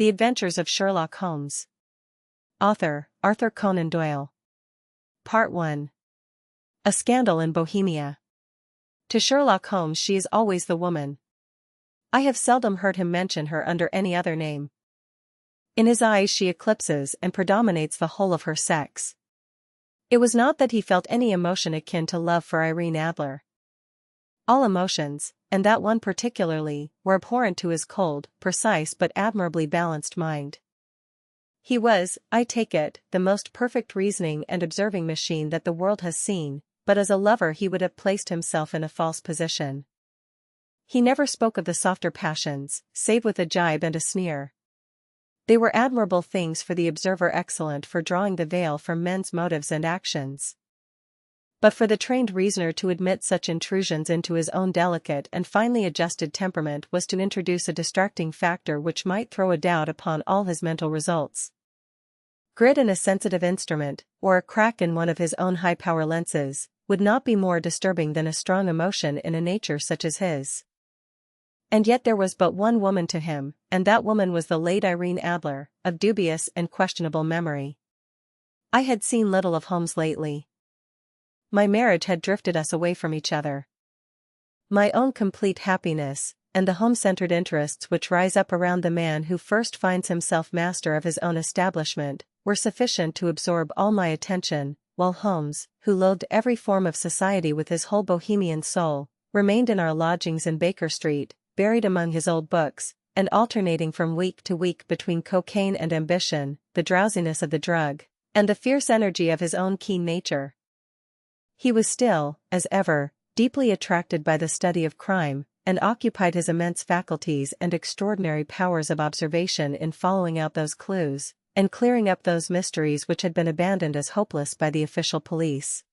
The Adventures of Sherlock Holmes. Author, Arthur Conan Doyle. Part 1. A Scandal in Bohemia. To Sherlock Holmes she is always the woman. I have seldom heard him mention her under any other name. In his eyes she eclipses and predominates the whole of her sex. It was not that he felt any emotion akin to love for Irene Adler. All emotions, and that one particularly, were abhorrent to his cold, precise but admirably balanced mind. He was, I take it, the most perfect reasoning and observing machine that the world has seen, but as a lover he would have placed himself in a false position. He never spoke of the softer passions, save with a jibe and a sneer. They were admirable things for the observer, excellent for drawing the veil from men's motives and actions. But for the trained reasoner to admit such intrusions into his own delicate and finely adjusted temperament was to introduce a distracting factor which might throw a doubt upon all his mental results. Grit in a sensitive instrument, or a crack in one of his own high-power lenses, would not be more disturbing than a strong emotion in a nature such as his. And yet there was but one woman to him, and that woman was the late Irene Adler, of dubious and questionable memory. I had seen little of Holmes lately. My marriage had drifted us away from each other. My own complete happiness, and the home-centered interests which rise up around the man who first finds himself master of his own establishment, were sufficient to absorb all my attention, while Holmes, who loathed every form of society with his whole Bohemian soul, remained in our lodgings in Baker Street, buried among his old books, and alternating from week to week between cocaine and ambition, the drowsiness of the drug, and the fierce energy of his own keen nature. He was still, as ever, deeply attracted by the study of crime, and occupied his immense faculties and extraordinary powers of observation in following out those clues, and clearing up those mysteries which had been abandoned as hopeless by the official police.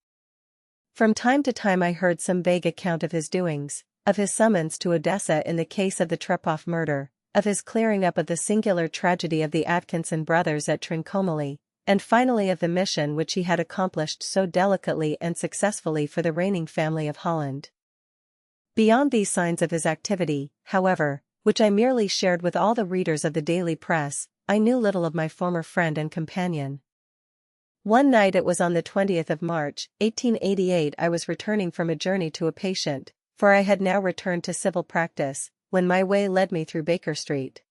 From time to time I heard some vague account of his doings, of his summons to Odessa in the case of the Trepoff murder, of his clearing up of the singular tragedy of the Atkinson brothers at Trincomalee, and finally of the mission which he had accomplished so delicately and successfully for the reigning family of Holland. Beyond these signs of his activity, however, which I merely shared with all the readers of the daily press, I knew little of my former friend and companion. One night, it was on the 20th of March, 1888, I was returning from a journey to a patient, for I had now returned to civil practice, when my way led me through Baker Street.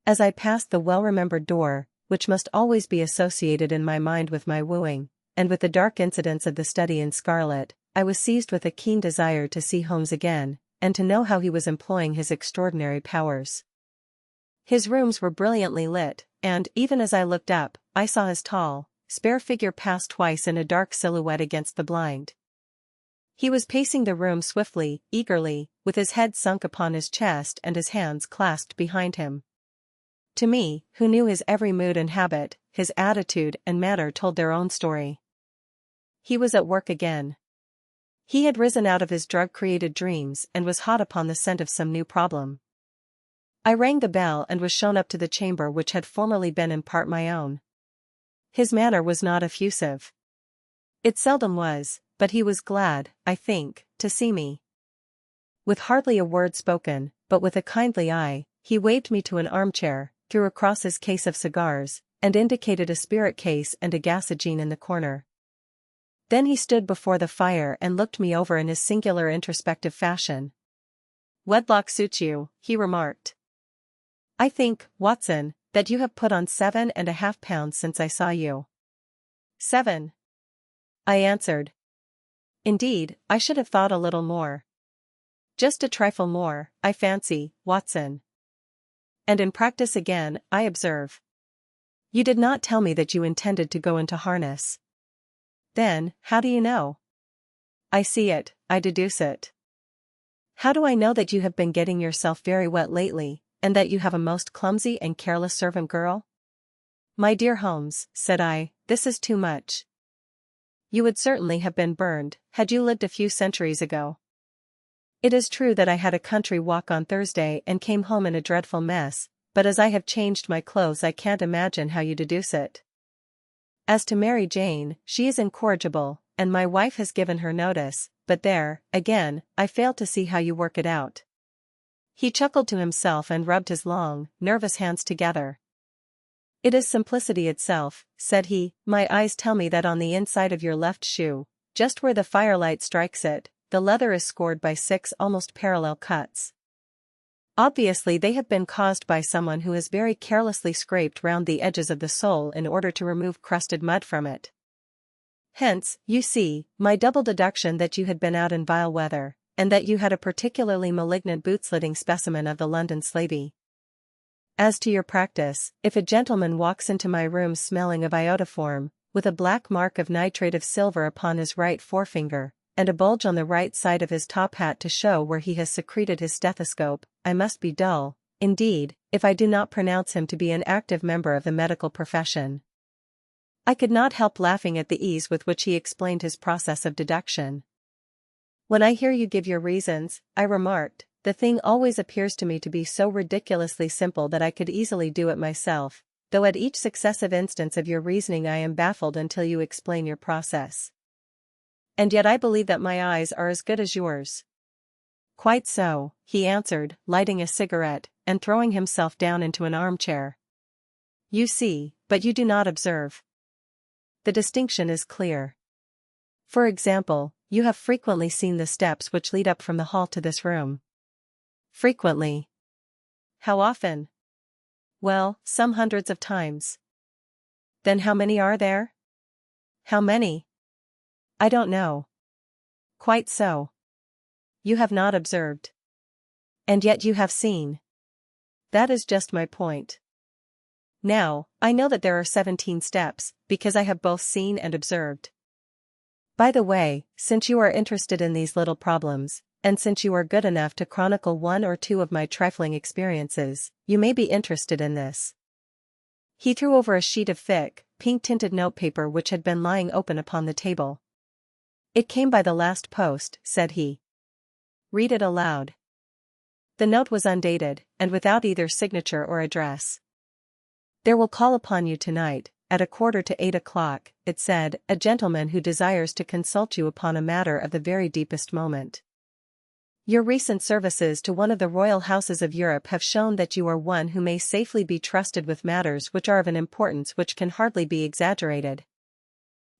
As I passed the well-remembered door, which must always be associated in my mind with my wooing, and with the dark incidents of the study in scarlet, I was seized with a keen desire to see Holmes again, and to know how he was employing his extraordinary powers. His rooms were brilliantly lit, and, even as I looked up, I saw his tall, spare figure pass twice in a dark silhouette against the blind. He was pacing the room swiftly, eagerly, with his head sunk upon his chest and his hands clasped behind him. To me, who knew his every mood and habit, his attitude and manner told their own story. He was at work again. He had risen out of his drug-created dreams and was hot upon the scent of some new problem. I rang the bell and was shown up to the chamber which had formerly been in part my own. His manner was not effusive. It seldom was, but he was glad, I think, to see me. With hardly a word spoken, but with a kindly eye, he waved me to an armchair, threw across his case of cigars, and indicated a spirit case and a gasogene in the corner. Then he stood before the fire and looked me over in his singular introspective fashion. "Wedlock suits you," he remarked. "I think, Watson, that you have put on 7.5 pounds since I saw you." 7. I answered. "Indeed, I should have thought a little more." "Just a trifle more, I fancy, Watson." "And in practice again, I observe. You did not tell me that you intended to go into harness." "Then, how do you know?" "I see it, I deduce it." "How do I know that you have been getting yourself very wet lately, and that you have a most clumsy and careless servant girl?" "My dear Holmes," said I, "this is too much. You would certainly have been burned, had you lived a few centuries ago. It is true that I had a country walk on Thursday and came home in a dreadful mess, but as I have changed my clothes I can't imagine how you deduce it. As to Mary Jane, she is incorrigible, and my wife has given her notice, but there, again, I fail to see how you work it out." He chuckled to himself and rubbed his long, nervous hands together. "It is simplicity itself," said he. "My eyes tell me that on the inside of your left shoe, just where the firelight strikes it, the leather is scored by 6 almost parallel cuts. Obviously they have been caused by someone who has very carelessly scraped round the edges of the sole in order to remove crusted mud from it. Hence, you see, my double deduction that you had been out in vile weather, and that you had a particularly malignant boot-slitting specimen of the London slavey. As to your practice, if a gentleman walks into my room smelling of iodoform, with a black mark of nitrate of silver upon his right forefinger, and a bulge on the right side of his top hat to show where he has secreted his stethoscope, I must be dull, indeed, if I do not pronounce him to be an active member of the medical profession." I could not help laughing at the ease with which he explained his process of deduction. "When I hear you give your reasons," I remarked, "the thing always appears to me to be so ridiculously simple that I could easily do it myself, though at each successive instance of your reasoning I am baffled until you explain your process. And yet I believe that my eyes are as good as yours." "Quite so," he answered, lighting a cigarette, and throwing himself down into an armchair. "You see, but you do not observe. The distinction is clear. For example, you have frequently seen the steps which lead up from the hall to this room." "Frequently." "How often?" "Well, some hundreds of times." "Then how many are there?" "How many?" "I don't know." "Quite so. You have not observed. And yet you have seen." "That is just my point. Now, I know that there are 17 steps, because I have both seen and observed. By the way, since you are interested in these little problems, and since you are good enough to chronicle 1 or 2 of my trifling experiences, you may be interested in this." He threw over a sheet of thick, pink-tinted notepaper which had been lying open upon the table. "It came by the last post," said he. "Read it aloud." The note was undated, and without either signature or address. "There will call upon you tonight, at 7:45, it said, "a gentleman who desires to consult you upon a matter of the very deepest moment. Your recent services to one of the royal houses of Europe have shown that you are one who may safely be trusted with matters which are of an importance which can hardly be exaggerated.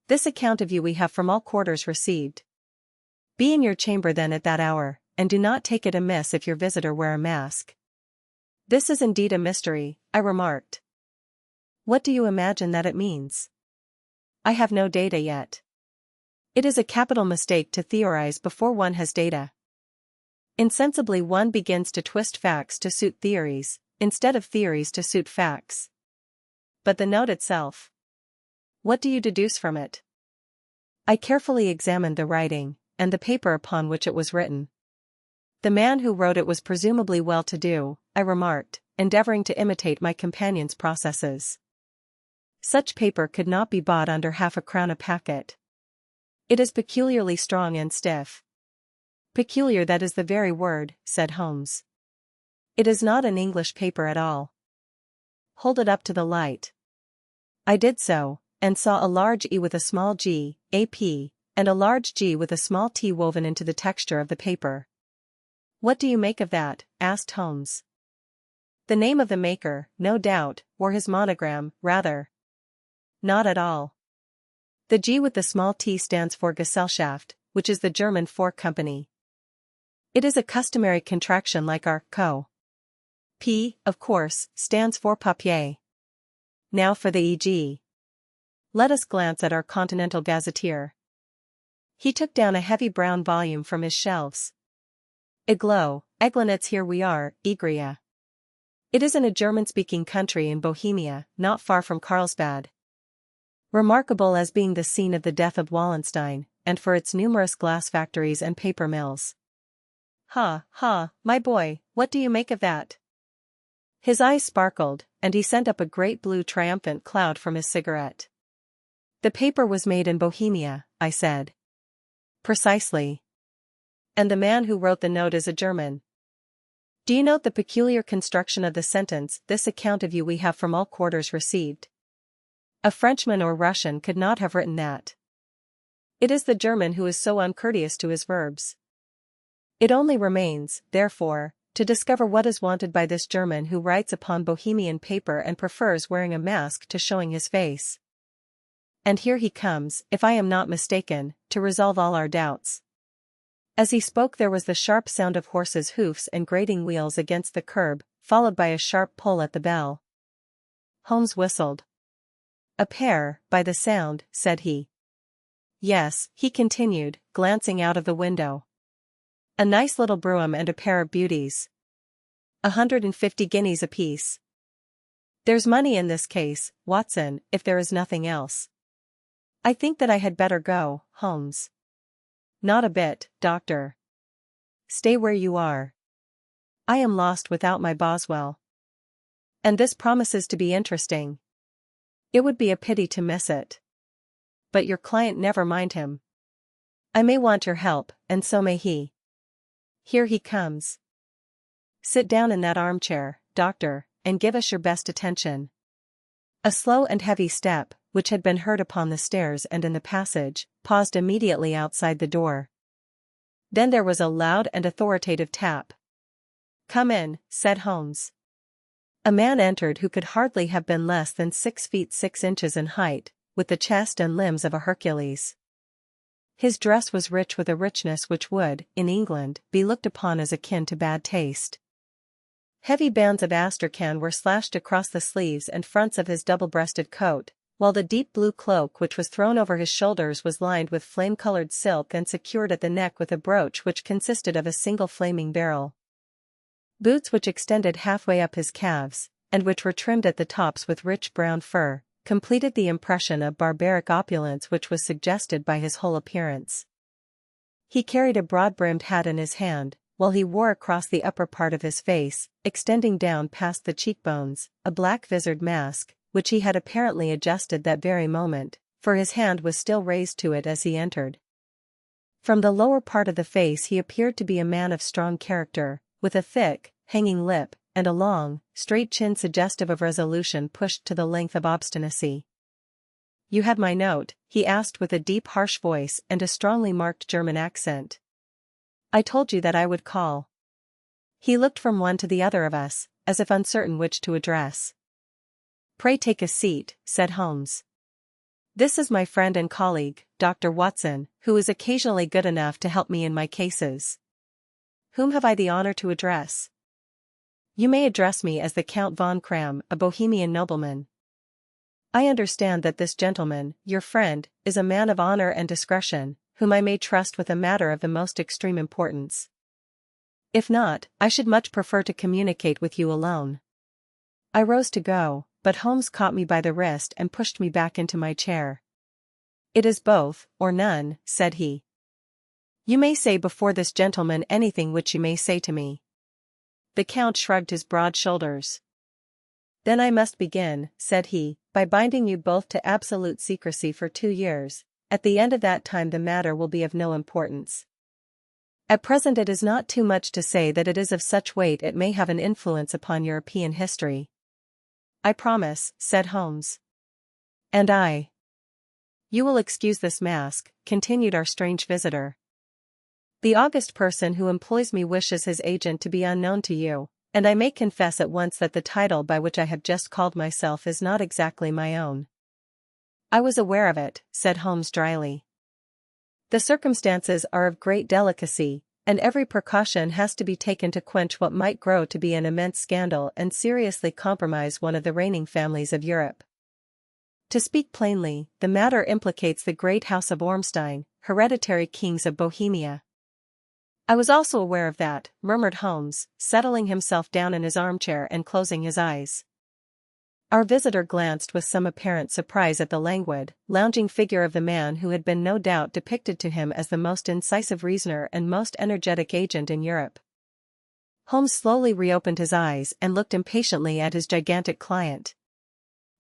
This account of you we have from all quarters received. Be in your chamber then at that hour, and do not take it amiss if your visitor wear a mask." "This is indeed a mystery," I remarked. "What do you imagine that it means?" "I have no data yet." "It is a capital mistake to theorize before one has data. Insensibly one begins to twist facts to suit theories, instead of theories to suit facts." "But the note itself? What do you deduce from it?" I carefully examined the writing, and the paper upon which it was written. "The man who wrote it was presumably well-to-do," I remarked, endeavoring to imitate my companion's processes. "Such paper could not be bought under £0.50 a packet. It is peculiarly strong and stiff." "Peculiar, that is the very word," said Holmes. "It is not an English paper at all." "Hold it up to the light." I did so, and saw a large E with a small g, AP, and a large G with a small t woven into the texture of the paper. "What do you make of that?" asked Holmes. "The name of the maker, no doubt, or his monogram, rather." "Not at all. The G with the small t stands for Gesellschaft, which is the German for company. It is a customary contraction like our co. P, of course, stands for papier. Now for the EG. Let us glance at our Continental Gazetteer." He took down a heavy brown volume from his shelves. "Iglo, Eglinitz, here we are, Igria. It is in a German-speaking country in Bohemia, not far from Carlsbad. Remarkable as being the scene of the death of Wallenstein, and for its numerous glass factories and paper mills." "Ha, ha, my boy, what do you make of that?" His eyes sparkled, and he sent up a great blue triumphant cloud from his cigarette. "The paper was made in Bohemia," I said. "Precisely. And the man who wrote the note is a German. Do you note the peculiar construction of the sentence, 'This account of you we have from all quarters received'? A Frenchman or Russian could not have written that. It is the German who is so uncourteous to his verbs. It only remains, therefore, to discover what is wanted by this German who writes upon Bohemian paper and prefers wearing a mask to showing his face. And here he comes, if I am not mistaken, to resolve all our doubts." As he spoke there was the sharp sound of horses' hoofs and grating wheels against the curb, followed by a sharp pull at the bell. Holmes whistled. "A pair, by the sound," said he. "Yes," he continued, glancing out of the window. "A nice little brougham and a pair of beauties. 150 guineas apiece. There's money in this case, Watson, if there is nothing else. I think that I had better go, Holmes." "Not a bit, Doctor. Stay where you are. I am lost without my Boswell. And this promises to be interesting. It would be a pity to miss it. But your client, never mind him. I may want your help, and so may he. Here he comes. Sit down in that armchair, Doctor, and give us your best attention." A slow and heavy step, which had been heard upon the stairs and in the passage, paused immediately outside the door. Then there was a loud and authoritative tap. "Come in," said Holmes. A man entered who could hardly have been less than 6 feet 6 inches in height, with the chest and limbs of a Hercules. His dress was rich with a richness which would, in England, be looked upon as akin to bad taste. Heavy bands of astrakhan were slashed across the sleeves and fronts of his double-breasted coat, while the deep blue cloak which was thrown over his shoulders was lined with flame-colored silk and secured at the neck with a brooch which consisted of a single flaming beryl. Boots which extended halfway up his calves, and which were trimmed at the tops with rich brown fur, completed the impression of barbaric opulence which was suggested by his whole appearance. He carried a broad-brimmed hat in his hand, while he wore across the upper part of his face, extending down past the cheekbones, a black-visored mask, which he had apparently adjusted that very moment, for his hand was still raised to it as he entered. From the lower part of the face he appeared to be a man of strong character, with a thick, hanging lip, and a long, straight chin suggestive of resolution pushed to the length of obstinacy. "You had my note?" he asked with a deep harsh voice and a strongly marked German accent. "I told you that I would call." He looked from one to the other of us, as if uncertain which to address. "Pray take a seat," said Holmes. "This is my friend and colleague, Dr. Watson, who is occasionally good enough to help me in my cases. Whom have I the honor to address?" "You may address me as the Count von Kram, a Bohemian nobleman. I understand that this gentleman, your friend, is a man of honor and discretion, whom I may trust with a matter of the most extreme importance. If not, I should much prefer to communicate with you alone." I rose to go, but Holmes caught me by the wrist and pushed me back into my chair. "It is both, or none," said he. "You may say before this gentleman anything which you may say to me." The Count shrugged his broad shoulders. "Then I must begin," said he, "by binding you both to absolute secrecy for 2 years. At the end of that time the matter will be of no importance. At present it is not too much to say that it is of such weight it may have an influence upon European history." "I promise," said Holmes. "And I." "You will excuse this mask," continued our strange visitor. "The august person who employs me wishes his agent to be unknown to you, and I may confess at once that the title by which I have just called myself is not exactly my own." "I was aware of it," said Holmes dryly. "The circumstances are of great delicacy, and every precaution has to be taken to quench what might grow to be an immense scandal and seriously compromise one of the reigning families of Europe. To speak plainly, the matter implicates the great house of Ormstein, hereditary kings of Bohemia." "I was also aware of that," murmured Holmes, settling himself down in his armchair and closing his eyes. Our visitor glanced with some apparent surprise at the languid, lounging figure of the man who had been no doubt depicted to him as the most incisive reasoner and most energetic agent in Europe. Holmes slowly reopened his eyes and looked impatiently at his gigantic client.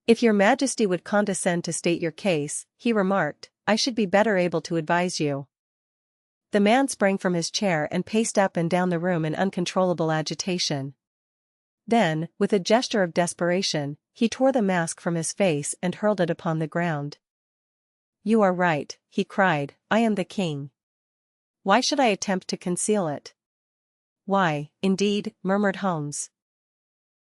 "If your Majesty would condescend to state your case," he remarked, "I should be better able to advise you." The man sprang from his chair and paced up and down the room in uncontrollable agitation. Then, with a gesture of desperation, he tore the mask from his face and hurled it upon the ground. "You are right," he cried, "I am the king. Why should I attempt to conceal it? Why, indeed, murmured Holmes.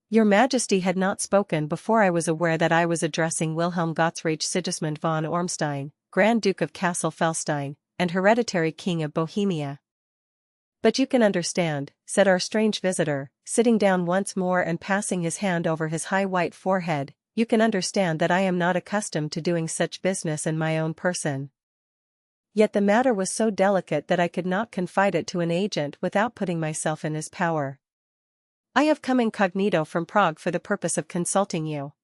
Your Majesty had not spoken before I was aware that I was addressing Wilhelm Gottsreich Sigismund von Ormstein, Grand Duke of Kassel-Felstein, and hereditary King of Bohemia. But you can understand, said our strange visitor, sitting down once more and passing his hand over his high white forehead, you can understand that I am not accustomed to doing such business in my own person. Yet the matter was so delicate that I could not confide it to an agent without putting myself in his power. I have come incognito from Prague for the purpose of consulting you.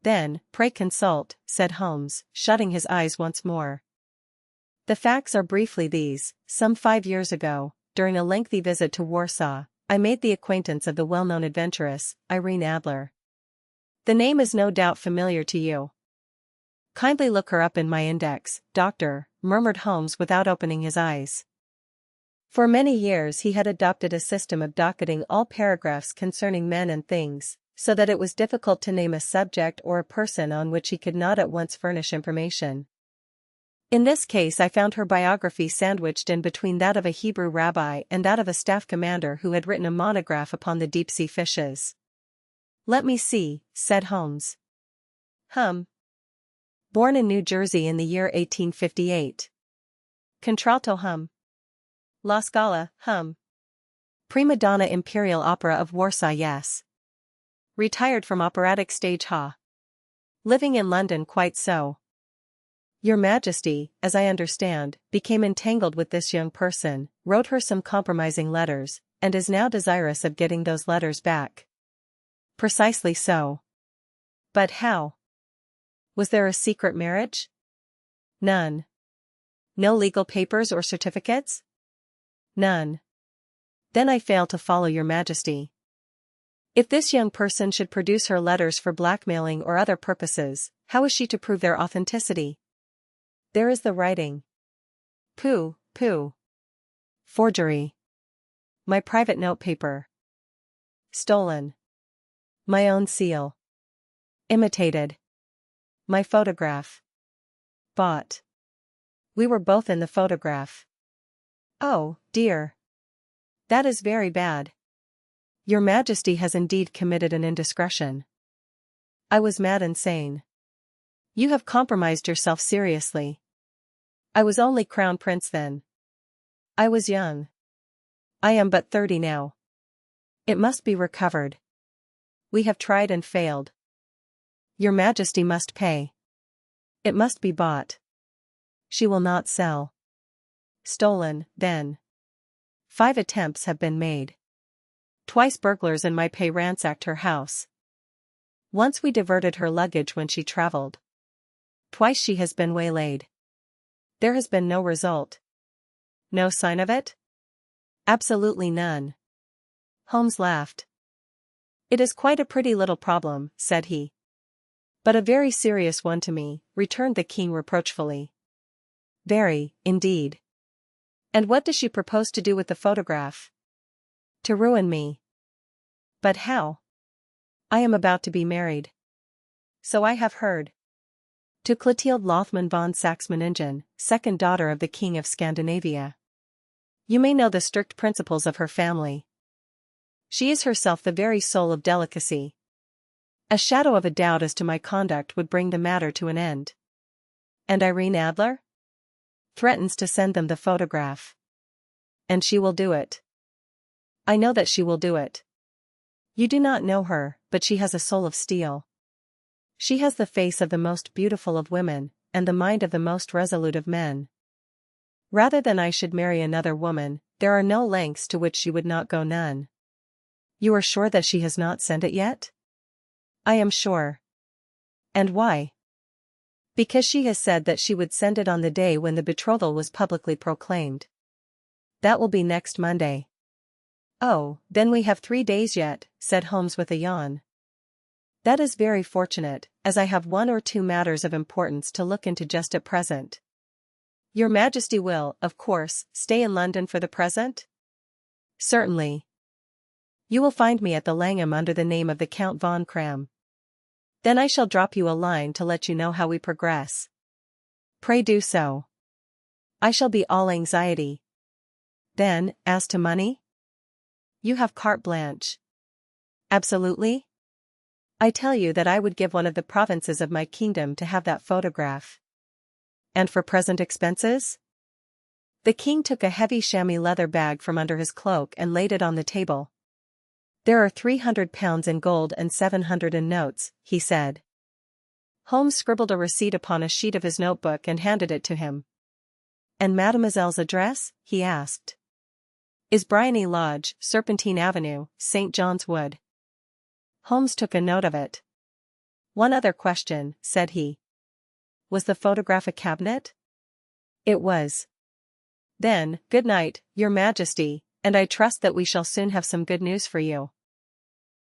Then, pray consult, said Holmes, shutting his eyes once more. The facts are briefly these: some 5 years ago, during a lengthy visit to Warsaw, I made the acquaintance of the well-known adventuress, Irene Adler. The name is no doubt familiar to you. Kindly look her up in my index, doctor, murmured Holmes without opening his eyes. For many years he had adopted a system of docketing all paragraphs concerning men and things, so that it was difficult to name a subject or a person on which he could not at once furnish information. In this case I found her biography sandwiched in between that of a Hebrew rabbi and that of a staff commander who had written a monograph upon the deep-sea fishes. Let me see, said Holmes. Born in New Jersey in the year 1858. Contralto La Scala, Prima donna Imperial Opera of Warsaw, yes. Retired from operatic stage, Living in London, quite so. Your Majesty, as I understand, became entangled with this young person, wrote her some compromising letters, and is now desirous of getting those letters back. Precisely so. But how? Was there a secret marriage? None. No legal papers or certificates? None. Then I fail to follow your Majesty. If this young person should produce her letters for blackmailing or other purposes, how is she to prove their authenticity? There is the writing. Pooh. Forgery. My private notepaper. Stolen. My own seal. Imitated. My photograph. Bought. We were both in the photograph. Oh, dear. That is very bad. Your Majesty has indeed committed an indiscretion. I was mad and sane. You have compromised yourself seriously. I was only Crown Prince then. I was young. I am but 30 now. It must be recovered. We have tried and failed. Your Majesty must pay. It must be bought. She will not sell. Stolen, then. 5 attempts have been made. Twice burglars in my pay ransacked her house. Once we diverted her luggage when she traveled. Twice she has been waylaid. There has been no result. No sign of it? Absolutely none. Holmes laughed. It is quite a pretty little problem, said he. But a very serious one to me, returned the king reproachfully. Very, indeed. And what does she propose to do with the photograph? To ruin me. But how? I am about to be married. So I have heard. To Clotilde Lothman von Saxe-Meiningen, second daughter of the King of Scandinavia. You may know the strict principles of her family. She is herself the very soul of delicacy. A shadow of a doubt as to my conduct would bring the matter to an end. And Irene Adler? Threatens to send them the photograph. And she will do it. I know that she will do it. You do not know her, but she has a soul of steel. She has the face of the most beautiful of women, and the mind of the most resolute of men. Rather than I should marry another woman, there are no lengths to which she would not go, none. You are sure that she has not sent it yet? I am sure. And why? Because she has said that she would send it on the day when the betrothal was publicly proclaimed. That will be next Monday. Oh, then we have 3 days yet, said Holmes with a yawn. That is very fortunate, as I have 1 or 2 matters of importance to look into just at present. Your Majesty will, of course, stay in London for the present? Certainly. You will find me at the Langham under the name of the Count von Kram. Then I shall drop you a line to let you know how we progress. Pray do so. I shall be all anxiety. Then, as to money? you have carte blanche. Absolutely? I tell you that I would give one of the provinces of my kingdom to have that photograph. And for present expenses? The king took a heavy chamois leather bag from under his cloak and laid it on the table. There are £300 in gold and 700 in notes, he said. Holmes scribbled a receipt upon a sheet of his notebook and handed it to him. And mademoiselle's address? He asked. Is Bryony Lodge, Serpentine Avenue, St. John's Wood. Holmes took a note of it. One other question, said he. Was the photograph a cabinet? It was. Then, good night, Your Majesty, and I trust that we shall soon have some good news for you.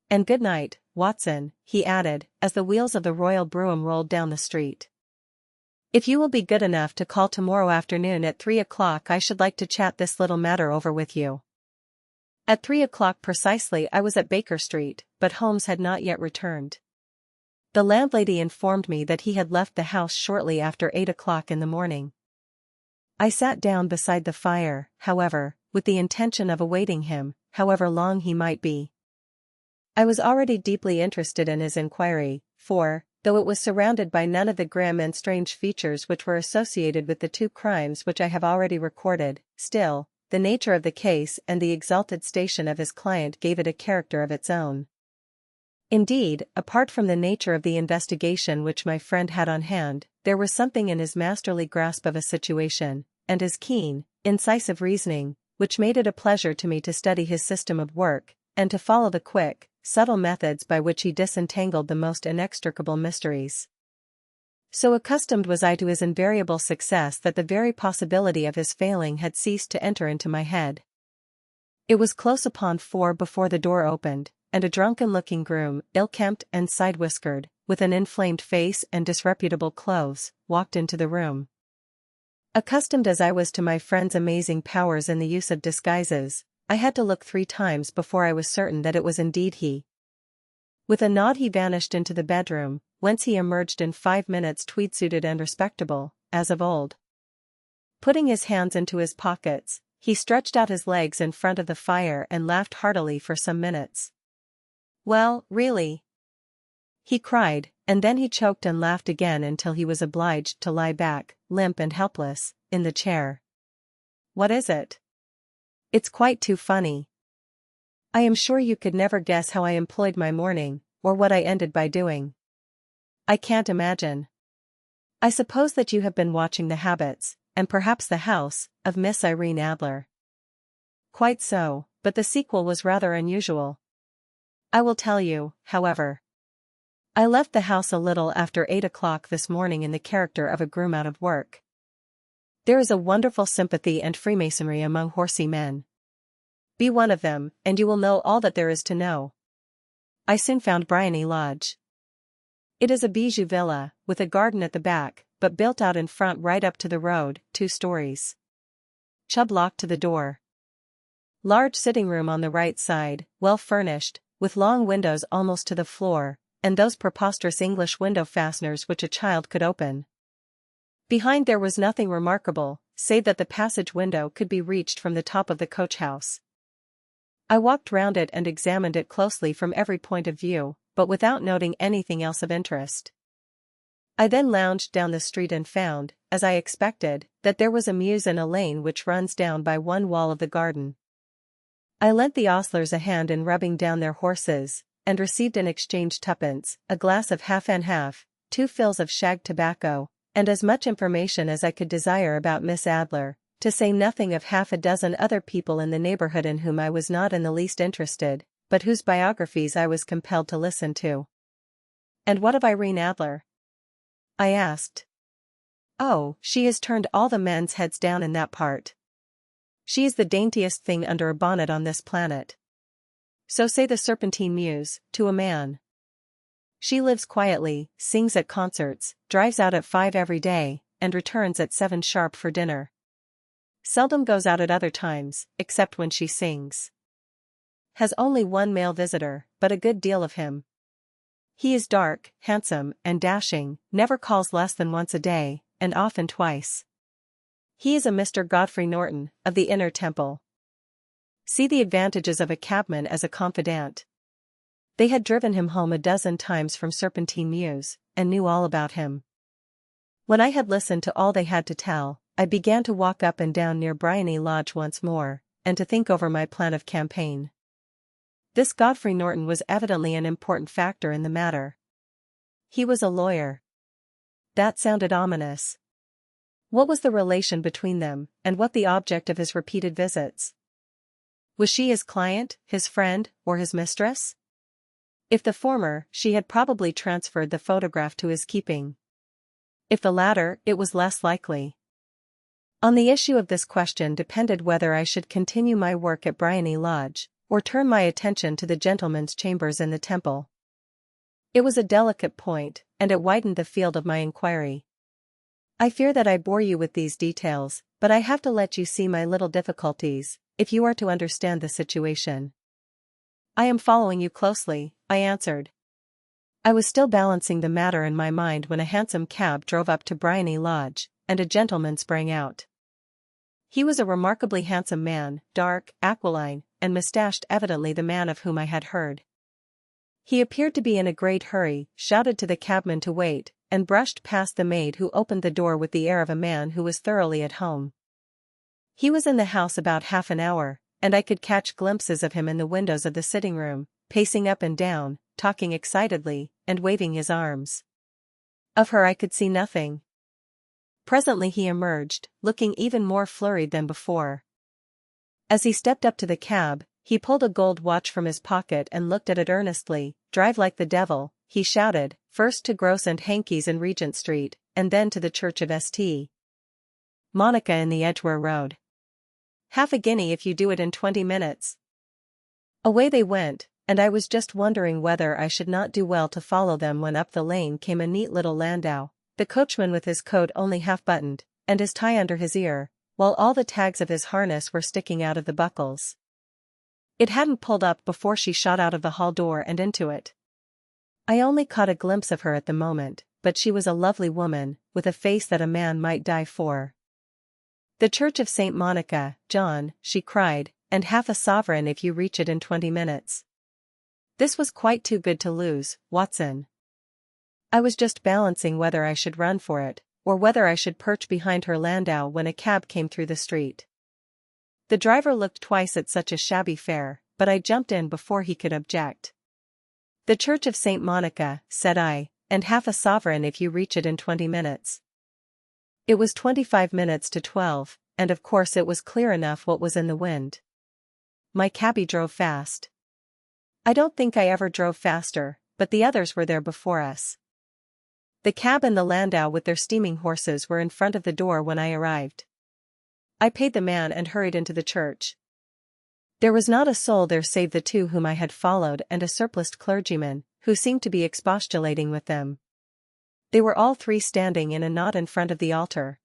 And good night, Watson, he added, as the wheels of the royal brougham rolled down the street. If you will be good enough to call tomorrow afternoon at 3 o'clock, I should like to chat this little matter over with you. At 3 o'clock precisely I was at Baker Street, but Holmes had not yet returned. The landlady informed me that he had left the house shortly after 8 o'clock in the morning. I sat down beside the fire, however, with the intention of awaiting him, however long he might be. I was already deeply interested in his inquiry, for, though it was surrounded by none of the grim and strange features which were associated with the two crimes which I have already recorded, still, the nature of the case and the exalted station of his client gave it a character of its own. Indeed, apart from the nature of the investigation which my friend had on hand, there was something in his masterly grasp of a situation, and his keen, incisive reasoning, which made it a pleasure to me to study his system of work, and to follow the quick, subtle methods by which he disentangled the most inextricable mysteries. So accustomed was I to his invariable success that the very possibility of his failing had ceased to enter into my head. It was close upon 4 before the door opened, and a drunken-looking groom, ill-kempt and side-whiskered, with an inflamed face and disreputable clothes, walked into the room. Accustomed as I was to my friend's amazing powers in the use of disguises, I had to look 3 times before I was certain that it was indeed he. With a nod he vanished into the bedroom, whence he emerged in 5 minutes tweed-suited and respectable, as of old. Putting his hands into his pockets, he stretched out his legs in front of the fire and laughed heartily for some minutes. Well, really, he cried, and then he choked and laughed again until he was obliged to lie back, limp and helpless, in the chair. What is it? It's quite too funny. I am sure you could never guess how I employed my morning, or what I ended by doing. I can't imagine. I suppose that you have been watching the habits, and perhaps the house, of Miss Irene Adler. Quite so, but the sequel was rather unusual. I will tell you, however. I left the house a little after 8 o'clock this morning in the character of a groom out of work. There is a wonderful sympathy and freemasonry among horsey men. Be one of them, and you will know all that there is to know. I soon found Bryony Lodge. It is a bijou villa, with a garden at the back, but built out in front right up to the road, 2 stories. Chubb locked to the door. Large sitting room on the right side, well furnished, with long windows almost to the floor, and those preposterous English window fasteners which a child could open. Behind there was nothing remarkable, save that the passage window could be reached from the top of the coach-house. I walked round it and examined it closely from every point of view, but without noting anything else of interest. I then lounged down the street and found, as I expected, that there was a mews in a lane which runs down by one wall of the garden. I lent the ostlers a hand in rubbing down their horses, and received in exchange 2d, a glass of half and half, 2 fills of shag tobacco, and as much information as I could desire about Miss Adler, to say nothing of half a dozen other people in the neighborhood in whom I was not in the least interested, but whose biographies I was compelled to listen to. And what of Irene Adler? I asked. Oh, she has turned all the men's heads down in that part. She is the daintiest thing under a bonnet on this planet. So say the Serpentine Mews, to a man. She lives quietly, sings at concerts, drives out at 5 every day, and returns at 7 sharp for dinner. Seldom goes out at other times, except when she sings. Has only 1 male visitor, but a good deal of him. He is dark, handsome, and dashing, never calls less than once a day, and often twice. He is a Mr. Godfrey Norton, of the Inner Temple. See the advantages of a cabman as a confidant. They had driven him home a dozen times from Serpentine Mews, and knew all about him. When I had listened to all they had to tell, I began to walk up and down near Bryony Lodge once more, and to think over my plan of campaign. This Godfrey Norton was evidently an important factor in the matter. He was a lawyer. That sounded ominous. What was the relation between them, and what the object of his repeated visits? Was she his client, his friend, or his mistress? If the former, she had probably transferred the photograph to his keeping. If the latter, it was less likely. On the issue of this question depended whether I should continue my work at Bryony Lodge, or turn my attention to the gentleman's chambers in the Temple. It was a delicate point, and it widened the field of my inquiry. I fear that I bore you with these details, but I have to let you see my little difficulties, if you are to understand the situation. I am following you closely, I answered. I was still balancing the matter in my mind when a hansom cab drove up to Bryony Lodge, and a gentleman sprang out. He was a remarkably handsome man, dark, aquiline, and mustached, evidently the man of whom I had heard. He appeared to be in a great hurry, shouted to the cabman to wait, and brushed past the maid who opened the door with the air of a man who was thoroughly at home. He was in the house about half an hour, and I could catch glimpses of him in the windows of the sitting room, pacing up and down, talking excitedly, and waving his arms. Of her I could see nothing. Presently he emerged, looking even more flurried than before. As he stepped up to the cab, he pulled a gold watch from his pocket and looked at it earnestly. "Drive like the devil," he shouted, first to Gross and Hankey's in Regent Street, and then to the Church of St. Monica in the Edgware Road. "Half a guinea if you do it in 20 minutes. Away they went, and I was just wondering whether I should not do well to follow them when up the lane came a neat little landau, the coachman with his coat only half buttoned, and his tie under his ear, while all the tags of his harness were sticking out of the buckles. It hadn't pulled up before she shot out of the hall door and into it. I only caught a glimpse of her at the moment, but she was a lovely woman, with a face that a man might die for. "The Church of St. Monica, John," she cried, "and half a sovereign if you reach it in 20 minutes. This was quite too good to lose, Watson. I was just balancing whether I should run for it, or whether I should perch behind her landau when a cab came through the street. The driver looked twice at such a shabby fare, but I jumped in before he could object. "The Church of St. Monica," said I, "and half a sovereign if you reach it in 20 minutes. It was 25 minutes to 12, and of course it was clear enough what was in the wind. My cabby drove fast. I don't think I ever drove faster, but the others were there before us. The cab and the landau with their steaming horses were in front of the door when I arrived. I paid the man and hurried into the church. There was not a soul there save the two whom I had followed and a surpliced clergyman, who seemed to be expostulating with them. They were all three standing in a knot in front of the altar.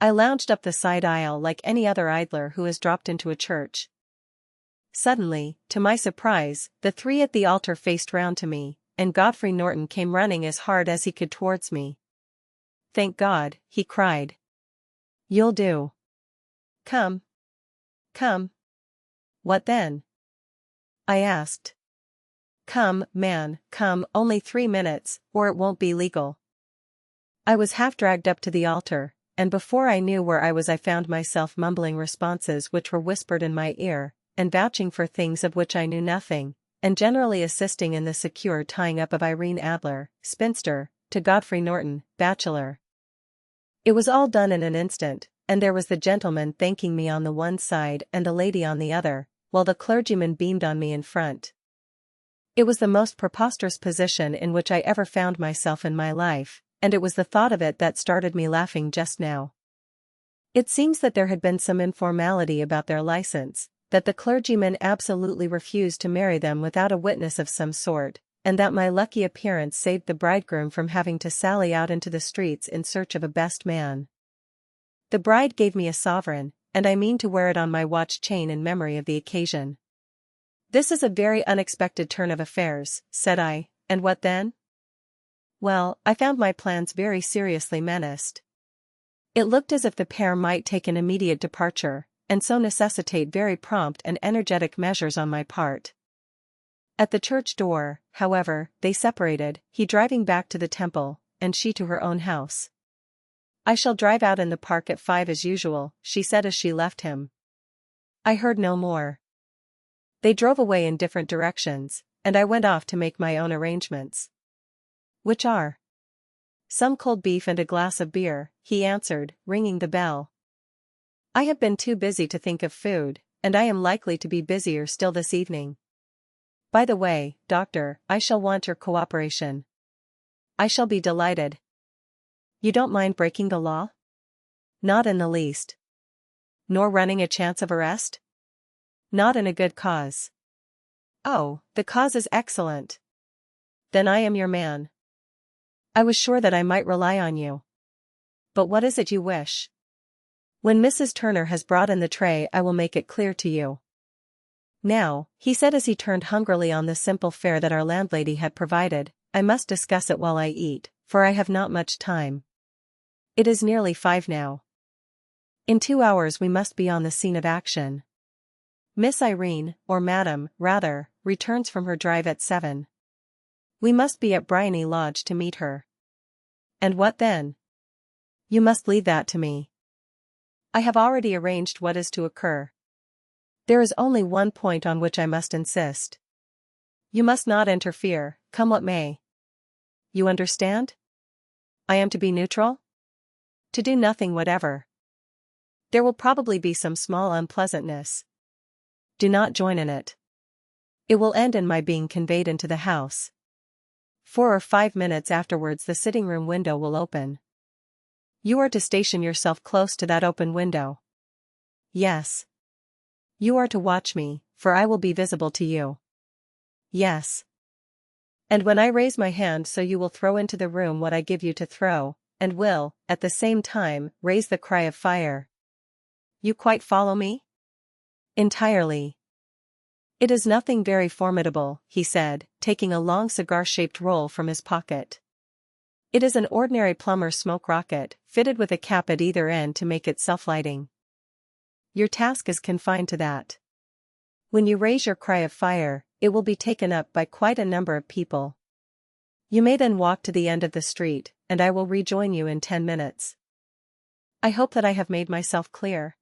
I lounged up the side aisle like any other idler who has dropped into a church. Suddenly, to my surprise, the three at the altar faced round to me, and Godfrey Norton came running as hard as he could towards me. "Thank God," he cried. "You'll do. Come. Come." "What then?" I asked. "Come, man, come, only 3 minutes, or it won't be legal." I was half dragged up to the altar, and before I knew where I was I found myself mumbling responses which were whispered in my ear, and vouching for things of which I knew nothing, and generally assisting in the secure tying up of Irene Adler, spinster, to Godfrey Norton, bachelor. It was all done in an instant, and there was the gentleman thanking me on the one side and the lady on the other, while the clergyman beamed on me in front. It was the most preposterous position in which I ever found myself in my life, and it was the thought of it that started me laughing just now. It seems that there had been some informality about their license, that the clergyman absolutely refused to marry them without a witness of some sort, and that my lucky appearance saved the bridegroom from having to sally out into the streets in search of a best man. The bride gave me a sovereign, and I mean to wear it on my watch chain in memory of the occasion. "This is a very unexpected turn of affairs," said I, "and what then?" Well, I found my plans very seriously menaced. It looked as if the pair might take an immediate departure, and so necessitate very prompt and energetic measures on my part. At the church door, however, they separated, he driving back to the temple, and she to her own house. "I shall drive out in the park at 5 as usual," she said as she left him. I heard no more. They drove away in different directions, and I went off to make my own arrangements. "Which are?" "Some cold beef and a glass of beer," he answered, ringing the bell. "I have been too busy to think of food, and I am likely to be busier still this evening. By the way, Doctor, I shall want your cooperation." "I shall be delighted." "You don't mind breaking the law?" "Not in the least." "Nor running a chance of arrest?" "Not in a good cause." "Oh, the cause is excellent. Then I am your man." "I was sure that I might rely on you. But what is it you wish?" "When Mrs. Turner has brought in the tray I will make it clear to you." "Now," he said as he turned hungrily on the simple fare that our landlady had provided, "I must discuss it while I eat, for I have not much time. It is nearly 5 now. In 2 hours we must be on the scene of action. Miss Irene, or Madam, rather, returns from her drive at 7. We must be at Briony Lodge to meet her." "And what then?" "You must leave that to me. I have already arranged what is to occur. There is only one point on which I must insist. You must not interfere, come what may. You understand? I am to be neutral? To do nothing whatever. There will probably be some small unpleasantness. Do not join in it. It will end in my being conveyed into the house. 4 or 5 minutes afterwards the sitting-room window will open. You are to station yourself close to that open window." "Yes." "You are to watch me, for I will be visible to you." "Yes." "And when I raise my hand so you will throw into the room what I give you to throw, and will, at the same time, raise the cry of fire. You quite follow me?" "Entirely." "It is nothing very formidable," he said, taking a long cigar-shaped roll from his pocket. "It is an ordinary plumber's smoke rocket, fitted with a cap at either end to make it self-lighting. Your task is confined to that. When you raise your cry of fire, it will be taken up by quite a number of people. You may then walk to the end of the street, and I will rejoin you in 10 minutes. I hope that I have made myself clear.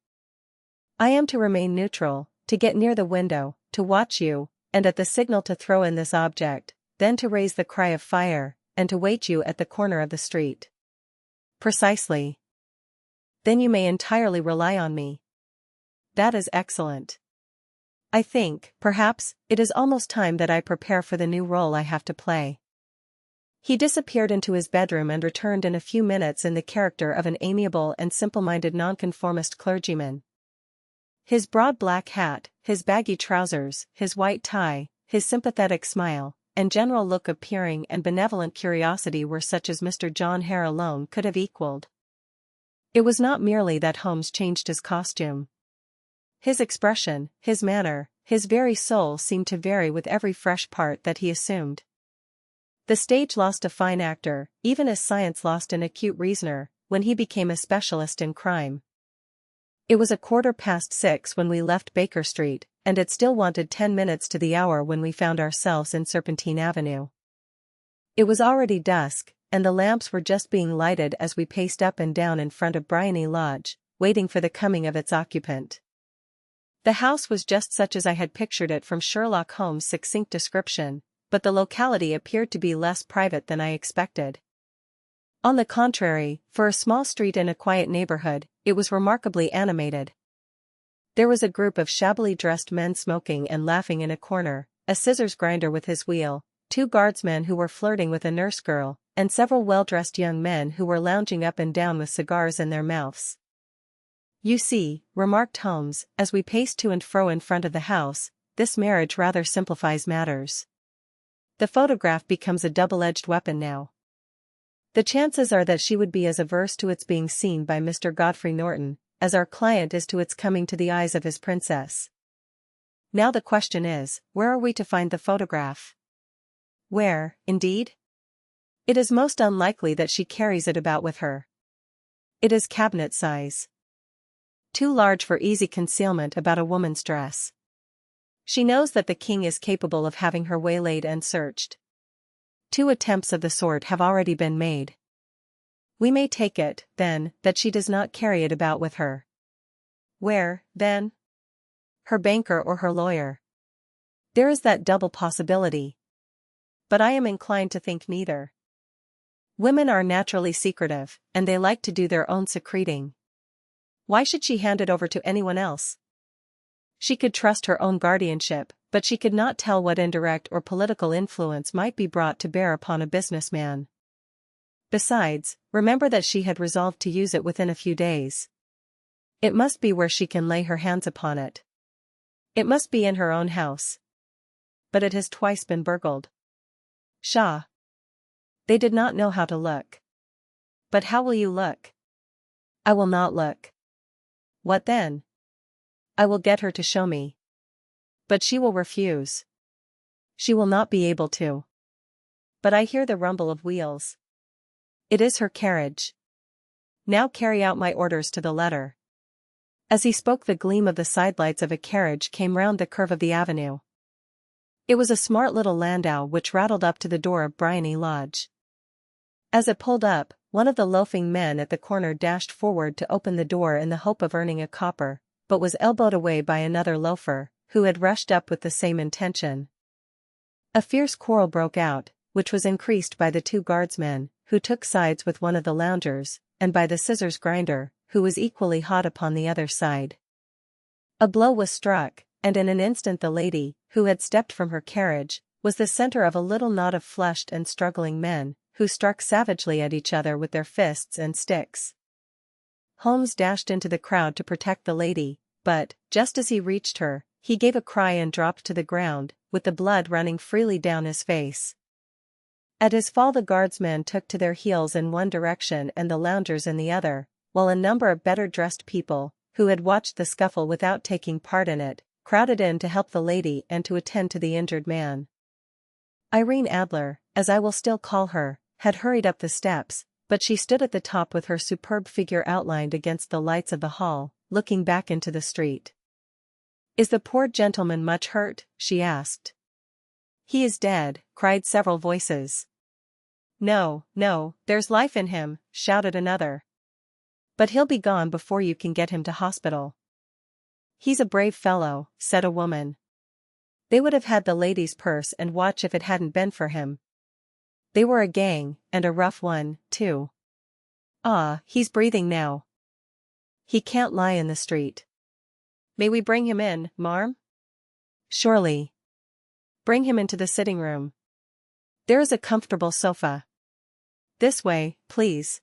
I am to remain neutral, to get near the window, to watch you, and at the signal to throw in this object, then to raise the cry of fire, and to wait you at the corner of the street." "Precisely." "Then you may entirely rely on me." "That is excellent. I think, perhaps, it is almost time that I prepare for the new role I have to play." He disappeared into his bedroom and returned in a few minutes in the character of an amiable and simple-minded nonconformist clergyman. His broad black hat, his baggy trousers, his white tie, his sympathetic smile, and general look of peering and benevolent curiosity were such as Mr. John Hare alone could have equaled. It was not merely that Holmes changed his costume. His expression, his manner, his very soul seemed to vary with every fresh part that he assumed. The stage lost a fine actor, even as science lost an acute reasoner, when he became a specialist in crime. It was 6:15 when we left Baker Street, and it still wanted 10 minutes to the hour when we found ourselves in Serpentine Avenue. It was already dusk, and the lamps were just being lighted as we paced up and down in front of Briony Lodge, waiting for the coming of its occupant. The house was just such as I had pictured it from Sherlock Holmes' succinct description, but the locality appeared to be less private than I expected. On the contrary, for a small street in a quiet neighborhood, it was remarkably animated. There was a group of shabbily dressed men smoking and laughing in a corner, a scissors grinder with his wheel, 2 guardsmen who were flirting with a nurse girl, and several well-dressed young men who were lounging up and down with cigars in their mouths. "You see," remarked Holmes, as we paced to and fro in front of the house, "this marriage rather simplifies matters. The photograph becomes a double-edged weapon now. The chances are that she would be as averse to its being seen by Mr. Godfrey Norton, as our client is to its coming to the eyes of his princess. Now the question is, where are we to find the photograph? Where, indeed? It is most unlikely that she carries it about with her. It is cabinet size. Too large for easy concealment about a woman's dress. She knows that the king is capable of having her waylaid and searched. 2 attempts of the sort have already been made. We may take it, then, that she does not carry it about with her. Where, then? Her banker or her lawyer. There is that double possibility. But I am inclined to think neither. Women are naturally secretive, and they like to do their own secreting. Why should she hand it over to anyone else? She could trust her own guardianship, but she could not tell what indirect or political influence might be brought to bear upon a businessman. Besides, remember that she had resolved to use it within a few days. It must be where she can lay her hands upon it. It must be in her own house. But it has twice been burgled. Pshaw! They did not know how to look. But how will you look? I will not look. What then? I will get her to show me. But she will refuse. She will not be able to. But I hear the rumble of wheels. It is her carriage. Now carry out my orders to the letter. As he spoke, the gleam of the sidelights of a carriage came round the curve of the avenue. It was a smart little landau which rattled up to the door of Briony Lodge. As it pulled up, one of the loafing men at the corner dashed forward to open the door in the hope of earning a copper, but was elbowed away by another loafer, who had rushed up with the same intention. A fierce quarrel broke out, which was increased by the 2 guardsmen, who took sides with one of the loungers, and by the scissors grinder, who was equally hot upon the other side. A blow was struck, and in an instant the lady, who had stepped from her carriage, was the center of a little knot of flushed and struggling men, who struck savagely at each other with their fists and sticks. Holmes dashed into the crowd to protect the lady, but, just as he reached her, he gave a cry and dropped to the ground, with the blood running freely down his face. At his fall the guardsmen took to their heels in one direction and the loungers in the other, while a number of better-dressed people, who had watched the scuffle without taking part in it, crowded in to help the lady and to attend to the injured man. Irene Adler, as I will still call her, had hurried up the steps, but she stood at the top with her superb figure outlined against the lights of the hall, looking back into the street. "Is the poor gentleman much hurt?" she asked. "He is dead," cried several voices. "No, no, there's life in him," shouted another. "But he'll be gone before you can get him to hospital." "He's a brave fellow," said a woman. "They would have had the lady's purse and watch if it hadn't been for him. They were a gang, and a rough one, too. Ah, he's breathing now. He can't lie in the street. May we bring him in, marm?" "Surely. Bring him into the sitting room. There is a comfortable sofa. This way, please."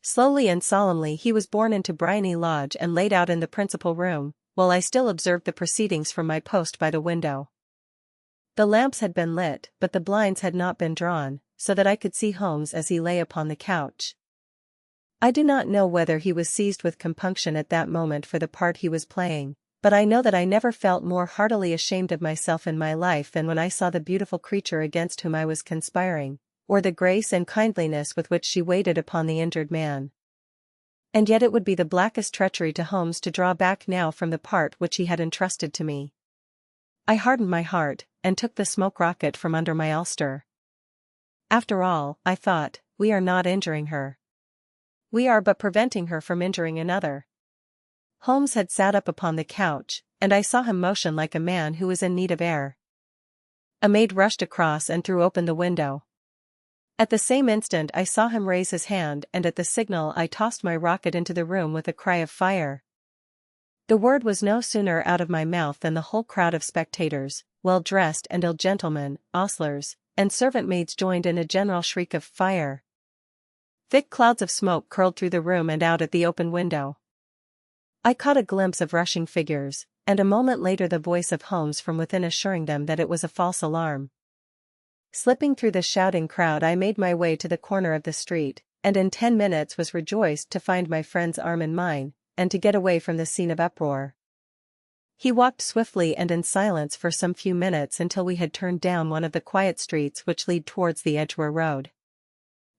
Slowly and solemnly he was borne into Briony Lodge and laid out in the principal room, while I still observed the proceedings from my post by the window. The lamps had been lit, but the blinds had not been drawn, so that I could see Holmes as he lay upon the couch. I do not know whether he was seized with compunction at that moment for the part he was playing, but I know that I never felt more heartily ashamed of myself in my life than when I saw the beautiful creature against whom I was conspiring, or the grace and kindliness with which she waited upon the injured man. And yet it would be the blackest treachery to Holmes to draw back now from the part which he had entrusted to me. I hardened my heart, and took the smoke rocket from under my ulster. After all, I thought, we are not injuring her. We are but preventing her from injuring another. Holmes had sat up upon the couch, and I saw him motion like a man who is in need of air. A maid rushed across and threw open the window. At the same instant I saw him raise his hand, and at the signal I tossed my rocket into the room with a cry of fire. The word was no sooner out of my mouth than the whole crowd of spectators, well-dressed and ill gentlemen, ostlers, and servant-maids joined in a general shriek of fire. Thick clouds of smoke curled through the room and out at the open window. I caught a glimpse of rushing figures, and a moment later the voice of Holmes from within assuring them that it was a false alarm. Slipping through the shouting crowd I made my way to the corner of the street, and in 10 minutes was rejoiced to find my friend's arm in mine, and to get away from the scene of uproar. He walked swiftly and in silence for some few minutes until we had turned down one of the quiet streets which lead towards the Edgware Road.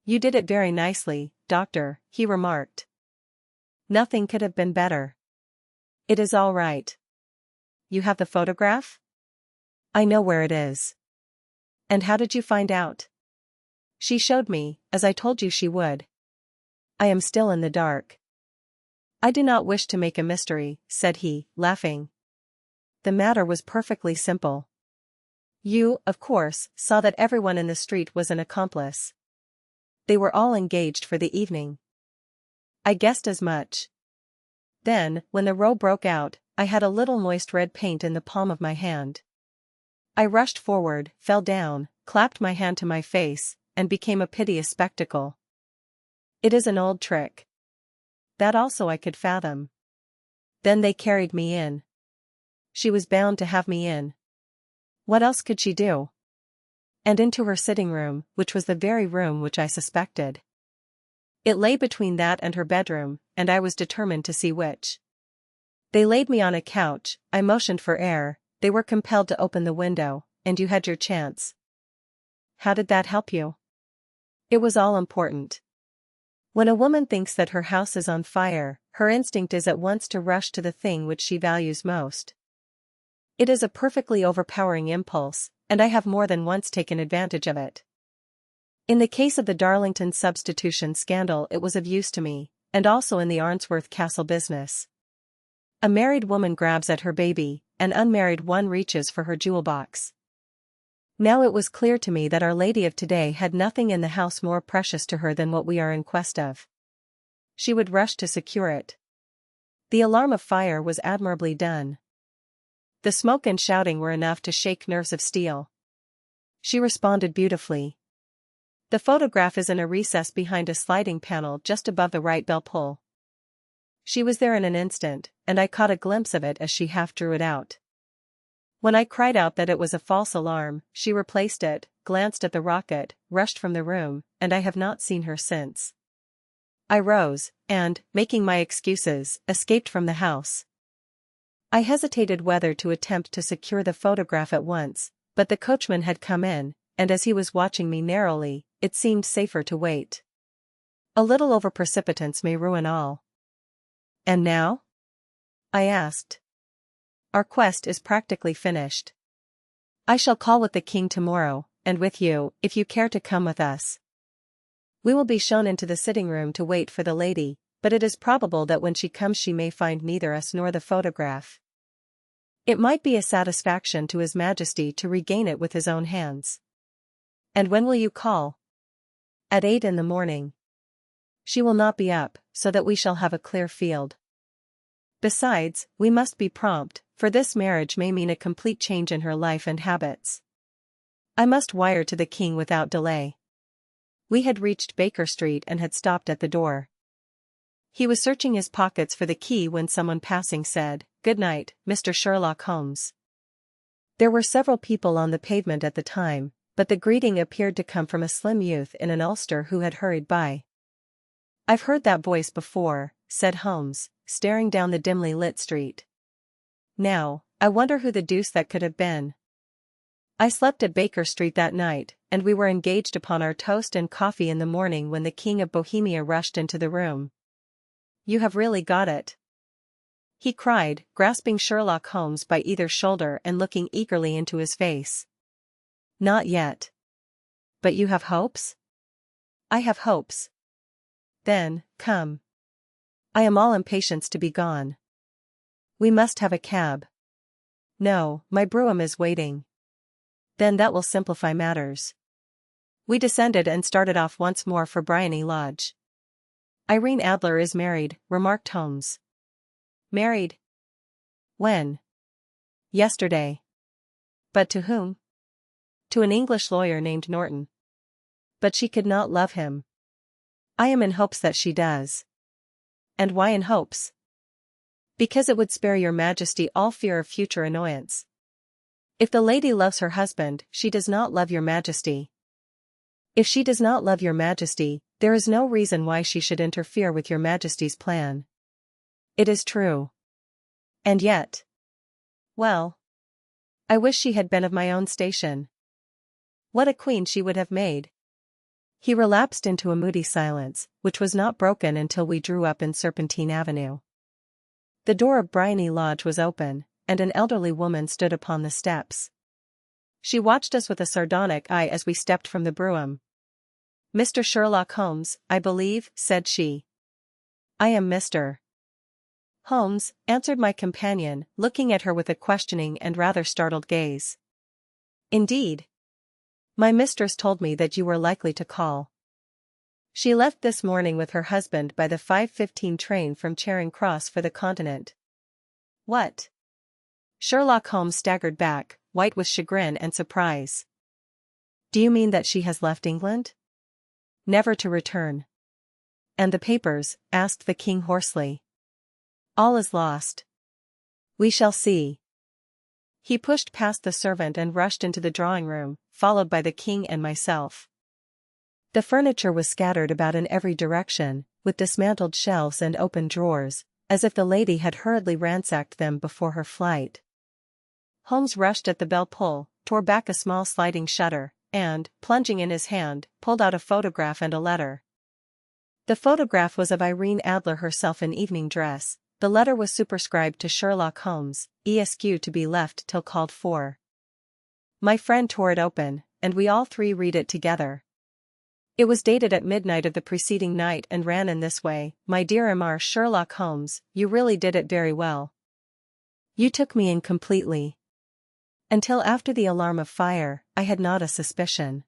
"You did it very nicely, Doctor," he remarked. "Nothing could have been better." It is all right. You have the photograph? I know where it is. And how did you find out? She showed me, as I told you she would. I am still in the dark. I do not wish to make a mystery, said he, laughing. The matter was perfectly simple. You, of course, saw that everyone in the street was an accomplice. They were all engaged for the evening. I guessed as much. Then, when the row broke out, I had a little moist red paint in the palm of my hand. I rushed forward, fell down, clapped my hand to my face, and became a piteous spectacle. It is an old trick. That also I could fathom. Then they carried me in. She was bound to have me in. What else could she do? And into her sitting room, which was the very room which I suspected. It lay between that and her bedroom, and I was determined to see which. They laid me on a couch, I motioned for air, they were compelled to open the window, and you had your chance. How did that help you? It was all important. When a woman thinks that her house is on fire, her instinct is at once to rush to the thing which she values most. It is a perfectly overpowering impulse, and I have more than once taken advantage of it. In the case of the Darlington substitution scandal it was of use to me, and also in the Arnsworth Castle business. A married woman grabs at her baby, an unmarried one reaches for her jewel box. Now it was clear to me that Our Lady of today had nothing in the house more precious to her than what we are in quest of. She would rush to secure it. The alarm of fire was admirably done. The smoke and shouting were enough to shake nerves of steel. She responded beautifully. The photograph is in a recess behind a sliding panel just above the right bell pull. She was there in an instant, and I caught a glimpse of it as she half drew it out. When I cried out that it was a false alarm, she replaced it, glanced at the rocket, rushed from the room, and I have not seen her since. I rose, and, making my excuses, escaped from the house. I hesitated whether to attempt to secure the photograph at once, but the coachman had come in, and as he was watching me narrowly, it seemed safer to wait. A little over-precipitance may ruin all. And now? I asked. Our quest is practically finished. I shall call with the king tomorrow, and with you, if you care to come with us. We will be shown into the sitting room to wait for the lady, but it is probable that when she comes she may find neither us nor the photograph. It might be a satisfaction to His Majesty to regain it with his own hands. And when will you call? At 8 in the morning. She will not be up, so that we shall have a clear field. Besides, we must be prompt, for this marriage may mean a complete change in her life and habits. I must wire to the king without delay. We had reached Baker Street and had stopped at the door. He was searching his pockets for the key when someone passing said, "Good night, Mr. Sherlock Holmes." There were several people on the pavement at the time, but the greeting appeared to come from a slim youth in an ulster who had hurried by. "I've heard that voice before," said Holmes, staring down the dimly lit street. "Now, I wonder who the deuce that could have been." I slept at Baker Street that night, and we were engaged upon our toast and coffee in the morning when the King of Bohemia rushed into the room. "You have really got it?" he cried, grasping Sherlock Holmes by either shoulder and looking eagerly into his face. "Not yet." "But you have hopes?" "I have hopes." "Then, come." I am all impatience to be gone. "We must have a cab." "No, my brougham is waiting." "Then that will simplify matters." We descended and started off once more for Briony Lodge. "Irene Adler is married," remarked Holmes. "Married? When?" "Yesterday." "But to whom?" "To an English lawyer named Norton." "But she could not love him." "I am in hopes that she does." "And why in hopes?" "Because it would spare your Majesty all fear of future annoyance. If the lady loves her husband, she does not love your Majesty. If she does not love your Majesty, there is no reason why she should interfere with your Majesty's plan." "It is true. And yet. Well. I wish she had been of my own station. What a queen she would have made." He relapsed into a moody silence, which was not broken until we drew up in Serpentine Avenue. The door of Bryony Lodge was open, and an elderly woman stood upon the steps. She watched us with a sardonic eye as we stepped from the brougham. "Mr. Sherlock Holmes, I believe," said she. "I am Mr. Holmes," answered my companion, looking at her with a questioning and rather startled gaze. "Indeed. My mistress told me that you were likely to call. She left this morning with her husband by the 5:15 train from Charing Cross for the Continent." "What?" Sherlock Holmes staggered back, white with chagrin and surprise. "Do you mean that she has left England? Never to return?" "And the papers?" asked the king hoarsely. "All is lost. We shall see." He pushed past the servant and rushed into the drawing room, followed by the king and myself. The furniture was scattered about in every direction, with dismantled shelves and open drawers, as if the lady had hurriedly ransacked them before her flight. Holmes rushed at the bell-pull, tore back a small sliding shutter, and, plunging in his hand, pulled out a photograph and a letter. The photograph was of Irene Adler herself in evening dress. The letter was superscribed to Sherlock Holmes, Esq to be left till called for. My friend tore it open, and we all three read it together. It was dated at midnight of the preceding night and ran in this way: "My dear Mr. Sherlock Holmes, you really did it very well. You took me in completely. Until after the alarm of fire, I had not a suspicion.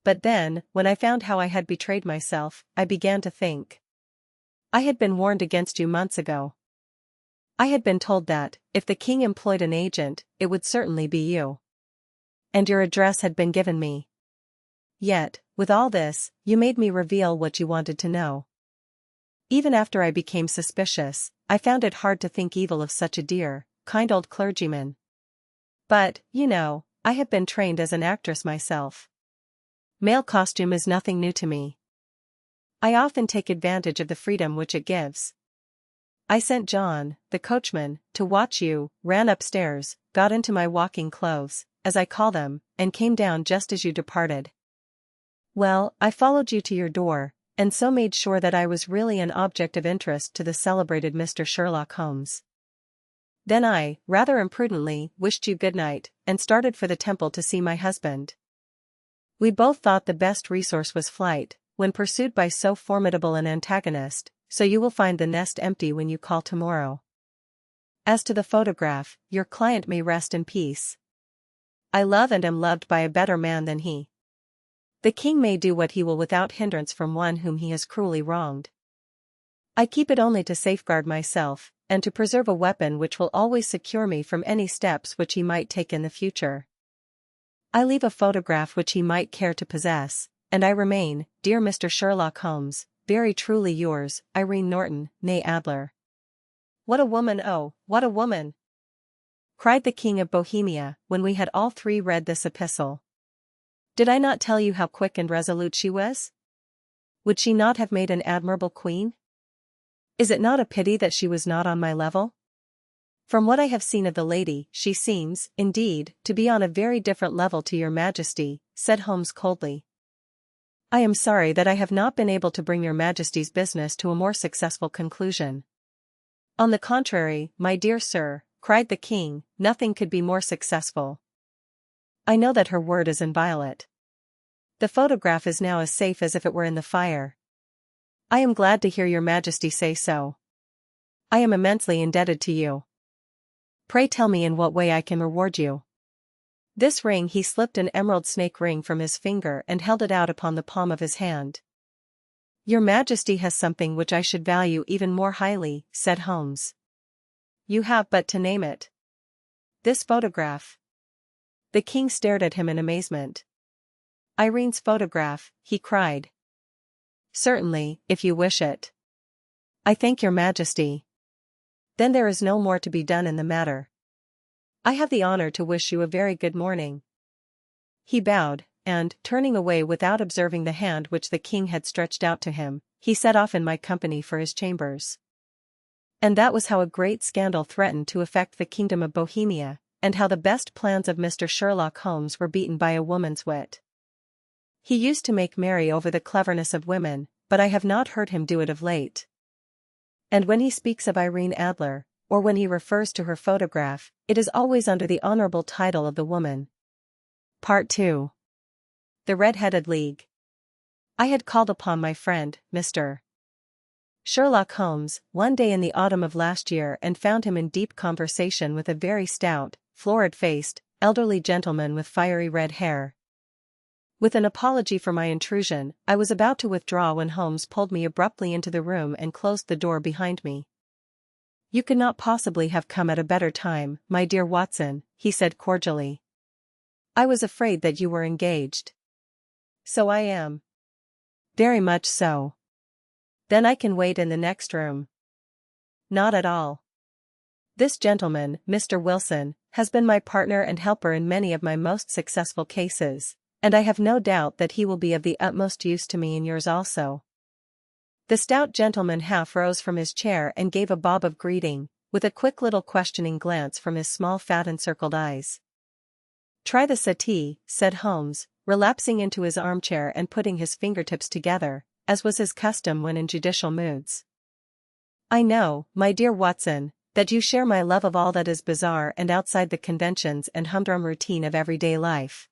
But then, when I found how I had betrayed myself, I began to think. I had been warned against you months ago. I had been told that, if the king employed an agent, it would certainly be you. And your address had been given me. Yet, with all this, you made me reveal what you wanted to know. Even after I became suspicious, I found it hard to think evil of such a dear, kind old clergyman. But, you know, I have been trained as an actress myself. Male costume is nothing new to me. I often take advantage of the freedom which it gives. I sent John, the coachman, to watch you, ran upstairs, got into my walking clothes, as I call them, and came down just as you departed. Well, I followed you to your door, and so made sure that I was really an object of interest to the celebrated Mr. Sherlock Holmes. Then I, rather imprudently, wished you good night, and started for the Temple to see my husband. We both thought the best resource was flight, when pursued by so formidable an antagonist, so you will find the nest empty when you call tomorrow. As to the photograph, your client may rest in peace. I love and am loved by a better man than he. The king may do what he will without hindrance from one whom he has cruelly wronged. I keep it only to safeguard myself, and to preserve a weapon which will always secure me from any steps which he might take in the future. I leave a photograph which he might care to possess, and I remain, dear Mr. Sherlock Holmes, very truly yours, Irene Norton, née Adler." "What a woman, oh, what a woman!" cried the King of Bohemia, when we had all three read this epistle. "Did I not tell you how quick and resolute she was? Would she not have made an admirable queen? Is it not a pity that she was not on my level? From what I have seen of the lady, she seems, indeed, to be on a very different level to your Majesty," said Holmes coldly. "I am sorry that I have not been able to bring your Majesty's business to a more successful conclusion." "On the contrary, my dear sir," cried the king, "nothing could be more successful. I know that her word is inviolate. The photograph is now as safe as if it were in the fire. I am glad to hear your Majesty say so. I am immensely indebted to you. Pray tell me in what way I can reward you." This ring, he slipped an emerald snake ring from his finger and held it out upon the palm of his hand. "Your Majesty has something which I should value even more highly," said Holmes. "You have but to name it." "This photograph." The king stared at him in amazement. "Irene's photograph," he cried. "Certainly, if you wish it." "I thank your Majesty. Then there is no more to be done in the matter. I have the honor to wish you a very good morning." He bowed, and, turning away without observing the hand which the king had stretched out to him, he set off in my company for his chambers. And that was how a great scandal threatened to affect the kingdom of Bohemia, and how the best plans of Mr. Sherlock Holmes were beaten by a woman's wit. He used to make merry over the cleverness of women, but I have not heard him do it of late. And when he speaks of Irene Adler, or when he refers to her photograph, it is always under the honorable title of the woman. Part 2. The Red-Headed League. I had called upon my friend, Mr. Sherlock Holmes, one day in the autumn of last year and found him in deep conversation with a very stout, florid-faced, elderly gentleman with fiery red hair. With an apology for my intrusion, I was about to withdraw when Holmes pulled me abruptly into the room and closed the door behind me. "You could not possibly have come at a better time, my dear Watson," he said cordially. "I was afraid that you were engaged." "So I am." "Very much so." "Then I can wait in the next room." "Not at all. This gentleman, Mr. Wilson, has been my partner and helper in many of my most successful cases, and I have no doubt that he will be of the utmost use to me in yours also." The stout gentleman half rose from his chair and gave a bob of greeting, with a quick little questioning glance from his small fat encircled eyes. "Try the settee," said Holmes, relapsing into his armchair and putting his fingertips together, as was his custom when in judicial moods. "I know, my dear Watson, that you share my love of all that is bizarre and outside the conventions and humdrum routine of everyday life.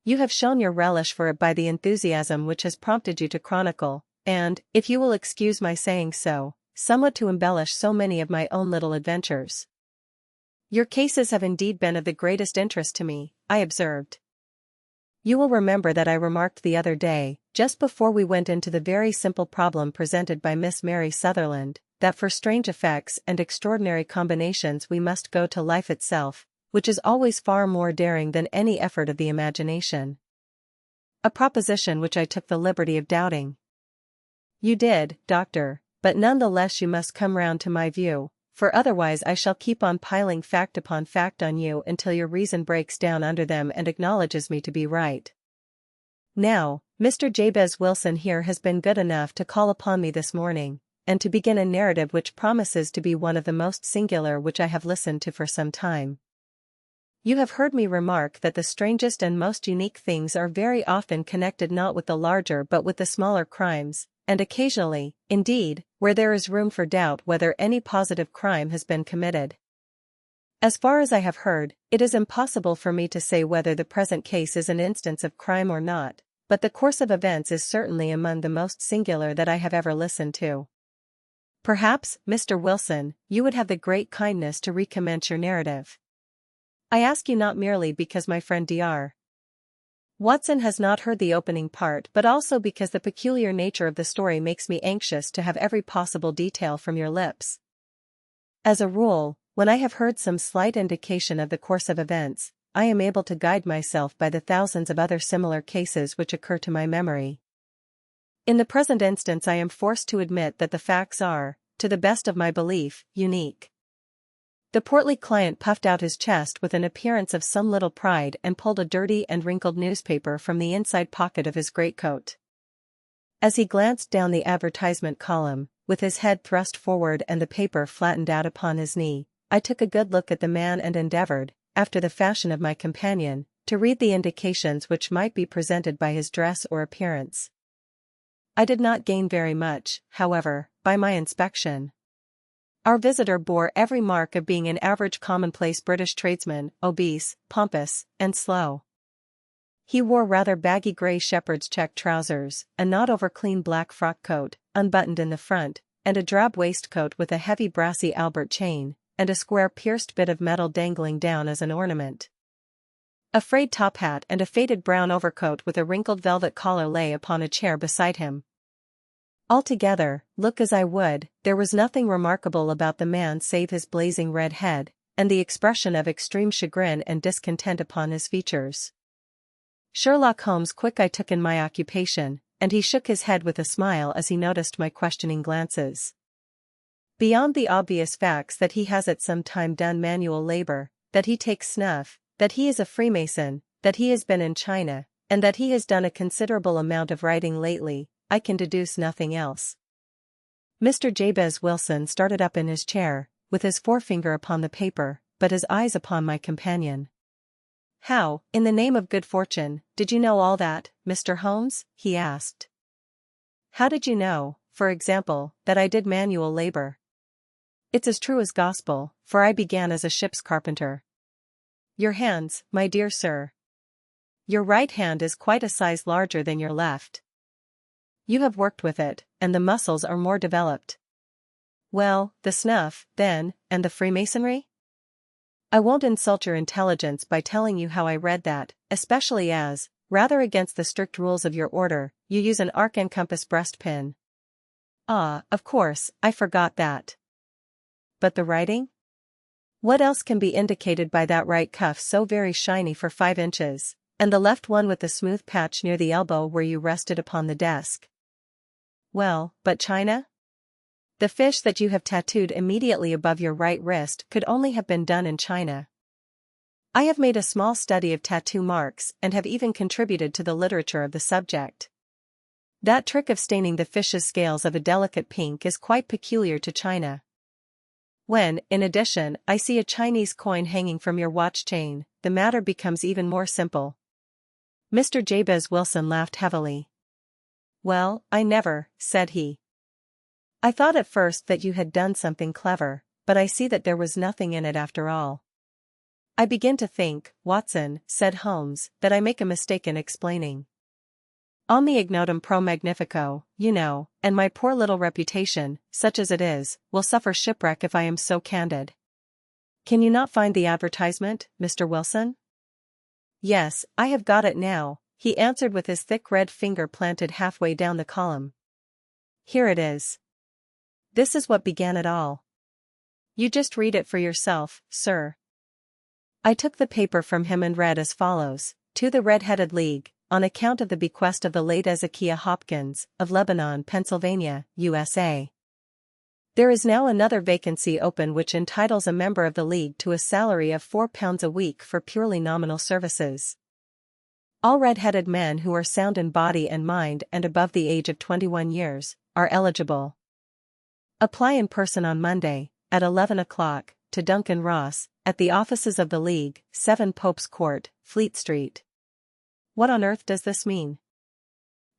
You have shown your relish for it by the enthusiasm which has prompted you to chronicle, and, if you will excuse my saying so, somewhat to embellish so many of my own little adventures. Your cases have indeed been of the greatest interest to me," I observed. "You will remember that I remarked the other day, just before we went into the very simple problem presented by Miss Mary Sutherland, that for strange effects and extraordinary combinations we must go to life itself, which is always far more daring than any effort of the imagination. A proposition which I took the liberty of doubting." "You did, Doctor, but none the less you must come round to my view, for otherwise I shall keep on piling fact upon fact on you until your reason breaks down under them and acknowledges me to be right. Now, Mr. Jabez Wilson here has been good enough to call upon me this morning, and to begin a narrative which promises to be one of the most singular which I have listened to for some time. You have heard me remark that the strangest and most unique things are very often connected not with the larger but with the smaller crimes, and occasionally, indeed, where there is room for doubt whether any positive crime has been committed. As far as I have heard, it is impossible for me to say whether the present case is an instance of crime or not, but the course of events is certainly among the most singular that I have ever listened to. Perhaps, Mr. Wilson, you would have the great kindness to recommence your narrative. I ask you not merely because my friend Dr. Watson has not heard the opening part but also because the peculiar nature of the story makes me anxious to have every possible detail from your lips. As a rule, when I have heard some slight indication of the course of events, I am able to guide myself by the thousands of other similar cases which occur to my memory. In the present instance I am forced to admit that the facts are, to the best of my belief, unique." The portly client puffed out his chest with an appearance of some little pride and pulled a dirty and wrinkled newspaper from the inside pocket of his greatcoat. As he glanced down the advertisement column, with his head thrust forward and the paper flattened out upon his knee, I took a good look at the man and endeavored, after the fashion of my companion, to read the indications which might be presented by his dress or appearance. I did not gain very much, however, by my inspection. Our visitor bore every mark of being an average commonplace British tradesman, obese, pompous, and slow. He wore rather baggy grey shepherd's check trousers, a not over-clean black frock coat, unbuttoned in the front, and a drab waistcoat with a heavy brassy Albert chain, and a square pierced bit of metal dangling down as an ornament. A frayed top hat and a faded brown overcoat with a wrinkled velvet collar lay upon a chair beside him. Altogether, look as I would, there was nothing remarkable about the man save his blazing red head, and the expression of extreme chagrin and discontent upon his features. Sherlock Holmes' quick eye took in my occupation, and he shook his head with a smile as he noticed my questioning glances. Beyond the obvious facts that he has at some time done manual labor, that he takes snuff, that he is a Freemason, that he has been in China, and that he has done a considerable amount of writing lately, I can deduce nothing else. Mr. Jabez Wilson started up in his chair, with his forefinger upon the paper, but his eyes upon my companion. "How, in the name of good fortune, did you know all that, Mr. Holmes?" he asked. "How did you know, for example, that I did manual labor. It's as true as gospel, for I began as a ship's carpenter. Your hands, my dear sir. Your right hand is quite a size larger than your left. You have worked with it, and the muscles are more developed. Well, the snuff, then, and the Freemasonry? I won't insult your intelligence by telling you how I read that, especially as, rather against the strict rules of your order, you use an arc and compass breastpin. Ah, of course, I forgot that. But the writing? What else can be indicated by that right cuff so very shiny for 5 inches, and the left one with the smooth patch near the elbow where you rested upon the desk? Well, but China? The fish that you have tattooed immediately above your right wrist could only have been done in China. I have made a small study of tattoo marks and have even contributed to the literature of the subject. That trick of staining the fish's scales of a delicate pink is quite peculiar to China. When, in addition, I see a Chinese coin hanging from your watch chain, the matter becomes even more simple. Mr. Jabez Wilson laughed heavily. Well, I never, said he. I thought at first that you had done something clever, but I see that there was nothing in it after all. I begin to think, Watson, said Holmes, that I make a mistake in explaining. Omni ignotum pro magnifico, you know, and my poor little reputation, such as it is, will suffer shipwreck if I am so candid. Can you not find the advertisement, Mr. Wilson? Yes, I have got it now, he answered with his thick red finger planted halfway down the column. Here it is. This is what began it all. You just read it for yourself, sir. I took the paper from him and read as follows: To the Red-Headed League, on account of the bequest of the late Ezekiah Hopkins, of Lebanon, Pennsylvania, USA. There is now another vacancy open which entitles a member of the League to a salary of £4 a week for purely nominal services. All red-headed men who are sound in body and mind and above the age of 21 years, are eligible. Apply in person on Monday, at 11 o'clock, to Duncan Ross, at the offices of the League, 7 Pope's Court, Fleet Street. What on earth does this mean?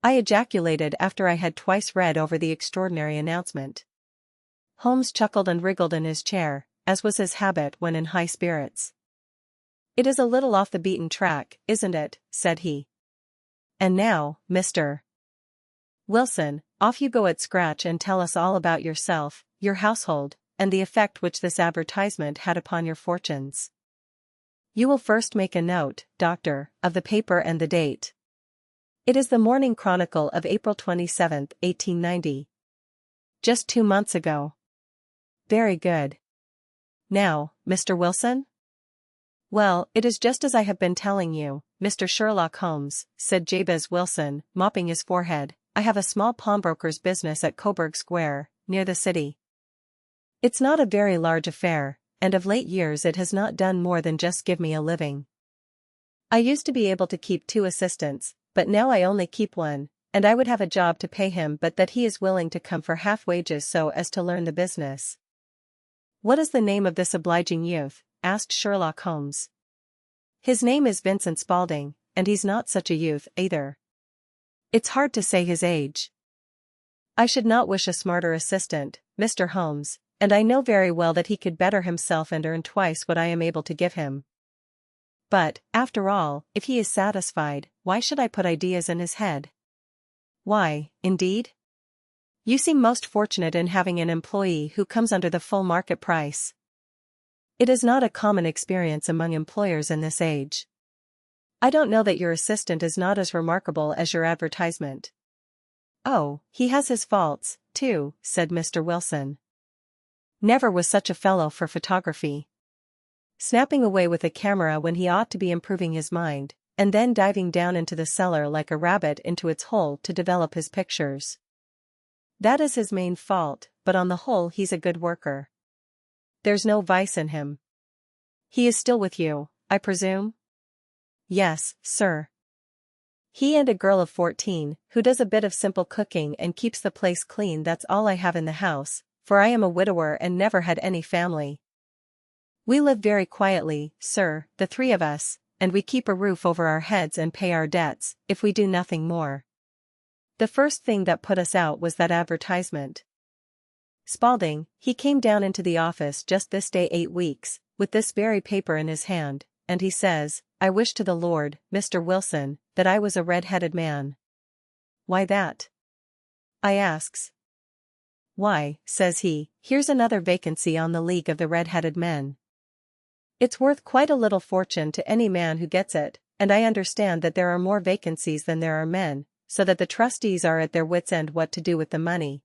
I ejaculated after I had twice read over the extraordinary announcement. Holmes chuckled and wriggled in his chair, as was his habit when in high spirits. It is a little off the beaten track, isn't it? Said he. And now, Mr. Wilson, off you go at scratch and tell us all about yourself, your household, and the effect which this advertisement had upon your fortunes. You will first make a note, Doctor, of the paper and the date. It is the Morning Chronicle of April 27, 1890. Just 2 months ago. Very good. Now, Mr. Wilson? Well, it is just as I have been telling you, Mr. Sherlock Holmes, said Jabez Wilson, mopping his forehead. I have a small pawnbroker's business at Coburg Square, near the city. It's not a very large affair, and of late years it has not done more than just give me a living. I used to be able to keep 2 assistants, but now I only keep 1, and I would have a job to pay him but that he is willing to come for half wages so as to learn the business. What is the name of this obliging youth? Asked Sherlock Holmes. His name is Vincent Spaulding, and he's not such a youth either. It's hard to say his age. I should not wish a smarter assistant, Mr. Holmes, and I know very well that he could better himself and earn twice what I am able to give him. But, after all, if he is satisfied, why should I put ideas in his head? Why, indeed? You seem most fortunate in having an employee who comes under the full market price. It is not a common experience among employers in this age. I don't know that your assistant is not as remarkable as your advertisement. Oh, he has his faults, too, said Mr. Wilson. Never was such a fellow for photography. Snapping away with a camera when he ought to be improving his mind, and then diving down into the cellar like a rabbit into its hole to develop his pictures. That is his main fault, but on the whole he's a good worker. There's no vice in him. He is still with you, I presume? Yes, sir. He and a girl of 14, who does a bit of simple cooking and keeps the place clean. That's all I have in the house, for I am a widower and never had any family. We live very quietly, sir, the 3 of us, and we keep a roof over our heads and pay our debts, if we do nothing more. The first thing that put us out was that advertisement. Spaulding, he came down into the office just this day 8 weeks, with this very paper in his hand, and he says, "I wish to the Lord, Mr. Wilson, that I was a red-headed man." "Why that?" I asks. "Why," says he, "here's another vacancy on the League of the Red-Headed Men. It's worth quite a little fortune to any man who gets it, and I understand that there are more vacancies than there are men, so that the trustees are at their wits' end what to do with the money.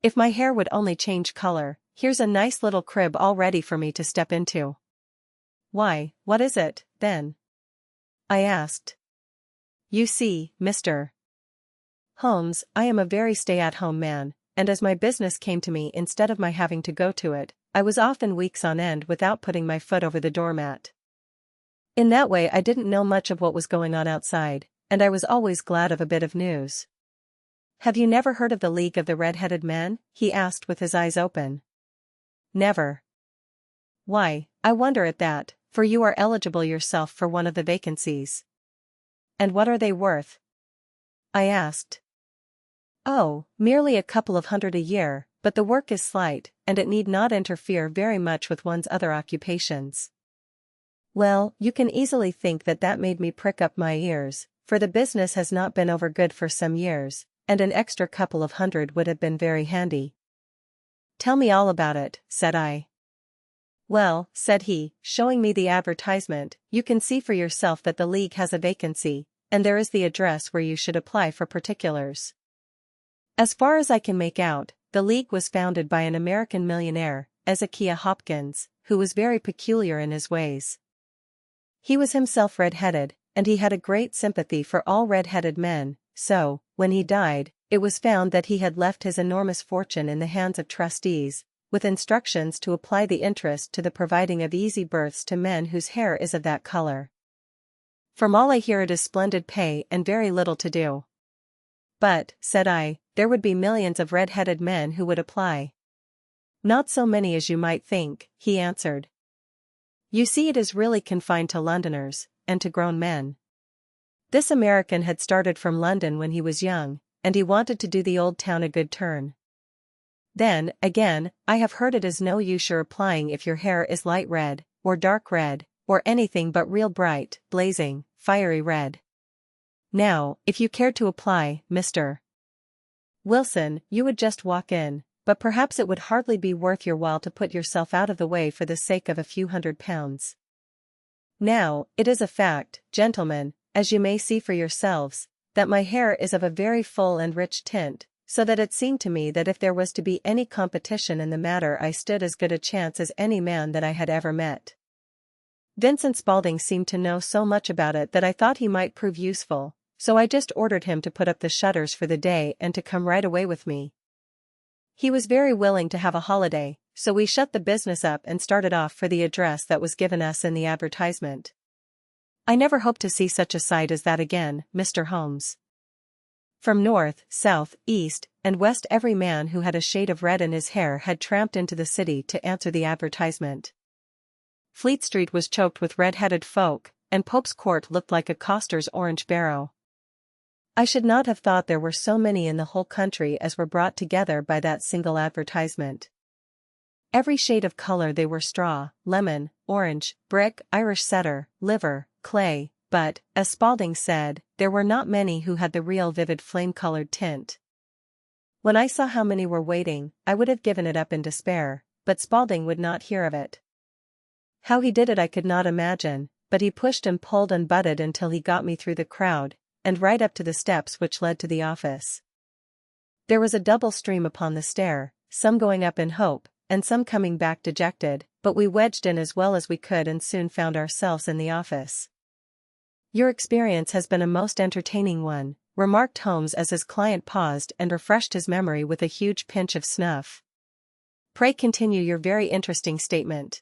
If my hair would only change color, here's a nice little crib all ready for me to step into." "Why, what is it, then?" I asked. "You see, Mr. Holmes, I am a very stay-at-home man, and as my business came to me instead of my having to go to it, I was often weeks on end without putting my foot over the doormat. In that way I didn't know much of what was going on outside, and I was always glad of a bit of news." "Have you never heard of the League of the Red-Headed Men?" he asked with his eyes open. "Never." "Why, I wonder at that, for you are eligible yourself for one of the vacancies." "And what are they worth?" I asked. "Oh, merely a couple of hundred a year, but the work is slight, and it need not interfere very much with one's other occupations." Well, you can easily think that that made me prick up my ears, for the business has not been over good for some years, and an extra couple of hundred would have been very handy. "Tell me all about it," said I. "Well," said he, showing me the advertisement, "you can see for yourself that the League has a vacancy, and there is the address where you should apply for particulars. As far as I can make out, the League was founded by an American millionaire, Ezekiah Hopkins, who was very peculiar in his ways. He was himself red-headed, and he had a great sympathy for all red-headed men, so, when he died, it was found that he had left his enormous fortune in the hands of trustees, with instructions to apply the interest to the providing of easy berths to men whose hair is of that color. From all I hear it is splendid pay and very little to do." "But," said I, "there would be millions of red-headed men who would apply." "Not so many as you might think," he answered. "You see, it is really confined to Londoners, and to grown men." This American had started from London when he was young, and he wanted to do the old town a good turn. Then, again, I have heard it is no use your applying if your hair is light red, or dark red, or anything but real bright, blazing, fiery red. Now, if you cared to apply, Mr. Wilson, you would just walk in, but perhaps it would hardly be worth your while to put yourself out of the way for the sake of a few £100. Now, it is a fact, gentlemen, as you may see for yourselves, that my hair is of a very full and rich tint, so that it seemed to me that if there was to be any competition in the matter I stood as good a chance as any man that I had ever met. Vincent Spaulding seemed to know so much about it that I thought he might prove useful, so I just ordered him to put up the shutters for the day and to come right away with me. He was very willing to have a holiday, so we shut the business up and started off for the address that was given us in the advertisement. I never hope to see such a sight as that again, Mr. Holmes. From north, south, east, and west every man who had a shade of red in his hair had tramped into the city to answer the advertisement. Fleet Street was choked with red-headed folk, and Pope's Court looked like a coster's orange barrow. I should not have thought there were so many in the whole country as were brought together by that single advertisement. Every shade of color they were straw, lemon, orange, brick, Irish setter, liver, clay, but, as Spaulding said, there were not many who had the real vivid flame-colored tint. When I saw how many were waiting, I would have given it up in despair, but Spaulding would not hear of it. How he did it I could not imagine, but he pushed and pulled and butted until he got me through the crowd, and right up to the steps which led to the office. There was a double stream upon the stair, some going up in hope, and some coming back dejected, but we wedged in as well as we could and soon found ourselves in the office. "Your experience has been a most entertaining one," remarked Holmes as his client paused and refreshed his memory with a huge pinch of snuff. "Pray continue your very interesting statement."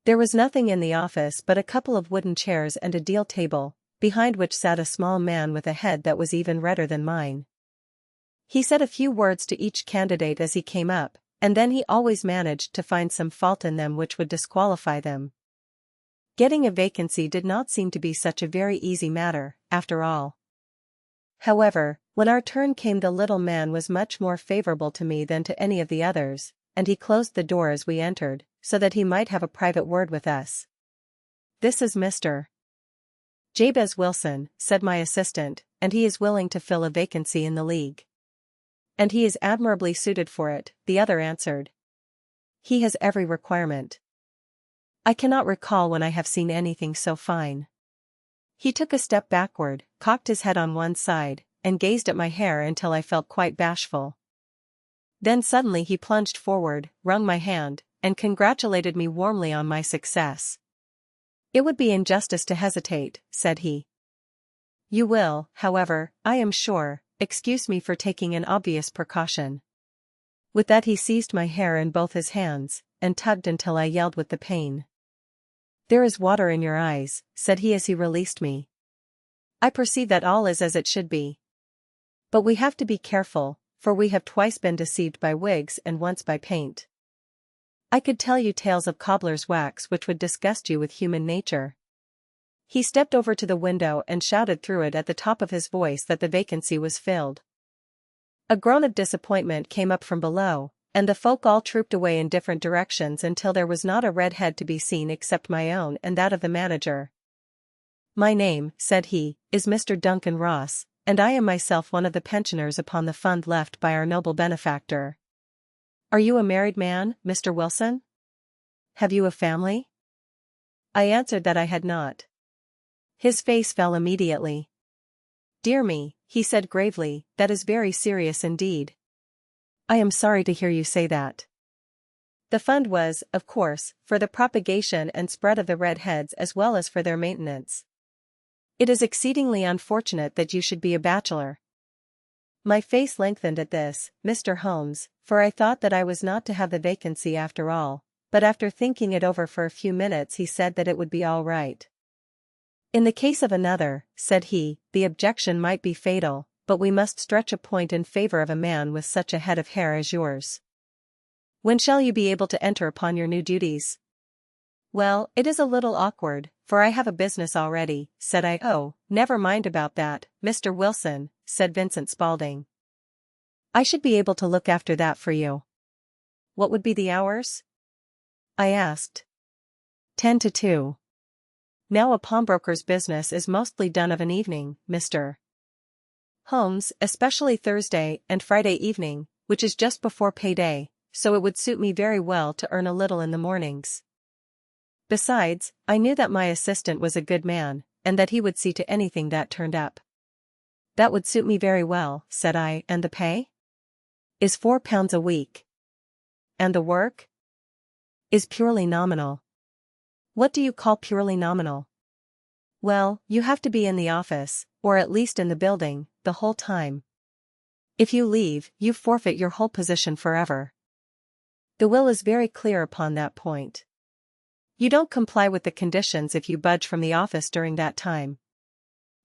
There was nothing in the office but a couple of wooden chairs and a deal table, behind which sat a small man with a head that was even redder than mine. He said a few words to each candidate as he came up, and then he always managed to find some fault in them which would disqualify them. Getting a vacancy did not seem to be such a very easy matter, after all. However, when our turn came, the little man was much more favorable to me than to any of the others, and he closed the door as we entered, so that he might have a private word with us. "This is Mr. Jabez Wilson," said my assistant, "and he is willing to fill a vacancy in the league." "And he is admirably suited for it," the other answered. "He has every requirement. I cannot recall when I have seen anything so fine." He took a step backward, cocked his head on one side, and gazed at my hair until I felt quite bashful. Then suddenly he plunged forward, wrung my hand, and congratulated me warmly on my success. "It would be injustice to hesitate," said he. "You will, however, I am sure, excuse me for taking an obvious precaution." With that he seized my hair in both his hands, and tugged until I yelled with the pain. "There is water in your eyes," said he as he released me. "I perceive that all is as it should be. But we have to be careful, for we have twice been deceived by wigs and once by paint. I could tell you tales of cobbler's wax which would disgust you with human nature." He stepped over to the window and shouted through it at the top of his voice that the vacancy was filled. A groan of disappointment came up from below, and the folk all trooped away in different directions until there was not a red head to be seen except my own and that of the manager. "My name," said he, "is Mr. Duncan Ross, and I am myself one of the pensioners upon the fund left by our noble benefactor. Are you a married man, Mr. Wilson? Have you a family?" I answered that I had not. His face fell immediately. "Dear me," he said gravely, "that is very serious indeed. I am sorry to hear you say that. The fund was, of course, for the propagation and spread of the red heads as well as for their maintenance. It is exceedingly unfortunate that you should be a bachelor." My face lengthened at this, Mr. Holmes, for I thought that I was not to have the vacancy after all, but after thinking it over for a few minutes he said that it would be all right. "In the case of another," said he, "the objection might be fatal, but we must stretch a point in favor of a man with such a head of hair as yours. When shall you be able to enter upon your new duties?" "Well, it is a little awkward, for I have a business already," said I. "Oh, never mind about that, Mr. Wilson," said Vincent Spaulding. "I should be able to look after that for you." "What would be the hours?" I asked. 10 to 2. Now a pawnbroker's business is mostly done of an evening, Mr. Holmes, especially Thursday and Friday evening, which is just before payday, so it would suit me very well to earn a little in the mornings. Besides, I knew that my assistant was a good man, and that he would see to anything that turned up. "That would suit me very well," said I. "And the pay?" "Is £4 a week." "And the work?" "Is purely nominal." "What do you call purely nominal?" "Well, you have to be in the office, or at least in the building, the whole time. If you leave, you forfeit your whole position forever. The will is very clear upon that point. You don't comply with the conditions if you budge from the office during that time.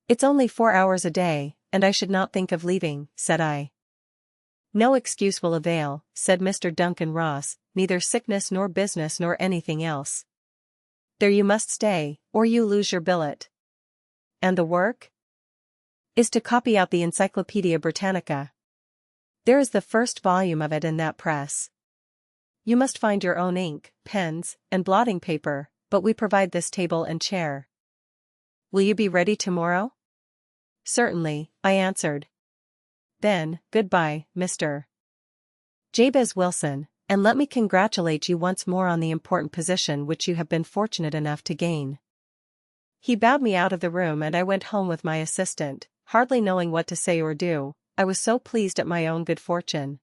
It's only 4 hours a day, and I should not think of leaving," said I. "No excuse will avail," said Mr. Duncan Ross, "neither sickness nor business nor anything else. There you must stay, or you lose your billet." "And the work?" "Is to copy out the Encyclopedia Britannica. There is the first volume of it in that press. You must find your own ink, pens, and blotting paper, but we provide this table and chair." "Will you be ready tomorrow?" "Certainly," I answered. "Then, goodbye, Mr. Jabez Wilson, and let me congratulate you once more on the important position which you have been fortunate enough to gain." He bowed me out of the room and I went home with my assistant, hardly knowing what to say or do. I was so pleased at my own good fortune.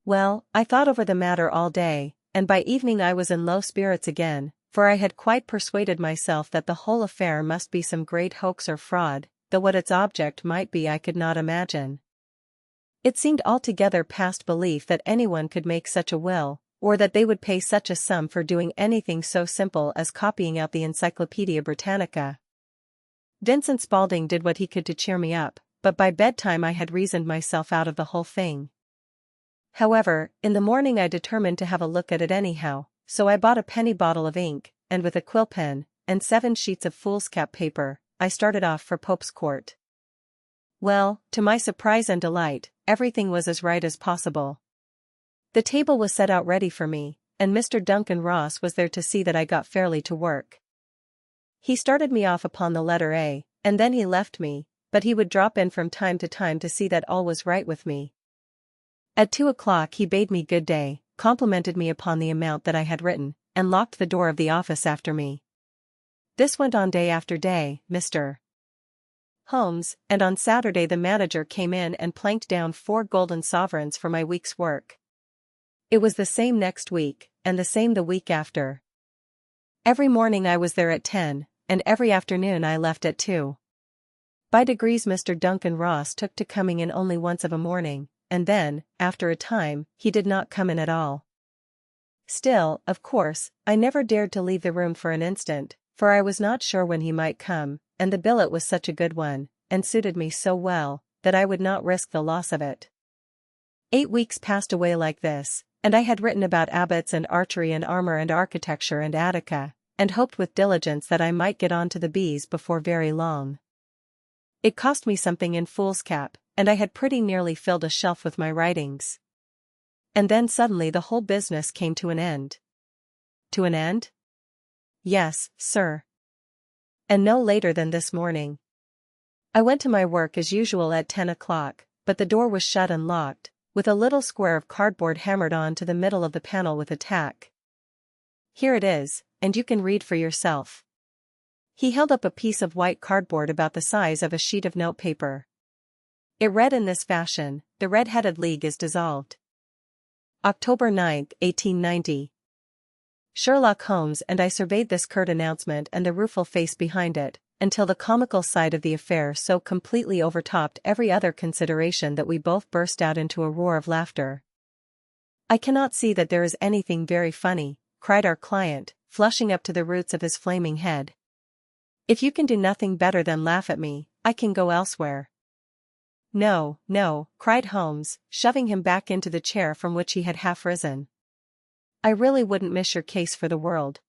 Well, I thought over the matter all day, and by evening I was in low spirits again, for I had quite persuaded myself that the whole affair must be some great hoax or fraud, though what its object might be I could not imagine. It seemed altogether past belief that anyone could make such a will, or that they would pay such a sum for doing anything so simple as copying out the Encyclopedia Britannica. Vincent Spaulding did what he could to cheer me up, but by bedtime I had reasoned myself out of the whole thing. However, in the morning I determined to have a look at it anyhow, so I bought a penny bottle of ink, and with a quill pen, and 7 sheets of foolscap paper, I started off for Pope's Court. Well, to my surprise and delight, everything was as right as possible. The table was set out ready for me, and Mr. Duncan Ross was there to see that I got fairly to work. He started me off upon the letter A, and then he left me, but he would drop in from time to time to see that all was right with me. At 2 o'clock he bade me good day, complimented me upon the amount that I had written, and locked the door of the office after me. This went on day after day, Mr. Holmes, and on Saturday the manager came in and planked down 4 golden sovereigns for my week's work. It was the same next week, and the same the week after. Every morning I was there at 10, and every afternoon I left at 2. By degrees Mr. Duncan Ross took to coming in only once of a morning, and then, after a time, he did not come in at all. Still, of course, I never dared to leave the room for an instant, for I was not sure when he might come, and the billet was such a good one, and suited me so well, that I would not risk the loss of it. 8 weeks passed away like this, and I had written about abbots and archery and armor and architecture and Attica, and hoped with diligence that I might get on to the bees before very long. It cost me something in foolscap, and I had pretty nearly filled a shelf with my writings. And then suddenly the whole business came to an end. To an end? Yes, sir. And no later than this morning. I went to my work as usual at 10 o'clock, but the door was shut and locked, with a little square of cardboard hammered on to the middle of the panel with a tack. Here it is, and you can read for yourself. He held up a piece of white cardboard about the size of a sheet of notepaper. It read in this fashion: "The Red-Headed League is dissolved. October 9, 1890. Sherlock Holmes and I surveyed this curt announcement and the rueful face behind it, until the comical side of the affair so completely overtopped every other consideration that we both burst out into a roar of laughter. I cannot see that there is anything very funny," cried our client, flushing up to the roots of his flaming head. "If you can do nothing better than laugh at me, I can go elsewhere." "No, no," cried Holmes, shoving him back into the chair from which he had half risen. "I really wouldn't miss your case for the world.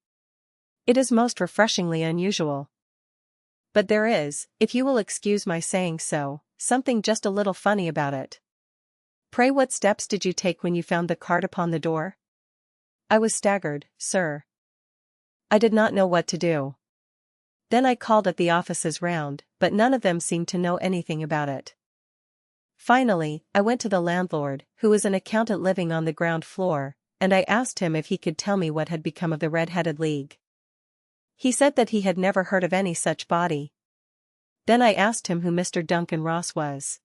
It is most refreshingly unusual. But there is, if you will excuse my saying so, something just a little funny about it. Pray what steps did you take when you found the card upon the door?" "I was staggered, sir. I did not know what to do. Then I called at the offices round, but none of them seemed to know anything about it. Finally, I went to the landlord, who is an accountant living on the ground floor, and I asked him if he could tell me what had become of the Red-Headed League. He said that he had never heard of any such body. Then I asked him who Mr. Duncan Ross was.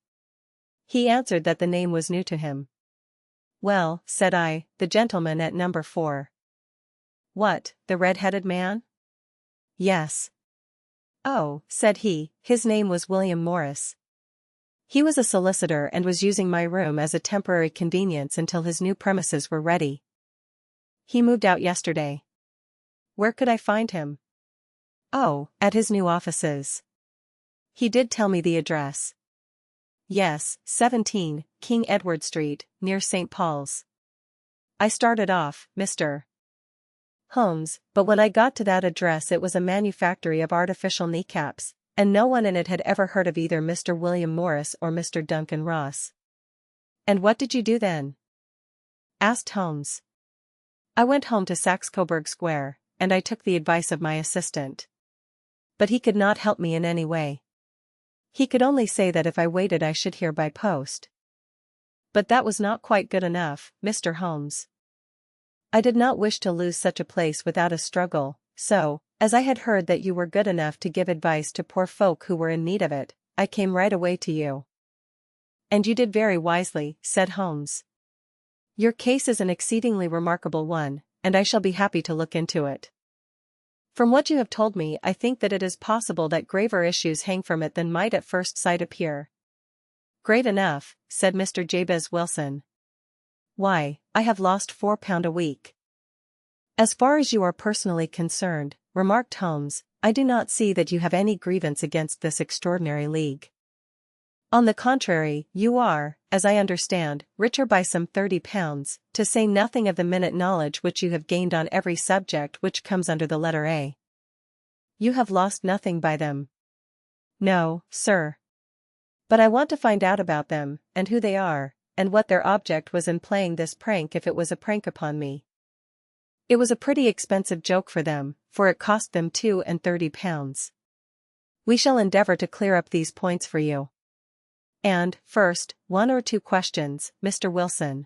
He answered that the name was new to him. "Well," said I, "the gentleman at number 4. "What, the red-headed man?" "Yes." "Oh," said he, "his name was William Morris. He was a solicitor and was using my room as a temporary convenience until his new premises were ready. He moved out yesterday." "Where could I find him?" "Oh, at his new offices. He did tell me the address." "Yes, 17, King Edward Street, near St. Paul's." I started off, Mr. Holmes, but when I got to that address it was a manufactory of artificial kneecaps, and no one in it had ever heard of either Mr. William Morris or Mr. Duncan Ross. "And what did you do then?" asked Holmes. "I went home to Saxe-Coburg Square, and I took the advice of my assistant. But he could not help me in any way. He could only say that if I waited I should hear by post. But that was not quite good enough, Mr. Holmes. I did not wish to lose such a place without a struggle, so, as I had heard that you were good enough to give advice to poor folk who were in need of it, I came right away to you." "And you did very wisely," said Holmes. "Your case is an exceedingly remarkable one, and I shall be happy to look into it. From what you have told me I think that it is possible that graver issues hang from it than might at first sight appear." "Grave enough," said Mr. Jabez Wilson. "Why, I have lost £4 a week." "As far as you are personally concerned," remarked Holmes, "I do not see that you have any grievance against this extraordinary league. On the contrary, you are, as I understand, richer by some £30, to say nothing of the minute knowledge which you have gained on every subject which comes under the letter A. You have lost nothing by them." "No, sir. But I want to find out about them, and who they are, and what their object was in playing this prank if it was a prank upon me. It was a pretty expensive joke for them, for it cost them £32. We shall endeavour to clear up these points for you. And, first, 1 or 2 questions, Mr. Wilson.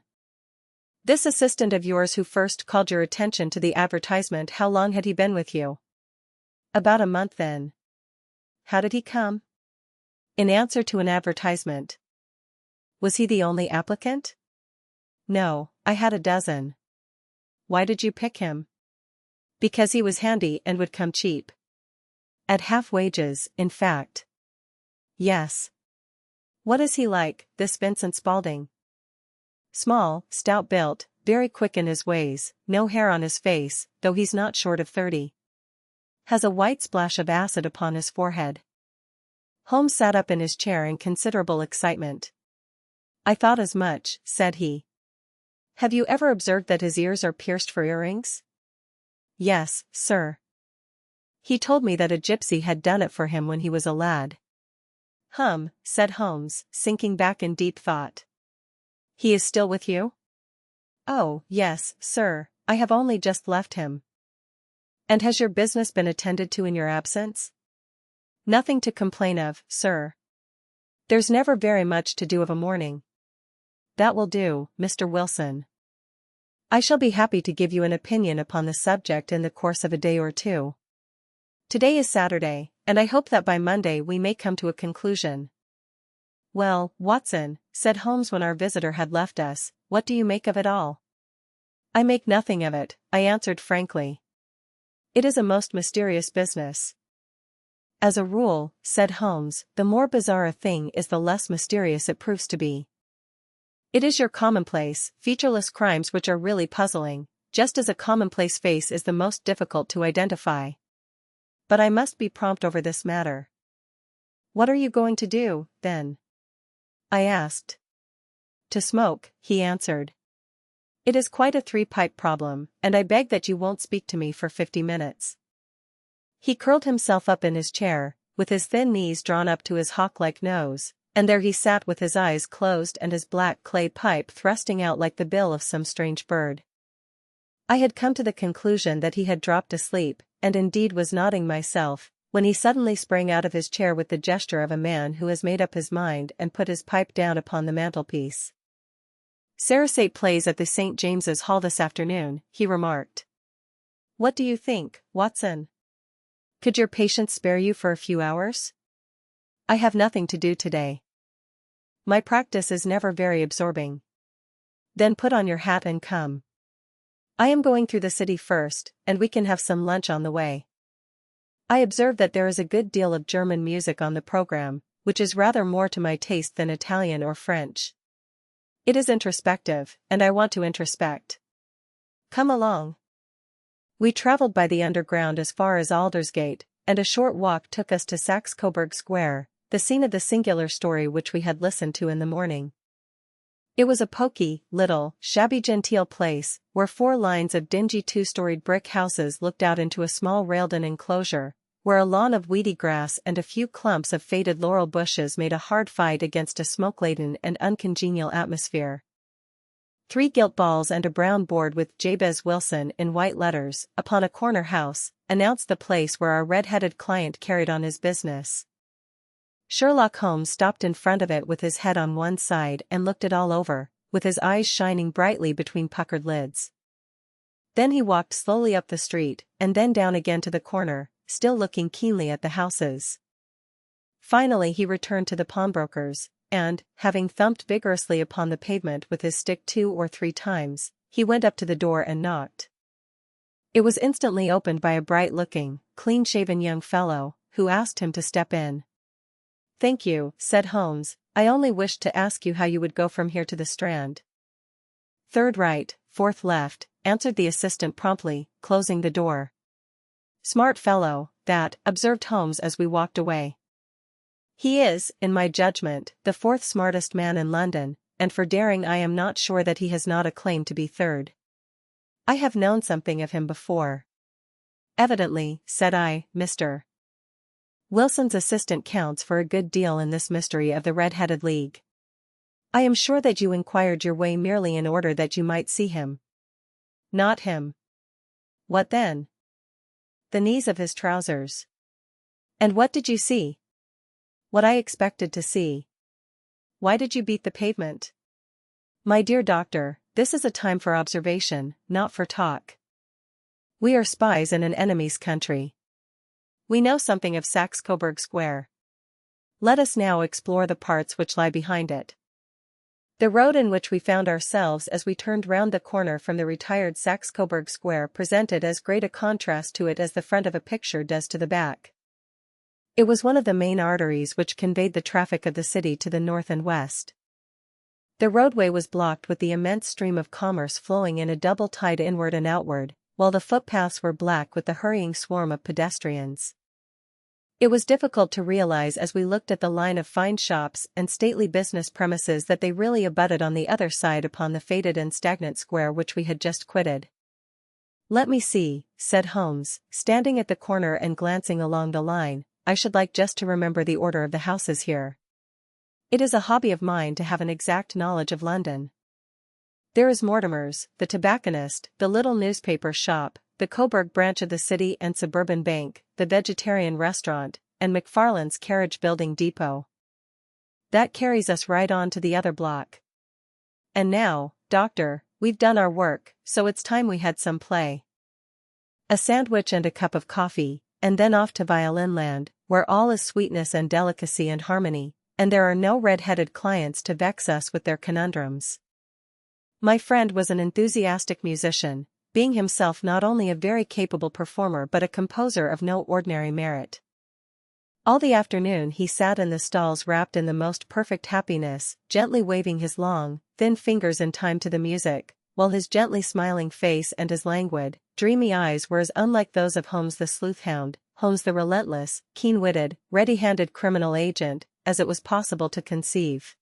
This assistant of yours who first called your attention to the advertisement, how long had he been with you? About a month then. How did he come? In answer to an advertisement. Was he the only applicant? No, I had a dozen. Why did you pick him? Because he was handy and would come cheap. At half wages, in fact. Yes. What is he like, this Vincent Spaulding? Small, stout-built, very quick in his ways, no hair on his face, though he's not short of 30. Has a white splash of acid upon his forehead. Holmes sat up in his chair in considerable excitement. I thought as much, said he. Have you ever observed that his ears are pierced for earrings? Yes, sir. He told me that a gypsy had done it for him when he was a lad. Said Holmes, sinking back in deep thought. He is still with you? Oh, yes, sir, I have only just left him. And has your business been attended to in your absence? Nothing to complain of, sir. There's never very much to do of a morning. That will do, Mr. Wilson. I shall be happy to give you an opinion upon the subject in the course of a day or two. Today is Saturday, and I hope that by Monday we may come to a conclusion. Well, Watson, said Holmes when our visitor had left us, what do you make of it all? I make nothing of it, I answered frankly. It is a most mysterious business. As a rule, said Holmes, the more bizarre a thing is the less mysterious it proves to be. It is your commonplace, featureless crimes which are really puzzling, just as a commonplace face is the most difficult to identify. But I must be prompt over this matter. What are you going to do, then? I asked. To smoke, he answered. It is quite a 3-pipe problem, and I beg that you won't speak to me for 50 minutes. He curled himself up in his chair, with his thin knees drawn up to his hawk-like nose, and there he sat with his eyes closed and his black clay pipe thrusting out like the bill of some strange bird. I had come to the conclusion that he had dropped asleep, and indeed was nodding myself, when he suddenly sprang out of his chair with the gesture of a man who has made up his mind and put his pipe down upon the mantelpiece. Sarasate plays at the St. James's Hall this afternoon, he remarked. What do you think, Watson? Could your patient spare you for a few hours? I have nothing to do today. My practice is never very absorbing. Then put on your hat and come. I am going through the city first, and we can have some lunch on the way. I observe that there is a good deal of German music on the program, which is rather more to my taste than Italian or French. It is introspective, and I want to introspect. Come along. We travelled by the underground as far as Aldersgate, and a short walk took us to Saxe-Coburg Square, the scene of the singular story which we had listened to in the morning. It was a poky, little, shabby-genteel place, where 4 lines of dingy 2-storied brick houses looked out into a small railed-in enclosure, where a lawn of weedy grass and a few clumps of faded laurel bushes made a hard fight against a smoke-laden and uncongenial atmosphere. 3 gilt balls and a brown board with Jabez Wilson in white letters, upon a corner house, announced the place where our red-headed client carried on his business. Sherlock Holmes stopped in front of it with his head on one side and looked it all over, with his eyes shining brightly between puckered lids. Then he walked slowly up the street, and then down again to the corner, still looking keenly at the houses. Finally he returned to the pawnbroker's, and, having thumped vigorously upon the pavement with his stick 2 or 3 times, he went up to the door and knocked. It was instantly opened by a bright-looking, clean-shaven young fellow, who asked him to step in. Thank you, said Holmes, I only wished to ask you how you would go from here to the Strand. 3rd right, 4th left, answered the assistant promptly, closing the door. Smart fellow, that, observed Holmes as we walked away. He is, in my judgment, the 4th smartest man in London, and for daring I am not sure that he has not a claim to be 3rd. I have known something of him before. Evidently, said I, Mr. Wilson's assistant counts for a good deal in this mystery of the Red-Headed League. I am sure that you inquired your way merely in order that you might see him. Not him. What then? The knees of his trousers. And what did you see? What I expected to see. Why did you beat the pavement? My dear doctor, this is a time for observation, not for talk. We are spies in an enemy's country. We know something of Saxe-Coburg Square. Let us now explore the parts which lie behind it. The road in which we found ourselves as we turned round the corner from the retired Saxe-Coburg Square presented as great a contrast to it as the front of a picture does to the back. It was one of the main arteries which conveyed the traffic of the city to the north and west. The roadway was blocked with the immense stream of commerce flowing in a double tide inward and outward, while the footpaths were black with the hurrying swarm of pedestrians. It was difficult to realize as we looked at the line of fine shops and stately business premises that they really abutted on the other side upon the faded and stagnant square which we had just quitted. Let me see, said Holmes, standing at the corner and glancing along the line, I should like just to remember the order of the houses here. It is a hobby of mine to have an exact knowledge of London. There is Mortimer's, the tobacconist, the little newspaper shop, the Coburg branch of the City and Suburban Bank, the vegetarian restaurant, and McFarlane's carriage building depot. That carries us right on to the other block. And now, doctor, we've done our work, so it's time we had some play. A sandwich and a cup of coffee, and then off to Violin Land, where all is sweetness and delicacy and harmony, and there are no red-headed clients to vex us with their conundrums. My friend was an enthusiastic musician, being himself not only a very capable performer but a composer of no ordinary merit. All the afternoon he sat in the stalls wrapped in the most perfect happiness, gently waving his long, thin fingers in time to the music, while his gently smiling face and his languid, dreamy eyes were as unlike those of Holmes the sleuth-hound, Holmes the relentless, keen-witted, ready-handed criminal agent, as it was possible to conceive.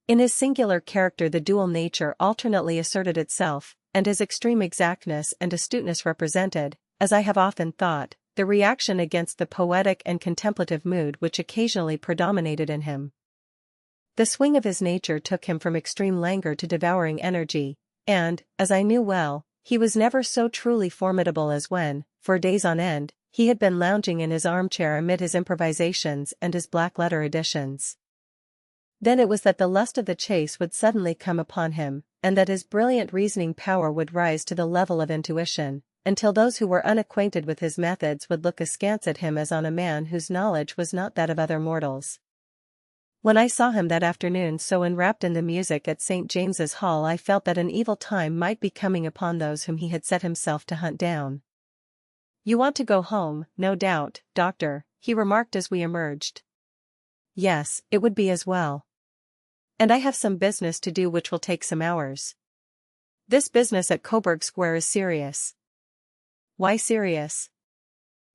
In his singular character the dual nature alternately asserted itself, and his extreme exactness and astuteness represented, as I have often thought, the reaction against the poetic and contemplative mood which occasionally predominated in him. The swing of his nature took him from extreme languor to devouring energy, and, as I knew well, he was never so truly formidable as when, for days on end, he had been lounging in his armchair amid his improvisations and his black-letter editions. Then it was that the lust of the chase would suddenly come upon him, and that his brilliant reasoning power would rise to the level of intuition, until those who were unacquainted with his methods would look askance at him as on a man whose knowledge was not that of other mortals. When I saw him that afternoon so enwrapped in the music at St. James's Hall I felt that an evil time might be coming upon those whom he had set himself to hunt down. "You want to go home, no doubt, doctor," he remarked as we emerged. "Yes, it would be as well. And I have some business to do which will take some hours. This business at Coburg Square is serious." "Why serious?"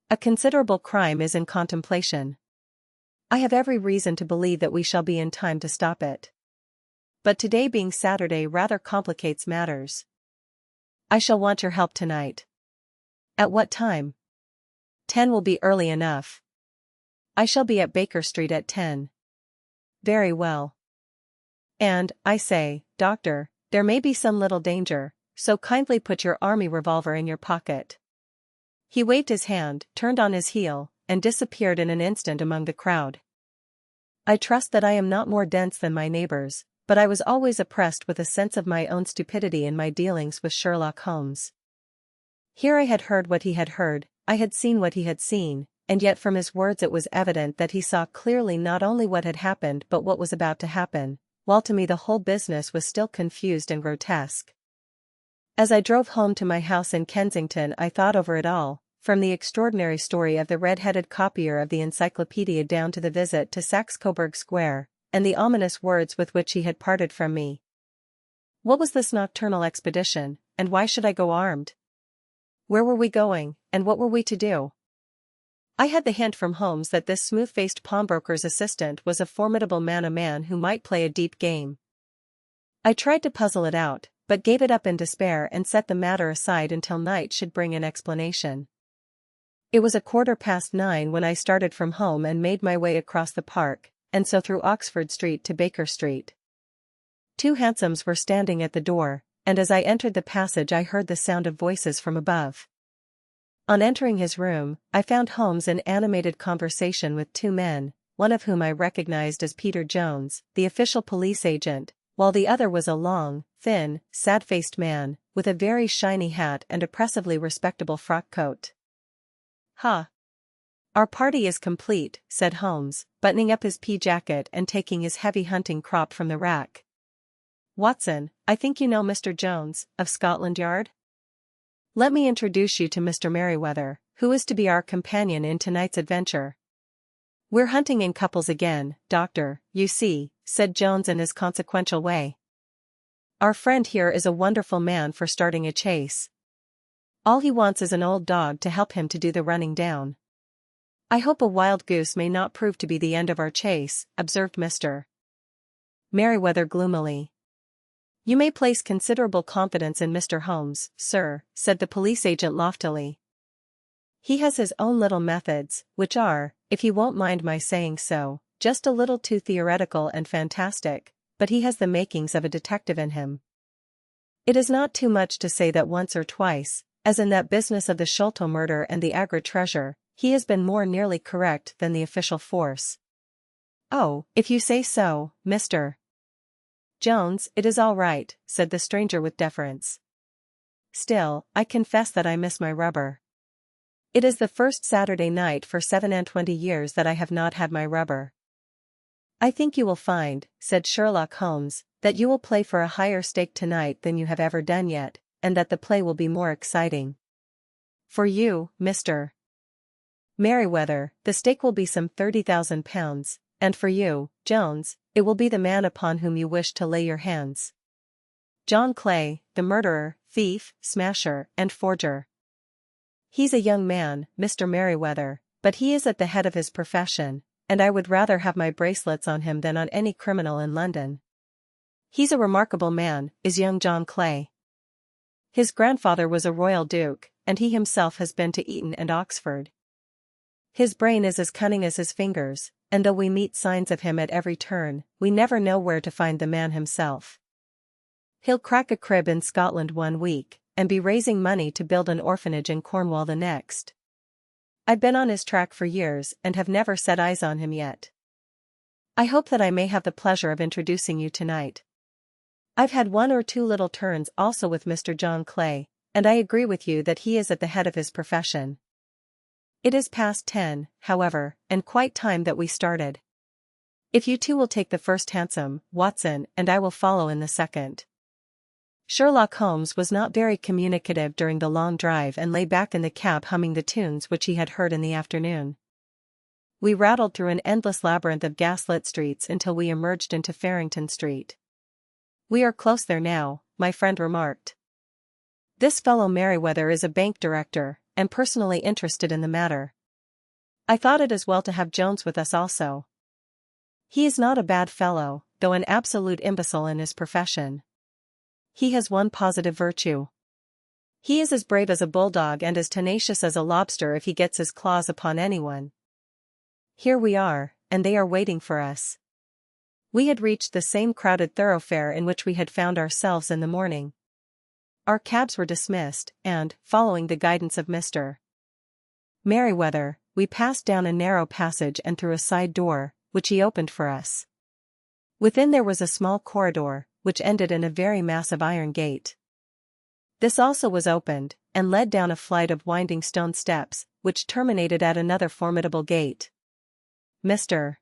"A considerable crime is in contemplation. I have every reason to believe that we shall be in time to stop it. But today being Saturday rather complicates matters. I shall want your help tonight." "At what time?" 10 will be early enough. I shall be at Baker Street at 10. "Very well. And, I say, doctor, there may be some little danger, so kindly put your army revolver in your pocket." He waved his hand, turned on his heel, and disappeared in an instant among the crowd. I trust that I am not more dense than my neighbors, but I was always oppressed with a sense of my own stupidity in my dealings with Sherlock Holmes. Here I had heard what he had heard, I had seen what he had seen, and yet from his words it was evident that he saw clearly not only what had happened but what was about to happen, while to me the whole business was still confused and grotesque. As I drove home to my house in Kensington I thought over it all, from the extraordinary story of the red-headed copier of the encyclopedia down to the visit to Saxe-Coburg Square, and the ominous words with which he had parted from me. What was this nocturnal expedition, and why should I go armed? Where were we going, and what were we to do? I had the hint from Holmes that this smooth-faced pawnbroker's assistant was a formidable man, a man who might play a deep game. I tried to puzzle it out, but gave it up in despair and set the matter aside until night should bring an explanation. It was 9:15 when I started from home and made my way across the park, and so through Oxford Street to Baker Street. 2 hansoms were standing at the door, and as I entered the passage I heard the sound of voices from above. On entering his room, I found Holmes in animated conversation with 2 men, one of whom I recognized as Peter Jones, the official police agent, while the other was a long, thin, sad-faced man, with a very shiny hat and oppressively respectable frock coat. "Ha! Our party is complete," said Holmes, buttoning up his pea jacket and taking his heavy hunting crop from the rack. "Watson, I think you know Mr. Jones, of Scotland Yard? Let me introduce you to Mr. Merryweather, who is to be our companion in tonight's adventure." "We're hunting in couples again, Doctor, you see," said Jones in his consequential way. "Our friend here is a wonderful man for starting a chase. All he wants is an old dog to help him to do the running down." "I hope a wild goose may not prove to be the end of our chase," observed Mr. Merryweather gloomily. "You may place considerable confidence in Mr. Holmes, sir," said the police agent loftily. "He has his own little methods, which are, if you won't mind my saying so, just a little too theoretical and fantastic, but he has the makings of a detective in him. It is not too much to say that once or twice, as in that business of the Sholto murder and the Agra treasure, he has been more nearly correct than the official force." "Oh, if you say so, Mr. Jones, it is all right," said the stranger with deference. "Still, I confess that I miss my rubber. It is the first Saturday night for 27 years that I have not had my rubber." "I think you will find," said Sherlock Holmes, "that you will play for a higher stake tonight than you have ever done yet, and that the play will be more exciting. For you, Mr. Merryweather, the stake will be some £30,000, and for you, Jones, it will be the man upon whom you wish to lay your hands. John Clay, the murderer, thief, smasher, and forger. He's a young man, Mr. Merryweather, but he is at the head of his profession, and I would rather have my bracelets on him than on any criminal in London. He's a remarkable man, is young John Clay. His grandfather was a royal duke, and he himself has been to Eton and Oxford. His brain is as cunning as his fingers, and though we meet signs of him at every turn, we never know where to find the man himself. He'll crack a crib in Scotland one week, and be raising money to build an orphanage in Cornwall the next. I've been on his track for years and have never set eyes on him yet. I hope that I may have the pleasure of introducing you tonight. I've had 1 or 2 little turns also with Mr. John Clay, and I agree with you that he is at the head of his profession. It is past 10, however, and quite time that we started. If you 2 will take the first hansom, Watson, and I will follow in the second." Sherlock Holmes was not very communicative during the long drive and lay back in the cab humming the tunes which he had heard in the afternoon. We rattled through an endless labyrinth of gaslit streets until we emerged into Farrington Street. "We are close there now," my friend remarked. "This fellow Merryweather is a bank director, and personally interested in the matter. I thought it as well to have Jones with us also. He is not a bad fellow, though an absolute imbecile in his profession. He has one positive virtue. He is as brave as a bulldog and as tenacious as a lobster if he gets his claws upon anyone. Here we are, and they are waiting for us." We had reached the same crowded thoroughfare in which we had found ourselves in the morning. Our cabs were dismissed, and, following the guidance of Mr. Merryweather, we passed down a narrow passage and through a side door, which he opened for us. Within there was a small corridor, which ended in a very massive iron gate. This also was opened, and led down a flight of winding stone steps, which terminated at another formidable gate. Mr.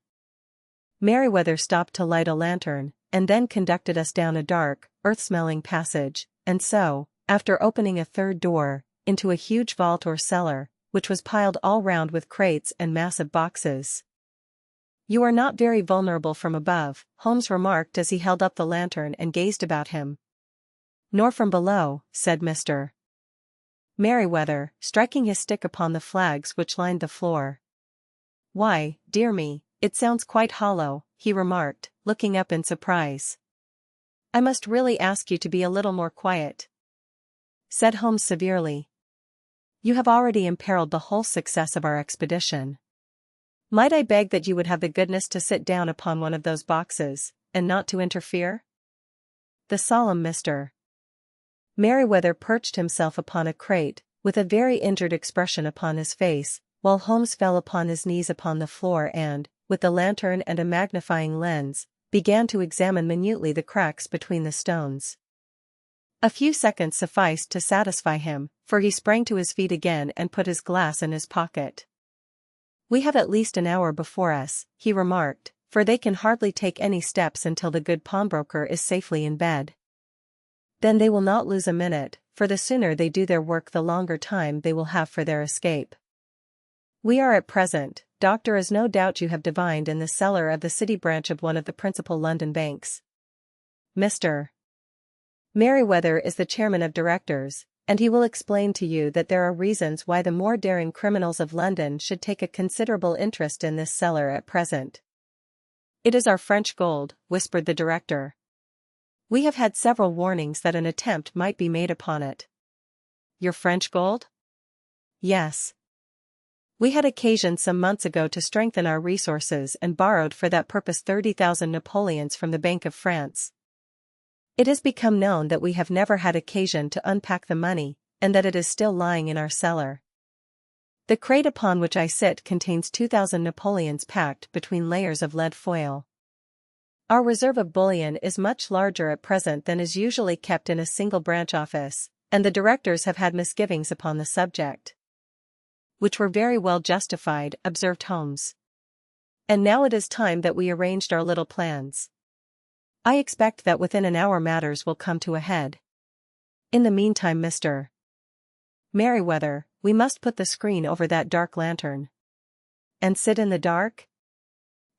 Merryweather stopped to light a lantern, and then conducted us down a dark, earth-smelling passage, and so, after opening a third door, into a huge vault or cellar, which was piled all round with crates and massive boxes. "You are not very vulnerable from above," Holmes remarked as he held up the lantern and gazed about him. "Nor from below," said Mr. Merryweather, striking his stick upon the flags which lined the floor. "Why, dear me, it sounds quite hollow," he remarked, looking up in surprise. "I must really ask you to be a little more quiet," said Holmes severely. You have already imperiled the whole success of our expedition. Might I beg that you would have the goodness to sit down upon one of those boxes, and not to interfere?" The solemn Mr. Merryweather perched himself upon a crate, with a very injured expression upon his face, while Holmes fell upon his knees upon the floor and, with the lantern and a magnifying lens, began to examine minutely the cracks between the stones. A few seconds sufficed to satisfy him, for he sprang to his feet again and put his glass in his pocket. "We have at least an hour before us," he remarked, "for they can hardly take any steps until the good pawnbroker is safely in bed. Then they will not lose a minute, for the sooner they do their work the longer time they will have for their escape. We are at present, Doctor, as no doubt you have divined, in the cellar of the City branch of one of the principal London banks. Mr. Merryweather is the chairman of directors, and he will explain to you that there are reasons why the more daring criminals of London should take a considerable interest in this cellar at present." "It is our French gold," whispered the director. "We have had several warnings that an attempt might be made upon it." "Your French gold?" "Yes. We had occasion some months ago to strengthen our resources and borrowed for that purpose 30,000 Napoleons from the Bank of France. It has become known that we have never had occasion to unpack the money, and that it is still lying in our cellar. The crate upon which I sit contains 2,000 Napoleons packed between layers of lead foil. Our reserve of bullion is much larger at present than is usually kept in a single branch office, and the directors have had misgivings upon the subject." "Which were very well justified," observed Holmes. "And now it is time that we arranged our little plans. I expect that within an hour matters will come to a head. In the meantime, Mr. Merryweather, we must put the screen over that dark lantern." "And sit in the dark?"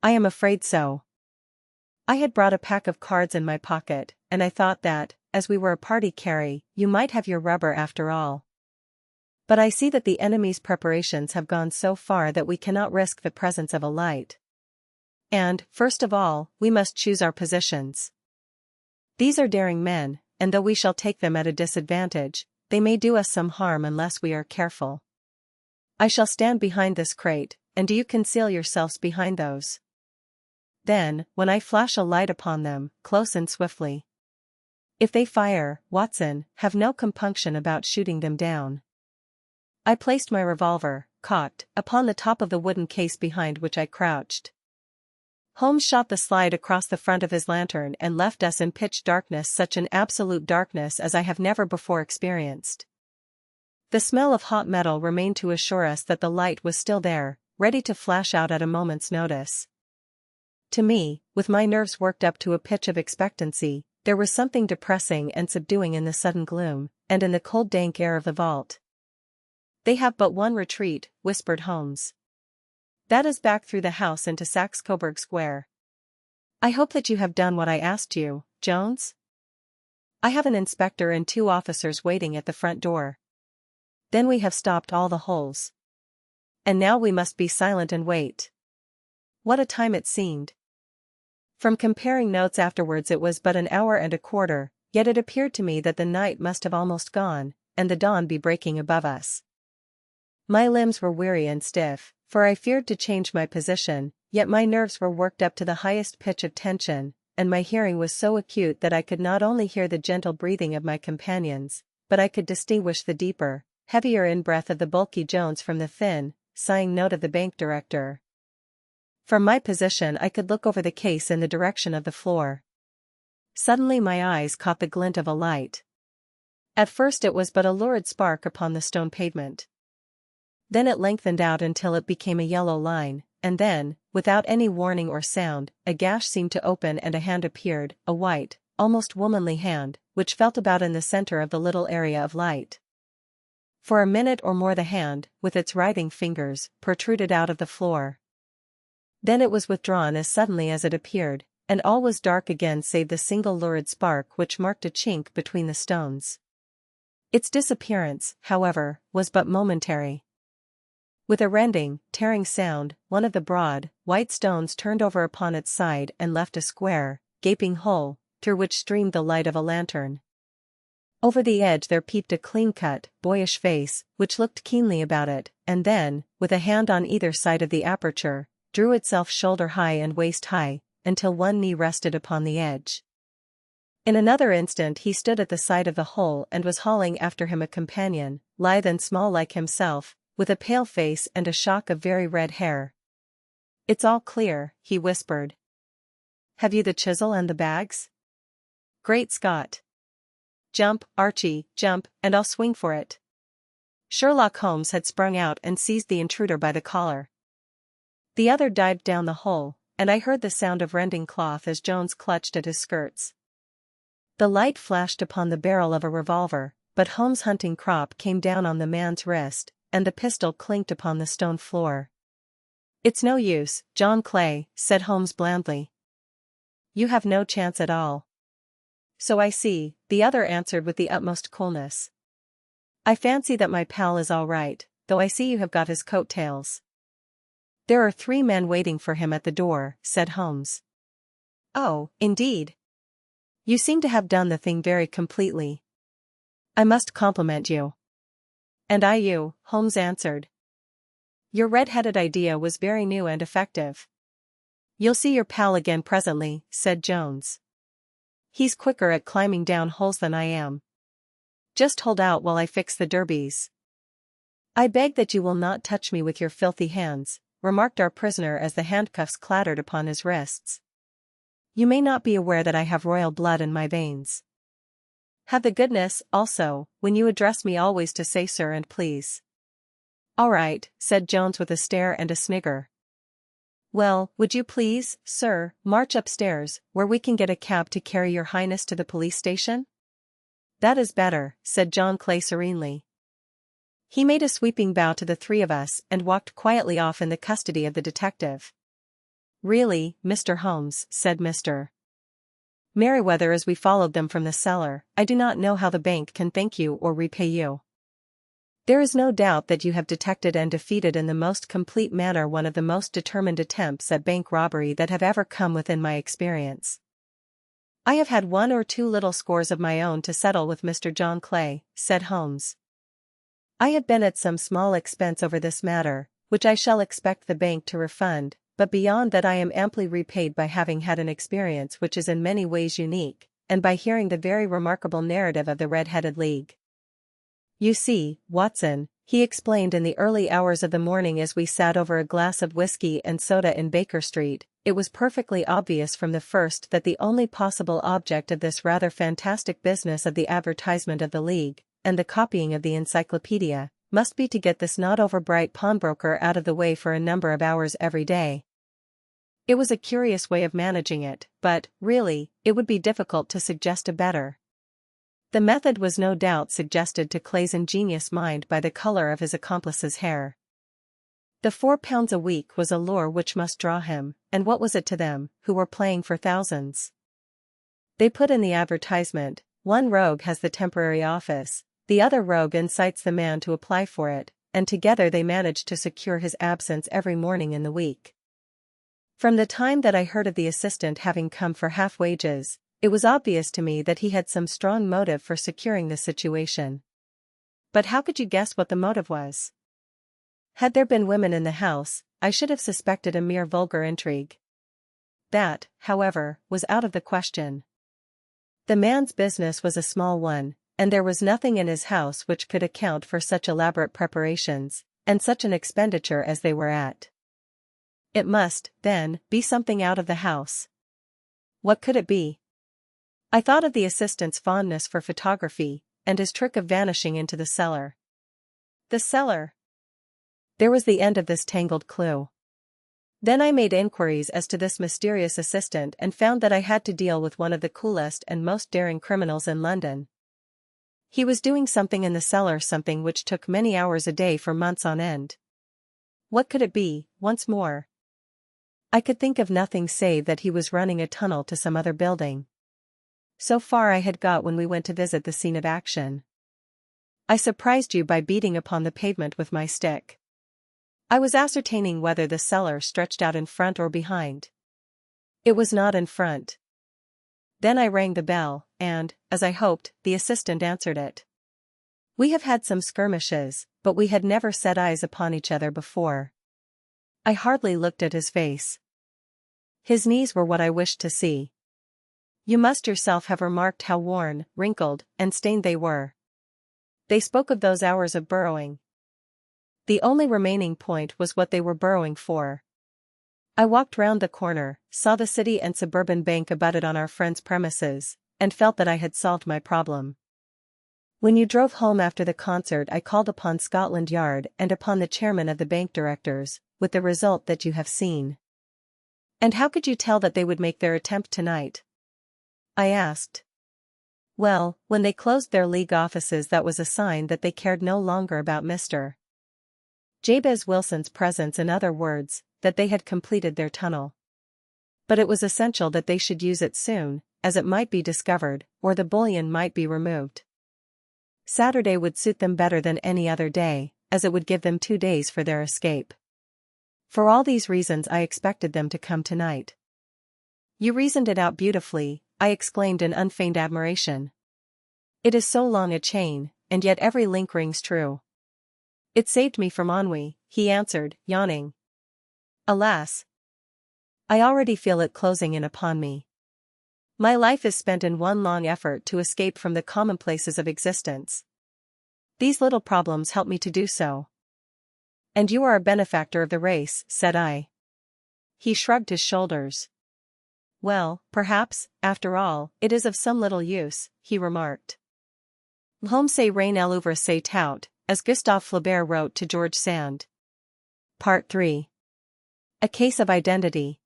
"I am afraid so. I had brought a pack of cards in my pocket, and I thought that, as we were a party carry, you might have your rubber after all. But I see that the enemy's preparations have gone so far that we cannot risk the presence of a light. And, first of all, we must choose our positions. These are daring men, and though we shall take them at a disadvantage, they may do us some harm unless we are careful. I shall stand behind this crate, and do you conceal yourselves behind those. Then, when I flash a light upon them, close and swiftly. If they fire, Watson, have no compunction about shooting them down." I placed my revolver, cocked, upon the top of the wooden case behind which I crouched. Holmes shot the slide across the front of his lantern and left us in pitch darkness, such an absolute darkness as I have never before experienced. The smell of hot metal remained to assure us that the light was still there, ready to flash out at a moment's notice. To me, with my nerves worked up to a pitch of expectancy, there was something depressing and subduing in the sudden gloom, and in the cold dank air of the vault. "They have but one retreat," whispered Holmes. "That is back through the house into Saxe-Coburg Square. I hope that you have done what I asked you, Jones? I have an inspector and 2 officers waiting at the front door. Then we have stopped all the holes. And now we must be silent and wait." What a time it seemed! From comparing notes afterwards, it was but an hour and a quarter, yet it appeared to me that the night must have almost gone, and the dawn be breaking above us. My limbs were weary and stiff, for I feared to change my position, yet my nerves were worked up to the highest pitch of tension, and my hearing was so acute that I could not only hear the gentle breathing of my companions, but I could distinguish the deeper, heavier in-breath of the bulky Jones from the thin, sighing note of the bank director. From my position I could look over the case in the direction of the floor. Suddenly my eyes caught the glint of a light. At first it was but a lurid spark upon the stone pavement. Then it lengthened out until it became a yellow line, and then, without any warning or sound, a gash seemed to open and a hand appeared, a white, almost womanly hand, which felt about in the center of the little area of light. For a minute or more the hand, with its writhing fingers, protruded out of the floor. Then it was withdrawn as suddenly as it appeared, and all was dark again save the single lurid spark which marked a chink between the stones. Its disappearance, however, was but momentary. With a rending, tearing sound, one of the broad, white stones turned over upon its side and left a square, gaping hole, through which streamed the light of a lantern. Over the edge there peeped a clean-cut, boyish face, which looked keenly about it, and then, with a hand on either side of the aperture, drew itself shoulder-high and waist-high, until one knee rested upon the edge. In another instant he stood at the side of the hole and was hauling after him a companion, lithe and small like himself, with a pale face and a shock of very red hair. "It's all clear," he whispered. "Have you the chisel and the bags? Great Scott! Jump, Archie, jump, and I'll swing for it." Sherlock Holmes had sprung out and seized the intruder by the collar. The other dived down the hole, and I heard the sound of rending cloth as Jones clutched at his skirts. The light flashed upon the barrel of a revolver, but Holmes' hunting crop came down on the man's wrist, and the pistol clinked upon the stone floor. "It's no use, John Clay," said Holmes blandly. "You have no chance at all." "So I see," the other answered with the utmost coolness. "I fancy that my pal is all right, though I see you have got his coat-tails." "There are 3 men waiting for him at the door," said Holmes. "Oh, indeed. You seem to have done the thing very completely. I must compliment you." "And I you," Holmes answered. "Your red-headed idea was very new and effective." "You'll see your pal again presently," said Jones. "He's quicker at climbing down holes than I am. Just hold out while I fix the derbies." "I beg that you will not touch me with your filthy hands," remarked our prisoner as the handcuffs clattered upon his wrists. "You may not be aware that I have royal blood in my veins. Have the goodness, also, when you address me always to say sir and please." "All right," said Jones with a stare and a snigger. "Well, would you please, sir, march upstairs, where we can get a cab to carry your highness to the police station?" "That is better," said John Clay serenely. He made a sweeping bow to the 3 of us and walked quietly off in the custody of the detective. "Really, Mr. Holmes," said Mr. Merriweather as we followed them from the cellar, "I do not know how the bank can thank you or repay you. There is no doubt that you have detected and defeated in the most complete manner one of the most determined attempts at bank robbery that have ever come within my experience. I have had 1 or 2 little scores of my own to settle with Mr. John Clay," said Holmes. "I have been at some small expense over this matter, which I shall expect the bank to refund, but beyond that I am amply repaid by having had an experience which is in many ways unique, and by hearing the very remarkable narrative of the Red-Headed League. You see, Watson," he explained in the early hours of the morning as we sat over a glass of whiskey and soda in Baker Street, "it was perfectly obvious from the first that the only possible object of this rather fantastic business of the advertisement of the League, and the copying of the encyclopedia, must be to get this not-over-bright pawnbroker out of the way for a number of hours every day. It was a curious way of managing it, but, really, it would be difficult to suggest a better. The method was no doubt suggested to Clay's ingenious mind by the color of his accomplice's hair. The £4 a week was a lure which must draw him, and what was it to them, who were playing for thousands? They put in the advertisement, 1 rogue has the temporary office, the other rogue incites the man to apply for it, and together they managed to secure his absence every morning in the week. From the time that I heard of the assistant having come for half wages, it was obvious to me that he had some strong motive for securing the situation. But how could you guess what the motive was? Had there been women in the house, I should have suspected a mere vulgar intrigue. That, however, was out of the question. The man's business was a small one, and there was nothing in his house which could account for such elaborate preparations, and such an expenditure as they were at. It must, then, be something out of the house. What could it be? I thought of the assistant's fondness for photography, and his trick of vanishing into the cellar. The cellar! There was the end of this tangled clue. Then I made inquiries as to this mysterious assistant and found that I had to deal with one of the coolest and most daring criminals in London. He was doing something in the cellar, something which took many hours a day for months on end. What could it be, once more? I could think of nothing save that he was running a tunnel to some other building. So far I had got when we went to visit the scene of action. I surprised you by beating upon the pavement with my stick. I was ascertaining whether the cellar stretched out in front or behind. It was not in front. Then I rang the bell, and, as I hoped, the assistant answered it. We have had some skirmishes, but we had never set eyes upon each other before. I hardly looked at his face. His knees were what I wished to see. You must yourself have remarked how worn, wrinkled, and stained they were. They spoke of those hours of burrowing. The only remaining point was what they were burrowing for. I walked round the corner, saw the City and Suburban Bank abutted on our friend's premises, and felt that I had solved my problem. When you drove home after the concert, I called upon Scotland Yard and upon the chairman of the bank directors, with the result that you have seen. And how could you tell that they would make their attempt tonight? I asked. Well, when they closed their league offices, that was a sign that they cared no longer about Mr. Jabez Wilson's presence, in other words, that they had completed their tunnel. But it was essential that they should use it soon, as it might be discovered, or the bullion might be removed. Saturday would suit them better than any other day, as it would give them 2 days for their escape. For all these reasons I expected them to come tonight. You reasoned it out beautifully, I exclaimed in unfeigned admiration. It is so long a chain, and yet every link rings true. It saved me from ennui, he answered, yawning. Alas! I already feel it closing in upon me. My life is spent in one long effort to escape from the commonplaces of existence. These little problems help me to do so. And you are a benefactor of the race, said I. He shrugged his shoulders. Well, perhaps, after all, it is of some little use, he remarked. L'homme c'est rien à l'ouvre c'est tout, as Gustave Flaubert wrote to George Sand. Part 3. A Case of Identity.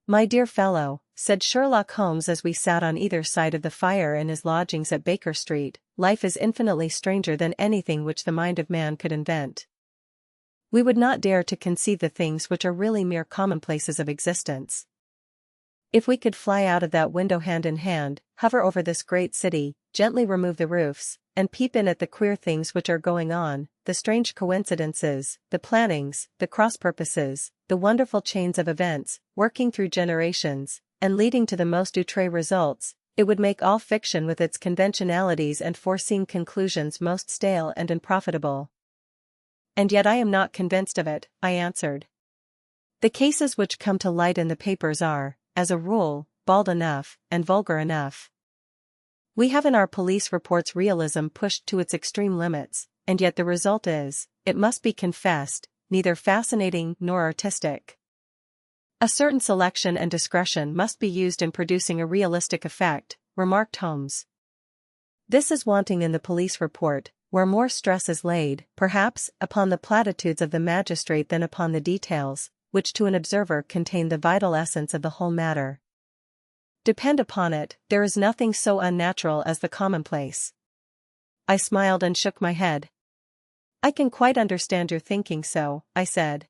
My dear fellow, said Sherlock Holmes as we sat on either side of the fire in his lodgings at Baker Street, life is infinitely stranger than anything which the mind of man could invent. We would not dare to conceive the things which are really mere commonplaces of existence. If we could fly out of that window hand in hand, hover over this great city, gently remove the roofs, and peep in at the queer things which are going on, the strange coincidences, the plannings, the cross-purposes, the wonderful chains of events, working through generations, and leading to the most outre results, it would make all fiction with its conventionalities and foreseen conclusions most stale and unprofitable. And yet I am not convinced of it, I answered. The cases which come to light in the papers are, as a rule, bald enough, and vulgar enough. We have in our police reports realism pushed to its extreme limits, and yet the result is, it must be confessed, neither fascinating nor artistic. A certain selection and discretion must be used in producing a realistic effect, remarked Holmes. This is wanting in the police report, where more stress is laid, perhaps, upon the platitudes of the magistrate than upon the details, which to an observer contain the vital essence of the whole matter. Depend upon it, there is nothing so unnatural as the commonplace. I smiled and shook my head. I can quite understand your thinking so, I said.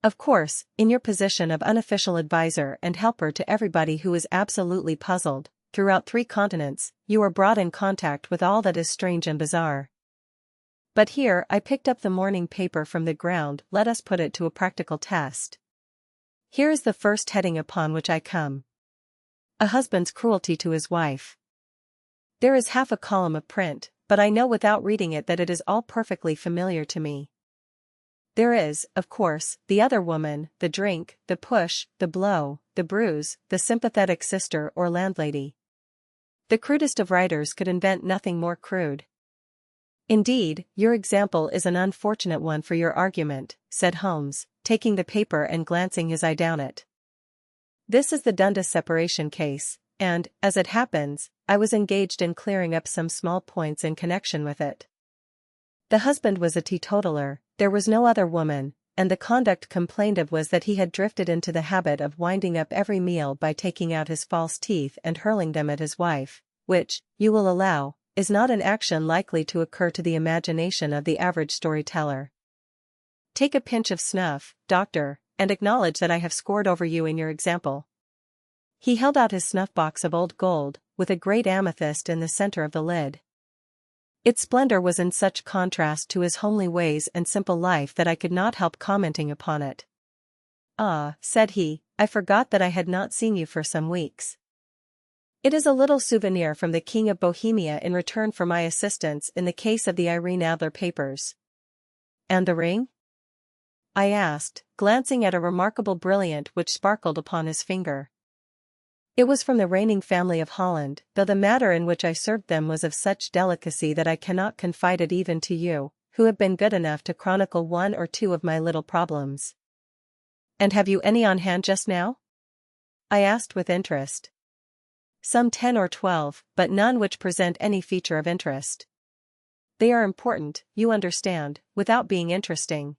Of course, in your position of unofficial advisor and helper to everybody who is absolutely puzzled, throughout 3 continents, you are brought in contact with all that is strange and bizarre. But here I picked up the morning paper from the ground. Let us put it to a practical test. Here is the first heading upon which I come. A husband's cruelty to his wife. There is half a column of print, but I know without reading it that it is all perfectly familiar to me. There is, of course, the other woman, the drink, the push, the blow, the bruise, the sympathetic sister or landlady. The crudest of writers could invent nothing more crude. Indeed, your example is an unfortunate one for your argument, said Holmes, taking the paper and glancing his eye down it. This is the Dundas separation case, and, as it happens, I was engaged in clearing up some small points in connection with it. The husband was a teetotaler, there was no other woman, and the conduct complained of was that he had drifted into the habit of winding up every meal by taking out his false teeth and hurling them at his wife, which, you will allow, is not an action likely to occur to the imagination of the average storyteller. Take a pinch of snuff, doctor, and acknowledge that I have scored over you in your example. He held out his snuff-box of old gold, with a great amethyst in the center of the lid. Its splendor was in such contrast to his homely ways and simple life that I could not help commenting upon it. Ah, said he, I forgot that I had not seen you for some weeks. It is a little souvenir from the King of Bohemia in return for my assistance in the case of the Irene Adler papers. And the ring? I asked, glancing at a remarkable brilliant which sparkled upon his finger. It was from the reigning family of Holland, though the matter in which I served them was of such delicacy that I cannot confide it even to you, who have been good enough to chronicle one or two of my little problems. And have you any on hand just now? I asked with interest. Some 10 or 12, but none which present any feature of interest. They are important, you understand, without being interesting.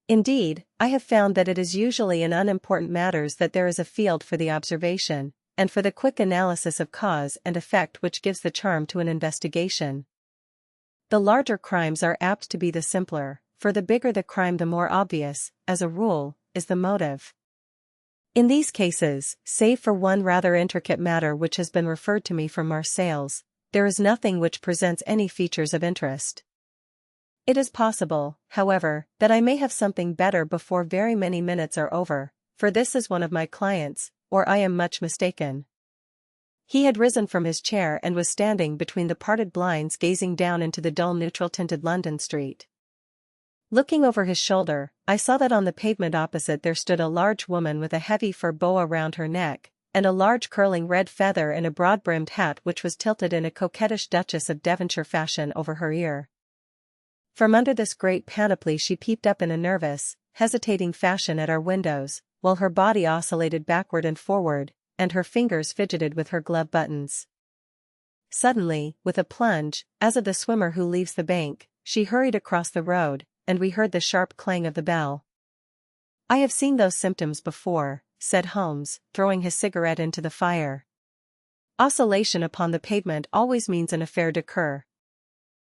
Indeed, I have found that it is usually in unimportant matters that there is a field for the observation, and for the quick analysis of cause and effect which gives the charm to an investigation. The larger crimes are apt to be the simpler, for the bigger the crime the more obvious, as a rule, is the motive. In these cases, save for one rather intricate matter which has been referred to me from Marseilles, there is nothing which presents any features of interest. It is possible, however, that I may have something better before very many minutes are over, for this is one of my clients, or I am much mistaken. He had risen from his chair and was standing between the parted blinds gazing down into the dull neutral-tinted London street. Looking over his shoulder, I saw that on the pavement opposite there stood a large woman with a heavy fur boa round her neck, and a large curling red feather in a broad-brimmed hat which was tilted in a coquettish Duchess of Devonshire fashion over her ear. From under this great panoply she peeped up in a nervous, hesitating fashion at our windows, while her body oscillated backward and forward, and her fingers fidgeted with her glove buttons. Suddenly, with a plunge, as of the swimmer who leaves the bank, she hurried across the road, and we heard the sharp clang of the bell. "I have seen those symptoms before," said Holmes, throwing his cigarette into the fire. "Oscillation upon the pavement always means an affaire de cœur.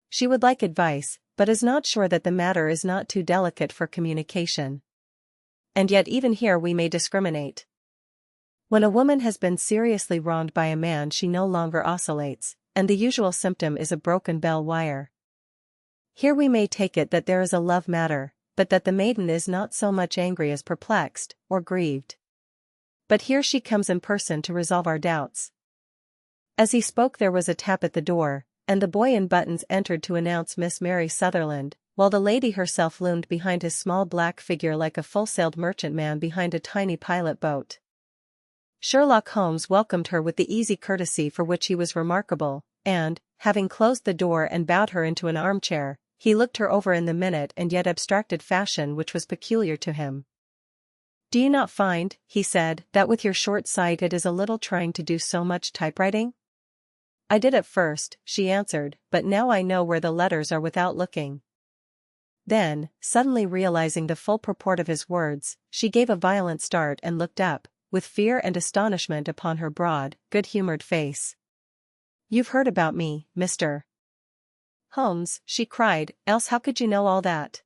She would like advice, but is not sure that the matter is not too delicate for communication. And yet even here we may discriminate. When a woman has been seriously wronged by a man she no longer oscillates, and the usual symptom is a broken bell wire. Here we may take it that there is a love matter, but that the maiden is not so much angry as perplexed, or grieved. But here she comes in person to resolve our doubts." As he spoke there was a tap at the door, and the boy in buttons entered to announce Miss Mary Sutherland, while the lady herself loomed behind his small black figure like a full-sailed merchantman behind a tiny pilot boat. Sherlock Holmes welcomed her with the easy courtesy for which he was remarkable, and, having closed the door and bowed her into an armchair, he looked her over in the minute and yet abstracted fashion which was peculiar to him. "Do you not find," he said, "that with your short sight it is a little trying to do so much typewriting?" "I did at first," she answered, "but now I know where the letters are without looking." Then, suddenly realizing the full purport of his words, she gave a violent start and looked up, with fear and astonishment upon her broad, good-humored face. "You've heard about me, Mr. Holmes," she cried, "else how could you know all that?"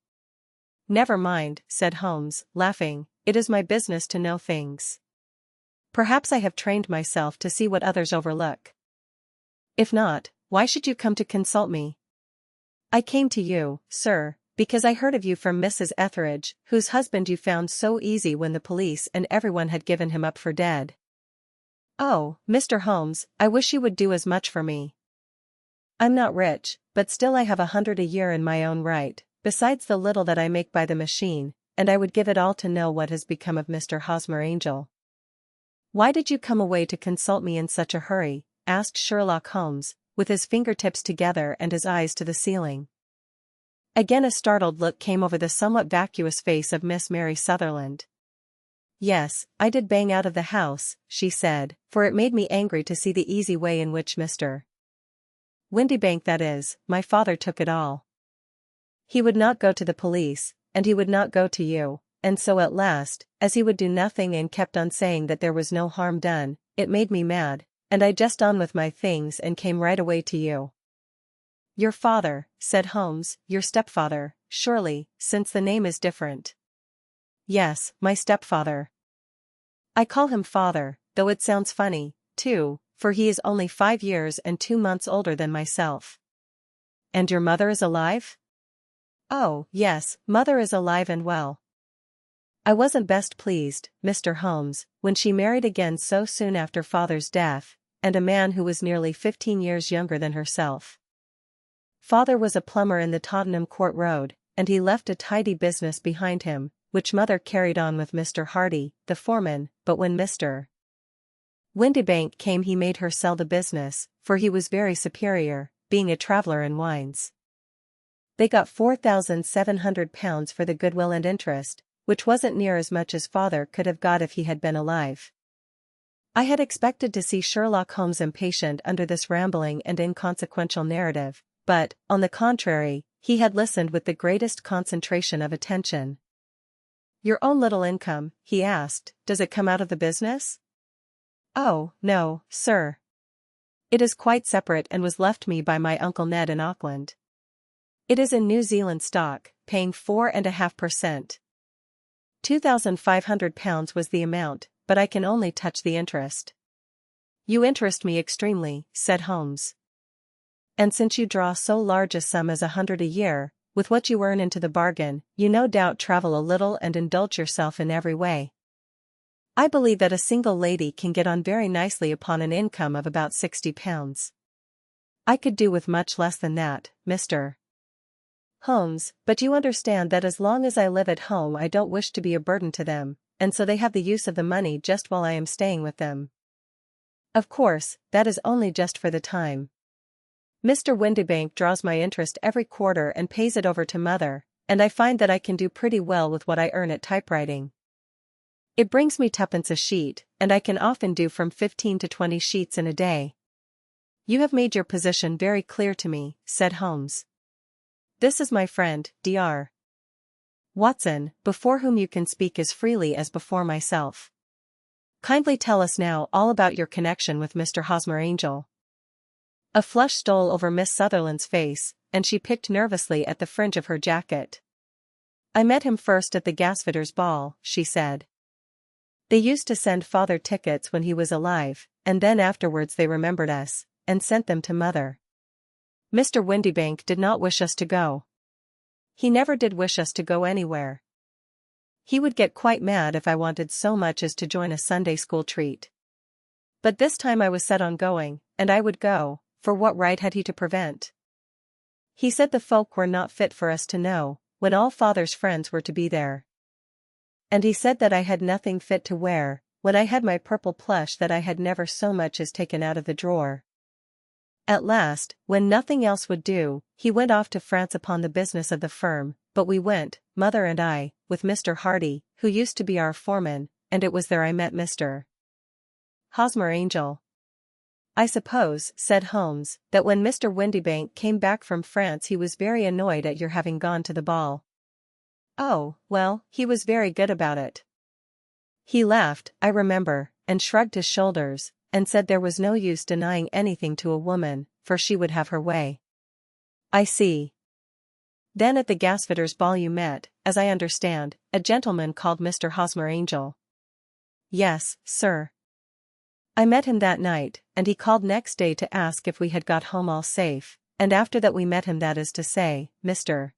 "Never mind," said Holmes, laughing, "it is my business to know things. Perhaps I have trained myself to see what others overlook. If not, why should you come to consult me?" "I came to you, sir, because I heard of you from Mrs. Etheridge, whose husband you found so easy when the police and everyone had given him up for dead." "Oh, Mr. Holmes, I wish you would do as much for me. I'm not rich, but still I have 100 a year in my own right, besides the little that I make by the machine, and I would give it all to know what has become of Mr. Hosmer Angel." "Why did you come away to consult me in such a hurry?" asked Sherlock Holmes, with his fingertips together and his eyes to the ceiling. Again a startled look came over the somewhat vacuous face of Miss Mary Sutherland. "Yes, I did bang out of the house," she said, "for it made me angry to see the easy way in which Mr. Windybank, that is, my father, took it all. He would not go to the police, and he would not go to you, and so at last, as he would do nothing and kept on saying that there was no harm done, it made me mad, and I just on with my things and came right away to you." "Your father," said Holmes, "your stepfather, surely, since the name is different." "Yes, my stepfather. I call him father, though it sounds funny, too, for he is only 5 years and 2 months older than myself." "And your mother is alive?" "Oh, yes, mother is alive and well. I wasn't best pleased, Mr. Holmes, when she married again so soon after father's death, and a man who was nearly 15 years younger than herself. Father was a plumber in the Tottenham Court Road, and he left a tidy business behind him, which mother carried on with Mr. Hardy, the foreman, but when Mr. Windibank came he made her sell the business, for he was very superior, being a traveller in wines. They got £4,700 for the goodwill and interest, which wasn't near as much as father could have got if he had been alive. I had expected to see Sherlock Holmes impatient under this rambling and inconsequential narrative, but, on the contrary, he had listened with the greatest concentration of attention. "Your own little income," he asked, "does it come out of the business?" "Oh, no, sir. It is quite separate and was left me by my Uncle Ned in Auckland. It is in New Zealand stock, paying 4.5%. £2,500 was the amount, but I can only touch the interest." "You interest me extremely," said Holmes. "And since you draw so large a sum as 100 a year, with what you earn into the bargain, you no doubt travel a little and indulge yourself in every way. I believe that a single lady can get on very nicely upon an income of about £60. I could do with much less than that, Mr. Holmes, but you understand that as long as I live at home I don't wish to be a burden to them, and so they have the use of the money just while I am staying with them. Of course, that is only just for the time. Mr. Windibank draws my interest every quarter and pays it over to mother, and I find that I can do pretty well with what I earn at typewriting. It brings me twopence a sheet, and I can often do from 15 to 20 sheets in a day." "You have made your position very clear to me," said Holmes. "This is my friend, Dr. Watson, before whom you can speak as freely as before myself. Kindly tell us now all about your connection with Mr. Hosmer Angel." A flush stole over Miss Sutherland's face, and she picked nervously at the fringe of her jacket. "I met him first at the gasfitters' ball," she said. "They used to send father tickets when he was alive, and then afterwards they remembered us, and sent them to mother. Mr. Windibank did not wish us to go. He never did wish us to go anywhere. He would get quite mad if I wanted so much as to join a Sunday school treat. But this time I was set on going, and I would go, for what right had he to prevent? He said the folk were not fit for us to know, when all father's friends were to be there. And he said that I had nothing fit to wear, when I had my purple plush that I had never so much as taken out of the drawer. At last, when nothing else would do, he went off to France upon the business of the firm, but we went, mother and I, with Mr. Hardy, who used to be our foreman, and it was there I met Mr. Hosmer Angel." "I suppose," said Holmes, "that when Mr. Windibank came back from France he was very annoyed at your having gone to the ball." "Oh, well, he was very good about it. He laughed, I remember, and shrugged his shoulders, and said there was no use denying anything to a woman, for she would have her way." "I see. Then at the gasfitters' ball you met, as I understand, a gentleman called Mr. Hosmer Angel." "Yes, sir. I met him that night, and he called next day to ask if we had got home all safe, and after that we met him, that is to say, Mr.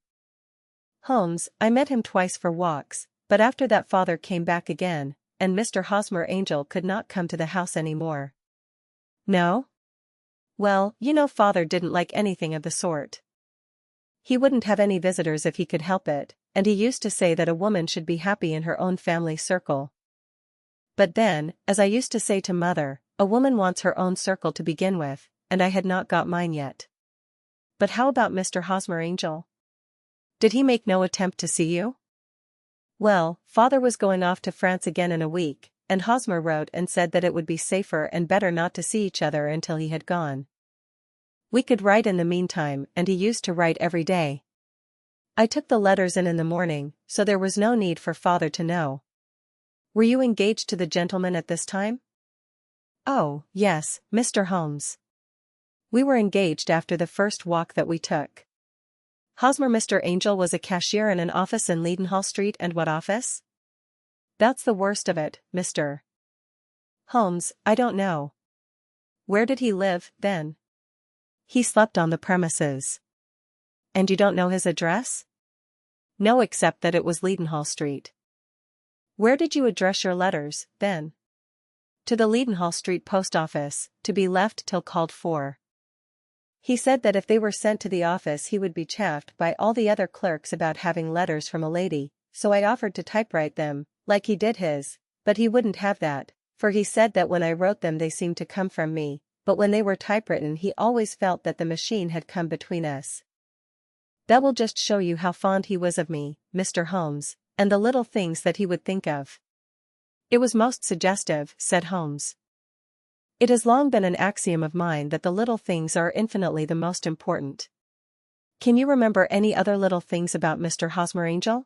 Holmes, I met him twice for walks, but after that father came back again, and Mr. Hosmer Angel could not come to the house any more." "No? Well, you know father didn't like anything of the sort. He wouldn't have any visitors if he could help it, and he used to say that a woman should be happy in her own family circle. But then, as I used to say to mother, a woman wants her own circle to begin with, and I had not got mine yet." "But how about Mr. Hosmer Angel? Did he make no attempt to see you?" "Well, father was going off to France again in a week, and Hosmer wrote and said that it would be safer and better not to see each other until he had gone. We could write in the meantime, and he used to write every day. I took the letters in the morning, so there was no need for father to know." "Were you engaged to the gentleman at this time?" "Oh, yes, Mr. Holmes. We were engaged after the first walk that we took." "Hosmer Mr. Angel was a cashier in an office in Leadenhall Street, and what office?" "That's the worst of it, Mr. Holmes, I don't know." "Where did he live, then?" "He slept on the premises." "And you don't know his address?" "No, except that it was Leadenhall Street." "Where did you address your letters, then?" To the Leadenhall Street post office, to be left till called for. He said that if they were sent to the office he would be chaffed by all the other clerks about having letters from a lady, so I offered to typewrite them, like he did his, but he wouldn't have that, for he said that when I wrote them they seemed to come from me, but when they were typewritten he always felt that the machine had come between us. That will just show you how fond he was of me, Mr. Holmes, and the little things that he would think of. It was most suggestive, said Holmes. It has long been an axiom of mine that the little things are infinitely the most important. Can you remember any other little things about Mr. Hosmer Angel?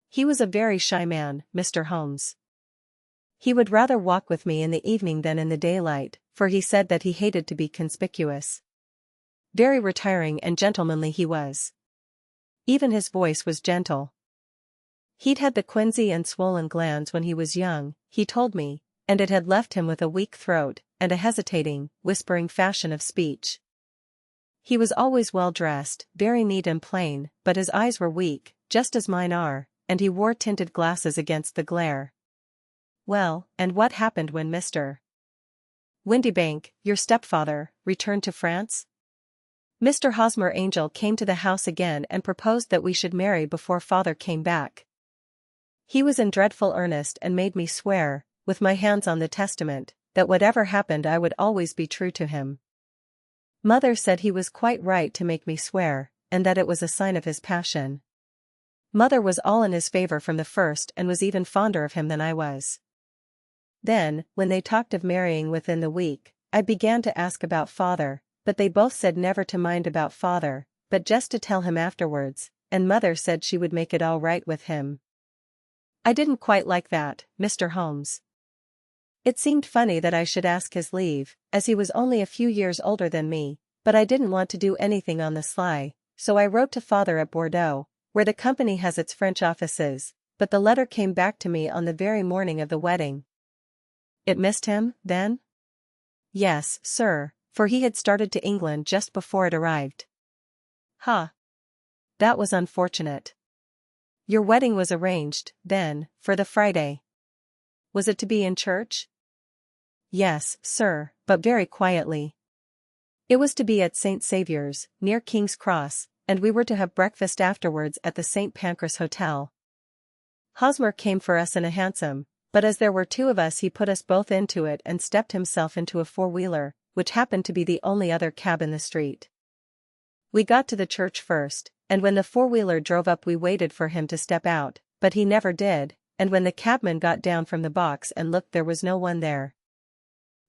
He was a very shy man, Mr. Holmes. He would rather walk with me in the evening than in the daylight, for he said that he hated to be conspicuous. Very retiring and gentlemanly he was. Even his voice was gentle. He'd had the quinsy and swollen glands when he was young, he told me, and it had left him with a weak throat, and a hesitating, whispering fashion of speech. He was always well dressed, very neat and plain, but his eyes were weak, just as mine are, and he wore tinted glasses against the glare. Well, and what happened when Mr. Windybank, your stepfather, returned to France? Mr. Hosmer Angel came to the house again and proposed that we should marry before father came back. He was in dreadful earnest and made me swear, with my hands on the testament, that whatever happened I would always be true to him. Mother said he was quite right to make me swear, and that it was a sign of his passion. Mother was all in his favor from the first and was even fonder of him than I was. Then, when they talked of marrying within the week, I began to ask about father, but they both said never to mind about father, but just to tell him afterwards, and mother said she would make it all right with him. I didn't quite like that, Mr. Holmes. It seemed funny that I should ask his leave, as he was only a few years older than me, but I didn't want to do anything on the sly, so I wrote to father at Bordeaux, where the company has its French offices, but the letter came back to me on the very morning of the wedding. It missed him, then? Yes, sir, for he had started to England just before it arrived. Ha! That was unfortunate. Your wedding was arranged, then, for the Friday. Was it to be in church? Yes, sir, but very quietly. It was to be at St. Saviour's, near King's Cross, and we were to have breakfast afterwards at the St. Pancras Hotel. Hosmer came for us in a hansom, but as there were two of us he put us both into it and stepped himself into a four-wheeler, which happened to be the only other cab in the street. We got to the church first, and when the four-wheeler drove up we waited for him to step out, but he never did, and when the cabman got down from the box and looked there was no one there.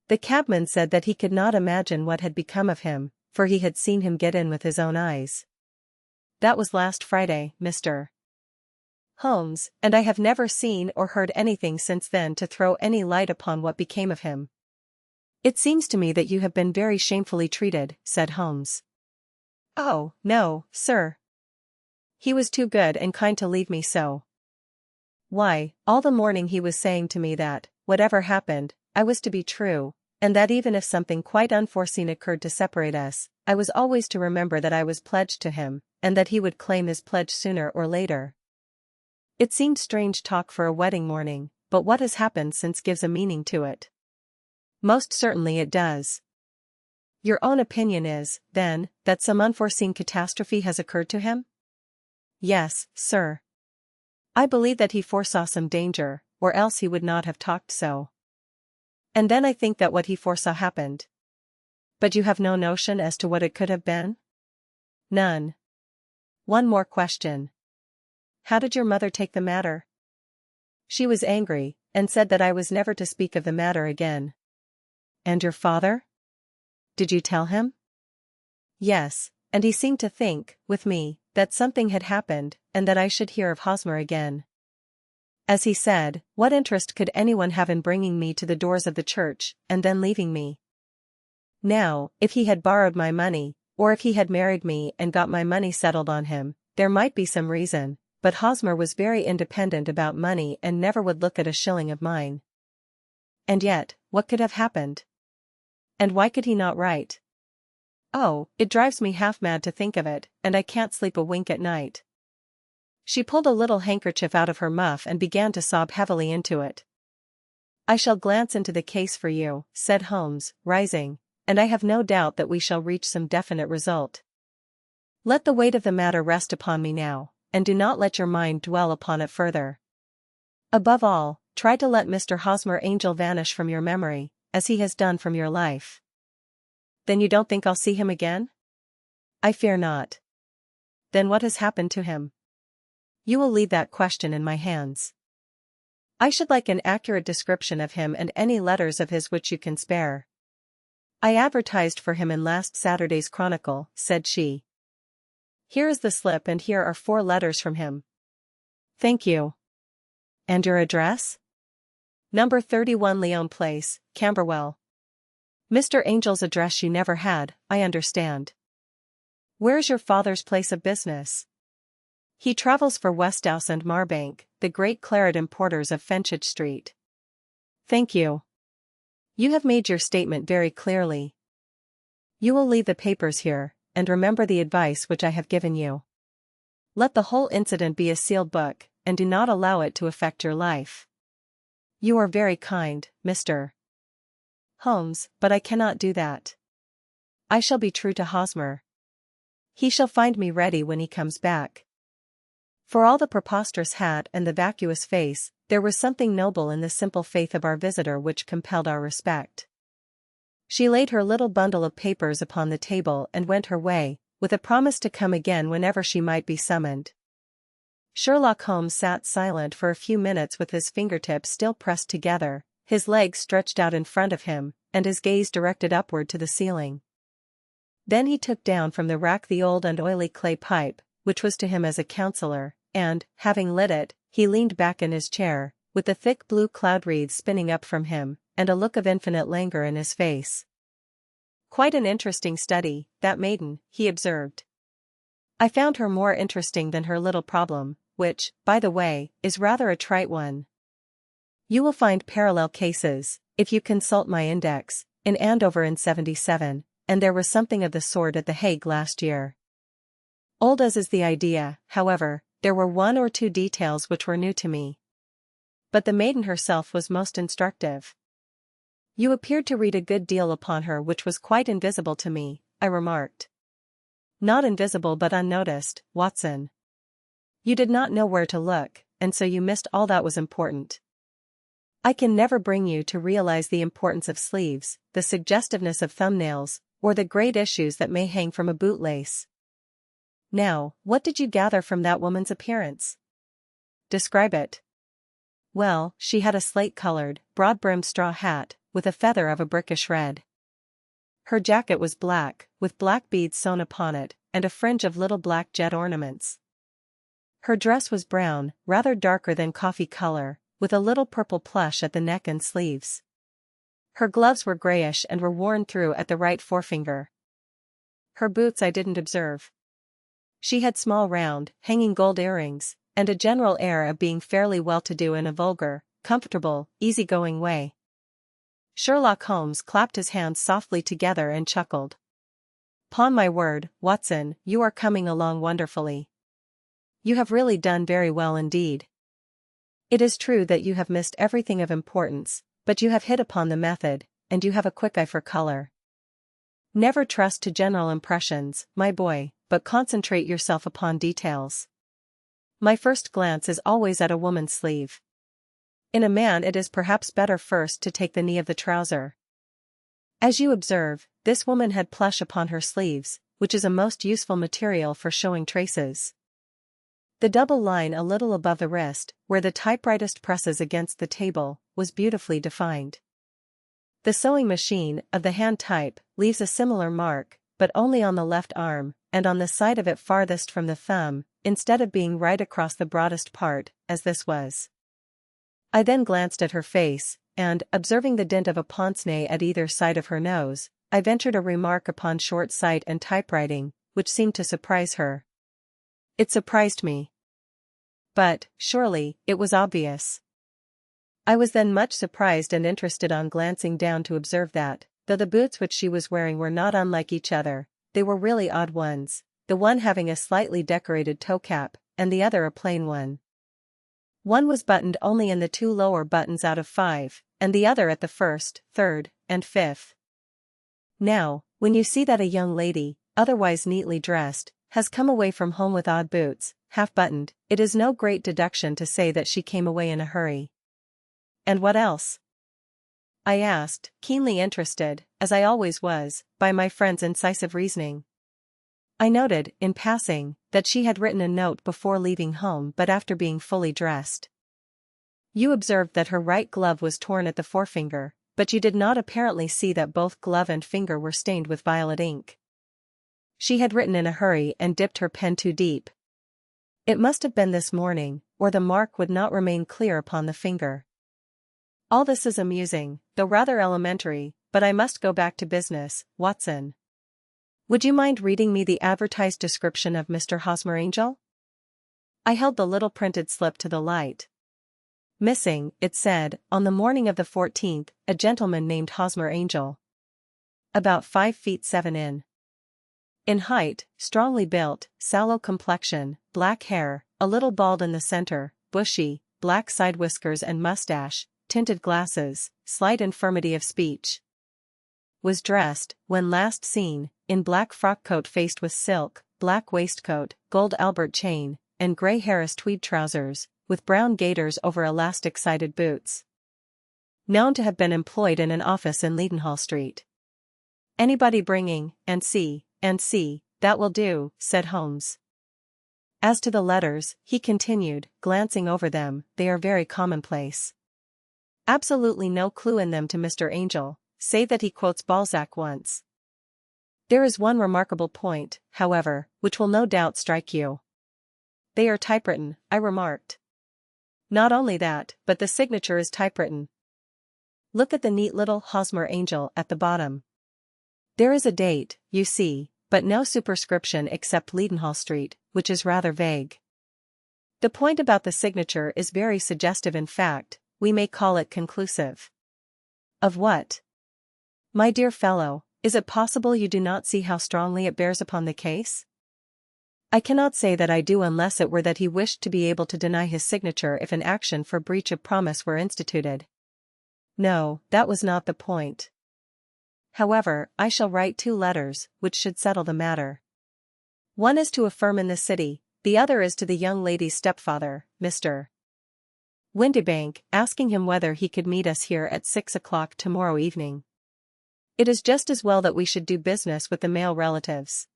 The cabman said that he could not imagine what had become of him, for he had seen him get in with his own eyes. That was last Friday, Mr. Holmes, and I have never seen or heard anything since then to throw any light upon what became of him. It seems to me that you have been very shamefully treated, said Holmes. Oh, no, sir. He was too good and kind to leave me so. Why, all the morning he was saying to me that, whatever happened, I was to be true, and that even if something quite unforeseen occurred to separate us, I was always to remember that I was pledged to him, and that he would claim his pledge sooner or later. It seemed strange talk for a wedding morning, but what has happened since gives a meaning to it. Most certainly it does. Your own opinion is, then, that some unforeseen catastrophe has occurred to him? Yes, sir. I believe that he foresaw some danger, or else he would not have talked so. And then I think that what he foresaw happened. But you have no notion as to what it could have been? None. One more question. How did your mother take the matter? She was angry, and said that I was never to speak of the matter again. And your father? Did you tell him? Yes, and he seemed to think, with me, that something had happened, and that I should hear of Hosmer again. As he said, what interest could anyone have in bringing me to the doors of the church, and then leaving me? Now, if he had borrowed my money, or if he had married me and got my money settled on him, there might be some reason, but Hosmer was very independent about money and never would look at a shilling of mine. And yet, what could have happened? And why could he not write? Oh, it drives me half mad to think of it, and I can't sleep a wink at night. She pulled a little handkerchief out of her muff and began to sob heavily into it. I shall glance into the case for you, said Holmes, rising, and I have no doubt that we shall reach some definite result. Let the weight of the matter rest upon me now, and do not let your mind dwell upon it further. Above all, try to let Mr. Hosmer Angel vanish from your memory, as he has done from your life. Then you don't think I'll see him again? I fear not. Then what has happened to him? You will leave that question in my hands. I should like an accurate description of him and any letters of his which you can spare. I advertised for him in last Saturday's Chronicle, said she. Here is the slip and here are 4 letters from him. Thank you. And your address? Number 31 Leon Place, Camberwell. Mr. Angel's address you never had, I understand. Where's your father's place of business? He travels for Westhouse and Marbank, the great claret importers of Fenchurch Street. Thank you. You have made your statement very clearly. You will leave the papers here, and remember the advice which I have given you. Let the whole incident be a sealed book, and do not allow it to affect your life. You are very kind, Mr. Holmes, but I cannot do that. I shall be true to Hosmer. He shall find me ready when he comes back. For all the preposterous hat and the vacuous face, there was something noble in the simple faith of our visitor which compelled our respect. She laid her little bundle of papers upon the table and went her way, with a promise to come again whenever she might be summoned. Sherlock Holmes sat silent for a few minutes with his fingertips still pressed together, his legs stretched out in front of him, and his gaze directed upward to the ceiling. Then he took down from the rack the old and oily clay pipe, which was to him as a counselor, and, having lit it, he leaned back in his chair, with the thick blue cloud wreaths spinning up from him, and a look of infinite languor in his face. Quite an interesting study, that maiden, he observed. I found her more interesting than her little problem, which, by the way, is rather a trite one. You will find parallel cases, if you consult my index, in Andover in '77, and there was something of the sort at The Hague last year. Old as is the idea, however, there were 1 or 2 details which were new to me. But the maiden herself was most instructive. You appeared to read a good deal upon her which was quite invisible to me, I remarked. Not invisible but unnoticed, Watson. You did not know where to look, and so you missed all that was important. I can never bring you to realize the importance of sleeves, the suggestiveness of thumbnails, or the great issues that may hang from a bootlace. Now, what did you gather from that woman's appearance? Describe it. Well, she had a slate-colored, broad-brimmed straw hat, with a feather of a brickish red. Her jacket was black, with black beads sewn upon it, and a fringe of little black jet ornaments. Her dress was brown, rather darker than coffee color, with a little purple plush at the neck and sleeves. Her gloves were grayish and were worn through at the right forefinger. Her boots I didn't observe. She had small round, hanging gold earrings, and a general air of being fairly well-to-do in a vulgar, comfortable, easy-going way. Sherlock Holmes clapped his hands softly together and chuckled. "'Pon my word, Watson, you are coming along wonderfully. You have really done very well indeed. It is true that you have missed everything of importance, but you have hit upon the method, and you have a quick eye for color. Never trust to general impressions, my boy, but concentrate yourself upon details. My first glance is always at a woman's sleeve. In a man it is perhaps better first to take the knee of the trouser. As you observe, this woman had plush upon her sleeves, which is a most useful material for showing traces. The double line a little above the wrist, where the typewriter presses against the table, was beautifully defined. The sewing machine, of the hand type, leaves a similar mark, but only on the left arm, and on the side of it farthest from the thumb, instead of being right across the broadest part, as this was. I then glanced at her face, and, observing the dint of a pince-nez at either side of her nose, I ventured a remark upon short sight and typewriting, which seemed to surprise her. It surprised me. But, surely, it was obvious. I was then much surprised and interested on glancing down to observe that, though the boots which she was wearing were not unlike each other, they were really odd ones, the one having a slightly decorated toe cap, and the other a plain one. One was buttoned only in the 2 lower buttons out of 5, and the other at the first, third, and fifth. Now, when you see that a young lady, otherwise neatly dressed, has come away from home with odd boots, half-buttoned, it is no great deduction to say that she came away in a hurry. And what else? I asked, keenly interested, as I always was, by my friend's incisive reasoning. I noted, in passing, that she had written a note before leaving home but after being fully dressed. You observed that her right glove was torn at the forefinger, but you did not apparently see that both glove and finger were stained with violet ink. She had written in a hurry and dipped her pen too deep. It must have been this morning, or the mark would not remain clear upon the finger. All this is amusing, though rather elementary, but I must go back to business, Watson. Would you mind reading me the advertised description of Mr. Hosmer Angel? I held the little printed slip to the light. Missing, it said, on the morning of the 14th, a gentleman named Hosmer Angel. About 5 feet 7 in height, strongly built, sallow complexion, black hair, a little bald in the center, bushy, black side whiskers and mustache, tinted glasses, slight infirmity of speech. Was dressed, when last seen, in black frock coat faced with silk, black waistcoat, gold Albert chain, and grey Harris tweed trousers, with brown gaiters over elastic-sided boots. Known to have been employed in an office in Leadenhall Street. Anybody bringing, and see, that will do, said Holmes. As to the letters, he continued, glancing over them, they are very commonplace. Absolutely no clue in them to Mr. Angel, save that he quotes Balzac once. There is one remarkable point, however, which will no doubt strike you. They are typewritten, I remarked. Not only that, but the signature is typewritten. Look at the neat little Hosmer Angel at the bottom. There is a date, you see, but no superscription except Leadenhall Street, which is rather vague. The point about the signature is very suggestive, in fact, we may call it conclusive. Of what? My dear fellow, is it possible you do not see how strongly it bears upon the case? I cannot say that I do, unless it were that he wished to be able to deny his signature if an action for breach of promise were instituted. No, that was not the point. However, I shall write 2 letters, which should settle the matter. One is to a firm in the city, the other is to the young lady's stepfather, Mr. Windibank, asking him whether he could meet us here at 6 o'clock tomorrow evening. It is just as well that we should do business with the male relatives.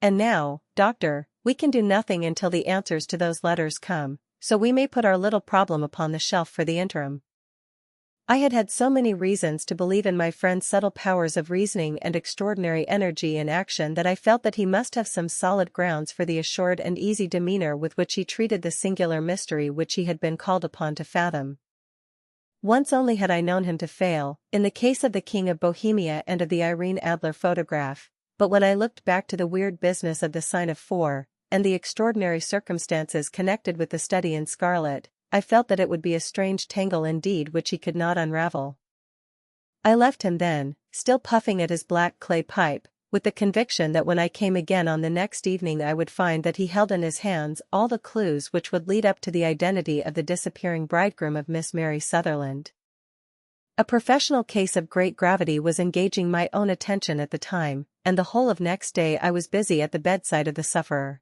And now, Doctor, we can do nothing until the answers to those letters come, so we may put our little problem upon the shelf for the interim. I had had so many reasons to believe in my friend's subtle powers of reasoning and extraordinary energy in action that I felt that he must have some solid grounds for the assured and easy demeanor with which he treated the singular mystery which he had been called upon to fathom. Once only had I known him to fail, in the case of the King of Bohemia and of the Irene Adler photograph, but when I looked back to the weird business of the sign of 4, and the extraordinary circumstances connected with the study in scarlet, I felt that it would be a strange tangle indeed which he could not unravel. I left him then, still puffing at his black clay pipe, with the conviction that when I came again on the next evening I would find that he held in his hands all the clues which would lead up to the identity of the disappearing bridegroom of Miss Mary Sutherland. A professional case of great gravity was engaging my own attention at the time, and the whole of next day I was busy at the bedside of the sufferer.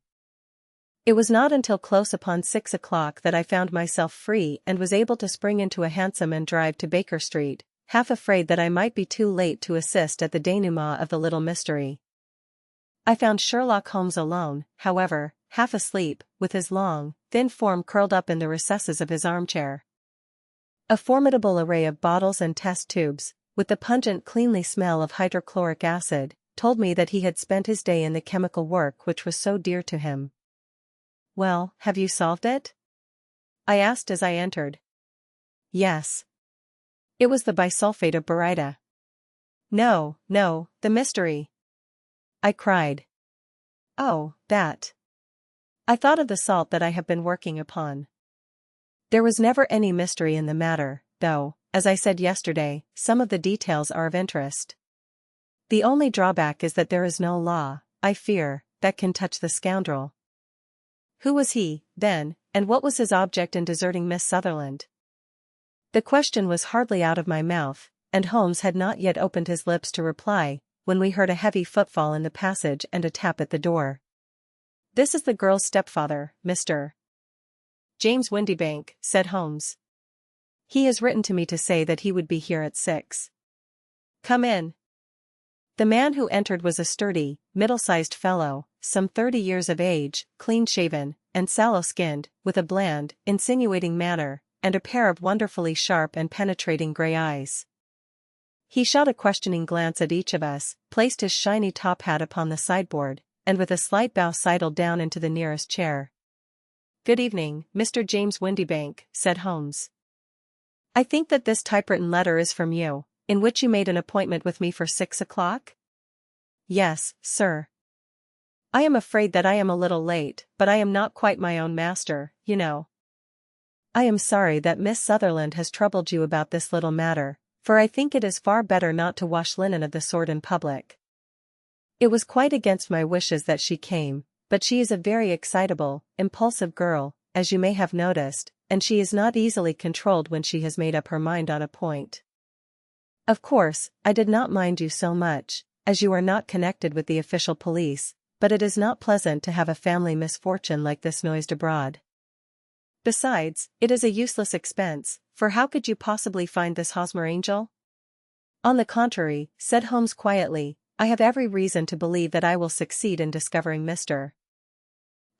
It was not until close upon 6 o'clock that I found myself free and was able to spring into a hansom and drive to Baker Street, half afraid that I might be too late to assist at the denouement of the little mystery. I found Sherlock Holmes alone, however, half asleep, with his long, thin form curled up in the recesses of his armchair. A formidable array of bottles and test tubes, with the pungent cleanly smell of hydrochloric acid, told me that he had spent his day in the chemical work which was so dear to him. Well, have you solved it? I asked as I entered. Yes. It was the bisulfate of baryta. No, the mystery. I cried. Oh, that. I thought of the salt that I have been working upon. There was never any mystery in the matter, though, as I said yesterday, some of the details are of interest. The only drawback is that there is no law, I fear, that can touch the scoundrel. Who was he, then, and what was his object in deserting Miss Sutherland? The question was hardly out of my mouth, and Holmes had not yet opened his lips to reply, when we heard a heavy footfall in the passage and a tap at the door. "This is the girl's stepfather, Mr. James Windybank," said Holmes. "He has written to me to say that he would be here at 6. Come in." The man who entered was a sturdy, middle-sized fellow, some 30 years of age, clean-shaven, and sallow-skinned, with a bland, insinuating manner, and a pair of wonderfully sharp and penetrating gray eyes. He shot a questioning glance at each of us, placed his shiny top hat upon the sideboard, and with a slight bow sidled down into the nearest chair. "Good evening, Mr. James Windybank," said Holmes. "I think that this typewritten letter is from you, in which you made an appointment with me for 6 o'clock? "Yes, sir. I am afraid that I am a little late, but I am not quite my own master, you know. I am sorry that Miss Sutherland has troubled you about this little matter, for I think it is far better not to wash linen of the sort in public. It was quite against my wishes that she came, but she is a very excitable, impulsive girl, as you may have noticed, and she is not easily controlled when she has made up her mind on a point. Of course, I did not mind you so much, as you are not connected with the official police, but it is not pleasant to have a family misfortune like this noised abroad. Besides, it is a useless expense, for how could you possibly find this Hosmer angel?" "On the contrary," said Holmes quietly, "I have every reason to believe that I will succeed in discovering Mr.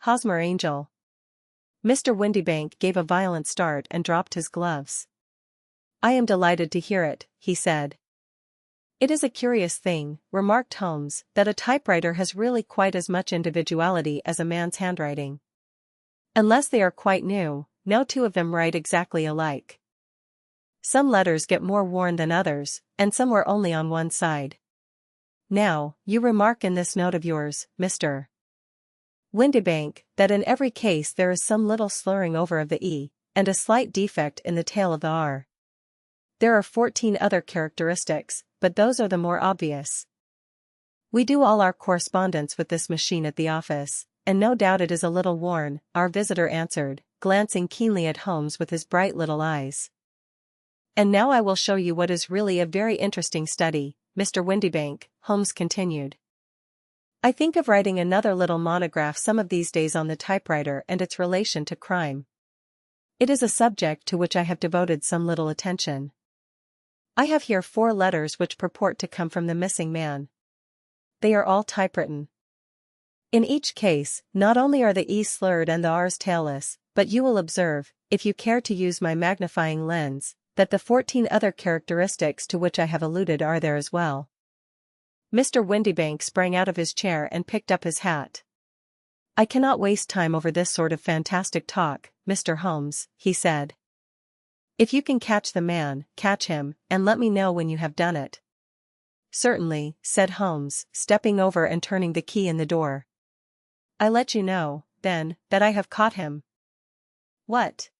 Hosmer angel." Mr. Windybank gave a violent start and dropped his gloves. "I am delighted to hear it," he said. "It is a curious thing," remarked Holmes, "that a typewriter has really quite as much individuality as a man's handwriting. Unless they are quite new, no two of them write exactly alike. Some letters get more worn than others, and some wear only on one side. Now, you remark in this note of yours, Mr. Windybank, that in every case there is some little slurring over of the E, and a slight defect in the tail of the R. There are 14 other characteristics, but those are the more obvious. We do all our correspondence with this machine at the office, and no doubt it is a little worn," our visitor answered, glancing keenly at Holmes with his bright little eyes. "And now I will show you what is really a very interesting study, Mr. Windybank," Holmes continued. "I think of writing another little monograph some of these days on the typewriter and its relation to crime. It is a subject to which I have devoted some little attention. I have here 4 letters which purport to come from the missing man. They are all typewritten. In each case, not only are the E's slurred and the R's tailless, but you will observe, if you care to use my magnifying lens, that the 14 other characteristics to which I have alluded are there as well." Mr. Windybank sprang out of his chair and picked up his hat. "I cannot waste time over this sort of fantastic talk, Mr. Holmes," he said. "If you can catch the man, catch him, and let me know when you have done it." "Certainly," said Holmes, stepping over and turning the key in the door. "I let you know, then, that I have caught him." "What?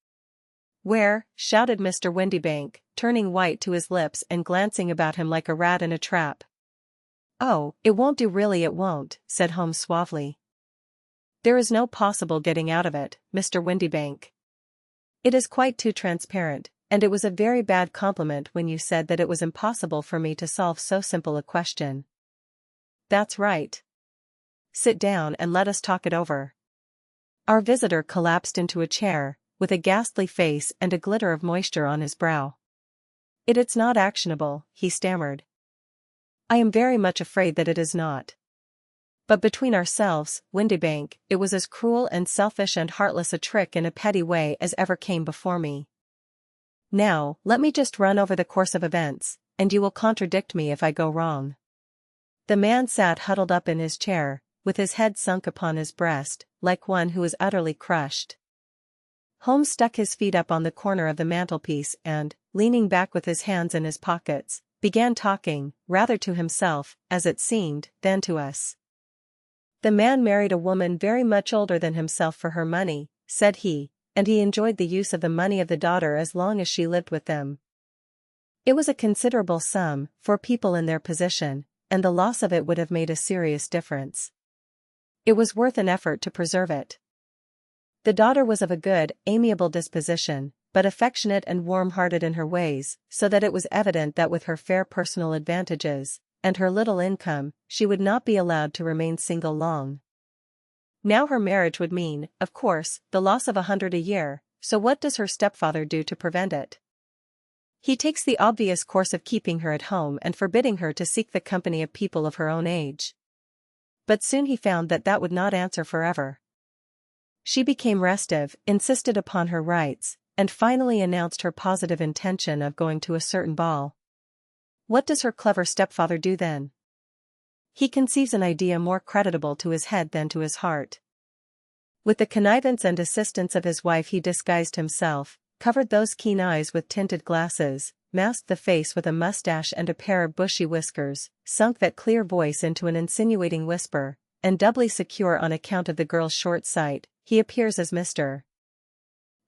Where?" shouted Mr. Windybank, turning white to his lips and glancing about him like a rat in a trap. "Oh, it won't do, really it won't," said Holmes suavely. "There is no possible getting out of it, Mr. Windybank. It is quite too transparent, and it was a very bad compliment when you said that it was impossible for me to solve so simple a question." "That's right. Sit down and let us talk it over." Our visitor collapsed into a chair, with a ghastly face and a glitter of moisture on his brow. "It's not actionable," he stammered. "I am very much afraid that it is not. But between ourselves, Windybank, it was as cruel and selfish and heartless a trick in a petty way as ever came before me. Now, let me just run over the course of events, and you will contradict me if I go wrong." The man sat huddled up in his chair, with his head sunk upon his breast, like one who is utterly crushed. Holmes stuck his feet up on the corner of the mantelpiece and, leaning back with his hands in his pockets, began talking, rather to himself, as it seemed, than to us. "The man married a woman very much older than himself for her money," said he, "and he enjoyed the use of the money of the daughter as long as she lived with them. It was a considerable sum, for people in their position, and the loss of it would have made a serious difference. It was worth an effort to preserve it. The daughter was of a good, amiable disposition, but affectionate and warm-hearted in her ways, so that it was evident that with her fair personal advantages, and her little income, she would not be allowed to remain single long. Now her marriage would mean, of course, the loss of 100 a year, so what does her stepfather do to prevent it? He takes the obvious course of keeping her at home and forbidding her to seek the company of people of her own age. But soon he found that that would not answer forever. She became restive, insisted upon her rights, and finally announced her positive intention of going to a certain ball. What does her clever stepfather do then? He conceives an idea more creditable to his head than to his heart. With the connivance and assistance of his wife he disguised himself, covered those keen eyes with tinted glasses, masked the face with a mustache and a pair of bushy whiskers, sunk that clear voice into an insinuating whisper, and doubly secure on account of the girl's short sight, he appears as Mr.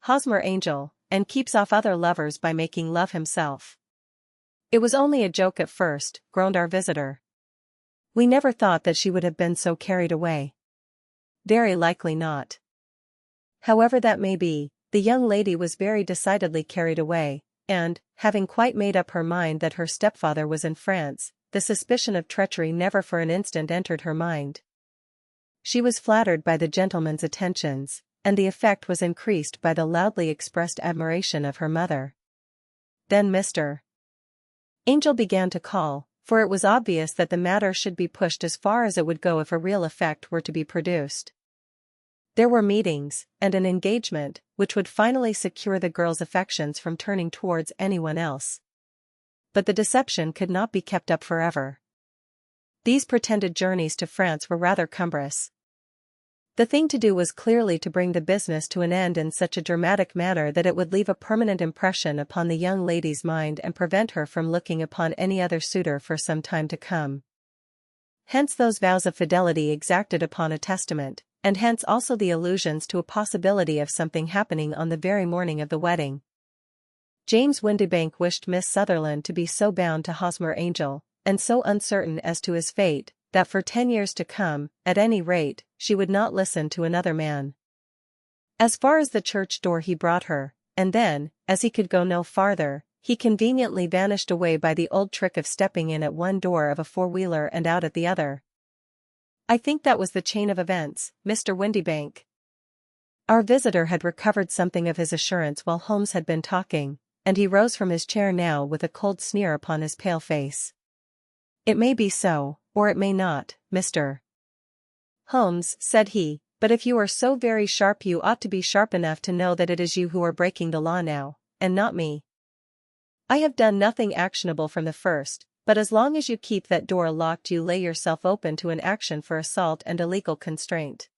Hosmer Angel, and keeps off other lovers by making love himself. It was only a joke at first, groaned our visitor. We never thought that she would have been so carried away. Very likely not. However that may be, the young lady was very decidedly carried away, and, having quite made up her mind that her stepfather was in France, the suspicion of treachery never for an instant entered her mind. She was flattered by the gentleman's attentions, and the effect was increased by the loudly expressed admiration of her mother. Then Mr. Angel began to call, for it was obvious that the matter should be pushed as far as it would go if a real effect were to be produced. There were meetings, and an engagement, which would finally secure the girl's affections from turning towards anyone else. But the deception could not be kept up forever. These pretended journeys to France were rather cumbrous. The thing to do was clearly to bring the business to an end in such a dramatic manner that it would leave a permanent impression upon the young lady's mind and prevent her from looking upon any other suitor for some time to come. Hence those vows of fidelity exacted upon a testament, and hence also the allusions to a possibility of something happening on the very morning of the wedding. James Windibank wished Miss Sutherland to be so bound to Hosmer Angel, and so uncertain as to his fate, that for 10 years to come, at any rate, she would not listen to another man. As far as the church door he brought her, and then, as he could go no farther, he conveniently vanished away by the old trick of stepping in at one door of a four-wheeler and out at the other. I think that was the chain of events, Mr. Windibank. Our visitor had recovered something of his assurance while Holmes had been talking, and he rose from his chair now with a cold sneer upon his pale face. It may be so, or it may not, Mr. Holmes, said he, but if you are so very sharp you ought to be sharp enough to know that it is you who are breaking the law now, and not me. I have done nothing actionable from the first, but as long as you keep that door locked you lay yourself open to an action for assault and illegal constraint.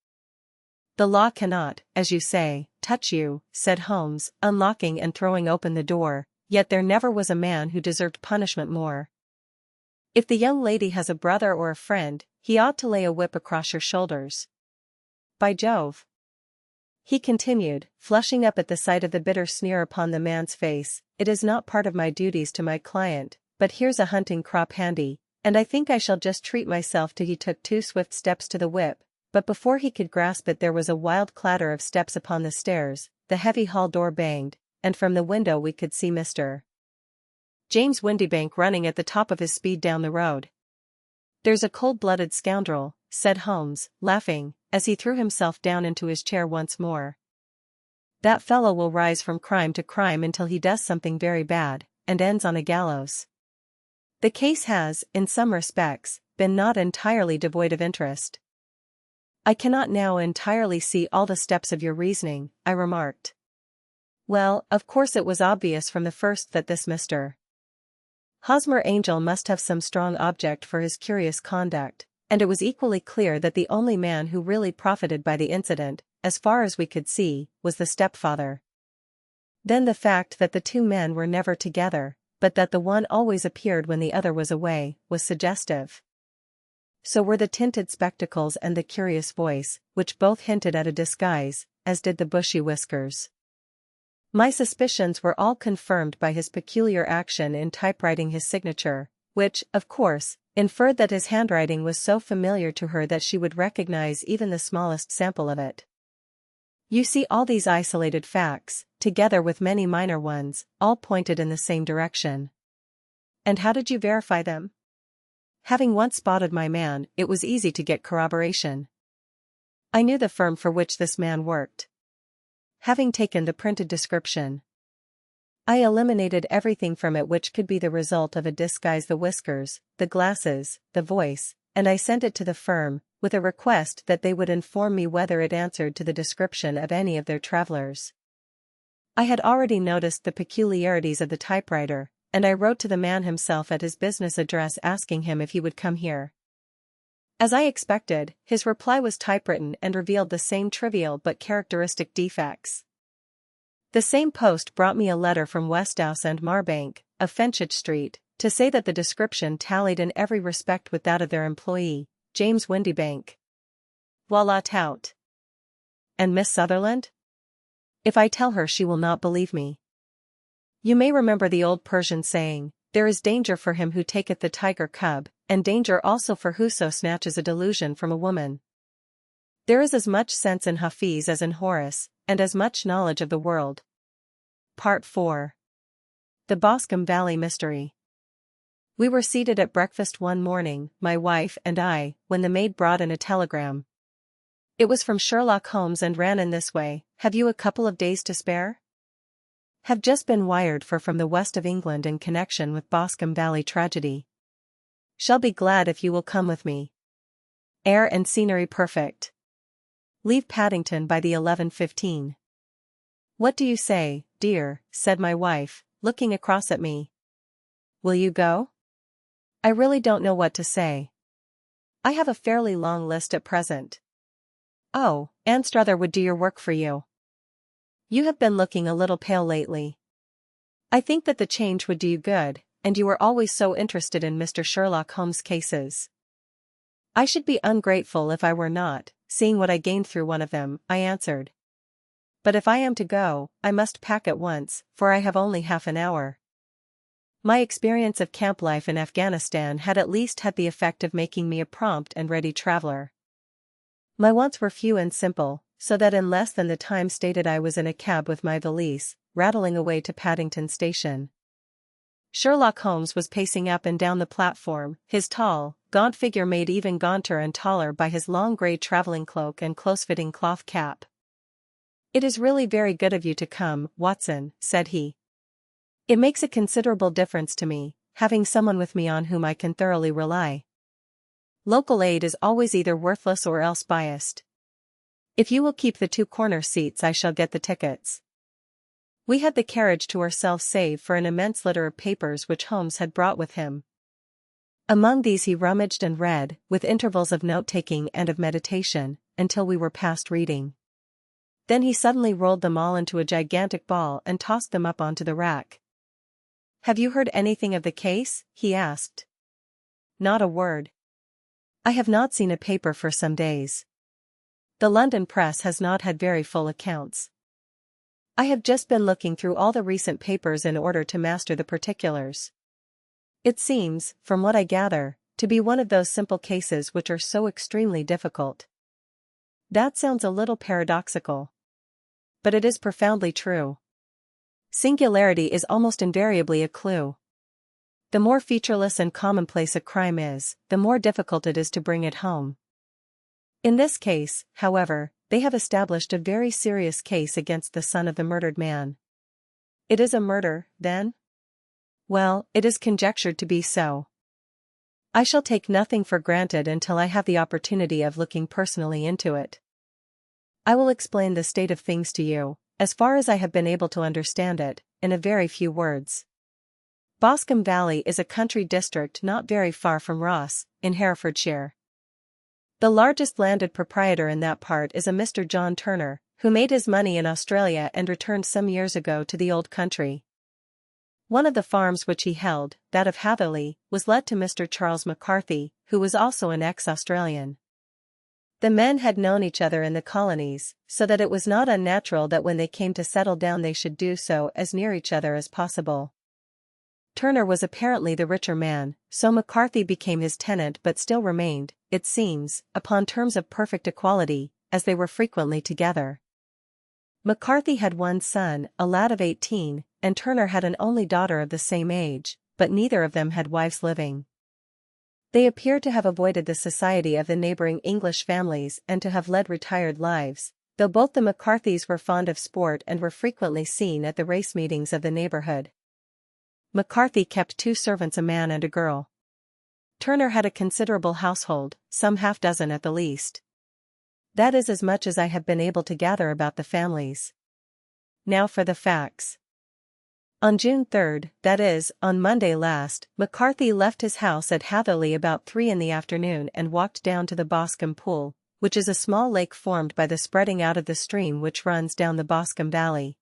The law cannot, as you say, touch you, said Holmes, unlocking and throwing open the door, yet there never was a man who deserved punishment more. If the young lady has a brother or a friend, he ought to lay a whip across your shoulders. By Jove! He continued, flushing up at the sight of the bitter sneer upon the man's face, it is not part of my duties to my client, but here's a hunting crop handy, and I think I shall just treat myself till he took 2 swift steps to the whip, but before he could grasp it there was a wild clatter of steps upon the stairs, the heavy hall door banged, and from the window we could see Mr. James Windibank running at the top of his speed down the road. There's a cold-blooded scoundrel, said Holmes, laughing, as he threw himself down into his chair once more. That fellow will rise from crime to crime until he does something very bad, and ends on a gallows. The case has, in some respects, been not entirely devoid of interest. I cannot now entirely see all the steps of your reasoning, I remarked. Well, of course it was obvious from the first that this Mr. Hosmer Angel must have some strong object for his curious conduct, and it was equally clear that the only man who really profited by the incident, as far as we could see, was the stepfather. Then the fact that the two men were never together, but that the one always appeared when the other was away, was suggestive. So were the tinted spectacles and the curious voice, which both hinted at a disguise, as did the bushy whiskers. My suspicions were all confirmed by his peculiar action in typewriting his signature, which, of course, inferred that his handwriting was so familiar to her that she would recognize even the smallest sample of it. You see, all these isolated facts, together with many minor ones, all pointed in the same direction. And how did you verify them? Having once spotted my man, it was easy to get corroboration. I knew the firm for which this man worked. Having taken the printed description, I eliminated everything from it which could be the result of a disguise: the whiskers, the glasses, the voice, and I sent it to the firm, with a request that they would inform me whether it answered to the description of any of their travelers. I had already noticed the peculiarities of the typewriter, and I wrote to the man himself at his business address asking him if he would come here. As I expected, his reply was typewritten and revealed the same trivial but characteristic defects. The same post brought me a letter from Westhouse and Marbank, of Fenchurch Street, to say that the description tallied in every respect with that of their employee, James Windybank. Voila tout. And Miss Sutherland? If I tell her, she will not believe me. You may remember the old Persian saying, "There is danger for him who taketh the tiger cub, and danger also for whoso snatches a delusion from a woman." There is as much sense in Hafiz as in Horace, and as much knowledge of the world. Part 4. The Boscombe Valley Mystery. We were seated at breakfast one morning, my wife and I, when the maid brought in a telegram. It was from Sherlock Holmes and ran in this way: "Have you a couple of days to spare? Have just been wired for from the west of England in connection with Boscombe Valley tragedy. Shall be glad if you will come with me. Air and scenery perfect. Leave Paddington by the 11:15. What do you say, dear?" said my wife, looking across at me. "Will you go?" I really don't know what to say. I have a fairly long list at present. Oh, Anstruther would do your work for you. You have been looking a little pale lately. I think that the change would do you good, and you were always so interested in Mr. Sherlock Holmes' cases. I should be ungrateful if I were not, seeing what I gained through one of them, I answered. But if I am to go, I must pack at once, for I have only half an hour. My experience of camp life in Afghanistan had at least had the effect of making me a prompt and ready traveler. My wants were few and simple, so that in less than the time stated I was in a cab with my valise, rattling away to Paddington Station. Sherlock Holmes was pacing up and down the platform, his tall, gaunt figure made even gaunter and taller by his long grey travelling cloak and close-fitting cloth cap. "It is really very good of you to come, Watson," said he. "It makes a considerable difference to me, having someone with me on whom I can thoroughly rely. Local aid is always either worthless or else biased. If you will keep the 2 corner seats, I shall get the tickets." We had the carriage to ourselves save for an immense litter of papers which Holmes had brought with him. Among these he rummaged and read, with intervals of note-taking and of meditation, until we were past reading. Then he suddenly rolled them all into a gigantic ball and tossed them up onto the rack. "Have you heard anything of the case?" he asked. "Not a word. I have not seen a paper for some days. The London press has not had very full accounts. I have just been looking through all the recent papers in order to master the particulars. It seems, from what I gather, to be one of those simple cases which are so extremely difficult." That sounds a little paradoxical. But it is profoundly true. Singularity is almost invariably a clue. The more featureless and commonplace a crime is, the more difficult it is to bring it home. In this case, however, they have established a very serious case against the son of the murdered man. It is a murder, then? Well, it is conjectured to be so. I shall take nothing for granted until I have the opportunity of looking personally into it. I will explain the state of things to you, as far as I have been able to understand it, in a very few words. Boscombe Valley is a country district not very far from Ross, in Herefordshire. The largest landed proprietor in that part is a Mr. John Turner, who made his money in Australia and returned some years ago to the old country. One of the farms which he held, that of Hatherley, was let to Mr. Charles McCarthy, who was also an ex-Australian. The men had known each other in the colonies, so that it was not unnatural that when they came to settle down they should do so as near each other as possible. Turner was apparently the richer man, so McCarthy became his tenant but still remained, it seems, upon terms of perfect equality, as they were frequently together. McCarthy had one son, a lad of 18, and Turner had an only daughter of the same age, but neither of them had wives living. They appear to have avoided the society of the neighboring English families and to have led retired lives, though both the McCarthys were fond of sport and were frequently seen at the race meetings of the neighborhood. McCarthy kept 2 servants, a man and a girl. Turner had a considerable household, some half-dozen at the least. That is as much as I have been able to gather about the families. Now for the facts. On June 3, that is, on Monday last, McCarthy left his house at Hatherley about 3 in the afternoon and walked down to the Boscombe Pool, which is a small lake formed by the spreading out of the stream which runs down the Boscombe Valley.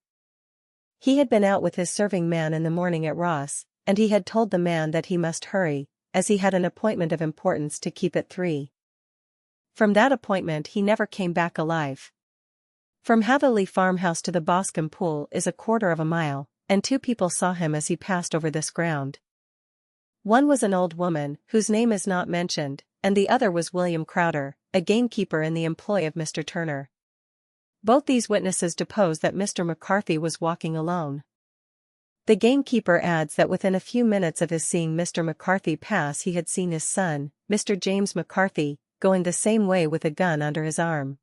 He had been out with his serving man in the morning at Ross, and he had told the man that he must hurry, as he had an appointment of importance to keep at 3. From that appointment he never came back alive. From Hatherley farmhouse to the Boscombe Pool is a quarter of a mile, and 2 people saw him as he passed over this ground. One was an old woman, whose name is not mentioned, and the other was William Crowder, a gamekeeper in the employ of Mr. Turner. Both these witnesses depose that Mr. McCarthy was walking alone. The gamekeeper adds that within a few minutes of his seeing Mr. McCarthy pass he had seen his son, Mr. James McCarthy, going the same way with a gun under his arm.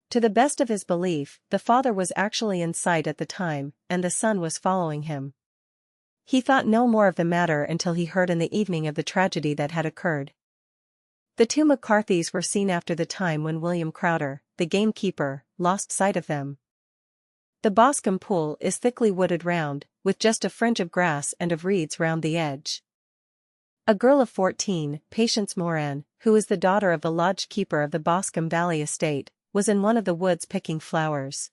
To the best of his belief, the father was actually in sight at the time, and the son was following him. He thought no more of the matter until he heard in the evening of the tragedy that had occurred. The 2 McCarthys were seen after the time when William Crowder, the gamekeeper, lost sight of them. The Boscombe Pool is thickly wooded round, with just a fringe of grass and of reeds round the edge. A girl of 14, Patience Moran, who is the daughter of the lodge-keeper of the Boscombe Valley estate, was in one of the woods picking flowers.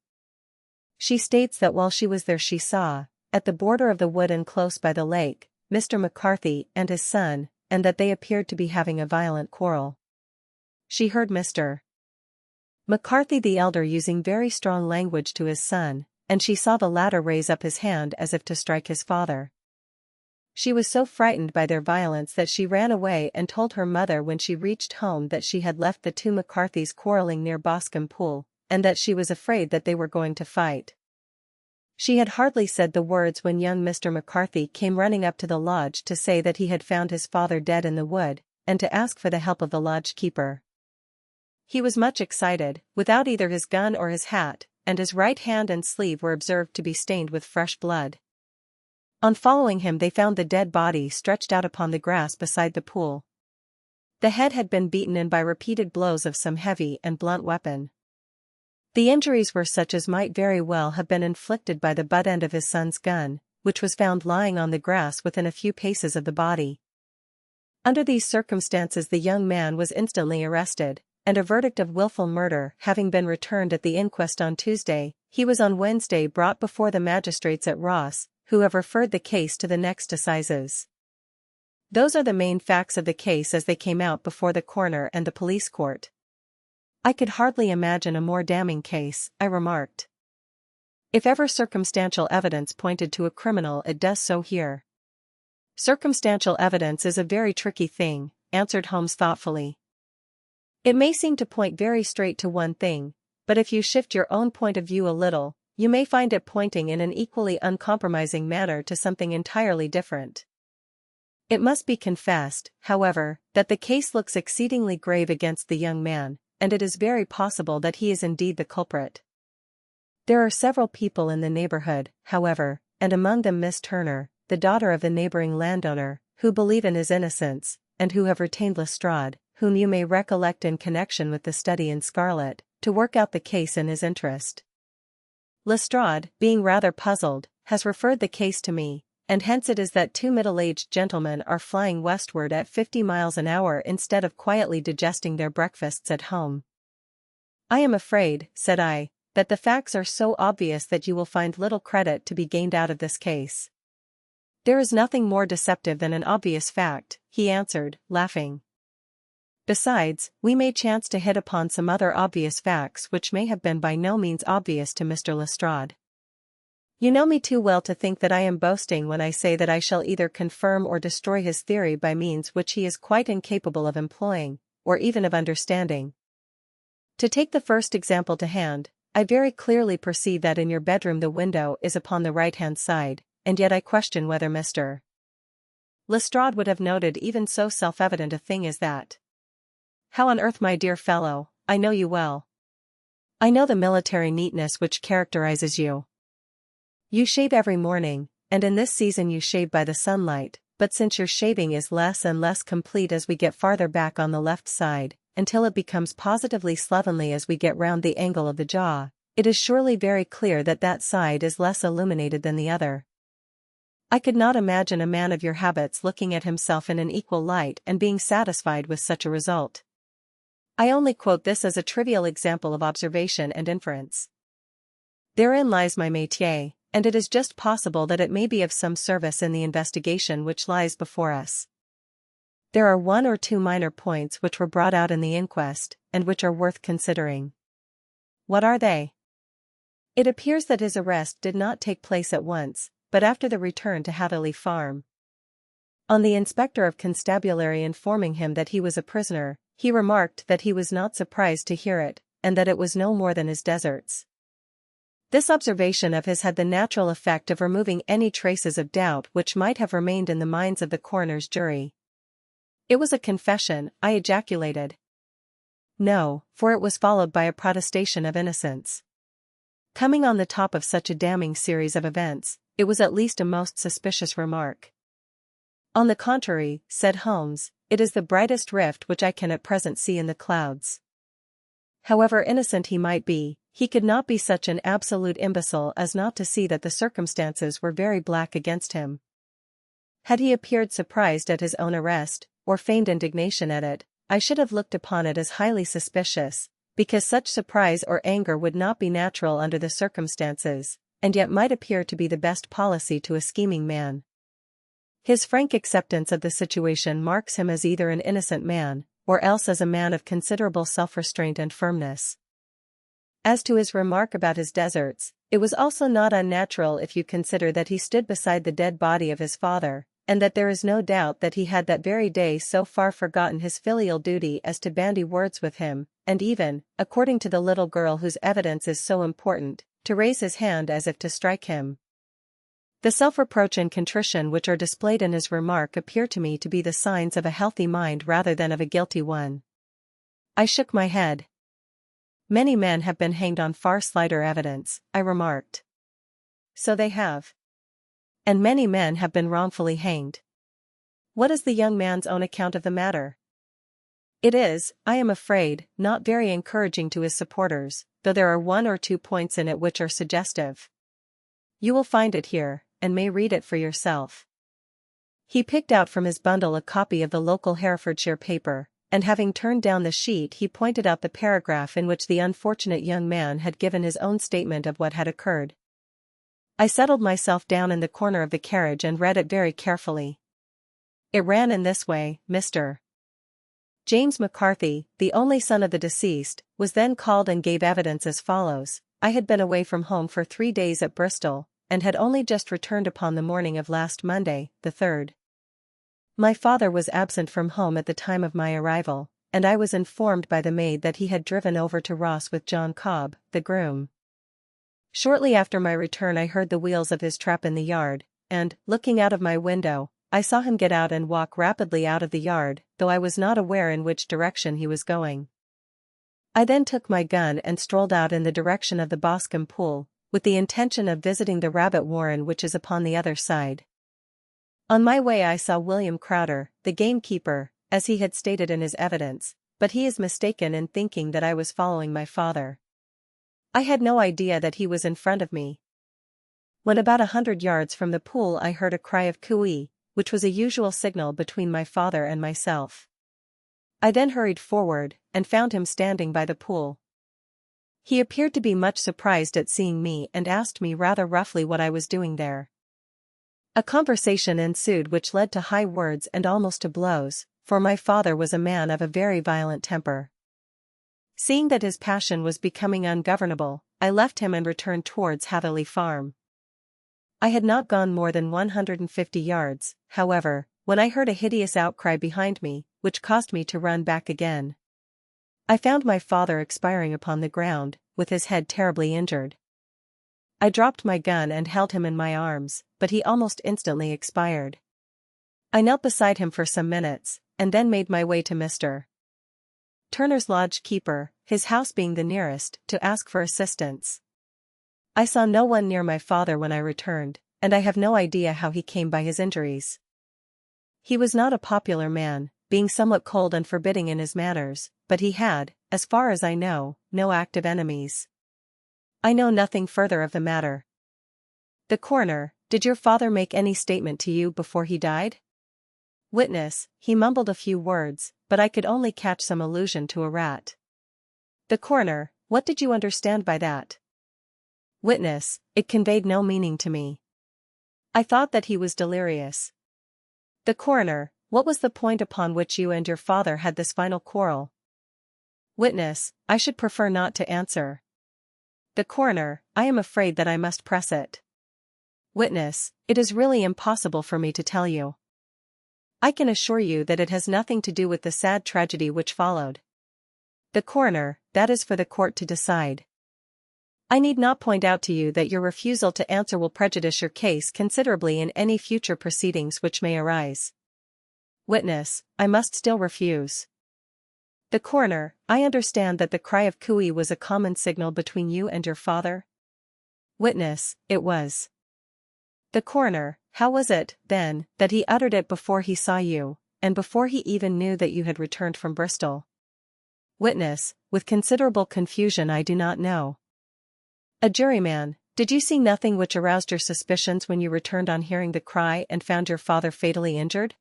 She states that while she was there she saw, at the border of the wood and close by the lake, Mr. McCarthy and his son, and that they appeared to be having a violent quarrel. She heard Mr. McCarthy the elder using very strong language to his son, and she saw the latter raise up his hand as if to strike his father. She was so frightened by their violence that she ran away and told her mother when she reached home that she had left the 2 McCarthys quarreling near Boscombe Pool, and that she was afraid that they were going to fight. She had hardly said the words when young Mr. McCarthy came running up to the lodge to say that he had found his father dead in the wood, and to ask for the help of the lodge-keeper. He was much excited, without either his gun or his hat, and his right hand and sleeve were observed to be stained with fresh blood. On following him they found the dead body stretched out upon the grass beside the pool. The head had been beaten in by repeated blows of some heavy and blunt weapon. The injuries were such as might very well have been inflicted by the butt end of his son's gun, which was found lying on the grass within a few paces of the body. Under these circumstances the young man was instantly arrested, and a verdict of wilful murder having been returned at the inquest on Tuesday, he was on Wednesday brought before the magistrates at Ross, who have referred the case to the next assizes. Those are the main facts of the case as they came out before the coroner and the police court. I could hardly imagine a more damning case, I remarked. If ever circumstantial evidence pointed to a criminal it does so here. Circumstantial evidence is a very tricky thing, answered Holmes thoughtfully. It may seem to point very straight to one thing, but if you shift your own point of view a little, you may find it pointing in an equally uncompromising manner to something entirely different. It must be confessed, however, that the case looks exceedingly grave against the young man, and it is very possible that he is indeed the culprit. There are several people in the neighborhood, however, and among them Miss Turner, the daughter of the neighboring landowner, who believe in his innocence, and who have retained Lestrade, whom you may recollect in connection with the study in Scarlet, to work out the case in his interest. Lestrade, being rather puzzled, has referred the case to me, and hence it is that 2 middle-aged gentlemen are flying westward at 50 miles an hour instead of quietly digesting their breakfasts at home. I am afraid, said I, that the facts are so obvious that you will find little credit to be gained out of this case. There is nothing more deceptive than an obvious fact, he answered, laughing. Besides, we may chance to hit upon some other obvious facts which may have been by no means obvious to Mr. Lestrade. You know me too well to think that I am boasting when I say that I shall either confirm or destroy his theory by means which he is quite incapable of employing, or even of understanding. To take the first example to hand, I very clearly perceive that in your bedroom the window is upon the right-hand side, and yet I question whether Mr. Lestrade would have noted even so self-evident a thing as that. How on earth, my dear fellow, I know you well. I know the military neatness which characterizes you. You shave every morning, and in this season you shave by the sunlight, but since your shaving is less and less complete as we get farther back on the left side, until it becomes positively slovenly as we get round the angle of the jaw, it is surely very clear that that side is less illuminated than the other. I could not imagine a man of your habits looking at himself in an equal light and being satisfied with such a result. I only quote this as a trivial example of observation and inference. Therein lies my métier, and it is just possible that it may be of some service in the investigation which lies before us. There are one or two minor points which were brought out in the inquest, and which are worth considering. What are they? It appears that his arrest did not take place at once, but after the return to Hatherley Farm. On the inspector of constabulary informing him that he was a prisoner, he remarked that he was not surprised to hear it, and that it was no more than his deserts. This observation of his had the natural effect of removing any traces of doubt which might have remained in the minds of the coroner's jury. It was a confession, I ejaculated. No, for it was followed by a protestation of innocence. Coming on the top of such a damning series of events, it was at least a most suspicious remark. On the contrary, said Holmes, it is the brightest rift which I can at present see in the clouds. However innocent he might be, he could not be such an absolute imbecile as not to see that the circumstances were very black against him. Had he appeared surprised at his own arrest, or feigned indignation at it, I should have looked upon it as highly suspicious, because such surprise or anger would not be natural under the circumstances, and yet might appear to be the best policy to a scheming man. His frank acceptance of the situation marks him as either an innocent man, or else as a man of considerable self-restraint and firmness. As to his remark about his deserts, it was also not unnatural if you consider that he stood beside the dead body of his father, and that there is no doubt that he had that very day so far forgotten his filial duty as to bandy words with him, and even, according to the little girl whose evidence is so important, to raise his hand as if to strike him. The self-reproach and contrition which are displayed in his remark appear to me to be the signs of a healthy mind rather than of a guilty one. I shook my head. Many men have been hanged on far slighter evidence, I remarked. So they have. And many men have been wrongfully hanged. What is the young man's own account of the matter? It is, I am afraid, not very encouraging to his supporters, though there are one or two points in it which are suggestive. You will find it here, and may read it for yourself. He picked out from his bundle a copy of the local Herefordshire paper, and having turned down the sheet he pointed out the paragraph in which the unfortunate young man had given his own statement of what had occurred. I settled myself down in the corner of the carriage and read it very carefully. It ran in this way: Mr. James McCarthy, the only son of the deceased, was then called and gave evidence as follows: I had been away from home for 3 days at Bristol, and had only just returned upon the morning of last Monday, the 3rd. My father was absent from home at the time of my arrival, and I was informed by the maid that he had driven over to Ross with John Cobb, the groom. Shortly after my return I heard the wheels of his trap in the yard, and, looking out of my window, I saw him get out and walk rapidly out of the yard, though I was not aware in which direction he was going. I then took my gun and strolled out in the direction of the Boscombe Pool, with the intention of visiting the rabbit warren which is upon the other side. On my way I saw William Crowder, the gamekeeper, as he had stated in his evidence, but he is mistaken in thinking that I was following my father. I had no idea that he was in front of me. When about 100 yards from the pool I heard a cry of cooey, which was a usual signal between my father and myself. I then hurried forward, and found him standing by the pool. He appeared to be much surprised at seeing me and asked me rather roughly what I was doing there. A conversation ensued which led to high words and almost to blows, for my father was a man of a very violent temper. Seeing that his passion was becoming ungovernable, I left him and returned towards Hatherley Farm. I had not gone more than 150 yards, however, when I heard a hideous outcry behind me, which caused me to run back again. I found my father expiring upon the ground, with his head terribly injured. I dropped my gun and held him in my arms, but he almost instantly expired. I knelt beside him for some minutes, and then made my way to Mr. Turner's lodge keeper, his house being the nearest, to ask for assistance. I saw no one near my father when I returned, and I have no idea how he came by his injuries. He was not a popular man, being somewhat cold and forbidding in his manners, but he had, as far as I know, no active enemies. I know nothing further of the matter. The coroner: did your father make any statement to you before he died? Witness: he mumbled a few words, but I could only catch some allusion to a rat. The coroner: what did you understand by that? Witness: it conveyed no meaning to me. I thought that he was delirious. The coroner: what was the point upon which you and your father had this final quarrel? Witness: I should prefer not to answer. The coroner: I am afraid that I must press it. Witness: it is really impossible for me to tell you. I can assure you that it has nothing to do with the sad tragedy which followed. The coroner: that is for the court to decide. I need not point out to you that your refusal to answer will prejudice your case considerably in any future proceedings which may arise. Witness: I must still refuse. The coroner: I understand that the cry of cooey was a common signal between you and your father? Witness: it was. The coroner: how was it, then, that he uttered it before he saw you, and before he even knew that you had returned from Bristol? Witness: with considerable confusion. I do not know. A juryman: did you see nothing which aroused your suspicions when you returned on hearing the cry and found your father fatally injured?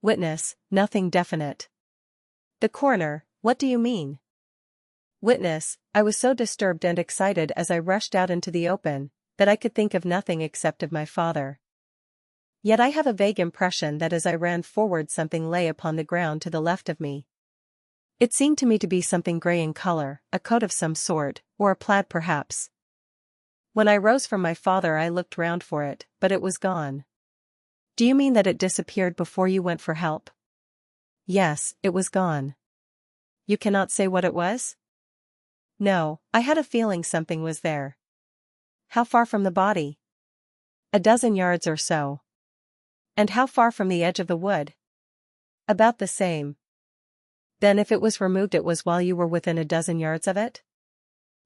Witness: nothing definite. The coroner: what do you mean? Witness: I was so disturbed and excited as I rushed out into the open, that I could think of nothing except of my father. Yet I have a vague impression that as I ran forward something lay upon the ground to the left of me. It seemed to me to be something grey in color, a coat of some sort, or a plaid perhaps. When I rose from my father I looked round for it, but it was gone. Do you mean that it disappeared before you went for help? Yes, it was gone. You cannot say what it was? No, I had a feeling something was there. How far from the body? A dozen yards or so. And how far from the edge of the wood? About the same. Then if it was removed it was while you were within a dozen yards of it?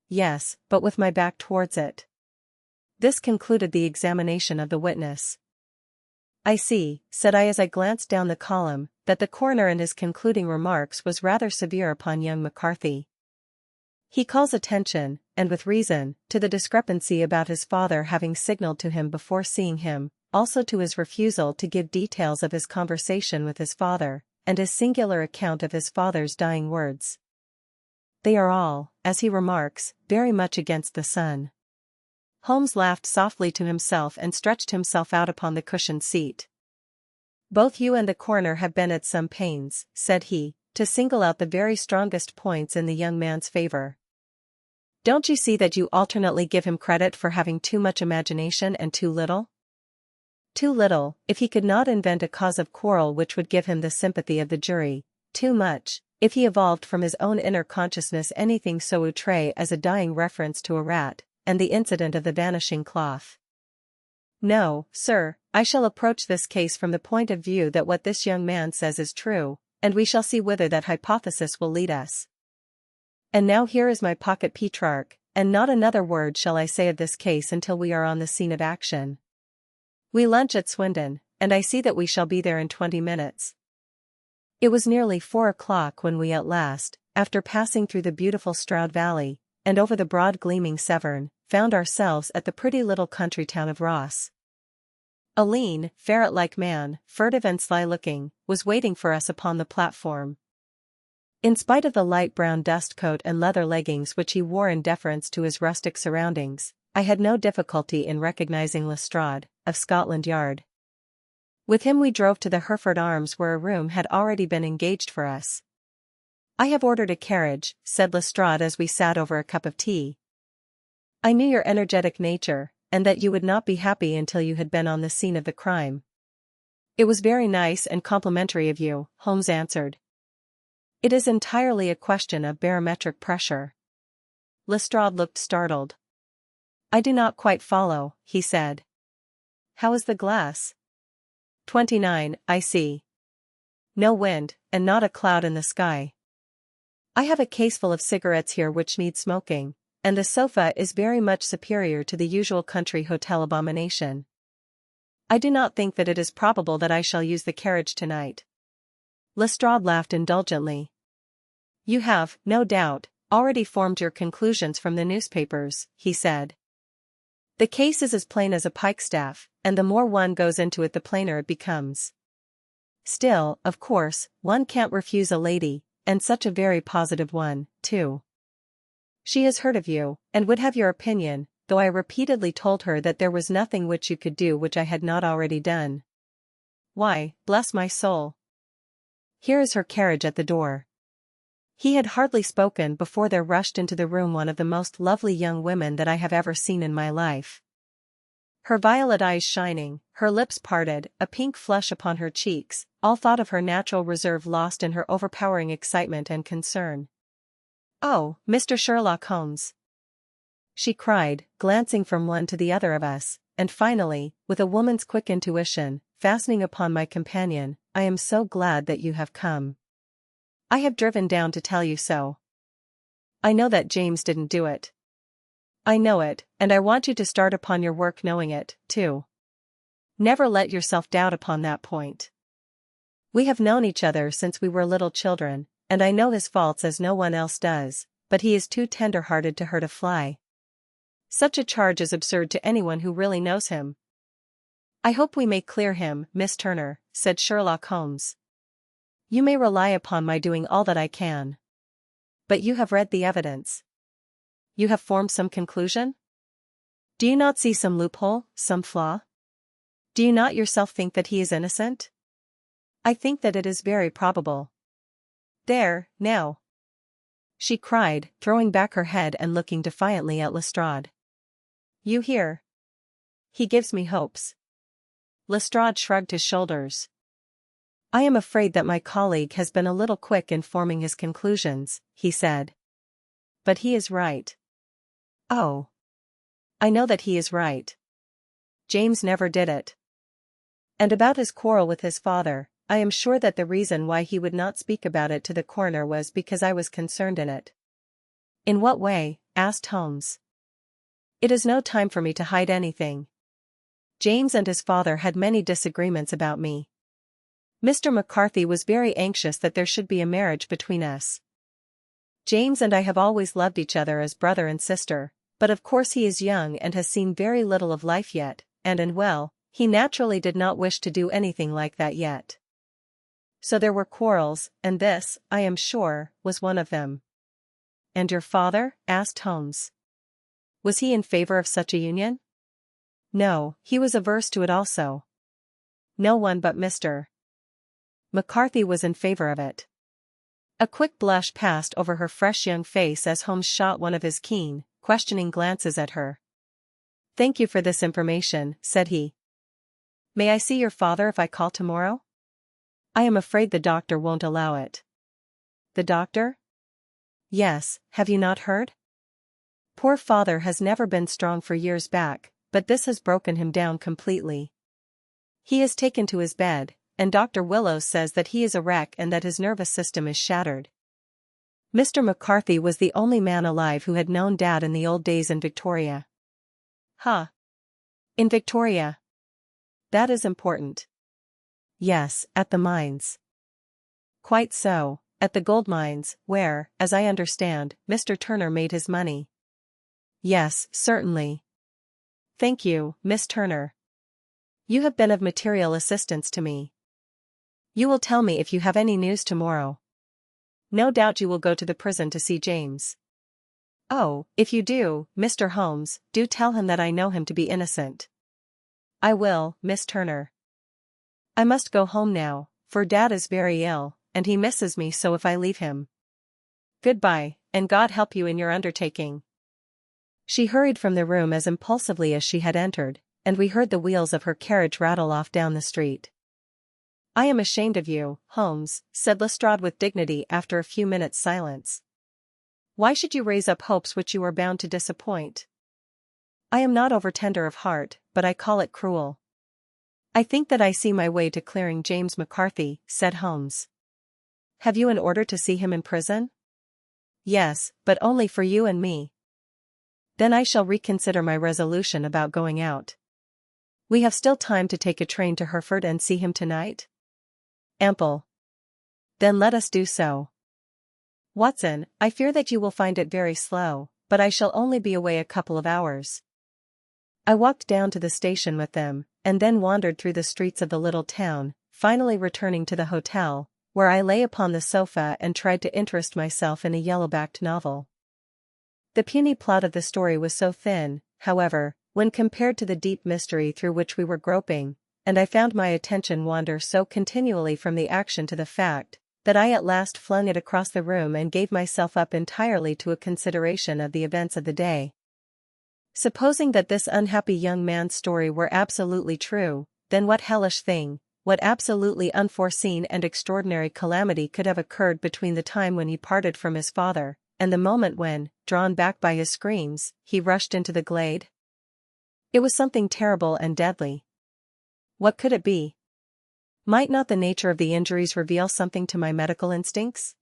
Yes, but with my back towards it. This concluded the examination of the witness. I see, said I as I glanced down the column, that the coroner in his concluding remarks was rather severe upon young McCarthy. He calls attention, and with reason, to the discrepancy about his father having signaled to him before seeing him, also to his refusal to give details of his conversation with his father, and his singular account of his father's dying words. They are all, as he remarks, very much against the sun. Holmes laughed softly to himself and stretched himself out upon the cushioned seat. Both you and the coroner have been at some pains, said he, to single out the very strongest points in the young man's favor. Don't you see that you alternately give him credit for having too much imagination and too little? Too little, if he could not invent a cause of quarrel which would give him the sympathy of the jury; too much, if he evolved from his own inner consciousness anything so outre as a dying reference to a rat, and the incident of the vanishing cloth. No, sir, I shall approach this case from the point of view that what this young man says is true, and we shall see whither that hypothesis will lead us. And now here is my pocket Petrarch, and not another word shall I say of this case until we are on the scene of action. We lunch at Swindon, and I see that we shall be there in 20 minutes. It was nearly 4 o'clock when we at last, after passing through the beautiful Stroud Valley, and over the broad gleaming Severn, found ourselves at the pretty little country town of Ross. A lean, ferret-like man, furtive and sly-looking, was waiting for us upon the platform. In spite of the light brown dust coat and leather leggings which he wore in deference to his rustic surroundings, I had no difficulty in recognizing Lestrade, of Scotland Yard. With him we drove to the Hereford Arms where a room had already been engaged for us. I have ordered a carriage, said Lestrade as we sat over a cup of tea. I knew your energetic nature, and that you would not be happy until you had been on the scene of the crime. It was very nice and complimentary of you, Holmes answered. It is entirely a question of barometric pressure. Lestrade looked startled. "I do not quite follow," he said. "How is the glass?" 29, I see. No wind, and not a cloud in the sky. I have a caseful of cigarettes here which need smoking, and the sofa is very much superior to the usual country hotel abomination. I do not think that it is probable that I shall use the carriage tonight." Lestrade laughed indulgently. "You have, no doubt, already formed your conclusions from the newspapers," he said. "The case is as plain as a pikestaff, and the more one goes into it the plainer it becomes. Still, of course, one can't refuse a lady, and such a very positive one, too. She has heard of you, and would have your opinion, though I repeatedly told her that there was nothing which you could do which I had not already done. Why, bless my soul! Here is her carriage at the door." He had hardly spoken before there rushed into the room one of the most lovely young women that I have ever seen in my life. Her violet eyes shining, her lips parted, a pink flush upon her cheeks, all thought of her natural reserve lost in her overpowering excitement and concern. "Oh, Mr. Sherlock Holmes!" she cried, glancing from one to the other of us, and finally, with a woman's quick intuition, fastening upon my companion, "I am so glad that you have come. I have driven down to tell you so. I know that James didn't do it. I know it, and I want you to start upon your work knowing it, too. Never let yourself doubt upon that point. We have known each other since we were little children, and I know his faults as no one else does, but he is too tender-hearted to hurt a fly. Such a charge is absurd to anyone who really knows him." "I hope we may clear him, Miss Turner," said Sherlock Holmes. "You may rely upon my doing all that I can. But you have read the evidence. You have formed some conclusion? Do you not see some loophole, some flaw? Do you not yourself think that he is innocent?" "I think that it is very probable." "There, now!" she cried, throwing back her head and looking defiantly at Lestrade. "You hear? He gives me hopes." Lestrade shrugged his shoulders. "I am afraid that my colleague has been a little quick in forming his conclusions," he said. "But he is right." "Oh. I know that he is right. James never did it. And about his quarrel with his father, I am sure that the reason why he would not speak about it to the coroner was because I was concerned in it." "In what way?" asked Holmes. "It is no time for me to hide anything. James and his father had many disagreements about me. Mr. McCarthy was very anxious that there should be a marriage between us. James and I have always loved each other as brother and sister, but of course he is young and has seen very little of life yet, and well, he naturally did not wish to do anything like that yet. So there were quarrels, and this, I am sure, was one of them." "And your father?" asked Holmes. "Was he in favor of such a union?" "No, he was averse to it also. No one but Mr. McCarthy was in favor of it." A quick blush passed over her fresh young face as Holmes shot one of his keen, questioning glances at her. "Thank you for this information," said he. "May I see your father if I call tomorrow?" "I am afraid the doctor won't allow it." "The doctor?" "Yes, have you not heard? Poor father has never been strong for years back, but this has broken him down completely. He has taken to his bed, and Dr. Willows says that he is a wreck and that his nervous system is shattered. Mr. McCarthy was the only man alive who had known Dad in the old days in Victoria." "Huh. In Victoria? That is important." "Yes, at the mines." "Quite so, at the gold mines, where, as I understand, Mr. Turner made his money." "Yes, certainly. Thank you, Miss Turner. You have been of material assistance to me. You will tell me if you have any news tomorrow. No doubt you will go to the prison to see James." "Oh, if you do, Mr. Holmes, do tell him that I know him to be innocent." "I will, Miss Turner. I must go home now, for Dad is very ill, and he misses me so if I leave him. Goodbye, and God help you in your undertaking." She hurried from the room as impulsively as she had entered, and we heard the wheels of her carriage rattle off down the street. "I am ashamed of you, Holmes," said Lestrade with dignity after a few minutes' silence. Why should you raise up hopes which you are bound to disappoint? I am not over-tender of heart, but I call it cruel. I think that I see my way to clearing James McCarthy, said Holmes. Have you an order to see him in prison? Yes, but only for you and me. Then I shall reconsider my resolution about going out. We have still time to take a train to Hereford and see him tonight? Ample. Then let us do so. Watson, I fear that you will find it very slow, but I shall only be away a couple of hours. I walked down to the station with them, and then wandered through the streets of the little town, finally returning to the hotel, where I lay upon the sofa and tried to interest myself in a yellow-backed novel. The puny plot of the story was so thin, however, when compared to the deep mystery through which we were groping, and I found my attention wander so continually from the action to the fact, that I at last flung it across the room and gave myself up entirely to a consideration of the events of the day. Supposing that this unhappy young man's story were absolutely true, then what hellish thing, what absolutely unforeseen and extraordinary calamity could have occurred between the time when he parted from his father, and the moment when, drawn back by his screams, he rushed into the glade? It was something terrible and deadly. What could it be? Might not the nature of the injuries reveal something to my medical instincts?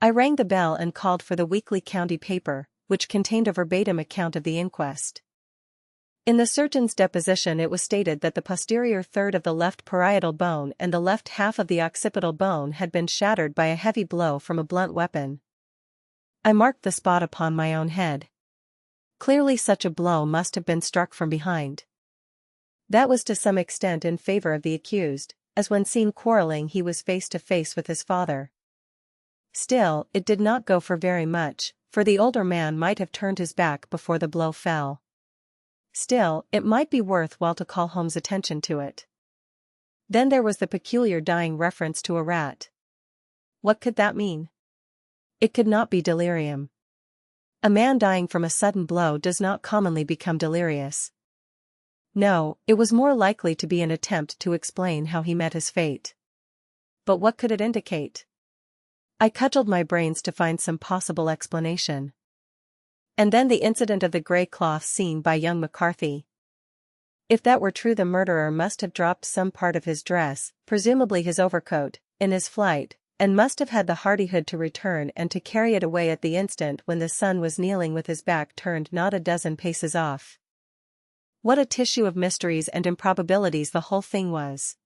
I rang the bell and called for the weekly county paper, which contained a verbatim account of the inquest. In the surgeon's deposition it was stated that the posterior third of the left parietal bone and the left half of the occipital bone had been shattered by a heavy blow from a blunt weapon. I marked the spot upon my own head. Clearly such a blow must have been struck from behind. That was to some extent in favor of the accused, as when seen quarreling he was face to face with his father. Still, it did not go for very much, for the older man might have turned his back before the blow fell. Still, it might be worth while to call Holmes' attention to it. Then there was the peculiar dying reference to a rat. What could that mean? It could not be delirium. A man dying from a sudden blow does not commonly become delirious. No, it was more likely to be an attempt to explain how he met his fate. But what could it indicate? I cudgelled my brains to find some possible explanation. And then the incident of the grey cloth seen by young McCarthy. If that were true, the murderer must have dropped some part of his dress, presumably his overcoat, in his flight, and must have had the hardihood to return and to carry it away at the instant when the son was kneeling with his back turned not a dozen paces off. What a tissue of mysteries and improbabilities the whole thing was!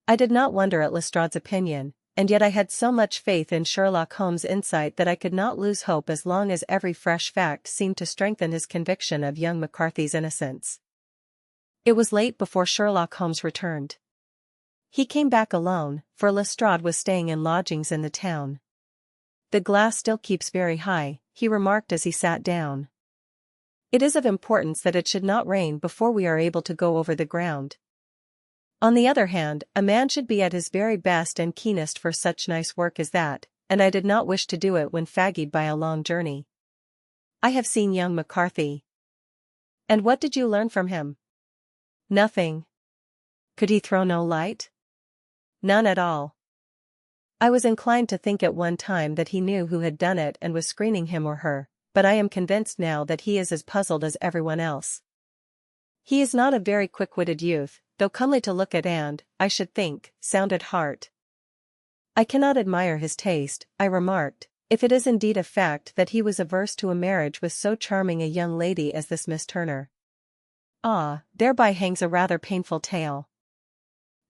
I did not wonder at Lestrade's opinion, and yet I had so much faith in Sherlock Holmes' insight that I could not lose hope as long as every fresh fact seemed to strengthen his conviction of young McCarthy's innocence. It was late before Sherlock Holmes returned. He came back alone, for Lestrade was staying in lodgings in the town. "The glass still keeps very high," he remarked as he sat down. "It is of importance that it should not rain before we are able to go over the ground. On the other hand, a man should be at his very best and keenest for such nice work as that, and I did not wish to do it when fagged by a long journey. I have seen young McCarthy." "And what did you learn from him?" "Nothing." "Could he throw no light?" "None at all. I was inclined to think at one time that he knew who had done it and was screening him or her, but I am convinced now that he is as puzzled as everyone else. He is not a very quick-witted youth, though comely to look at and, I should think, sound at heart. I cannot admire his taste," I remarked, "if it is indeed a fact that he was averse to a marriage with so charming a young lady as this Miss Turner. Ah, thereby hangs a rather painful tale.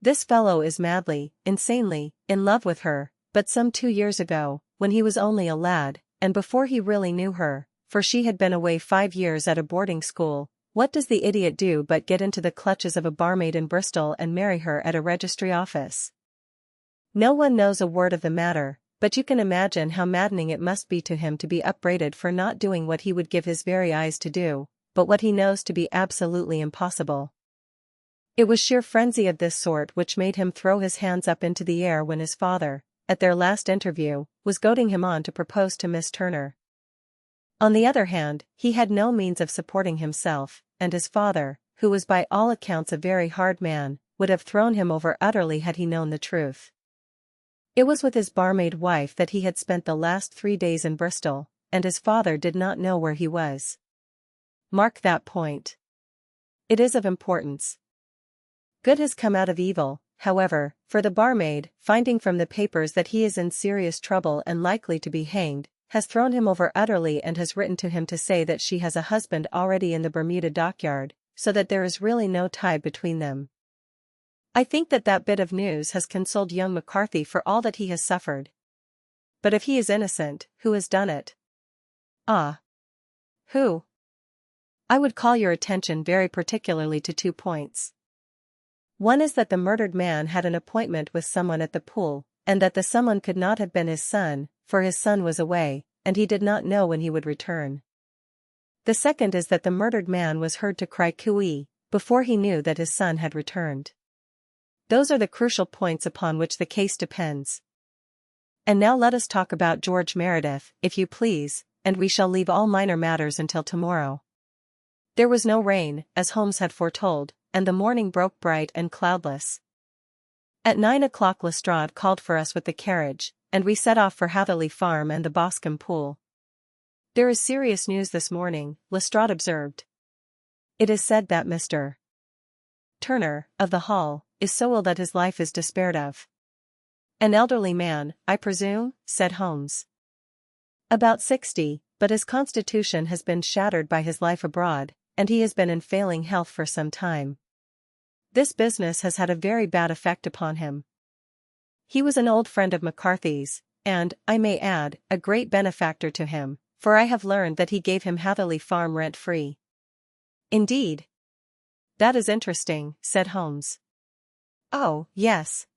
This fellow is madly, insanely, in love with her, but some 2 years ago, when he was only a lad, and before he really knew her, for she had been away 5 years at a boarding school, what does the idiot do but get into the clutches of a barmaid in Bristol and marry her at a registry office? No one knows a word of the matter, but you can imagine how maddening it must be to him to be upbraided for not doing what he would give his very eyes to do, but what he knows to be absolutely impossible. It was sheer frenzy of this sort which made him throw his hands up into the air when his father, at their last interview, was goading him on to propose to Miss Turner. On the other hand, he had no means of supporting himself, and his father, who was by all accounts a very hard man, would have thrown him over utterly had he known the truth. It was with his barmaid wife that he had spent the last 3 days in Bristol, and his father did not know where he was. Mark that point. It is of importance. Good has come out of evil, however, for the barmaid, finding from the papers that he is in serious trouble and likely to be hanged, has thrown him over utterly and has written to him to say that she has a husband already in the Bermuda dockyard, so that there is really no tie between them. I think that that bit of news has consoled young McCarthy for all that he has suffered. But if he is innocent, who has done it? Ah. Who? I would call your attention very particularly to 2 points. One is that the murdered man had an appointment with someone at the pool, and that the someone could not have been his son, for his son was away, and he did not know when he would return. The second is that the murdered man was heard to cry cooey before he knew that his son had returned. Those are the crucial points upon which the case depends. And now let us talk about George Meredith, if you please, and we shall leave all minor matters until tomorrow. There was no rain, as Holmes had foretold, and the morning broke bright and cloudless. At 9 o'clock Lestrade called for us with the carriage, and we set off for Hatherley Farm and the Boscombe Pool. There is serious news this morning, Lestrade observed. It is said that Mr. Turner, of the Hall, is so ill that his life is despaired of. An elderly man, I presume, said Holmes. About 60, but his constitution has been shattered by his life abroad, and he has been in failing health for some time. This business has had a very bad effect upon him. He was an old friend of McCarthy's, and, I may add, a great benefactor to him, for I have learned that he gave him Hatherley Farm rent-free. Indeed? That is interesting, said Holmes. Oh, yes.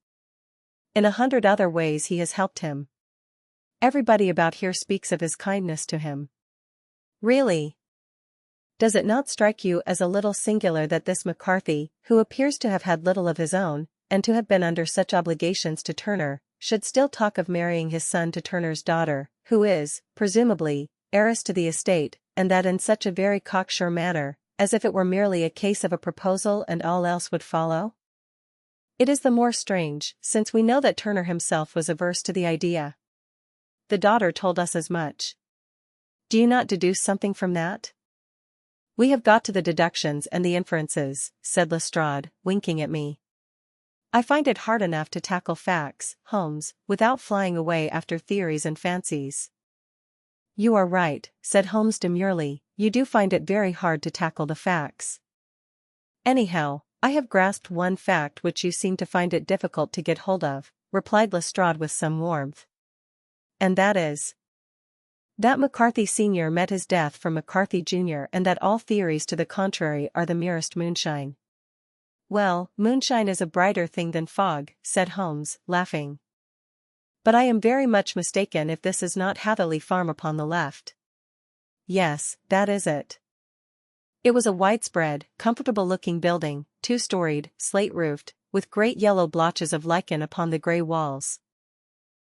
In 100 other ways he has helped him. Everybody about here speaks of his kindness to him. Really? Does it not strike you as a little singular that this McCarthy, who appears to have had little of his own, and to have been under such obligations to Turner, should still talk of marrying his son to Turner's daughter, who is, presumably, heiress to the estate, and that in such a very cocksure manner, as if it were merely a case of a proposal and all else would follow? It is the more strange, since we know that Turner himself was averse to the idea. The daughter told us as much. Do you not deduce something from that? We have got to the deductions and the inferences, said Lestrade, winking at me. I find it hard enough to tackle facts, Holmes, without flying away after theories and fancies. You are right, said Holmes demurely, you do find it very hard to tackle the facts. Anyhow, I have grasped one fact which you seem to find it difficult to get hold of, replied Lestrade with some warmth. And that is that McCarthy Sr. met his death from McCarthy Jr. and that all theories to the contrary are the merest moonshine. Well, moonshine is a brighter thing than fog, said Holmes, laughing. But I am very much mistaken if this is not Hatherley Farm upon the left. Yes, that is it. It was a widespread, comfortable-looking building, 2-storied, slate-roofed, with great yellow blotches of lichen upon the grey walls.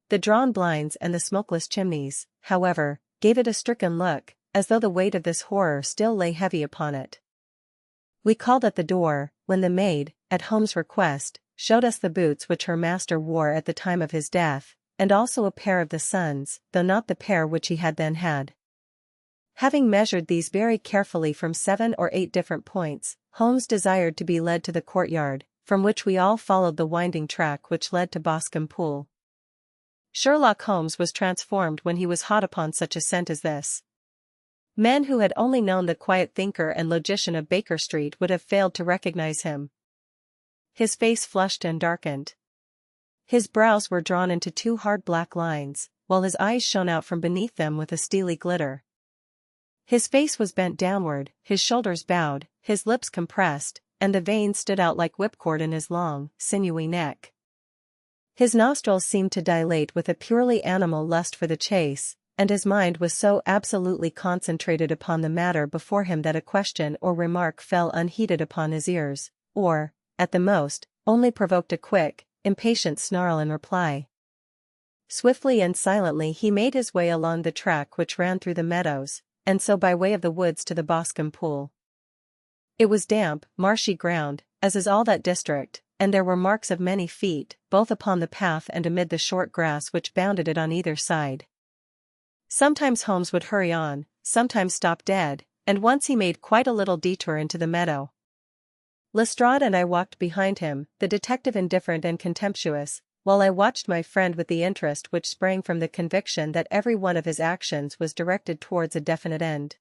The drawn blinds and the smokeless chimneys, however, gave it a stricken look, as though the weight of this horror still lay heavy upon it. We called at the door, when the maid, at Holmes' request, showed us the boots which her master wore at the time of his death, and also a pair of the son's, though not the pair which he had then had. Having measured these very carefully from 7 or 8 different points, Holmes desired to be led to the courtyard, from which we all followed the winding track which led to Boscombe Pool. Sherlock Holmes was transformed when he was hot upon such a scent as this. Men who had only known the quiet thinker and logician of Baker Street would have failed to recognize him. His face flushed and darkened. His brows were drawn into 2 hard black lines, while his eyes shone out from beneath them with a steely glitter. His face was bent downward, his shoulders bowed, his lips compressed, and the veins stood out like whipcord in his long, sinewy neck. His nostrils seemed to dilate with a purely animal lust for the chase, and his mind was so absolutely concentrated upon the matter before him that a question or remark fell unheeded upon his ears, or, at the most, only provoked a quick, impatient snarl in reply. Swiftly and silently he made his way along the track which ran through the meadows, and so by way of the woods to the Boscombe Pool. It was damp, marshy ground, as is all that district, and there were marks of many feet, both upon the path and amid the short grass which bounded it on either side. Sometimes Holmes would hurry on, sometimes stop dead, and once he made quite a little detour into the meadow. Lestrade and I walked behind him, the detective indifferent and contemptuous, while I watched my friend with the interest which sprang from the conviction that every one of his actions was directed towards a definite end.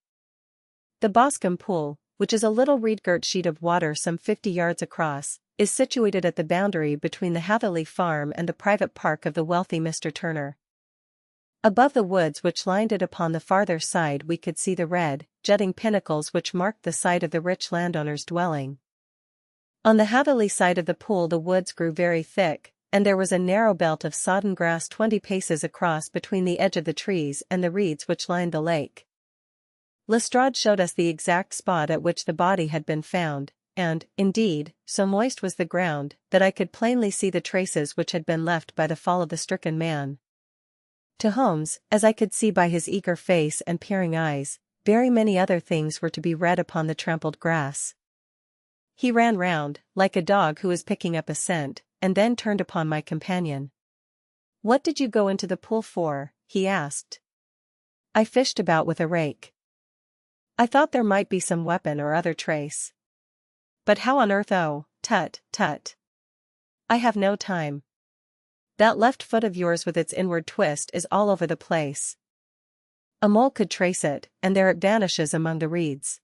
The Boscombe Pool, which is a little reed-girt sheet of water some 50 yards across, is situated at the boundary between the Hatherley farm and the private park of the wealthy Mr. Turner. Above the woods which lined it upon the farther side we could see the red, jutting pinnacles which marked the site of the rich landowner's dwelling. On the Hatherley side of the pool the woods grew very thick, and there was a narrow belt of sodden grass 20 paces across between the edge of the trees and the reeds which lined the lake. Lestrade showed us the exact spot at which the body had been found, and, indeed, so moist was the ground, that I could plainly see the traces which had been left by the fall of the stricken man. To Holmes, as I could see by his eager face and peering eyes, very many other things were to be read upon the trampled grass. He ran round, like a dog who is picking up a scent, and then turned upon my companion. "What did you go into the pool for?" he asked. "I fished about with a rake. I thought there might be some weapon or other trace. But how on earth? Oh, tut, tut. I have no time. That left foot of yours with its inward twist is all over the place. A mole could trace it, and there it vanishes among the reeds.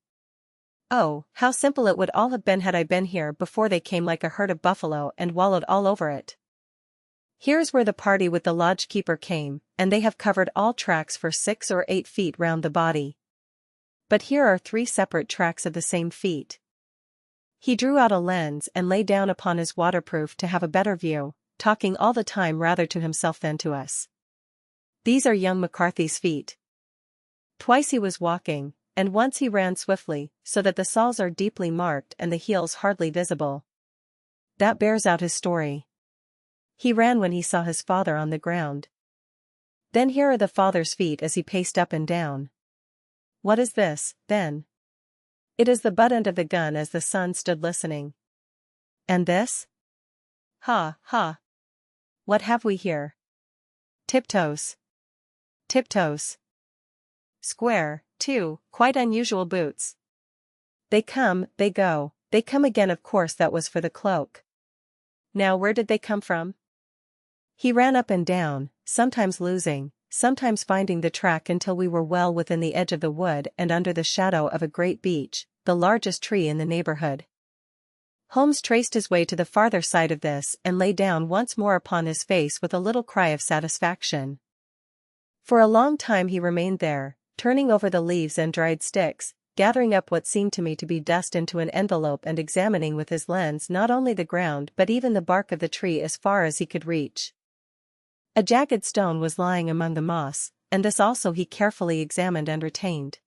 Oh, how simple it would all have been had I been here before they came like a herd of buffalo and wallowed all over it. Here's where the party with the lodge-keeper came, and they have covered all tracks for 6 or 8 feet round the body. But here are 3 separate tracks of the same feet." He drew out a lens and lay down upon his waterproof to have a better view, talking all the time rather to himself than to us. "These are young McCarthy's feet. Twice he was walking, and once he ran swiftly, so that the soles are deeply marked and the heels hardly visible. That bears out his story. He ran when he saw his father on the ground. Then here are the father's feet as he paced up and down. What is this, then? It is the butt end of the gun as the son stood listening. And this? Ha, ha. What have we here? Tiptoes. Tiptoes. Square, too, quite unusual boots. They come, they go, they come again. Of course that was for the cloak. Now where did they come from?" He ran up and down, sometimes losing, sometimes finding the track until we were well within the edge of the wood and under the shadow of a great beech, the largest tree in the neighborhood. Holmes traced his way to the farther side of this and lay down once more upon his face with a little cry of satisfaction. For a long time he remained there, turning over the leaves and dried sticks, gathering up what seemed to me to be dust into an envelope and examining with his lens not only the ground but even the bark of the tree as far as he could reach. A jagged stone was lying among the moss, and this also he carefully examined and retained.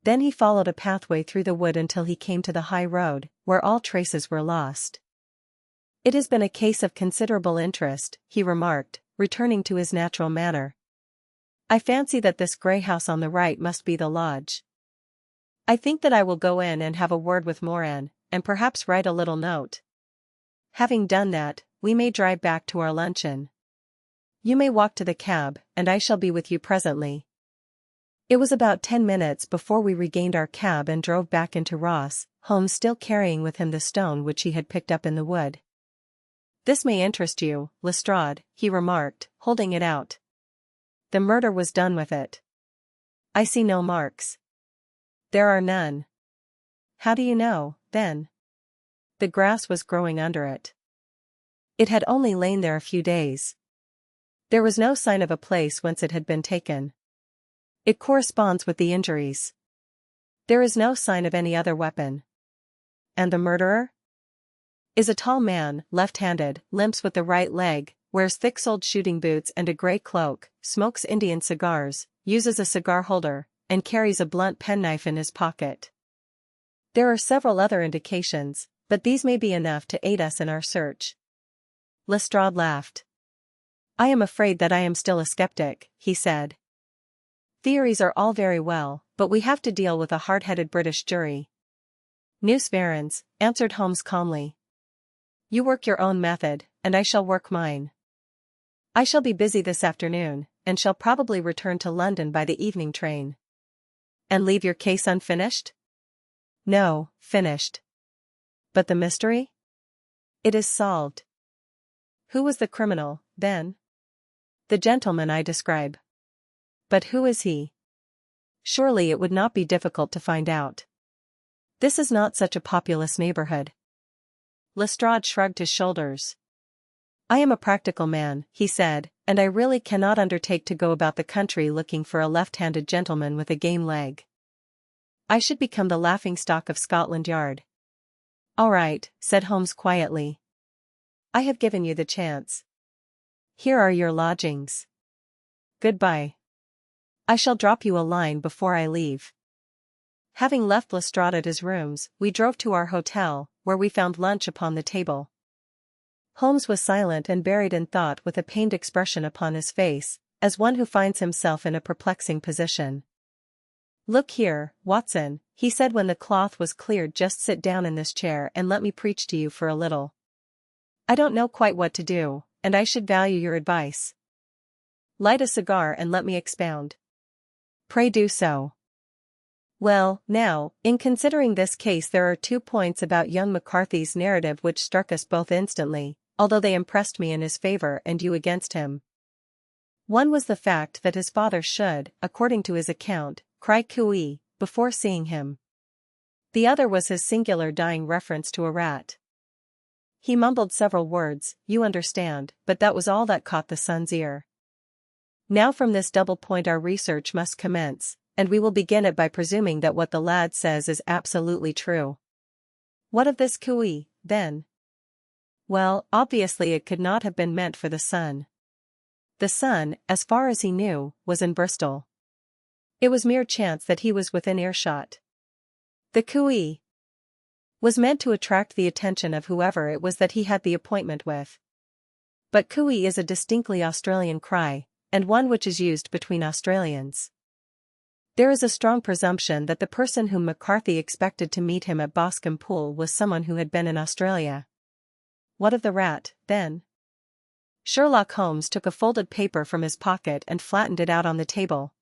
Then he followed a pathway through the wood until he came to the high road, where all traces were lost. "It has been a case of considerable interest," he remarked, returning to his natural manner. "I fancy that this grey house on the right must be the lodge. I think that I will go in and have a word with Moran, and perhaps write a little note. Having done that, we may drive back to our luncheon. You may walk to the cab, and I shall be with you presently." It was about 10 minutes before we regained our cab and drove back into Ross, Holmes still carrying with him the stone which he had picked up in the wood. "This may interest you, Lestrade," he remarked, holding it out. "The murder was done with it. I see no marks." "There are none." "How do you know, then?" "The grass was growing under it. It had only lain there a few days. There was no sign of a place whence it had been taken. It corresponds with the injuries. There is no sign of any other weapon." "And the murderer?" "Is a tall man, left-handed, limps with the right leg, wears thick-soled shooting boots and a grey cloak, smokes Indian cigars, uses a cigar holder, and carries a blunt penknife in his pocket. There are several other indications, but these may be enough to aid us in our search." Lestrade laughed. "I am afraid that I am still a skeptic," he said. "Theories are all very well, but we have to deal with a hard-headed British jury." "Nous verrons," answered Holmes calmly. You work your own method, and I shall work mine. I shall be busy this afternoon, and shall probably return to London by the evening train. And leave your case unfinished? No, finished. But the mystery? It is solved. Who was the criminal, then? The gentleman I describe. But who is he? Surely it would not be difficult to find out. This is not such a populous neighborhood. Lestrade shrugged his shoulders. I am a practical man, he said, and I really cannot undertake to go about the country looking for a left-handed gentleman with a game leg. I should become the laughing-stock of Scotland Yard. All right, said Holmes quietly. I have given you the chance. Here are your lodgings. Goodbye. I shall drop you a line before I leave. Having left Lestrade at his rooms, we drove to our hotel, where we found lunch upon the table. Holmes was silent and buried in thought with a pained expression upon his face, as one who finds himself in a perplexing position. Look here, Watson, he said when the cloth was cleared, just sit down in this chair and let me preach to you for a little. I don't know quite what to do, and I should value your advice. Light a cigar and let me expound. Pray do so. Well, now, in considering this case, there are 2 points about young McCarthy's narrative which struck us both instantly, although they impressed me in his favor and you against him. One was the fact that his father should, according to his account, cry cooey before seeing him. The other was his singular dying reference to a rat. He mumbled several words, you understand, but that was all that caught the son's ear. Now from this double point our research must commence, and we will begin it by presuming that what the lad says is absolutely true. What of this cooey, then? Well, obviously it could not have been meant for the son. The son, as far as he knew, was in Bristol. It was mere chance that he was within earshot. The cooey was meant to attract the attention of whoever it was that he had the appointment with. But cooey is a distinctly Australian cry, and one which is used between Australians. There is a strong presumption that the person whom McCarthy expected to meet him at Boscombe Pool was someone who had been in Australia. What of the rat, then? Sherlock Holmes took a folded paper from his pocket and flattened it out on the table.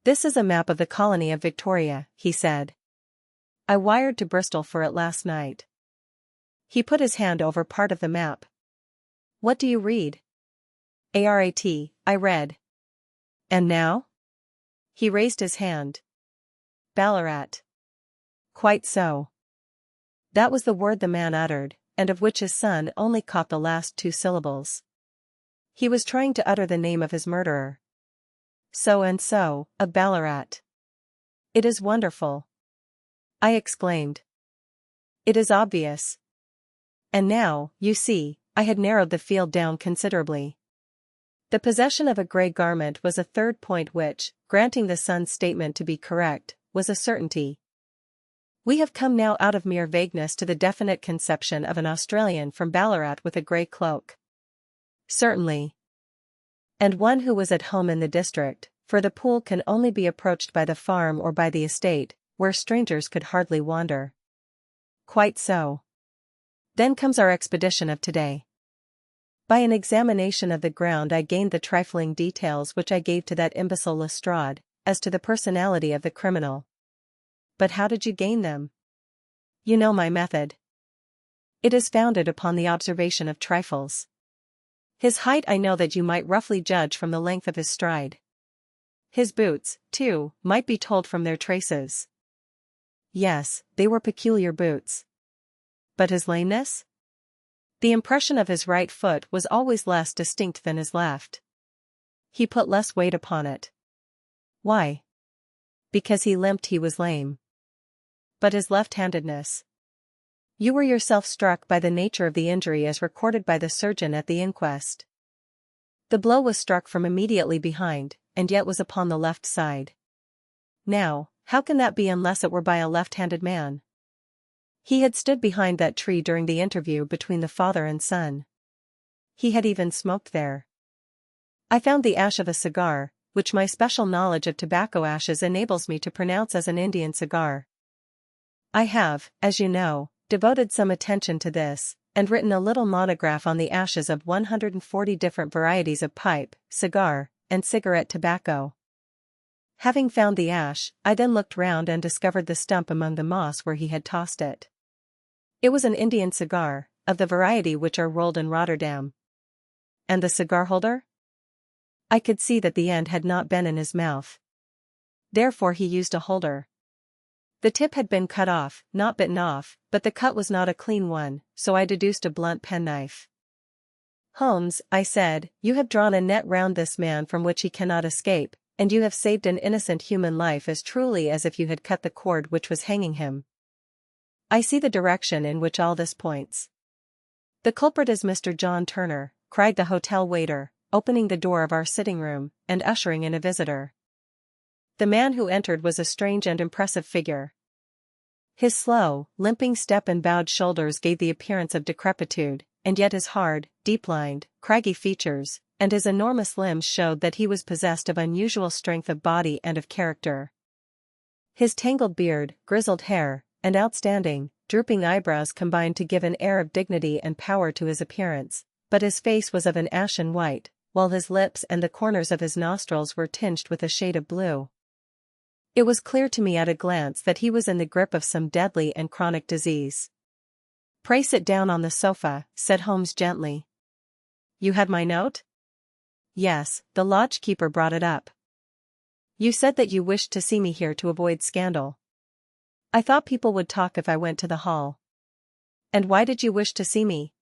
This is a map of the colony of Victoria, he said. I wired to Bristol for it last night. He put his hand over part of the map. What do you read? ARAT, I read. And now? He raised his hand. Ballarat. Quite so. That was the word the man uttered, and of which his son only caught the last 2 syllables. He was trying to utter the name of his murderer. So and so, of Ballarat. It is wonderful. I exclaimed. It is obvious. And now, you see, I had narrowed the field down considerably. The possession of a grey garment was a third point which, granting the son's statement to be correct, was a certainty. We have come now out of mere vagueness to the definite conception of an Australian from Ballarat with a grey cloak. Certainly. And one who was at home in the district, for the pool can only be approached by the farm or by the estate, where strangers could hardly wander. Quite so. Then comes our expedition of today. By an examination of the ground I gained the trifling details which I gave to that imbecile Lestrade, as to the personality of the criminal. But how did you gain them? You know my method. It is founded upon the observation of trifles. His height I know that you might roughly judge from the length of his stride. His boots, too, might be told from their traces. Yes, they were peculiar boots. But his lameness? The impression of his right foot was always less distinct than his left. He put less weight upon it. Why? Because he limped, he was lame. But his left-handedness? You were yourself struck by the nature of the injury as recorded by the surgeon at the inquest. The blow was struck from immediately behind, and yet was upon the left side. Now, how can that be unless it were by a left-handed man? He had stood behind that tree during the interview between the father and son. He had even smoked there. I found the ash of a cigar, which my special knowledge of tobacco ashes enables me to pronounce as an Indian cigar. I have, as you know, devoted some attention to this, and written a little monograph on the ashes of 140 different varieties of pipe, cigar, and cigarette tobacco. Having found the ash, I then looked round and discovered the stump among the moss where he had tossed it. It was an Indian cigar, of the variety which are rolled in Rotterdam. And the cigar holder? I could see that the end had not been in his mouth. Therefore he used a holder. The tip had been cut off, not bitten off, but the cut was not a clean one, so I deduced a blunt penknife. Holmes, I said, you have drawn a net round this man from which he cannot escape, and you have saved an innocent human life as truly as if you had cut the cord which was hanging him. I see the direction in which all this points. The culprit is Mr. John Turner, cried the hotel waiter, opening the door of our sitting room, and ushering in a visitor. The man who entered was a strange and impressive figure. His slow, limping step and bowed shoulders gave the appearance of decrepitude, and yet his hard, deep-lined, craggy features, and his enormous limbs showed that he was possessed of unusual strength of body and of character. His tangled beard, grizzled hair, and outstanding, drooping eyebrows combined to give an air of dignity and power to his appearance, but his face was of an ashen white, while his lips and the corners of his nostrils were tinged with a shade of blue. It was clear to me at a glance that he was in the grip of some deadly and chronic disease. "Pray sit down on the sofa," said Holmes gently. "You had my note?" "Yes, the lodge-keeper brought it up. You said that you wished to see me here to avoid scandal. I thought people would talk if I went to the hall." "And why did you wish to see me?"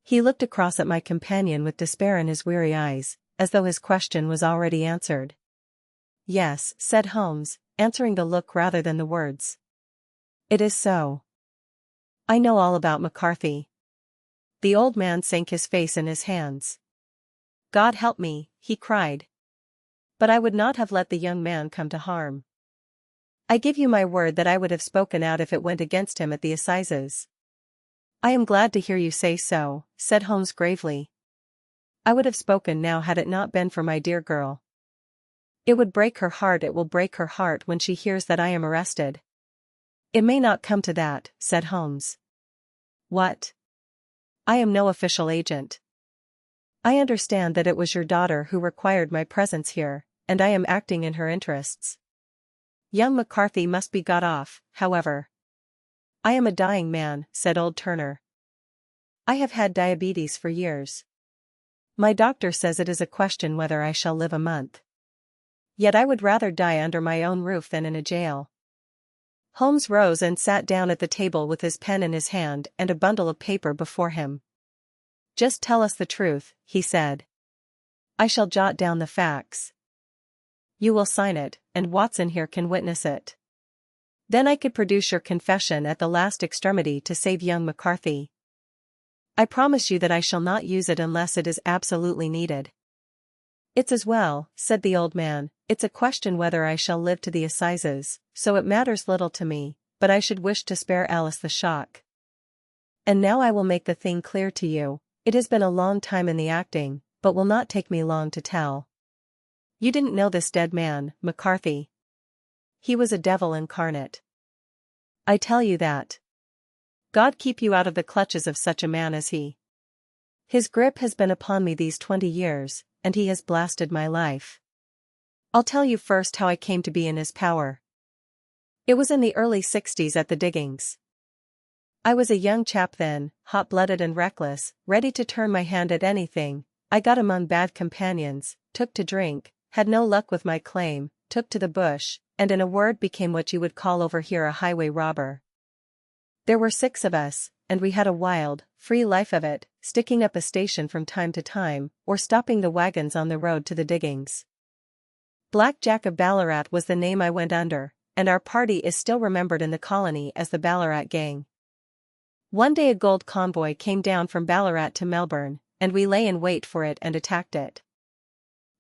He looked across at my companion with despair in his weary eyes, as though his question was already answered. "Yes," said Holmes, answering the look rather than the words. "It is so. I know all about McCarthy." The old man sank his face in his hands. "God help me," he cried. "But I would not have let the young man come to harm. I give you my word that I would have spoken out if it went against him at the assizes." "I am glad to hear you say so," said Holmes gravely. "I would have spoken now had it not been for my dear girl. It will break her heart when she hears that I am arrested." "It may not come to that," said Holmes. "What?" "I am no official agent. I understand that it was your daughter who required my presence here, and I am acting in her interests. Young McCarthy must be got off, however." "I am a dying man," said old Turner. "I have had diabetes for years. My doctor says it is a question whether I shall live a month. Yet I would rather die under my own roof than in a jail." Holmes rose and sat down at the table with his pen in his hand and a bundle of paper before him. "Just tell us the truth," he said. "I shall jot down the facts. You will sign it, and Watson here can witness it. Then I could produce your confession at the last extremity to save young McCarthy. I promise you that I shall not use it unless it is absolutely needed." "It's as well," said the old man. "It's a question whether I shall live to the assizes, so it matters little to me, but I should wish to spare Alice the shock. And now I will make the thing clear to you. It has been a long time in the acting, but will not take me long to tell. You didn't know this dead man, McCarthy. He was a devil incarnate. I tell you that. God keep you out of the clutches of such a man as he. His grip has been upon me these 20 years, and he has blasted my life. I'll tell you first how I came to be in his power. It was in the early 60s at the diggings. I was a young chap then, hot-blooded and reckless, ready to turn my hand at anything. I got among bad companions, took to drink, had no luck with my claim, took to the bush, and in a word became what you would call over here a highway robber. There were 6 of us, and we had a wild, free life of it, sticking up a station from time to time, or stopping the wagons on the road to the diggings. Black Jack of Ballarat was the name I went under, and our party is still remembered in the colony as the Ballarat Gang. One day a gold convoy came down from Ballarat to Melbourne, and we lay in wait for it and attacked it.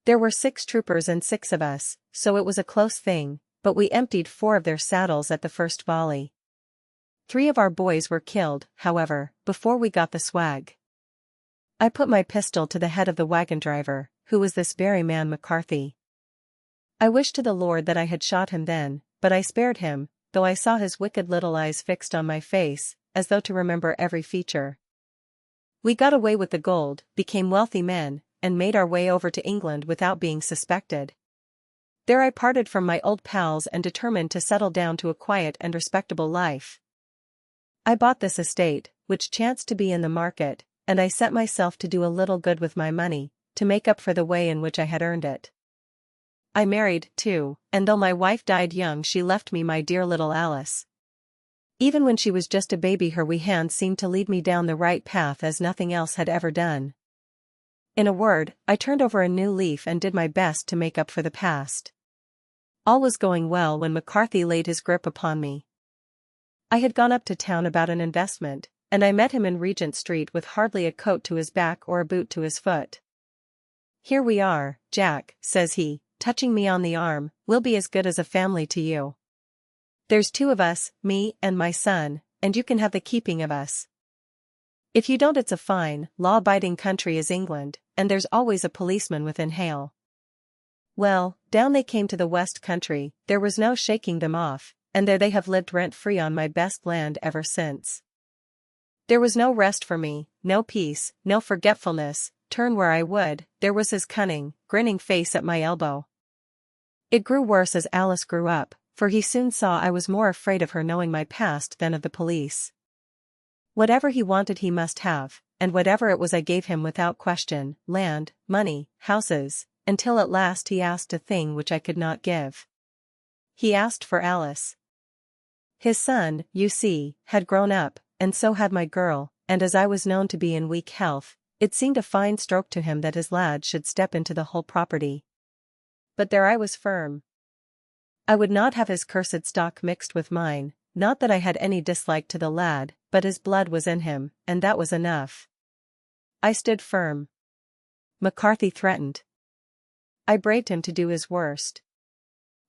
There were 6 troopers and 6 of us, so it was a close thing, but we emptied 4 of their saddles at the first volley. 3 of our boys were killed, however, before we got the swag. I put my pistol to the head of the wagon driver, who was this very man McCarthy. I wished to the Lord that I had shot him then, but I spared him, though I saw his wicked little eyes fixed on my face, as though to remember every feature. We got away with the gold, became wealthy men, and made our way over to England without being suspected. There I parted from my old pals and determined to settle down to a quiet and respectable life. I bought this estate, which chanced to be in the market, and I set myself to do a little good with my money, to make up for the way in which I had earned it. I married, too, and though my wife died young she left me my dear little Alice. Even when she was just a baby her wee hands seemed to lead me down the right path as nothing else had ever done. In a word, I turned over a new leaf and did my best to make up for the past. All was going well when McCarthy laid his grip upon me. I had gone up to town about an investment, and I met him in Regent Street with hardly a coat to his back or a boot to his foot. "Here we are, Jack," says he, touching me on the arm, "we'll be as good as a family to you. There's two of us, me and my son, and you can have the keeping of us. If you don't it's a fine, law-abiding country is England, and there's always a policeman within hail." Well, down they came to the West Country, there was no shaking them off, and there they have lived rent-free on my best land ever since. There was no rest for me, no peace, no forgetfulness, turn where I would, there was his cunning, grinning face at my elbow. It grew worse as Alice grew up, for he soon saw I was more afraid of her knowing my past than of the police. Whatever he wanted he must have, and whatever it was I gave him without question, land, money, houses, until at last he asked a thing which I could not give. He asked for Alice. His son, you see, had grown up, and so had my girl, and as I was known to be in weak health, it seemed a fine stroke to him that his lad should step into the whole property. But there I was firm. I would not have his cursed stock mixed with mine, not that I had any dislike to the lad, but his blood was in him, and that was enough. I stood firm. McCarthy threatened. I braved him to do his worst.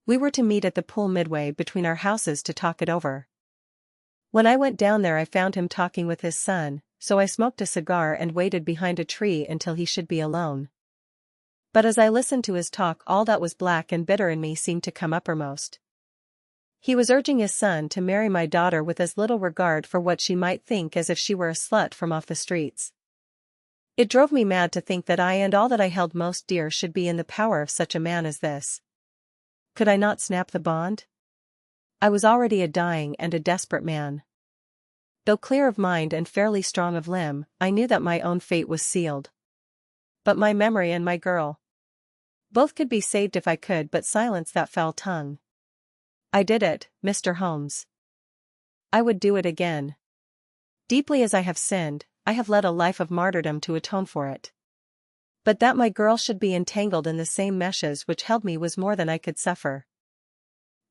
We were to meet at the pool midway between our houses to talk it over. When I went down there I found him talking with his son, so I smoked a cigar and waited behind a tree until he should be alone. But as I listened to his talk all that was black and bitter in me seemed to come uppermost. He was urging his son to marry my daughter with as little regard for what she might think as if she were a slut from off the streets. It drove me mad to think that I and all that I held most dear should be in the power of such a man as this. Could I not snap the bond? I was already a dying and a desperate man. Though clear of mind and fairly strong of limb, I knew that my own fate was sealed. But my memory and my girl. Both could be saved if I could but silence that foul tongue. I did it, Mr. Holmes. I would do it again. Deeply as I have sinned, I have led a life of martyrdom to atone for it. But that my girl should be entangled in the same meshes which held me was more than I could suffer.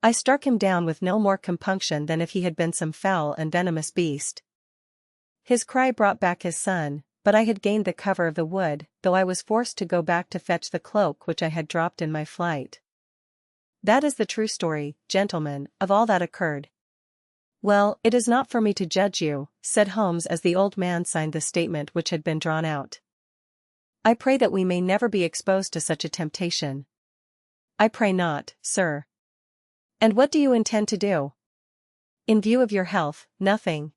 I struck him down with no more compunction than if he had been some foul and venomous beast. His cry brought back his son, but I had gained the cover of the wood, though I was forced to go back to fetch the cloak which I had dropped in my flight. That is the true story, gentlemen, of all that occurred. Well, it is not for me to judge you, said Holmes as the old man signed the statement which had been drawn out. I pray that we may never be exposed to such a temptation. I pray not, sir. And what do you intend to do? In view of your health, nothing.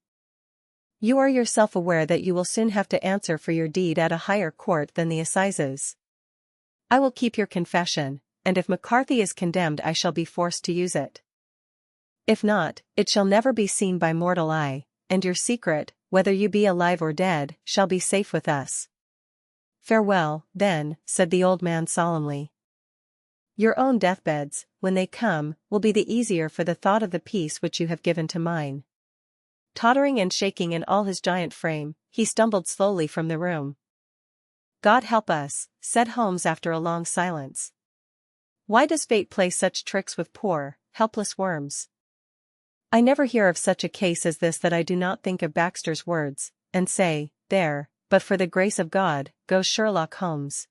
You are yourself aware that you will soon have to answer for your deed at a higher court than the assizes. I will keep your confession, and if McCarthy is condemned I shall be forced to use it. If not, it shall never be seen by mortal eye, and your secret, whether you be alive or dead, shall be safe with us. Farewell, then, said the old man solemnly. Your own deathbeds, when they come, will be the easier for the thought of the peace which you have given to mine. Tottering and shaking in all his giant frame, he stumbled slowly from the room. God help us, said Holmes after a long silence. Why does fate play such tricks with poor, helpless worms? I never hear of such a case as this that I do not think of Baxter's words, and say, there, but for the grace of God, goes Sherlock Holmes.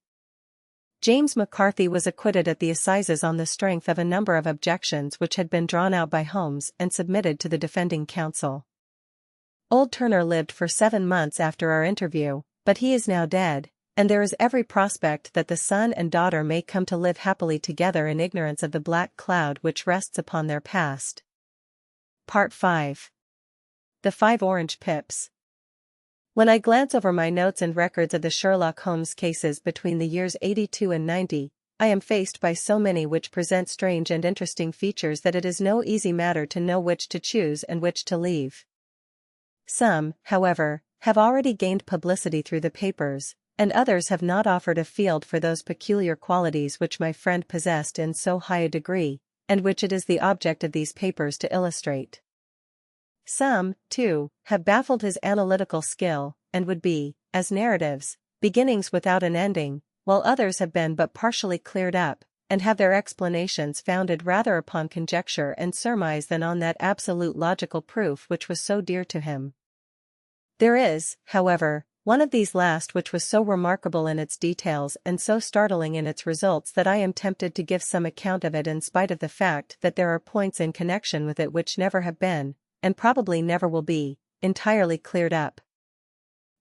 James McCarthy was acquitted at the assizes on the strength of a number of objections which had been drawn out by Holmes and submitted to the defending counsel. Old Turner lived for 7 months after our interview, but he is now dead, and there is every prospect that the son and daughter may come to live happily together in ignorance of the black cloud which rests upon their past. Part 5. The 5 Orange Pips. When I glance over my notes and records of the Sherlock Holmes cases between the years 82 and 90, I am faced by so many which present strange and interesting features that it is no easy matter to know which to choose and which to leave. Some, however, have already gained publicity through the papers, and others have not offered a field for those peculiar qualities which my friend possessed in so high a degree, and which it is the object of these papers to illustrate. Some, too, have baffled his analytical skill, and would be, as narratives, beginnings without an ending, while others have been but partially cleared up, and have their explanations founded rather upon conjecture and surmise than on that absolute logical proof which was so dear to him. There is, however, one of these last which was so remarkable in its details and so startling in its results that I am tempted to give some account of it in spite of the fact that there are points in connection with it which never have been, and probably never will be, entirely cleared up.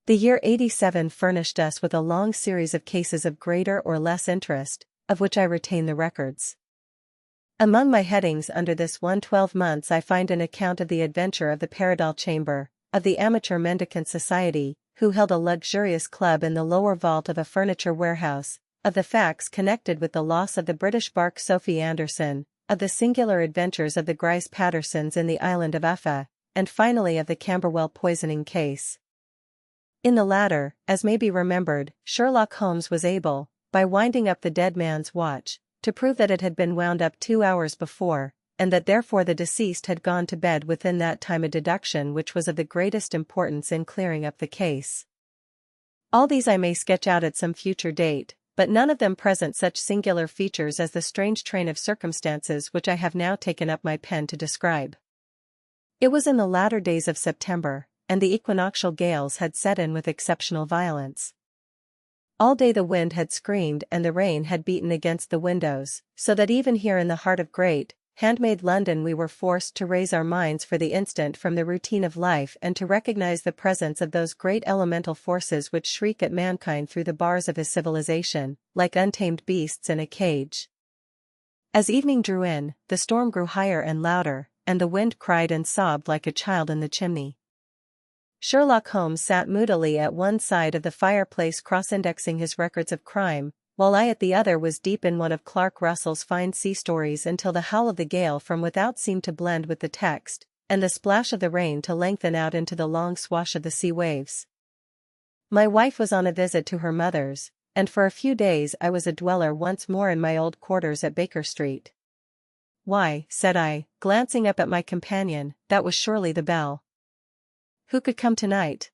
The year 87 furnished us with a long series of cases of greater or less interest, of which I retain the records. Among my headings under this 12 months I find an account of the adventure of the Paradal Chamber, of the Amateur Mendicant Society, who held a luxurious club in the lower vault of a furniture warehouse, of the facts connected with the loss of the British bark Sophie Anderson, of the singular adventures of the Grice Pattersons in the island of Uffa, and finally of the Camberwell poisoning case. In the latter, as may be remembered, Sherlock Holmes was able, by winding up the dead man's watch, to prove that it had been wound up 2 hours before, and that therefore the deceased had gone to bed within that time, a deduction which was of the greatest importance in clearing up the case. All these I may sketch out at some future date, but none of them present such singular features as the strange train of circumstances which I have now taken up my pen to describe. It was in the latter days of September, and the equinoctial gales had set in with exceptional violence. All day the wind had screamed and the rain had beaten against the windows, so that even here in the heart of great, handmade London we were forced to raise our minds for the instant from the routine of life and to recognize the presence of those great elemental forces which shriek at mankind through the bars of his civilization, like untamed beasts in a cage. As evening drew in, the storm grew higher and louder, and the wind cried and sobbed like a child in the chimney. Sherlock Holmes sat moodily at one side of the fireplace cross-indexing his records of crime, while I at the other was deep in one of Clark Russell's fine sea stories until the howl of the gale from without seemed to blend with the text, and the splash of the rain to lengthen out into the long swash of the sea waves. My wife was on a visit to her mother's, and for a few days I was a dweller once more in my old quarters at Baker Street. "Why," said I, glancing up at my companion, "that was surely the bell. Who could come tonight?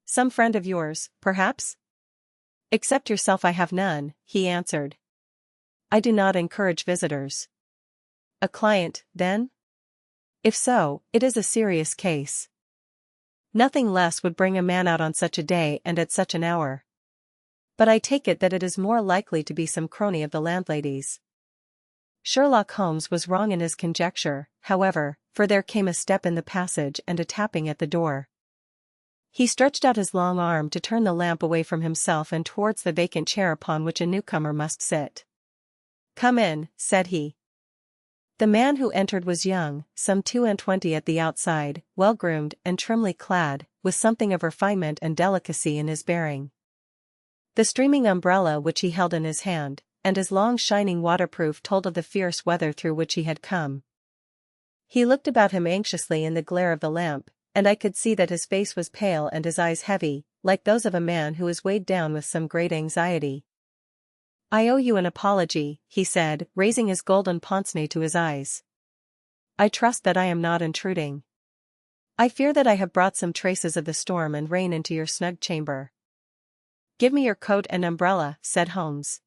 Some friend of yours, perhaps?" "Except yourself I have none," he answered. "I do not encourage visitors." "A client, then? If so, it is a serious case. Nothing less would bring a man out on such a day and at such an hour. But I take it that it is more likely to be some crony of the landlady's." Sherlock Holmes was wrong in his conjecture, however, for there came a step in the passage and a tapping at the door. He stretched out his long arm to turn the lamp away from himself and towards the vacant chair upon which a newcomer must sit. "Come in," said he. The man who entered was young, some 22 at the outside, well-groomed and trimly clad, with something of refinement and delicacy in his bearing. The streaming umbrella which he held in his hand, and his long shining waterproof told of the fierce weather through which he had come. He looked about him anxiously in the glare of the lamp, and I could see that his face was pale and his eyes heavy, like those of a man who is weighed down with some great anxiety. "I owe you an apology," he said, raising his golden pince-nez to his eyes. "I trust that I am not intruding. I fear that I have brought some traces of the storm and rain into your snug chamber." "Give me your coat and umbrella," said Holmes.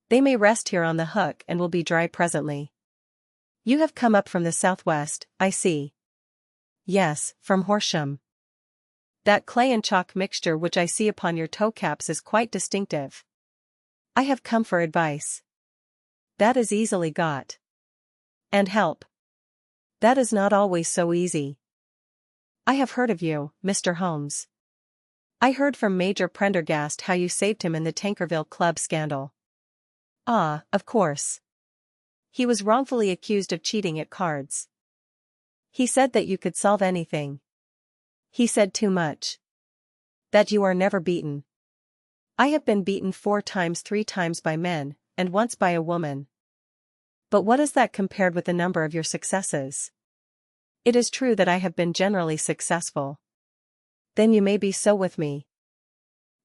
"They may rest here on the hook and will be dry presently. You have come up from the southwest, I see." "Yes, from Horsham. That clay and chalk mixture which I see upon your toe-caps is quite distinctive." "I have come for advice." "That is easily got." "And help." "That is not always so easy." "I have heard of you, Mr. Holmes. I heard from Major Prendergast how you saved him in the Tankerville Club scandal." "Ah, of course. He was wrongfully accused of cheating at cards. He said that you could solve anything." "He said too much." That you are never beaten. I have been beaten 4 times, 3 times by men, and once by a woman. But what is that compared with the number of your successes? It is true that I have been generally successful. Then you may be so with me.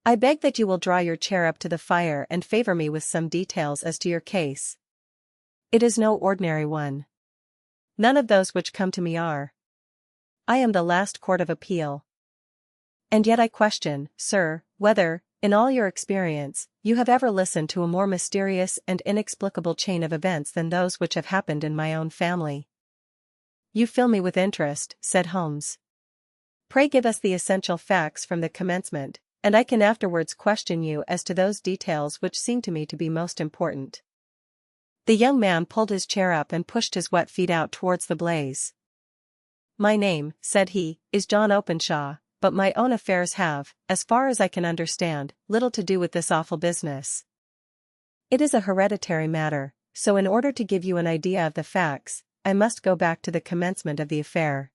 I beg that you will draw your chair up to the fire and favor me with some details as to your case. It is no ordinary one. None of those which come to me are. I am the last court of appeal. And yet I question, sir, whether, in all your experience, you have ever listened to a more mysterious and inexplicable chain of events than those which have happened in my own family. You fill me with interest, said Holmes. Pray give us the essential facts from the commencement, and I can afterwards question you as to those details which seem to me to be most important. The young man pulled his chair up and pushed his wet feet out towards the blaze. My name, said he, is John Openshaw, but my own affairs have, as far as I can understand, little to do with this awful business. It is a hereditary matter, so in order to give you an idea of the facts, I must go back to the commencement of the affair.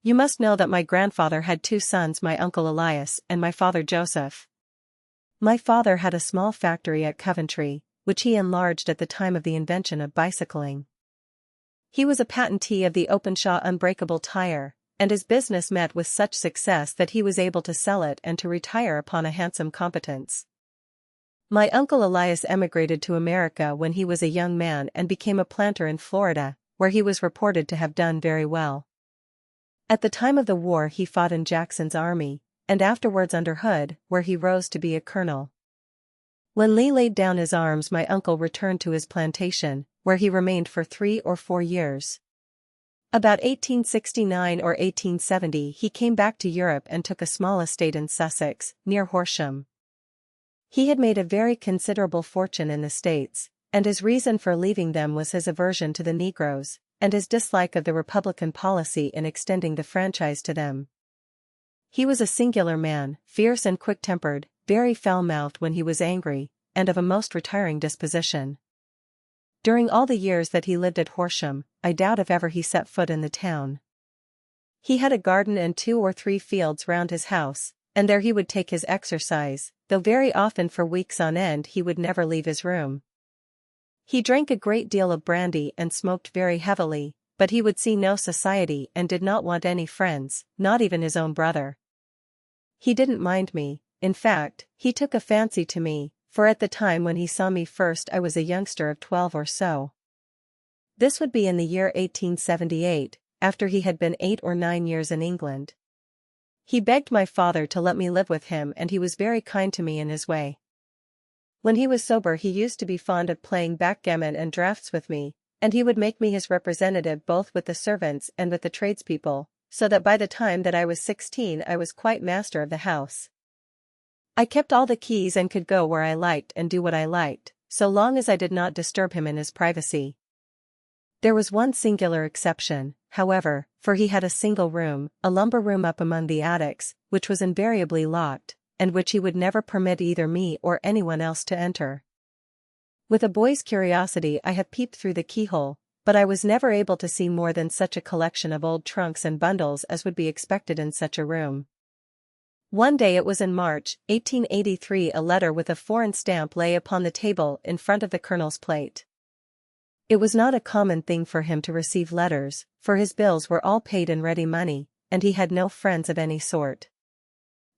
You must know that my grandfather had 2 sons, my uncle Elias and my father Joseph. My father had a small factory at Coventry, which he enlarged at the time of the invention of bicycling. He was a patentee of the Openshaw unbreakable tire, and his business met with such success that he was able to sell it and to retire upon a handsome competence. My uncle Elias emigrated to America when he was a young man and became a planter in Florida, where he was reported to have done very well. At the time of the war he fought in Jackson's army, and afterwards under Hood, where he rose to be a colonel. When Lee laid down his arms, my uncle returned to his plantation, where he remained for 3 or 4 years. About 1869 or 1870 he came back to Europe and took a small estate in Sussex, near Horsham. He had made a very considerable fortune in the States, and his reason for leaving them was his aversion to the Negroes, and his dislike of the Republican policy in extending the franchise to them. He was a singular man, fierce and quick-tempered, very foul-mouthed when he was angry, and of a most retiring disposition. During all the years that he lived at Horsham, I doubt if ever he set foot in the town. He had a garden and 2 or 3 fields round his house, and there he would take his exercise, though very often for weeks on end he would never leave his room. He drank a great deal of brandy and smoked very heavily, but he would see no society and did not want any friends, not even his own brother. He didn't mind me, in fact, he took a fancy to me, for at the time when he saw me first I was a youngster of 12 or so. This would be in the year 1878, after he had been 8 or 9 years in England. He begged my father to let me live with him, and he was very kind to me in his way. When he was sober he used to be fond of playing backgammon and draughts with me, and he would make me his representative both with the servants and with the tradespeople, so that by the time that I was 16 I was quite master of the house. I kept all the keys and could go where I liked and do what I liked, so long as I did not disturb him in his privacy. There was one singular exception, however, for he had a single room, a lumber room up among the attics, which was invariably locked, and which he would never permit either me or anyone else to enter. With a boy's curiosity I have peeped through the keyhole, but I was never able to see more than such a collection of old trunks and bundles as would be expected in such a room. One day, it was in March, 1883, a letter with a foreign stamp lay upon the table in front of the colonel's plate. It was not a common thing for him to receive letters, for his bills were all paid in ready money, and he had no friends of any sort.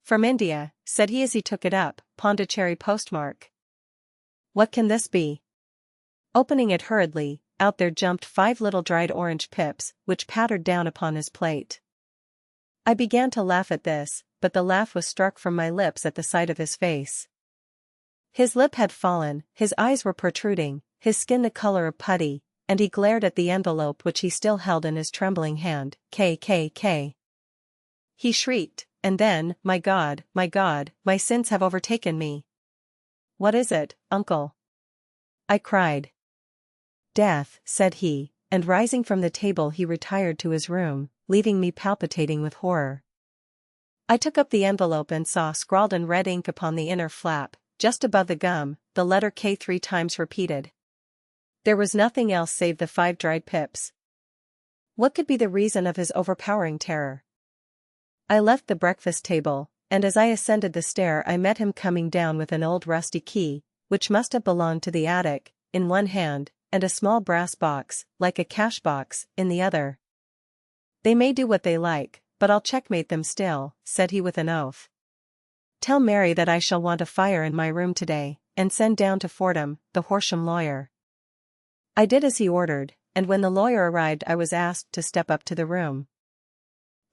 "From India," said he as he took it up, "Pondicherry postmark. What can this be?" Opening it hurriedly, out there jumped 5 little dried orange pips, which pattered down upon his plate. I began to laugh at this, but the laugh was struck from my lips at the sight of his face. His lip had fallen, his eyes were protruding, his skin the color of putty, and he glared at the envelope which he still held in his trembling hand. "K." He shrieked, and then, my God, my sins have overtaken me." "What is it, uncle?" I cried. "Death," said he, and rising from the table he retired to his room, leaving me palpitating with horror. I took up the envelope and saw scrawled in red ink upon the inner flap, just above the gum, the letter K 3 times repeated. There was nothing else save the 5 dried pips. What could be the reason of his overpowering terror? I left the breakfast table, and as I ascended the stair I met him coming down with an old rusty key, which must have belonged to the attic, in one hand, and a small brass box, like a cash box, in the other. "They may do what they like, but I'll checkmate them still," said he with an oath. "Tell Mary that I shall want a fire in my room today, and send down to Fordham, the Horsham lawyer." I did as he ordered, and when the lawyer arrived I was asked to step up to the room.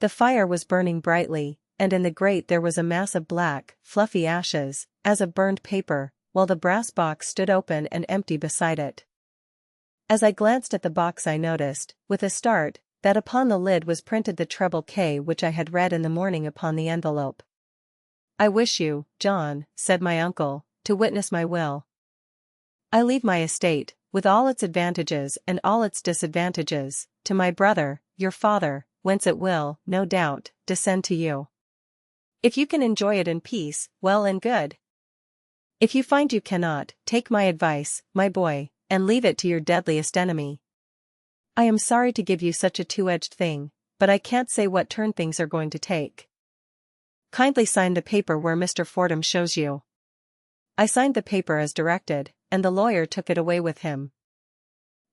The fire was burning brightly, and in the grate there was a mass of black, fluffy ashes, as of burned paper, while the brass box stood open and empty beside it. As I glanced at the box I noticed, with a start, that upon the lid was printed the treble K which I had read in the morning upon the envelope. "I wish you, John," said my uncle, "to witness my will. I leave my estate, with all its advantages and all its disadvantages, to my brother, your father, whence it will, no doubt, descend to you. If you can enjoy it in peace, well and good. If you find you cannot, take my advice, my boy, and leave it to your deadliest enemy. I am sorry to give you such a two-edged thing, but I can't say what turn things are going to take. Kindly sign the paper where Mr. Fordham shows you." I signed the paper as directed, and the lawyer took it away with him.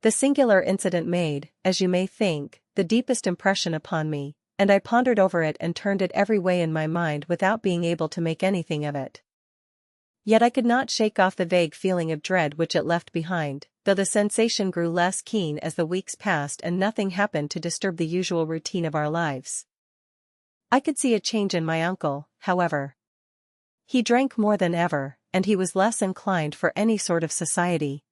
The singular incident made, as you may think, the deepest impression upon me, and I pondered over it and turned it every way in my mind without being able to make anything of it. Yet I could not shake off the vague feeling of dread which it left behind, though the sensation grew less keen as the weeks passed and nothing happened to disturb the usual routine of our lives. I could see a change in my uncle, however. He drank more than ever, and he was less inclined for any sort of society.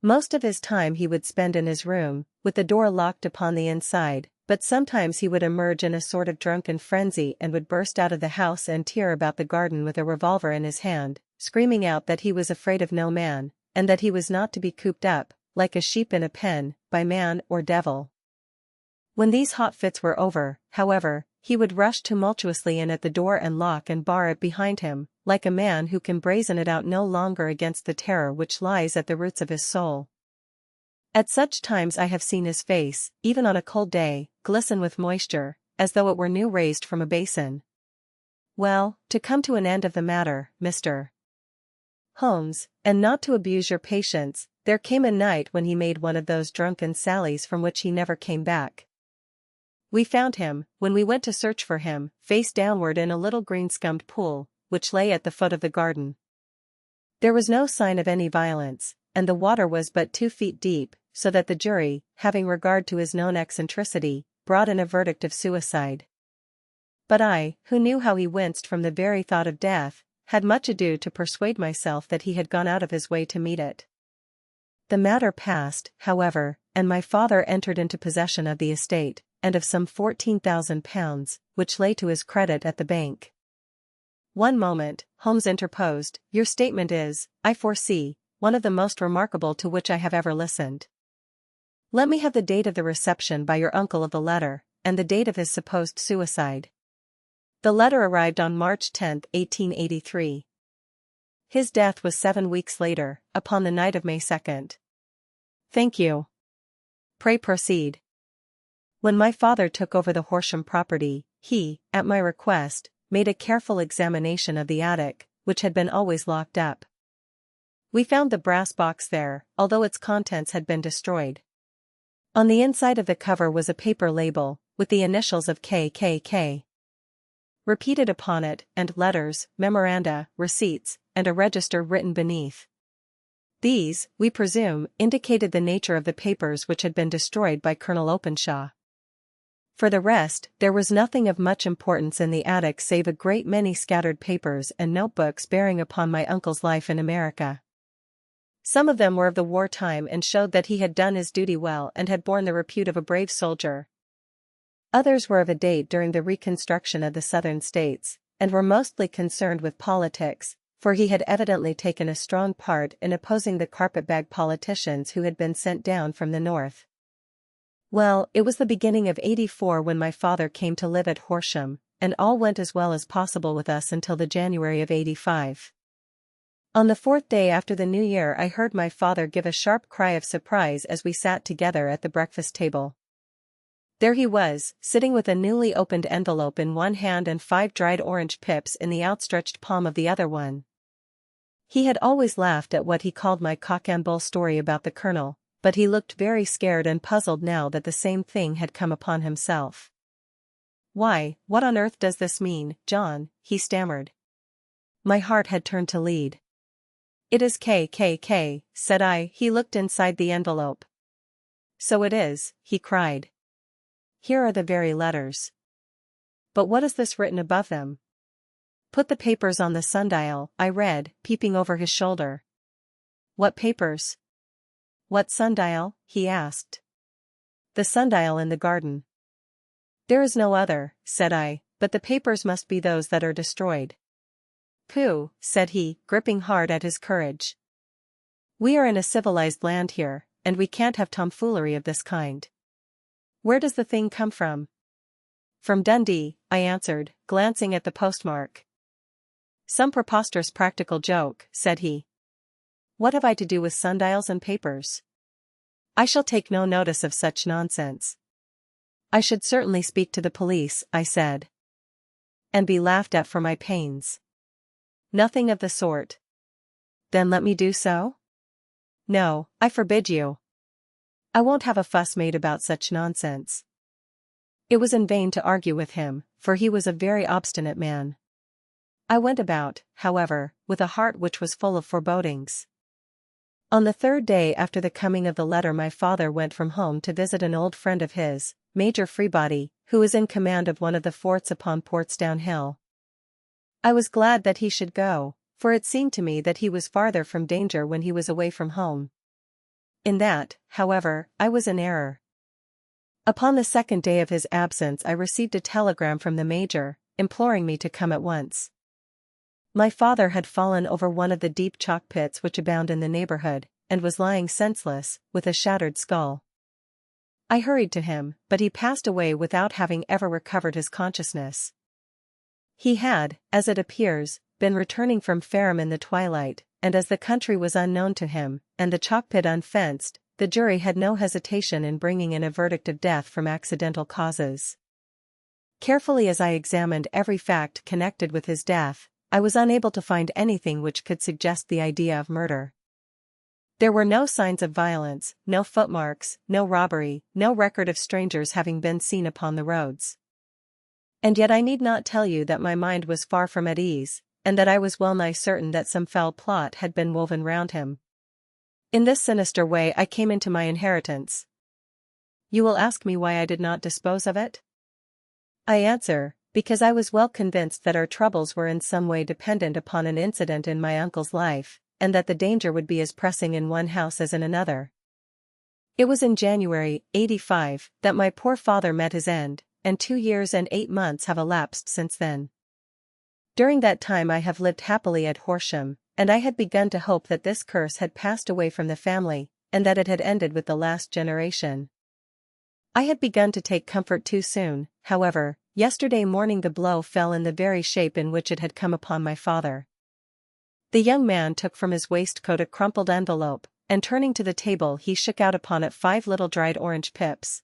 Most of his time he would spend in his room, with the door locked upon the inside, but sometimes he would emerge in a sort of drunken frenzy and would burst out of the house and tear about the garden with a revolver in his hand, screaming out that he was afraid of no man, and that he was not to be cooped up, like a sheep in a pen, by man or devil. When these hot fits were over, however, he would rush tumultuously in at the door and lock and bar it behind him, like a man who can brazen it out no longer against the terror which lies at the roots of his soul. At such times I have seen his face, even on a cold day, glisten with moisture, as though it were new raised from a basin. Well, to come to an end of the matter, Mr. Holmes, and not to abuse your patience, there came a night when he made one of those drunken sallies from which he never came back. We found him, when we went to search for him, face downward in a little green-scummed pool, which lay at the foot of the garden. There was no sign of any violence, and the water was but 2 feet deep, so that the jury, having regard to his known eccentricity, brought in a verdict of suicide. But I, who knew how he winced from the very thought of death, had much ado to persuade myself that he had gone out of his way to meet it. The matter passed, however, and my father entered into possession of the estate, and of some £14,000, which lay to his credit at the bank. "One moment," Holmes interposed, "your statement is, I foresee, one of the most remarkable to which I have ever listened. Let me have the date of the reception by your uncle of the letter, and the date of his supposed suicide." The letter arrived on March 10, 1883. His death was 7 weeks later, upon the night of May 2. "Thank you. Pray proceed." When my father took over the Horsham property, he, at my request, made a careful examination of the attic, which had been always locked up. We found the brass box there, although its contents had been destroyed. On the inside of the cover was a paper label, with the initials of KKK repeated upon it, and letters, memoranda, receipts, and a register written beneath. These, we presume, indicated the nature of the papers which had been destroyed by Colonel Openshaw. For the rest, there was nothing of much importance in the attic save a great many scattered papers and notebooks bearing upon my uncle's life in America. Some of them were of the war time and showed that he had done his duty well and had borne the repute of a brave soldier. Others were of a date during the reconstruction of the Southern states, and were mostly concerned with politics, for he had evidently taken a strong part in opposing the carpetbag politicians who had been sent down from the north. Well, it was the beginning of '84 when my father came to live at Horsham, and all went as well as possible with us until the January of '85. On the 4th day after the New Year I heard my father give a sharp cry of surprise as we sat together at the breakfast table. There he was, sitting with a newly opened envelope in one hand and 5 dried orange pips in the outstretched palm of the other one. He had always laughed at what he called my cock-and-bull story about the colonel, but he looked very scared and puzzled now that the same thing had come upon himself. "Why, what on earth does this mean, John?" he stammered. My heart had turned to lead. "It is KKK," said I. He looked inside the envelope. "So it is," he cried. "Here are the very letters. But what is this written above them?" "Put the papers on the sundial," I read, peeping over his shoulder. "What papers?" "What sundial?" he asked. "The sundial in the garden." "There is no other," said I, "but the papers must be those that are destroyed." "Pooh," said he, gripping hard at his courage. "We are in a civilized land here, and we can't have tomfoolery of this kind. Where does the thing come from?" "From Dundee," I answered, glancing at the postmark. "Some preposterous practical joke," said he. "What have I to do with sundials and papers? I shall take no notice of such nonsense." "I should certainly speak to the police," I said. "And be laughed at for my pains." "Nothing of the sort." "Then let me do so?" "No, I forbid you. I won't have a fuss made about such nonsense." It was in vain to argue with him, for he was a very obstinate man. I went about, however, with a heart which was full of forebodings. On the 3rd day after the coming of the letter my father went from home to visit an old friend of his, Major Freebody, who was in command of one of the forts upon Portsdown Hill. I was glad that he should go, for it seemed to me that he was farther from danger when he was away from home. In that, however, I was in error. Upon the 2nd day of his absence I received a telegram from the Major, imploring me to come at once. My father had fallen over one of the deep chalk pits which abound in the neighborhood, and was lying senseless, with a shattered skull. I hurried to him, but he passed away without having ever recovered his consciousness. He had, as it appears, been returning from Fareham in the twilight, and as the country was unknown to him, and the chalk pit unfenced, the jury had no hesitation in bringing in a verdict of death from accidental causes. Carefully as I examined every fact connected with his death, I was unable to find anything which could suggest the idea of murder. There were no signs of violence, no footmarks, no robbery, no record of strangers having been seen upon the roads. And yet I need not tell you that my mind was far from at ease, and that I was well nigh certain that some foul plot had been woven round him. In this sinister way I came into my inheritance. You will ask me why I did not dispose of it? I answer, because I was well convinced that our troubles were in some way dependent upon an incident in my uncle's life, and that the danger would be as pressing in one house as in another. It was in January, '85, that my poor father met his end, and 2 years and 8 months have elapsed since then. During that time I have lived happily at Horsham, and I had begun to hope that this curse had passed away from the family, and that it had ended with the last generation. I had begun to take comfort too soon, however. Yesterday morning the blow fell in the very shape in which it had come upon my father. The young man took from his waistcoat a crumpled envelope, and turning to the table he shook out upon it 5 little dried orange pips.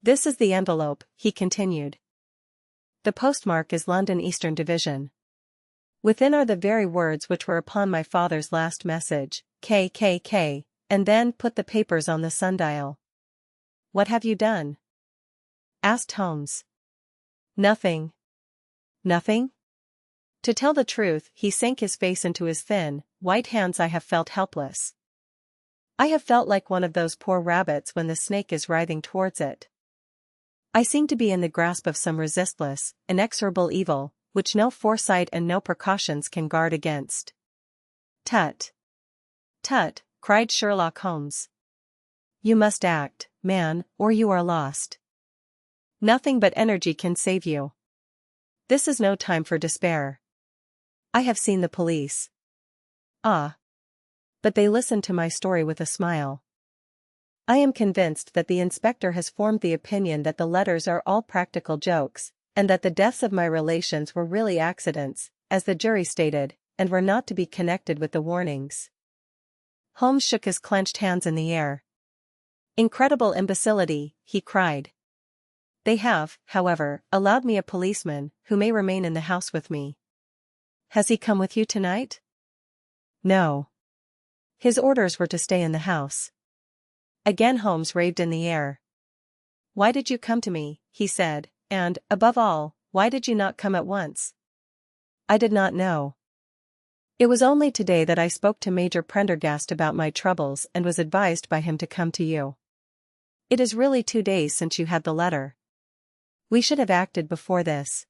"This is the envelope," he continued. "The postmark is London Eastern Division. Within are the very words which were upon my father's last message, KKK, and then put the papers on the sundial." "What have you done?" asked Holmes. "Nothing." "Nothing?" To tell the truth, he sank his face into his thin, white hands. I have felt helpless. I have felt like one of those poor rabbits when the snake is writhing towards it. I seem to be in the grasp of some resistless, inexorable evil, which no foresight and no precautions can guard against. "Tut! Tut!" cried Sherlock Holmes. "You must act, man, or you are lost. Nothing but energy can save you. This is no time for despair. I have seen the police." "Ah. But they listened to my story with a smile. I am convinced that the inspector has formed the opinion that the letters are all practical jokes, and that the deaths of my relations were really accidents, as the jury stated, and were not to be connected with the warnings." Holmes shook his clenched hands in the air. "Incredible imbecility," he cried. They have, however, allowed me a policeman, who may remain in the house with me. Has he come with you tonight? No. His orders were to stay in the house. Again Holmes raved in the air. Why did you come to me, he said, and, above all, why did you not come at once? I did not know. It was only today that I spoke to Major Prendergast about my troubles and was advised by him to come to you. It is really 2 days since you had the letter. We should have acted before this.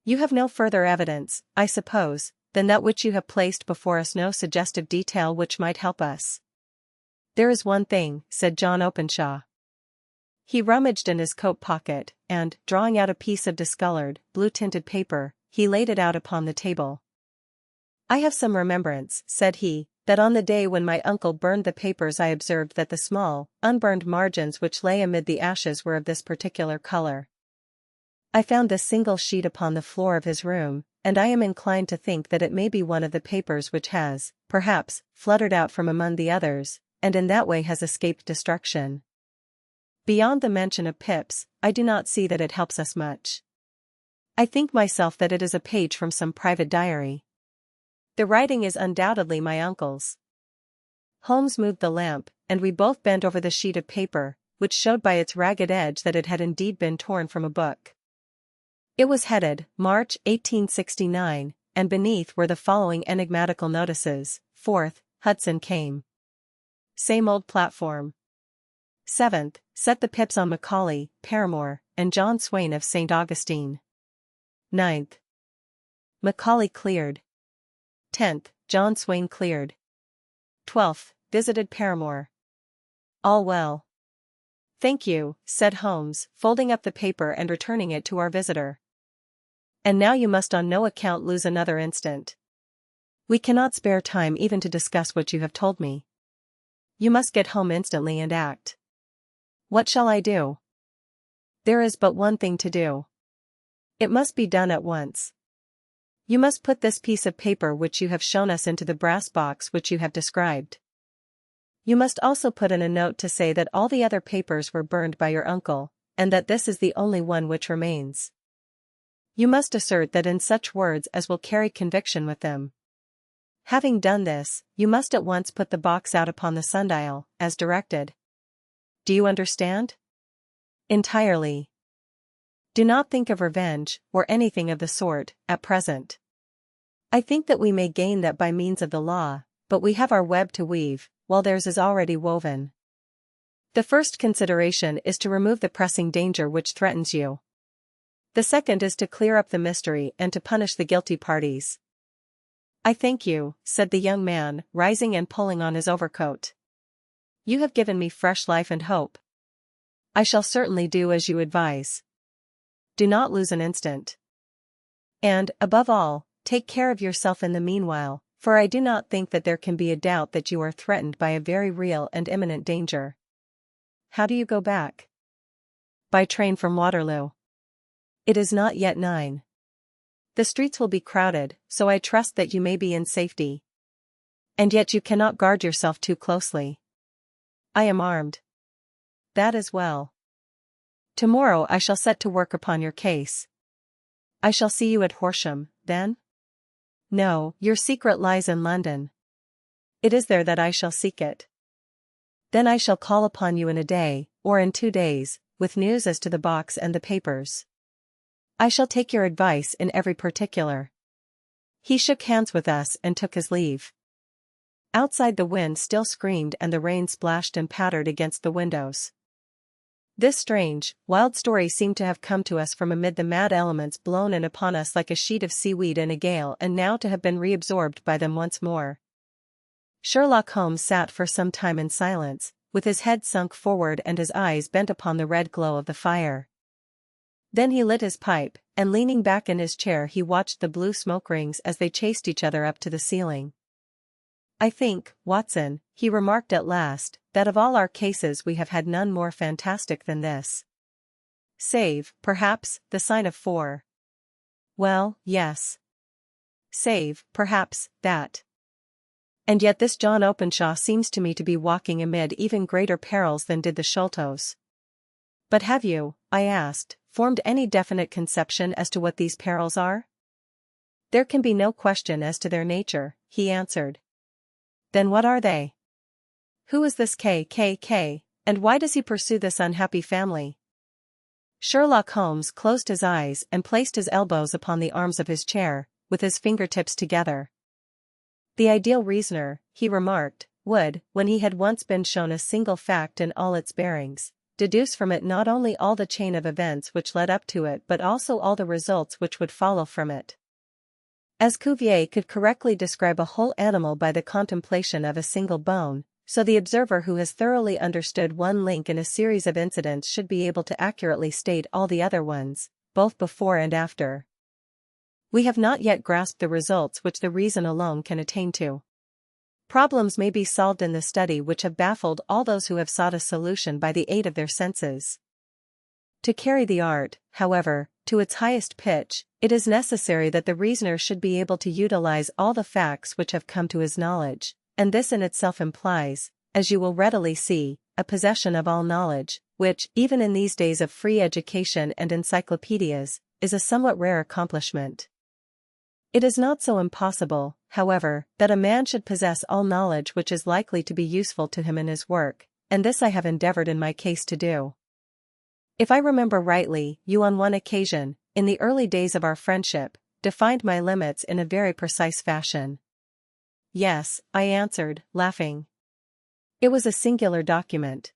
You have no further evidence, I suppose, than that which you have placed before us, no suggestive detail which might help us. There is one thing, said John Openshaw. He rummaged in his coat pocket, and, drawing out a piece of discolored, blue-tinted paper, he laid it out upon the table. I have some remembrance, said he, that on the day when my uncle burned the papers I observed that the small, unburned margins which lay amid the ashes were of this particular color. I found this single sheet upon the floor of his room, and I am inclined to think that it may be one of the papers which has, perhaps, fluttered out from among the others, and in that way has escaped destruction. Beyond the mention of pips, I do not see that it helps us much. I think myself that it is a page from some private diary. The writing is undoubtedly my uncle's. Holmes moved the lamp, and we both bent over the sheet of paper, which showed by its ragged edge that it had indeed been torn from a book. It was headed, March 1869, and beneath were the following enigmatical notices: 4th, Hudson came. Same old platform. 7th, set the pips on Macaulay, Paramore, and John Swain of St. Augustine. 9th. Macaulay cleared. 10th, John Swain cleared. 12th, visited Paramore. All well. Thank you, said Holmes, folding up the paper and returning it to our visitor. And now you must on no account lose another instant. We cannot spare time even to discuss what you have told me. You must get home instantly and act. What shall I do? There is but one thing to do. It must be done at once. You must put this piece of paper which you have shown us into the brass box which you have described. You must also put in a note to say that all the other papers were burned by your uncle, and that this is the only one which remains. You must assert that in such words as will carry conviction with them. Having done this, you must at once put the box out upon the sundial, as directed. Do you understand? Entirely. Do not think of revenge, or anything of the sort, at present. I think that we may gain that by means of the law, but we have our web to weave, while theirs is already woven. The first consideration is to remove the pressing danger which threatens you. The second is to clear up the mystery and to punish the guilty parties. I thank you, said the young man, rising and pulling on his overcoat. You have given me fresh life and hope. I shall certainly do as you advise. Do not lose an instant. And, above all, take care of yourself in the meanwhile, for I do not think that there can be a doubt that you are threatened by a very real and imminent danger. How do you go back? By train from Waterloo. It is not yet 9. The streets will be crowded, so I trust that you may be in safety. And yet you cannot guard yourself too closely. I am armed. That is well. Tomorrow I shall set to work upon your case. I shall see you at Horsham, then? No, your secret lies in London. It is there that I shall seek it. Then I shall call upon you in a day, or in 2 days, with news as to the box and the papers. I shall take your advice in every particular. He shook hands with us and took his leave. Outside the wind still screamed and the rain splashed and pattered against the windows. This strange, wild story seemed to have come to us from amid the mad elements blown in upon us like a sheet of seaweed in a gale and now to have been reabsorbed by them once more. Sherlock Holmes sat for some time in silence, with his head sunk forward and his eyes bent upon the red glow of the fire. Then he lit his pipe, and leaning back in his chair he watched the blue smoke rings as they chased each other up to the ceiling. I think, Watson, he remarked at last, that of all our cases we have had none more fantastic than this. Save, perhaps, the sign of 4. Well, yes. Save, perhaps, that. And yet this John Openshaw seems to me to be walking amid even greater perils than did the Sholtos. But have you, I asked, formed any definite conception as to what these perils are? There can be no question as to their nature, he answered. Then what are they? Who is this KKK, and why does he pursue this unhappy family? Sherlock Holmes closed his eyes and placed his elbows upon the arms of his chair, with his fingertips together. The ideal reasoner, he remarked, would, when he had once been shown a single fact in all its bearings, deduce from it not only all the chain of events which led up to it but also all the results which would follow from it. As Cuvier could correctly describe a whole animal by the contemplation of a single bone, so the observer who has thoroughly understood one link in a series of incidents should be able to accurately state all the other ones, both before and after. We have not yet grasped the results which the reason alone can attain to. Problems may be solved in the study which have baffled all those who have sought a solution by the aid of their senses. To carry the art, however, to its highest pitch, it is necessary that the reasoner should be able to utilize all the facts which have come to his knowledge, and this in itself implies, as you will readily see, a possession of all knowledge, which, even in these days of free education and encyclopedias, is a somewhat rare accomplishment. It is not so impossible, however, that a man should possess all knowledge which is likely to be useful to him in his work, and this I have endeavored in my case to do. If I remember rightly, you on one occasion, in the early days of our friendship, defined my limits in a very precise fashion. Yes, I answered, laughing. It was a singular document.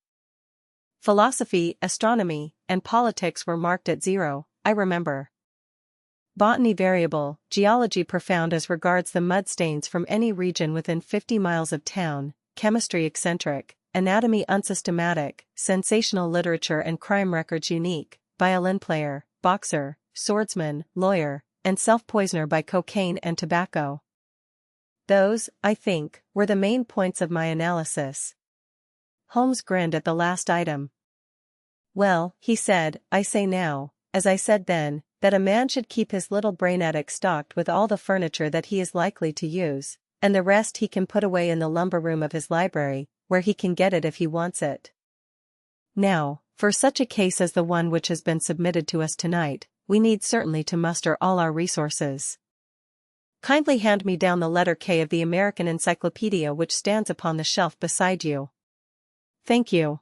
Philosophy, astronomy, and politics were marked at 0, I remember. Botany variable, geology profound as regards the mud stains from any region within 50 miles of town, chemistry eccentric, anatomy unsystematic, sensational literature and crime records unique, violin player, boxer, swordsman, lawyer, and self-poisoner by cocaine and tobacco. Those, I think, were the main points of my analysis. Holmes grinned at the last item. Well, he said, I say now, as I said then, that a man should keep his little brain attic stocked with all the furniture that he is likely to use, and the rest he can put away in the lumber room of his library, where he can get it if he wants it. Now, for such a case as the one which has been submitted to us tonight, we need certainly to muster all our resources. Kindly hand me down the letter K of the American Encyclopedia which stands upon the shelf beside you. Thank you.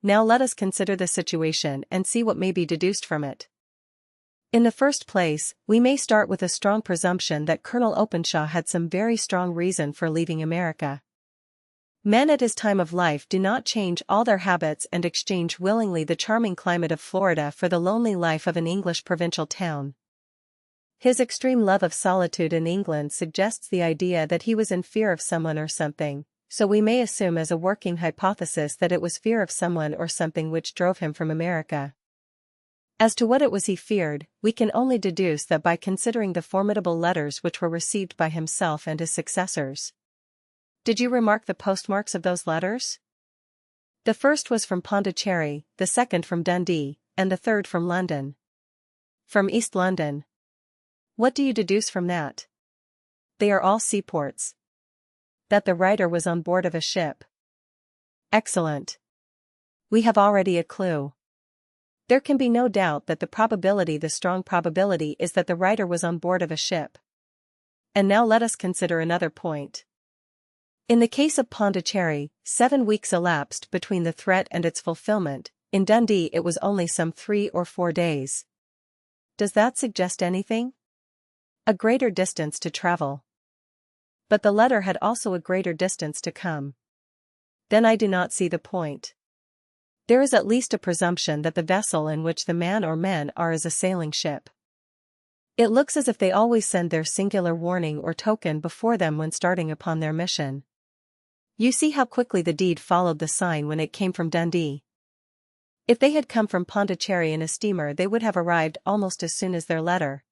Now let us consider the situation and see what may be deduced from it. In the first place, we may start with a strong presumption that Colonel Openshaw had some very strong reason for leaving America. Men at his time of life do not change all their habits and exchange willingly the charming climate of Florida for the lonely life of an English provincial town. His extreme love of solitude in England suggests the idea that he was in fear of someone or something, so we may assume as a working hypothesis that it was fear of someone or something which drove him from America. As to what it was he feared, we can only deduce that by considering the formidable letters which were received by himself and his successors. Did you remark the postmarks of those letters? The first was from Pondicherry, the second from Dundee, and the third from London. From East London. What do you deduce from that? They are all seaports. That the writer was on board of a ship. Excellent. We have already a clue. There can be no doubt that the strong probability is that the writer was on board of a ship. And now let us consider another point. In the case of Pondicherry, 7 weeks elapsed between the threat and its fulfillment. In Dundee it was only some 3 or 4 days. Does that suggest anything? A greater distance to travel. But the letter had also a greater distance to come. Then I do not see the point. There is at least a presumption that the vessel in which the man or men are is a sailing ship. It looks as if they always send their singular warning or token before them when starting upon their mission. You see how quickly the deed followed the sign when it came from Dundee. If they had come from Pondicherry in a steamer they would have arrived almost as soon as their letter.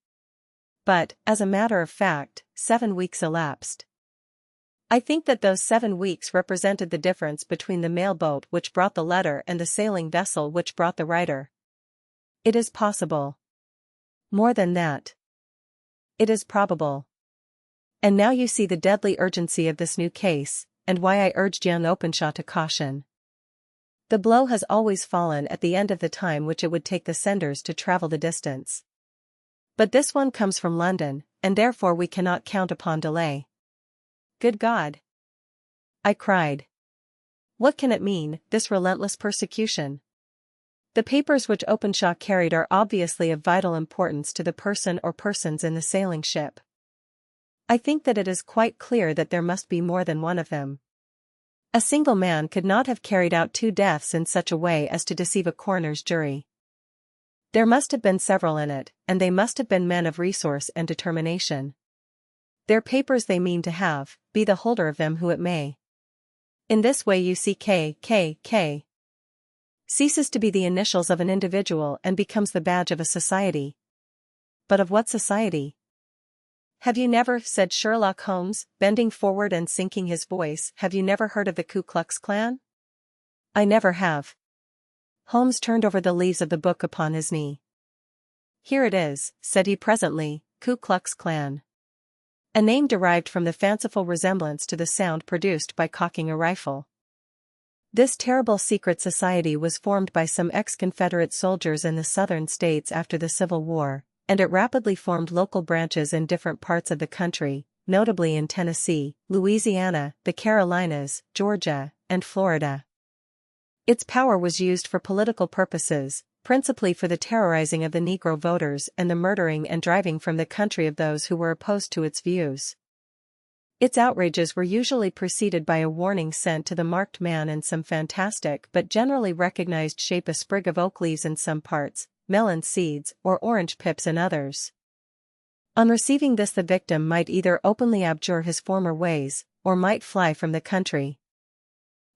But, as a matter of fact, 7 weeks elapsed. I think that those 7 weeks represented the difference between the mail boat which brought the letter and the sailing vessel which brought the writer. It is possible. More than that. It is probable. And now you see the deadly urgency of this new case, and why I urged young Openshaw to caution. The blow has always fallen at the end of the time which it would take the senders to travel the distance. But this one comes from London, and therefore we cannot count upon delay. Good God! I cried. What can it mean, this relentless persecution? The papers which Openshaw carried are obviously of vital importance to the person or persons in the sailing ship. I think that it is quite clear that there must be more than one of them. A single man could not have carried out 2 deaths in such a way as to deceive a coroner's jury. There must have been several in it, and they must have been men of resource and determination. Their papers they mean to have, be the holder of them who it may. In this way you see K ceases to be the initials of an individual and becomes the badge of a society. But of what society? Have you never, said Sherlock Holmes, bending forward and sinking his voice, have you never heard of the Ku Klux Klan? I never have. Holmes turned over the leaves of the book upon his knee. Here it is, said he presently, Ku Klux Klan. A name derived from the fanciful resemblance to the sound produced by cocking a rifle. This terrible secret society was formed by some ex-Confederate soldiers in the southern states after the Civil War, and it rapidly formed local branches in different parts of the country, notably in Tennessee, Louisiana, the Carolinas, Georgia, and Florida. Its power was used for political purposes, principally for the terrorizing of the Negro voters and the murdering and driving from the country of those who were opposed to its views. Its outrages were usually preceded by a warning sent to the marked man in some fantastic but generally recognized shape, a sprig of oak leaves in some parts, melon seeds or orange pips in others. On receiving this the victim might either openly abjure his former ways, or might fly from the country.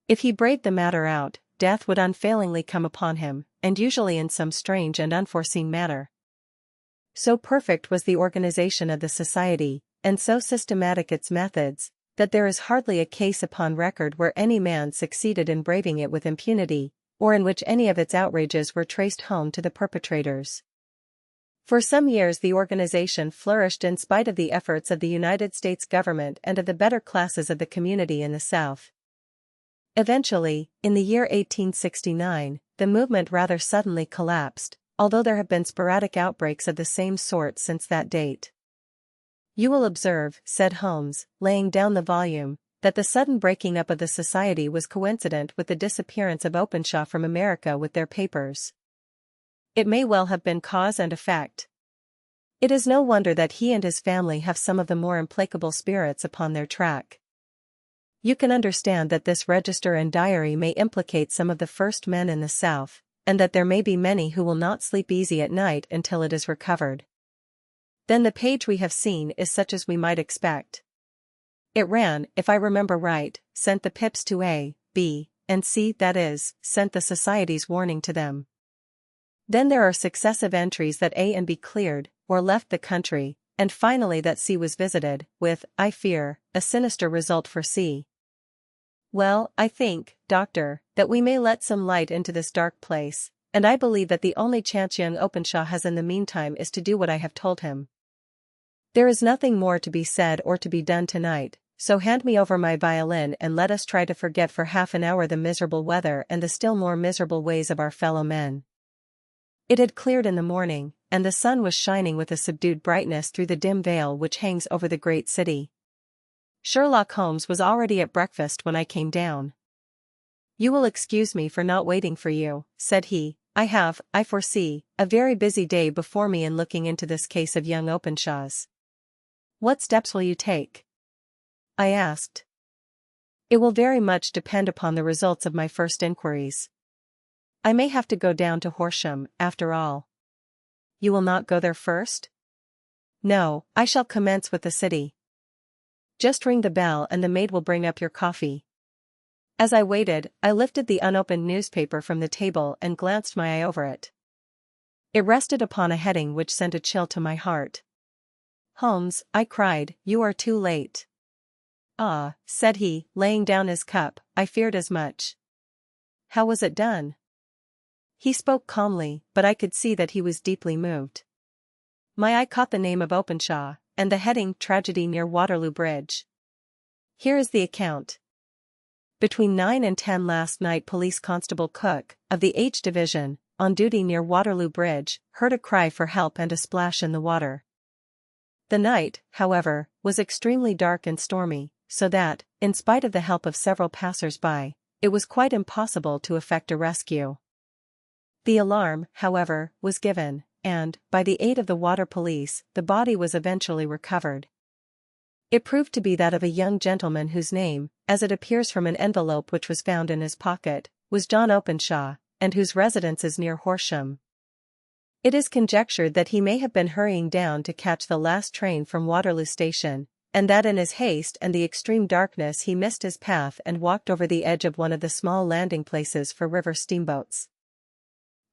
If he braved the matter out, death would unfailingly come upon him, and usually in some strange and unforeseen manner. So perfect was the organization of the society, and so systematic its methods, that there is hardly a case upon record where any man succeeded in braving it with impunity, or in which any of its outrages were traced home to the perpetrators. For some years the organization flourished in spite of the efforts of the United States government and of the better classes of the community in the South. Eventually, in the year 1869, the movement rather suddenly collapsed, although there have been sporadic outbreaks of the same sort since that date. You will observe, said Holmes, laying down the volume, that the sudden breaking up of the society was coincident with the disappearance of Openshaw from America with their papers. It may well have been cause and effect. It is no wonder that he and his family have some of the more implacable spirits upon their track. You can understand that this register and diary may implicate some of the first men in the South, and that there may be many who will not sleep easy at night until it is recovered. Then the page we have seen is such as we might expect. It ran, if I remember right, sent the pips to A, B, and C, that is, sent the society's warning to them. Then there are successive entries that A and B cleared, or left the country, and finally that C was visited, with, I fear, a sinister result for C. Well, I think, Doctor, that we may let some light into this dark place, and I believe that the only chance young Openshaw has in the meantime is to do what I have told him. There is nothing more to be said or to be done tonight, so hand me over my violin and let us try to forget for half an hour the miserable weather and the still more miserable ways of our fellow men. It had cleared in the morning, and the sun was shining with a subdued brightness through the dim veil which hangs over the great city. Sherlock Holmes was already at breakfast when I came down. You will excuse me for not waiting for you, said he. I foresee, a very busy day before me in looking into this case of young Openshaw's. What steps will you take? I asked. It will very much depend upon the results of my first inquiries. I may have to go down to Horsham, after all. You will not go there first? No, I shall commence with the city. Just ring the bell and the maid will bring up your coffee. As I waited, I lifted the unopened newspaper from the table and glanced my eye over it. It rested upon a heading which sent a chill to my heart. Holmes, I cried, you are too late. Ah, said he, laying down his cup, I feared as much. How was it done? He spoke calmly, but I could see that he was deeply moved. My eye caught the name of Openshaw, and the heading, Tragedy near Waterloo Bridge. Here is the account. Between 9 and 10 last night, Police Constable Cook, of the H Division, on duty near Waterloo Bridge, heard a cry for help and a splash in the water. The night, however, was extremely dark and stormy, so that, in spite of the help of several passers-by, it was quite impossible to effect a rescue. The alarm, however, was given, and, by the aid of the water police, the body was eventually recovered. It proved to be that of a young gentleman whose name, as it appears from an envelope which was found in his pocket, was John Openshaw, and whose residence is near Horsham. It is conjectured that he may have been hurrying down to catch the last train from Waterloo Station, and that in his haste and the extreme darkness he missed his path and walked over the edge of one of the small landing places for river steamboats.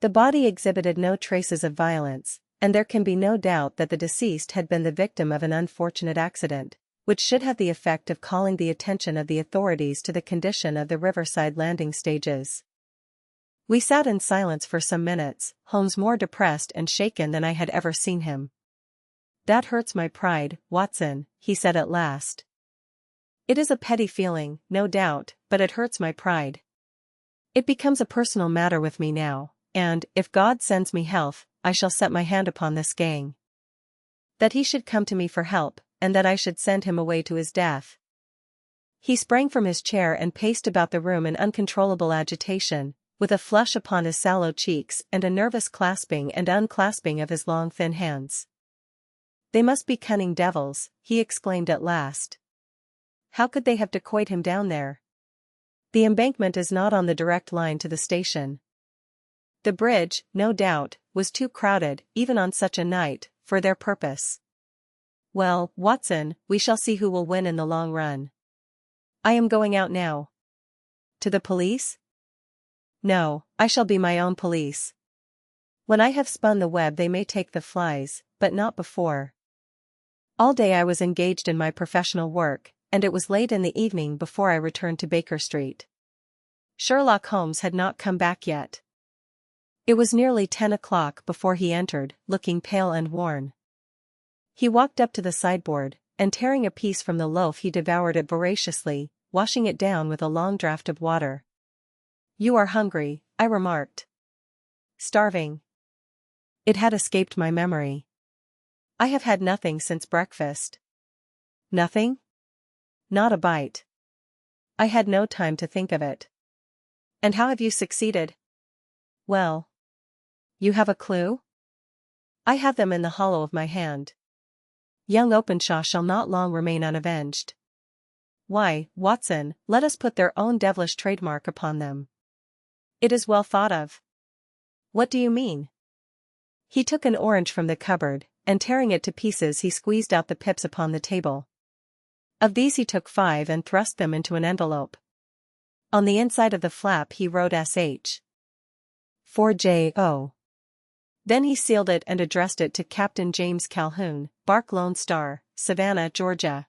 The body exhibited no traces of violence, and there can be no doubt that the deceased had been the victim of an unfortunate accident, which should have the effect of calling the attention of the authorities to the condition of the riverside landing stages. We sat in silence for some minutes, Holmes more depressed and shaken than I had ever seen him. "That hurts my pride, Watson," he said at last. "It is a petty feeling, no doubt, but it hurts my pride. It becomes a personal matter with me now, and, if God sends me health, I shall set my hand upon this gang. That he should come to me for help, and that I should send him away to his death." He sprang from his chair and paced about the room in uncontrollable agitation, with a flush upon his sallow cheeks and a nervous clasping and unclasping of his long thin hands. "They must be cunning devils," he exclaimed at last. "How could they have decoyed him down there? The embankment is not on the direct line to the station. The bridge, no doubt, was too crowded, even on such a night, for their purpose. Well, Watson, we shall see who will win in the long run. I am going out now." "To the police?" "No, I shall be my own police. When I have spun the web they may take the flies, but not before. All day I was engaged in my professional work, and it was late in the evening before I returned to Baker Street. Sherlock Holmes had not come back yet. It was nearly 10 o'clock before he entered, looking pale and worn. He walked up to the sideboard, and tearing a piece from the loaf he devoured it voraciously, washing it down with a long draught of water. "You are hungry," I remarked. "Starving." It had escaped my memory. "I have had nothing since breakfast." "Nothing?" "Not a bite. I had no time to think of it." "And how have you succeeded?" "Well. You have a clue?" "I have them in the hollow of my hand. Young Openshaw shall not long remain unavenged. Why, Watson, let us put their own devilish trademark upon them." "It is well thought of." "What do you mean?" He took an orange from the cupboard, and tearing it to pieces he squeezed out the pips upon the table. Of these he took 5 and thrust them into an envelope. On the inside of the flap he wrote "S.H. for J.O." Then he sealed it and addressed it to Captain James Calhoun, Bark Lone Star, Savannah, Georgia.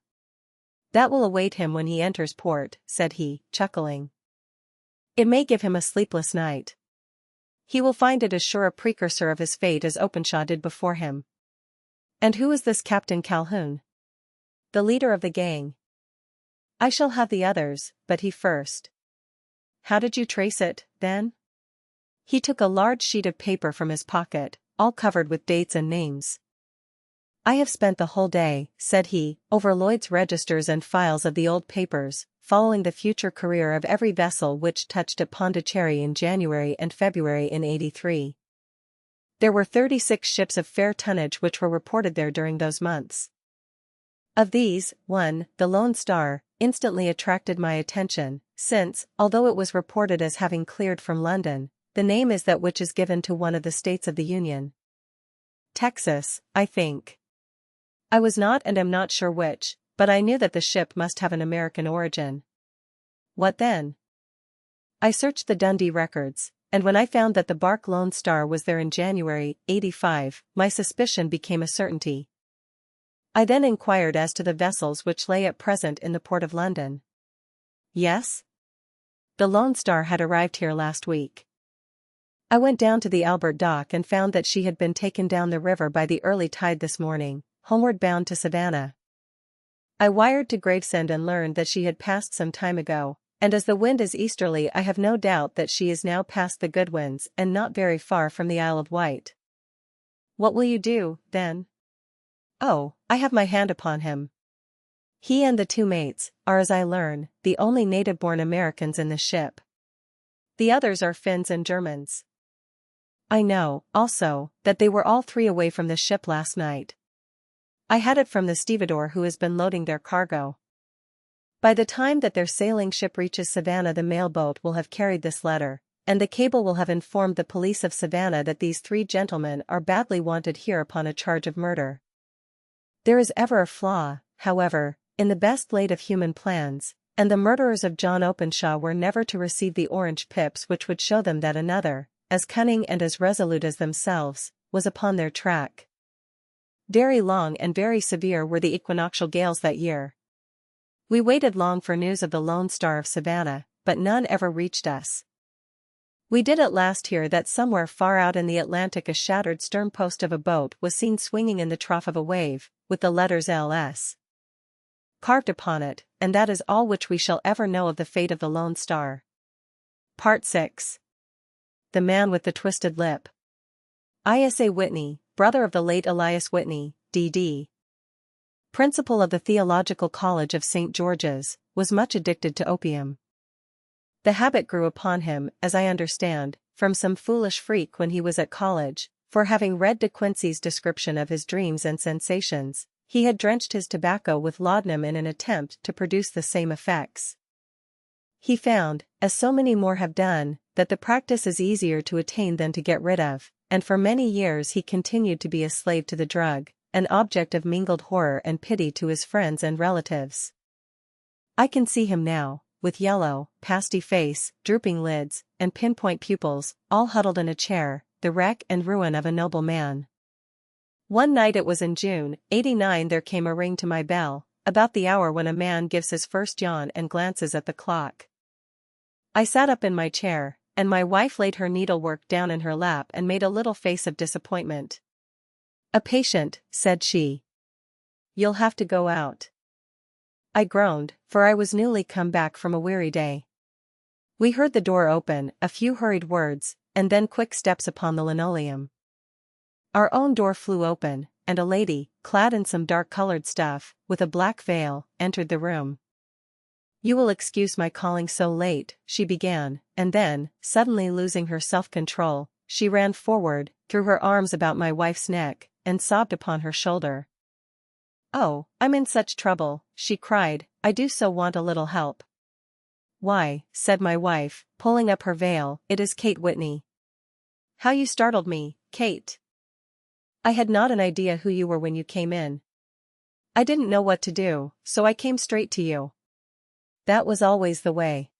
"That will await him when he enters port," said he, chuckling. "It may give him a sleepless night. He will find it as sure a precursor of his fate as Openshaw did before him." "And who is this Captain Calhoun?" "The leader of the gang." "I shall have the others, but he first." "How did you trace it, then?" He took a large sheet of paper from his pocket, all covered with dates and names. "I have spent the whole day," said he, "over Lloyd's registers and files of the old papers, following the future career of every vessel which touched at Pondicherry in January and February in '83. There were 36 ships of fair tonnage which were reported there during those months. Of these, one, the Lone Star, instantly attracted my attention, since, although it was reported as having cleared from London, the name is that which is given to one of the states of the Union. Texas, I think. I was not and am not sure which, but I knew that the ship must have an American origin." "What then?" "I searched the Dundee records, and when I found that the bark Lone Star was there in January, '85, my suspicion became a certainty. I then inquired as to the vessels which lay at present in the port of London." "Yes?" "The Lone Star had arrived here last week. I went down to the Albert Dock and found that she had been taken down the river by the early tide this morning, homeward bound to Savannah. I wired to Gravesend and learned that she had passed some time ago, and as the wind is easterly I have no doubt that she is now past the Goodwins and not very far from the Isle of Wight. What will you do, then? Oh, I have my hand upon him. He and the 2 mates are, as I learn, the only native-born Americans in the ship. The others are Finns and Germans. I know, also, that they were all 3 away from the ship last night. I had it from the stevedore who has been loading their cargo. By the time that their sailing ship reaches Savannah the mailboat will have carried this letter, and the cable will have informed the police of Savannah that these 3 gentlemen are badly wanted here upon a charge of murder. There is ever a flaw, however, in the best laid of human plans, and the murderers of John Openshaw were never to receive the orange pips which would show them that another, as cunning and as resolute as themselves, was upon their track. Very long and very severe were the equinoctial gales that year. We waited long for news of the Lone Star of Savannah, but none ever reached us. We did at last hear that somewhere far out in the Atlantic a shattered stern post of a boat was seen swinging in the trough of a wave, with the letters L.S. carved upon it, and that is all which we shall ever know of the fate of the Lone Star. Part 6. The Man with the Twisted Lip. I.S.A. Whitney, brother of the late Elias Whitney, D.D., principal of the Theological College of St. George's, was much addicted to opium. The habit grew upon him, as I understand, from some foolish freak when he was at college, for having read De Quincey's description of his dreams and sensations, he had drenched his tobacco with laudanum in an attempt to produce the same effects. He found, as so many more have done, that the practice is easier to attain than to get rid of, and for many years he continued to be a slave to the drug, an object of mingled horror and pity to his friends and relatives. I can see him now, with yellow, pasty face, drooping lids, and pinpoint pupils, all huddled in a chair, the wreck and ruin of a noble man. One night, it was in June, '89, there came a ring to my bell, about the hour when a man gives his first yawn and glances at the clock. I sat up in my chair, and my wife laid her needlework down in her lap and made a little face of disappointment. "A patient," said she. "You'll have to go out." I groaned, for I was newly come back from a weary day. We heard the door open, a few hurried words, and then quick steps upon the linoleum. Our own door flew open, and a lady, clad in some dark-colored stuff, with a black veil, entered the room. "You will excuse my calling so late," she began, and then, suddenly losing her self-control, she ran forward, threw her arms about my wife's neck, and sobbed upon her shoulder. "Oh, I'm in such trouble," she cried, "I do so want a little help." "Why," said my wife, pulling up her veil, "it is Kate Whitney." "How you startled me, Kate. I had not an idea who you were when you came in. I didn't know what to do, so I came straight to you." That was always the way.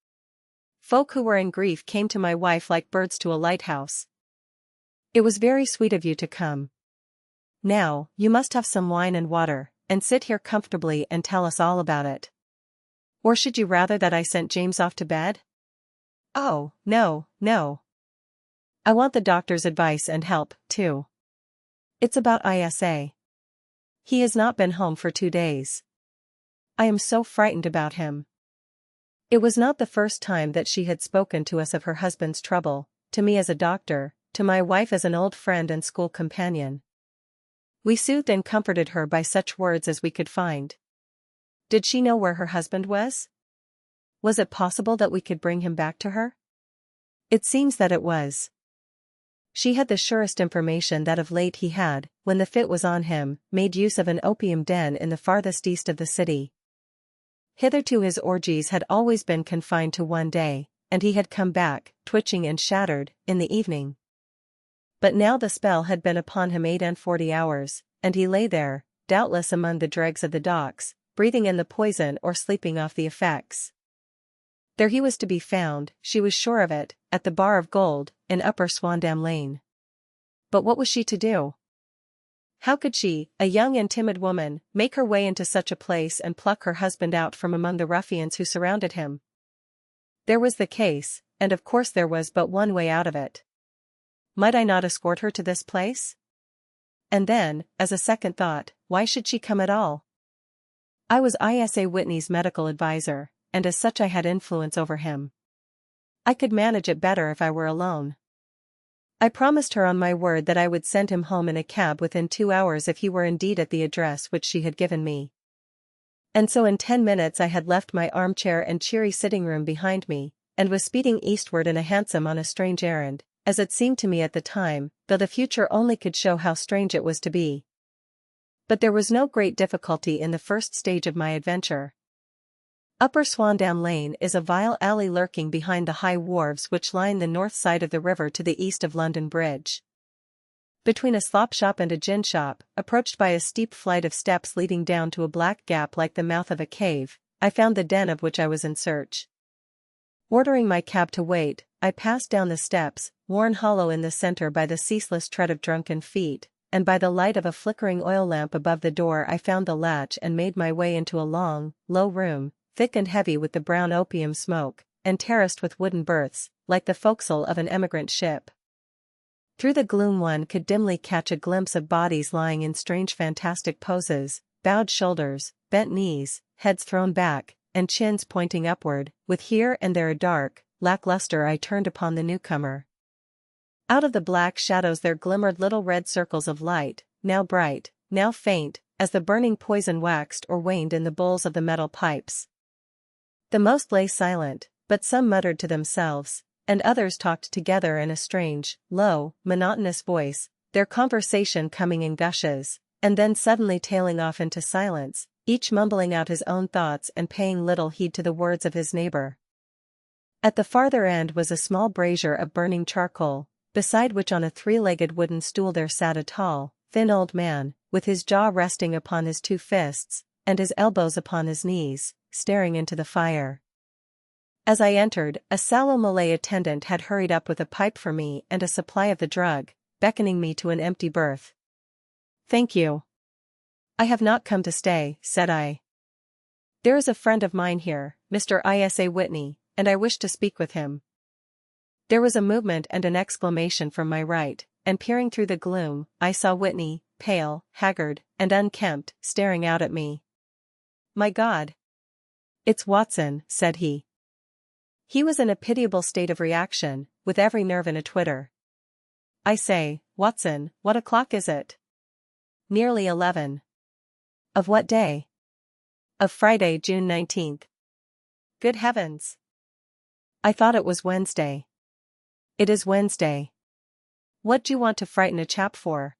Folk who were in grief came to my wife like birds to a lighthouse. "It was very sweet of you to come. Now, you must have some wine and water, and sit here comfortably and tell us all about it. Or should you rather that I sent James off to bed?" "Oh, no, no. I want the doctor's advice and help, too. It's about I.S.A. He has not been home for 2 days. I am so frightened about him." It was not the first time that she had spoken to us of her husband's trouble, to me as a doctor, to my wife as an old friend and school companion. We soothed and comforted her by such words as we could find. Did she know where her husband was? Was it possible that we could bring him back to her? It seems that it was. She had the surest information that of late he had, when the fit was on him, made use of an opium den in the farthest east of the city. Hitherto his orgies had always been confined to one day, and he had come back, twitching and shattered, in the evening. But now the spell had been upon him 48 hours, and he lay there, doubtless among the dregs of the docks, breathing in the poison or sleeping off the effects. There he was to be found, she was sure of it, at the Bar of Gold, in Upper Swandam Lane. But what was she to do? How could she, a young and timid woman, make her way into such a place and pluck her husband out from among the ruffians who surrounded him? There was the case, and of course there was but one way out of it. Might I not escort her to this place? And then, as a second thought, why should she come at all? I was I.S.A. Whitney's medical adviser, and as such I had influence over him. I could manage it better if I were alone. I promised her on my word that I would send him home in a cab within 2 hours if he were indeed at the address which she had given me. And so in 10 minutes I had left my armchair and cheery sitting room behind me, and was speeding eastward in a hansom on a strange errand, as it seemed to me at the time, though the future only could show how strange it was to be. But there was no great difficulty in the first stage of my adventure. Upper Swandown Lane is a vile alley lurking behind the high wharves which line the north side of the river to the east of London Bridge. Between a slop shop and a gin shop, approached by a steep flight of steps leading down to a black gap like the mouth of a cave, I found the den of which I was in search. Ordering my cab to wait, I passed down the steps, worn hollow in the center by the ceaseless tread of drunken feet, and by the light of a flickering oil lamp above the door I found the latch and made my way into a long, low room, thick and heavy with the brown opium smoke, and terraced with wooden berths, like the forecastle of an emigrant ship. Through the gloom one could dimly catch a glimpse of bodies lying in strange fantastic poses, bowed shoulders, bent knees, heads thrown back, and chins pointing upward, with here and there a dark, lackluster eye turned upon the newcomer. Out of the black shadows there glimmered little red circles of light, now bright, now faint, as the burning poison waxed or waned in the bowls of the metal pipes. The most lay silent, but some muttered to themselves, and others talked together in a strange, low, monotonous voice, their conversation coming in gushes, and then suddenly tailing off into silence, each mumbling out his own thoughts and paying little heed to the words of his neighbor. At the farther end was a small brazier of burning charcoal, beside which on a three-legged wooden stool there sat a tall, thin old man, with his jaw resting upon his two fists, and his elbows upon his knees, staring into the fire. As I entered, a sallow Malay attendant had hurried up with a pipe for me and a supply of the drug, beckoning me to an empty berth. "Thank you. I have not come to stay," said I. "There is a friend of mine here, Mr. Isa Whitney, and I wish to speak with him." There was a movement and an exclamation from my right, and peering through the gloom, I saw Whitney, pale, haggard, and unkempt, staring out at me. "My God! It's Watson," said he. He was in a pitiable state of reaction, with every nerve in a twitter. "I say, Watson, what o'clock is it?" "Nearly 11. "Of what day?" "Of Friday, June 19th. "Good heavens! I thought it was Wednesday." "It is Wednesday. What do you want to frighten a chap for?"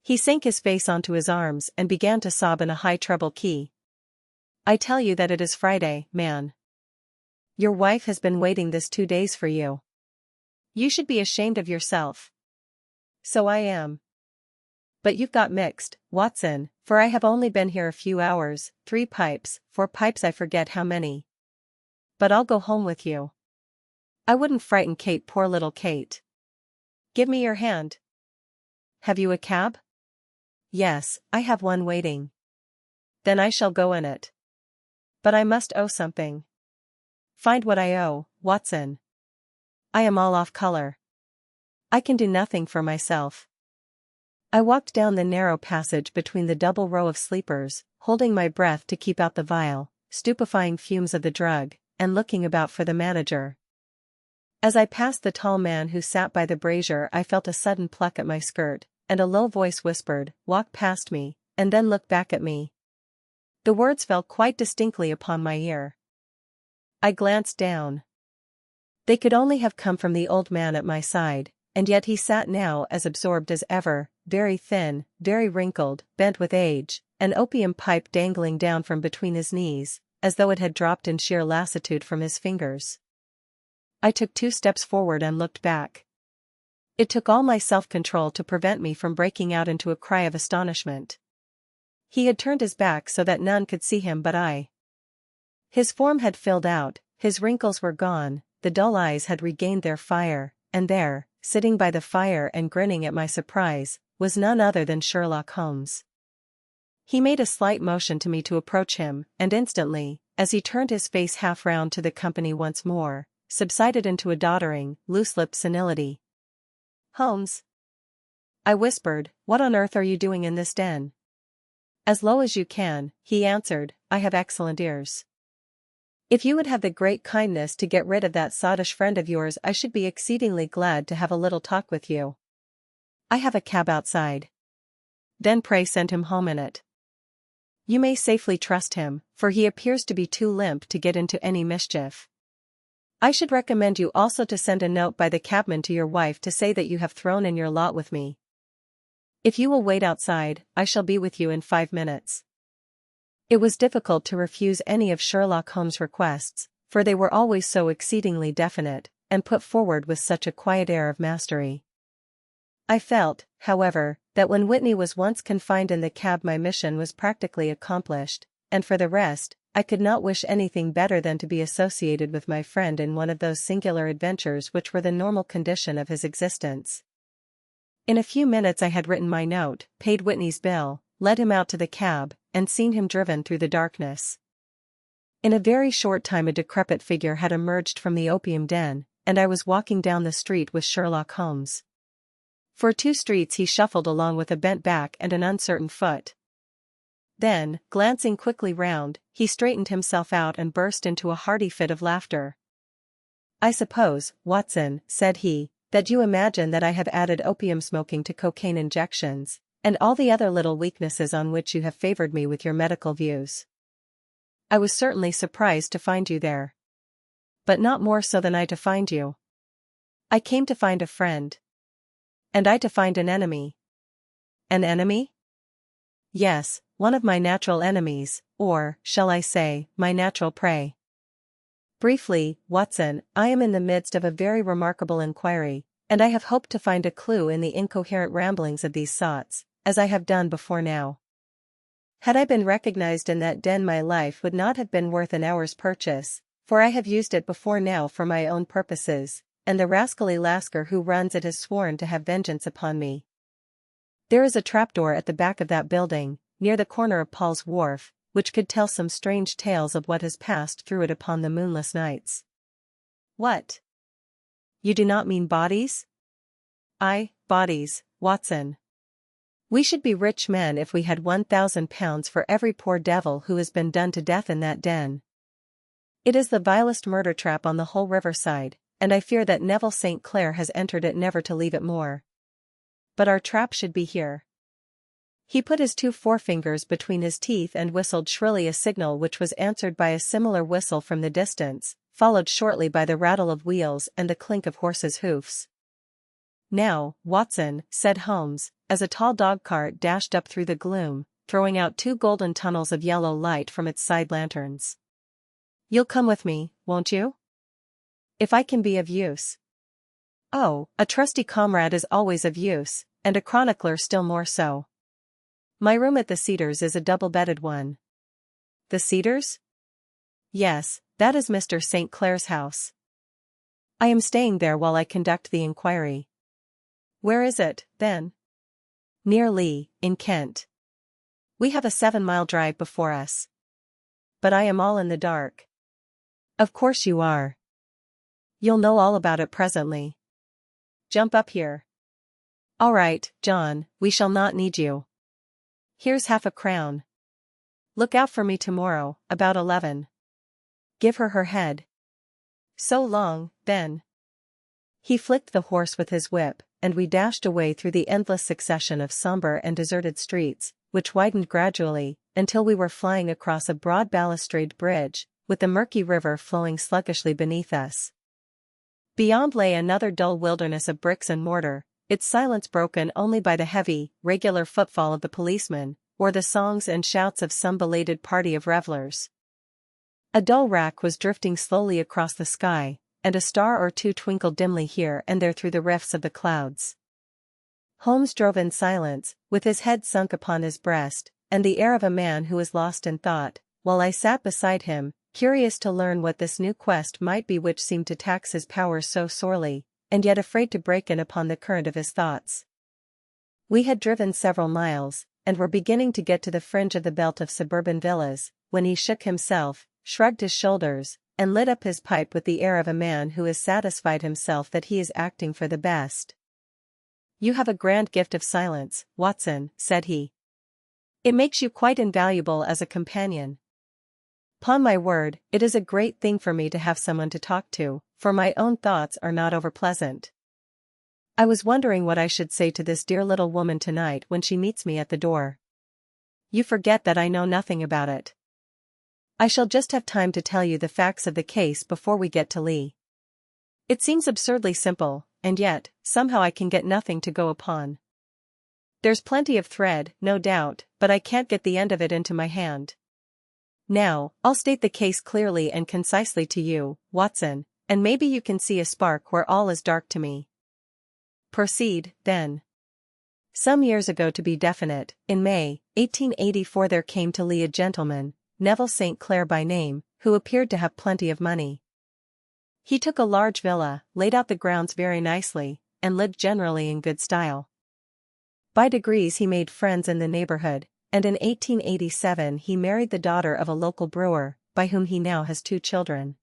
He sank his face onto his arms and began to sob in a high treble key. "I tell you that it is Friday, man. Your wife has been waiting this 2 days for you. You should be ashamed of yourself." "So I am. But you've got mixed, Watson, for I have only been here a few hours, 3 pipes, 4 pipes, I forget how many. But I'll go home with you. I wouldn't frighten Kate, poor little Kate. Give me your hand." "Have you a cab?" "Yes, I have one waiting." "Then I shall go in it." "But I must owe something." "Find what I owe, Watson." "I am all off color. I can do nothing for myself." I walked down the narrow passage between the double row of sleepers, holding my breath to keep out the vile, stupefying fumes of the drug, and looking about for the manager. As I passed the tall man who sat by the brazier I felt a sudden pluck at my skirt, and a low voice whispered, "Walk past me, and then look back at me." The words fell quite distinctly upon my ear. I glanced down. They could only have come from the old man at my side, and yet he sat now as absorbed as ever, very thin, very wrinkled, bent with age, an opium pipe dangling down from between his knees, as though it had dropped in sheer lassitude from his fingers. I took 2 steps forward and looked back. It took all my self-control to prevent me from breaking out into a cry of astonishment. He had turned his back so that none could see him but I. His form had filled out, his wrinkles were gone, the dull eyes had regained their fire, and there, sitting by the fire and grinning at my surprise, was none other than Sherlock Holmes. He made a slight motion to me to approach him, and instantly, as he turned his face half round to the company once more, subsided into a doddering, loose-lipped senility. "Holmes," I whispered, "what on earth are you doing in this den?" "As low as you can," he answered, "I have excellent ears." If you would have the great kindness to get rid of that sottish friend of yours, I should be exceedingly glad to have a little talk with you. I have a cab outside. Then pray send him home in it. You may safely trust him, for he appears to be too limp to get into any mischief. I should recommend you also to send a note by the cabman to your wife to say that you have thrown in your lot with me. If you will wait outside, I shall be with you in 5 minutes. It was difficult to refuse any of Sherlock Holmes' requests, for they were always so exceedingly definite, and put forward with such a quiet air of mastery. I felt, however, that when Whitney was once confined in the cab my mission was practically accomplished, and for the rest, I could not wish anything better than to be associated with my friend in one of those singular adventures which were the normal condition of his existence. In a few minutes I had written my note, paid Whitney's bill, led him out to the cab, and seen him driven through the darkness. In a very short time a decrepit figure had emerged from the opium den, and I was walking down the street with Sherlock Holmes. For 2 streets he shuffled along with a bent back and an uncertain foot. Then, glancing quickly round, he straightened himself out and burst into a hearty fit of laughter. "I suppose, Watson," said he, "that you imagine that I have added opium smoking to cocaine injections, and all the other little weaknesses on which you have favored me with your medical views. I was certainly surprised to find you there. But not more so than I to find you. I came to find a friend. And I to find an enemy." "An enemy?" "Yes, one of my natural enemies, or, shall I say, my natural prey. Briefly, Watson, I am in the midst of a very remarkable inquiry, and I have hoped to find a clue in the incoherent ramblings of these sots, as I have done before now. Had I been recognized in that den my life would not have been worth an hour's purchase, for I have used it before now for my own purposes, and the rascally Lascar who runs it has sworn to have vengeance upon me. There is a trapdoor at the back of that building, near the corner of Paul's Wharf, which could tell some strange tales of what has passed through it upon the moonless nights." "What? You do not mean bodies?" "Aye, bodies, Watson. We should be rich men if we had £1,000 for every poor devil who has been done to death in that den. It is the vilest murder trap on the whole riverside, and I fear that Neville St. Clair has entered it never to leave it more. But our trap should be here." He put his 2 forefingers between his teeth and whistled shrilly a signal which was answered by a similar whistle from the distance, followed shortly by the rattle of wheels and the clink of horses' hoofs. "Now, Watson," said Holmes, as a tall dog-cart dashed up through the gloom, throwing out 2 golden tunnels of yellow light from its side lanterns. "You'll come with me, won't you? If I can be of use." "Oh, a trusty comrade is always of use, and a chronicler still more so. My room at the Cedars is a double-bedded one." "The Cedars?" "Yes, that is Mr. St. Clair's house. I am staying there while I conduct the inquiry." "Where is it, then?" "Near Lee, in Kent. We have a 7-mile drive before us." "But I am all in the dark." "Of course you are. You'll know all about it presently. Jump up here." "All right, John, we shall not need you. Here's £half-a-crown. Look out for me tomorrow, about 11. Give her her head. So long, then." He flicked the horse with his whip, and we dashed away through the endless succession of somber and deserted streets, which widened gradually, until we were flying across a broad balustrade bridge, with the murky river flowing sluggishly beneath us. Beyond lay another dull wilderness of bricks and mortar, its silence broken only by the heavy, regular footfall of the policeman, or the songs and shouts of some belated party of revellers. A dull rack was drifting slowly across the sky, and a star or 2 twinkled dimly here and there through the rifts of the clouds. Holmes drove in silence, with his head sunk upon his breast, and the air of a man who is lost in thought, while I sat beside him, curious to learn what this new quest might be which seemed to tax his powers so sorely, and yet afraid to break in upon the current of his thoughts. We had driven several miles, and were beginning to get to the fringe of the belt of suburban villas, when he shook himself, shrugged his shoulders, and lit up his pipe with the air of a man who has satisfied himself that he is acting for the best. "You have a grand gift of silence, Watson," said he. "It makes you quite invaluable as a companion. 'Pon my word, it is a great thing for me to have someone to talk to, for my own thoughts are not over-pleasant. I was wondering what I should say to this dear little woman tonight when she meets me at the door. You forget that I know nothing about it. I shall just have time to tell you the facts of the case before we get to Lee. It seems absurdly simple, and yet, somehow I can get nothing to go upon. There's plenty of thread, no doubt, but I can't get the end of it into my hand. Now, I'll state the case clearly and concisely to you, Watson, and maybe you can see a spark where all is dark to me. Proceed, then. Some years ago, to be definite, in May, 1884, there came to Lee a gentleman, Neville St. Clair by name, who appeared to have plenty of money. He took a large villa, laid out the grounds very nicely, and lived generally in good style. By degrees he made friends in the neighborhood, and in 1887 he married the daughter of a local brewer, by whom he now has 2 children.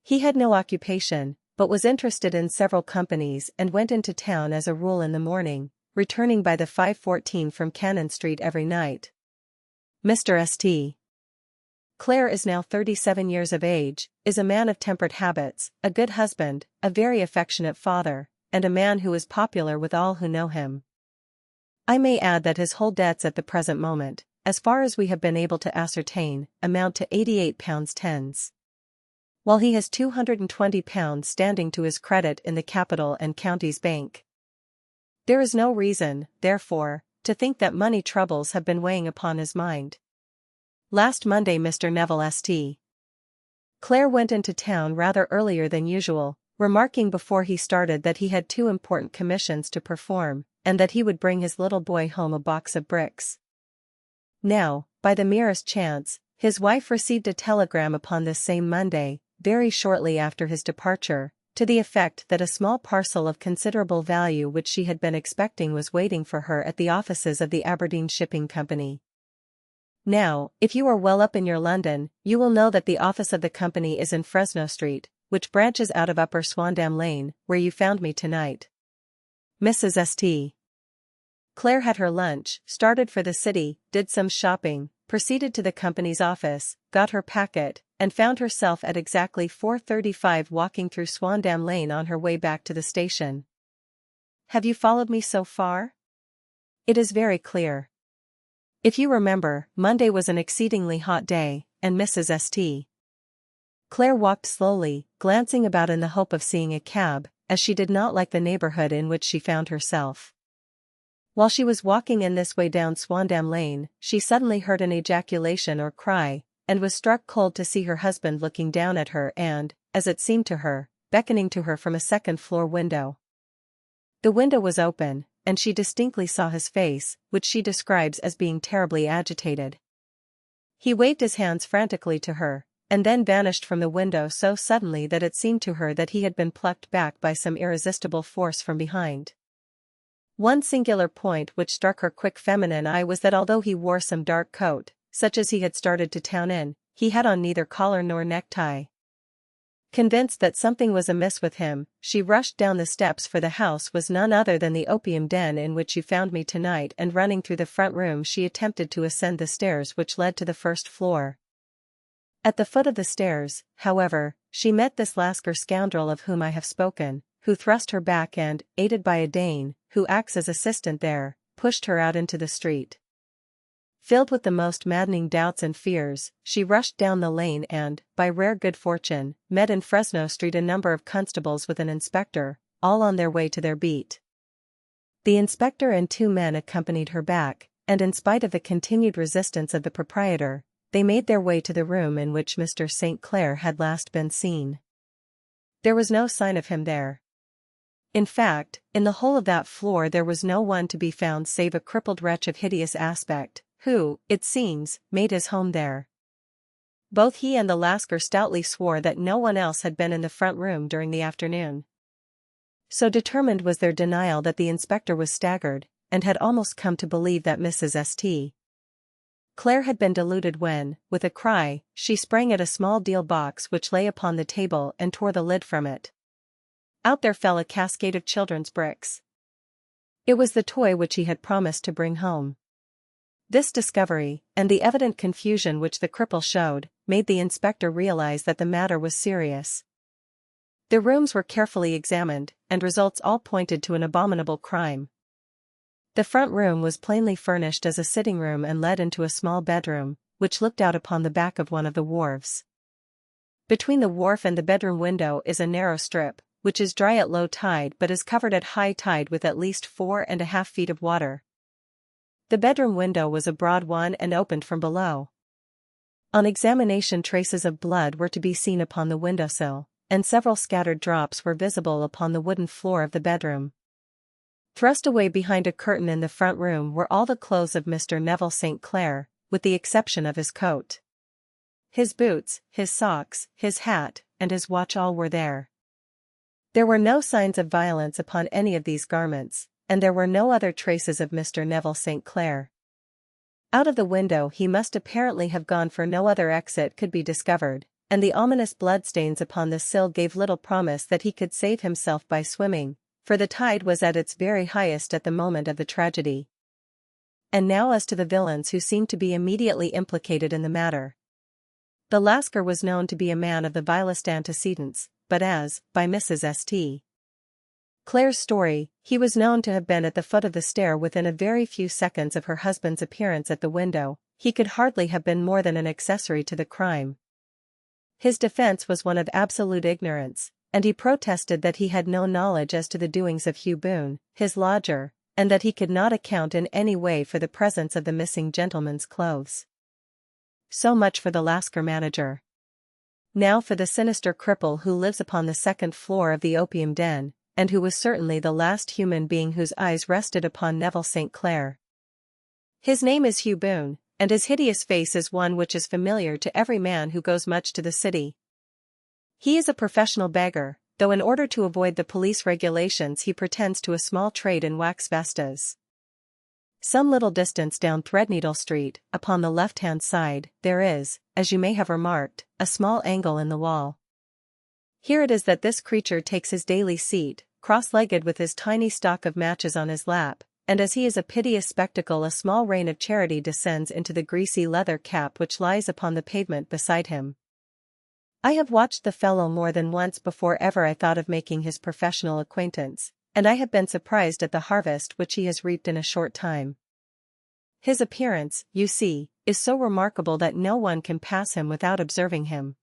He had no occupation, but was interested in several companies and went into town as a rule in the morning, returning by the 5:14 from Cannon Street every night. Mr. St. Clair is now 37 years of age, is a man of temperate habits, a good husband, a very affectionate father, and a man who is popular with all who know him. I may add that his whole debts at the present moment, as far as we have been able to ascertain, amount to £88 tens. While he has £220 standing to his credit in the Capital and Counties Bank. There is no reason, therefore, to think that money troubles have been weighing upon his mind. Last Monday Mr. Neville St. Clair went into town rather earlier than usual, remarking before he started that he had 2 important commissions to perform, and that he would bring his little boy home a box of bricks. Now, by the merest chance, his wife received a telegram upon this same Monday, very shortly after his departure, to the effect that a small parcel of considerable value which she had been expecting was waiting for her at the offices of the Aberdeen Shipping Company. Now, if you are well up in your London, you will know that the office of the company is in Fresno Street, which branches out of Upper Swandam Lane, where you found me tonight. Mrs. St. Clair had her lunch, started for the city, did some shopping, proceeded to the company's office, got her packet, and found herself at exactly 4:35 walking through Swandam Lane on her way back to the station. Have you followed me so far? It is very clear. If you remember, Monday was an exceedingly hot day, and Mrs. St. Clair walked slowly, glancing about in the hope of seeing a cab, as she did not like the neighborhood in which she found herself. While she was walking in this way down Swandam Lane, she suddenly heard an ejaculation or cry, and was struck cold to see her husband looking down at her and, as it seemed to her, beckoning to her from a second-floor window. The window was open, and she distinctly saw his face, which she describes as being terribly agitated. He waved his hands frantically to her, and then vanished from the window so suddenly that it seemed to her that he had been plucked back by some irresistible force from behind. One singular point which struck her quick feminine eye was that although he wore some dark coat, such as he had started to town in, he had on neither collar nor necktie. Convinced that something was amiss with him, she rushed down the steps, for the house was none other than the opium den in which you found me tonight, and running through the front room she attempted to ascend the stairs which led to the first floor. At the foot of the stairs, however, she met this Lascar scoundrel of whom I have spoken, who thrust her back and, aided by a Dane, who acts as assistant there, pushed her out into the street. Filled with the most maddening doubts and fears, she rushed down the lane and, by rare good fortune, met in Fresno Street a number of constables with an inspector, all on their way to their beat. The inspector and 2 men accompanied her back, and in spite of the continued resistance of the proprietor, they made their way to the room in which Mr. St. Clair had last been seen. There was no sign of him there. In fact, in the whole of that floor there was no one to be found save a crippled wretch of hideous aspect, who, it seems, made his home there. Both he and the Lascar stoutly swore that no one else had been in the front room during the afternoon. So determined was their denial that the inspector was staggered, and had almost come to believe that Mrs. St. Clair had been deluded when, with a cry, she sprang at a small deal box which lay upon the table and tore the lid from it. Out there fell a cascade of children's bricks. It was the toy which he had promised to bring home. This discovery, and the evident confusion which the cripple showed, made the inspector realize that the matter was serious. The rooms were carefully examined, and results all pointed to an abominable crime. The front room was plainly furnished as a sitting room and led into a small bedroom, which looked out upon the back of one of the wharves. Between the wharf and the bedroom window is a narrow strip, which is dry at low tide but is covered at high tide with at least 4.5 feet of water. The bedroom window was a broad one and opened from below. On examination, traces of blood were to be seen upon the windowsill, and several scattered drops were visible upon the wooden floor of the bedroom. Thrust away behind a curtain in the front room were all the clothes of Mr. Neville St. Clair, with the exception of his coat. His boots, his socks, his hat, and his watch all were there. There were no signs of violence upon any of these garments, and there were no other traces of Mr. Neville St. Clair. Out of the window he must apparently have gone, for no other exit could be discovered, and the ominous bloodstains upon the sill gave little promise that he could save himself by swimming, for the tide was at its very highest at the moment of the tragedy. And now as to the villains who seemed to be immediately implicated in the matter. The Lascar was known to be a man of the vilest antecedents, but as, by Mrs. St. Clair's story, he was known to have been at the foot of the stair within a very few seconds of her husband's appearance at the window, he could hardly have been more than an accessory to the crime. His defense was one of absolute ignorance, and he protested that he had no knowledge as to the doings of Hugh Boone, his lodger, and that he could not account in any way for the presence of the missing gentleman's clothes. So much for the Lascar manager. Now for the sinister cripple who lives upon the second floor of the opium den, and who was certainly the last human being whose eyes rested upon Neville St. Clair. His name is Hugh Boone, and his hideous face is one which is familiar to every man who goes much to the city. He is a professional beggar, though in order to avoid the police regulations he pretends to a small trade in wax vestas. Some little distance down Threadneedle Street, upon the left-hand side, there is, as you may have remarked, a small angle in the wall. Here it is that this creature takes his daily seat, cross-legged with his tiny stock of matches on his lap, and as he is a piteous spectacle a small rain of charity descends into the greasy leather cap which lies upon the pavement beside him. I have watched the fellow more than once before ever I thought of making his professional acquaintance, and I have been surprised at the harvest which he has reaped in a short time. His appearance, you see, is so remarkable that no one can pass him without observing him.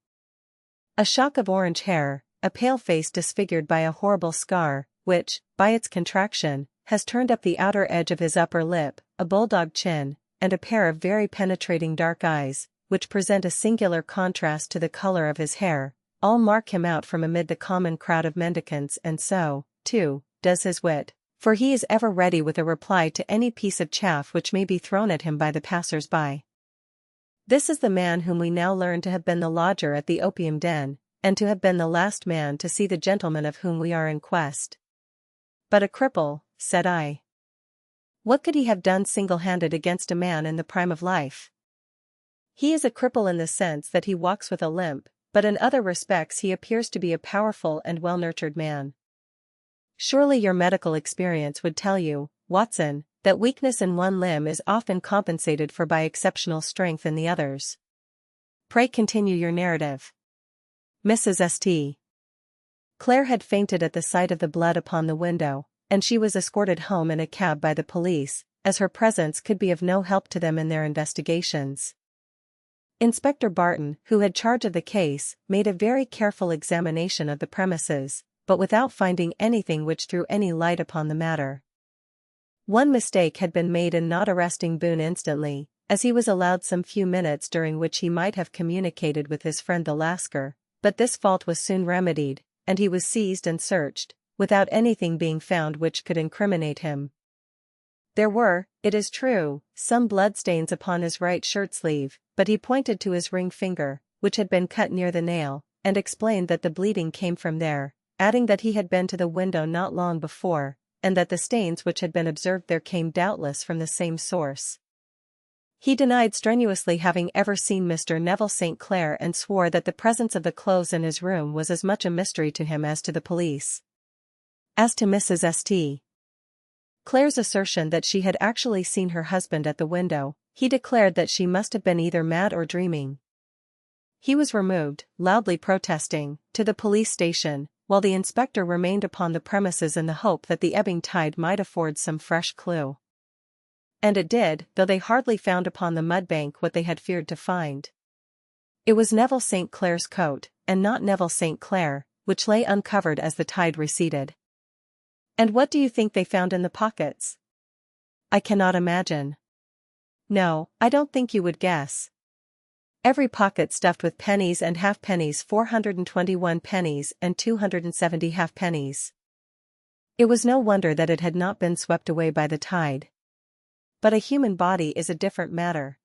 A shock of orange hair, a pale face disfigured by a horrible scar, which, by its contraction, has turned up the outer edge of his upper lip, a bulldog chin, and a pair of very penetrating dark eyes, which present a singular contrast to the color of his hair, all mark him out from amid the common crowd of mendicants, and so, too, does his wit, for he is ever ready with a reply to any piece of chaff which may be thrown at him by the passers-by. This is the man whom we now learn to have been the lodger at the opium den, and to have been the last man to see the gentleman of whom we are in quest. But a cripple, said I. What could he have done single-handed against a man in the prime of life? He is a cripple in the sense that he walks with a limp, but in other respects he appears to be a powerful and well-nurtured man. Surely your medical experience would tell you, Watson, that weakness in one limb is often compensated for by exceptional strength in the others. Pray continue your narrative. Mrs. St. Clair had fainted at the sight of the blood upon the window, and she was escorted home in a cab by the police, as her presence could be of no help to them in their investigations. Inspector Barton, who had charge of the case, made a very careful examination of the premises, but without finding anything which threw any light upon the matter. One mistake had been made in not arresting Boone instantly, as he was allowed some few minutes during which he might have communicated with his friend the Lascar, but this fault was soon remedied, and he was seized and searched, without anything being found which could incriminate him. There were, it is true, some bloodstains upon his right shirt sleeve, but he pointed to his ring finger, which had been cut near the nail, and explained that the bleeding came from there, adding that he had been to the window not long before, and that the stains which had been observed there came doubtless from the same source. He denied strenuously having ever seen Mr. Neville St. Clair and swore that the presence of the clothes in his room was as much a mystery to him as to the police. As to Mrs. St. Clair's assertion that she had actually seen her husband at the window, he declared that she must have been either mad or dreaming. He was removed, loudly protesting, to the police station, while the inspector remained upon the premises in the hope that the ebbing tide might afford some fresh clue. And it did, though they hardly found upon the mudbank what they had feared to find. It was Neville St. Clair's coat, and not Neville St. Clair, which lay uncovered as the tide receded. And what do you think they found in the pockets? I cannot imagine. No, I don't think you would guess. Every pocket stuffed with pennies and halfpennies, 421 pennies and 270 halfpennies. It was no wonder that it had not been swept away by the tide. But a human body is a different matter.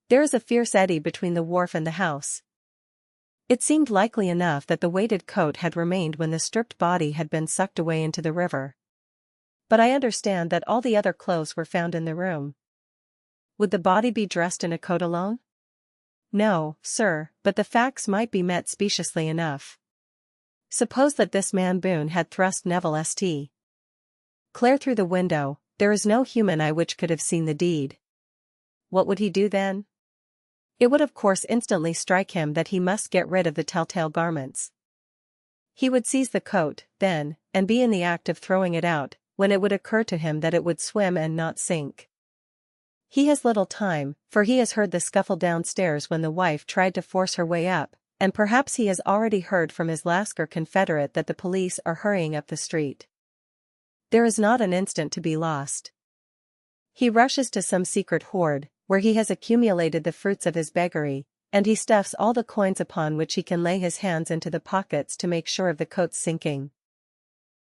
There is a fierce eddy between the wharf and the house. It seemed likely enough that the weighted coat had remained when the stripped body had been sucked away into the river. But I understand that all the other clothes were found in the room. Would the body be dressed in a coat alone? No, sir, but the facts might be met speciously enough. Suppose that this man Boone had thrust Neville St. Clair through the window, there is no human eye which could have seen the deed. What would he do then? It would of course instantly strike him that he must get rid of the telltale garments. He would seize the coat, then, and be in the act of throwing it out, when it would occur to him that it would swim and not sink. He has little time, for he has heard the scuffle downstairs when the wife tried to force her way up, and perhaps he has already heard from his Lascar confederate that the police are hurrying up the street. There is not an instant to be lost. He rushes to some secret hoard, where he has accumulated the fruits of his beggary, and he stuffs all the coins upon which he can lay his hands into the pockets to make sure of the coat's sinking.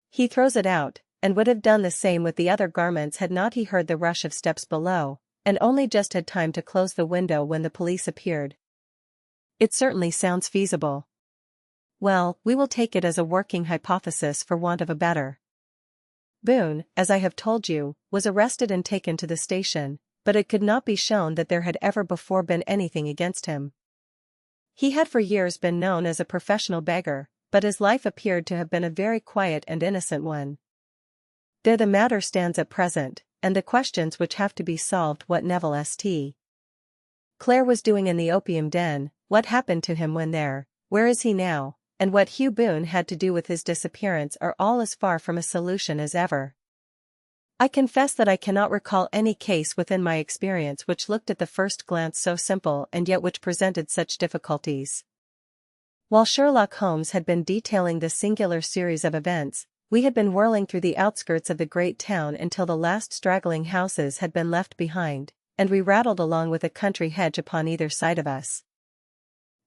He throws it out, and would have done the same with the other garments had not he heard the rush of steps below, and only just had time to close the window when the police appeared. It certainly sounds feasible. Well, we will take it as a working hypothesis for want of a better. Boone, as I have told you, was arrested and taken to the station, but it could not be shown that there had ever before been anything against him. He had for years been known as a professional beggar, but his life appeared to have been a very quiet and innocent one. There the matter stands at present, and the questions which have to be solved: what Neville St. Clair was doing in the opium den, what happened to him when there, where is he now, and what Hugh Boone had to do with his disappearance are all as far from a solution as ever. I confess that I cannot recall any case within my experience which looked at the first glance so simple and yet which presented such difficulties. While Sherlock Holmes had been detailing this singular series of events, we had been whirling through the outskirts of the great town until the last straggling houses had been left behind, and we rattled along with a country hedge upon either side of us.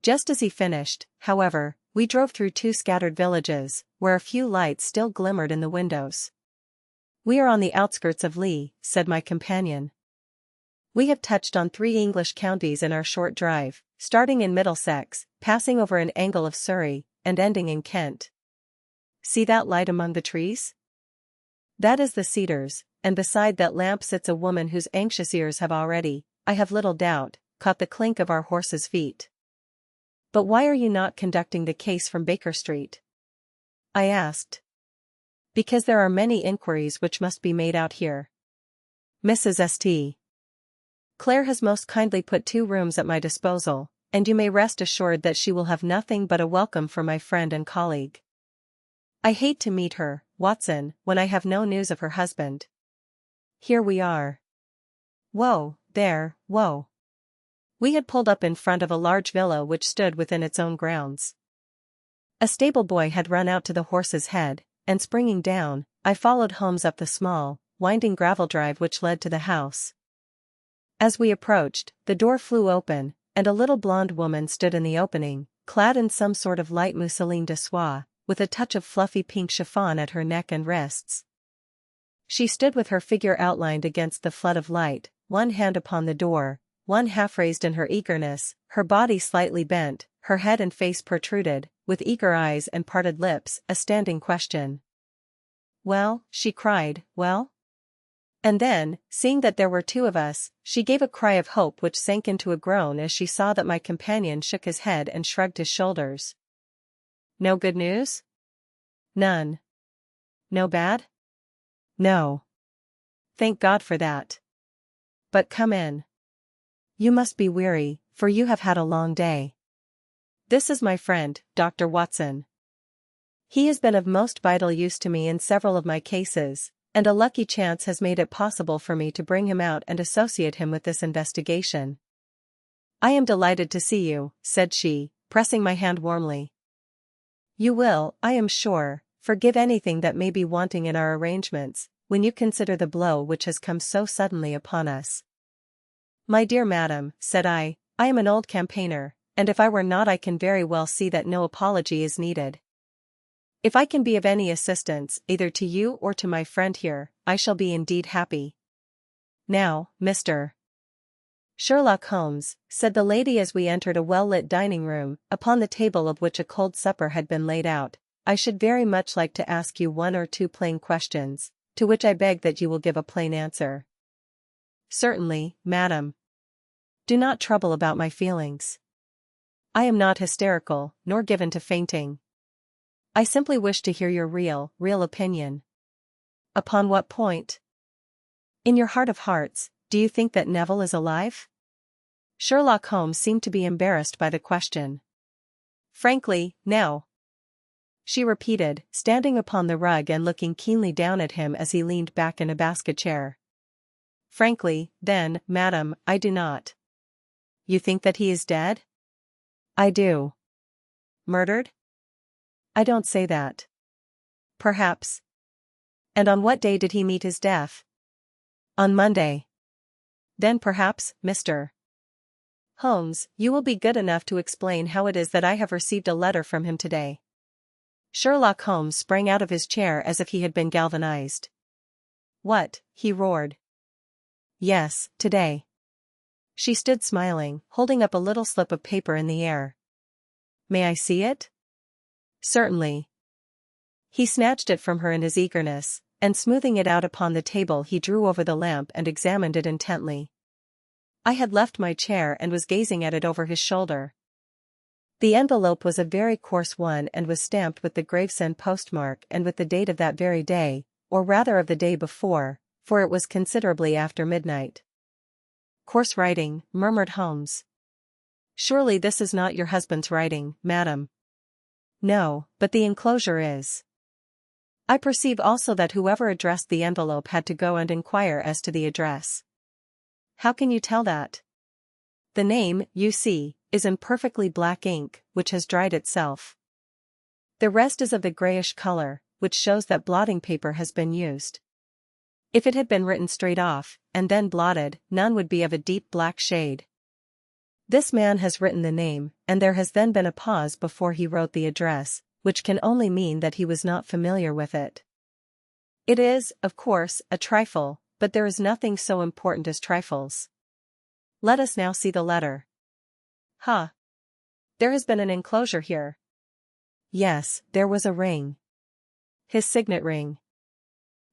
Just as he finished, however, we drove through two scattered villages, where a few lights still glimmered in the windows. "We are on the outskirts of Lee," said my companion. "We have touched on 3 English counties in our short drive, starting in Middlesex, passing over an angle of Surrey, and ending in Kent. See that light among the trees? That is the Cedars, and beside that lamp sits a woman whose anxious ears have already, I have little doubt, caught the clink of our horses' feet." "But why are you not conducting the case from Baker Street?" I asked. "Because there are many inquiries which must be made out here. Mrs. St. Clair has most kindly put 2 rooms at my disposal, and you may rest assured that she will have nothing but a welcome for my friend and colleague. I hate to meet her, Watson, when I have no news of her husband. Here we are. Whoa, there, whoa." We had pulled up in front of a large villa which stood within its own grounds. A stable boy had run out to the horse's head, and springing down, I followed Holmes up the small, winding gravel drive which led to the house. As we approached, the door flew open, and a little blonde woman stood in the opening, clad in some sort of light mousseline de soie, with a touch of fluffy pink chiffon at her neck and wrists. She stood with her figure outlined against the flood of light, one hand upon the door, one half raised in her eagerness, her body slightly bent, her head and face protruded, with eager eyes and parted lips, a standing question. "Well?" she cried, "well?" And then, seeing that there were 2 of us, she gave a cry of hope which sank into a groan as she saw that my companion shook his head and shrugged his shoulders. "No good news?" "None." "No bad?" "No." "Thank God for that. But come in. You must be weary, for you have had a long day." This is my friend, Dr. Watson. He has been of most vital use to me in several of my cases, and a lucky chance has made it possible for me to bring him out and associate him with this investigation. I am delighted to see you, said she, pressing my hand warmly. You will, I am sure, forgive anything that may be wanting in our arrangements, when you consider the blow which has come so suddenly upon us. My dear madam, said I am an old campaigner, and if I were not I can very well see that no apology is needed. If I can be of any assistance, either to you or to my friend here, I shall be indeed happy. Now, Mr. Sherlock Holmes, said the lady as we entered a well-lit dining room, upon the table of which a cold supper had been laid out, I should very much like to ask you one or two plain questions, to which I beg that you will give a plain answer. Certainly, madam. Do not trouble about my feelings. I am not hysterical, nor given to fainting. I simply wish to hear your real opinion. Upon what point? In your heart of hearts, do you think that Neville is alive? Sherlock Holmes seemed to be embarrassed by the question. Frankly, no. She repeated, standing upon the rug and looking keenly down at him as he leaned back in a basket chair. Frankly, then, madam, I do not. You think that he is dead? I do. Murdered? I don't say that. Perhaps. And on what day did he meet his death? On Monday. Then perhaps, Mr. Holmes, you will be good enough to explain how it is that I have received a letter from him today. Sherlock Holmes sprang out of his chair as if he had been galvanized. What? He roared. Yes, today. She stood smiling, holding up a little slip of paper in the air. May I see it? Certainly. He snatched it from her in his eagerness, and smoothing it out upon the table he drew over the lamp and examined it intently. I had left my chair and was gazing at it over his shoulder. The envelope was a very coarse one and was stamped with the Gravesend postmark and with the date of that very day, or rather of the day before, for it was considerably after midnight. Coarse writing, murmured Holmes. Surely this is not your husband's writing, madam. No, but the enclosure is. I perceive also that whoever addressed the envelope had to go and inquire as to the address. How can you tell that? The name, you see, is in perfectly black ink, which has dried itself. The rest is of the grayish color, which shows that blotting paper has been used. If it had been written straight off, and then blotted, none would be of a deep black shade. This man has written the name, and there has then been a pause before he wrote the address, which can only mean that he was not familiar with it. It is, of course, a trifle, but there is nothing so important as trifles. Let us now see the letter. There has been an enclosure here. Yes, there was a ring. His signet ring.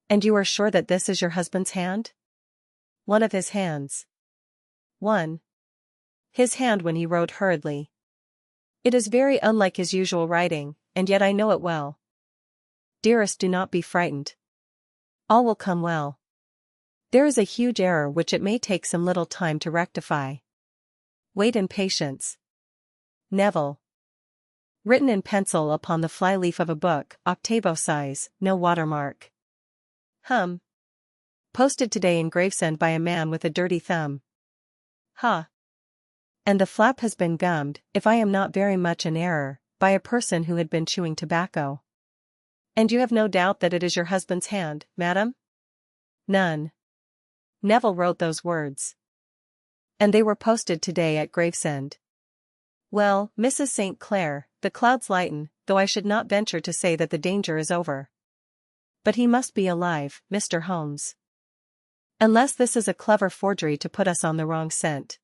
And you are sure that this is your husband's hand? One of his hands. One. His hand when he wrote hurriedly. It is very unlike his usual writing, and yet I know it well. Dearest, do not be frightened. All will come well. There is a huge error which it may take some little time to rectify. Wait in patience. Neville. Written in pencil upon the flyleaf of a book, octavo size, no watermark. Posted today in Gravesend by a man with a dirty thumb. And the flap has been gummed, if I am not very much in error, by a person who had been chewing tobacco. And you have no doubt that it is your husband's hand, madam? None. Neville wrote those words. And they were posted today at Gravesend. Well, Mrs. St. Clair, the clouds lighten, though I should not venture to say that the danger is over. But he must be alive, Mr. Holmes. Unless this is a clever forgery to put us on the wrong scent.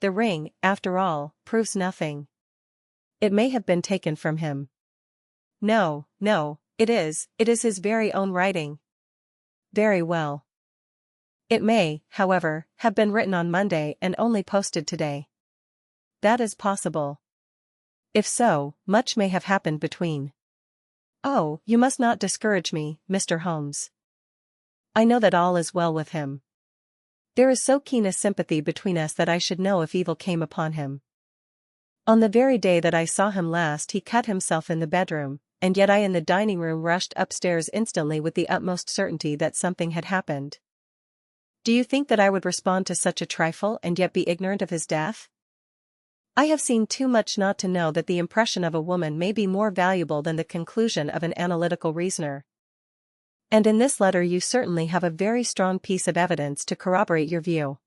The ring, after all, proves nothing. It may have been taken from him. No, it is his very own writing. Very well. It may, however, have been written on Monday and only posted today. That is possible. If so, much may have happened between. Oh, you must not discourage me, Mr. Holmes. I know that all is well with him. There is so keen a sympathy between us that I should know if evil came upon him. On the very day that I saw him last he cut himself in the bedroom, and yet I in the dining room rushed upstairs instantly with the utmost certainty that something had happened. Do you think that I would respond to such a trifle and yet be ignorant of his death? I have seen too much not to know that the impression of a woman may be more valuable than the conclusion of an analytical reasoner. And in this letter you certainly have a very strong piece of evidence to corroborate your view.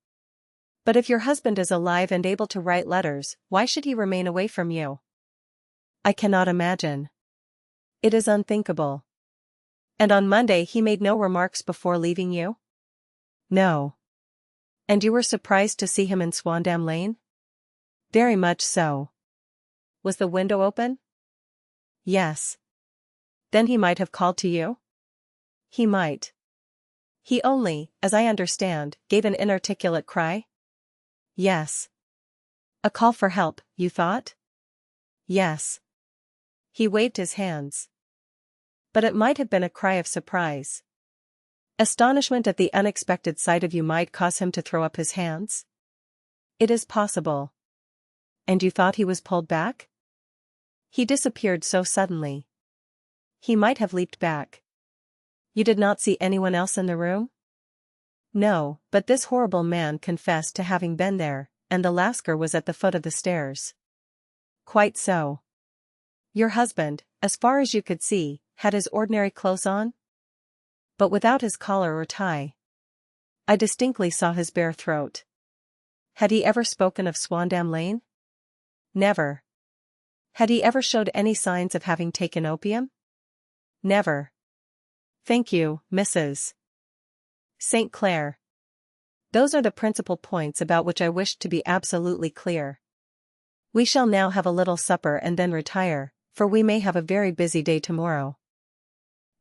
But if your husband is alive and able to write letters, why should he remain away from you? I cannot imagine. It is unthinkable. And on Monday he made no remarks before leaving you? No. And you were surprised to see him in Swandam Lane? Very much so. Was the window open? Yes. Then he might have called to you? He might. He only, as I understand, gave an inarticulate cry? Yes. A call for help, you thought? Yes. He waved his hands. But it might have been a cry of surprise. Astonishment at the unexpected sight of you might cause him to throw up his hands? It is possible. And you thought he was pulled back? He disappeared so suddenly. He might have leaped back. You did not see anyone else in the room? No, but this horrible man confessed to having been there, and the Lascar was at the foot of the stairs. Quite so. Your husband, as far as you could see, had his ordinary clothes on? But without his collar or tie. I distinctly saw his bare throat. Had he ever spoken of Swandam Lane? Never. Had he ever showed any signs of having taken opium? Never. Thank you, Mrs. St. Clair. Those are the principal points about which I wished to be absolutely clear. We shall now have a little supper and then retire, for we may have a very busy day tomorrow.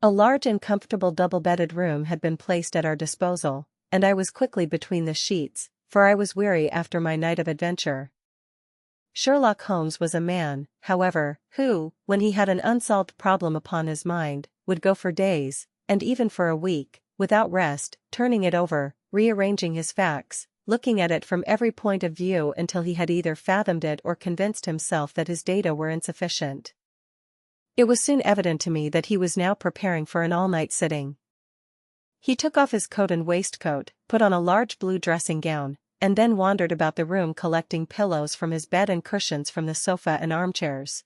A large and comfortable double-bedded room had been placed at our disposal, and I was quickly between the sheets, for I was weary after my night of adventure. Sherlock Holmes was a man, however, who, when he had an unsolved problem upon his mind, would go for days, and even for a week, without rest, turning it over, rearranging his facts, looking at it from every point of view until he had either fathomed it or convinced himself that his data were insufficient. It was soon evident to me that he was now preparing for an all-night sitting. He took off his coat and waistcoat, put on a large blue dressing gown, and then wandered about the room collecting pillows from his bed and cushions from the sofa and armchairs.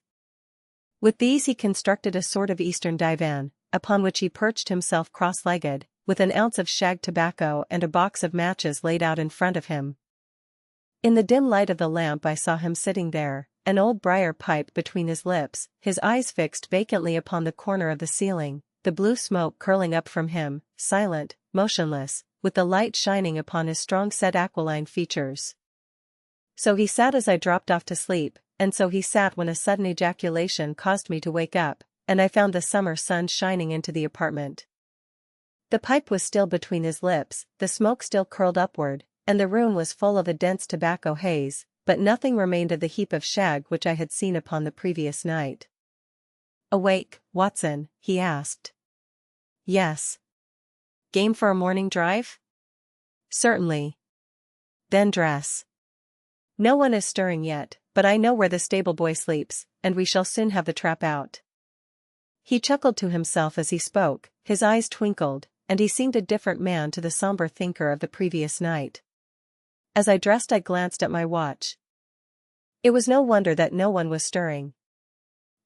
With these he constructed a sort of Eastern divan, upon which he perched himself cross-legged, with an ounce of shag tobacco and a box of matches laid out in front of him. In the dim light of the lamp I saw him sitting there, an old briar pipe between his lips, his eyes fixed vacantly upon the corner of the ceiling, the blue smoke curling up from him, silent, motionless, with the light shining upon his strong-set aquiline features. So he sat as I dropped off to sleep, and so he sat when a sudden ejaculation caused me to wake up, and I found the summer sun shining into the apartment. The pipe was still between his lips, the smoke still curled upward, and the room was full of a dense tobacco haze, but nothing remained of the heap of shag which I had seen upon the previous night. "Awake, Watson?" he asked. "Yes." "Game for a morning drive?" "Certainly." "Then dress. No one is stirring yet, but I know where the stable boy sleeps, and we shall soon have the trap out." He chuckled to himself as he spoke, his eyes twinkled, and he seemed a different man to the somber thinker of the previous night. As I dressed I glanced at my watch. It was no wonder that no one was stirring.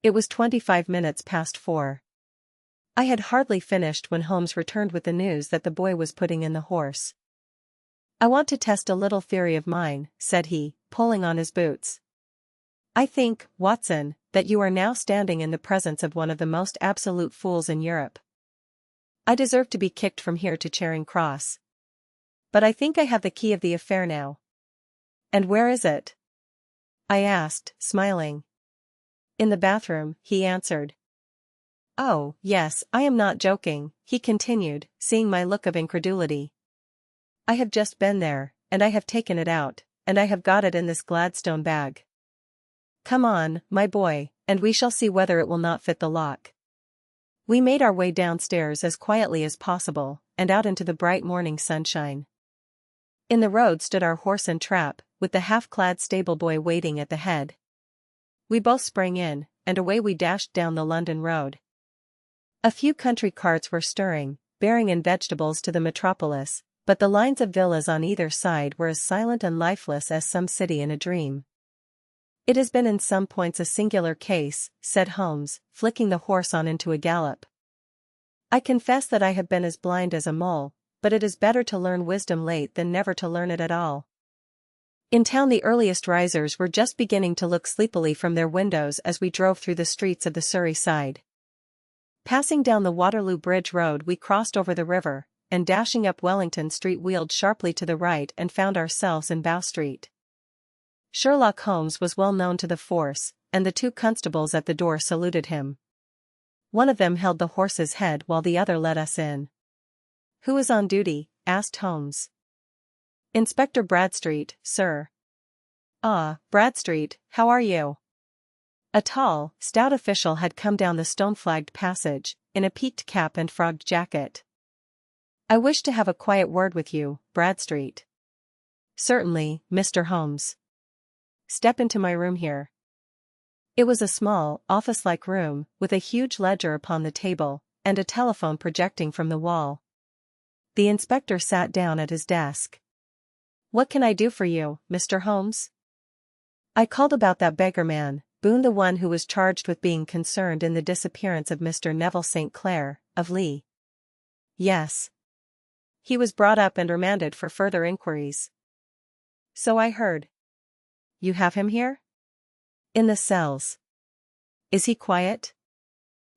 It was 25 minutes past 4. I had hardly finished when Holmes returned with the news that the boy was putting in the horse. "I want to test a little theory of mine," said he, pulling on his boots. "I think, Watson, that you are now standing in the presence of one of the most absolute fools in Europe. I deserve to be kicked from here to Charing Cross. But I think I have the key of the affair now." "And where is it?" I asked, smiling. "In the bathroom," he answered. "Oh, yes, I am not joking," he continued, seeing my look of incredulity. "I have just been there, and I have taken it out, and I have got it in this Gladstone bag. Come on, my boy, and we shall see whether it will not fit the lock." We made our way downstairs as quietly as possible, and out into the bright morning sunshine. In the road stood our horse and trap, with the half-clad stable boy waiting at the head. We both sprang in, and away we dashed down the London road. A few country carts were stirring, bearing in vegetables to the metropolis, but the lines of villas on either side were as silent and lifeless as some city in a dream. "It has been in some points a singular case," said Holmes, flicking the horse on into a gallop. "I confess that I have been as blind as a mole, but it is better to learn wisdom late than never to learn it at all." In town the earliest risers were just beginning to look sleepily from their windows as we drove through the streets of the Surrey side. Passing down the Waterloo Bridge Road we crossed over the river, and dashing up Wellington Street wheeled sharply to the right and found ourselves in Bow Street. Sherlock Holmes was well known to the force, and the two constables at the door saluted him. One of them held the horse's head while the other let us in. "Who is on duty?" asked Holmes. "Inspector Bradstreet, sir." "Ah, Bradstreet, how are you?" A tall, stout official had come down the stone-flagged passage, in a peaked cap and frogged jacket. "I wish to have a quiet word with you, Bradstreet." "Certainly, Mr. Holmes. Step into my room here." It was a small, office-like room, with a huge ledger upon the table, and a telephone projecting from the wall. The inspector sat down at his desk. "What can I do for you, Mr. Holmes?" "I called about that beggar man, Boone, the one who was charged with being concerned in the disappearance of Mr. Neville St. Clair, of Lee." "Yes. He was brought up and remanded for further inquiries." "So I heard." "You have him here?" "In the cells." "Is he quiet?"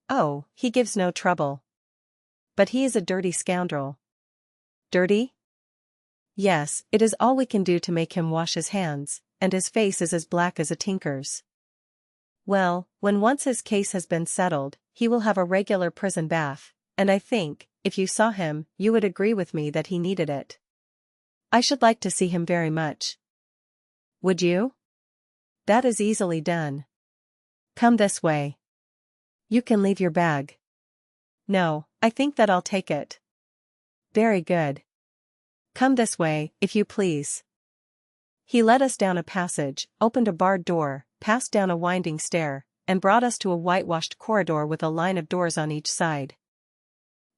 "Oh, he gives no trouble. But he is a dirty scoundrel." "Dirty?" "Yes, it is all we can do to make him wash his hands, and his face is as black as a tinker's." "Well, when once his case has been settled, he will have a regular prison bath, and I think, if you saw him, you would agree with me that he needed it." "I should like to see him very much." "Would you?" "That is easily done. Come this way." "You can leave your bag." "No, I think that I'll take it." "Very good. Come this way, if you please." He led us down a passage, opened a barred door, passed down a winding stair, and brought us to a whitewashed corridor with a line of doors on each side.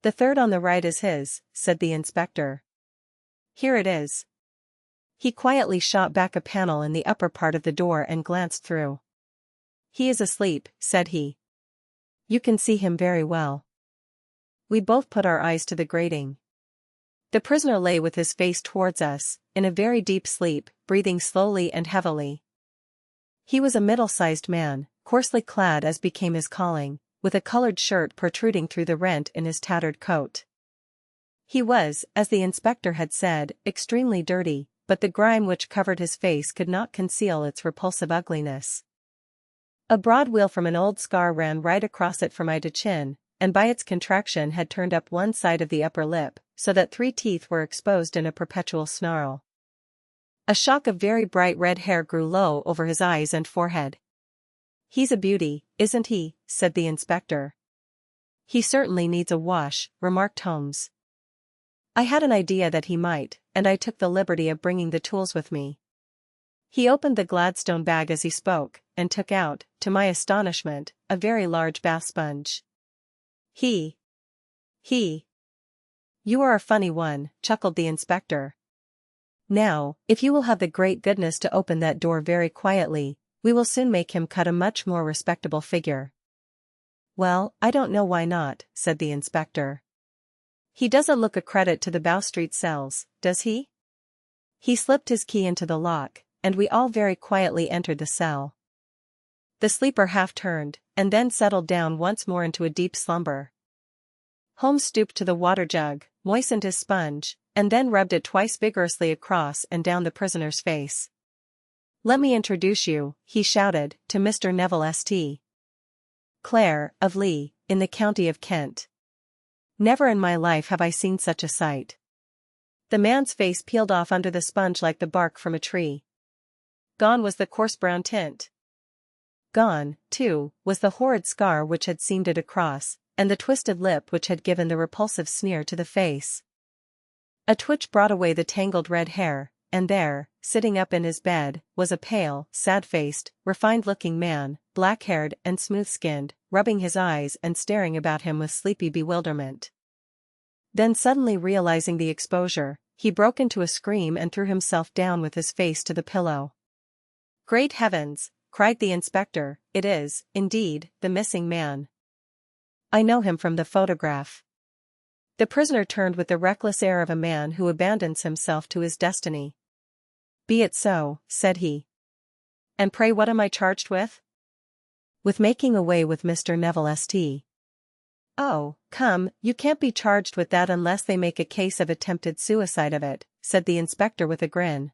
"The third on the right is his," said the inspector. "Here it is." He quietly shot back a panel in the upper part of the door and glanced through. "He is asleep," said he. "You can see him very well." We both put our eyes to the grating. The prisoner lay with his face towards us, in a very deep sleep, breathing slowly and heavily. He was a middle-sized man, coarsely clad as became his calling, with a colored shirt protruding through the rent in his tattered coat. He was, as the inspector had said, extremely dirty, but the grime which covered his face could not conceal its repulsive ugliness. A broad weal from an old scar ran right across it from eye to chin, and by its contraction had turned up one side of the upper lip, so that 3 teeth were exposed in a perpetual snarl. A shock of very bright red hair grew low over his eyes and forehead. "He's a beauty, isn't he?" said the inspector. "He certainly needs a wash," remarked Holmes. I had an idea that he might, and I took the liberty of bringing the tools with me. He opened the Gladstone bag as he spoke, and took out, to my astonishment, a very large bath sponge. He. "You are a funny one," chuckled the inspector. "Now, if you will have the great goodness to open that door very quietly, we will soon make him cut a much more respectable figure." "Well, I don't know why not," said the inspector. "He doesn't look a credit to the Bow Street cells, does he?" He slipped his key into the lock, and we all very quietly entered the cell. The sleeper half turned, and then settled down once more into a deep slumber. Holmes stooped to the water jug, moistened his sponge, and then rubbed it twice vigorously across and down the prisoner's face. "Let me introduce you," he shouted, "to Mr. Neville St. Clair, of Lee, in the county of Kent. Never in my life have I seen such a sight." The man's face peeled off under the sponge like the bark from a tree. Gone was the coarse brown tint. Gone, too, was the horrid scar which had seamed it across, and the twisted lip which had given the repulsive sneer to the face. A twitch brought away the tangled red hair, and there, sitting up in his bed, was a pale, sad-faced, refined-looking man, black-haired and smooth-skinned, rubbing his eyes and staring about him with sleepy bewilderment. Then suddenly realizing the exposure, he broke into a scream and threw himself down with his face to the pillow. "Great heavens!" cried the inspector, "it is, indeed, the missing man. I know him from the photograph." The prisoner turned with the reckless air of a man who abandons himself to his destiny. "Be it so," said he. "And pray what am I charged with?" "With making away with Mr. Neville St." "Oh, come, you can't be charged with that unless they make a case of attempted suicide of it," said the inspector with a grin.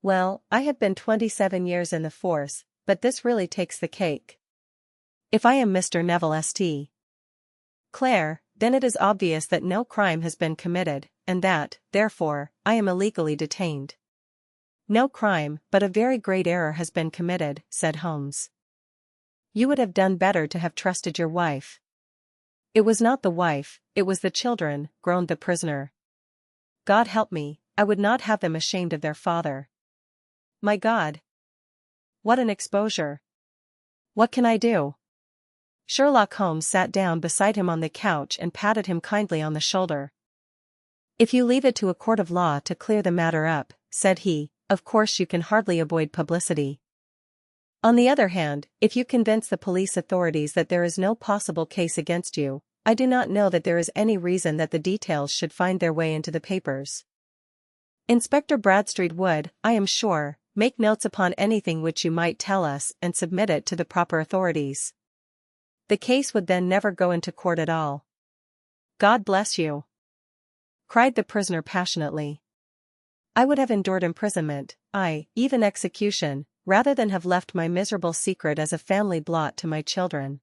"Well, I have been 27 years in the force, but this really takes the cake. If I am Mr. Neville St. Clare, then it is obvious that no crime has been committed, and that, therefore, I am illegally detained." "No crime, but a very great error has been committed," said Holmes. "You would have done better to have trusted your wife." "It was not the wife, it was the children," groaned the prisoner. "God help me, I would not have them ashamed of their father. My God! What an exposure! What can I do?" Sherlock Holmes sat down beside him on the couch and patted him kindly on the shoulder. "If you leave it to a court of law to clear the matter up," said he, "of course you can hardly avoid publicity. On the other hand, if you convince the police authorities that there is no possible case against you, I do not know that there is any reason that the details should find their way into the papers. Inspector Bradstreet would, I am sure, make notes upon anything which you might tell us and submit it to the proper authorities. The case would then never go into court at all." "God bless you!" cried the prisoner passionately. "I would have endured imprisonment, aye, even execution, rather than have left my miserable secret as a family blot to my children.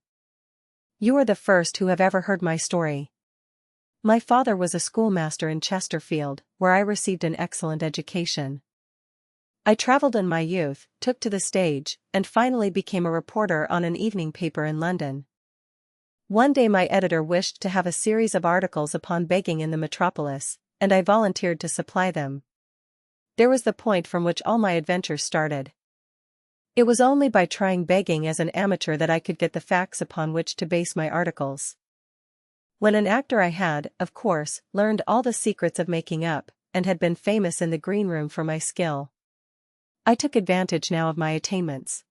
You are the first who have ever heard my story. My father was a schoolmaster in Chesterfield, where I received an excellent education. I traveled in my youth, took to the stage, and finally became a reporter on an evening paper in London. One day my editor wished to have a series of articles upon begging in the metropolis, and I volunteered to supply them. There was the point from which all my adventures started. It was only by trying begging as an amateur that I could get the facts upon which to base my articles. When an actor I had, of course, learned all the secrets of making up, and had been famous in the green room for my skill. I took advantage now of my attainments.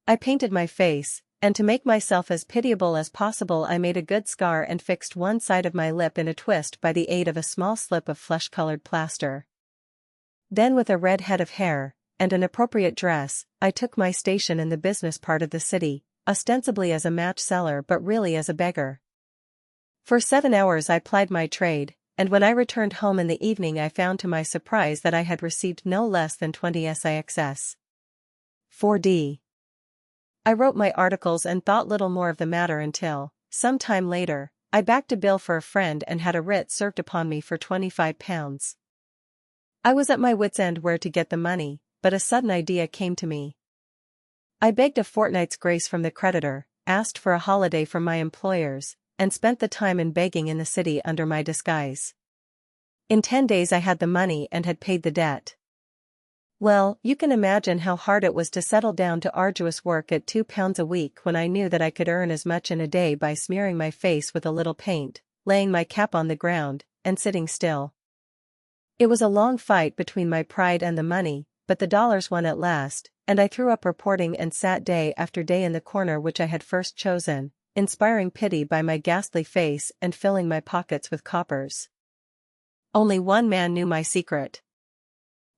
I painted my face, and to make myself as pitiable as possible I made a good scar and fixed one side of my lip in a twist by the aid of a small slip of flesh-colored plaster. Then with a red head of hair, and an appropriate dress, I took my station in the business part of the city, ostensibly as a match seller but really as a beggar. For 7 hours I plied my trade, and when I returned home in the evening I found to my surprise that I had received no less than 20 six. 4d. I wrote my articles and thought little more of the matter until, some time later, I backed a bill for a friend and had a writ served upon me for £25. I was at my wits' end where to get the money, but a sudden idea came to me. I begged a fortnight's grace from the creditor, asked for a holiday from my employers, and spent the time in begging in the city under my disguise. In 10 days I had the money and had paid the debt. Well, you can imagine how hard it was to settle down to arduous work at £2 a week when I knew that I could earn as much in a day by smearing my face with a little paint, laying my cap on the ground, and sitting still. It was a long fight between my pride and the money, but the dollars won at last, and I threw up reporting and sat day after day in the corner which I had first chosen, inspiring pity by my ghastly face and filling my pockets with coppers. Only one man knew my secret.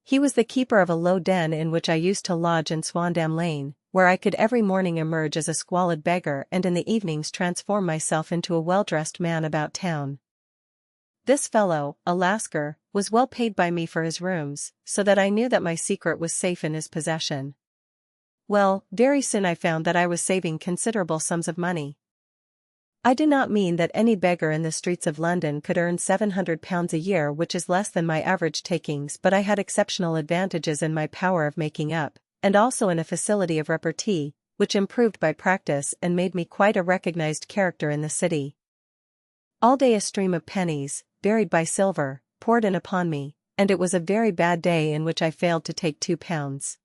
He was the keeper of a low den in which I used to lodge in Swandam Lane, where I could every morning emerge as a squalid beggar and in the evenings transform myself into a well-dressed man about town. This fellow, a Lascar, was well paid by me for his rooms, so that I knew that my secret was safe in his possession. Well, very soon I found that I was saving considerable sums of money. I do not mean that any beggar in the streets of London could earn £700 a year, which is less than my average takings, but I had exceptional advantages in my power of making up, and also in a facility of repartee, which improved by practice and made me quite a recognized character in the city. All day a stream of pennies, varied by silver, poured in upon me, and it was a very bad day in which I failed to take £2.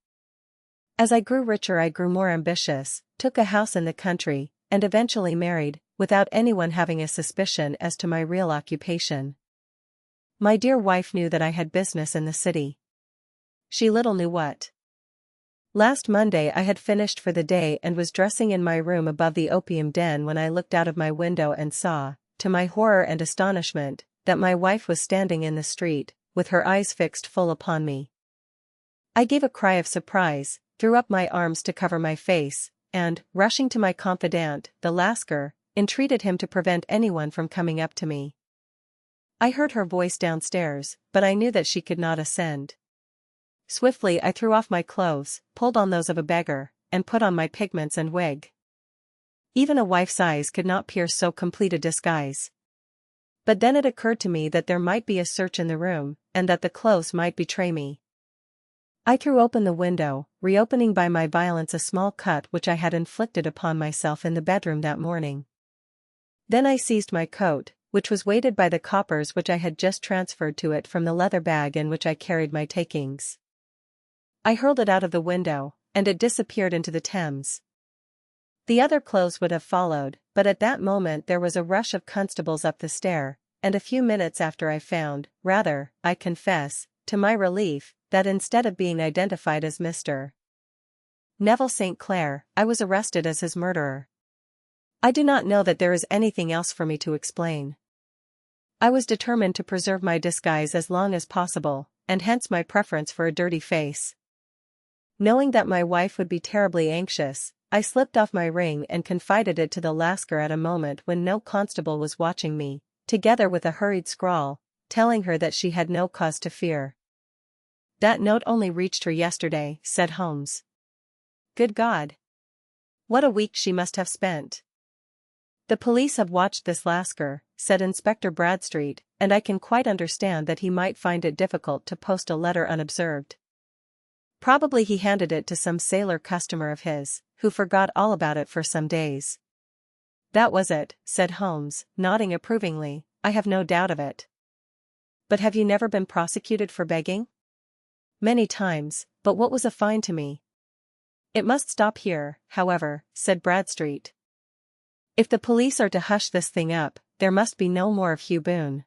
As I grew richer I grew more ambitious, took a house in the country, and eventually married, without anyone having a suspicion as to my real occupation. My dear wife knew that I had business in the city. She little knew what. Last Monday I had finished for the day and was dressing in my room above the opium den when I looked out of my window and saw, to my horror and astonishment, that my wife was standing in the street, with her eyes fixed full upon me. I gave a cry of surprise, threw up my arms to cover my face, and, rushing to my confidant, the Lascar, entreated him to prevent anyone from coming up to me. I heard her voice downstairs, but I knew that she could not ascend. Swiftly I threw off my clothes, pulled on those of a beggar, and put on my pigments and wig. Even a wife's eyes could not pierce so complete a disguise. But then it occurred to me that there might be a search in the room, and that the clothes might betray me. I threw open the window, reopening by my violence a small cut which I had inflicted upon myself in the bedroom that morning. Then I seized my coat, which was weighted by the coppers which I had just transferred to it from the leather bag in which I carried my takings. I hurled it out of the window, and it disappeared into the Thames. The other clothes would have followed, but at that moment there was a rush of constables up the stair, and a few minutes after I found, rather, I confess, to my relief, that instead of being identified as Mr. Neville St. Clair, I was arrested as his murderer. I do not know that there is anything else for me to explain. I was determined to preserve my disguise as long as possible, and hence my preference for a dirty face. Knowing that my wife would be terribly anxious, I slipped off my ring and confided it to the Lascar at a moment when no constable was watching me, together with a hurried scrawl, telling her that she had no cause to fear. "That note only reached her yesterday," said Holmes. "Good God! What a week she must have spent." "The police have watched this Lascar," said Inspector Bradstreet, "and I can quite understand that he might find it difficult to post a letter unobserved. Probably he handed it to some sailor customer of his, who forgot all about it for some days." "That was it," said Holmes, nodding approvingly. "I have no doubt of it." "But have you never been prosecuted for begging?" "Many times, but what was a fine to me?" "It must stop here, however," said Bradstreet. "If the police are to hush this thing up, there must be no more of Hugh Boone.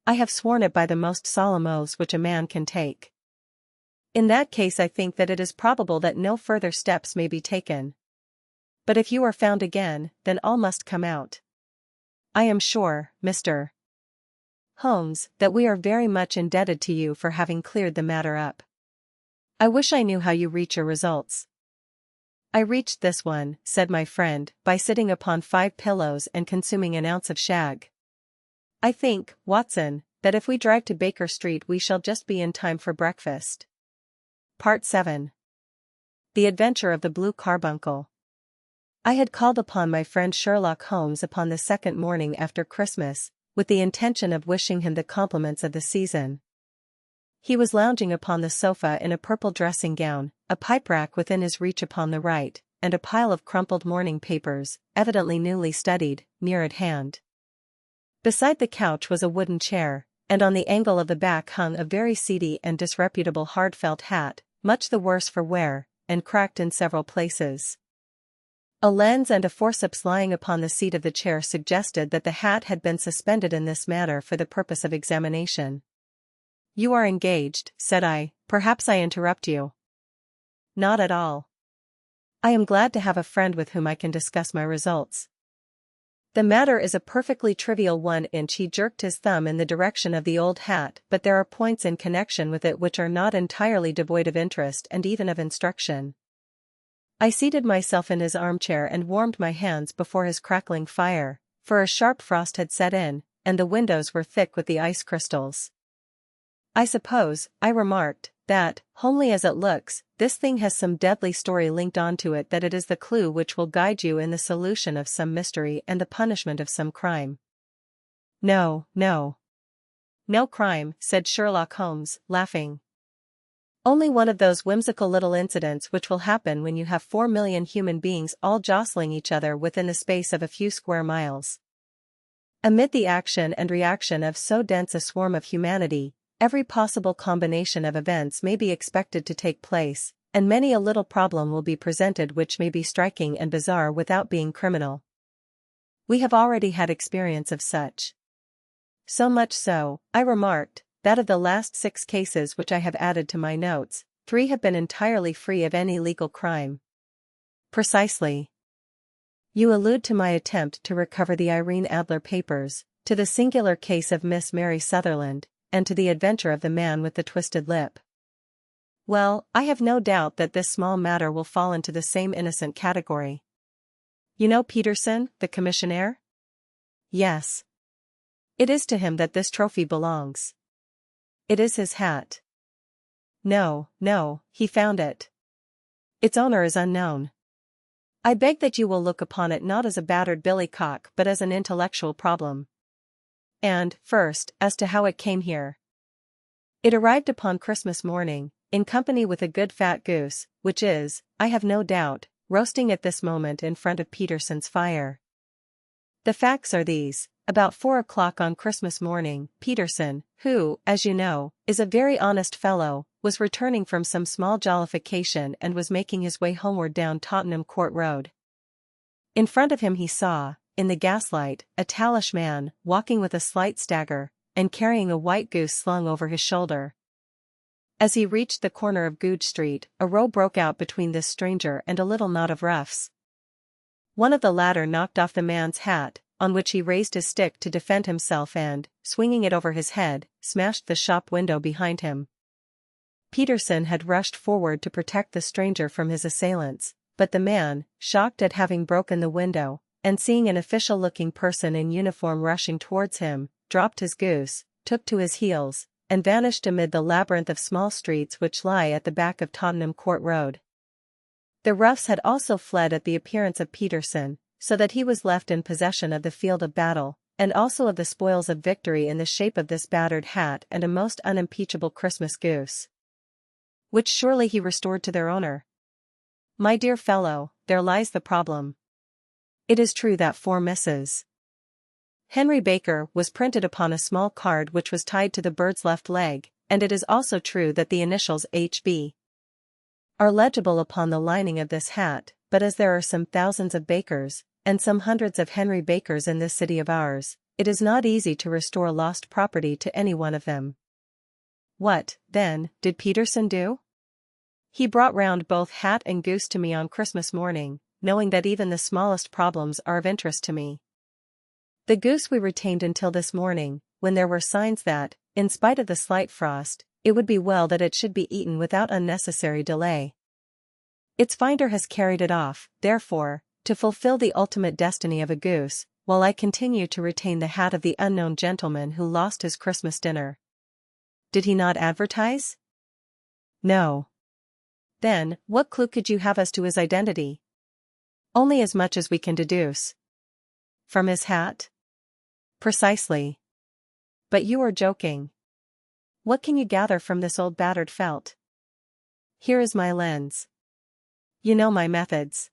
I have sworn it by the most solemn oaths which a man can take. In that case I think that it is probable that no further steps may be taken. But if you are found again, then all must come out. I am sure, Mr. Holmes, that we are very much indebted to you for having cleared the matter up. I wish I knew how you reach your results." "I reached this one," said my friend, "by sitting upon 5 pillows and consuming an ounce of shag. I think, Watson, that if we drive to Baker Street we shall just be in time for breakfast." Part 7. The Adventure of the Blue Carbuncle. I had called upon my friend Sherlock Holmes upon the second morning after Christmas, with the intention of wishing him the compliments of the season. He was lounging upon the sofa in a purple dressing gown, a pipe-rack within his reach upon the right, and a pile of crumpled morning papers, evidently newly studied, near at hand. Beside the couch was a wooden chair, and on the angle of the back hung a very seedy and disreputable hard felt hat, much the worse for wear, and cracked in several places. A lens and a forceps lying upon the seat of the chair suggested that the hat had been suspended in this manner for the purpose of examination. "You are engaged," said I. "Perhaps I interrupt you." "Not at all. I am glad to have a friend with whom I can discuss my results. The matter is a perfectly trivial one." He jerked his thumb in the direction of the old hat, "but there are points in connection with it which are not entirely devoid of interest and even of instruction." I seated myself in his armchair and warmed my hands before his crackling fire, for a sharp frost had set in, and the windows were thick with the ice crystals. "I suppose," I remarked, "that, homely as it looks, this thing has some deadly story linked onto it, that it is the clue which will guide you in the solution of some mystery and the punishment of some crime." "No, no. No crime," said Sherlock Holmes, laughing. "Only one of those whimsical little incidents which will happen when you have 4 million human beings all jostling each other within the space of a few square miles. Amid the action and reaction of so dense a swarm of humanity, every possible combination of events may be expected to take place, and many a little problem will be presented which may be striking and bizarre without being criminal. We have already had experience of such. So much so, I remarked, that of the last 6 cases which I have added to my notes, 3 have been entirely free of any legal crime. Precisely. You allude to my attempt to recover the Irene Adler papers, to the singular case of Miss Mary Sutherland, and to the adventure of the man with the twisted lip. Well, I have no doubt that this small matter will fall into the same innocent category. You know Peterson, the commissionaire? Yes. It is to him that this trophy belongs. It is his hat. No, he found it. Its owner is unknown. I beg that you will look upon it not as a battered billycock but as an intellectual problem. And, first, as to how it came here. It arrived upon Christmas morning, in company with a good fat goose, which is, I have no doubt, roasting at this moment in front of Peterson's fire. The facts are these. About 4 o'clock on Christmas morning, Peterson, who, as you know, is a very honest fellow, was returning from some small jollification and was making his way homeward down Tottenham Court Road. In front of him he saw, in the gaslight, a tallish man, walking with a slight stagger, and carrying a white goose slung over his shoulder. As he reached the corner of Goodge Street, a row broke out between this stranger and a little knot of roughs. One of the latter knocked off the man's hat, on which he raised his stick to defend himself and, swinging it over his head, smashed the shop window behind him. Peterson had rushed forward to protect the stranger from his assailants, but the man, shocked at having broken the window, and seeing an official-looking person in uniform rushing towards him, dropped his goose, took to his heels, and vanished amid the labyrinth of small streets which lie at the back of Tottenham Court Road. The roughs had also fled at the appearance of Peterson, so that he was left in possession of the field of battle, and also of the spoils of victory in the shape of this battered hat and a most unimpeachable Christmas goose, which surely he restored to their owner. My dear fellow, there lies the problem. It is true that 4 Mrs. Henry Baker was printed upon a small card which was tied to the bird's left leg, and it is also true that the initials H.B. are legible upon the lining of this hat, but as there are some thousands of Bakers, and some hundreds of Henry Bakers in this city of ours, it is not easy to restore lost property to any one of them. What, then, did Peterson do? He brought round both hat and goose to me on Christmas morning, knowing that even the smallest problems are of interest to me. The goose we retained until this morning, when there were signs that, in spite of the slight frost, it would be well that it should be eaten without unnecessary delay. Its finder has carried it off, therefore, to fulfill the ultimate destiny of a goose, while I continue to retain the hat of the unknown gentleman who lost his Christmas dinner. Did he not advertise? No. Then, what clue could you have as to his identity? Only as much as we can deduce. From his hat? Precisely. But you are joking. What can you gather from this old battered felt? Here is my lens. You know my methods.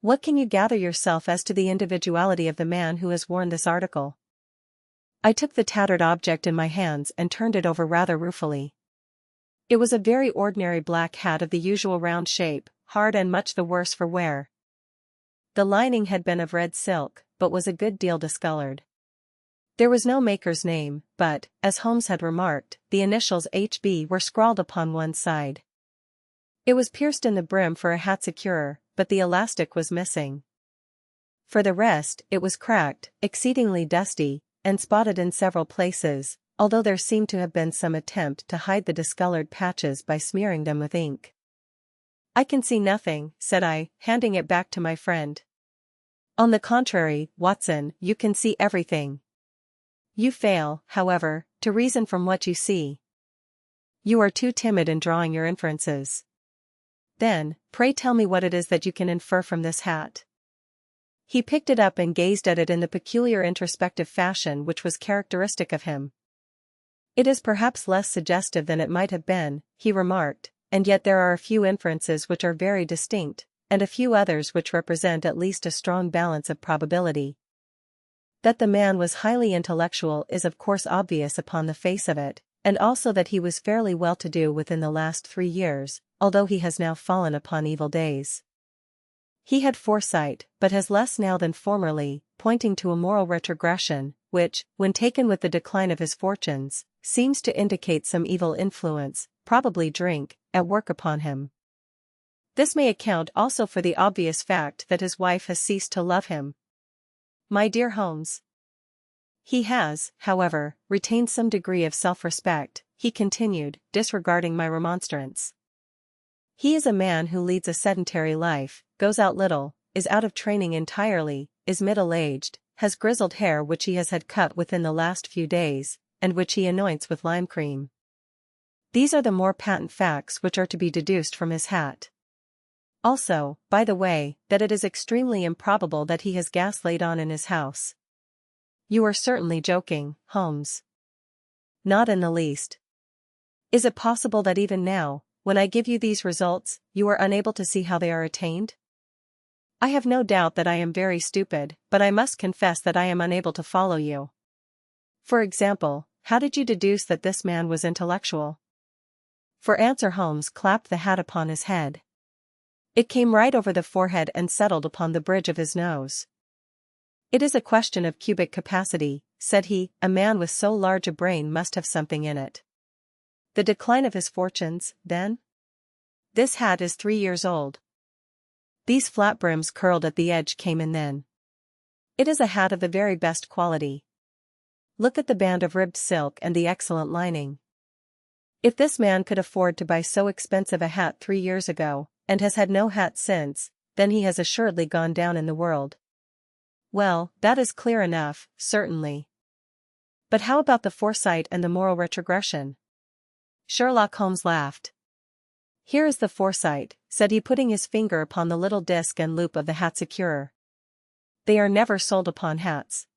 What can you gather yourself as to the individuality of the man who has worn this article? I took the tattered object in my hands and turned it over rather ruefully. It was a very ordinary black hat of the usual round shape, hard and much the worse for wear. The lining had been of red silk, but was a good deal discolored. There was no maker's name, but, as Holmes had remarked, the initials H.B. were scrawled upon one side. It was pierced in the brim for a hat securer, but the elastic was missing. For the rest, it was cracked, exceedingly dusty, and spotted in several places, although there seemed to have been some attempt to hide the discolored patches by smearing them with ink. I can see nothing, said I, handing it back to my friend. On the contrary, Watson, you can see everything. You fail, however, to reason from what you see. You are too timid in drawing your inferences. Then, pray tell me what it is that you can infer from this hat. He picked it up and gazed at it in the peculiar introspective fashion which was characteristic of him. It is perhaps less suggestive than it might have been, he remarked, and yet there are a few inferences which are very distinct, and a few others which represent at least a strong balance of probability. That the man was highly intellectual is of course obvious upon the face of it, and also that he was fairly well-to-do within the last 3 years, although he has now fallen upon evil days. He had foresight, but has less now than formerly, pointing to a moral retrogression, which, when taken with the decline of his fortunes, seems to indicate some evil influence, probably drink, at work upon him. This may account also for the obvious fact that his wife has ceased to love him. My dear Holmes. He has, however, retained some degree of self-respect, he continued, disregarding my remonstrance. He is a man who leads a sedentary life, goes out little, is out of training entirely, is middle-aged, has grizzled hair which he has had cut within the last few days, and which he anoints with lime cream. These are the more patent facts which are to be deduced from his hat. Also, by the way, that it is extremely improbable that he has gas laid on in his house. You are certainly joking, Holmes. Not in the least. Is it possible that even now, when I give you these results, you are unable to see how they are attained? I have no doubt that I am very stupid, but I must confess that I am unable to follow you. For example, how did you deduce that this man was intellectual? For answer Holmes clapped the hat upon his head. It came right over the forehead and settled upon the bridge of his nose. It is a question of cubic capacity, said he, a man with so large a brain must have something in it. The decline of his fortunes, then? This hat is 3 years old. These flat brims curled at the edge came in then. It is a hat of the very best quality. Look at the band of ribbed silk and the excellent lining. If this man could afford to buy so expensive a hat 3 years ago, and has had no hat since, then he has assuredly gone down in the world. Well, that is clear enough, certainly. But how about the foresight and the moral retrogression? Sherlock Holmes laughed. Here is the foresight, said he, putting his finger upon the little disc and loop of the hat securer. They are never sold upon hats.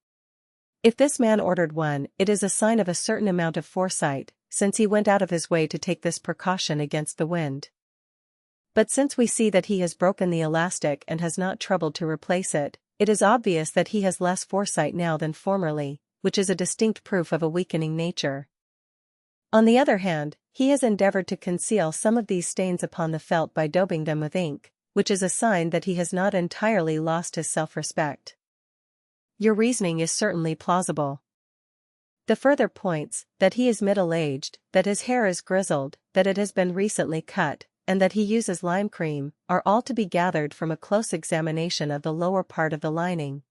If this man ordered one, it is a sign of a certain amount of foresight, since he went out of his way to take this precaution against the wind. But since we see that he has broken the elastic and has not troubled to replace it, it is obvious that he has less foresight now than formerly, which is a distinct proof of a weakening nature. On the other hand, he has endeavored to conceal some of these stains upon the felt by daubing them with ink, which is a sign that he has not entirely lost his self-respect. Your reasoning is certainly plausible. The further points, that he is middle-aged, that his hair is grizzled, that it has been recently cut, and that he uses lime cream, are all to be gathered from a close examination of the lower part of the lining.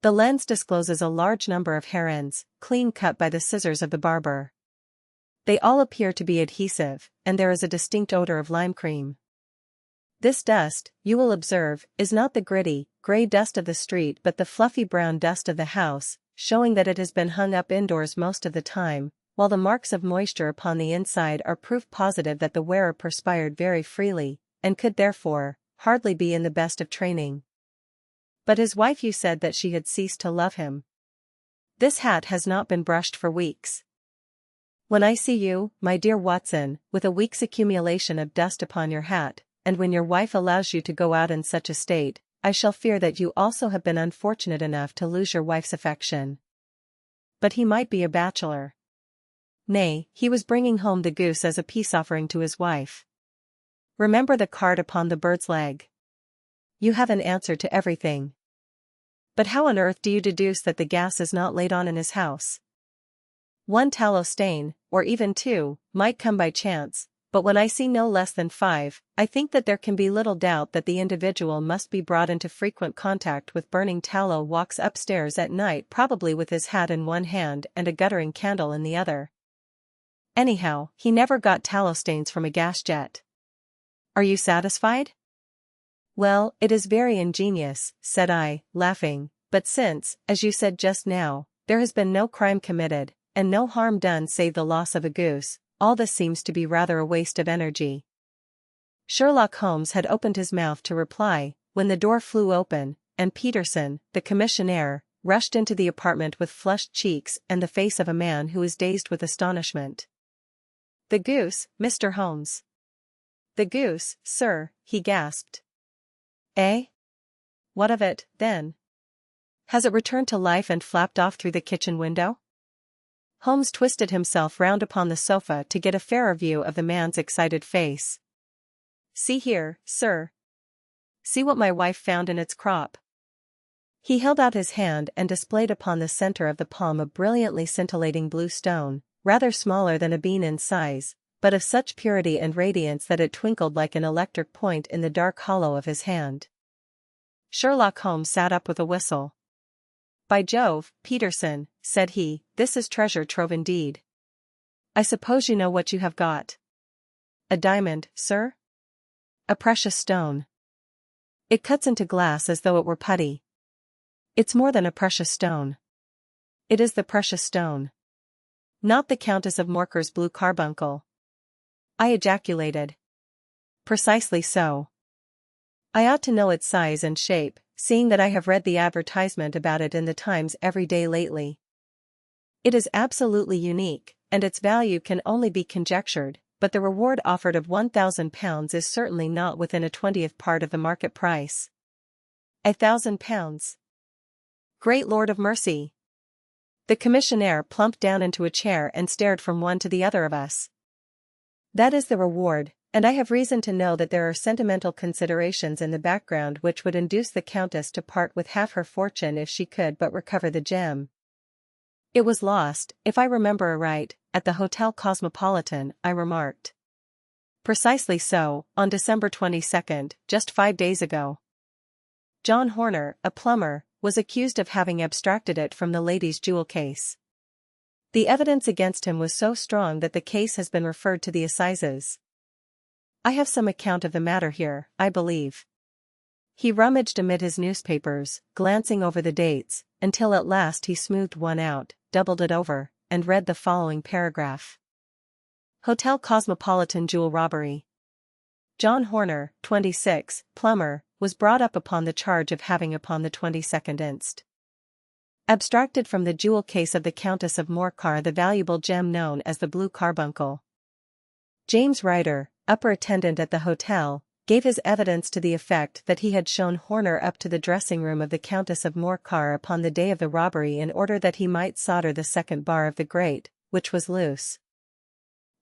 The lens discloses a large number of hair ends, clean cut by the scissors of the barber. They all appear to be adhesive, and there is a distinct odor of lime cream. This dust, you will observe, is not the gritty, gray dust of the street but the fluffy brown dust of the house, showing that it has been hung up indoors most of the time, while the marks of moisture upon the inside are proof positive that the wearer perspired very freely, and could therefore, hardly be in the best of training. But his wife, you said that she had ceased to love him. This hat has not been brushed for weeks. When I see you, my dear Watson, with a week's accumulation of dust upon your hat, and when your wife allows you to go out in such a state, I shall fear that you also have been unfortunate enough to lose your wife's affection. But he might be a bachelor. Nay, he was bringing home the goose as a peace offering to his wife. Remember the card upon the bird's leg. You have an answer to everything. But how on earth do you deduce that the gas is not laid on in his house? One tallow stain, or even 2, might come by chance, but when I see no less than 5, I think that there can be little doubt that the individual must be brought into frequent contact with burning tallow, walks upstairs at night probably with his hat in one hand and a guttering candle in the other. Anyhow, he never got tallow stains from a gas jet. Are you satisfied? Well, it is very ingenious, said I, laughing, but since, as you said just now, there has been no crime committed, and no harm done save the loss of a goose, all this seems to be rather a waste of energy. Sherlock Holmes had opened his mouth to reply, when the door flew open, and Peterson, the commissionaire, rushed into the apartment with flushed cheeks and the face of a man who is dazed with astonishment. The goose, Mr. Holmes. The goose, sir, he gasped. Eh? What of it, then? Has it returned to life and flapped off through the kitchen window? Holmes twisted himself round upon the sofa to get a fairer view of the man's excited face. "See here, sir. See what my wife found in its crop." He held out his hand and displayed upon the center of the palm a brilliantly scintillating blue stone, rather smaller than a bean in size, but of such purity and radiance that it twinkled like an electric point in the dark hollow of his hand. Sherlock Holmes sat up with a whistle. "By Jove, Peterson," said he, "this is treasure trove indeed. I suppose you know what you have got." "A diamond, sir?" "A precious stone. It cuts into glass as though it were putty." "It's more than a precious stone. It is the precious stone." "Not the Countess of Morcar's blue carbuncle?" I ejaculated. "Precisely so. I ought to know its size and shape, seeing that I have read the advertisement about it in the Times every day lately. It is absolutely unique, and its value can only be conjectured, but the reward offered of £1,000 is certainly not within a 20th part of the market price." £1,000? Great Lord of mercy! The commissionaire plumped down into a chair and stared from one to the other of us. "That is the reward, and I have reason to know that there are sentimental considerations in the background which would induce the Countess to part with half her fortune if she could but recover the gem. It was lost, if I remember aright, at the Hotel Cosmopolitan," I remarked. "Precisely so, on December 22nd, just 5 days ago. John Horner, a plumber, was accused of having abstracted it from the lady's jewel case. The evidence against him was so strong that the case has been referred to the assizes. I have some account of the matter here, I believe." He rummaged amid his newspapers, glancing over the dates, until at last he smoothed one out, doubled it over, and read the following paragraph. "Hotel Cosmopolitan jewel robbery. John Horner, 26, plumber, was brought up upon the charge of having upon the 22nd inst. abstracted from the jewel case of the Countess of Morcar the valuable gem known as the blue carbuncle. James Ryder, upper attendant at the hotel, gave his evidence to the effect that he had shown Horner up to the dressing room of the Countess of Morcar upon the day of the robbery in order that he might solder the second bar of the grate, which was loose.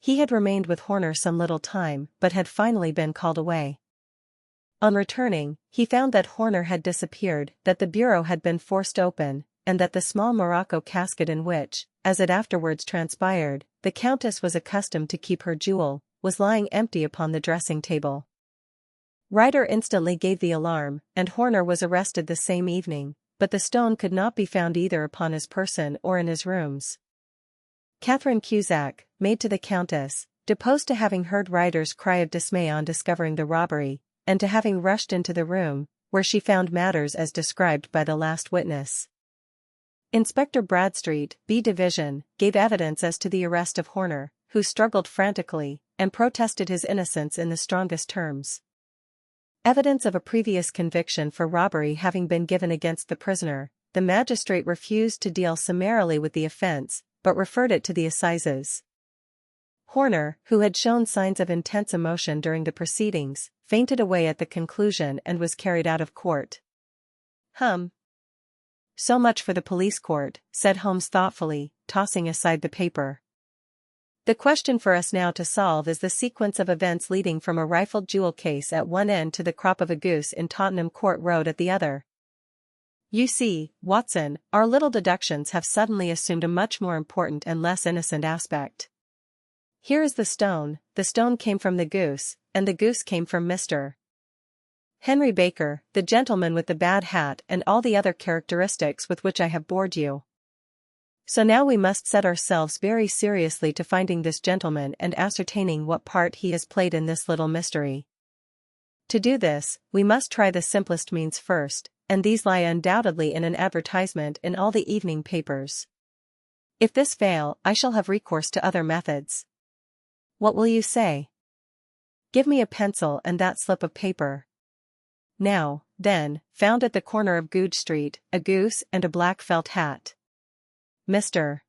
He had remained with Horner some little time, but had finally been called away. On returning, he found that Horner had disappeared, that the bureau had been forced open, and that the small morocco casket in which, as it afterwards transpired, the Countess was accustomed to keep her jewel, was lying empty upon the dressing-table. Ryder instantly gave the alarm, and Horner was arrested the same evening, but the stone could not be found either upon his person or in his rooms. Catherine Cusack, maid to the Countess, deposed to having heard Ryder's cry of dismay on discovering the robbery, and to having rushed into the room, where she found matters as described by the last witness. Inspector Bradstreet, B Division, gave evidence as to the arrest of Horner, who struggled frantically, and protested his innocence in the strongest terms. Evidence of a previous conviction for robbery having been given against the prisoner, the magistrate refused to deal summarily with the offense, but referred it to the assizes. Horner, who had shown signs of intense emotion during the proceedings, fainted away at the conclusion and was carried out of court. "So much for the police court," said Holmes thoughtfully, tossing aside the paper. "The question for us now to solve is the sequence of events leading from a rifled jewel case at one end to the crop of a goose in Tottenham Court Road at the other. You see, Watson, our little deductions have suddenly assumed a much more important and less innocent aspect. Here is the stone came from the goose, and the goose came from Mr. Henry Baker, the gentleman with the bad hat and all the other characteristics with which I have bored you. So now we must set ourselves very seriously to finding this gentleman and ascertaining what part he has played in this little mystery. To do this, we must try the simplest means first, and these lie undoubtedly in an advertisement in all the evening papers. If this fail, I shall have recourse to other methods. What will you say? Give me a pencil and that slip of paper. Now, then, found at the corner of Goodge Street, a goose and a black felt hat. Mr.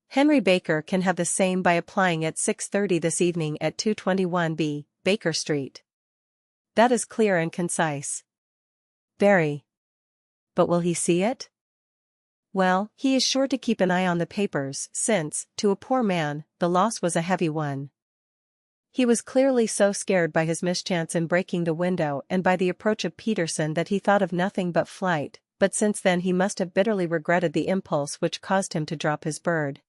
Henry Baker can have the same by applying at 6:30 this evening at 221B, Baker Street. That is clear and concise. Very. But will he see it? Well, he is sure to keep an eye on the papers since, to a poor man, the loss was a heavy one. He was clearly so scared by his mischance in breaking the window and by the approach of Peterson that he thought of nothing but flight, but since then he must have bitterly regretted the impulse which caused him to drop his bird.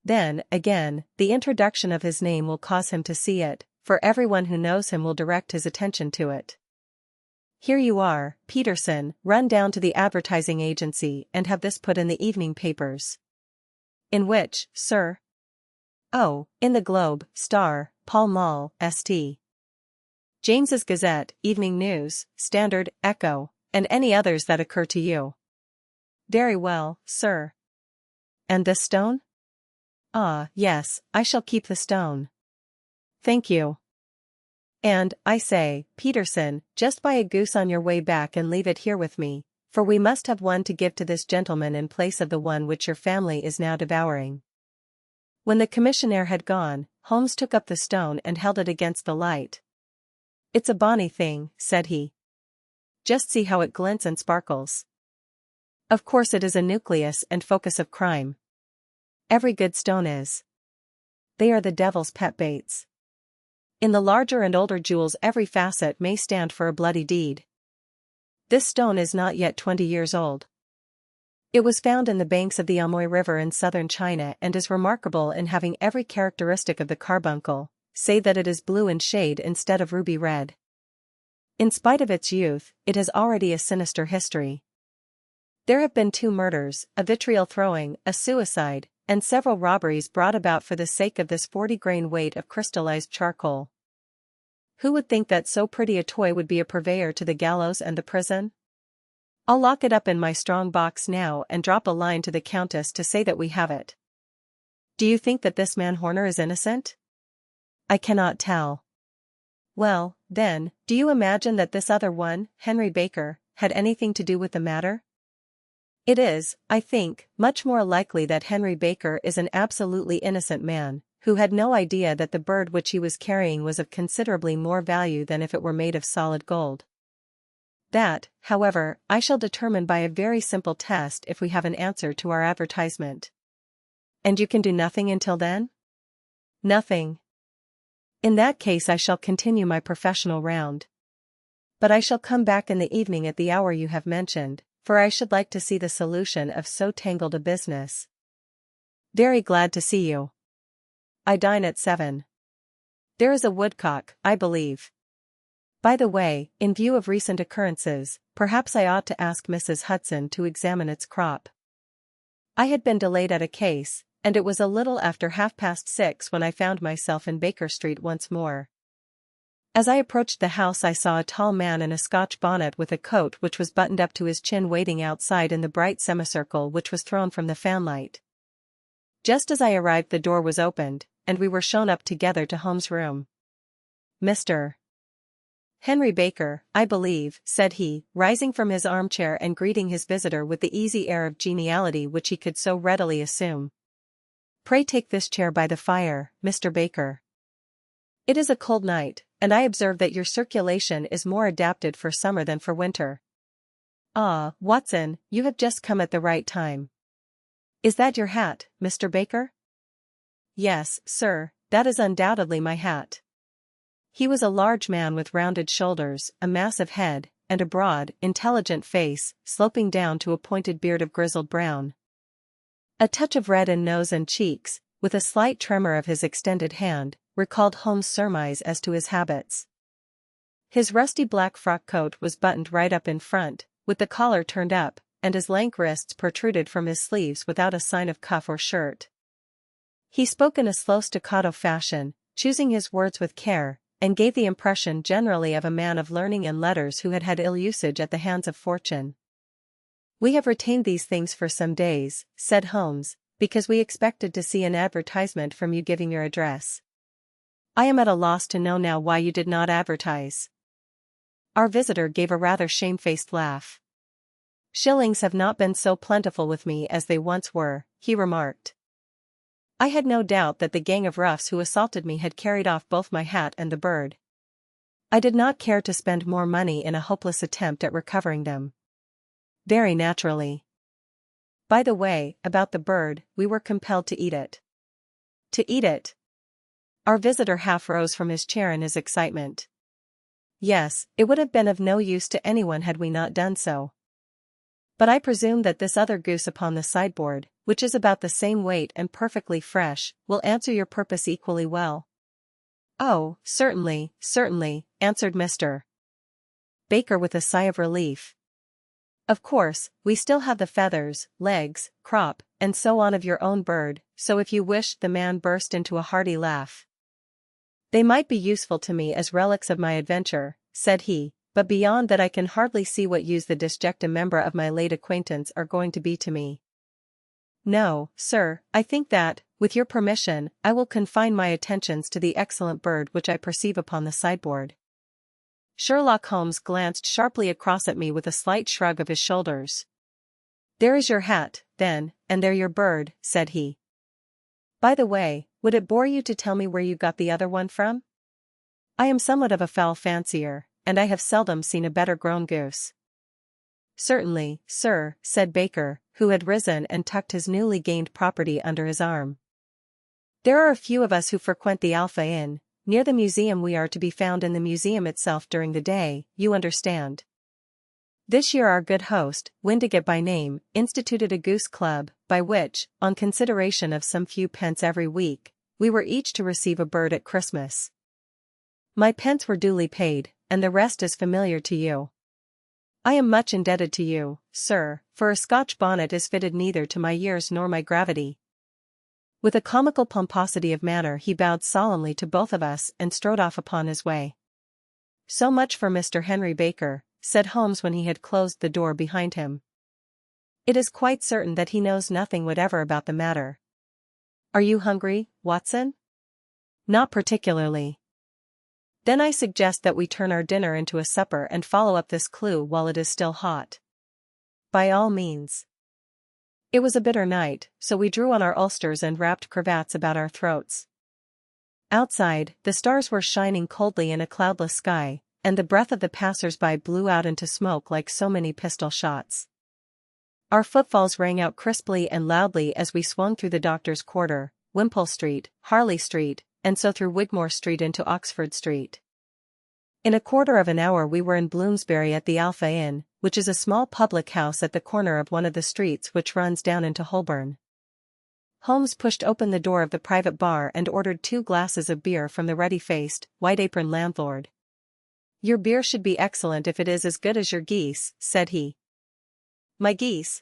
Then, again, the introduction of his name will cause him to see it, for everyone who knows him will direct his attention to it. Here you are, Peterson, run down to the advertising agency and have this put in the evening papers. In which, sir? Oh, in the Globe, Star, Pall Mall, St. James's Gazette, Evening News, Standard, Echo, and any others that occur to you. Very well, sir. And this stone? Ah, yes, I shall keep the stone. Thank you. And, I say, Peterson, just buy a goose on your way back and leave it here with me, for we must have one to give to this gentleman in place of the one which your family is now devouring. When the commissionaire had gone, Holmes took up the stone and held it against the light. It's a bonny thing, said he. Just see how it glints and sparkles. Of course it is a nucleus and focus of crime. Every good stone is. They are the devil's pet baits. In the larger and older jewels every facet may stand for a bloody deed. This stone is not yet 20 years old. It was found in the banks of the Amoy River in southern China and is remarkable in having every characteristic of the carbuncle, save that it is blue in shade instead of ruby red. In spite of its youth, it has already a sinister history. There have been 2 murders, a vitriol throwing, a suicide, and several robberies brought about for the sake of this 40-grain weight of crystallized charcoal. Who would think that so pretty a toy would be a purveyor to the gallows and the prison? I'll lock it up in my strong box now and drop a line to the Countess to say that we have it. Do you think that this man Horner is innocent? I cannot tell. Well, then, do you imagine that this other one, Henry Baker, had anything to do with the matter? It is, I think, much more likely that Henry Baker is an absolutely innocent man, who had no idea that the bird which he was carrying was of considerably more value than if it were made of solid gold. That, however, I shall determine by a very simple test if we have an answer to our advertisement. And you can do nothing until then? Nothing. In that case I shall continue my professional round. But I shall come back in the evening at the hour you have mentioned, for I should like to see the solution of so tangled a business. Very glad to see you. I dine at 7. There is a woodcock, I believe. By the way, in view of recent occurrences, perhaps I ought to ask Mrs. Hudson to examine its crop. I had been delayed at a case, and it was a little after 6:30 when I found myself in Baker Street once more. As I approached the house I saw a tall man in a Scotch bonnet with a coat which was buttoned up to his chin waiting outside in the bright semicircle which was thrown from the fanlight. Just as I arrived the door was opened, and we were shown up together to Holmes' room. Mr. Henry Baker, I believe, said he, rising from his armchair and greeting his visitor with the easy air of geniality which he could so readily assume. Pray take this chair by the fire, Mr. Baker. It is a cold night, and I observe that your circulation is more adapted for summer than for winter. Ah, Watson, you have just come at the right time. Is that your hat, Mr. Baker? Yes, sir, that is undoubtedly my hat. He was a large man with rounded shoulders, a massive head, and a broad, intelligent face, sloping down to a pointed beard of grizzled brown. A touch of red in nose and cheeks, with a slight tremor of his extended hand, recalled Holmes' surmise as to his habits. His rusty black frock coat was buttoned right up in front, with the collar turned up, and his lank wrists protruded from his sleeves without a sign of cuff or shirt. He spoke in a slow staccato fashion, choosing his words with care, and gave the impression generally of a man of learning and letters who had had ill usage at the hands of fortune. We have retained these things for some days, said Holmes, because we expected to see an advertisement from you giving your address. I am at a loss to know now why you did not advertise. Our visitor gave a rather shamefaced laugh. Shillings have not been so plentiful with me as they once were, he remarked. I had no doubt that the gang of roughs who assaulted me had carried off both my hat and the bird. I did not care to spend more money in a hopeless attempt at recovering them. Very naturally. By the way, about the bird, we were compelled to eat it. To eat it? Our visitor half rose from his chair in his excitement. Yes, it would have been of no use to anyone had we not done so. But I presume that this other goose upon the sideboard, which is about the same weight and perfectly fresh, will answer your purpose equally well. Oh, certainly, certainly, answered Mr. Baker with a sigh of relief. Of course, we still have the feathers, legs, crop, and so on of your own bird, so if you wish, the man burst into a hearty laugh. They might be useful to me as relics of my adventure, said he, but beyond that I can hardly see what use the disjecta membra of my late acquaintance are going to be to me. No, sir, I think that, with your permission, I will confine my attentions to the excellent bird which I perceive upon the sideboard. Sherlock Holmes glanced sharply across at me with a slight shrug of his shoulders. There is your hat, then, and there your bird, said he. By the way, would it bore you to tell me where you got the other one from? I am somewhat of a fowl fancier, and I have seldom seen a better grown goose. Certainly, sir, said Baker, who had risen and tucked his newly gained property under his arm. There are a few of us who frequent the Alpha Inn. Near the museum we are to be found in the museum itself during the day, you understand. This year our good host, Windigate by name, instituted a goose club, by which, on consideration of some few pence every week, we were each to receive a bird at Christmas. My pence were duly paid, and the rest is familiar to you. I am much indebted to you, sir, for a Scotch bonnet is fitted neither to my years nor my gravity. With a comical pomposity of manner he bowed solemnly to both of us and strode off upon his way. So much for Mr. Henry Baker, said Holmes when he had closed the door behind him. It is quite certain that he knows nothing whatever about the matter. Are you hungry, Watson? Not particularly. Then I suggest that we turn our dinner into a supper and follow up this clue while it is still hot. By all means. It was a bitter night, so we drew on our ulsters and wrapped cravats about our throats. Outside, the stars were shining coldly in a cloudless sky, and the breath of the passers-by blew out into smoke like so many pistol shots. Our footfalls rang out crisply and loudly as we swung through the Doctor's Quarter, Wimpole Street, Harley Street, and so through Wigmore Street into Oxford Street. In a quarter of an hour we were in Bloomsbury at the Alpha Inn, which is a small public house at the corner of one of the streets which runs down into Holborn. Holmes pushed open the door of the private bar and ordered 2 glasses of beer from the ruddy-faced, white-aproned landlord. Your beer should be excellent if it is as good as your geese, said he. My geese?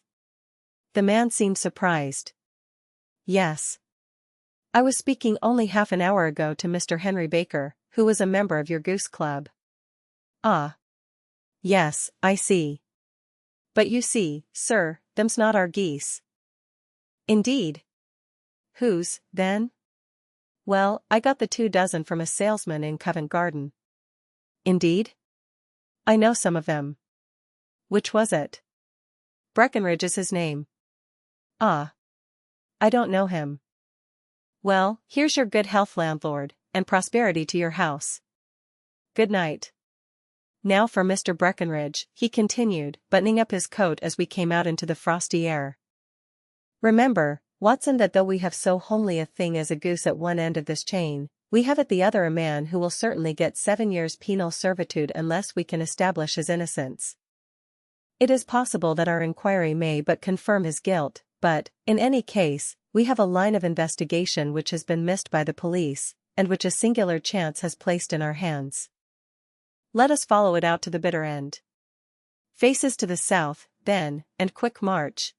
The man seemed surprised. Yes. I was speaking only half an hour ago to Mr. Henry Baker, who was a member of your goose club. Ah. Yes, I see. But you see, sir, them's not our geese. Indeed. Whose, then? Well, I got the 2 dozen from a salesman in Covent Garden. Indeed? I know some of them. Which was it? Breckenridge is his name. Ah. I don't know him. Well, here's your good health, landlord, and prosperity to your house. Good night. Now for Mr. Breckenridge, he continued, buttoning up his coat as we came out into the frosty air. Remember, Watson, that though we have so homely a thing as a goose at one end of this chain, we have at the other a man who will certainly get 7 years penal servitude unless we can establish his innocence. It is possible that our inquiry may but confirm his guilt, but, in any case, we have a line of investigation which has been missed by the police, and which a singular chance has placed in our hands. Let us follow it out to the bitter end. Faces to the south, then, and quick march.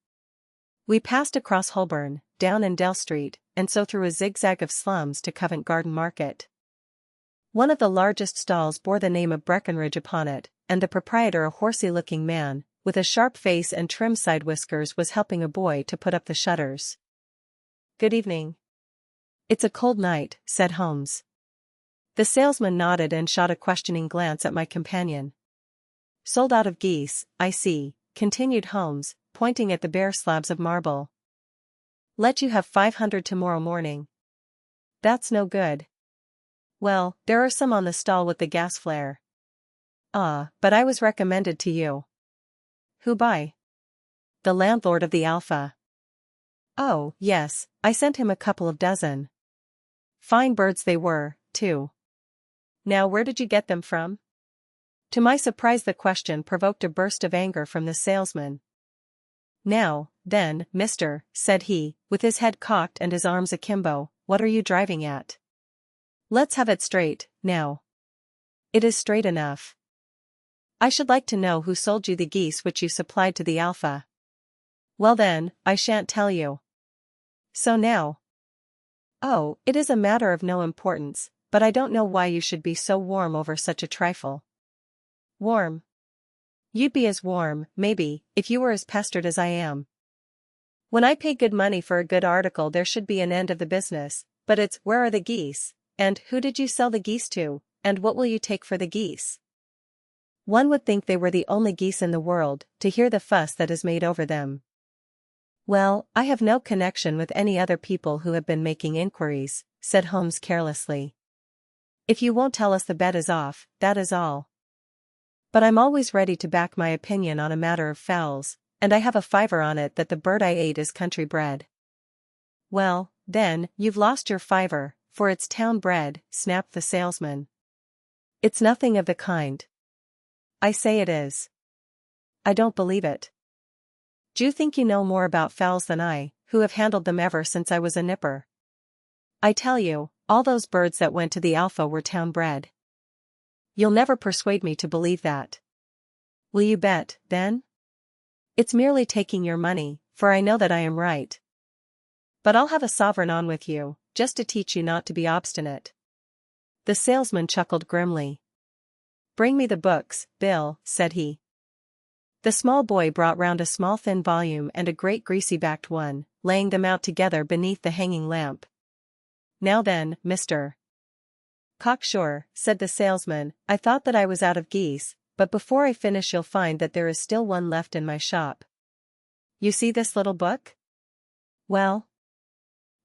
We passed across Holborn, down Endell Street, and so through a zigzag of slums to Covent Garden Market. One of the largest stalls bore the name of Breckenridge upon it, and the proprietor, a horsey-looking man, with a sharp face and trim side whiskers, was helping a boy to put up the shutters. Good evening. It's a cold night, said Holmes. The salesman nodded and shot a questioning glance at my companion. Sold out of geese, I see, continued Holmes, pointing at the bare slabs of marble. Let you have 500 tomorrow morning. That's no good. Well, there are some on the stall with the gas flare. Ah, but I was recommended to you. Who by? The landlord of the Alpha. Oh, yes, I sent him a couple of dozen. Fine birds they were, too. Now where did you get them from? To my surprise the question provoked a burst of anger from the salesman. Now, then, mister, said he, with his head cocked and his arms akimbo, what are you driving at? Let's have it straight, now. It is straight enough. I should like to know who sold you the geese which you supplied to the Alpha. Well then, I shan't tell you. So now. Oh, it is a matter of no importance, but I don't know why you should be so warm over such a trifle. Warm? You'd be as warm, maybe, if you were as pestered as I am. When I pay good money for a good article there should be an end of the business, but it's, where are the geese, and who did you sell the geese to, and what will you take for the geese? One would think they were the only geese in the world, to hear the fuss that is made over them. Well, I have no connection with any other people who have been making inquiries, said Holmes carelessly. If you won't tell us the bet is off, that is all. But I'm always ready to back my opinion on a matter of fowls, and I have a fiver on it that the bird I ate is country bred. Well, then, you've lost your fiver, for it's town bred, snapped the salesman. It's nothing of the kind. I say it is. I don't believe it. Do you think you know more about fowls than I, who have handled them ever since I was a nipper? I tell you, all those birds that went to the Alpha were town bred. You'll never persuade me to believe that. Will you bet, then? It's merely taking your money, for I know that I am right. But I'll have a sovereign on with you, just to teach you not to be obstinate. The salesman chuckled grimly. Bring me the books, Bill, said he. The small boy brought round a small thin volume and a great greasy-backed one, laying them out together beneath the hanging lamp. Now then, mister. Cocksure, said the salesman, I thought that I was out of geese, but before I finish you'll find that there is still one left in my shop. You see this little book? Well?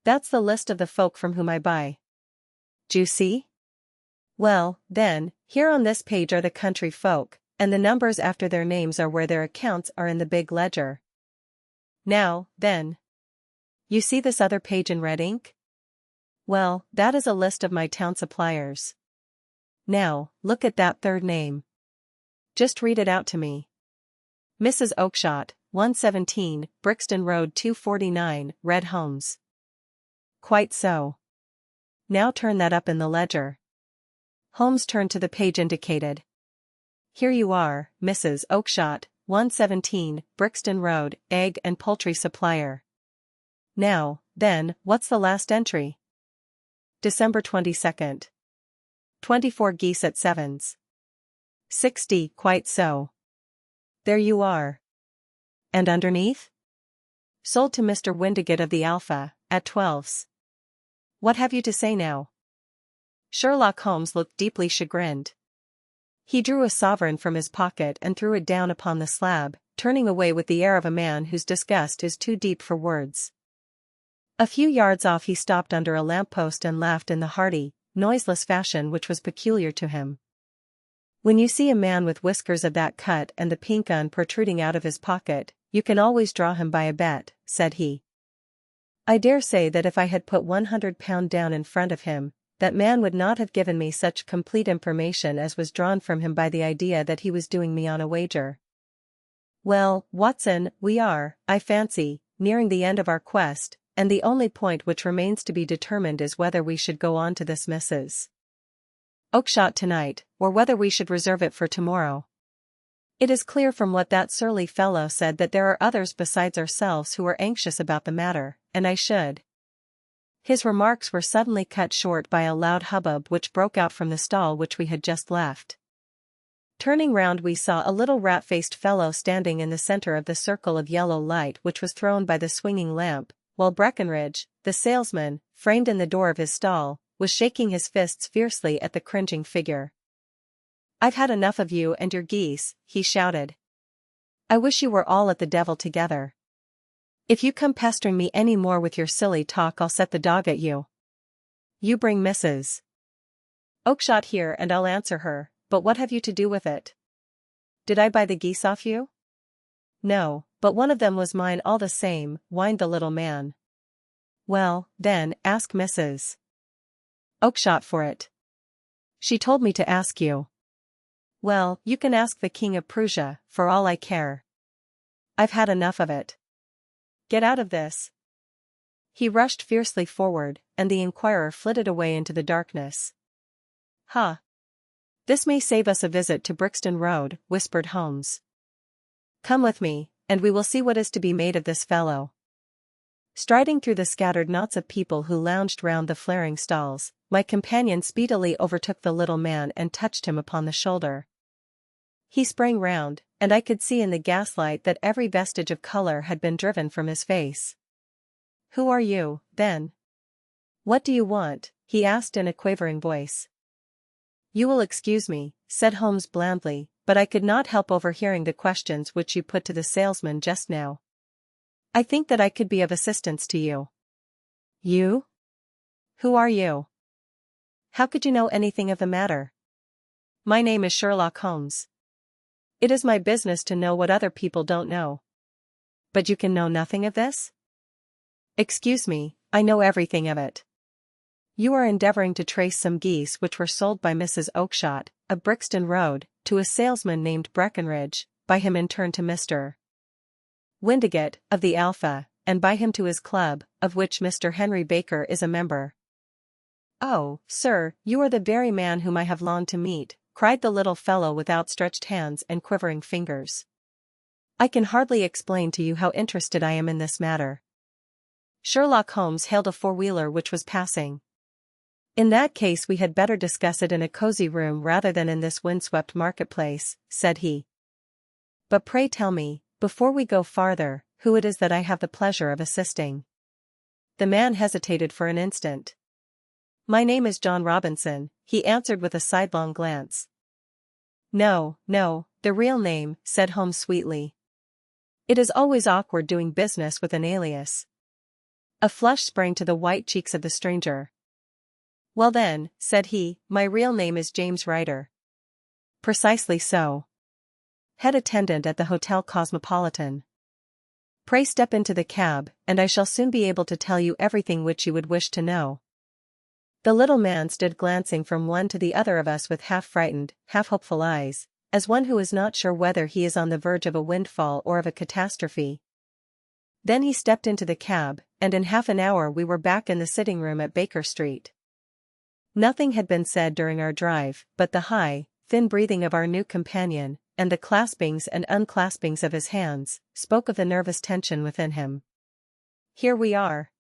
That's the list of the folk from whom I buy. Do you see? Well, then, here on this page are the country folk, and the numbers after their names are where their accounts are in the big ledger. Now, then. You see this other page in red ink? Well, that is a list of my town suppliers. Now, look at that third name. Just read it out to me. Mrs. Oakshott, 117, Brixton Road 249, Red Holmes. Quite so. Now turn that up in the ledger. Holmes turned to the page indicated. Here you are, Mrs. Oakshott, 117, Brixton Road, egg and poultry supplier. Now, then, what's the last entry? December 22nd. 24 geese at sevens. 60, quite so. There you are. And underneath? Sold to Mr. Windigate of the Alpha, at 12s. What have you to say now? Sherlock Holmes looked deeply chagrined. He drew a sovereign from his pocket and threw it down upon the slab, turning away with the air of a man whose disgust is too deep for words. A few yards off he stopped under a lamp-post and laughed in the hearty, noiseless fashion which was peculiar to him. When you see a man with whiskers of that cut and the pink gun protruding out of his pocket, you can always draw him by a bet, said he. I dare say that if I had put £100 down in front of him, that man would not have given me such complete information as was drawn from him by the idea that he was doing me on a wager. Well, Watson, we are, I fancy, nearing the end of our quest, and the only point which remains to be determined is whether we should go on to this Mrs. Oakshott tonight, or whether we should reserve it for tomorrow. It is clear from what that surly fellow said that there are others besides ourselves who are anxious about the matter, and I should. His remarks were suddenly cut short by a loud hubbub which broke out from the stall which we had just left. Turning round we saw a little rat-faced fellow standing in the center of the circle of yellow light which was thrown by the swinging lamp, while Breckenridge, the salesman, framed in the door of his stall, was shaking his fists fiercely at the cringing figure. I've had enough of you and your geese, he shouted. I wish you were all at the devil together. If you come pestering me any more with your silly talk I'll set the dog at you. You bring Mrs. Oakshott here and I'll answer her, but what have you to do with it? Did I buy the geese off you? No, but one of them was mine all the same, whined the little man. Well, then, ask Mrs. Oakshott for it. She told me to ask you. Well, you can ask the King of Prussia, for all I care. I've had enough of it. Get out of this. He rushed fiercely forward, and the inquirer flitted away into the darkness. Huh. This may save us a visit to Brixton Road, whispered Holmes. Come with me, and we will see what is to be made of this fellow. Striding through the scattered knots of people who lounged round the flaring stalls, my companion speedily overtook the little man and touched him upon the shoulder. He sprang round, and I could see in the gaslight that every vestige of color had been driven from his face. Who are you, then? What do you want? He asked in a quavering voice. You will excuse me, said Holmes blandly, but I could not help overhearing the questions which you put to the salesman just now. I think that I could be of assistance to you. You? Who are you? How could you know anything of the matter? My name is Sherlock Holmes. It is my business to know what other people don't know. But you can know nothing of this? Excuse me, I know everything of it. You are endeavoring to trace some geese which were sold by Mrs. Oakshott, of Brixton Road, to a salesman named Breckenridge, by him in turn to Mr. Windigate, of the Alpha, and by him to his club, of which Mr. Henry Baker is a member. Oh, sir, you are the very man whom I have longed to meet, cried the little fellow with outstretched hands and quivering fingers. I can hardly explain to you how interested I am in this matter. Sherlock Holmes hailed a four-wheeler which was passing. In that case we had better discuss it in a cozy room rather than in this windswept marketplace, said he. But pray tell me, before we go farther, who it is that I have the pleasure of assisting. The man hesitated for an instant. My name is John Robinson, he answered with a sidelong glance. No, the real name, said Holmes sweetly. It is always awkward doing business with an alias. A flush sprang to the white cheeks of the stranger. Well then, said he, my real name is James Ryder. Precisely so. Head attendant at the Hotel Cosmopolitan. Pray step into the cab, and I shall soon be able to tell you everything which you would wish to know. The little man stood glancing from one to the other of us with half-frightened, half-hopeful eyes, as one who is not sure whether he is on the verge of a windfall or of a catastrophe. Then he stepped into the cab, and in half an hour we were back in the sitting-room at Baker Street. Nothing had been said during our drive, but the high, thin breathing of our new companion, and the claspings and unclaspings of his hands, spoke of the nervous tension within him. Here we are,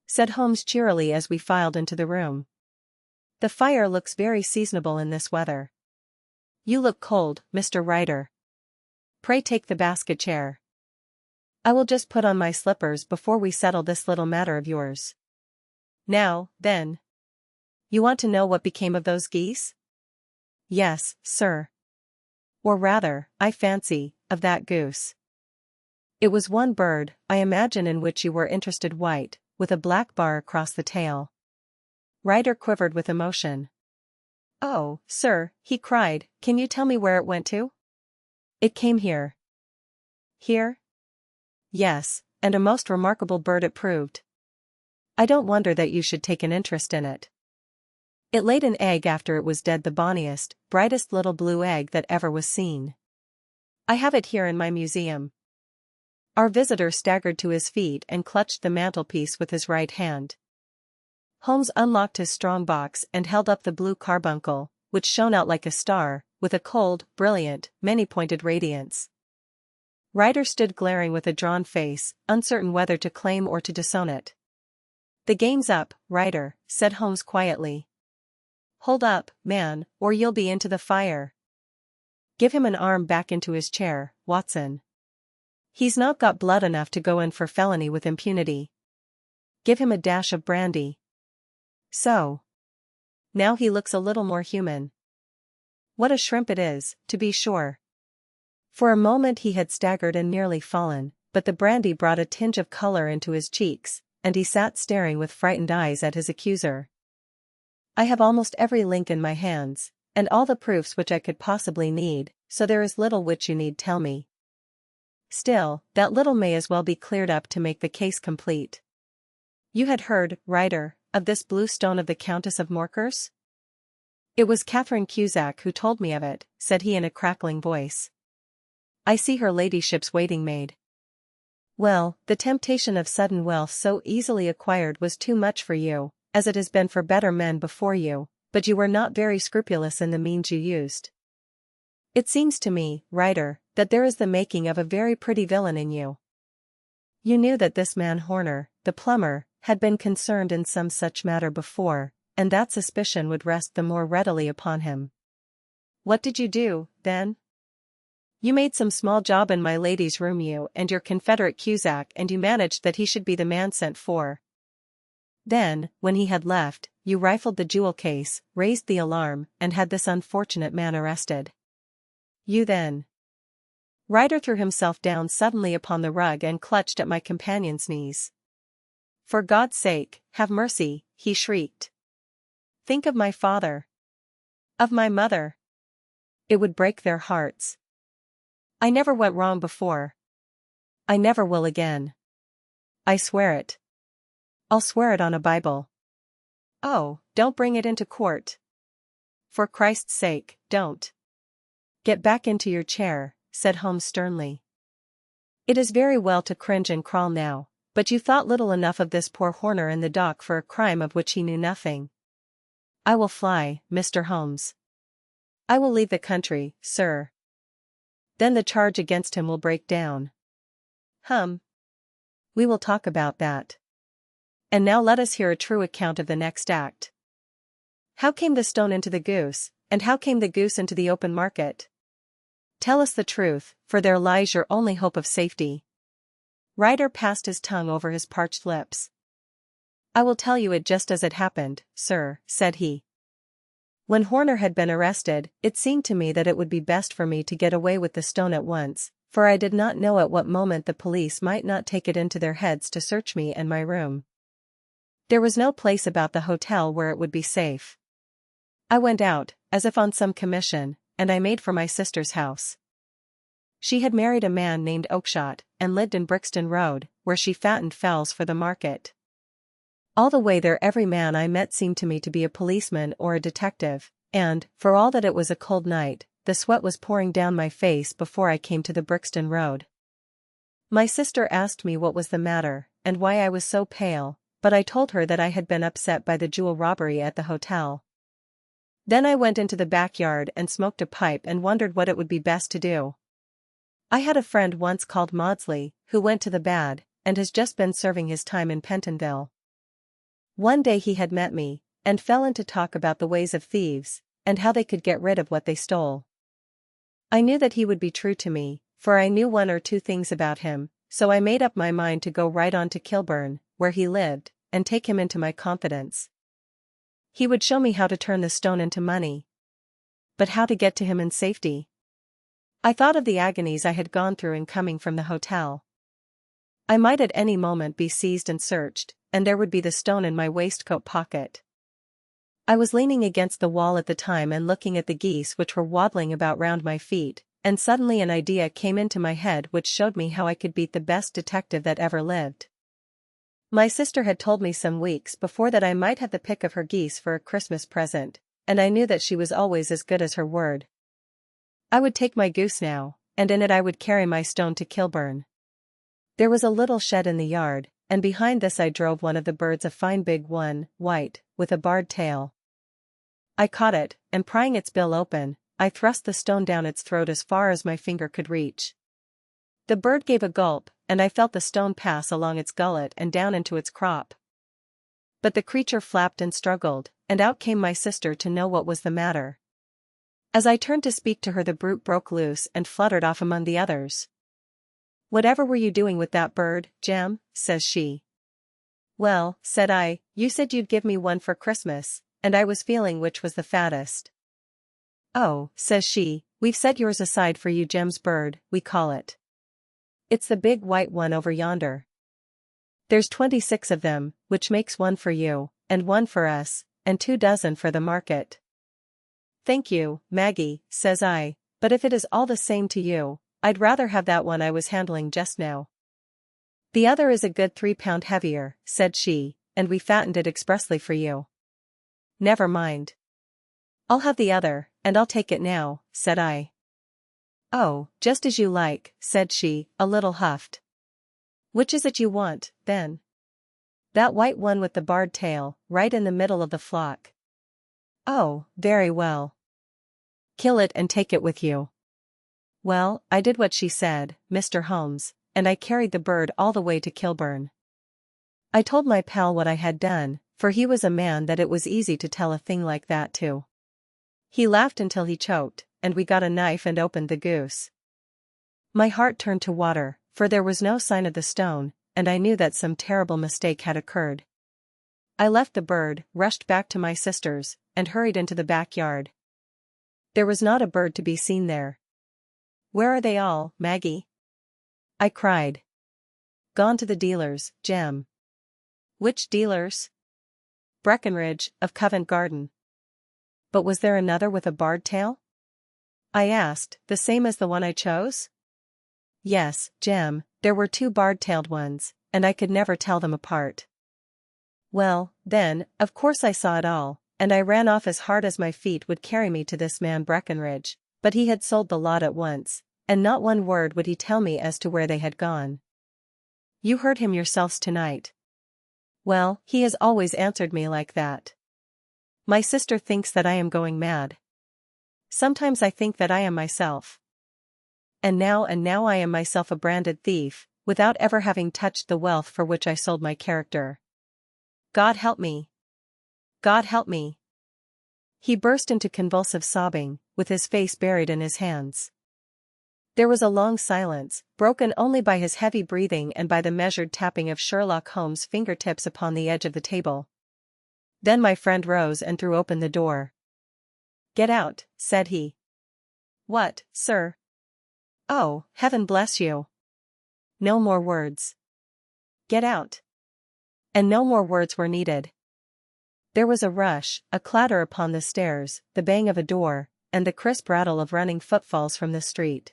said Holmes cheerily as we filed into the room. The fire looks very seasonable in this weather. You look cold, Mr. Ryder. Pray take the basket chair. I will just put on my slippers before we settle this little matter of yours. Now, then. You want to know what became of those geese? Yes, sir. Or rather, I fancy, of that goose. It was one bird, I imagine, in which you were interested, white, with a black bar across the tail. Ryder quivered with emotion. Oh, sir, he cried, can you tell me where it went to? It came here. Here? Yes, and a most remarkable bird it proved. I don't wonder that you should take an interest in it. It laid an egg after it was dead, the bonniest, brightest little blue egg that ever was seen. I have it here in my museum. Our visitor staggered to his feet and clutched the mantelpiece with his right hand. Holmes unlocked his strong box and held up the blue carbuncle, which shone out like a star, with a cold, brilliant, many-pointed radiance. Ryder stood glaring with a drawn face, uncertain whether to claim or to disown it. The game's up, Ryder, said Holmes quietly. Hold up, man, or you'll be into the fire. Give him an arm back into his chair, Watson. He's not got blood enough to go in for felony with impunity. Give him a dash of brandy. So. Now he looks a little more human. What a shrimp it is, to be sure. For a moment he had staggered and nearly fallen, but the brandy brought a tinge of color into his cheeks, and he sat staring with frightened eyes at his accuser. I have almost every link in my hands, and all the proofs which I could possibly need, so there is little which you need tell me. Still, that little may as well be cleared up to make the case complete. You had heard, writer, of this blue stone of the Countess of Morkers? It was Catherine Cusack who told me of it, said he in a crackling voice. I see her ladyship's waiting maid. Well, the temptation of sudden wealth so easily acquired was too much for you, as it has been for better men before you, but you were not very scrupulous in the means you used. It seems to me, writer, that there is the making of a very pretty villain in you. You knew that this man Horner, the plumber, had been concerned in some such matter before, and that suspicion would rest the more readily upon him. What did you do, then? You made some small job in my lady's room, you and your confederate Cusack, and you managed that he should be the man sent for. Then, when he had left, you rifled the jewel case, raised the alarm, and had this unfortunate man arrested. You then. Ryder threw himself down suddenly upon the rug and clutched at my companion's knees. For God's sake, have mercy, he shrieked. Think of my father. Of my mother. It would break their hearts. I never went wrong before. I never will again. I swear it. I'll swear it on a Bible. Oh, don't bring it into court. For Christ's sake, don't. Get back into your chair, said Holmes sternly. It is very well to cringe and crawl now, but you thought little enough of this poor Horner in the dock for a crime of which he knew nothing. I will fly, Mr. Holmes. I will leave the country, sir. Then the charge against him will break down. We will talk about that. And now let us hear a true account of the next act. How came the stone into the goose, and how came the goose into the open market? Tell us the truth, for there lies your only hope of safety. Ryder passed his tongue over his parched lips. I will tell you it just as it happened, sir, said he. When Horner had been arrested, it seemed to me that it would be best for me to get away with the stone at once, for I did not know at what moment the police might not take it into their heads to search me and my room. There was no place about the hotel where it would be safe. I went out, as if on some commission, and I made for my sister's house. She had married a man named Oakshott, and lived in Brixton Road, where she fattened fowls for the market. All the way there every man I met seemed to me to be a policeman or a detective, and, for all that it was a cold night, the sweat was pouring down my face before I came to the Brixton Road. My sister asked me what was the matter, and why I was so pale, but I told her that I had been upset by the jewel robbery at the hotel. Then I went into the backyard and smoked a pipe and wondered what it would be best to do. I had a friend once called Maudsley, who went to the bad, and has just been serving his time in Pentonville. One day he had met me, and fell into talk about the ways of thieves, and how they could get rid of what they stole. I knew that he would be true to me, for I knew one or two things about him, so I made up my mind to go right on to Kilburn, where he lived, and take him into my confidence. He would show me how to turn the stone into money. But how to get to him in safety? I thought of the agonies I had gone through in coming from the hotel. I might at any moment be seized and searched, and there would be the stone in my waistcoat pocket. I was leaning against the wall at the time and looking at the geese which were waddling about round my feet, and suddenly an idea came into my head which showed me how I could beat the best detective that ever lived. My sister had told me some weeks before that I might have the pick of her geese for a Christmas present, and I knew that she was always as good as her word. I would take my goose now, and in it I would carry my stone to Kilburn. There was a little shed in the yard, and behind this I drove one of the birds, a fine big one, white, with a barred tail. I caught it, and prying its bill open, I thrust the stone down its throat as far as my finger could reach. The bird gave a gulp, and I felt the stone pass along its gullet and down into its crop. But the creature flapped and struggled, and out came my sister to know what was the matter. As I turned to speak to her, the brute broke loose and fluttered off among the others. "Whatever were you doing with that bird, Jem?" says she. "Well," said I, "you said you'd give me one for Christmas, and I was feeling which was the fattest." "Oh," says she, "we've set yours aside for you, Jem's bird, we call it. It's the big white one over yonder. There's 26 of them, which makes one for you, and one for us, and 2 dozen for the market." "Thank you, Maggie," says I, "but if it is all the same to you, I'd rather have that one I was handling just now." "The other is a good 3 pound heavier," said she, and we fattened it expressly for you. Never mind. I'll have the other, and I'll take it now, said I. Oh, just as you like, said she, a little huffed. Which is it you want, then? That white one with the barred tail, right in the middle of the flock. Oh, very well. Kill it and take it with you. Well, I did what she said, Mr. Holmes, and I carried the bird all the way to Kilburn. I told my pal what I had done, for he was a man that it was easy to tell a thing like that to. He laughed until he choked, and we got a knife and opened the goose. My heart turned to water, for there was no sign of the stone, and I knew that some terrible mistake had occurred. I left the bird, rushed back to my sister's, and hurried into the backyard. There was not a bird to be seen there. Where are they all, Maggie? I cried. Gone to the dealers, Jem. Which dealers? Breckenridge, of Covent Garden. But was there another with a barred tail? I asked, the same as the one I chose? Yes, Jem, there were two barred-tailed ones, and I could never tell them apart. Well, then, of course I saw it all, and I ran off as hard as my feet would carry me to this man Breckenridge, but he had sold the lot at once, and not one word would he tell me as to where they had gone. You heard him yourselves tonight. Well, he has always answered me like that. My sister thinks that I am going mad. Sometimes I think that I am myself. And now I am myself a branded thief, without ever having touched the wealth for which I sold my character. God help me! God help me! He burst into convulsive sobbing, with his face buried in his hands. There was a long silence, broken only by his heavy breathing and by the measured tapping of Sherlock Holmes' fingertips upon the edge of the table. Then my friend rose and threw open the door. Get out, said he. What, sir? Oh, heaven bless you! No more words. Get out. And no more words were needed. There was a rush, a clatter upon the stairs, the bang of a door, and the crisp rattle of running footfalls from the street.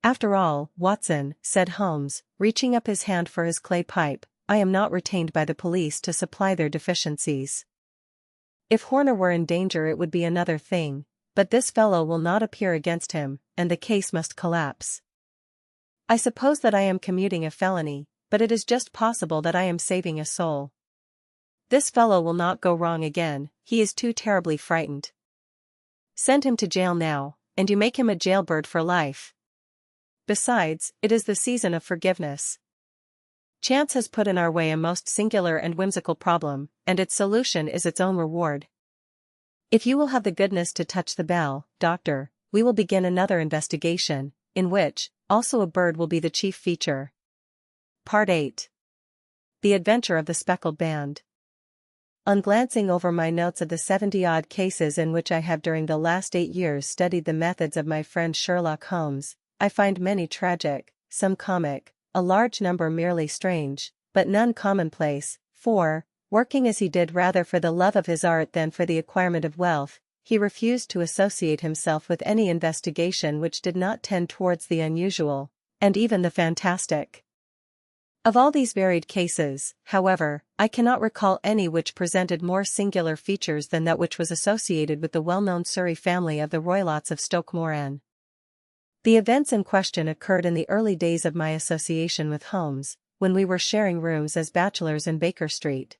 After all, Watson, said Holmes, reaching up his hand for his clay pipe, I am not retained by the police to supply their deficiencies. If Horner were in danger it would be another thing, but this fellow will not appear against him, and the case must collapse. I suppose that I am commuting a felony, but it is just possible that I am saving a soul. This fellow will not go wrong again, he is too terribly frightened. Send him to jail now, and you make him a jailbird for life. Besides, it is the season of forgiveness. Chance has put in our way a most singular and whimsical problem, and its solution is its own reward. If you will have the goodness to touch the bell, Doctor, we will begin another investigation, in which, also a bird will be the chief feature. Part 8. The Adventure of the Speckled Band. On glancing over my notes of the 70-odd cases in which I have during the last 8 years studied the methods of my friend Sherlock Holmes, I find many tragic, some comic, a large number merely strange, but none commonplace, for, working as he did rather for the love of his art than for the acquirement of wealth, he refused to associate himself with any investigation which did not tend towards the unusual, and even the fantastic. Of all these varied cases, however, I cannot recall any which presented more singular features than that which was associated with the well-known Surrey family of the Roylotts of Stoke Moran. The events in question occurred in the early days of my association with Holmes, when we were sharing rooms as bachelors in Baker Street.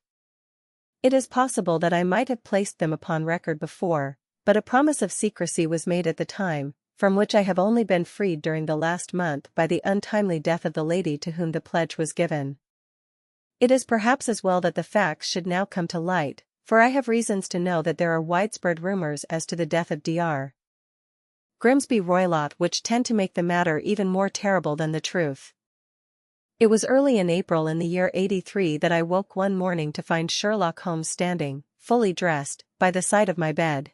It is possible that I might have placed them upon record before, but a promise of secrecy was made at the time, from which I have only been freed during the last month by the untimely death of the lady to whom the pledge was given. It is perhaps as well that the facts should now come to light, for I have reasons to know that there are widespread rumors as to the death of Dr. Grimsby Roylott which tend to make the matter even more terrible than the truth. It was early in April in the year 83 that I woke one morning to find Sherlock Holmes standing, fully dressed, by the side of my bed.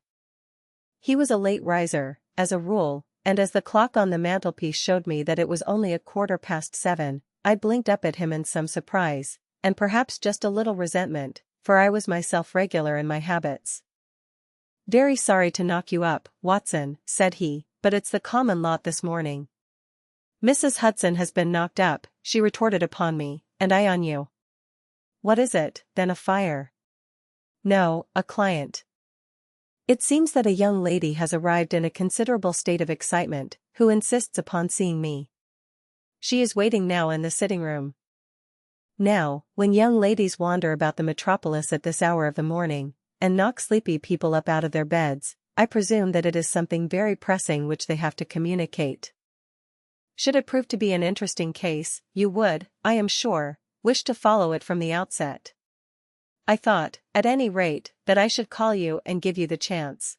He was a late riser, as a rule, and as the clock on the mantelpiece showed me that it was only 7:15, I blinked up at him in some surprise, and perhaps just a little resentment, for I was myself regular in my habits. "Very sorry to knock you up, Watson," said he, "but it's the common lot this morning." "Mrs. Hudson has been knocked up," she retorted upon me, "and I on you." What is it, then a fire? No, a client. It seems that a young lady has arrived in a considerable state of excitement, who insists upon seeing me. She is waiting now in the sitting room. Now, when young ladies wander about the metropolis at this hour of the morning, and knock sleepy people up out of their beds, I presume that it is something very pressing which they have to communicate. Should it prove to be an interesting case, you would, I am sure, wish to follow it from the outset. I thought, at any rate, that I should call you and give you the chance.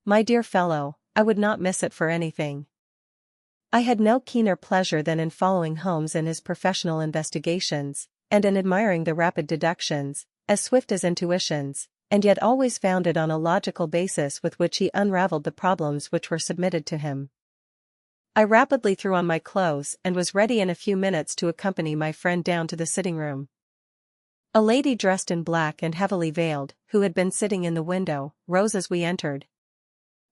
My dear fellow, I would not miss it for anything. I had no keener pleasure than in following Holmes in his professional investigations, and in admiring the rapid deductions, as swift as intuitions, and yet always founded on a logical basis with which he unraveled the problems which were submitted to him. I rapidly threw on my clothes and was ready in a few minutes to accompany my friend down to the sitting room. A lady dressed in black and heavily veiled, who had been sitting in the window, rose as we entered.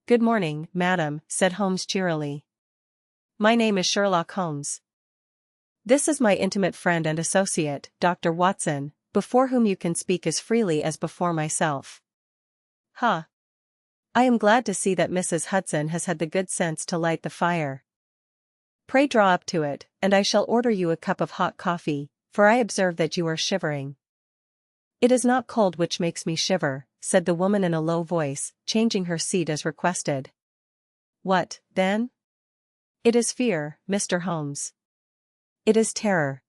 "Good morning, madam," said Holmes cheerily. "My name is Sherlock Holmes. This is my intimate friend and associate, Dr. Watson, before whom you can speak as freely as before myself." "Ha! I am glad to see that Mrs. Hudson has had the good sense to light the fire. Pray draw up to it, and I shall order you a cup of hot coffee, for I observe that you are shivering." "It is not cold which makes me shiver," said the woman in a low voice, changing her seat as requested. "What, then?" "It is fear, Mr. Holmes. It is terror."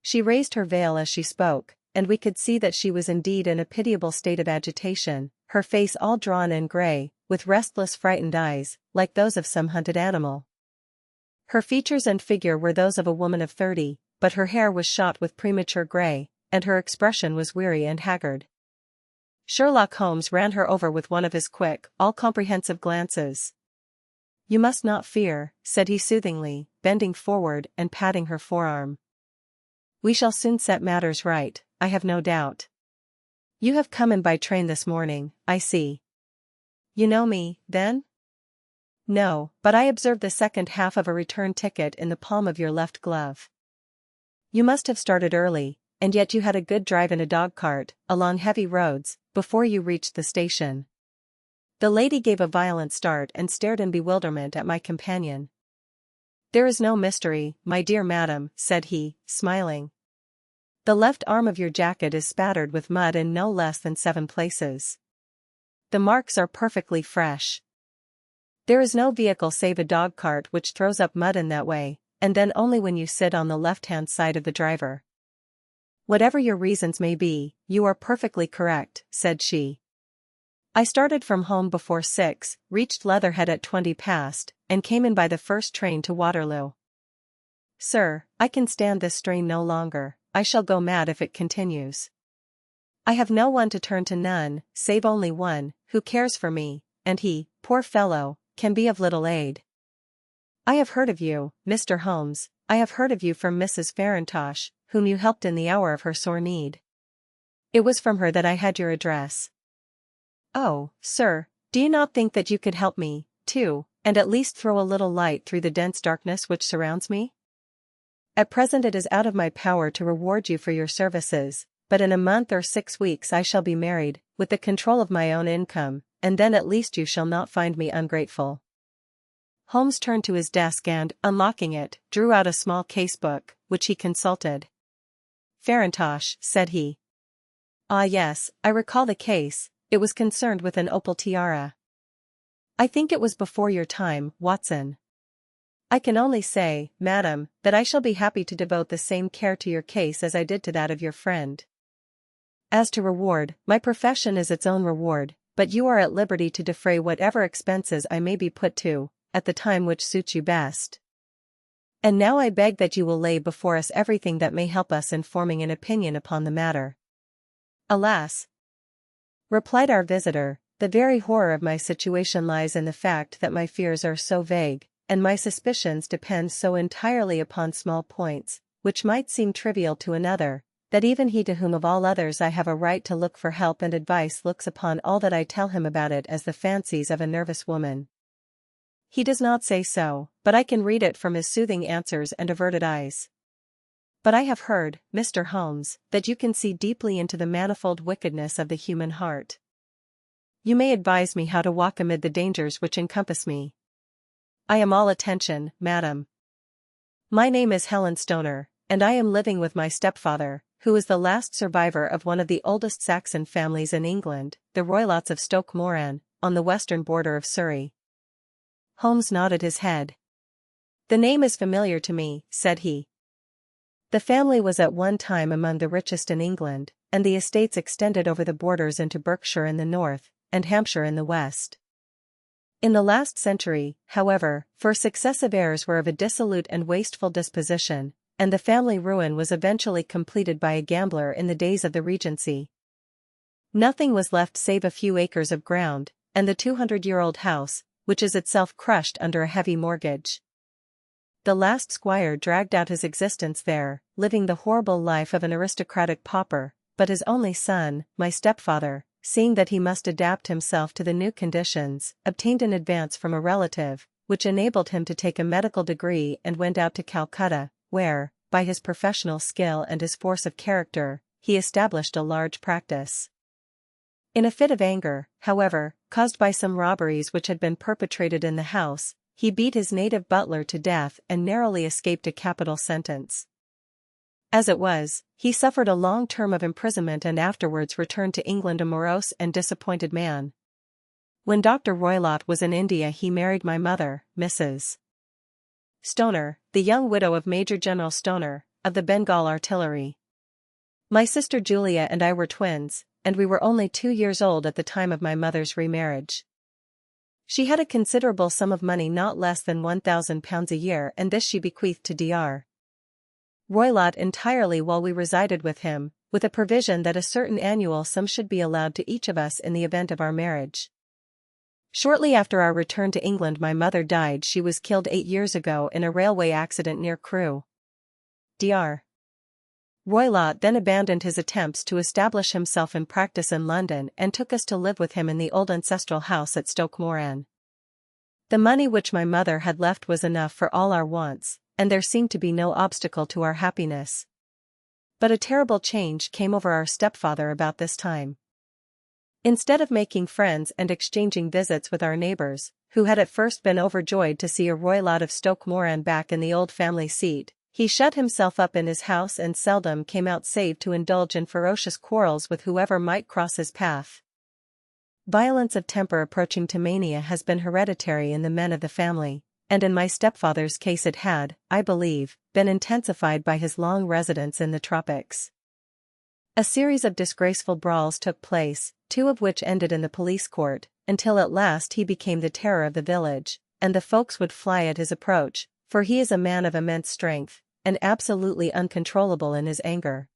She raised her veil as she spoke, and we could see that she was indeed in a pitiable state of agitation, her face all drawn and grey, with restless frightened eyes, like those of some hunted animal. Her features and figure were those of a woman of 30, but her hair was shot with premature grey, and her expression was weary and haggard. Sherlock Holmes ran her over with one of his quick, all-comprehensive glances. "You must not fear," said he soothingly, bending forward and patting her forearm. "We shall soon set matters right, I have no doubt. You have come in by train this morning, I see. You know me, then?" "No, but I observed the second half of a return ticket in the palm of your left glove. You must have started early, and yet you had a good drive in a dog-cart, along heavy roads, before you reached the station." The lady gave a violent start and stared in bewilderment at my companion. "There is no mystery, my dear madam," said he, smiling. "The left arm of your jacket is spattered with mud in no less than 7 places. The marks are perfectly fresh. There is no vehicle save a dog-cart which throws up mud in that way, and then only when you sit on the left-hand side of the driver. Whatever your reasons may be, you are perfectly correct," said she. "I started from home before 6, reached Leatherhead at 20 past, and came in by the first train to Waterloo. Sir, I can stand this strain no longer, I shall go mad if it continues. I have no one to turn to, none, save only one, who cares for me, and he, poor fellow, can be of little aid. I have heard of you, Mr. Holmes, I have heard of you from Mrs. Farintosh, whom you helped in the hour of her sore need. It was from her that I had your address. Oh, sir, do you not think that you could help me, too, and at least throw a little light through the dense darkness which surrounds me? At present it is out of my power to reward you for your services, but in a month or 6 weeks I shall be married, with the control of my own income, and then at least you shall not find me ungrateful." Holmes turned to his desk and, unlocking it, drew out a small case-book, which he consulted. "Farintosh," said he. "Ah yes, I recall the case, it was concerned with an opal tiara. I think it was before your time, Watson. I can only say, madam, that I shall be happy to devote the same care to your case as I did to that of your friend. As to reward, my profession is its own reward, but you are at liberty to defray whatever expenses I may be put to, at the time which suits you best. And now I beg that you will lay before us everything that may help us in forming an opinion upon the matter." "Alas!" replied our visitor, "the very horror of my situation lies in the fact that my fears are so vague, and my suspicions depend so entirely upon small points, which might seem trivial to another, that even he to whom of all others I have a right to look for help and advice looks upon all that I tell him about it as the fancies of a nervous woman. He does not say so, but I can read it from his soothing answers and averted eyes. But I have heard, Mr. Holmes, that you can see deeply into the manifold wickedness of the human heart. You may advise me how to walk amid the dangers which encompass me. I am all attention, madam. My name is Helen Stoner, and I am living with my stepfather, who is the last survivor of one of the oldest Saxon families in England, the Roylotts of Stoke Moran, on the western border of Surrey. Holmes nodded his head. The name is familiar to me, said he. The family was at one time among the richest in England, and the estates extended over the borders into Berkshire in the north, and Hampshire in the west. In the last century, however, for successive heirs were of a dissolute and wasteful disposition, and the family ruin was eventually completed by a gambler in the days of the Regency. Nothing was left save a few acres of ground, and the 200-year-old house, which is itself crushed under a heavy mortgage. The last squire dragged out his existence there, living the horrible life of an aristocratic pauper, but his only son, my stepfather, seeing that he must adapt himself to the new conditions, obtained an advance from a relative, which enabled him to take a medical degree and went out to Calcutta, where, by his professional skill and his force of character, he established a large practice. In a fit of anger, however, caused by some robberies which had been perpetrated in the house, he beat his native butler to death and narrowly escaped a capital sentence. As it was, he suffered a long term of imprisonment and afterwards returned to England a morose and disappointed man. When Dr. Roylott was in India he married my mother, Mrs. Stoner, the young widow of Major General Stoner, of the Bengal Artillery. My sister Julia and I were twins, and we were only 2 years old at the time of my mother's remarriage. She had a considerable sum of money, not less than £1,000 a year, and this she bequeathed to Dr. Roylott entirely while we resided with him, with a provision that a certain annual sum should be allowed to each of us in the event of our marriage. Shortly after our return to England my mother died. She was killed 8 years ago in a railway accident near Crewe. Dr. Roylott then abandoned his attempts to establish himself in practice in London and took us to live with him in the old ancestral house at Stoke Moran. The money which my mother had left was enough for all our wants, and there seemed to be no obstacle to our happiness. But a terrible change came over our stepfather about this time. Instead of making friends and exchanging visits with our neighbors, who had at first been overjoyed to see a Roylott of Stoke Moran back in the old family seat, he shut himself up in his house and seldom came out save to indulge in ferocious quarrels with whoever might cross his path. Violence of temper approaching to mania has been hereditary in the men of the family, and in my stepfather's case it had, I believe, been intensified by his long residence in the tropics. A series of disgraceful brawls took place, 2 of which ended in the police court, until at last he became the terror of the village, and the folks would fly at his approach, for he is a man of immense strength, and absolutely uncontrollable in his anger.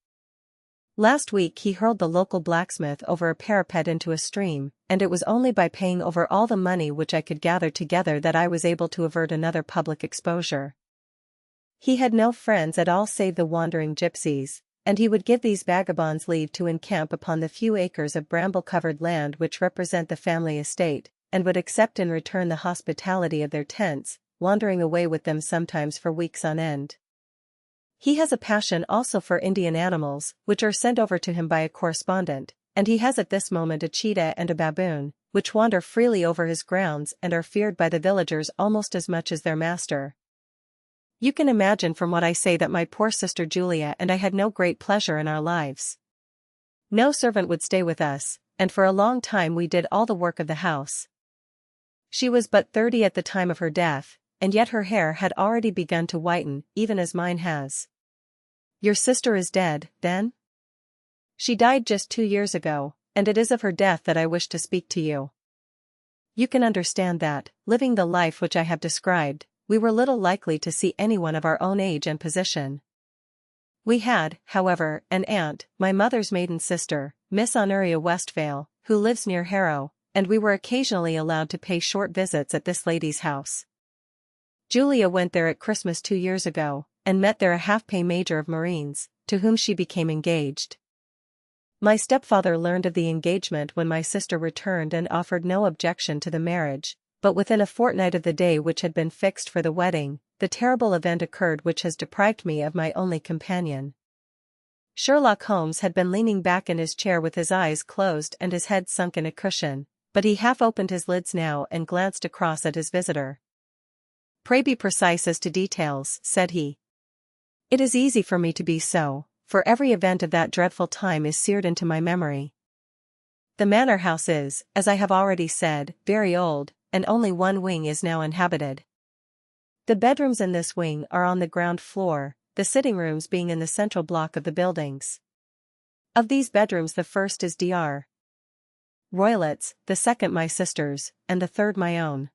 Last week he hurled the local blacksmith over a parapet into a stream, and it was only by paying over all the money which I could gather together that I was able to avert another public exposure. He had no friends at all save the wandering gypsies, and he would give these vagabonds leave to encamp upon the few acres of bramble-covered land which represent the family estate, and would accept in return the hospitality of their tents, wandering away with them sometimes for weeks on end. He has a passion also for Indian animals, which are sent over to him by a correspondent, and he has at this moment a cheetah and a baboon, which wander freely over his grounds and are feared by the villagers almost as much as their master. You can imagine from what I say that my poor sister Julia and I had no great pleasure in our lives. No servant would stay with us, and for a long time we did all the work of the house. She was but 30 at the time of her death, and yet her hair had already begun to whiten, even as mine has. Your sister is dead, then? She died just 2 years ago, and it is of her death that I wish to speak to you. You can understand that, living the life which I have described, we were little likely to see anyone of our own age and position. We had, however, an aunt, my mother's maiden sister, Miss Honoria Westvale, who lives near Harrow, and we were occasionally allowed to pay short visits at this lady's house. Julia went there at Christmas 2 years ago, and met there a half-pay major of Marines, to whom she became engaged. My stepfather learned of the engagement when my sister returned and offered no objection to the marriage, but within a fortnight of the day which had been fixed for the wedding, the terrible event occurred which has deprived me of my only companion. Sherlock Holmes had been leaning back in his chair with his eyes closed and his head sunk in a cushion, but he half opened his lids now and glanced across at his visitor. "Pray be precise as to details," said he. "It is easy for me to be so, for every event of that dreadful time is seared into my memory. The manor house is, as I have already said, very old, and only one wing is now inhabited. The bedrooms in this wing are on the ground floor, the sitting rooms being in the central block of the buildings. Of these bedrooms the first is Dr. Roylott's, the second my sister's, and the third my own.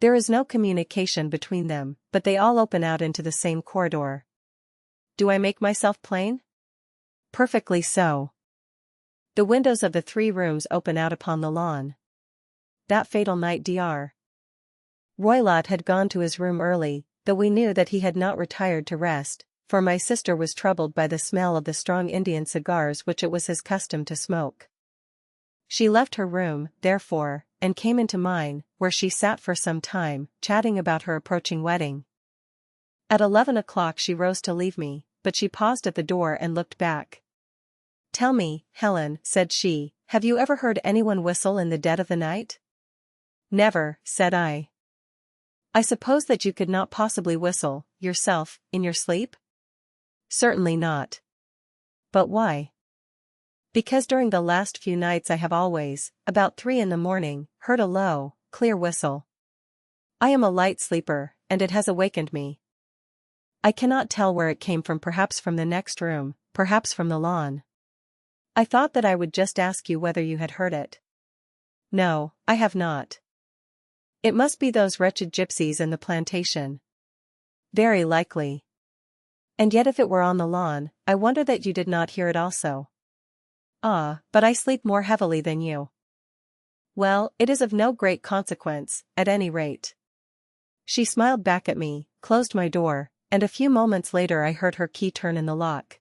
There is no communication between them, but they all open out into the same corridor. Do I make myself plain?" "Perfectly so. The windows of the 3 rooms open out upon the lawn." That fatal night Dr. Roylott had gone to his room early, though we knew that he had not retired to rest, for my sister was troubled by the smell of the strong Indian cigars which it was his custom to smoke. She left her room, therefore, and came into mine, where she sat for some time, chatting about her approaching wedding. At 11 o'clock she rose to leave me, but she paused at the door and looked back. "Tell me, Helen," said she, "have you ever heard anyone whistle in the dead of the night?" "Never," said I. "I suppose that you could not possibly whistle, yourself, in your sleep?" "Certainly not." "But why?" "Because during the last few nights I have always, about 3 in the morning, heard a low, clear whistle. I am a light sleeper, and it has awakened me. I cannot tell where it came from, perhaps from the next room, perhaps from the lawn. I thought that I would just ask you whether you had heard it." "No, I have not." "It must be those wretched gypsies in the plantation." "Very likely. And yet if it were on the lawn, I wonder that you did not hear it also." "Ah, but I sleep more heavily than you." "Well, it is of no great consequence, at any rate." She smiled back at me, closed my door, and a few moments later I heard her key turn in the lock.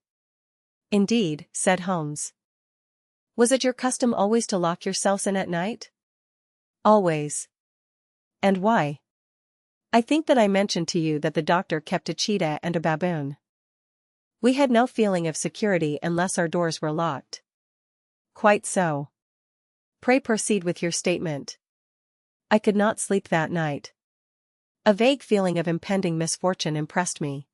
"Indeed," said Holmes. "Was it your custom always to lock yourselves in at night?" "Always." "And why?" "I think that I mentioned to you that the doctor kept a cheetah and a baboon. We had no feeling of security unless our doors were locked." "Quite so. Pray proceed with your statement." "I could not sleep that night. A vague feeling of impending misfortune impressed me.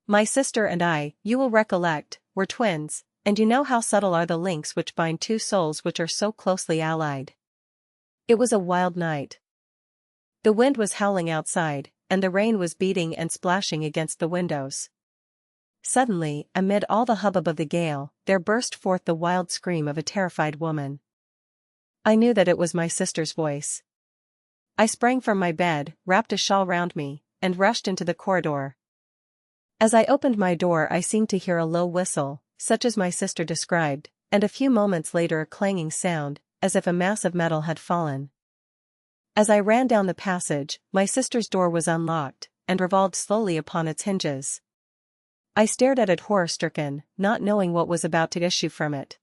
My sister and I, you will recollect, were twins, and you know how subtle are the links which bind 2 souls which are so closely allied. It was a wild night. The wind was howling outside, and the rain was beating and splashing against the windows. Suddenly, amid all the hubbub of the gale, there burst forth the wild scream of a terrified woman. I knew that it was my sister's voice. I sprang from my bed, wrapped a shawl round me, and rushed into the corridor. As I opened my door I seemed to hear a low whistle, such as my sister described, and a few moments later a clanging sound, as if a mass of metal had fallen. As I ran down the passage, my sister's door was unlocked, and revolved slowly upon its hinges. I stared at it horror-stricken, not knowing what was about to issue from it.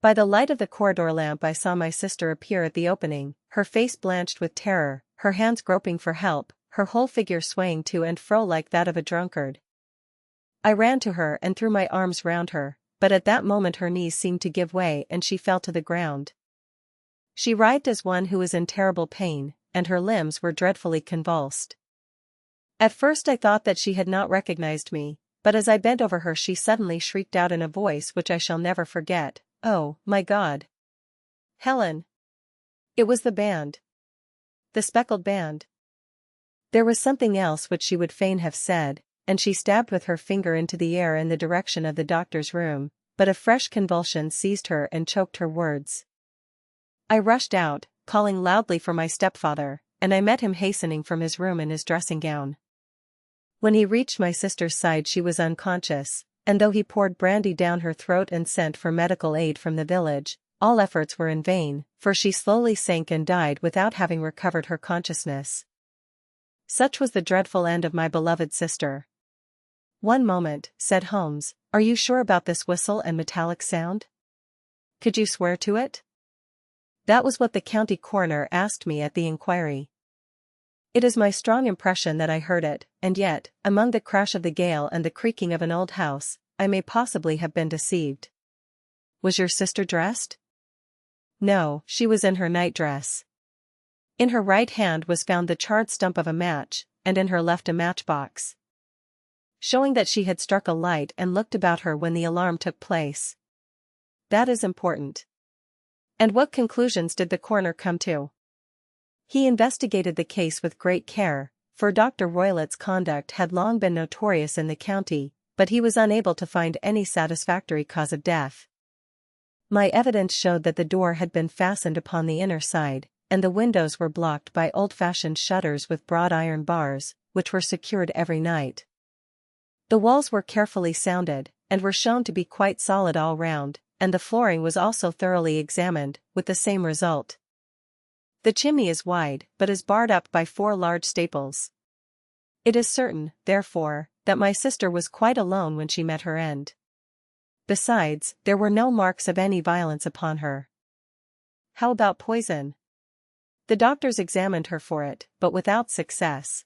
By the light of the corridor lamp I saw my sister appear at the opening, her face blanched with terror, her hands groping for help, her whole figure swaying to and fro like that of a drunkard. I ran to her and threw my arms round her, but at that moment her knees seemed to give way and she fell to the ground. She writhed as one who is in terrible pain, and her limbs were dreadfully convulsed. At first I thought that she had not recognized me, but as I bent over her she suddenly shrieked out in a voice which I shall never forget, "Oh, my God! Helen!" It was the band. The speckled band. There was something else which she would fain have said, and she stabbed with her finger into the air in the direction of the doctor's room, but a fresh convulsion seized her and choked her words. I rushed out, calling loudly for my stepfather, and I met him hastening from his room in his dressing gown. When he reached my sister's side she was unconscious, and though he poured brandy down her throat and sent for medical aid from the village, all efforts were in vain, for she slowly sank and died without having recovered her consciousness. Such was the dreadful end of my beloved sister. "One moment," said Holmes, "are you sure about this whistle and metallic sound? Could you swear to it?" That was what the county coroner asked me at the inquiry. It is my strong impression that I heard it, and yet, among the crash of the gale and the creaking of an old house, I may possibly have been deceived. Was your sister dressed? No, she was in her nightdress. In her right hand was found the charred stump of a match, and in her left a matchbox, showing that she had struck a light and looked about her when the alarm took place. That is important. And what conclusions did the coroner come to? He investigated the case with great care, for Dr. Roylett's conduct had long been notorious in the county, but he was unable to find any satisfactory cause of death. My evidence showed that the door had been fastened upon the inner side, and the windows were blocked by old-fashioned shutters with broad iron bars, which were secured every night. The walls were carefully sounded, and were shown to be quite solid all round, and the flooring was also thoroughly examined, with the same result. The chimney is wide, but is barred up by 4 large staples. It is certain, therefore, that my sister was quite alone when she met her end. Besides, there were no marks of any violence upon her. How about poison? The doctors examined her for it, but without success.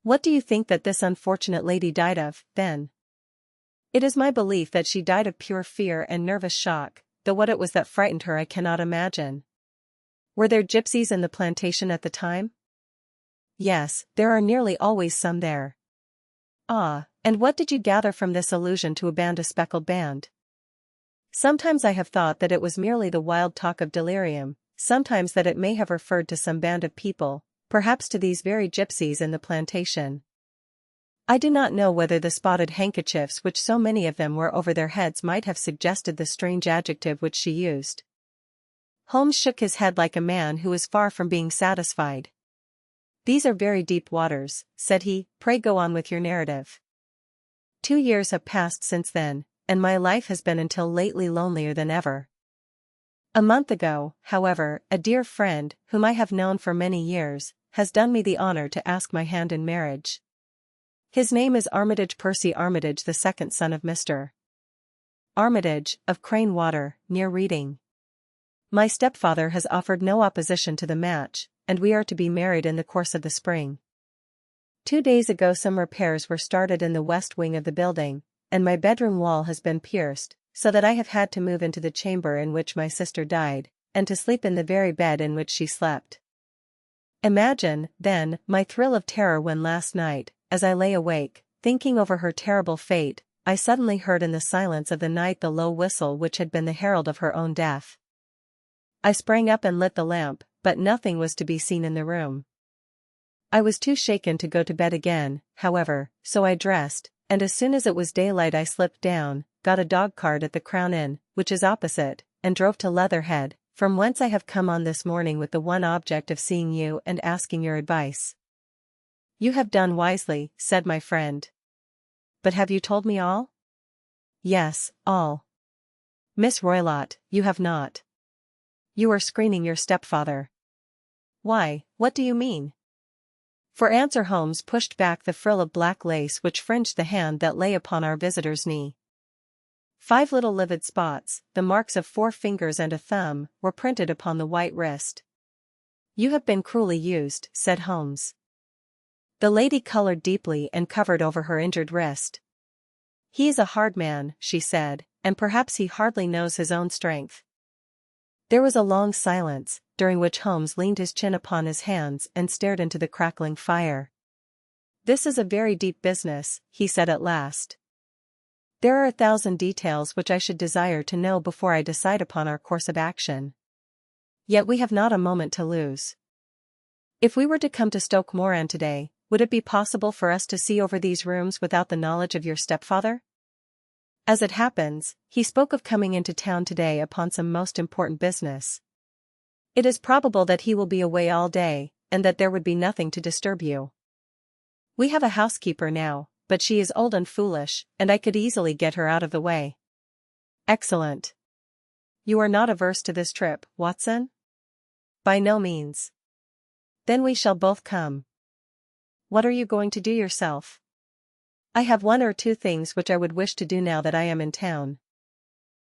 What do you think that this unfortunate lady died of, then? It is my belief that she died of pure fear and nervous shock, though what it was that frightened her I cannot imagine. Were there gypsies in the plantation at the time? Yes, there are nearly always some there. Ah, and what did you gather from this allusion to a speckled band? Sometimes I have thought that it was merely the wild talk of delirium, sometimes that it may have referred to some band of people, perhaps to these very gypsies in the plantation. I do not know whether the spotted handkerchiefs which so many of them wore over their heads might have suggested the strange adjective which she used. Holmes shook his head like a man who is far from being satisfied. These are very deep waters, said he. Pray go on with your narrative. 2 years have passed since then, and my life has been until lately lonelier than ever. A month ago, however, a dear friend, whom I have known for many years, has done me the honor to ask my hand in marriage. His name is Armitage Percy Armitage, the second son of Mr. Armitage, of Crane Water, near Reading. My stepfather has offered no opposition to the match, and we are to be married in the course of the spring. 2 days ago some repairs were started in the west wing of the building, and my bedroom wall has been pierced, so that I have had to move into the chamber in which my sister died, and to sleep in the very bed in which she slept. Imagine, then, my thrill of terror when last night, as I lay awake, thinking over her terrible fate, I suddenly heard in the silence of the night the low whistle which had been the herald of her own death. I sprang up and lit the lamp, but nothing was to be seen in the room. I was too shaken to go to bed again, however, so I dressed, and as soon as it was daylight I slipped down, got a dog-cart at the Crown Inn, which is opposite, and drove to Leatherhead, from whence I have come on this morning with the one object of seeing you and asking your advice. You have done wisely, said my friend. But have you told me all? Yes, all. Miss Roylott, you have not. You are screening your stepfather. Why, what do you mean? For answer Holmes pushed back the frill of black lace which fringed the hand that lay upon our visitor's knee. 5 little livid spots, the marks of 4 fingers and a thumb, were printed upon the white wrist. You have been cruelly used, said Holmes. The lady colored deeply and covered over her injured wrist. He is a hard man, she said, and perhaps he hardly knows his own strength. There was a long silence, during which Holmes leaned his chin upon his hands and stared into the crackling fire. This is a very deep business, he said at last. There are 1,000 details which I should desire to know before I decide upon our course of action. Yet we have not a moment to lose. If we were to come to Stoke Moran today, would it be possible for us to see over these rooms without the knowledge of your stepfather? As it happens, he spoke of coming into town today upon some most important business. It is probable that he will be away all day, and that there would be nothing to disturb you. We have a housekeeper now, but she is old and foolish, and I could easily get her out of the way. Excellent. You are not averse to this trip, Watson? By no means. Then we shall both come. What are you going to do yourself? I have 1 or 2 things which I would wish to do now that I am in town.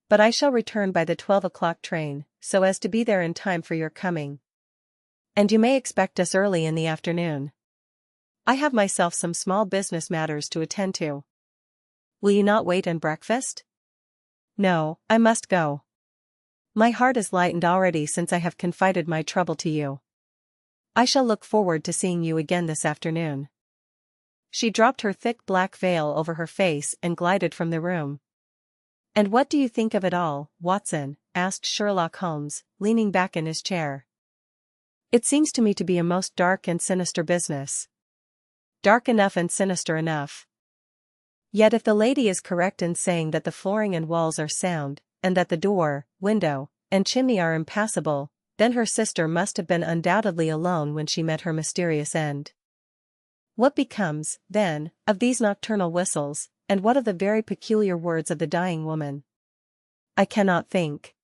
But I shall return by the 12 o'clock train, so as to be there in time for your coming. And you may expect us early in the afternoon. I have myself some small business matters to attend to. Will you not wait and breakfast? No, I must go. My heart is lightened already since I have confided my trouble to you. I shall look forward to seeing you again this afternoon. She dropped her thick black veil over her face and glided from the room. And what do you think of it all, Watson? Asked Sherlock Holmes, leaning back in his chair. It seems to me to be a most dark and sinister business. Dark enough and sinister enough. Yet if the lady is correct in saying that the flooring and walls are sound, and that the door, window, and chimney are impassable, then her sister must have been undoubtedly alone when she met her mysterious end. What becomes, then, of these nocturnal whistles, and what of the very peculiar words of the dying woman? I cannot think.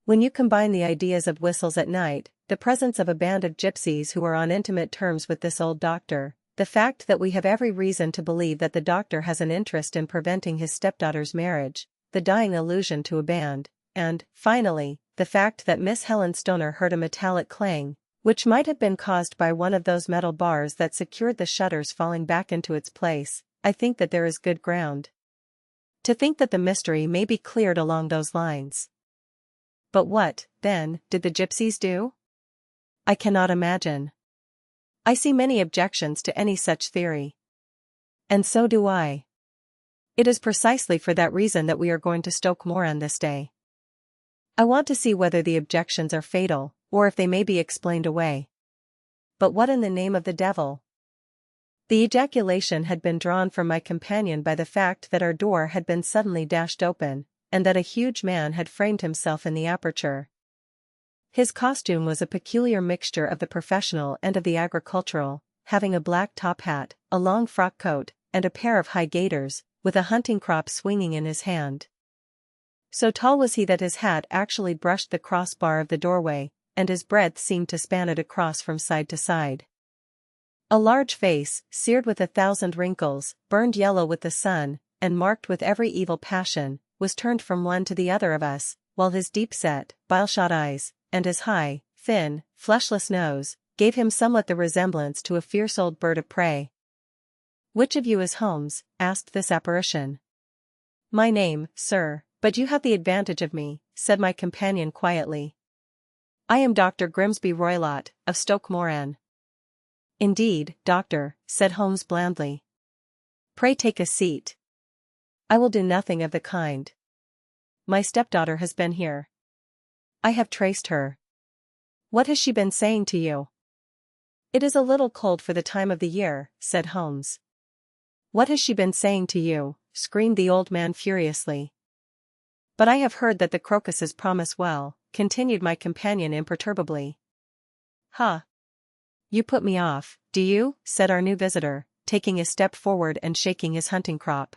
When you combine the ideas of whistles at night, the presence of a band of gypsies who are on intimate terms with this old doctor, the fact that we have every reason to believe that the doctor has an interest in preventing his stepdaughter's marriage, the dying allusion to a band, and, finally, the fact that Miss Helen Stoner heard a metallic clang, which might have been caused by one of those metal bars that secured the shutters falling back into its place, I think that there is good ground to think that the mystery may be cleared along those lines. But what, then, did the gypsies do? I cannot imagine. I see many objections to any such theory. And so do I. It is precisely for that reason that we are going to Stoke Moran this day. I want to see whether the objections are fatal, or if they may be explained away. But what in the name of the devil? The ejaculation had been drawn from my companion by the fact that our door had been suddenly dashed open, and that a huge man had framed himself in the aperture. His costume was a peculiar mixture of the professional and of the agricultural, having a black top hat, a long frock coat, and a pair of high gaiters, with a hunting crop swinging in his hand. So tall was he that his hat actually brushed the crossbar of the doorway, and his breadth seemed to span it across from side to side. A large face, seared with 1,000 wrinkles, burned yellow with the sun, and marked with every evil passion, was turned from one to the other of us, while his deep-set, bile-shot eyes, and his high, thin, fleshless nose, gave him somewhat the resemblance to a fierce old bird of prey. "Which of you is Holmes?" asked this apparition. "My name, sir, but you have the advantage of me," said my companion quietly. "I am Dr. Grimsby Roylott, of Stoke Moran." "Indeed, doctor," said Holmes blandly. "Pray take a seat." "I will do nothing of the kind. My stepdaughter has been here. I have traced her." "What has she been saying to you?" "It is a little cold for the time of the year," said Holmes. "What has she been saying to you?" screamed the old man furiously. "But I have heard that the crocuses promise well," continued my companion imperturbably. "Ha! You put me off, do you?" said our new visitor, taking a step forward and shaking his hunting crop.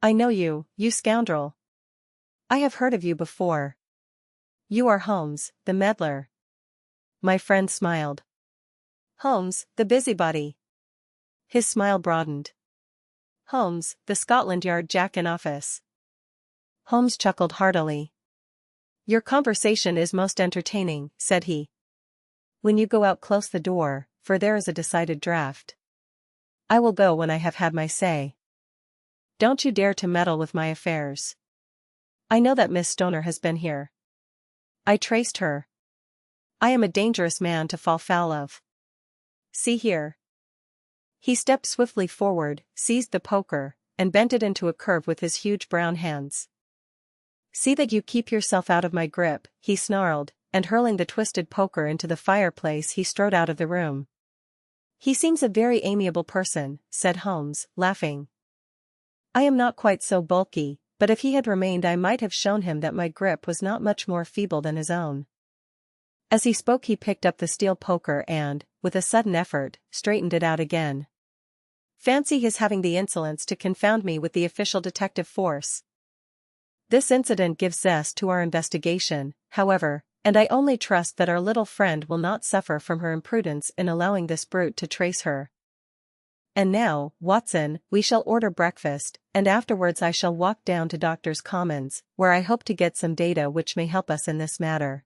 "I know you, you scoundrel. I have heard of you before. You are Holmes, the meddler." My friend smiled. "Holmes, the busybody." His smile broadened. "Holmes, the Scotland Yard Jack-in-office." Holmes chuckled heartily. "Your conversation is most entertaining," said he. "When you go out, close the door, for there is a decided draught." "I will go when I have had my say. Don't you dare to meddle with my affairs. I know that Miss Stoner has been here. I traced her. I am a dangerous man to fall foul of. See here." He stepped swiftly forward, seized the poker, and bent it into a curve with his huge brown hands. "See that you keep yourself out of my grip," he snarled, and hurling the twisted poker into the fireplace he strode out of the room. "He seems a very amiable person," said Holmes, laughing. "I am not quite so bulky, but if he had remained I might have shown him that my grip was not much more feeble than his own." As he spoke he picked up the steel poker and, with a sudden effort, straightened it out again. "Fancy his having the insolence to confound me with the official detective force. This incident gives zest to our investigation, however, and I only trust that our little friend will not suffer from her imprudence in allowing this brute to trace her. And now, Watson, we shall order breakfast, and afterwards I shall walk down to Doctors' Commons, where I hope to get some data which may help us in this matter."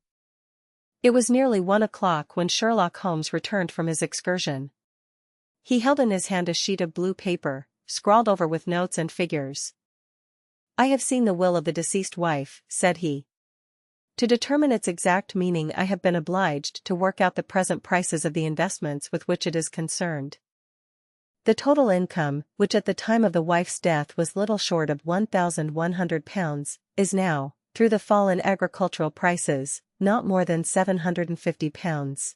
It was nearly 1 o'clock when Sherlock Holmes returned from his excursion. He held in his hand a sheet of blue paper, scrawled over with notes and figures. "I have seen the will of the deceased wife," said he. "To determine its exact meaning I have been obliged to work out the present prices of the investments with which it is concerned. The total income, which at the time of the wife's death was little short of £1,100, is now, through the fall in agricultural prices, not more than £750.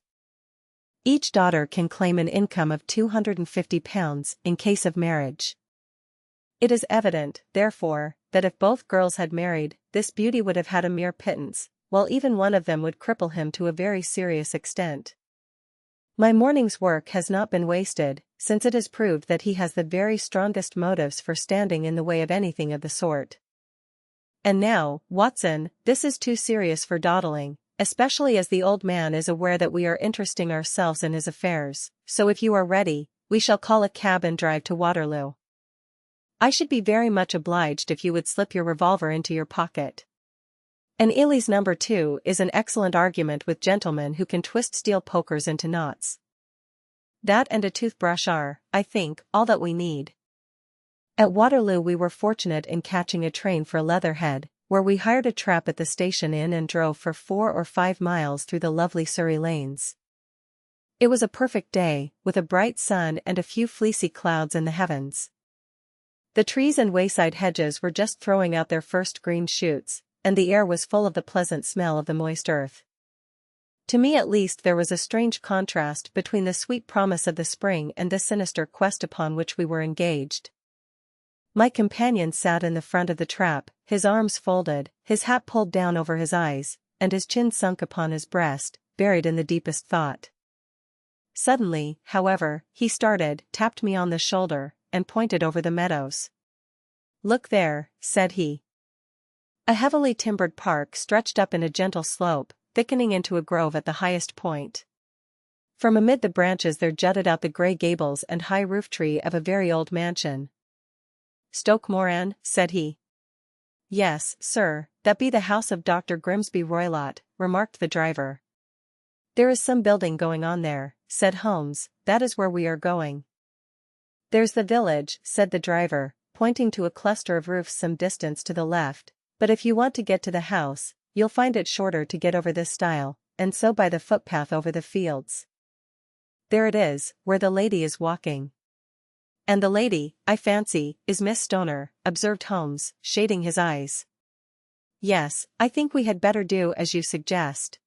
Each daughter can claim an income of £250 in case of marriage. It is evident, therefore, that if both girls had married, this beauty would have had a mere pittance, while even one of them would cripple him to a very serious extent. My morning's work has not been wasted, since it has proved that he has the very strongest motives for standing in the way of anything of the sort. And now, Watson, this is too serious for dawdling, especially as the old man is aware that we are interesting ourselves in his affairs, so if you are ready, we shall call a cab and drive to Waterloo. I should be very much obliged if you would slip your revolver into your pocket. An Ely's number 2 is an excellent argument with gentlemen who can twist steel pokers into knots. That and a toothbrush are, I think, all that we need." At Waterloo we were fortunate in catching a train for Leatherhead, where we hired a trap at the station inn and drove for 4 or 5 miles through the lovely Surrey lanes. It was a perfect day, with a bright sun and a few fleecy clouds in the heavens. The trees and wayside hedges were just throwing out their first green shoots, and the air was full of the pleasant smell of the moist earth. To me at least there was a strange contrast between the sweet promise of the spring and the sinister quest upon which we were engaged. My companion sat in the front of the trap, his arms folded, his hat pulled down over his eyes, and his chin sunk upon his breast, buried in the deepest thought. Suddenly, however, he started, tapped me on the shoulder, and pointed over the meadows. "Look there," said he. A heavily timbered park stretched up in a gentle slope, thickening into a grove at the highest point. From amid the branches there jutted out the grey gables and high roof tree of a very old mansion. "Stoke Moran," said he. "Yes, sir, that be the house of Dr. Grimsby Roylott," remarked the driver. "There is some building going on there," said Holmes, "that is where we are going." "There's the village," said the driver, pointing to a cluster of roofs some distance to the left, "but if you want to get to the house, you'll find it shorter to get over this stile, and so by the footpath over the fields. There it is, where the lady is walking." "And the lady, I fancy, is Miss Stoner," observed Holmes, shading his eyes. "Yes, I think we had better do as you suggest."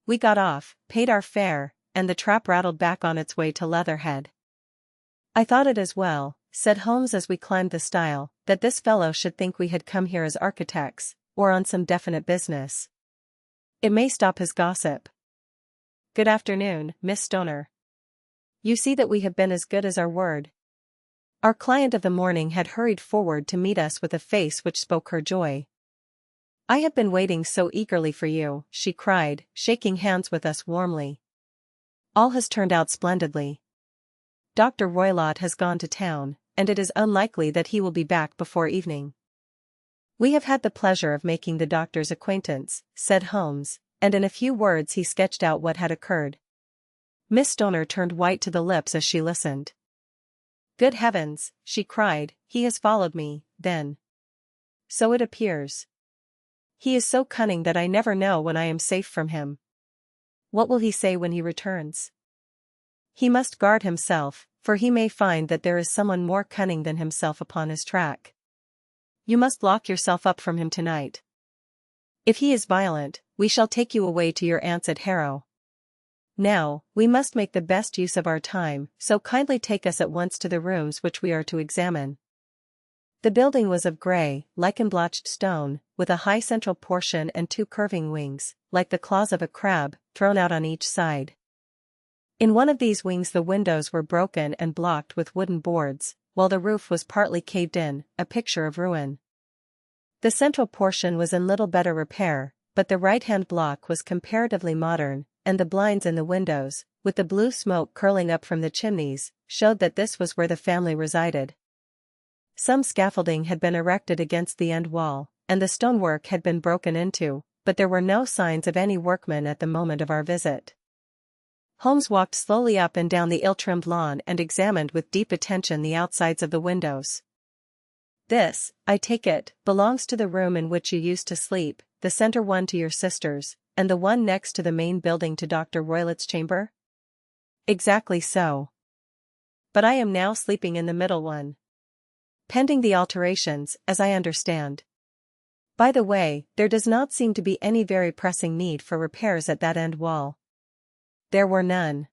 We got off, paid our fare, and the trap rattled back on its way to Leatherhead. "I thought it as well," said Holmes as we climbed the stile, "that this fellow should think we had come here as architects, or on some definite business. It may stop his gossip. Good afternoon, Miss Stoner. You see that we have been as good as our word." Our client of the morning had hurried forward to meet us with a face which spoke her joy. "I have been waiting so eagerly for you," she cried, shaking hands with us warmly. "All has turned out splendidly. Dr. Roylott has gone to town, and it is unlikely that he will be back before evening." "We have had the pleasure of making the doctor's acquaintance," said Holmes, and in a few words he sketched out what had occurred. Miss Stoner turned white to the lips as she listened. "Good heavens," she cried, "he has followed me, then. So it appears. He is so cunning that I never know when I am safe from him. What will he say when he returns? He must guard himself, for he may find that there is someone more cunning than himself upon his track. You must lock yourself up from him tonight. If he is violent, we shall take you away to your aunt's at Harrow. Now, we must make the best use of our time, so kindly take us at once to the rooms which we are to examine." The building was of grey, lichen-blotched stone, with a high central portion and 2 curving wings, like the claws of a crab, thrown out on each side. In one of these wings the windows were broken and blocked with wooden boards, while the roof was partly caved in, a picture of ruin. The central portion was in little better repair, but the right-hand block was comparatively modern, and the blinds in the windows, with the blue smoke curling up from the chimneys, showed that this was where the family resided. Some scaffolding had been erected against the end wall, and the stonework had been broken into, but there were no signs of any workmen at the moment of our visit. Holmes walked slowly up and down the ill-trimmed lawn and examined with deep attention the outsides of the windows. "This, I take it, belongs to the room in which you used to sleep, the center one to your sister's, and the one next to the main building to Dr. Roylott's chamber?" "Exactly so. But I am now sleeping in the middle one. Pending the alterations, as I understand. By the way, there does not seem to be any very pressing need for repairs at that end wall." There were none.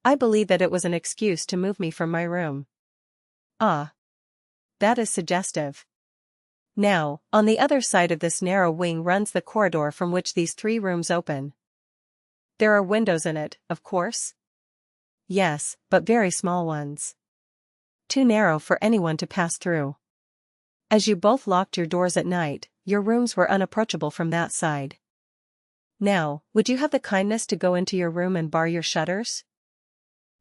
"I believe that it was an excuse to move me from my room." "Ah. That is suggestive. Now, on the other side of this narrow wing runs the corridor from which these 3 rooms open." "There are windows in it, of course?" "Yes, but very small ones. Too narrow for anyone to pass through. As you both locked your doors at night, your rooms were unapproachable from that side. Now, would you have the kindness to go into your room and bar your shutters?"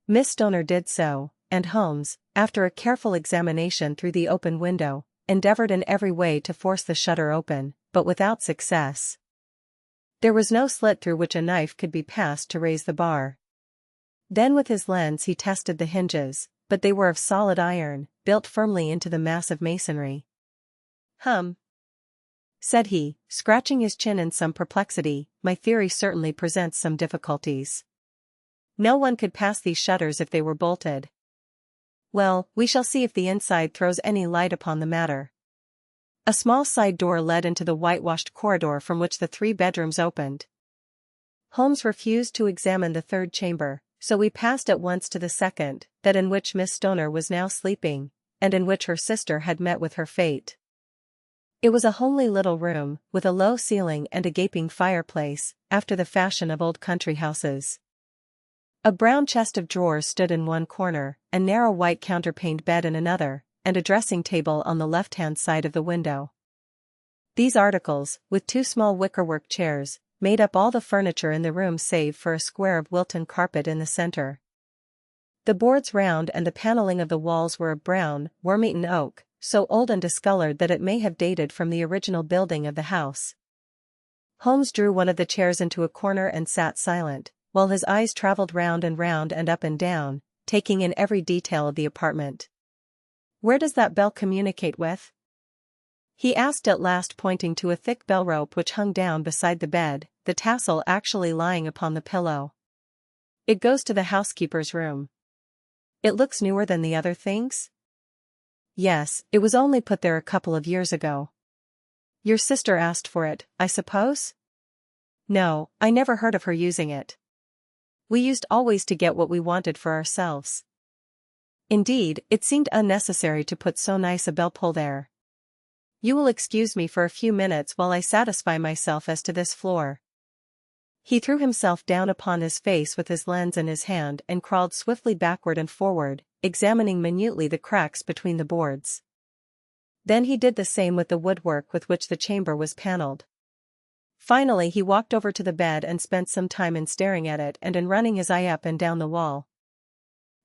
Miss Stoner did so, and Holmes, after a careful examination through the open window, endeavored in every way to force the shutter open, but without success. There was no slit through which a knife could be passed to raise the bar. Then with his lens he tested the hinges, but they were of solid iron, built firmly into the massive masonry. "Hum," said he, scratching his chin in some perplexity, "my theory certainly presents some difficulties. No one could pass these shutters if they were bolted. Well, we shall see if the inside throws any light upon the matter." A small side door led into the whitewashed corridor from which the 3 bedrooms opened. Holmes refused to examine the 3rd chamber, so we passed at once to the 2nd, that in which Miss Stoner was now sleeping, and in which her sister had met with her fate. It was a homely little room, with a low ceiling and a gaping fireplace, after the fashion of old country houses. A brown chest of drawers stood in one corner, a narrow white counterpaned bed in another, and a dressing table on the left-hand side of the window. These articles, with 2 small wickerwork chairs, made up all the furniture in the room save for a square of Wilton carpet in the center. The boards round and the paneling of the walls were of brown, worm-eaten oak, so old and discolored that it may have dated from the original building of the house. Holmes drew one of the chairs into a corner and sat silent, while his eyes traveled round and up and down, taking in every detail of the apartment. "Where does that bell communicate with?" he asked at last, pointing to a thick bell rope which hung down beside the bed, the tassel actually lying upon the pillow. "It goes to the housekeeper's room." "It looks newer than the other things?" "Yes, it was only put there a couple of years ago." "Your sister asked for it, I suppose?" "No, I never heard of her using it. We used always to get what we wanted for ourselves. Indeed, it seemed unnecessary to put so nice a bell-pull there. You will excuse me for a few minutes while I satisfy myself as to this floor." He threw himself down upon his face with his lens in his hand and crawled swiftly backward and forward, examining minutely the cracks between the boards. Then he did the same with the woodwork with which the chamber was paneled. Finally he walked over to the bed and spent some time in staring at it and in running his eye up and down the wall.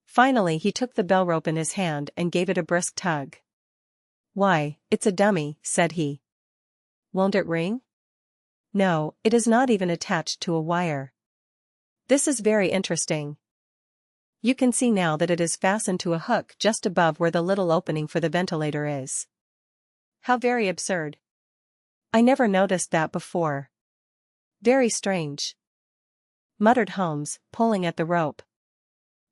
Finally he took the bell rope in his hand and gave it a brisk tug. "Why, it's a dummy," said he. "Won't it ring?" "No, it is not even attached to a wire. This is very interesting. You can see now that it is fastened to a hook just above where the little opening for the ventilator is." "How very absurd. I never noticed that before. Very strange," muttered Holmes, pulling at the rope.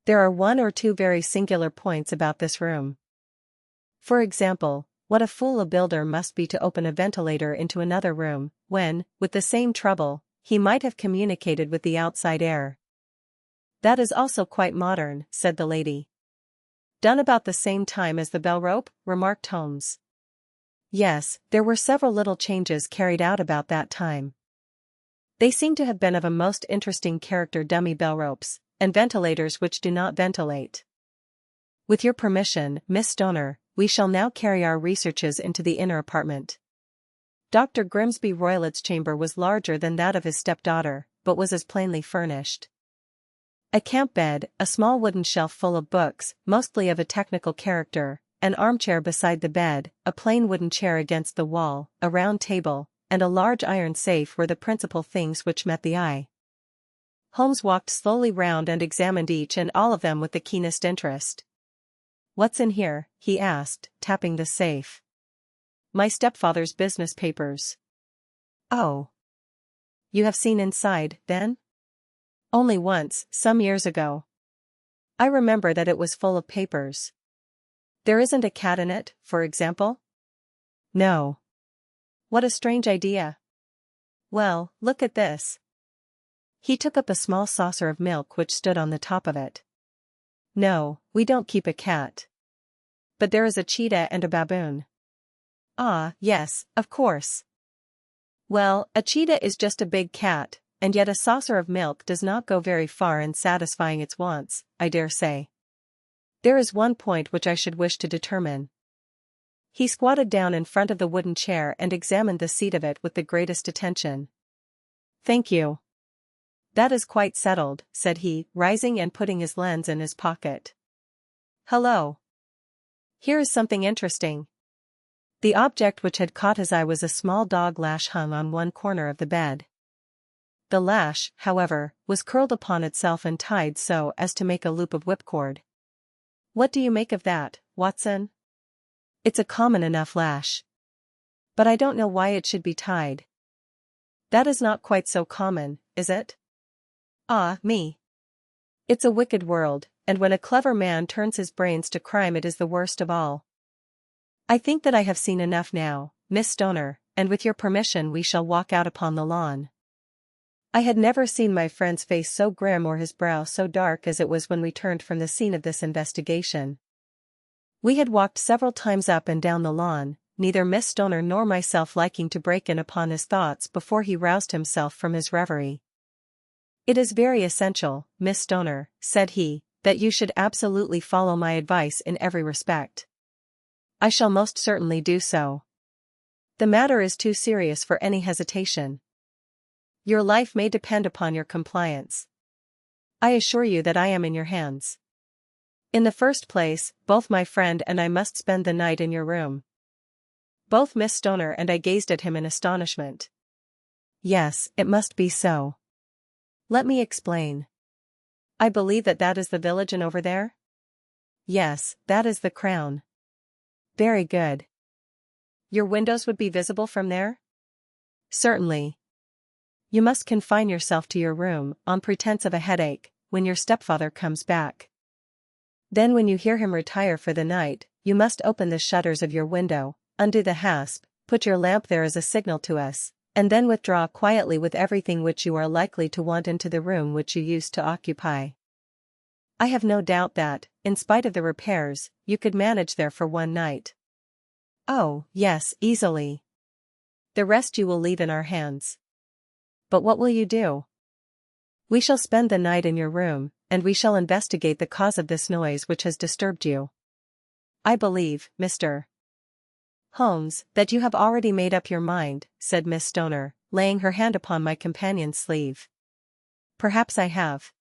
"There are 1 or 2 very singular points about this room. For example, what a fool a builder must be to open a ventilator into another room, when, with the same trouble, he might have communicated with the outside air." "That is also quite modern," said the lady. "Done about the same time as the bell rope?" remarked Holmes. "Yes, there were several little changes carried out about that time. They seem to have been of a most interesting character: dummy bell ropes, and ventilators which do not ventilate. With your permission, Miss Stoner, we shall now carry our researches into the inner apartment." Dr. Grimsby Roylott's chamber was larger than that of his stepdaughter, but was as plainly furnished. A camp bed, a small wooden shelf full of books, mostly of a technical character, an armchair beside the bed, a plain wooden chair against the wall, a round table, and a large iron safe were the principal things which met the eye. Holmes walked slowly round and examined each and all of them with the keenest interest. "What's in here?" he asked, tapping the safe. "My stepfather's business papers." "Oh. You have seen inside, then?" "Only once, some years ago. I remember that it was full of papers." "There isn't a cat in it, for example?" "No." "What a strange idea." "Well, look at this." He took up a small saucer of milk which stood on the top of it. "No, we don't keep a cat. But there is a cheetah and a baboon." "Ah, yes, of course." "Well, a cheetah is just a big cat, and yet a saucer of milk does not go very far in satisfying its wants, I dare say. There is one point which I should wish to determine." He squatted down in front of the wooden chair and examined the seat of it with the greatest attention. "Thank you. That is quite settled," said he, rising and putting his lens in his pocket. "Hello. Here is something interesting." The object which had caught his eye was a small dog lash hung on one corner of the bed. The lash, however, was curled upon itself and tied so as to make a loop of whipcord. "What do you make of that, Watson?" "It's a common enough lash. But I don't know why it should be tied." "That is not quite so common, is it?" "Ah, me. It's a wicked world, and when a clever man turns his brains to crime it is the worst of all. I think that I have seen enough now, Miss Stoner, and with your permission we shall walk out upon the lawn." I had never seen my friend's face so grim or his brow so dark as it was when we turned from the scene of this investigation. We had walked several times up and down the lawn, neither Miss Stoner nor myself liking to break in upon his thoughts before he roused himself from his reverie. "It is very essential, Miss Stoner," said he, "that you should absolutely follow my advice in every respect." "I shall most certainly do so. The matter is too serious for any hesitation. Your life may depend upon your compliance. I assure you that I am in your hands. In the first place, both my friend and I must spend the night in your room." Both Miss Stoner and I gazed at him in astonishment. "Yes, it must be so." "Let me explain. I believe that is the village inn over there?" "Yes, that is the Crown." "Very good. Your windows would be visible from there?" "Certainly. You must confine yourself to your room, on pretense of a headache, when your stepfather comes back. Then when you hear him retire for the night, you must open the shutters of your window, undo the hasp, put your lamp there as a signal to us, and then withdraw quietly with everything which you are likely to want into the room which you used to occupy. I have no doubt that, in spite of the repairs, you could manage there for one night." "Oh, yes, easily. The rest you will leave in our hands." "But what will you do?" "We shall spend the night in your room, and we shall investigate the cause of this noise which has disturbed you. I believe, Mr. Holmes, that you have already made up your mind," said Miss Stoner, laying her hand upon my companion's sleeve. "Perhaps I have."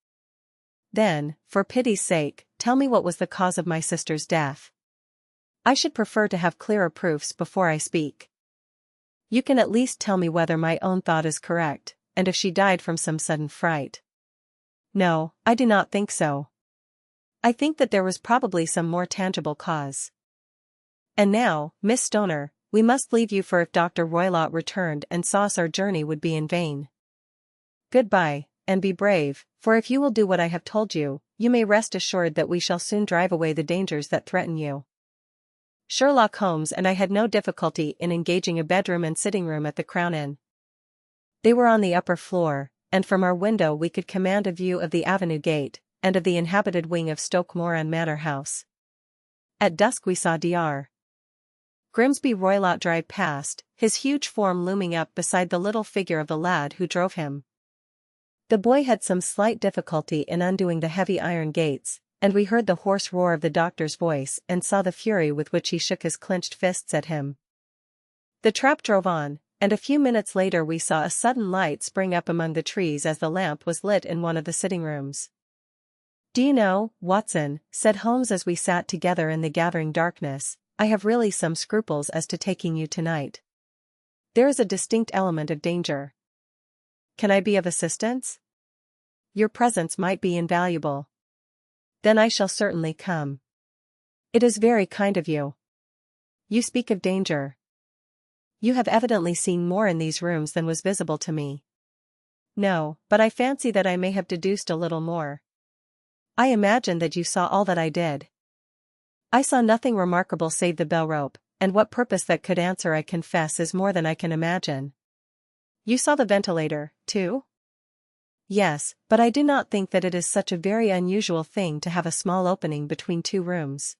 "Then, for pity's sake, tell me what was the cause of my sister's death. I should prefer to have clearer proofs before I speak. You can at least tell me whether my own thought is correct, and if she died from some sudden fright." "No, I do not think so. I think that there was probably some more tangible cause. And now, Miss Stoner, we must leave you, for if Dr. Roylott returned and saw us our journey would be in vain. Goodbye, and be brave, for if you will do what I have told you, you may rest assured that we shall soon drive away the dangers that threaten you." Sherlock Holmes and I had no difficulty in engaging a bedroom and sitting room at the Crown Inn. They were on the upper floor, and from our window we could command a view of the avenue gate, and of the inhabited wing of Stoke Moran Manor House. At dusk we saw Dr. Grimsby Roylott drive past, his huge form looming up beside the little figure of the lad who drove him. The boy had some slight difficulty in undoing the heavy iron gates, and we heard the hoarse roar of the doctor's voice and saw the fury with which he shook his clenched fists at him. The trap drove on, and a few minutes later we saw a sudden light spring up among the trees as the lamp was lit in one of the sitting rooms. "Do you know, Watson," said Holmes as we sat together in the gathering darkness, "I have really some scruples as to taking you tonight." There is a distinct element of danger. Can I be of assistance? Your presence might be invaluable. Then I shall certainly come. It is very kind of you. You speak of danger. You have evidently seen more in these rooms than was visible to me. No, but I fancy that I may have deduced a little more. I imagine that you saw all that I did. I saw nothing remarkable save the bell rope, and what purpose that could answer I confess is more than I can imagine. You saw the ventilator, too? Yes, but I do not think that it is such a very unusual thing to have a small opening between two rooms.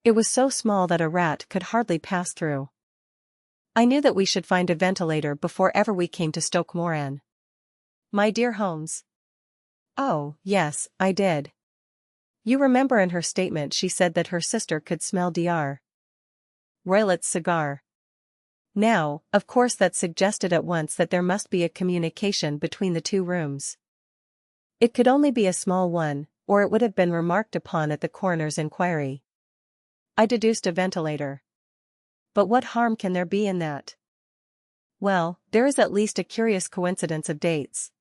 It was so small that a rat could hardly pass through. I knew that we should find a ventilator before ever we came to Stoke Moran. My dear Holmes. Oh, yes, I did. You remember in her statement she said that her sister could smell Dr. Roylott's cigar. Now, of course that suggested at once that there must be a communication between the two rooms. It could only be a small one, or it would have been remarked upon at the coroner's inquiry. I deduced a ventilator. But what harm can there be in that? Well, there is at least a curious coincidence of dates.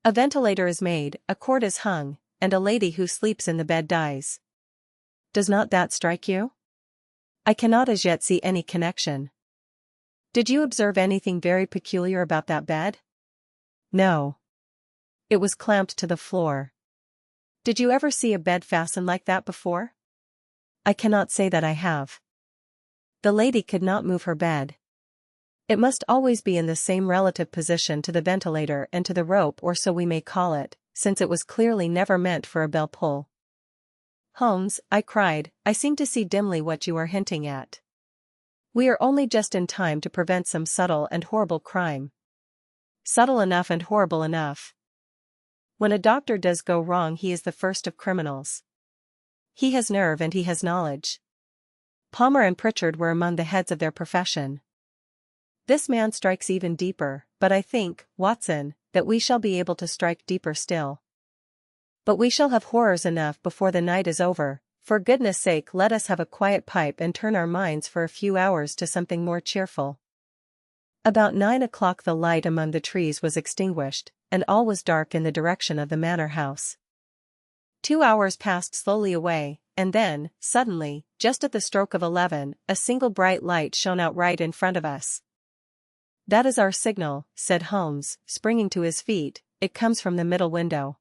A ventilator is made, a cord is hung, and a lady who sleeps in the bed dies. Does not that strike you? I cannot as yet see any connection. Did you observe anything very peculiar about that bed? No. It was clamped to the floor. Did you ever see a bed fastened like that before? I cannot say that I have. The lady could not move her bed. It must always be in the same relative position to the ventilator and to the rope, or so we may call it, since it was clearly never meant for a bell pull. Holmes, I cried, I seem to see dimly what you are hinting at. We are only just in time to prevent some subtle and horrible crime. Subtle enough and horrible enough. When a doctor does go wrong, he is the first of criminals. He has nerve and he has knowledge. Palmer and Pritchard were among the heads of their profession. This man strikes even deeper, but I think, Watson, that we shall be able to strike deeper still. But we shall have horrors enough before the night is over. For goodness sake, let us have a quiet pipe and turn our minds for a few hours to something more cheerful. About 9 o'clock the light among the trees was extinguished, and all was dark in the direction of the manor house. 2 hours passed slowly away, and then, suddenly, just at the stroke of 11, a single bright light shone out right in front of us. That is our signal, said Holmes, springing to his feet. It comes from the middle window.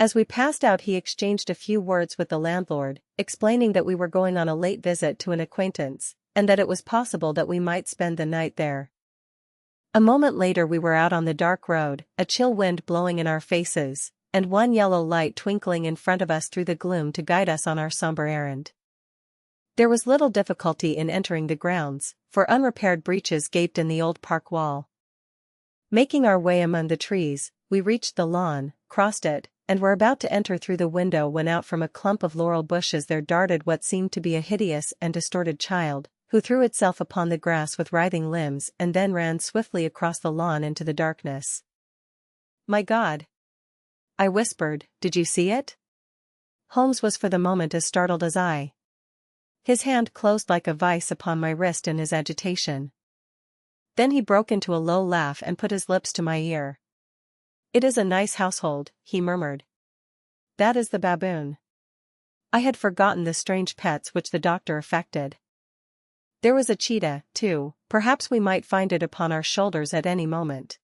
As we passed out he exchanged a few words with the landlord, explaining that we were going on a late visit to an acquaintance, and that it was possible that we might spend the night there. A moment later we were out on the dark road, a chill wind blowing in our faces, and one yellow light twinkling in front of us through the gloom to guide us on our somber errand. There was little difficulty in entering the grounds, for unrepaired breaches gaped in the old park wall. Making our way among the trees, we reached the lawn, crossed it, and were about to enter through the window when out from a clump of laurel bushes there darted what seemed to be a hideous and distorted child, who threw itself upon the grass with writhing limbs and then ran swiftly across the lawn into the darkness. My God! I whispered, did you see it? Holmes was for the moment as startled as I. His hand closed like a vice upon my wrist in his agitation. Then he broke into a low laugh and put his lips to my ear. It is a nice household, he murmured. That is the baboon. I had forgotten the strange pets which the doctor affected. There was a cheetah, too, perhaps we might find it upon our shoulders at any moment.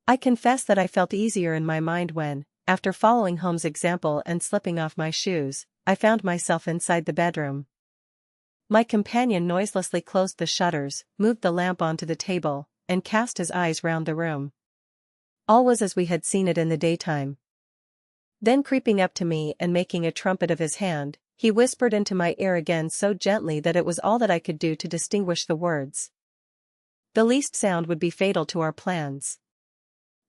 I confess that I felt easier in my mind when, after following Holmes' example and slipping off my shoes, I found myself inside the bedroom. My companion noiselessly closed the shutters, moved the lamp onto the table, and cast his eyes round the room. All was as we had seen it in the daytime. Then creeping up to me and making a trumpet of his hand, he whispered into my ear again so gently that it was all that I could do to distinguish the words. The least sound would be fatal to our plans.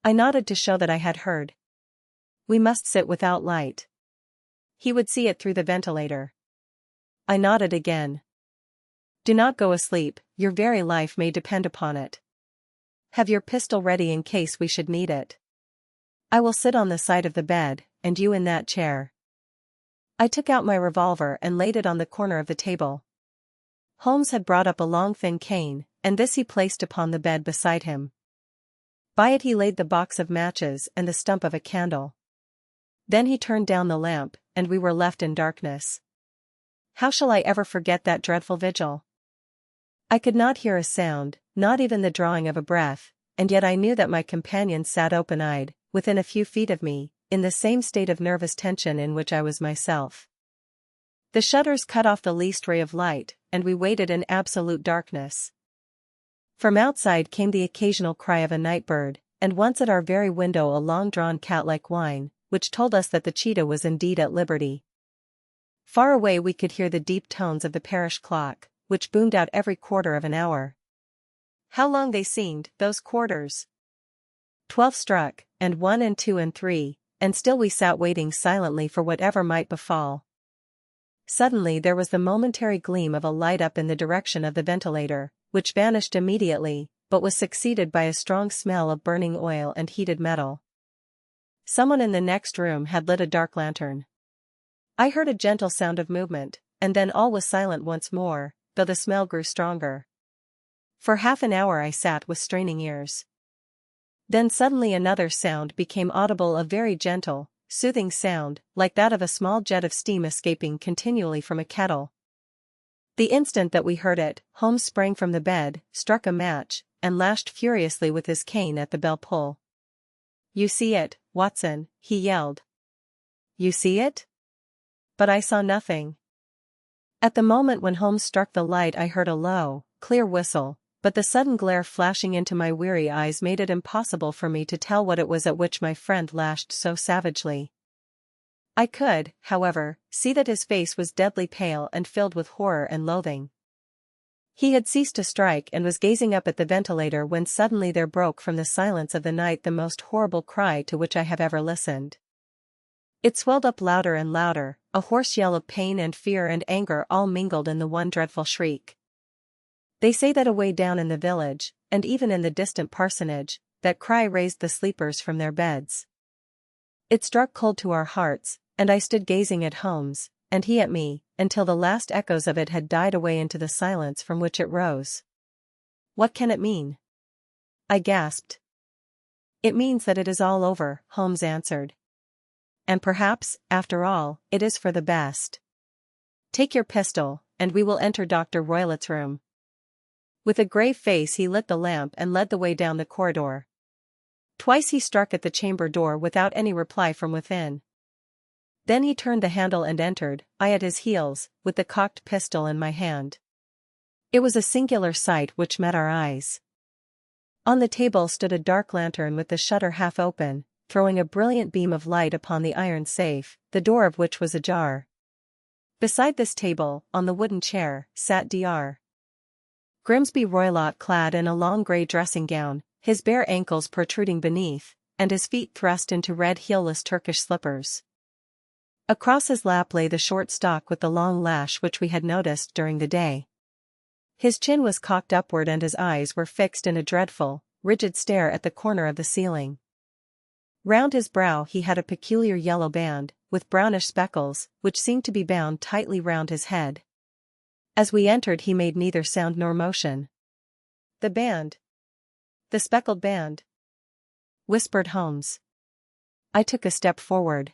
I nodded to show that I had heard. We must sit without light. He would see it through the ventilator. I nodded again. Do not go asleep, your very life may depend upon it. Have your pistol ready in case we should need it. I will sit on the side of the bed, and you in that chair. I took out my revolver and laid it on the corner of the table. Holmes had brought up a long thin cane, and this he placed upon the bed beside him. By it he laid the box of matches and the stump of a candle. Then he turned down the lamp, and we were left in darkness. How shall I ever forget that dreadful vigil? I could not hear a sound, not even the drawing of a breath, and yet I knew that my companion sat open-eyed, within a few feet of me, in the same state of nervous tension in which I was myself. The shutters cut off the least ray of light, and we waited in absolute darkness. From outside came the occasional cry of a night bird, and once at our very window a long-drawn cat-like whine, which told us that the cheetah was indeed at liberty. Far away we could hear the deep tones of the parish clock, which boomed out every quarter of an hour. How long they seemed, those quarters! 12 struck, and 1 and 2 and 3, and still we sat waiting silently for whatever might befall. Suddenly there was the momentary gleam of a light up in the direction of the ventilator, which vanished immediately, but was succeeded by a strong smell of burning oil and heated metal. Someone in the next room had lit a dark lantern. I heard a gentle sound of movement, and then all was silent once more, though the smell grew stronger. For half an hour I sat with straining ears. Then suddenly another sound became audible, a very gentle, soothing sound, like that of a small jet of steam escaping continually from a kettle. The instant that we heard it, Holmes sprang from the bed, struck a match, and lashed furiously with his cane at the bell pull. "You see it, Watson," he yelled. "You see it?" But I saw nothing. At the moment when Holmes struck the light I heard a low, clear whistle, but the sudden glare flashing into my weary eyes made it impossible for me to tell what it was at which my friend lashed so savagely. I could, however, see that his face was deadly pale and filled with horror and loathing. He had ceased to strike and was gazing up at the ventilator when suddenly there broke from the silence of the night the most horrible cry to which I have ever listened. It swelled up louder and louder, a hoarse yell of pain and fear and anger all mingled in the one dreadful shriek. They say that away down in the village, and even in the distant parsonage, that cry raised the sleepers from their beds. It struck cold to our hearts, and I stood gazing at Holmes, and he at me, until the last echoes of it had died away into the silence from which it rose. "What can it mean?" I gasped. "It means that it is all over," Holmes answered. "And perhaps, after all, it is for the best. Take your pistol, and we will enter Dr. Roylott's room." With a grave face he lit the lamp and led the way down the corridor. Twice he struck at the chamber door without any reply from within. Then he turned the handle and entered, I at his heels, with the cocked pistol in my hand. It was a singular sight which met our eyes. On the table stood a dark lantern with the shutter half open, throwing a brilliant beam of light upon the iron safe, the door of which was ajar. Beside this table, on the wooden chair, sat Dr. Grimsby Roylott, clad in a long grey dressing gown, his bare ankles protruding beneath, and his feet thrust into red heelless Turkish slippers. Across his lap lay the short stock with the long lash which we had noticed during the day. His chin was cocked upward and his eyes were fixed in a dreadful, rigid stare at the corner of the ceiling. Round his brow he had a peculiar yellow band, with brownish speckles, which seemed to be bound tightly round his head. As we entered he made neither sound nor motion. "The band. The speckled band," whispered Holmes. I took a step forward.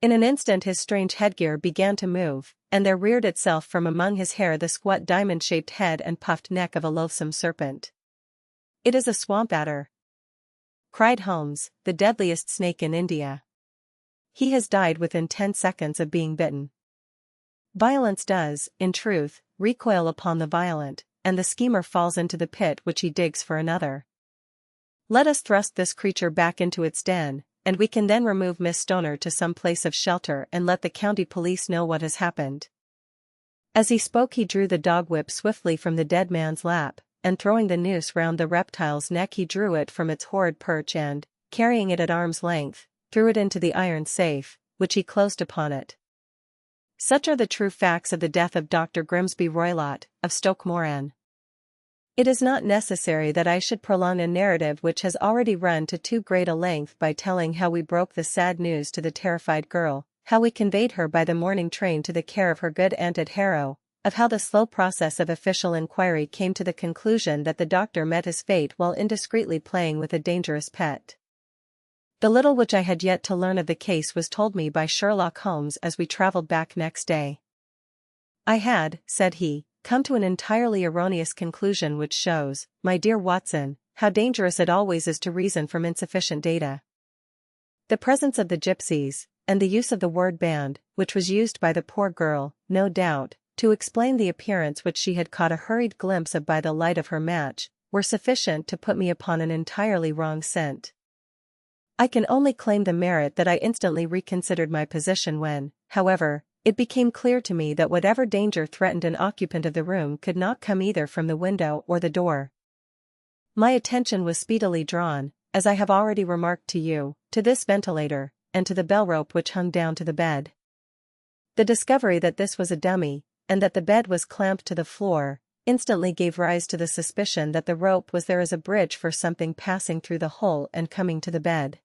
In an instant his strange headgear began to move, and there reared itself from among his hair the squat diamond-shaped head and puffed neck of a loathsome serpent. "It is a swamp adder," cried Holmes, "the deadliest snake in India. He has died within 10 seconds of being bitten." Violence does, in truth, recoil upon the violent, and the schemer falls into the pit which he digs for another. Let us thrust this creature back into its den, and we can then remove Miss Stoner to some place of shelter and let the county police know what has happened. As he spoke he drew the dog whip swiftly from the dead man's lap, and throwing the noose round the reptile's neck he drew it from its horrid perch and, carrying it at arm's length, threw it into the iron safe, which he closed upon it. Such are the true facts of the death of Dr. Grimsby Roylott, of Stoke Moran. It is not necessary that I should prolong a narrative which has already run to too great a length by telling how we broke the sad news to the terrified girl, how we conveyed her by the morning train to the care of her good aunt at Harrow, of how the slow process of official inquiry came to the conclusion that the doctor met his fate while indiscreetly playing with a dangerous pet. The little which I had yet to learn of the case was told me by Sherlock Holmes as we traveled back next day. "I had," said he, "come to an entirely erroneous conclusion which shows, my dear Watson, how dangerous it always is to reason from insufficient data. The presence of the gypsies, and the use of the word band, which was used by the poor girl, no doubt, to explain the appearance which she had caught a hurried glimpse of by the light of her match, were sufficient to put me upon an entirely wrong scent. I can only claim the merit that I instantly reconsidered my position when, however, it became clear to me that whatever danger threatened an occupant of the room could not come either from the window or the door. My attention was speedily drawn, as I have already remarked to you, to this ventilator, and to the bell rope which hung down to the bed. The discovery that this was a dummy, and that the bed was clamped to the floor, instantly gave rise to the suspicion that the rope was there as a bridge for something passing through the hole and coming to the bed.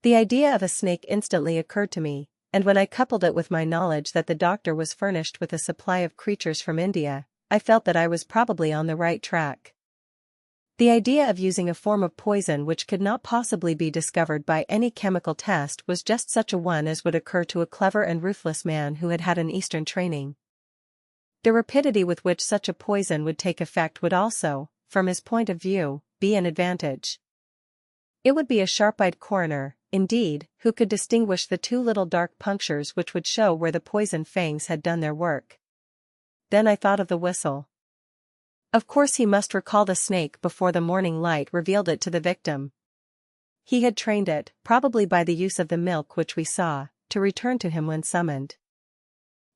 The idea of a snake instantly occurred to me, and when I coupled it with my knowledge that the doctor was furnished with a supply of creatures from India, I felt that I was probably on the right track. The idea of using a form of poison which could not possibly be discovered by any chemical test was just such a one as would occur to a clever and ruthless man who had had an Eastern training. The rapidity with which such a poison would take effect would also, from his point of view, be an advantage. It would be a sharp-eyed coroner, indeed, who could distinguish the two little dark punctures which would show where the poison fangs had done their work. Then I thought of the whistle. Of course he must recall the snake before the morning light revealed it to the victim. He had trained it, probably by the use of the milk which we saw, to return to him when summoned.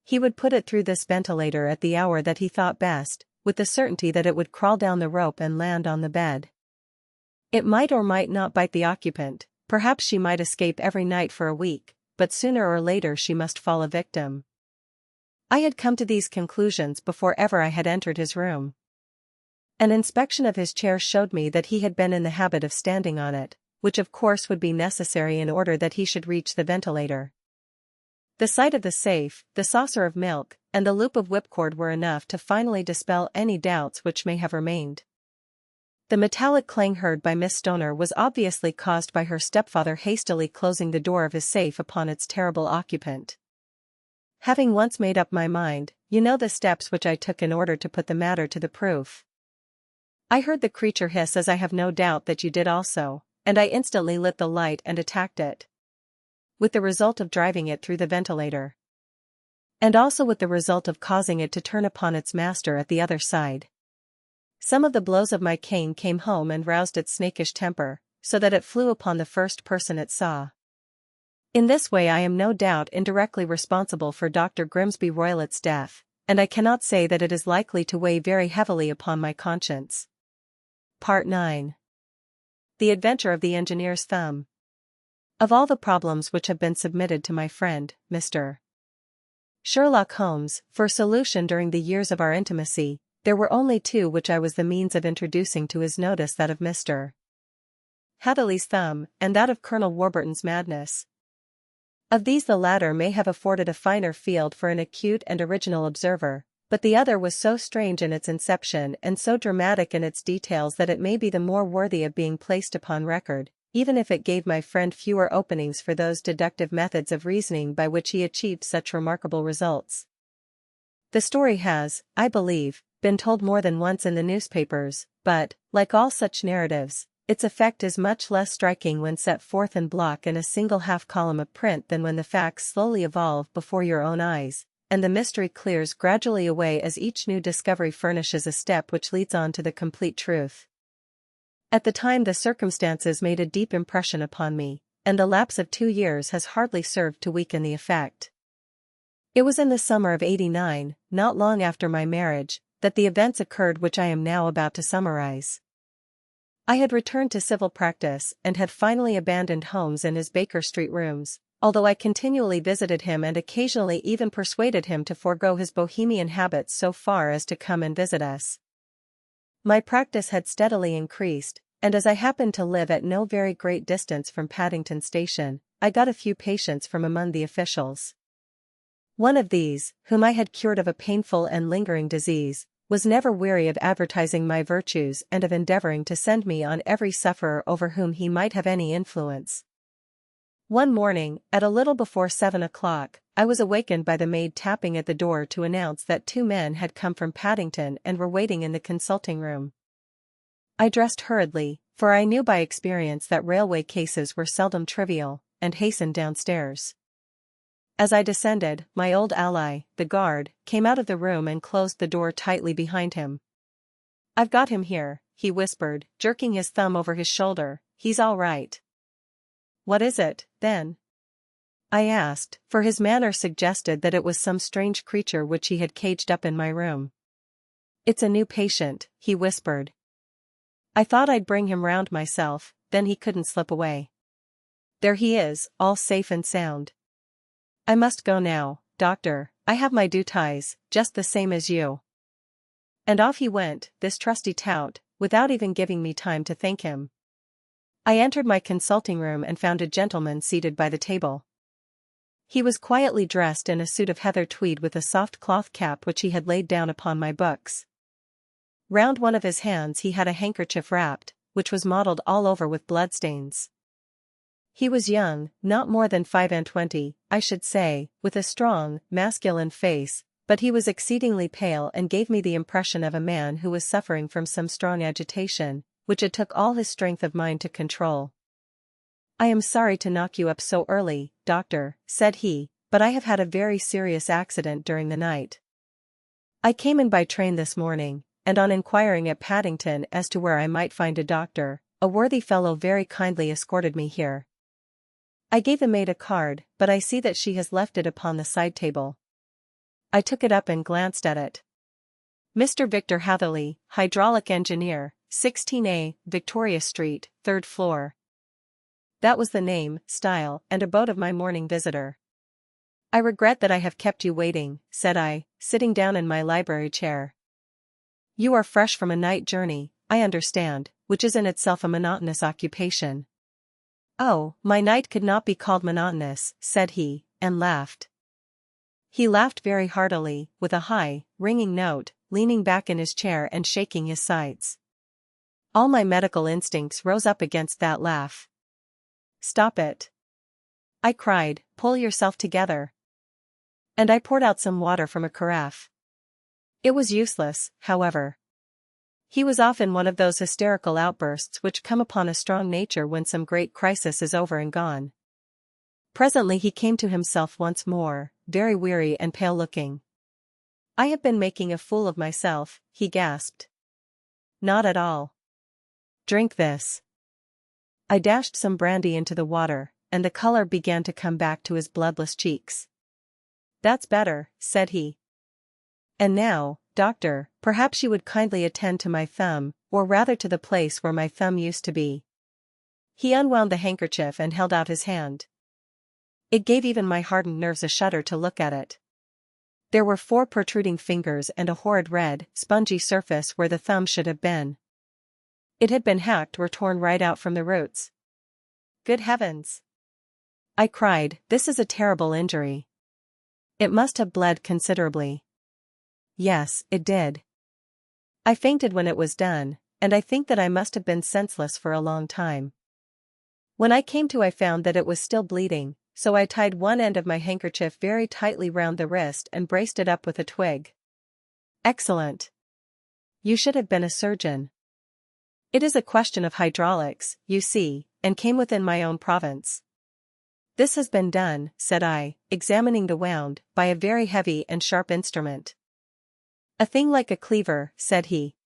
He would put it through this ventilator at the hour that he thought best, with the certainty that it would crawl down the rope and land on the bed. It might or might not bite the occupant, perhaps she might escape every night for a week, but sooner or later she must fall a victim. I had come to these conclusions before ever I had entered his room. An inspection of his chair showed me that he had been in the habit of standing on it, which of course would be necessary in order that he should reach the ventilator. The sight of the safe, the saucer of milk, and the loop of whipcord were enough to finally dispel any doubts which may have remained. The metallic clang heard by Miss Stoner was obviously caused by her stepfather hastily closing the door of his safe upon its terrible occupant. Having once made up my mind, you know the steps which I took in order to put the matter to the proof. I heard the creature hiss, as I have no doubt that you did also, and I instantly lit the light and attacked it, with the result of driving it through the ventilator, and also with the result of causing it to turn upon its master at the other side. Some of the blows of my cane came home and roused its snakish temper, so that it flew upon the first person it saw. In this way I am no doubt indirectly responsible for Dr. Grimsby Roylett's death, and I cannot say that it is likely to weigh very heavily upon my conscience. Part 9. The Adventure of the Engineer's Thumb. Of all the problems which have been submitted to my friend, Mr. Sherlock Holmes, for solution during the years of our intimacy, there were only two which I was the means of introducing to his notice, that of Mr. Hatherley's thumb, and that of Colonel Warburton's madness. Of these the latter may have afforded a finer field for an acute and original observer, but the other was so strange in its inception and so dramatic in its details that it may be the more worthy of being placed upon record, even if it gave my friend fewer openings for those deductive methods of reasoning by which he achieved such remarkable results. The story has, I believe, been told more than once in the newspapers, but, like all such narratives, its effect is much less striking when set forth in block in a single half-column of print than when the facts slowly evolve before your own eyes, and the mystery clears gradually away as each new discovery furnishes a step which leads on to the complete truth. At the time the circumstances made a deep impression upon me, and the lapse of 2 years has hardly served to weaken the effect. It was in the summer of '89, not long after my marriage, that the events occurred which I am now about to summarize. I had returned to civil practice and had finally abandoned Holmes in his Baker Street rooms, although I continually visited him and occasionally even persuaded him to forego his bohemian habits so far as to come and visit us. My practice had steadily increased, and as I happened to live at no very great distance from Paddington Station, I got a few patients from among the officials. One of these, whom I had cured of a painful and lingering disease, was never weary of advertising my virtues and of endeavoring to send me on every sufferer over whom he might have any influence. One morning, at a little before 7 o'clock, I was awakened by the maid tapping at the door to announce that 2 men had come from Paddington and were waiting in the consulting room. I dressed hurriedly, for I knew by experience that railway cases were seldom trivial, and hastened downstairs. As I descended, my old ally, the guard, came out of the room and closed the door tightly behind him. "I've got him here," he whispered, jerking his thumb over his shoulder. "He's all right." "What is it, then?" I asked, for his manner suggested that it was some strange creature which he had caged up in my room. "It's a new patient," he whispered. "I thought I'd bring him round myself, then he couldn't slip away. There he is, all safe and sound. I must go now, doctor, I have my duties, just the same as you." And off he went, this trusty tout, without even giving me time to thank him. I entered my consulting room and found a gentleman seated by the table. He was quietly dressed in a suit of heather tweed with a soft cloth cap which he had laid down upon my books. Round one of his hands he had a handkerchief wrapped, which was mottled all over with bloodstains. He was young, not more than 25, I should say, with a strong, masculine face, but he was exceedingly pale and gave me the impression of a man who was suffering from some strong agitation, which it took all his strength of mind to control. "I am sorry to knock you up so early, doctor," said he, "but I have had a very serious accident during the night. I came in by train this morning, and on inquiring at Paddington as to where I might find a doctor, a worthy fellow very kindly escorted me here. I gave the maid a card, but I see that she has left it upon the side table." I took it up and glanced at it. "Mr. Victor Hatherley, hydraulic engineer, 16A, Victoria Street, 3rd floor." That was the name, style, and abode of my morning visitor. "I regret that I have kept you waiting," said I, sitting down in my library chair. "You are fresh from a night journey, I understand, which is in itself a monotonous occupation." "Oh, my night could not be called monotonous," said he, and laughed. He laughed very heartily, with a high, ringing note, leaning back in his chair and shaking his sides. All my medical instincts rose up against that laugh. "Stop it," I cried, "pull yourself together." And I poured out some water from a carafe. It was useless, however. He was often one of those hysterical outbursts which come upon a strong nature when some great crisis is over and gone. Presently he came to himself once more, very weary and pale-looking. "I have been making a fool of myself," he gasped. "Not at all. Drink this." I dashed some brandy into the water, and the color began to come back to his bloodless cheeks. "That's better," said he. "And now, doctor, perhaps you would kindly attend to my thumb, or rather to the place where my thumb used to be." He unwound the handkerchief and held out his hand. It gave even my hardened nerves a shudder to look at it. There were 4 protruding fingers and a horrid red, spongy surface where the thumb should have been. It had been hacked or torn right out from the roots. "Good heavens!" I cried, "this is a terrible injury. It must have bled considerably." "Yes, it did. I fainted when it was done, and I think that I must have been senseless for a long time. When I came to I found that it was still bleeding, so I tied one end of my handkerchief very tightly round the wrist and braced it up with a twig." "Excellent. You should have been a surgeon." "It is a question of hydraulics, you see, and came within my own province." "This has been done," said I, examining the wound, "by a very heavy and sharp instrument." "A thing like a cleaver," said he.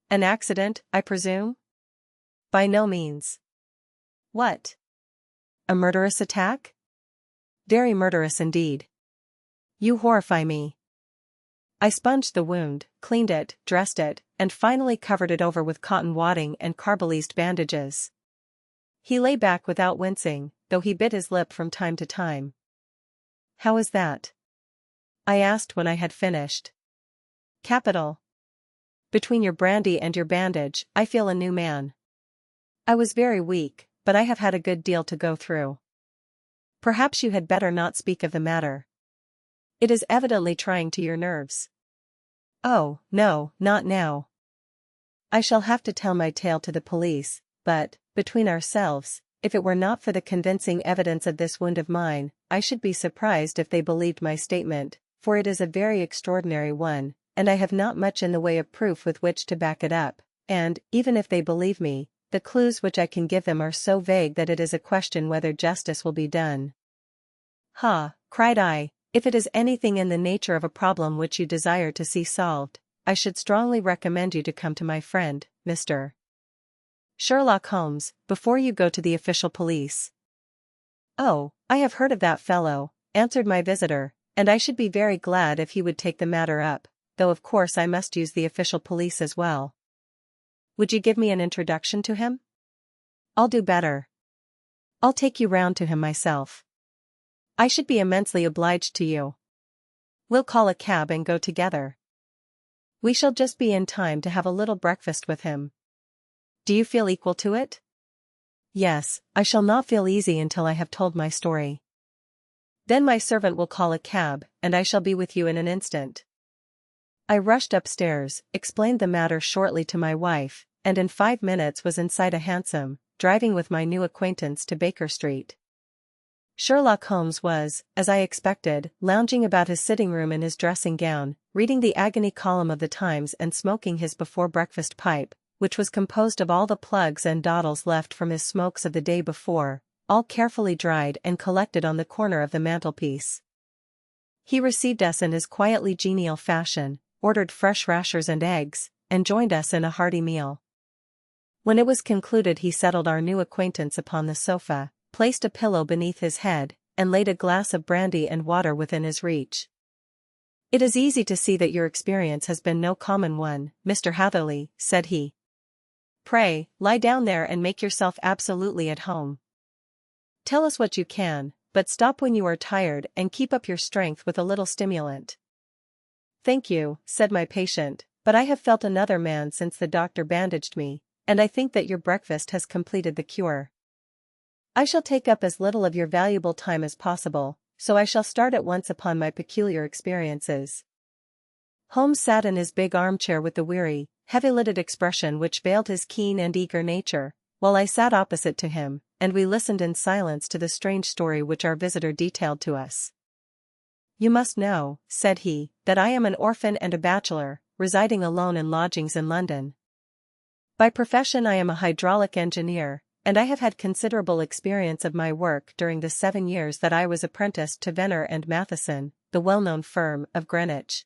"An accident, I presume?" "By no means." "What? A murderous attack?" "Very murderous indeed." "You horrify me." I sponged the wound, cleaned it, dressed it, and finally covered it over with cotton wadding and carbolised bandages. He lay back without wincing, though he bit his lip from time to time. "How is that?" I asked when I had finished. "Capital. Between your brandy and your bandage, I feel a new man. I was very weak, but I have had a good deal to go through. Perhaps you had better not speak of the matter." It is evidently trying to your nerves. Oh, no, not now. I shall have to tell my tale to the police, but, between ourselves, if it were not for the convincing evidence of this wound of mine, I should be surprised if they believed my statement, for it is a very extraordinary one, and I have not much in the way of proof with which to back it up, and, even if they believe me, the clues which I can give them are so vague that it is a question whether justice will be done. Ha, cried I, if it is anything in the nature of a problem which you desire to see solved, I should strongly recommend you to come to my friend, Mr. Sherlock Holmes, before you go to the official police. Oh, I have heard of that fellow, answered my visitor, and I should be very glad if he would take the matter up, though of course I must use the official police as well. Would you give me an introduction to him? I'll do better. I'll take you round to him myself. I should be immensely obliged to you. We'll call a cab and go together. We shall just be in time to have a little breakfast with him. Do you feel equal to it? Yes, I shall not feel easy until I have told my story. Then my servant will call a cab, and I shall be with you in an instant. I rushed upstairs, explained the matter shortly to my wife, and in 5 minutes was inside a hansom, driving with my new acquaintance to Baker Street. Sherlock Holmes was, as I expected, lounging about his sitting room in his dressing gown, reading the agony column of the Times and smoking his before-breakfast pipe, which was composed of all the plugs and dawdles left from his smokes of the day before, all carefully dried and collected on the corner of the mantelpiece. He received us in his quietly genial fashion, ordered fresh rashers and eggs, and joined us in a hearty meal. When it was concluded he settled our new acquaintance upon the sofa, placed a pillow beneath his head, and laid a glass of brandy and water within his reach. It is easy to see that your experience has been no common one, Mr. Hatherley, said he. Pray, lie down there and make yourself absolutely at home. Tell us what you can, but stop when you are tired and keep up your strength with a little stimulant. Thank you, said my patient, but I have felt another man since the doctor bandaged me, and I think that your breakfast has completed the cure. I shall take up as little of your valuable time as possible, so I shall start at once upon my peculiar experiences. Holmes sat in his big armchair with the weary, heavy-lidded expression which veiled his keen and eager nature, while I sat opposite to him, and we listened in silence to the strange story which our visitor detailed to us. You must know, said he, that I am an orphan and a bachelor, residing alone in lodgings in London. By profession I am a hydraulic engineer, and I have had considerable experience of my work during the 7 years that I was apprenticed to Venner and Matheson, the well-known firm of Greenwich.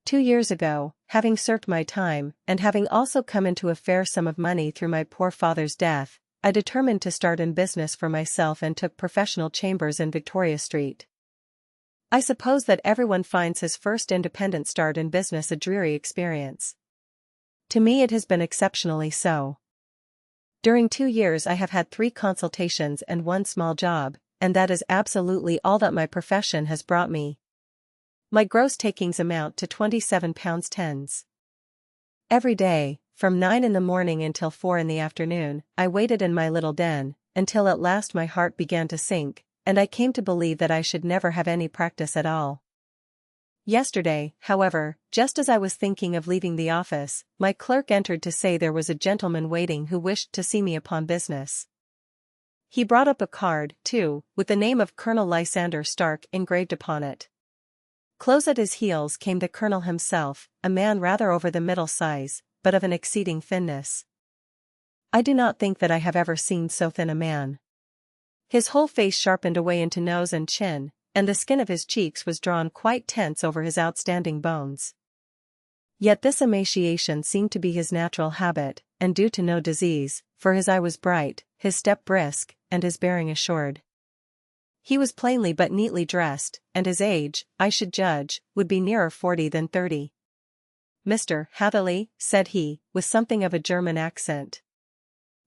2 years ago, having served my time, and having also come into a fair sum of money through my poor father's death, I determined to start in business for myself and took professional chambers in Victoria Street. I suppose that everyone finds his first independent start in business a dreary experience. To me it has been exceptionally so. During 2 years I have had 3 consultations and 1 small job, and that is absolutely all that my profession has brought me. My gross takings amount to £27.10. Every day, from 9 in the morning until 4 in the afternoon, I waited in my little den, until at last my heart began to sink, and I came to believe that I should never have any practice at all. Yesterday, however, just as I was thinking of leaving the office, my clerk entered to say there was a gentleman waiting who wished to see me upon business. He brought up a card, too, with the name of Colonel Lysander Stark engraved upon it. Close at his heels came the colonel himself, a man rather over the middle size, but of an exceeding thinness. I do not think that I have ever seen so thin a man. His whole face sharpened away into nose and chin, and the skin of his cheeks was drawn quite tense over his outstanding bones. Yet this emaciation seemed to be his natural habit, and due to no disease, for his eye was bright, his step brisk, and his bearing assured. He was plainly but neatly dressed, and his age, I should judge, would be nearer 40 than 30. Mr. Hatherley, said he, with something of a German accent.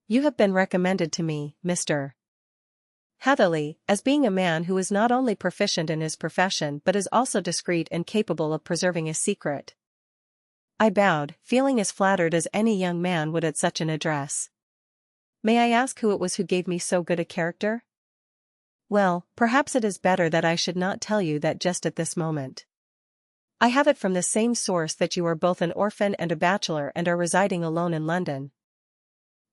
You have been recommended to me, Mr. Hatherley, as being a man who is not only proficient in his profession but is also discreet and capable of preserving a secret. I bowed, feeling as flattered as any young man would at such an address. May I ask who it was who gave me so good a character? Well, perhaps it is better that I should not tell you that just at this moment. I have it from the same source that you are both an orphan and a bachelor and are residing alone in London.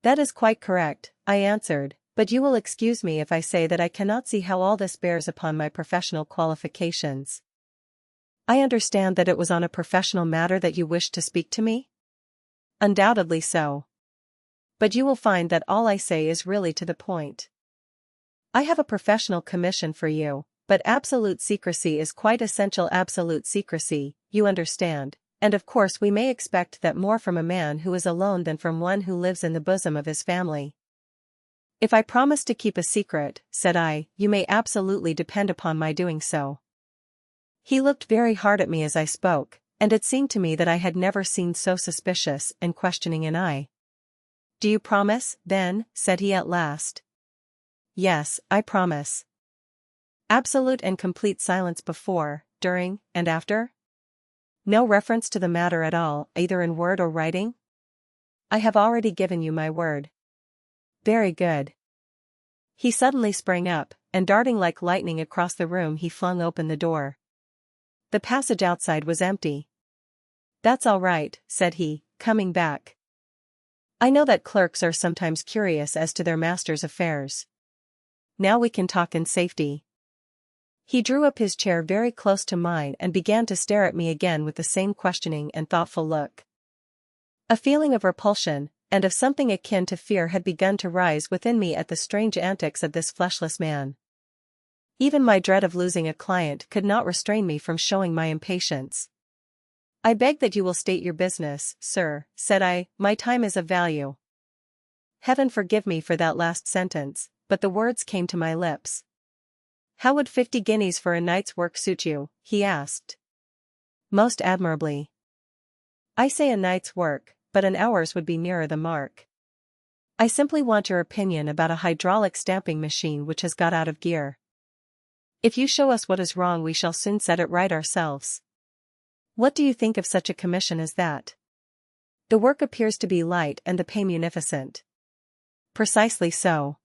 That is quite correct, I answered, but you will excuse me if I say that I cannot see how all this bears upon my professional qualifications. I understand that it was on a professional matter that you wished to speak to me? Undoubtedly so. But you will find that all I say is really to the point. I have a professional commission for you, but absolute secrecy is quite essential. Absolute secrecy, you understand, and of course we may expect that more from a man who is alone than from one who lives in the bosom of his family. If I promise to keep a secret, said I, you may absolutely depend upon my doing so. He looked very hard at me as I spoke, and it seemed to me that I had never seen so suspicious and questioning an eye. Do you promise, then? Said he at last. Yes, I promise. Absolute and complete silence before, during, and after? No reference to the matter at all, either in word or writing? I have already given you my word. Very good. He suddenly sprang up, and darting like lightning across the room he flung open the door. The passage outside was empty. That's all right, said he, coming back. I know that clerks are sometimes curious as to their master's affairs. Now we can talk in safety. He drew up his chair very close to mine and began to stare at me again with the same questioning and thoughtful look. A feeling of repulsion, and of something akin to fear had begun to rise within me at the strange antics of this fleshless man. Even my dread of losing a client could not restrain me from showing my impatience. I beg that you will state your business, sir, said I, my time is of value. Heaven forgive me for that last sentence, but the words came to my lips. How would 50 guineas for a night's work suit you? He asked. Most admirably. I say a night's work, but an hour's would be nearer the mark. I simply want your opinion about a hydraulic stamping machine which has got out of gear. If you show us what is wrong we shall soon set it right ourselves. What do you think of such a commission as that? The work appears to be light and the pay munificent. Precisely so.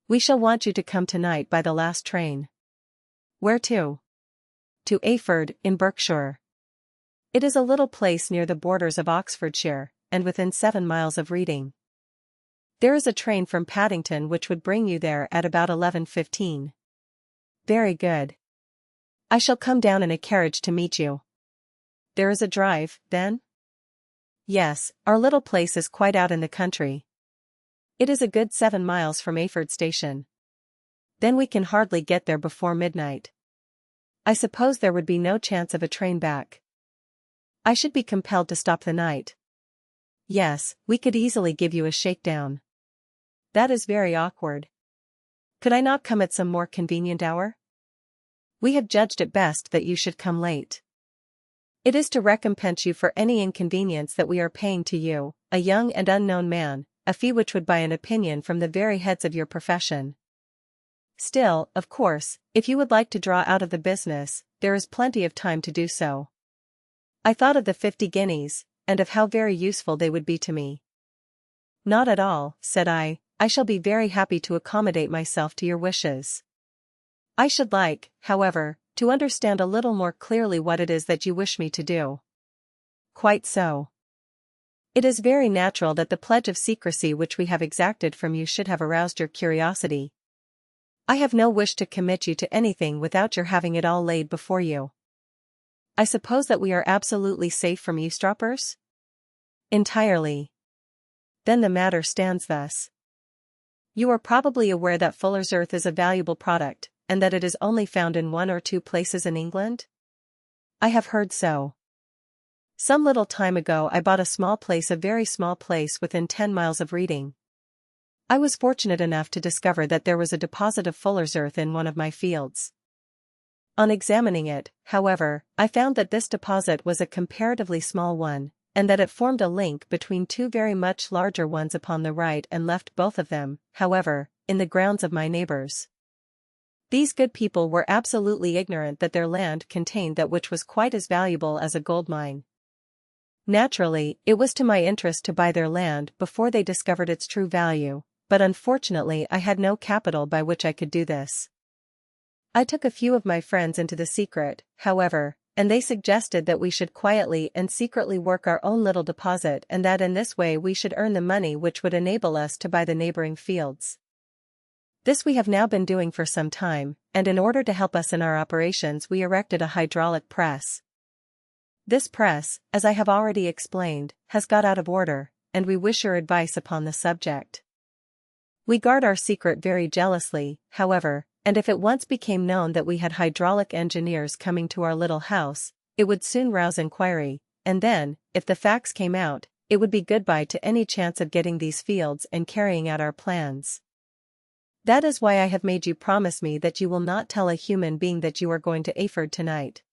We shall want you to come tonight by the last train. Where to? To Ayford, in Berkshire. It is a little place near the borders of Oxfordshire, and within 7 miles of Reading. There is a train from Paddington which would bring you there at about 11:15. Very good. I shall come down in a carriage to meet you. There is a drive, then? Yes, our little place is quite out in the country. It is a good 7 miles from Ayford station. Then we can hardly get there before midnight. I suppose there would be no chance of a train back. I should be compelled to stop the night. Yes, we could easily give you a shakedown. That is very awkward. Could I not come at some more convenient hour? We have judged it best that you should come late. It is to recompense you for any inconvenience that we are paying to you, a young and unknown man, a fee which would buy an opinion from the very heads of your profession. Still, of course, if you would like to draw out of the business, there is plenty of time to do so. I thought of the 50 guineas, and of how very useful they would be to me. Not at all, said I shall be very happy to accommodate myself to your wishes. I should like, however, to understand a little more clearly what it is that you wish me to do. Quite so. It is very natural that the pledge of secrecy which we have exacted from you should have aroused your curiosity. I have no wish to commit you to anything without your having it all laid before you. I suppose that we are absolutely safe from eavesdroppers? Entirely. Then the matter stands thus. You are probably aware that fuller's earth is a valuable product, and that it is only found in 1 or 2 places in England? I have heard so. Some little time ago I bought a very small place within 10 miles of Reading. I was fortunate enough to discover that there was a deposit of fuller's earth in one of my fields. On examining it, however, I found that this deposit was a comparatively small one, and that it formed a link between 2 very much larger ones upon the right and left, both of them, however, in the grounds of my neighbors. These good people were absolutely ignorant that their land contained that which was quite as valuable as a gold mine. Naturally, it was to my interest to buy their land before they discovered its true value, but unfortunately I had no capital by which I could do this. I took a few of my friends into the secret, however, and they suggested that we should quietly and secretly work our own little deposit and that in this way we should earn the money which would enable us to buy the neighboring fields. This we have now been doing for some time, and in order to help us in our operations we erected a hydraulic press. This press, as I have already explained, has got out of order, and we wish your advice upon the subject. We guard our secret very jealously, however, and if it once became known that we had hydraulic engineers coming to our little house, it would soon rouse inquiry, and then, if the facts came out, it would be goodbye to any chance of getting these fields and carrying out our plans. That is why I have made you promise me that you will not tell a human being that you are going to Aford tonight.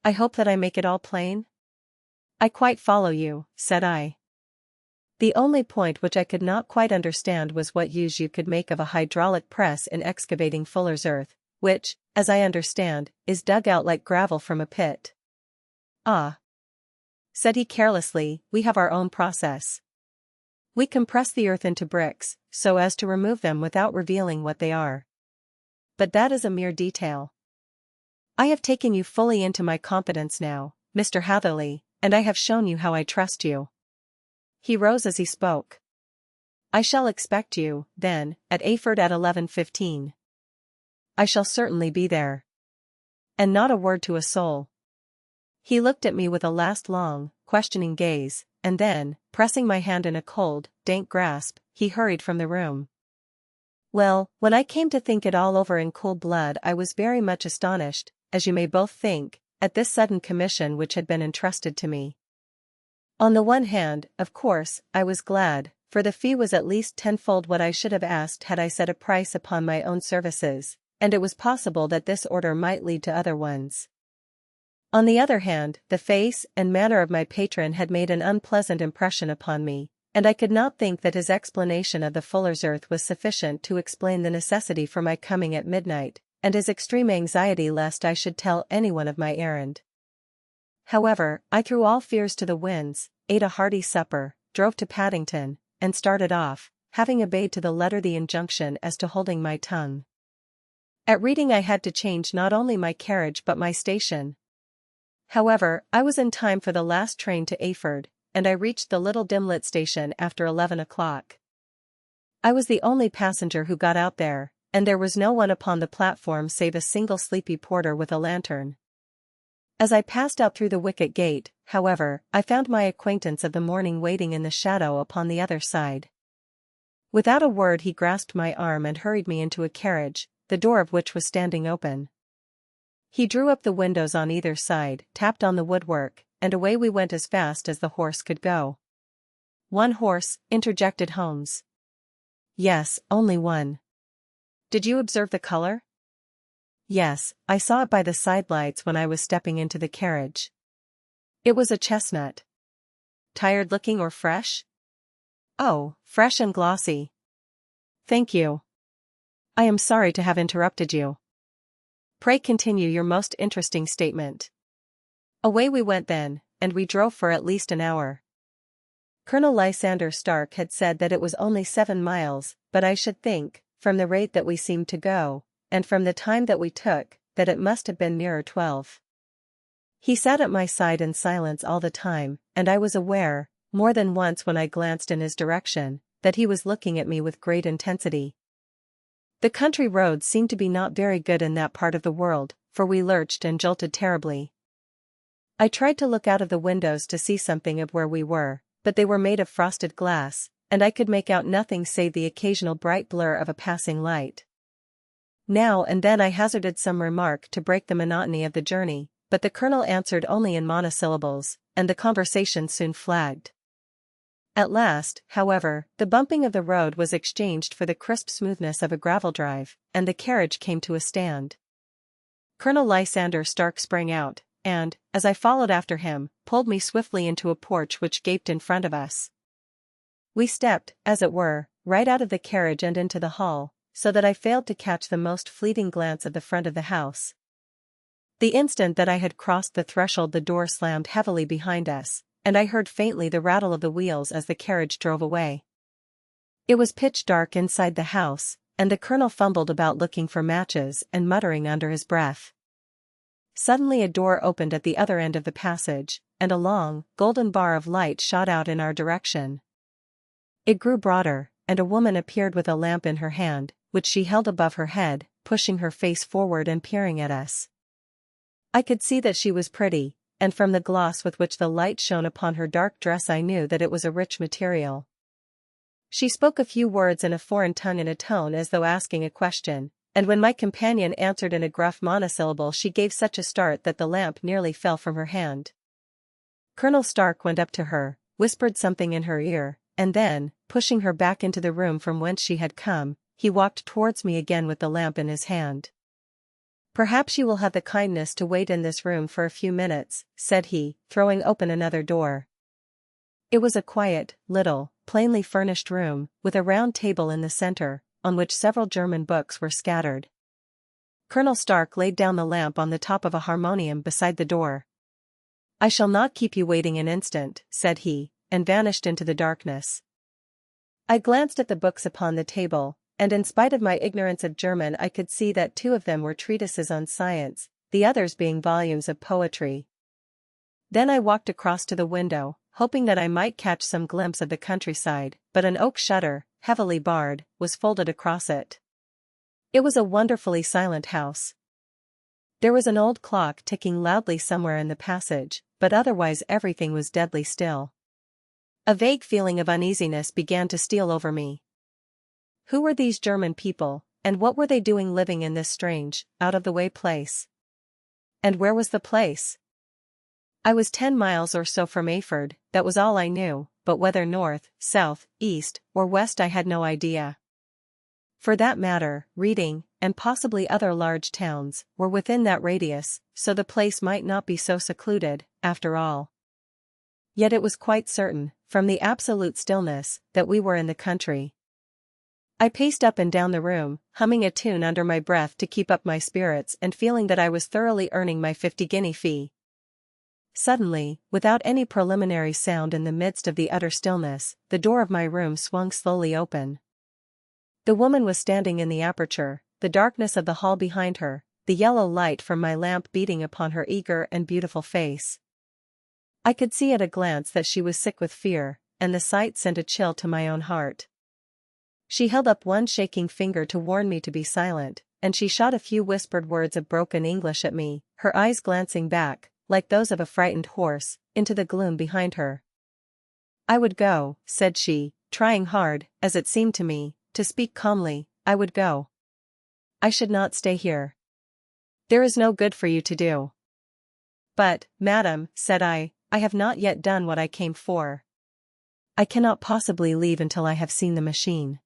I hope that I make it all plain? I quite follow you, said I. The only point which I could not quite understand was what use you could make of a hydraulic press in excavating fuller's earth, which, as I understand, is dug out like gravel from a pit. Ah, said he carelessly, we have our own process. We compress the earth into bricks, so as to remove them without revealing what they are. But that is a mere detail. I have taken you fully into my confidence now, Mr. Hatherley, and I have shown you how I trust you. He rose as he spoke. I shall expect you, then, at Aford at 11:15. I shall certainly be there. And not a word to a soul. He looked at me with a last long, questioning gaze, and then, pressing my hand in a cold, dank grasp, he hurried from the room. Well, when I came to think it all over in cool blood I was very much astonished, as you may both think, at this sudden commission which had been entrusted to me. On the one hand, of course, I was glad, for the fee was at least tenfold what I should have asked had I set a price upon my own services, and it was possible that this order might lead to other ones. On the other hand, the face and manner of my patron had made an unpleasant impression upon me, and I could not think that his explanation of the fuller's earth was sufficient to explain the necessity for my coming at midnight, and his extreme anxiety lest I should tell anyone of my errand. However, I threw all fears to the winds, ate a hearty supper, drove to Paddington, and started off, having obeyed to the letter the injunction as to holding my tongue. At Reading I had to change not only my carriage but my station. However, I was in time for the last train to Aford, and I reached the little dim-lit station after 11 o'clock. I was the only passenger who got out there, and there was no one upon the platform save a single sleepy porter with a lantern. As I passed out through the wicket gate, however, I found my acquaintance of the morning waiting in the shadow upon the other side. Without a word he grasped my arm and hurried me into a carriage, the door of which was standing open. He drew up the windows on either side, tapped on the woodwork, and away we went as fast as the horse could go. One horse, interjected Holmes. Yes, only one. Did you observe the color? Yes, I saw it by the sidelights when I was stepping into the carriage. It was a chestnut. Tired looking or fresh? Oh, fresh and glossy. Thank you. I am sorry to have interrupted you. Pray continue your most interesting statement. Away we went then, and we drove for at least an hour. Colonel Lysander Stark had said that it was only 7 miles, but I should think, from the rate that we seemed to go, and from the time that we took, that it must have been nearer 12. He sat at my side in silence all the time, and I was aware, more than once when I glanced in his direction, that he was looking at me with great intensity. The country roads seemed to be not very good in that part of the world, for we lurched and jolted terribly. I tried to look out of the windows to see something of where we were, but they were made of frosted glass, and I could make out nothing save the occasional bright blur of a passing light. Now and then I hazarded some remark to break the monotony of the journey, but the colonel answered only in monosyllables, and the conversation soon flagged. At last, however, the bumping of the road was exchanged for the crisp smoothness of a gravel drive, and the carriage came to a stand. Colonel Lysander Stark sprang out, and, as I followed after him, pulled me swiftly into a porch which gaped in front of us. We stepped, as it were, right out of the carriage and into the hall, so that I failed to catch the most fleeting glance of the front of the house. The instant that I had crossed the threshold the door slammed heavily behind us, and I heard faintly the rattle of the wheels as the carriage drove away. It was pitch dark inside the house, and the colonel fumbled about looking for matches and muttering under his breath. Suddenly a door opened at the other end of the passage, and a long, golden bar of light shot out in our direction. It grew broader, and a woman appeared with a lamp in her hand, which she held above her head, pushing her face forward and peering at us. I could see that she was pretty, and from the gloss with which the light shone upon her dark dress I knew that it was a rich material. She spoke a few words in a foreign tongue in a tone as though asking a question, and when my companion answered in a gruff monosyllable she gave such a start that the lamp nearly fell from her hand. Colonel Stark went up to her, whispered something in her ear, and then, pushing her back into the room from whence she had come, he walked towards me again with the lamp in his hand. "Perhaps you will have the kindness to wait in this room for a few minutes," said he, throwing open another door. It was a quiet, little, plainly furnished room, with a round table in the center, on which several German books were scattered. Colonel Stark laid down the lamp on the top of a harmonium beside the door. "I shall not keep you waiting an instant," said he, and vanished into the darkness. I glanced at the books upon the table, and in spite of my ignorance of German I could see that 2 of them were treatises on science, the others being volumes of poetry. Then I walked across to the window, hoping that I might catch some glimpse of the countryside, but an oak shutter, heavily barred, was folded across it. It was a wonderfully silent house. There was an old clock ticking loudly somewhere in the passage, but otherwise everything was deadly still. A vague feeling of uneasiness began to steal over me. Who were these German people, and what were they doing living in this strange, out-of-the-way place? And where was the place? I was 10 miles or so from Erfurt, that was all I knew, but whether north, south, east, or west I had no idea. For that matter, Reading, and possibly other large towns, were within that radius, so the place might not be so secluded, after all. Yet it was quite certain, from the absolute stillness, that we were in the country. I paced up and down the room, humming a tune under my breath to keep up my spirits and feeling that I was thoroughly earning my 50-guinea fee. Suddenly, without any preliminary sound in the midst of the utter stillness, the door of my room swung slowly open. The woman was standing in the aperture, the darkness of the hall behind her, the yellow light from my lamp beating upon her eager and beautiful face. I could see at a glance that she was sick with fear, and the sight sent a chill to my own heart. She held up one shaking finger to warn me to be silent, and she shot a few whispered words of broken English at me, her eyes glancing back, like those of a frightened horse, into the gloom behind her. "I would go," said she, trying hard, as it seemed to me, to speak calmly. "I would go. I should not stay here. There is no good for you to do." "But, madam," said I have not yet done what I came for. I cannot possibly leave until I have seen the machine."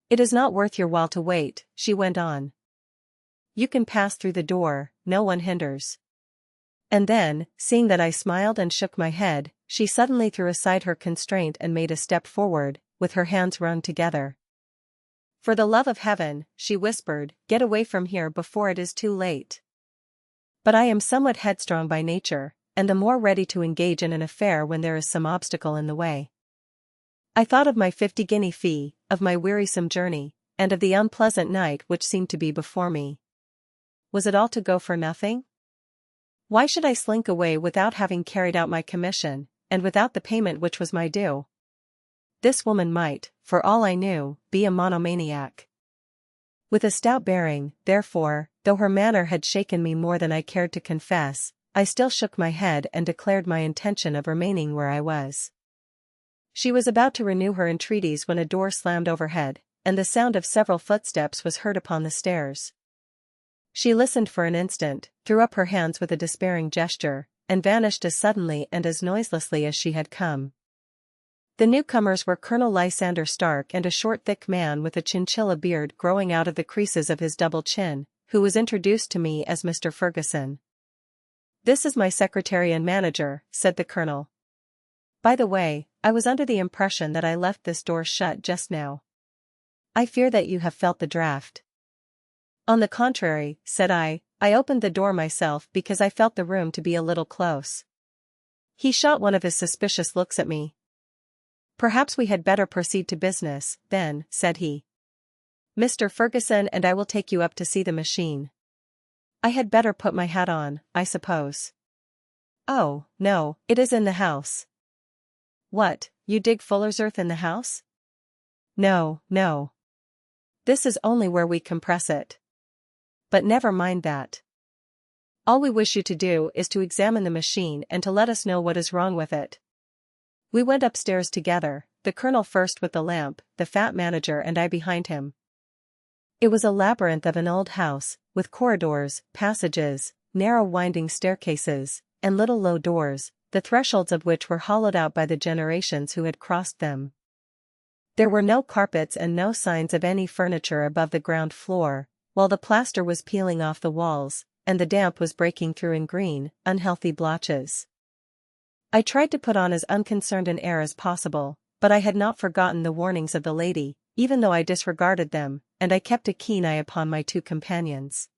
"It is not worth your while to wait," she went on. "You can pass through the door, no one hinders." And then, seeing that I smiled and shook my head, she suddenly threw aside her constraint and made a step forward, with her hands wrung together. "For the love of heaven," she whispered, "get away from here before it is too late." But I am somewhat headstrong by nature, and the more ready to engage in an affair when there is some obstacle in the way. I thought of my 50-guinea fee, of my wearisome journey, and of the unpleasant night which seemed to be before me. Was it all to go for nothing? Why should I slink away without having carried out my commission, and without the payment which was my due? This woman might, for all I knew, be a monomaniac. With a stout bearing, therefore, though her manner had shaken me more than I cared to confess, I still shook my head and declared my intention of remaining where I was. She was about to renew her entreaties when a door slammed overhead, and the sound of several footsteps was heard upon the stairs. She listened for an instant, threw up her hands with a despairing gesture, and vanished as suddenly and as noiselessly as she had come. The newcomers were Colonel Lysander Stark and a short thick man with a chinchilla beard growing out of the creases of his double chin, who was introduced to me as Mr. Ferguson. "This is my secretary and manager," said the colonel. "By the way, I was under the impression that I left this door shut just now. I fear that you have felt the draft." "On the contrary," said I opened the door myself because I felt the room to be a little close." He shot one of his suspicious looks at me. "Perhaps we had better proceed to business, then," said he. "Mr. Ferguson and I will take you up to see the machine. I had better put my hat on, I suppose." "Oh, no, it is in the house." "What, you dig fuller's earth in the house?" "No, no. This is only where we compress it. But never mind that. All we wish you to do is to examine the machine and to let us know what is wrong with it." We went upstairs together, the colonel first with the lamp, the fat manager and I behind him. It was a labyrinth of an old house, with corridors, passages, narrow winding staircases, and little low doors, the thresholds of which were hollowed out by the generations who had crossed them. There were no carpets and no signs of any furniture above the ground floor, while the plaster was peeling off the walls, and the damp was breaking through in green, unhealthy blotches. I tried to put on as unconcerned an air as possible, but I had not forgotten the warnings of the lady, even though I disregarded them, and I kept a keen eye upon my two companions.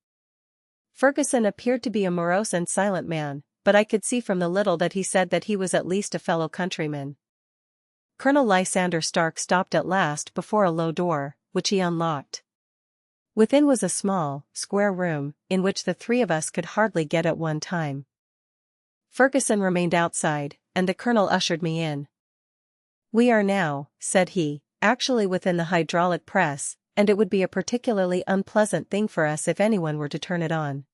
Ferguson appeared to be a morose and silent man, but I could see from the little that he said that he was at least a fellow countryman. Colonel Lysander Stark stopped at last before a low door, which he unlocked. Within was a small, square room, in which the three of us could hardly get at one time. Ferguson remained outside, and the colonel ushered me in. "We are now," said he, "actually within the hydraulic press, and it would be a particularly unpleasant thing for us if anyone were to turn it on.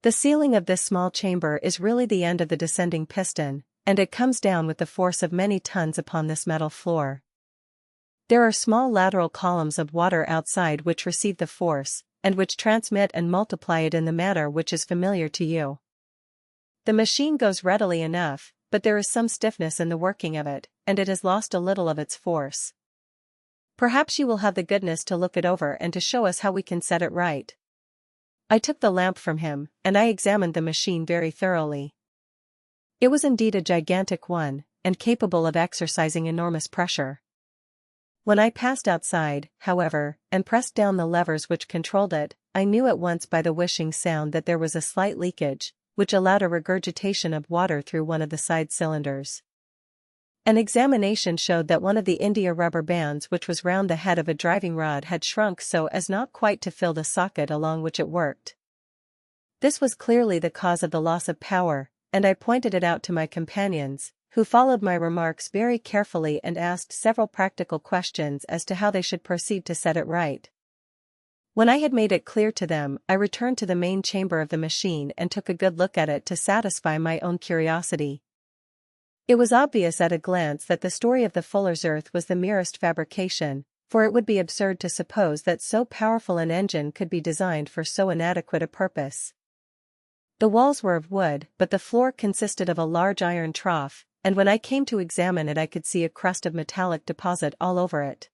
The ceiling of this small chamber is really the end of the descending piston, and it comes down with the force of many tons upon this metal floor. There are small lateral columns of water outside which receive the force, and which transmit and multiply it in the manner which is familiar to you. The machine goes readily enough, but there is some stiffness in the working of it, and it has lost a little of its force. Perhaps you will have the goodness to look it over and to show us how we can set it right." I took the lamp from him, and I examined the machine very thoroughly. It was indeed a gigantic one, and capable of exercising enormous pressure. When I passed outside, however, and pressed down the levers which controlled it, I knew at once by the whishing sound that there was a slight leakage, which allowed a regurgitation of water through one of the side cylinders. An examination showed that one of the India rubber bands which was round the head of a driving rod had shrunk so as not quite to fill the socket along which it worked. This was clearly the cause of the loss of power, and I pointed it out to my companions, who followed my remarks very carefully and asked several practical questions as to how they should proceed to set it right. When I had made it clear to them, I returned to the main chamber of the machine and took a good look at it to satisfy my own curiosity. It was obvious at a glance that the story of the fuller's earth was the merest fabrication, for it would be absurd to suppose that so powerful an engine could be designed for so inadequate a purpose. The walls were of wood, but the floor consisted of a large iron trough, and when I came to examine it I could see a crust of metallic deposit all over it.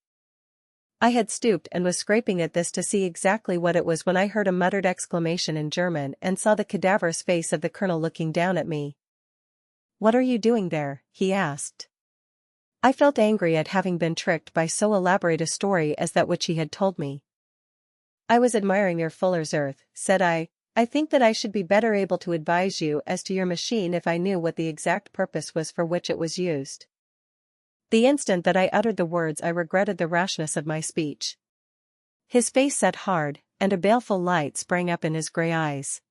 I had stooped and was scraping at this to see exactly what it was when I heard a muttered exclamation in German and saw the cadaverous face of the colonel looking down at me. "What are you doing there?" he asked. I felt angry at having been tricked by so elaborate a story as that which he had told me. "I was admiring your fuller's earth," said I. "I think that I should be better able to advise you as to your machine if I knew what the exact purpose was for which it was used." The instant that I uttered the words I regretted the rashness of my speech. His face set hard, and a baleful light sprang up in his grey eyes.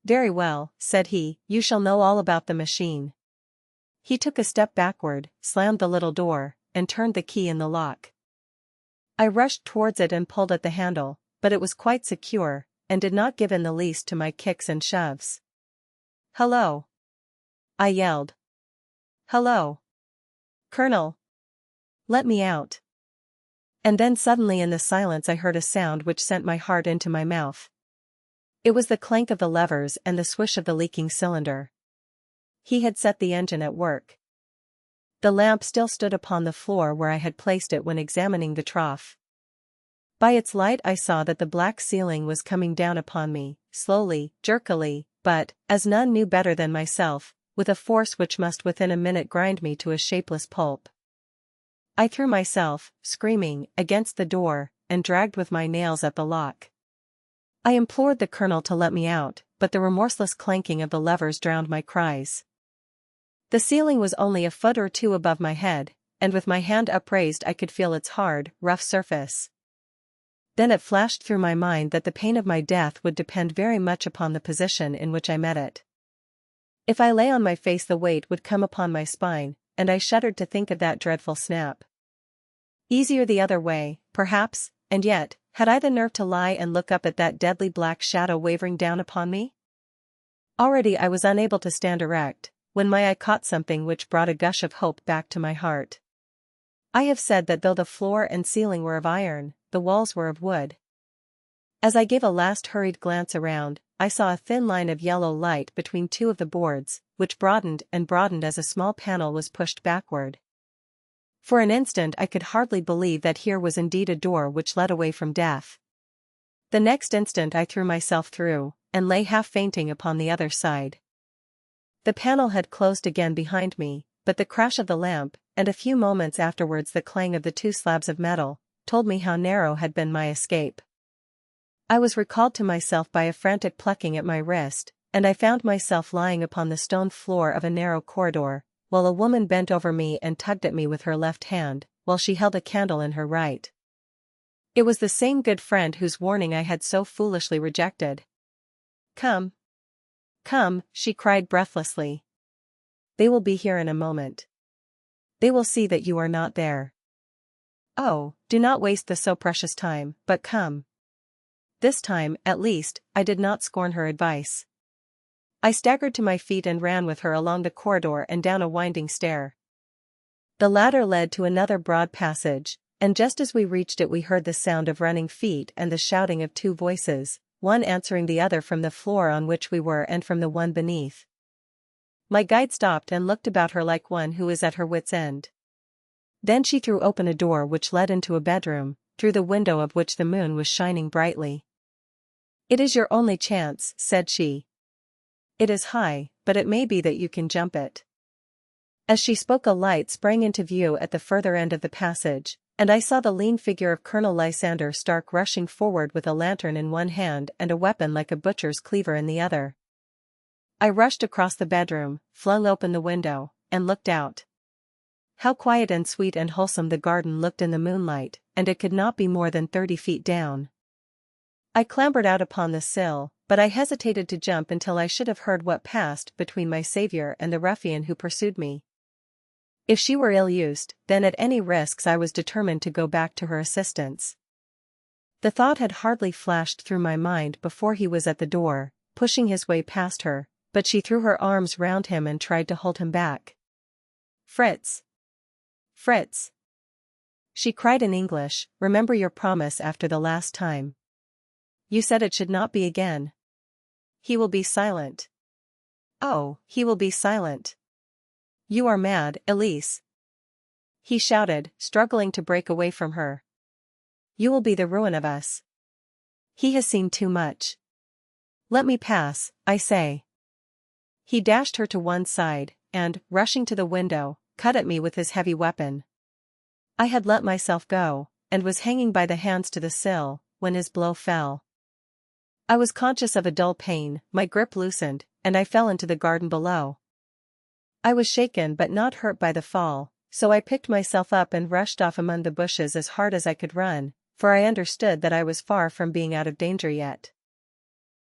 "Very well," said he, "you shall know all about the machine." He took a step backward, slammed the little door, and turned the key in the lock. I rushed towards it and pulled at the handle, but it was quite secure, and did not give in the least to my kicks and shoves. "Hello!" I yelled. "Hello! Colonel! Let me out!" And then suddenly in the silence I heard a sound which sent my heart into my mouth. It was the clank of the levers and the swish of the leaking cylinder. He had set the engine at work. The lamp still stood upon the floor where I had placed it when examining the trough. By its light I saw that the black ceiling was coming down upon me, slowly, jerkily, but, as none knew better than myself, with a force which must within a minute grind me to a shapeless pulp. I threw myself, screaming, against the door, and dragged with my nails at the lock. I implored the colonel to let me out, but the remorseless clanking of the levers drowned my cries. The ceiling was only a foot or two above my head, and with my hand upraised I could feel its hard, rough surface. Then it flashed through my mind that the pain of my death would depend very much upon the position in which I met it. If I lay on my face the weight would come upon my spine, and I shuddered to think of that dreadful snap. Easier the other way, perhaps, and yet, had I the nerve to lie and look up at that deadly black shadow wavering down upon me? Already I was unable to stand erect, when my eye caught something which brought a gush of hope back to my heart. I have said that though the floor and ceiling were of iron, the walls were of wood. As I gave a last hurried glance around, I saw a thin line of yellow light between two of the boards, which broadened and broadened as a small panel was pushed backward. For an instant I could hardly believe that here was indeed a door which led away from death. The next instant I threw myself through, and lay half fainting upon the other side. The panel had closed again behind me, but the crash of the lamp, and a few moments afterwards the clang of the two slabs of metal, told me how narrow had been my escape. I was recalled to myself by a frantic plucking at my wrist, and I found myself lying upon the stone floor of a narrow corridor, while a woman bent over me and tugged at me with her left hand, while she held a candle in her right. It was the same good friend whose warning I had so foolishly rejected. "Come. Come," she cried breathlessly. "They will be here in a moment. They will see that you are not there. Oh, do not waste the so precious time, but come." This time, at least, I did not scorn her advice. I staggered to my feet and ran with her along the corridor and down a winding stair. The ladder led to another broad passage, and just as we reached it we heard the sound of running feet and the shouting of two voices, one answering the other from the floor on which we were and from the one beneath. My guide stopped and looked about her like one who is at her wit's end. Then she threw open a door which led into a bedroom, through the window of which the moon was shining brightly. "It is your only chance," said she. "It is high, but it may be that you can jump it." As she spoke a light sprang into view at the further end of the passage, and I saw the lean figure of Colonel Lysander Stark rushing forward with a lantern in one hand and a weapon like a butcher's cleaver in the other. I rushed across the bedroom, flung open the window, and looked out. How quiet and sweet and wholesome the garden looked in the moonlight, and it could not be more than 30 feet down. I clambered out upon the sill, but I hesitated to jump until I should have heard what passed between my savior and the ruffian who pursued me. If she were ill-used, then at any risks I was determined to go back to her assistance. The thought had hardly flashed through my mind before he was at the door, pushing his way past her, but she threw her arms round him and tried to hold him back. "Fritz! Fritz!" she cried in English, "remember your promise after the last time. You said it should not be again. He will be silent. Oh, he will be silent. You are mad, Elise," he shouted, struggling to break away from her. "You will be the ruin of us. He has seen too much. Let me pass, I say." He dashed her to one side, and, rushing to the window, cut at me with his heavy weapon. I had let myself go, and was hanging by the hands to the sill, when his blow fell. I was conscious of a dull pain, my grip loosened, and I fell into the garden below. I was shaken but not hurt by the fall, so I picked myself up and rushed off among the bushes as hard as I could run, for I understood that I was far from being out of danger yet.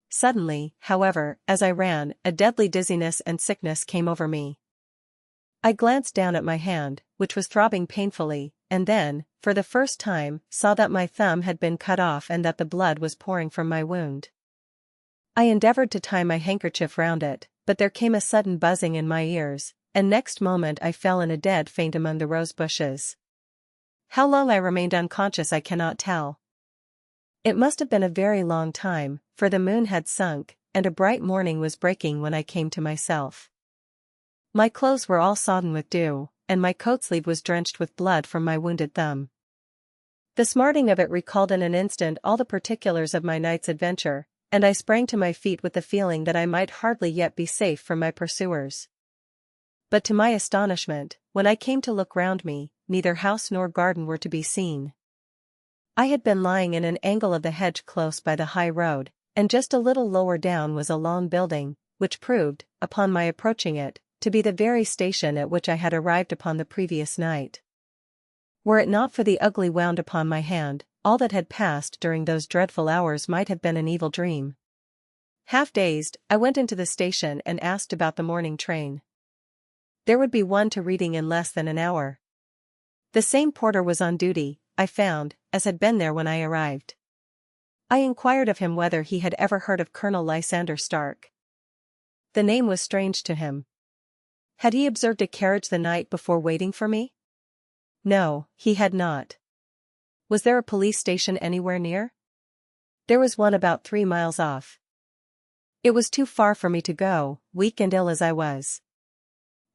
Suddenly, however, as I ran, a deadly dizziness and sickness came over me. I glanced down at my hand, which was throbbing painfully, and then, for the first time, saw that my thumb had been cut off and that the blood was pouring from my wound. I endeavored to tie my handkerchief round it, but there came a sudden buzzing in my ears, and next moment I fell in a dead faint among the rose bushes. How long I remained unconscious I cannot tell. It must have been a very long time, for the moon had sunk, and a bright morning was breaking when I came to myself. My clothes were all sodden with dew, and my coat sleeve was drenched with blood from my wounded thumb. The smarting of it recalled in an instant all the particulars of my night's adventure, and I sprang to my feet with the feeling that I might hardly yet be safe from my pursuers. But to my astonishment, when I came to look round me, neither house nor garden were to be seen. I had been lying in an angle of the hedge close by the high road, and just a little lower down was a long building, which proved, upon my approaching it, to be the very station at which I had arrived upon the previous night. Were it not for the ugly wound upon my hand, all that had passed during those dreadful hours might have been an evil dream. Half dazed, I went into the station and asked about the morning train. There would be one to Reading in less than an hour. The same porter was on duty, I found, as had been there when I arrived. I inquired of him whether he had ever heard of Colonel Lysander Stark. The name was strange to him. Had he observed a carriage the night before waiting for me? No, he had not. Was there a police station anywhere near? There was one about 3 miles off. It was too far for me to go, weak and ill as I was.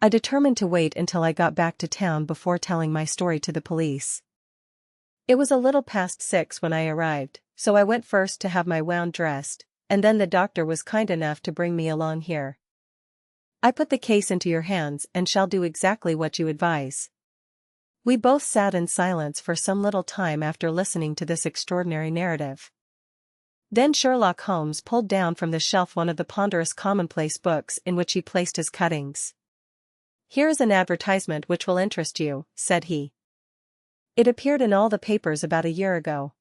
I determined to wait until I got back to town before telling my story to the police. It was a little past 6 when I arrived, so I went first to have my wound dressed, and then the doctor was kind enough to bring me along here. I put the case into your hands and shall do exactly what you advise. We both sat in silence for some little time after listening to this extraordinary narrative. Then Sherlock Holmes pulled down from the shelf one of the ponderous commonplace books in which he placed his cuttings. "Here is an advertisement which will interest you," said he. "It appeared in all the papers about a year ago.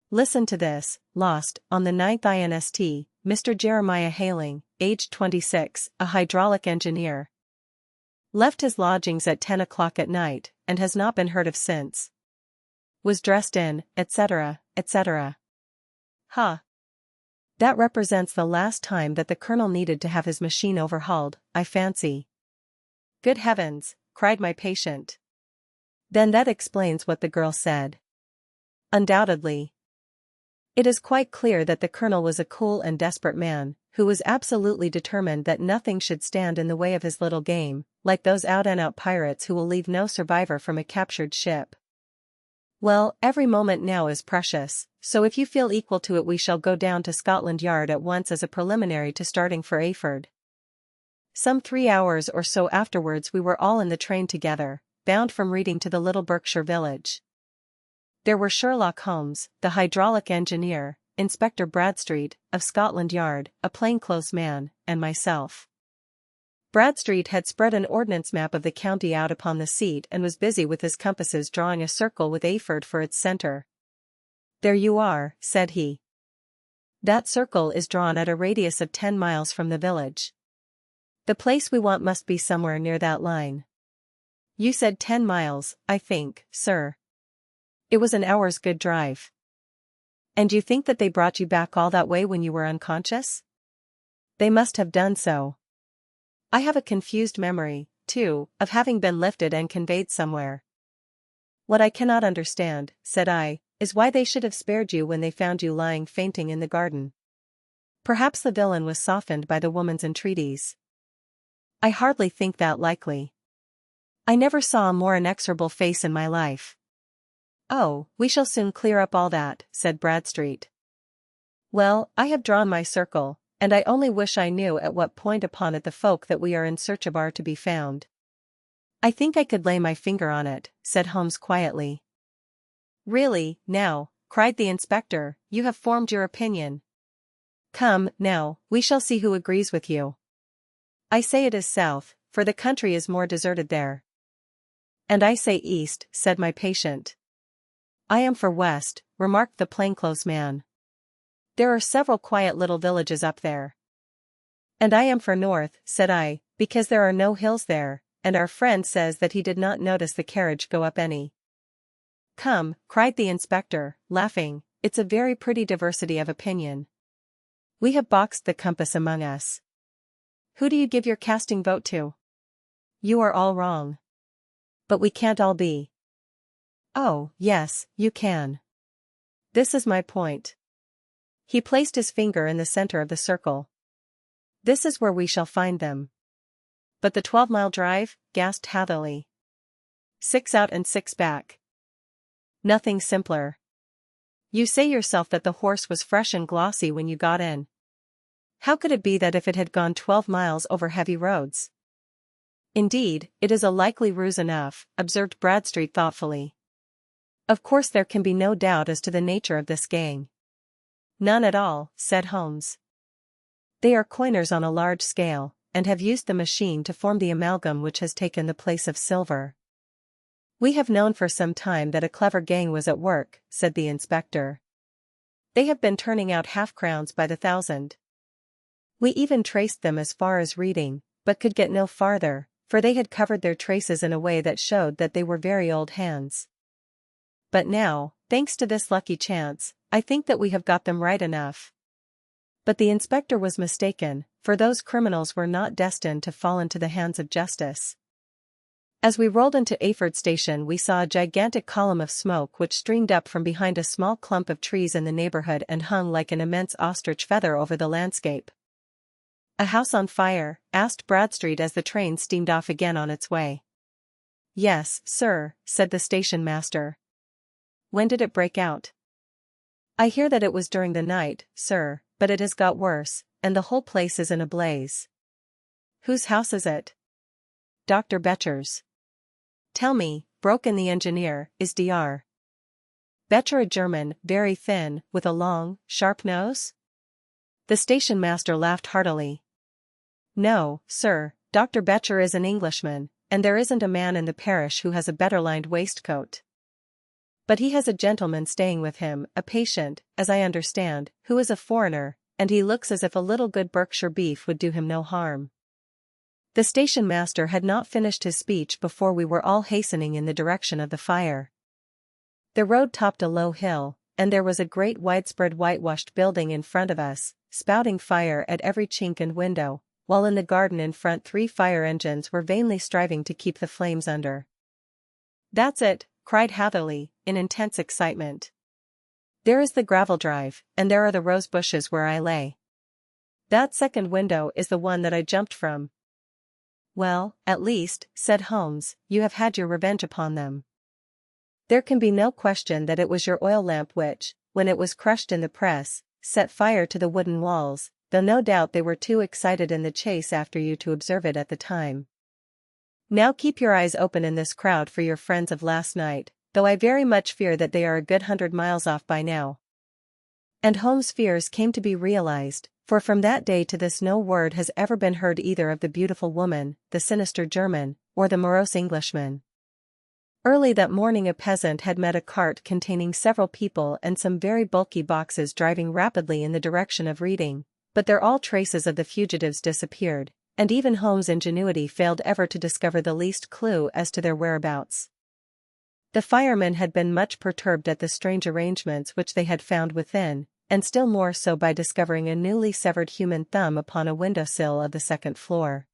Listen to this: lost, on the 9th inst, Mr. Jeremiah Hailing, aged 26, a hydraulic engineer. Left his lodgings at 10 o'clock at night, and has not been heard of since. Was dressed in, etc., etc. Ha! That represents the last time that the colonel needed to have his machine overhauled, I fancy." "Good heavens!" cried my patient. "Then that explains what the girl said." "Undoubtedly. It is quite clear that the colonel was a cool and desperate man, who was absolutely determined that nothing should stand in the way of his little game, like those out-and-out pirates who will leave no survivor from a captured ship. Well, every moment now is precious, so if you feel equal to it we shall go down to Scotland Yard at once as a preliminary to starting for Ayford." Some 3 hours or so afterwards we were all in the train together, bound from Reading to the little Berkshire village. There were Sherlock Holmes, the hydraulic engineer, Inspector Bradstreet, of Scotland Yard, a plainclothes man, and myself. Bradstreet had spread an ordnance map of the county out upon the seat and was busy with his compasses drawing a circle with Ayford for its centre. "There you are," said he. "That circle is drawn at a radius of 10 miles from the village. The place we want must be somewhere near that line." "You said 10 miles, I think, sir." "It was an hour's good drive." "And you think that they brought you back all that way when you were unconscious?" "They must have done so. I have a confused memory, too, of having been lifted and conveyed somewhere." "What I cannot understand," said I, "is why they should have spared you when they found you lying fainting in the garden." "Perhaps the villain was softened by the woman's entreaties." "I hardly think that likely. I never saw a more inexorable face in my life." "Oh, we shall soon clear up all that," said Bradstreet. "Well, I have drawn my circle, and I only wish I knew at what point upon it the folk that we are in search of are to be found." "I think I could lay my finger on it," said Holmes quietly. "Really, now," cried the inspector, "you have formed your opinion. Come, now, we shall see who agrees with you." "I say it is south, for the country is more deserted there." "And I say east," said my patient. "I am for west," remarked the plainclothes man. "There are several quiet little villages up there." "And I am for north," said I, "because there are no hills there, and our friend says that he did not notice the carriage go up any." "Come," cried the inspector, laughing, "it's a very pretty diversity of opinion. We have boxed the compass among us. Who do you give your casting vote to? You are all wrong. But we can't all be." "Oh, yes, you can. This is my point." He placed his finger in the center of the circle. "This is where we shall find them." "But the 12-mile drive?" gasped Hatherley. 6 out and 6 back. Nothing simpler. You say yourself that the horse was fresh and glossy when you got in. How could it be that if it had gone 12 miles over heavy roads? "Indeed, it is a likely ruse enough," observed Bradstreet thoughtfully. "Of course there can be no doubt as to the nature of this gang." "None at all," said Holmes. "They are coiners on a large scale, and have used the machine to form the amalgam which has taken the place of silver." "We have known for some time that a clever gang was at work," said the inspector. "They have been turning out half-crowns by the thousand. We even traced them as far as Reading, but could get no farther, for they had covered their traces in a way that showed that they were very old hands. But now, thanks to this lucky chance, I think that we have got them right enough." But the inspector was mistaken, for those criminals were not destined to fall into the hands of justice. As we rolled into Ayford Station, we saw a gigantic column of smoke which streamed up from behind a small clump of trees in the neighborhood and hung like an immense ostrich feather over the landscape. "A house on fire?" asked Bradstreet as the train steamed off again on its way. "Yes, sir," said the station master. "When did it break out?" "I hear that it was during the night, sir, but it has got worse, and the whole place is in a blaze." "Whose house is it?" "Dr. Becher's." "Tell me," broke in the engineer, "is Dr. Becher a German, very thin, with a long, sharp nose?" The station master laughed heartily. "No, sir, Dr. Becher is an Englishman, and there isn't a man in the parish who has a better lined waistcoat. But he has a gentleman staying with him, a patient, as I understand, who is a foreigner, and he looks as if a little good Berkshire beef would do him no harm." The station master had not finished his speech before we were all hastening in the direction of the fire. The road topped a low hill, and there was a great widespread whitewashed building in front of us, spouting fire at every chink and window, while in the garden in front 3 fire engines were vainly striving to keep the flames under. "That's it," cried Hatherley, in intense excitement. "There is the gravel drive, and there are the rose bushes where I lay. That second window is the one that I jumped from." "Well, at least," said Holmes, "you have had your revenge upon them. There can be no question that it was your oil lamp which, when it was crushed in the press, set fire to the wooden walls, though no doubt they were too excited in the chase after you to observe it at the time. Now keep your eyes open in this crowd for your friends of last night, though I very much fear that they are a good 100 miles off by now." And Holmes' fears came to be realized, for from that day to this no word has ever been heard either of the beautiful woman, the sinister German, or the morose Englishman. Early that morning a peasant had met a cart containing several people and some very bulky boxes driving rapidly in the direction of Reading, but there all traces of the fugitives disappeared, and even Holmes' ingenuity failed ever to discover the least clue as to their whereabouts. The firemen had been much perturbed at the strange arrangements which they had found within, and still more so by discovering a newly severed human thumb upon a windowsill of the second floor.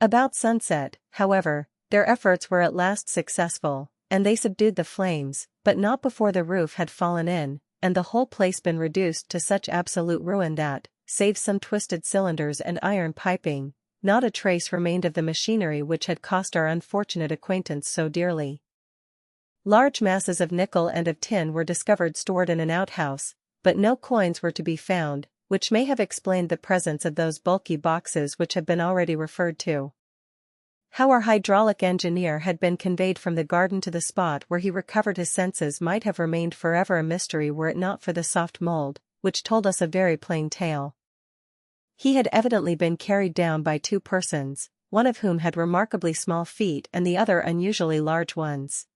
About sunset, however, their efforts were at last successful, and they subdued the flames, but not before the roof had fallen in, and the whole place been reduced to such absolute ruin that, save some twisted cylinders and iron piping, not a trace remained of the machinery which had cost our unfortunate acquaintance so dearly. Large masses of nickel and of tin were discovered stored in an outhouse, but no coins were to be found, which may have explained the presence of those bulky boxes which have been already referred to. How our hydraulic engineer had been conveyed from the garden to the spot where he recovered his senses might have remained forever a mystery were it not for the soft mold, which told us a very plain tale. He had evidently been carried down by 2 persons, one of whom had remarkably small feet and the other unusually large ones.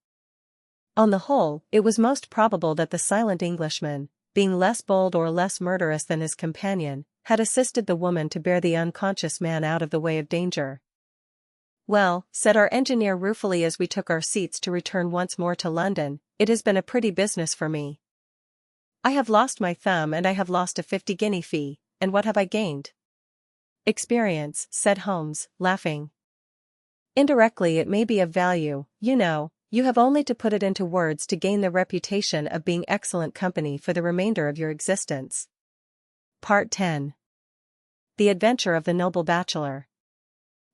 On the whole, it was most probable that the silent Englishman, being less bold or less murderous than his companion, had assisted the woman to bear the unconscious man out of the way of danger. "Well," said our engineer ruefully as we took our seats to return once more to London, "it has been a pretty business for me. I have lost my thumb and I have lost a 50-guinea fee, and what have I gained?" "Experience," said Holmes, laughing. "Indirectly it may be of value, you know. You have only to put it into words to gain the reputation of being excellent company for the remainder of your existence." Part 10. The Adventure of the Noble Bachelor.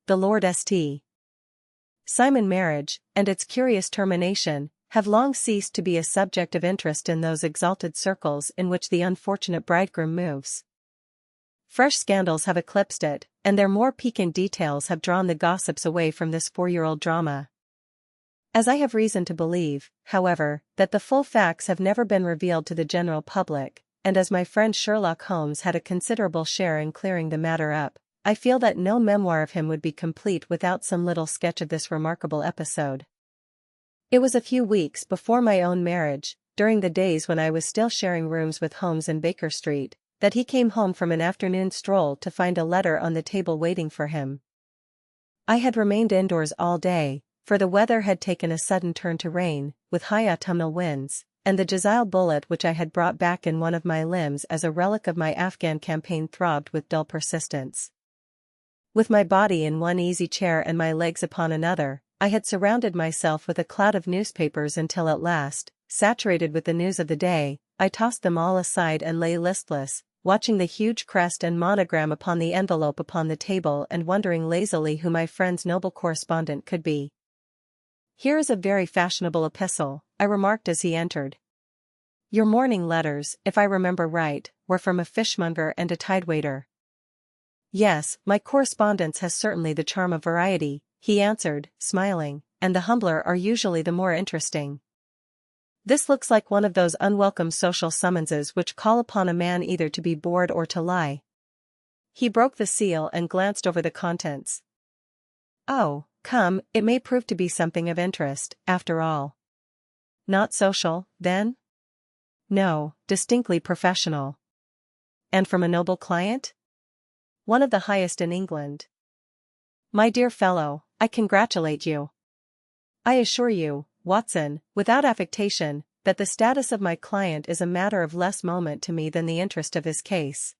The Lord St. Simon marriage, and its curious termination, have long ceased to be a subject of interest in those exalted circles in which the unfortunate bridegroom moves. Fresh scandals have eclipsed it, and their more piquant details have drawn the gossips away from this 4-year-old drama. As I have reason to believe, however, that the full facts have never been revealed to the general public, and as my friend Sherlock Holmes had a considerable share in clearing the matter up, I feel that no memoir of him would be complete without some little sketch of this remarkable episode. It was a few weeks before my own marriage, during the days when I was still sharing rooms with Holmes in Baker Street, that he came home from an afternoon stroll to find a letter on the table waiting for him. I had remained indoors all day, for the weather had taken a sudden turn to rain, with high autumnal winds, and the Jezile bullet which I had brought back in one of my limbs as a relic of my Afghan campaign throbbed with dull persistence. With my body in one easy chair and my legs upon another, I had surrounded myself with a cloud of newspapers until at last, saturated with the news of the day, I tossed them all aside and lay listless, watching the huge crest and monogram upon the envelope upon the table and wondering lazily who my friend's noble correspondent could be. "Here is a very fashionable epistle," I remarked as he entered. "Your morning letters, if I remember right, were from a fishmonger and a tidewaiter." "Yes, my correspondence has certainly the charm of variety," he answered, smiling, "and the humbler are usually the more interesting. This looks like one of those unwelcome social summonses which call upon a man either to be bored or to lie." He broke the seal and glanced over the contents. "Oh, come, it may prove to be something of interest, after all." "Not social, then?" "No, distinctly professional." "And from a noble client?" "One of the highest in England." "My dear fellow, I congratulate you. I assure you, Watson, without affectation, that the status of my client is a matter of less moment to me than the interest of his case.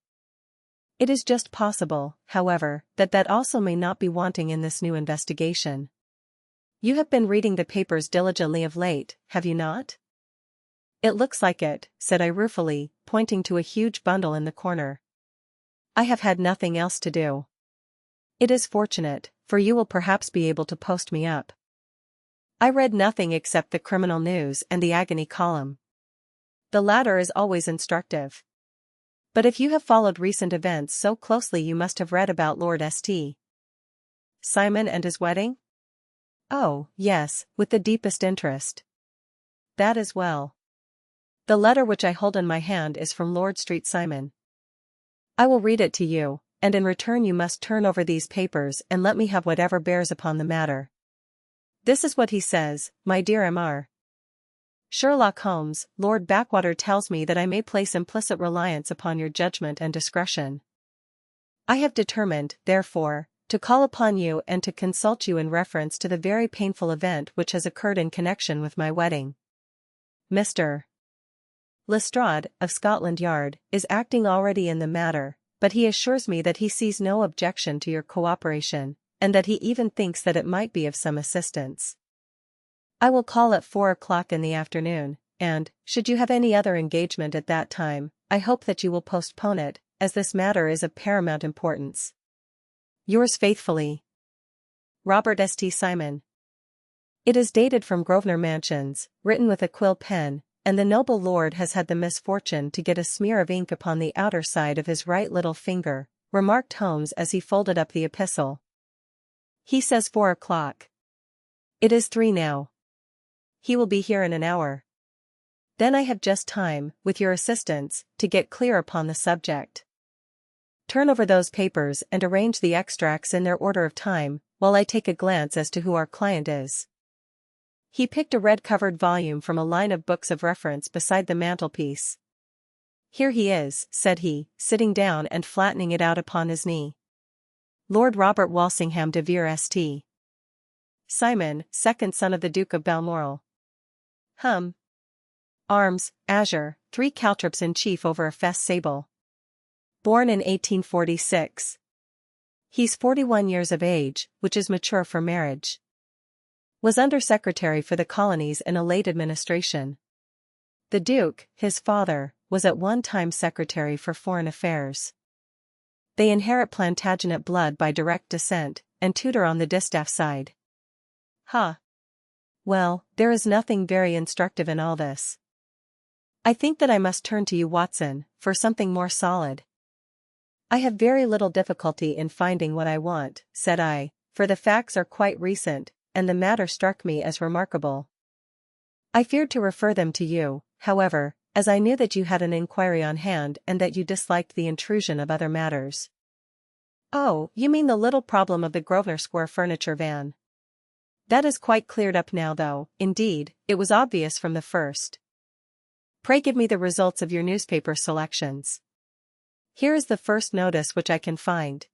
It is just possible, however, that also may not be wanting in this new investigation. You have been reading the papers diligently of late, have you not?" "It looks like it," said I ruefully, pointing to a huge bundle in the corner. "I have had nothing else to do." "It is fortunate, for you will perhaps be able to post me up." I read nothing except the criminal news and the agony column. The latter is always instructive. But if you have followed recent events so closely, you must have read about Lord St. Simon and his wedding? "Oh, yes, with the deepest interest." "That is well. The letter which I hold in my hand is from Lord St. Simon. I will read it to you, and in return you must turn over these papers and let me have whatever bears upon the matter. This is what he says, my dear Mr. Sherlock Holmes. Lord Backwater tells me that I may place implicit reliance upon your judgment and discretion. I have determined, therefore, to call upon you and to consult you in reference to the very painful event which has occurred in connection with my wedding. Mr. Lestrade, of Scotland Yard, is acting already in the matter, but he assures me that he sees no objection to your cooperation, and that he even thinks that it might be of some assistance. I will call at 4 o'clock in the afternoon, and, should you have any other engagement at that time, I hope that you will postpone it, as this matter is of paramount importance. Yours faithfully, Robert St. Simon. It is dated from Grosvenor Mansions, written with a quill pen, and the noble lord has had the misfortune to get a smear of ink upon the outer side of his right little finger, remarked Holmes as he folded up the epistle. He says 4 o'clock. It is 3 now. He will be here in an hour. Then I have just time, with your assistance, to get clear upon the subject. Turn over those papers and arrange the extracts in their order of time, while I take a glance as to who our client is. He picked a red-covered volume from a line of books of reference beside the mantelpiece. Here he is, said he, sitting down and flattening it out upon his knee. Lord Robert Walsingham de Vere St. Simon, second son of the Duke of Balmoral. Arms, azure, 3 caltrops in chief over a fess sable. Born in 1846. He's 41 years of age, which is mature for marriage. Was Under-Secretary for the Colonies in a late administration. The Duke, his father, was at one time Secretary for Foreign Affairs. They inherit Plantagenet blood by direct descent, and Tudor on the distaff side. Well, there is nothing very instructive in all this. I think that I must turn to you, Watson, for something more solid. I have very little difficulty in finding what I want, said I, for the facts are quite recent, and the matter struck me as remarkable. I feared to refer them to you, however, as I knew that you had an inquiry on hand and that you disliked the intrusion of other matters. Oh, you mean the little problem of the Grosvenor Square furniture van. That is quite cleared up now though, indeed, it was obvious from the first. Pray give me the results of your newspaper selections. Here is the first notice which I can find.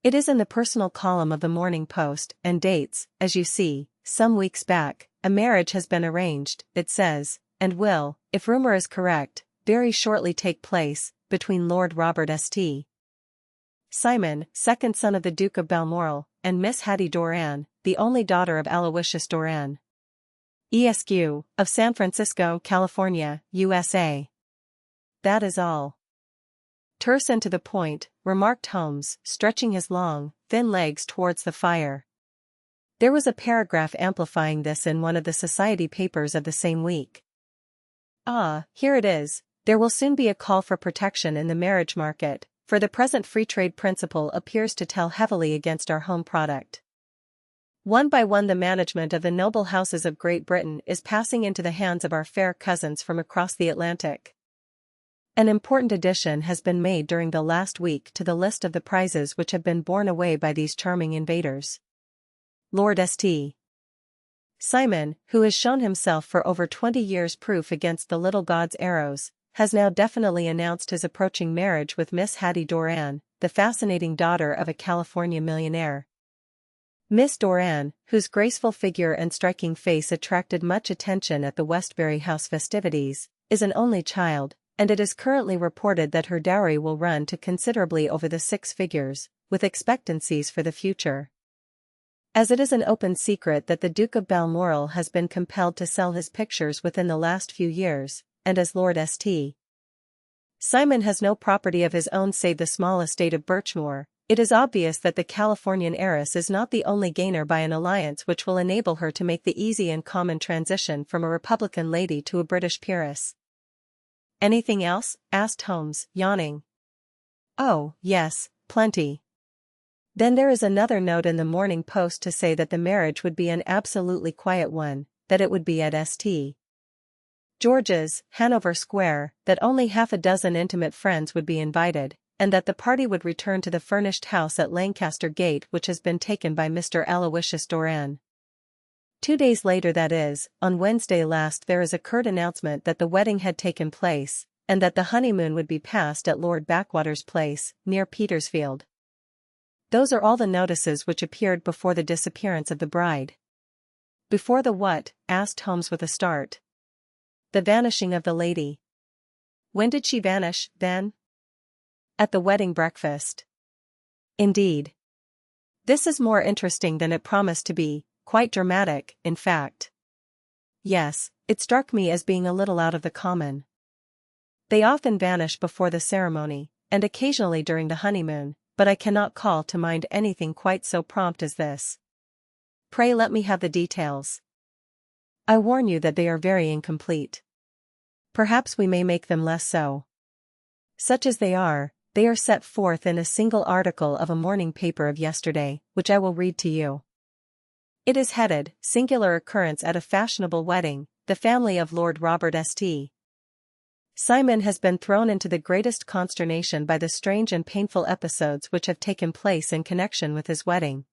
It is in the personal column of the Morning Post, and dates, as you see, some weeks back. A marriage has been arranged, it says, and will, if rumor is correct, very shortly take place, between Lord Robert St. Simon, second son of the Duke of Balmoral, and Miss Hattie Doran, the only daughter of Aloysius Doran, Esq., of San Francisco, California, USA. That is all. Terse and to the point, remarked Holmes, stretching his long, thin legs towards the fire. There was a paragraph amplifying this in one of the society papers of the same week. Ah, here it is. There will soon be a call for protection in the marriage market, for the present free trade principle appears to tell heavily against our home product. One by one the management of the noble houses of Great Britain is passing into the hands of our fair cousins from across the Atlantic. An important addition has been made during the last week to the list of the prizes which have been borne away by these charming invaders. Lord St. Simon, who has shown himself for over 20 years proof against the little god's arrows, has now definitely announced his approaching marriage with Miss Hattie Doran, the fascinating daughter of a California millionaire. Miss Doran, whose graceful figure and striking face attracted much attention at the Westbury House festivities, is an only child, and it is currently reported that her dowry will run to considerably over the 6 figures, with expectancies for the future. As it is an open secret that the Duke of Balmoral has been compelled to sell his pictures within the last few years, and as Lord St. Simon has no property of his own save the small estate of Birchmoor, it is obvious that the Californian heiress is not the only gainer by an alliance which will enable her to make the easy and common transition from a Republican lady to a British peeress. Anything else? Asked Holmes, yawning. Oh, yes, plenty. Then there is another note in the Morning Post to say that the marriage would be an absolutely quiet one, that it would be at St. George's, Hanover Square, that only half a dozen intimate friends would be invited, and that the party would return to the furnished house at Lancaster Gate which has been taken by Mr. Aloysius Doran. 2 days later, that is, on Wednesday last, there is a curt announcement that the wedding had taken place, and that the honeymoon would be passed at Lord Backwater's place, near Petersfield. Those are all the notices which appeared before the disappearance of the bride. Before the what? Asked Holmes with a start. The vanishing of the lady. When did she vanish, then? At the wedding breakfast. Indeed. This is more interesting than it promised to be, quite dramatic, in fact. Yes, it struck me as being a little out of the common. They often vanish before the ceremony, and occasionally during the honeymoon, but I cannot call to mind anything quite so prompt as this. Pray let me have the details. I warn you that they are very incomplete. Perhaps we may make them less so. Such as they are set forth in a single article of a morning paper of yesterday, which I will read to you. It is headed, Singular Occurrence at a Fashionable Wedding, the Family of Lord Robert St. Simon has been thrown into the greatest consternation by the strange and painful episodes which have taken place in connection with his wedding.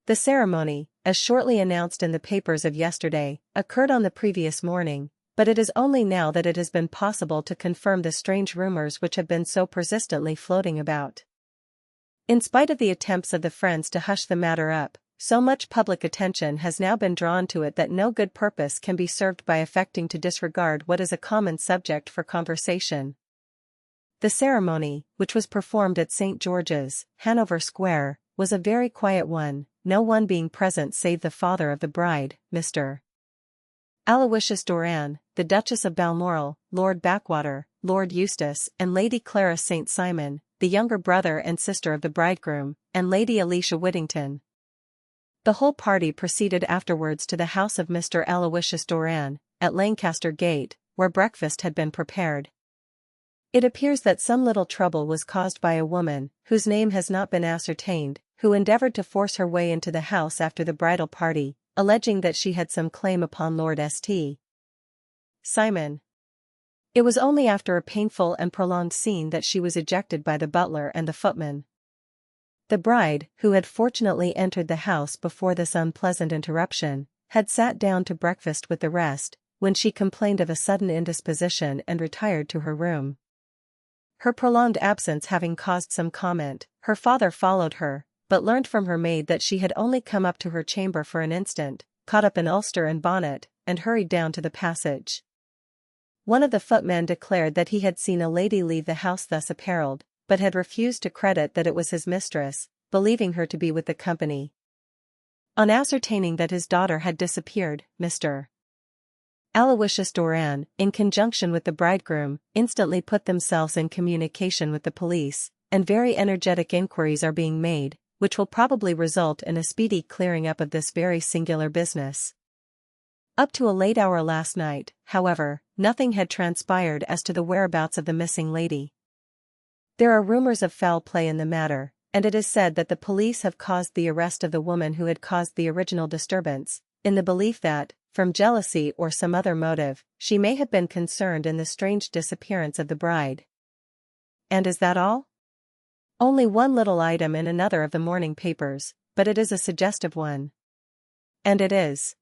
The ceremony, as shortly announced in the papers of yesterday, occurred on the previous morning, but it is only now that it has been possible to confirm the strange rumors which have been so persistently floating about. In spite of the attempts of the friends to hush the matter up, so much public attention has now been drawn to it that no good purpose can be served by affecting to disregard what is a common subject for conversation. The ceremony, which was performed at St. George's, Hanover Square, was a very quiet one, no one being present save the father of the bride, Mr. Aloysius Doran, the Duchess of Balmoral, Lord Backwater, Lord Eustace, and Lady Clara St. Simon, the younger brother and sister of the bridegroom, and Lady Alicia Whittington. The whole party proceeded afterwards to the house of Mr. Aloysius Doran, at Lancaster Gate, where breakfast had been prepared. It appears that some little trouble was caused by a woman, whose name has not been ascertained, who endeavored to force her way into the house after the bridal party, alleging that she had some claim upon Lord St. Simon. It was only after a painful and prolonged scene that she was ejected by the butler and the footman. The bride, who had fortunately entered the house before this unpleasant interruption, had sat down to breakfast with the rest, when she complained of a sudden indisposition and retired to her room. Her prolonged absence having caused some comment, her father followed her, but learned from her maid that she had only come up to her chamber for an instant, caught up an ulster and bonnet, and hurried down to the passage. One of the footmen declared that he had seen a lady leave the house thus apparelled, but had refused to credit that it was his mistress, believing her to be with the company. On ascertaining that his daughter had disappeared, Mr. Aloysius Doran, in conjunction with the bridegroom, instantly put themselves in communication with the police, and very energetic inquiries are being made, which will probably result in a speedy clearing up of this very singular business. Up to a late hour last night, however, nothing had transpired as to the whereabouts of the missing lady. There are rumors of foul play in the matter, and it is said that the police have caused the arrest of the woman who had caused the original disturbance, in the belief that, from jealousy or some other motive, she may have been concerned in the strange disappearance of the bride. And is that all? Only one little item in another of the morning papers, but it is a suggestive one. And it is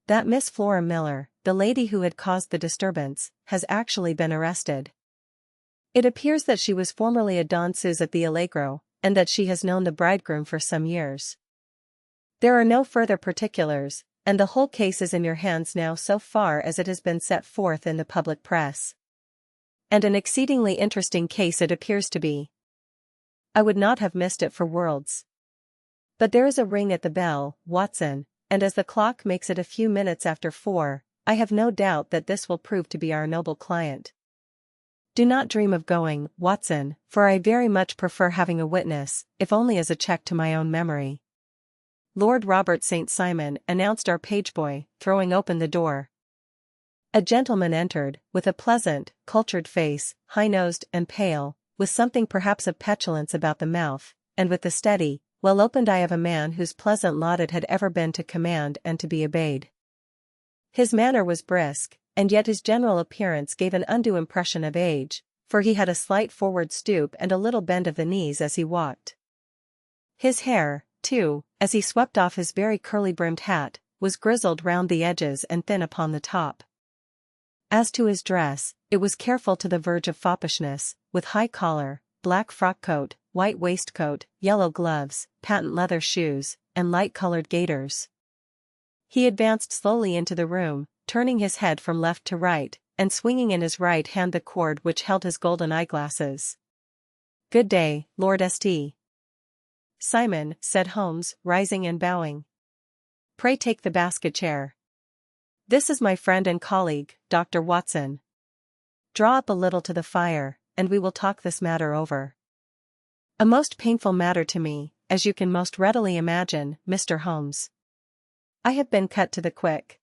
that Miss Flora Miller, the lady who had caused the disturbance, has actually been arrested. It appears that she was formerly a danseuse at the Allegro, and that she has known the bridegroom for some years. There are no further particulars, and the whole case is in your hands now so far as it has been set forth in the public press. And an exceedingly interesting case it appears to be. I would not have missed it for worlds. But there is a ring at the bell, Watson, and as the clock makes it a few minutes after 4, I have no doubt that this will prove to be our noble client. Do not dream of going, Watson, for I very much prefer having a witness, if only as a check to my own memory. Lord Robert St. Simon, announced our pageboy, throwing open the door. A gentleman entered, with a pleasant, cultured face, high-nosed and pale, with something perhaps of petulance about the mouth, and with the steady, well-opened eye of a man whose pleasant lot it had ever been to command and to be obeyed. His manner was brisk, and yet his general appearance gave an undue impression of age, for he had a slight forward stoop and a little bend of the knees as he walked. His hair, too, as he swept off his very curly-brimmed hat, was grizzled round the edges and thin upon the top. As to his dress, it was careful to the verge of foppishness, with high collar, black frock-coat, white waistcoat, yellow gloves, patent leather shoes, and light-colored gaiters. He advanced slowly into the room, turning his head from left to right, and swinging in his right hand the cord which held his golden eyeglasses. "Good day, Lord St. Simon," said Holmes, rising and bowing. "Pray take the basket chair. This is my friend and colleague, Dr. Watson. Draw up a little to the fire, and we will talk this matter over. A most painful matter to me, as you can most readily imagine, Mr. Holmes. I have been cut to the quick.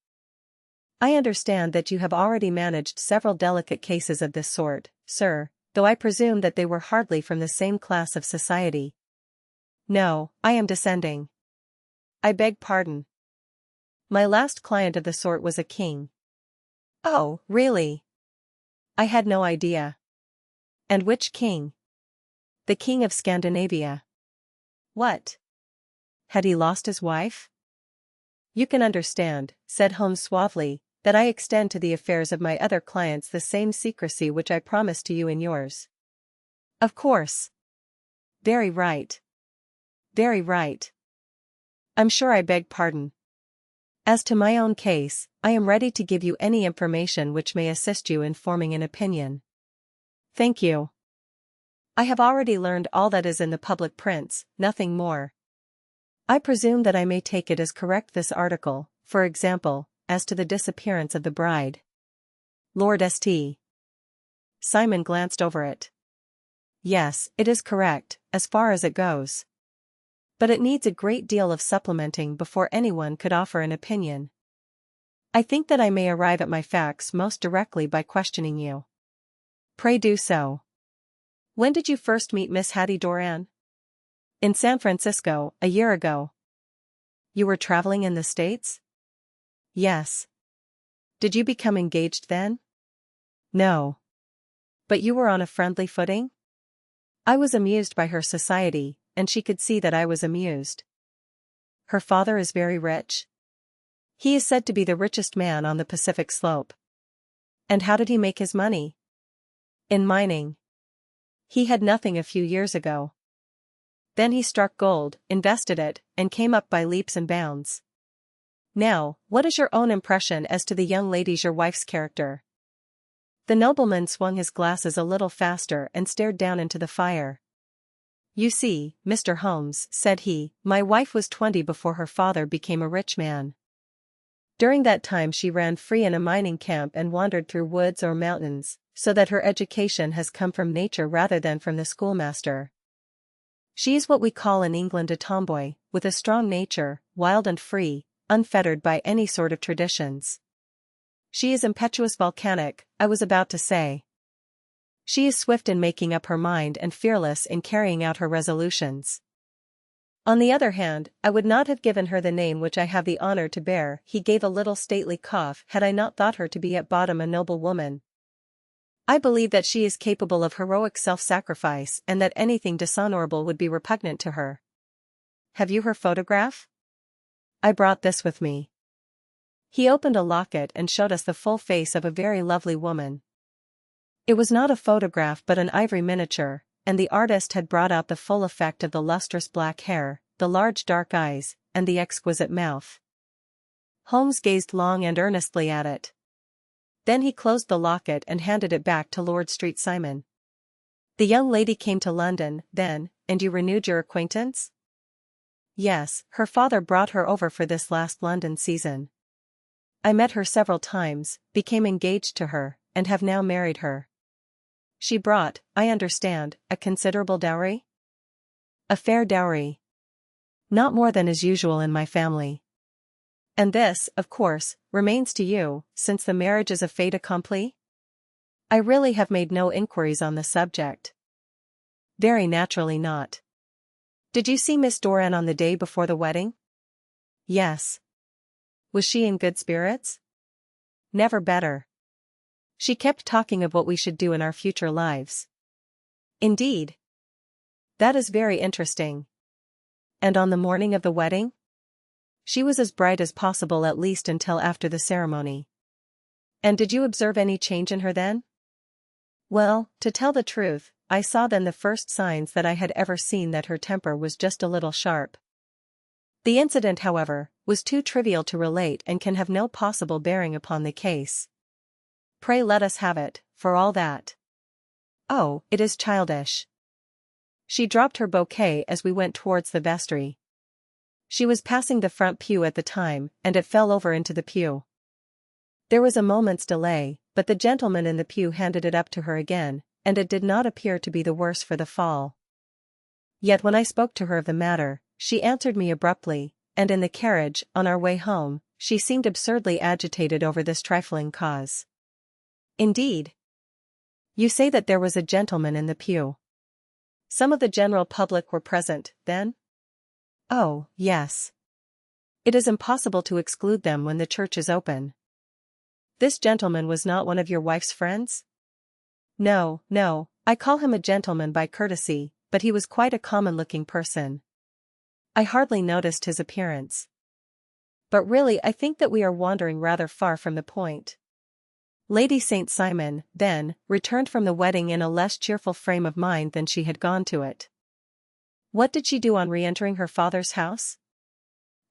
I understand that you have already managed several delicate cases of this sort, sir, though I presume that they were hardly from the same class of society." "No, I am descending. I beg pardon. My last client of the sort was a king." "Oh, really? I had no idea. And which king?" "The King of Scandinavia." "What? Had he lost his wife?" "You can understand," said Holmes suavely, "that I extend to the affairs of my other clients the same secrecy which I promised to you in yours." "Of course. Very right. Very right. I'm sure I beg pardon. As to my own case, I am ready to give you any information which may assist you in forming an opinion." "Thank you. I have already learned all that is in the public prints, nothing more. I presume that I may take it as correct this article, for example, as to the disappearance of the bride." Lord St. Simon glanced over it. "Yes, it is correct, as far as it goes. But it needs a great deal of supplementing before anyone could offer an opinion. I think that I may arrive at my facts most directly by questioning you." "Pray do so." "When did you first meet Miss Hattie Doran?" "In San Francisco, a year ago." "You were traveling in the States?" "Yes." "Did you become engaged then?" "No." "But you were on a friendly footing?" "I was amused by her society, and she could see that I was amused. Her father is very rich? He is said to be the richest man on the Pacific slope. And how did he make his money? In mining. He had nothing a few years ago. Then he struck gold, invested it, and came up by leaps and bounds. Now, what is your own impression as to the young lady's your wife's character? The nobleman swung his glasses a little faster and stared down into the fire. You see, Mr. Holmes, said he, my wife was 20 before her father became a rich man. During that time she ran free in a mining camp and wandered through woods or mountains, so that her education has come from nature rather than from the schoolmaster. She is what we call in England a tomboy, with a strong nature, wild and free, unfettered by any sort of traditions. She is impetuous, volcanic, I was about to say. She is swift in making up her mind and fearless in carrying out her resolutions. On the other hand, I would not have given her the name which I have the honor to bear. He gave a little stately cough had I not thought her to be at bottom a noble woman. I believe that she is capable of heroic self-sacrifice and that anything dishonorable would be repugnant to her. Have you her photograph? I brought this with me. He opened a locket and showed us the full face of a very lovely woman. It was not a photograph but an ivory miniature, and the artist had brought out the full effect of the lustrous black hair, the large dark eyes, and the exquisite mouth. Holmes gazed long and earnestly at it. Then he closed the locket and handed it back to Lord Street Simon. The young lady came to London, then, and you renewed your acquaintance? Yes, her father brought her over for this last London season. I met her several times, became engaged to her, and have now married her. She brought, I understand, a considerable dowry? A fair dowry. Not more than is usual in my family. And this, of course, remains to you, since the marriage is a fait accompli? I really have made no inquiries on the subject. Very naturally not. Did you see Miss Doran on the day before the wedding? Yes. Was she in good spirits? Never better. She kept talking of what we should do in our future lives. Indeed. That is very interesting. And on the morning of the wedding? She was as bright as possible, at least until after the ceremony. And did you observe any change in her then? Well, to tell the truth, I saw then the first signs that I had ever seen that her temper was just a little sharp. The incident, however, was too trivial to relate and can have no possible bearing upon the case. Pray let us have it, for all that. Oh, it is childish. She dropped her bouquet as we went towards the vestry. She was passing the front pew at the time, and it fell over into the pew. There was a moment's delay, but the gentleman in the pew handed it up to her again, and it did not appear to be the worse for the fall. Yet when I spoke to her of the matter, she answered me abruptly, and in the carriage, on our way home, she seemed absurdly agitated over this trifling cause. Indeed. You say that there was a gentleman in the pew. Some of the general public were present, then? Oh, yes. It is impossible to exclude them when the church is open. This gentleman was not one of your wife's friends? No, no, I call him a gentleman by courtesy, but he was quite a common-looking person. I hardly noticed his appearance. But really I think that we are wandering rather far from the point. Lady St. Simon, then, returned from the wedding in a less cheerful frame of mind than she had gone to it. What did she do on re-entering her father's house?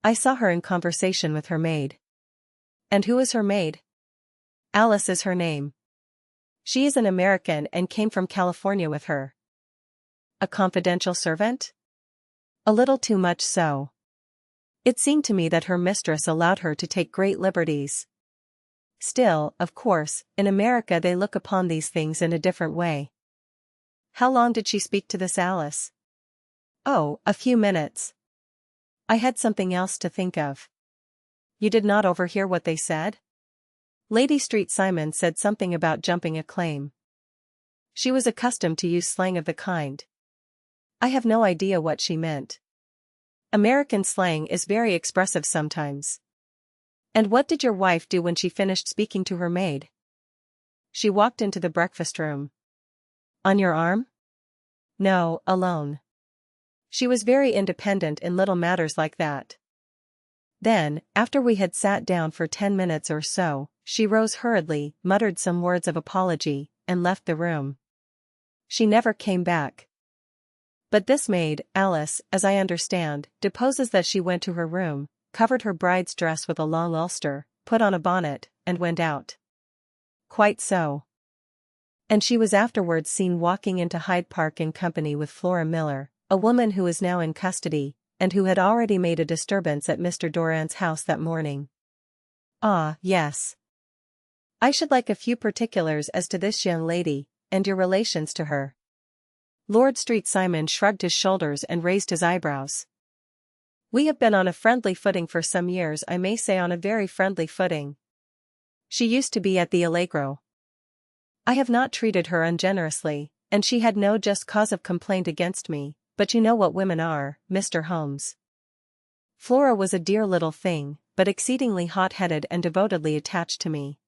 I saw her in conversation with her maid. And who is her maid? Alice is her name. She is an American and came from California with her. A confidential servant? A little too much so. It seemed to me that her mistress allowed her to take great liberties. Still, of course, in America they look upon these things in a different way. How long did she speak to this Alice? Oh, a few minutes. I had something else to think of. You did not overhear what they said? Lady Street Simon said something about jumping a claim. She was accustomed to use slang of the kind. I have no idea what she meant. American slang is very expressive sometimes. And what did your wife do when she finished speaking to her maid? She walked into the breakfast room. On your arm? No, alone. She was very independent in little matters like that. Then, after we had sat down for 10 minutes or so, she rose hurriedly, muttered some words of apology, and left the room. She never came back. But this maid, Alice, as I understand, deposes that she went to her room, covered her bride's dress with a long ulster, put on a bonnet, and went out. Quite so. And she was afterwards seen walking into Hyde Park in company with Flora Miller, a woman who is now in custody, and who had already made a disturbance at Mr. Doran's house that morning. Ah, yes. I should like a few particulars as to this young lady, and your relations to her. Lord St. Simon shrugged his shoulders and raised his eyebrows. We have been on a friendly footing for some years, I may say on a very friendly footing. She used to be at the Allegro. I have not treated her ungenerously, and she had no just cause of complaint against me, but you know what women are, Mr. Holmes. Flora was a dear little thing, but exceedingly hot-headed and devotedly attached to me.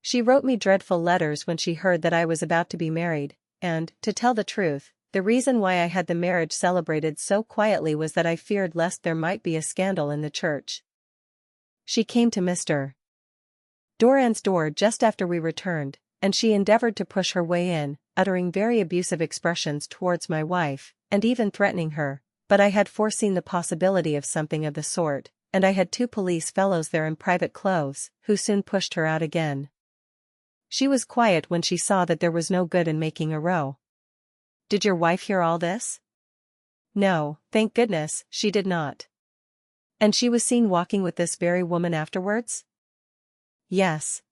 She wrote me dreadful letters when she heard that I was about to be married, and, to tell the truth, the reason why I had the marriage celebrated so quietly was that I feared lest there might be a scandal in the church. She came to Mr. Doran's door just after we returned, and she endeavored to push her way in, uttering very abusive expressions towards my wife, and even threatening her, but I had foreseen the possibility of something of the sort, and I had 2 police fellows there in private clothes, who soon pushed her out again. She was quiet when she saw that there was no good in making a row. Did your wife hear all this? No, thank goodness, she did not. And she was seen walking with this very woman afterwards? Yes.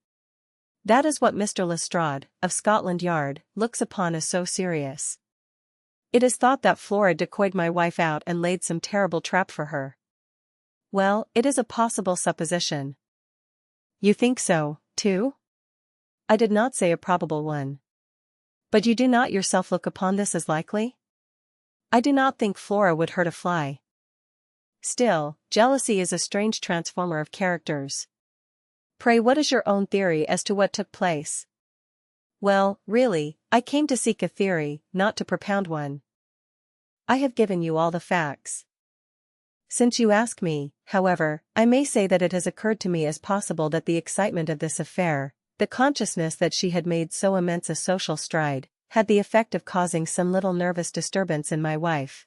That is what Mr. Lestrade, of Scotland Yard, looks upon as so serious. It is thought that Flora decoyed my wife out and laid some terrible trap for her. Well, it is a possible supposition. You think so, too? I did not say a probable one. But you do not yourself look upon this as likely? I do not think Flora would hurt a fly. Still, jealousy is a strange transformer of characters. Pray, what is your own theory as to what took place? Well, really, I came to seek a theory, not to propound one. I have given you all the facts. Since you ask me, however, I may say that it has occurred to me as possible that the excitement of this affair, the consciousness that she had made so immense a social stride, had the effect of causing some little nervous disturbance in my wife.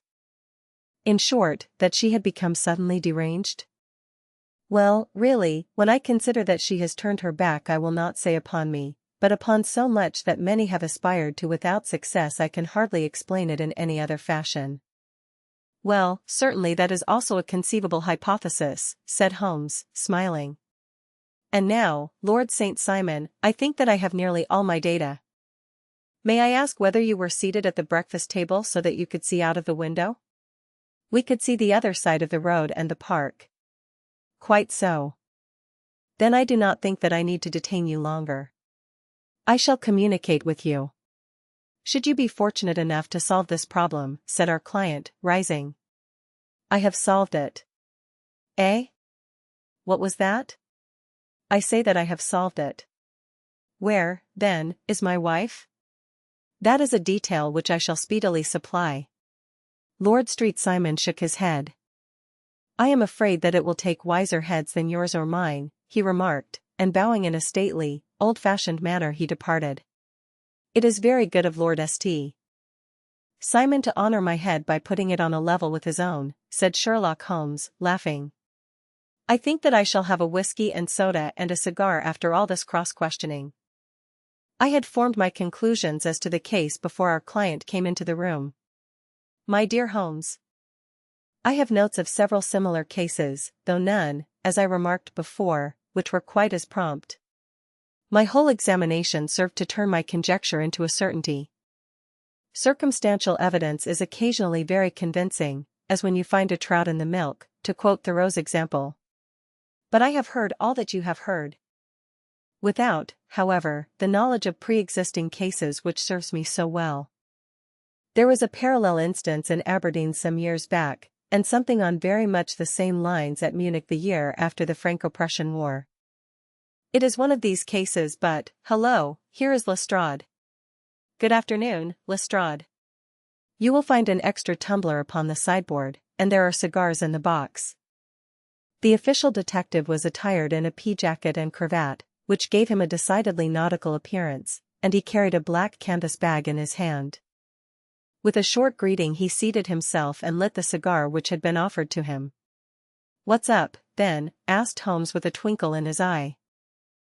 In short, that she had become suddenly deranged? Well, really, when I consider that she has turned her back, I will not say upon me, but upon so much that many have aspired to without success, I can hardly explain it in any other fashion. Well, certainly that is also a conceivable hypothesis, said Holmes, smiling. And now, Lord St. Simon, I think that I have nearly all my data. May I ask whether you were seated at the breakfast table so that you could see out of the window? We could see the other side of the road and the park. Quite so. Then I do not think that I need to detain you longer. I shall communicate with you. Should you be fortunate enough to solve this problem, said our client, rising. I have solved it. Eh? What was that? I say that I have solved it. Where, then, is my wife? That is a detail which I shall speedily supply. Lord St. Simon shook his head. I am afraid that it will take wiser heads than yours or mine, he remarked, and bowing in a stately, old-fashioned manner he departed. It is very good of Lord St. Simon to honor my head by putting it on a level with his own, said Sherlock Holmes, laughing. I think that I shall have a whiskey and soda and a cigar after all this cross-questioning. I had formed my conclusions as to the case before our client came into the room. My dear Holmes, I have notes of several similar cases, though none, as I remarked before, which were quite as prompt. My whole examination served to turn my conjecture into a certainty. Circumstantial evidence is occasionally very convincing, as when you find a trout in the milk, to quote Thoreau's example. But I have heard all that you have heard. Without, however, the knowledge of pre-existing cases which serves me so well. There was a parallel instance in Aberdeen some years back, and something on very much the same lines at Munich the year after the Franco-Prussian War. It is one of these cases, but, hello, here is Lestrade. Good afternoon, Lestrade. You will find an extra tumbler upon the sideboard, and there are cigars in the box. The official detective was attired in a pea jacket and cravat, which gave him a decidedly nautical appearance, and he carried a black canvas bag in his hand. With a short greeting he seated himself and lit the cigar which had been offered to him. "What's up, then?" asked Holmes with a twinkle in his eye.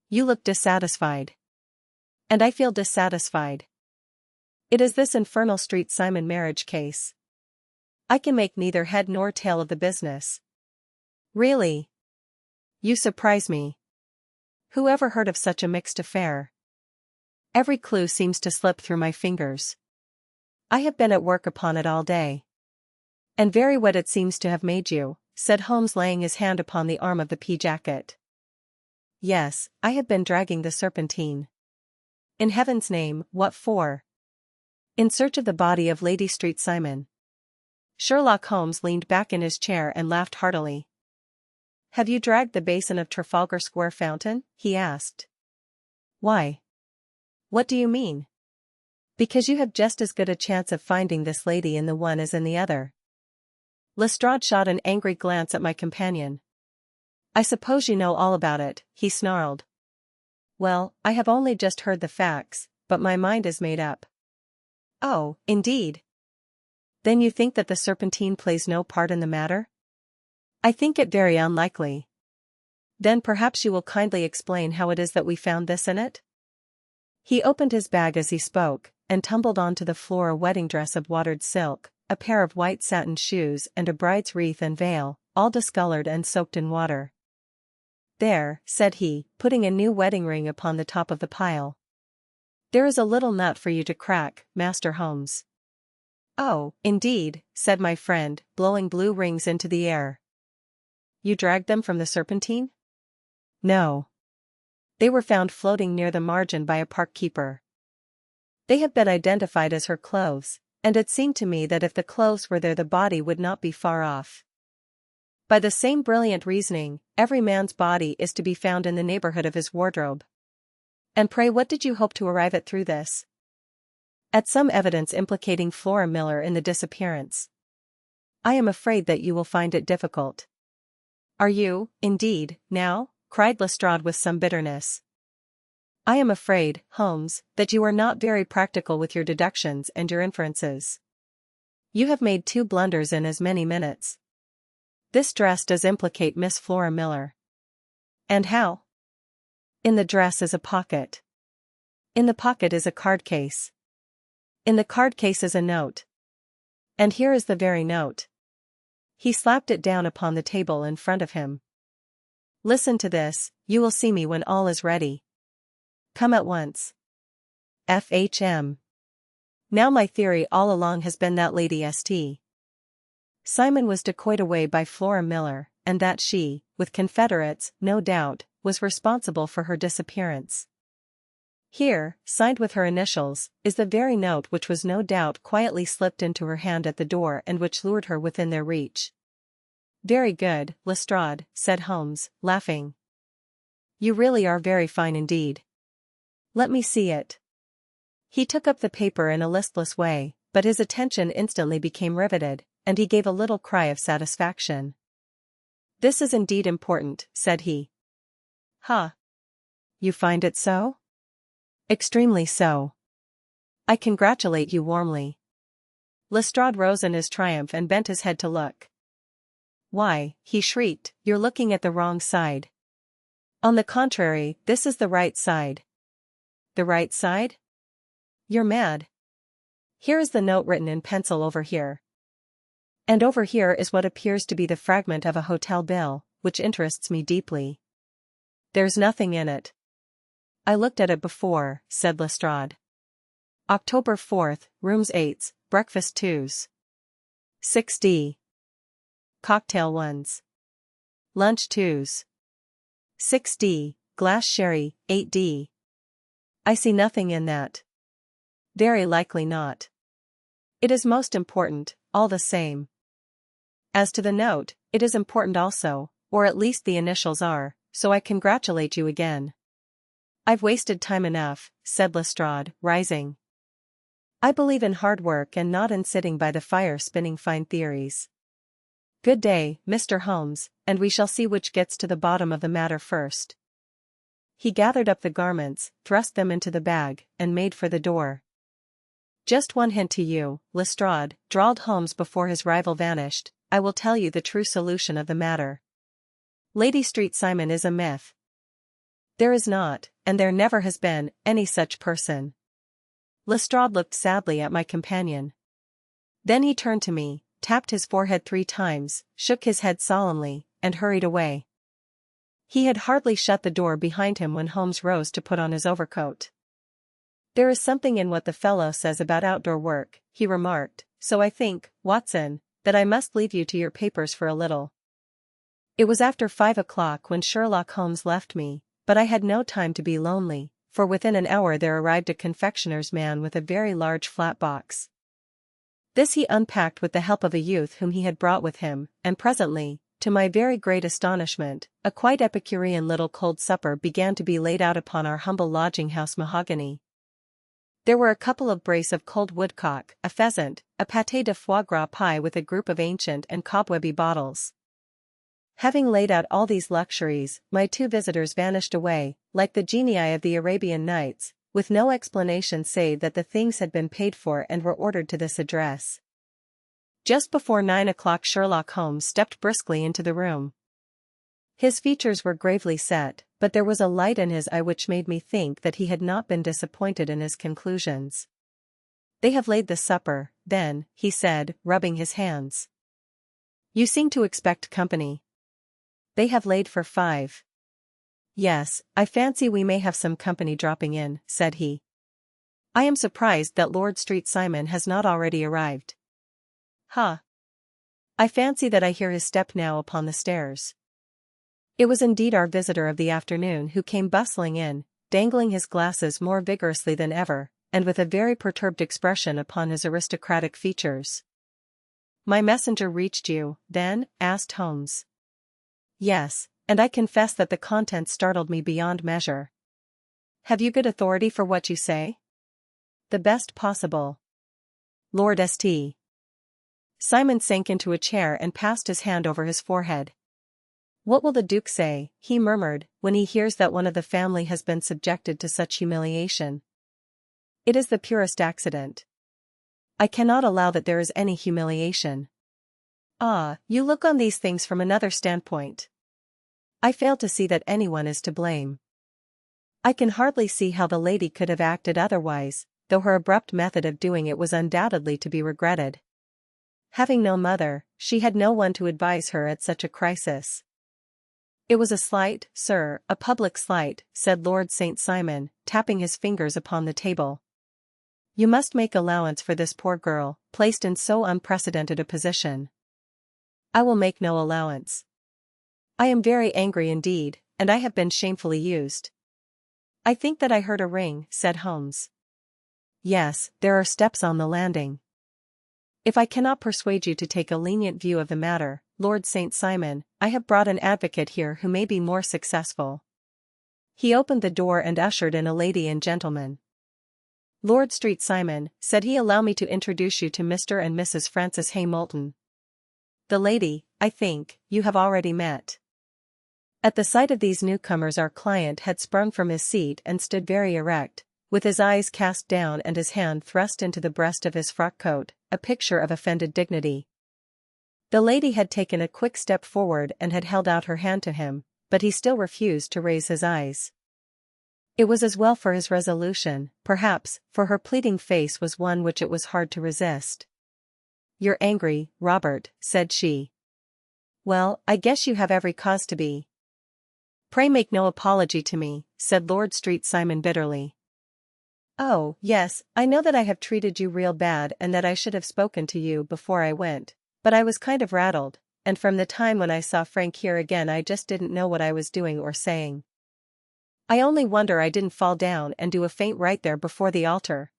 "You look dissatisfied." "And I feel dissatisfied. It is this infernal Street Simon marriage case. I can make neither head nor tail of the business." "Really? You surprise me. Who ever heard of such a mixed affair? Every clue seems to slip through my fingers. I have been at work upon it all day." "And very wet it seems to have made you," said Holmes, laying his hand upon the arm of the pea jacket. "Yes, I have been dragging the Serpentine." "In heaven's name, what for?" "In search of the body of Lady Street Simon." Sherlock Holmes leaned back in his chair and laughed heartily. "Have you dragged the basin of Trafalgar Square fountain?" he asked. "Why? What do you mean?" "Because you have just as good a chance of finding this lady in the one as in the other." Lestrade shot an angry glance at my companion. "I suppose you know all about it," he snarled. "Well, I have only just heard the facts, but my mind is made up." "Oh, indeed? Then you think that the Serpentine plays no part in the matter?" "I think it very unlikely." "Then perhaps you will kindly explain how it is that we found this in it?" He opened his bag as he spoke, and tumbled onto the floor a wedding dress of watered silk, a pair of white satin shoes and a bride's wreath and veil, all discolored and soaked in water. "There," said he, putting a new wedding ring upon the top of the pile. "There is a little nut for you to crack, Master Holmes." "Oh, indeed," said my friend, blowing blue rings into the air. "You dragged them from the Serpentine?" "No. They were found floating near the margin by a park keeper. They have been identified as her clothes, and it seemed to me that if the clothes were there the body would not be far off. By the same brilliant reasoning, every man's body is to be found in the neighborhood of his wardrobe. And pray what did you hope to arrive at through this?" "At some evidence implicating Flora Miller in the disappearance." "I am afraid that you will find it difficult." "Are you, indeed, now?" cried Lestrade with some bitterness. "I am afraid, Holmes, that you are not very practical with your deductions and your inferences. You have made 2 blunders in as many minutes. This dress does implicate Miss Flora Miller." "And how?" "In the dress is a pocket. In the pocket is a card case. In the card case is a note. And here is the very note." He slapped it down upon the table in front of him. "Listen to this, you will see me when all is ready. Come at once. FHM. Now my theory all along has been that Lady St. Simon was decoyed away by Flora Miller, and that she, with confederates, no doubt, was responsible for her disappearance. Here, signed with her initials, is the very note which was no doubt quietly slipped into her hand at the door and which lured her within their reach." "Very good, Lestrade," said Holmes, laughing. "You really are very fine indeed. Let me see it." He took up the paper in a listless way, but his attention instantly became riveted, and he gave a little cry of satisfaction. "This is indeed important," said he. "Ha! You find it so?" "Extremely so. I congratulate you warmly." Lestrade rose in his triumph and bent his head to look. "Why," he shrieked, "you're looking at the wrong side. On the contrary, this is the right side." "The right side? You're mad. Here is the note written in pencil over here. And over here is what appears to be the fragment of a hotel bill, which interests me deeply. There's nothing in it." "I looked at it before," said Lestrade. "October 4th, rooms 8s, breakfast 2s. 6d. Cocktail 1s. Lunch 2s. 6d, glass sherry, 8d. I see nothing in that." "Very likely not. It is most important, all the same. As to the note, it is important also, or at least the initials are, so I congratulate you again." "I've wasted time enough," said Lestrade, rising. I believe in hard work and not in sitting by the fire spinning fine theories. Good day, Mr. Holmes, and we shall see which gets to the bottom of the matter first. He gathered up the garments, thrust them into the bag, and made for the door. Just one hint to you, Lestrade, drawled Holmes before his rival vanished, I will tell you the true solution of the matter. Lady Street Simon is a myth. There is not, and there never has been, any such person. Lestrade looked sadly at my companion. Then he turned to me, tapped his forehead 3 times, shook his head solemnly, and hurried away. He had hardly shut the door behind him when Holmes rose to put on his overcoat. There is something in what the fellow says about outdoor work, he remarked, so I think, Watson, that I must leave you to your papers for a little. It was after 5 o'clock when Sherlock Holmes left me, but I had no time to be lonely, for within an hour there arrived a confectioner's man with a very large flat box. This he unpacked with the help of a youth whom he had brought with him, and presently, to my very great astonishment, a quite epicurean little cold supper began to be laid out upon our humble lodging-house mahogany. There were a couple of brace of cold woodcock, a pheasant, a pâté de foie gras pie with a group of ancient and cobwebby bottles. Having laid out all these luxuries, my 2 visitors vanished away, like the genii of the Arabian Nights, with no explanation save that the things had been paid for and were ordered to this address. Just before 9 o'clock Sherlock Holmes stepped briskly into the room. His features were gravely set, but there was a light in his eye which made me think that he had not been disappointed in his conclusions. They have laid the supper, then, he said, rubbing his hands. You seem to expect company. They have laid for 5. Yes, I fancy we may have some company dropping in, said he. I am surprised that Lord Street Simon has not already arrived. Ha! I fancy that I hear his step now upon the stairs. It was indeed our visitor of the afternoon who came bustling in, dangling his glasses more vigorously than ever, and with a very perturbed expression upon his aristocratic features. My messenger reached you, then? Asked Holmes. Yes, and I confess that the contents startled me beyond measure. Have you good authority for what you say? The best possible. Lord St. Simon sank into a chair and passed his hand over his forehead. What will the Duke say, he murmured, when he hears that one of the family has been subjected to such humiliation? It is the purest accident. I cannot allow that there is any humiliation. Ah, you look on these things from another standpoint. I fail to see that anyone is to blame. I can hardly see how the lady could have acted otherwise, though her abrupt method of doing it was undoubtedly to be regretted. Having no mother, she had no one to advise her at such a crisis. It was a slight, sir, a public slight, said Lord St. Simon, tapping his fingers upon the table. You must make allowance for this poor girl, placed in so unprecedented a position. I will make no allowance. I am very angry indeed, and I have been shamefully used. I think that I heard a ring, said Holmes. Yes, there are steps on the landing. If I cannot persuade you to take a lenient view of the matter, Lord St. Simon, I have brought an advocate here who may be more successful. He opened the door and ushered in a lady and gentleman. Lord Street Simon, said he, allow me to introduce you to Mr. and Mrs. Francis Hay Moulton. The lady, I think, you have already met. At the sight of these newcomers our client had sprung from his seat and stood very erect, with his eyes cast down and his hand thrust into the breast of his frock coat, a picture of offended dignity. The lady had taken a quick step forward and had held out her hand to him, but he still refused to raise his eyes. It was as well for his resolution, perhaps, for her pleading face was one which it was hard to resist. You're angry, Robert, said she. Well, I guess you have every cause to be. Pray make no apology to me, said Lord Street Simon bitterly. Oh, yes, I know that I have treated you real bad and that I should have spoken to you before I went, but I was kind of rattled, and from the time when I saw Frank here again I just didn't know what I was doing or saying. I only wonder I didn't fall down and do a faint right there before the altar.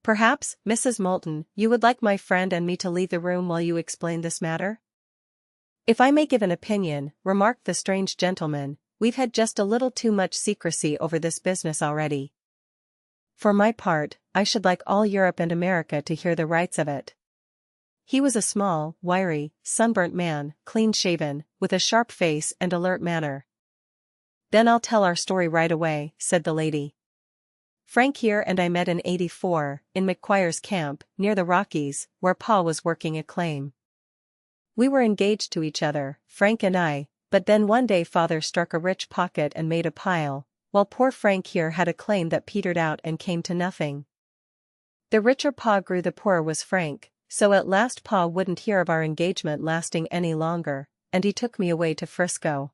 Perhaps, Mrs. Moulton, you would like my friend and me to leave the room while you explain this matter? If I may give an opinion, remarked the strange gentleman, we've had just a little too much secrecy over this business already. For my part, I should like all Europe and America to hear the rights of it. He was a small, wiry, sunburnt man, clean-shaven, with a sharp face and alert manner. Then I'll tell our story right away, said the lady. Frank here and I met in '84, in McQuire's camp, near the Rockies, where Pa was working a claim. We were engaged to each other, Frank and I, but then one day Father struck a rich pocket and made a pile, while poor Frank here had a claim that petered out and came to nothing. The richer Pa grew, the poorer was Frank, so at last Pa wouldn't hear of our engagement lasting any longer, and he took me away to Frisco.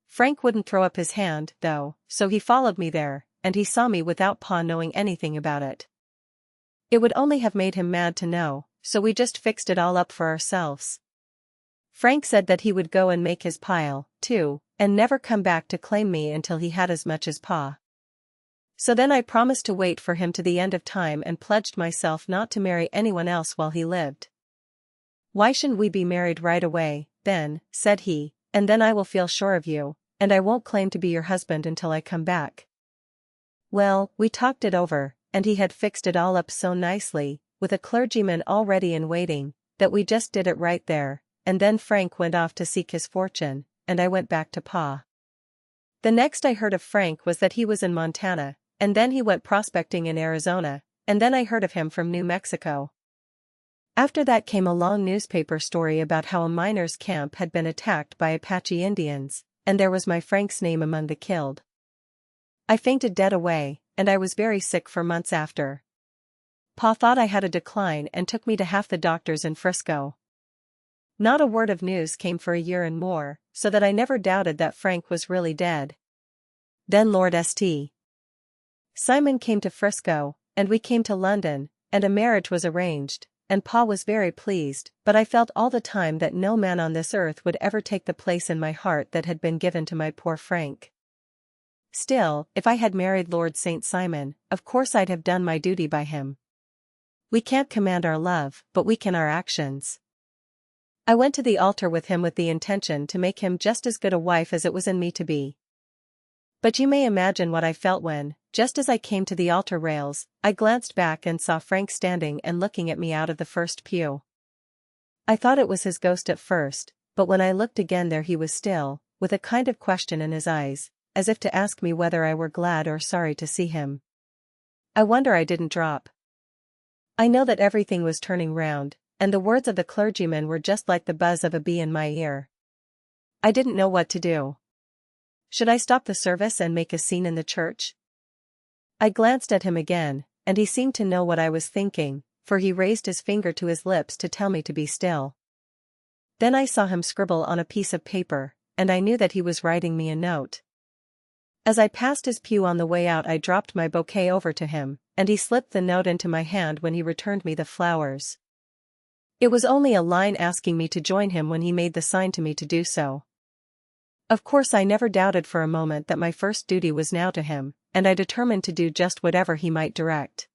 Frank wouldn't throw up his hand, though, so he followed me there, and he saw me without Pa knowing anything about it. It would only have made him mad to know, so we just fixed it all up for ourselves. Frank said that he would go and make his pile, too, and never come back to claim me until he had as much as Pa. So then I promised to wait for him to the end of time and pledged myself not to marry anyone else while he lived. Why shouldn't we be married right away, then, said he, and then I will feel sure of you, and I won't claim to be your husband until I come back. Well, we talked it over, and he had fixed it all up so nicely, with a clergyman already in waiting, that we just did it right there, and then Frank went off to seek his fortune, and I went back to Pa. The next I heard of Frank was that he was in Montana, and then he went prospecting in Arizona, and then I heard of him from New Mexico. After that came a long newspaper story about how a miners' camp had been attacked by Apache Indians, and there was my Frank's name among the killed. I fainted dead away, and I was very sick for months after. Pa thought I had a decline and took me to half the doctors in Frisco. Not a word of news came for a year and more, so that I never doubted that Frank was really dead. Then Lord St. Simon came to Frisco, and we came to London, and a marriage was arranged, and Pa was very pleased, but I felt all the time that no man on this earth would ever take the place in my heart that had been given to my poor Frank. Still, if I had married Lord St. Simon, of course I'd have done my duty by him. We can't command our love, but we can our actions. I went to the altar with him with the intention to make him just as good a wife as it was in me to be. But you may imagine what I felt when, just as I came to the altar rails, I glanced back and saw Frank standing and looking at me out of the first pew. I thought it was his ghost at first, but when I looked again there he was still, with a kind of question in his eyes, as if to ask me whether I were glad or sorry to see him. I wonder I didn't drop. I know that everything was turning round, and the words of the clergyman were just like the buzz of a bee in my ear. I didn't know what to do. Should I stop the service and make a scene in the church? I glanced at him again, and he seemed to know what I was thinking, for he raised his finger to his lips to tell me to be still. Then I saw him scribble on a piece of paper, and I knew that he was writing me a note. As I passed his pew on the way out I dropped my bouquet over to him, and he slipped the note into my hand when he returned me the flowers. It was only a line asking me to join him when he made the sign to me to do so. Of course I never doubted for a moment that my first duty was now to him, and I determined to do just whatever he might direct.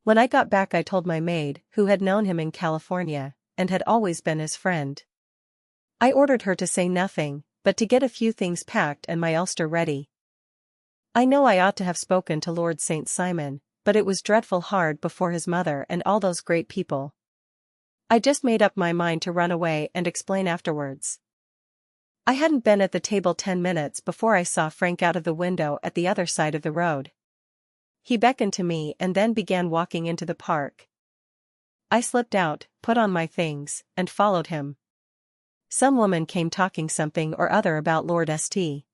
When I got back I told my maid, who had known him in California, and had always been his friend. I ordered her to say nothing, but to get a few things packed and my ulster ready. I know I ought to have spoken to Lord St. Simon, but it was dreadful hard before his mother and all those great people. I just made up my mind to run away and explain afterwards. I hadn't been at the table 10 minutes before I saw Frank out of the window at the other side of the road. He beckoned to me and then began walking into the park. I slipped out, put on my things, and followed him. Some woman came talking something or other about Lord St.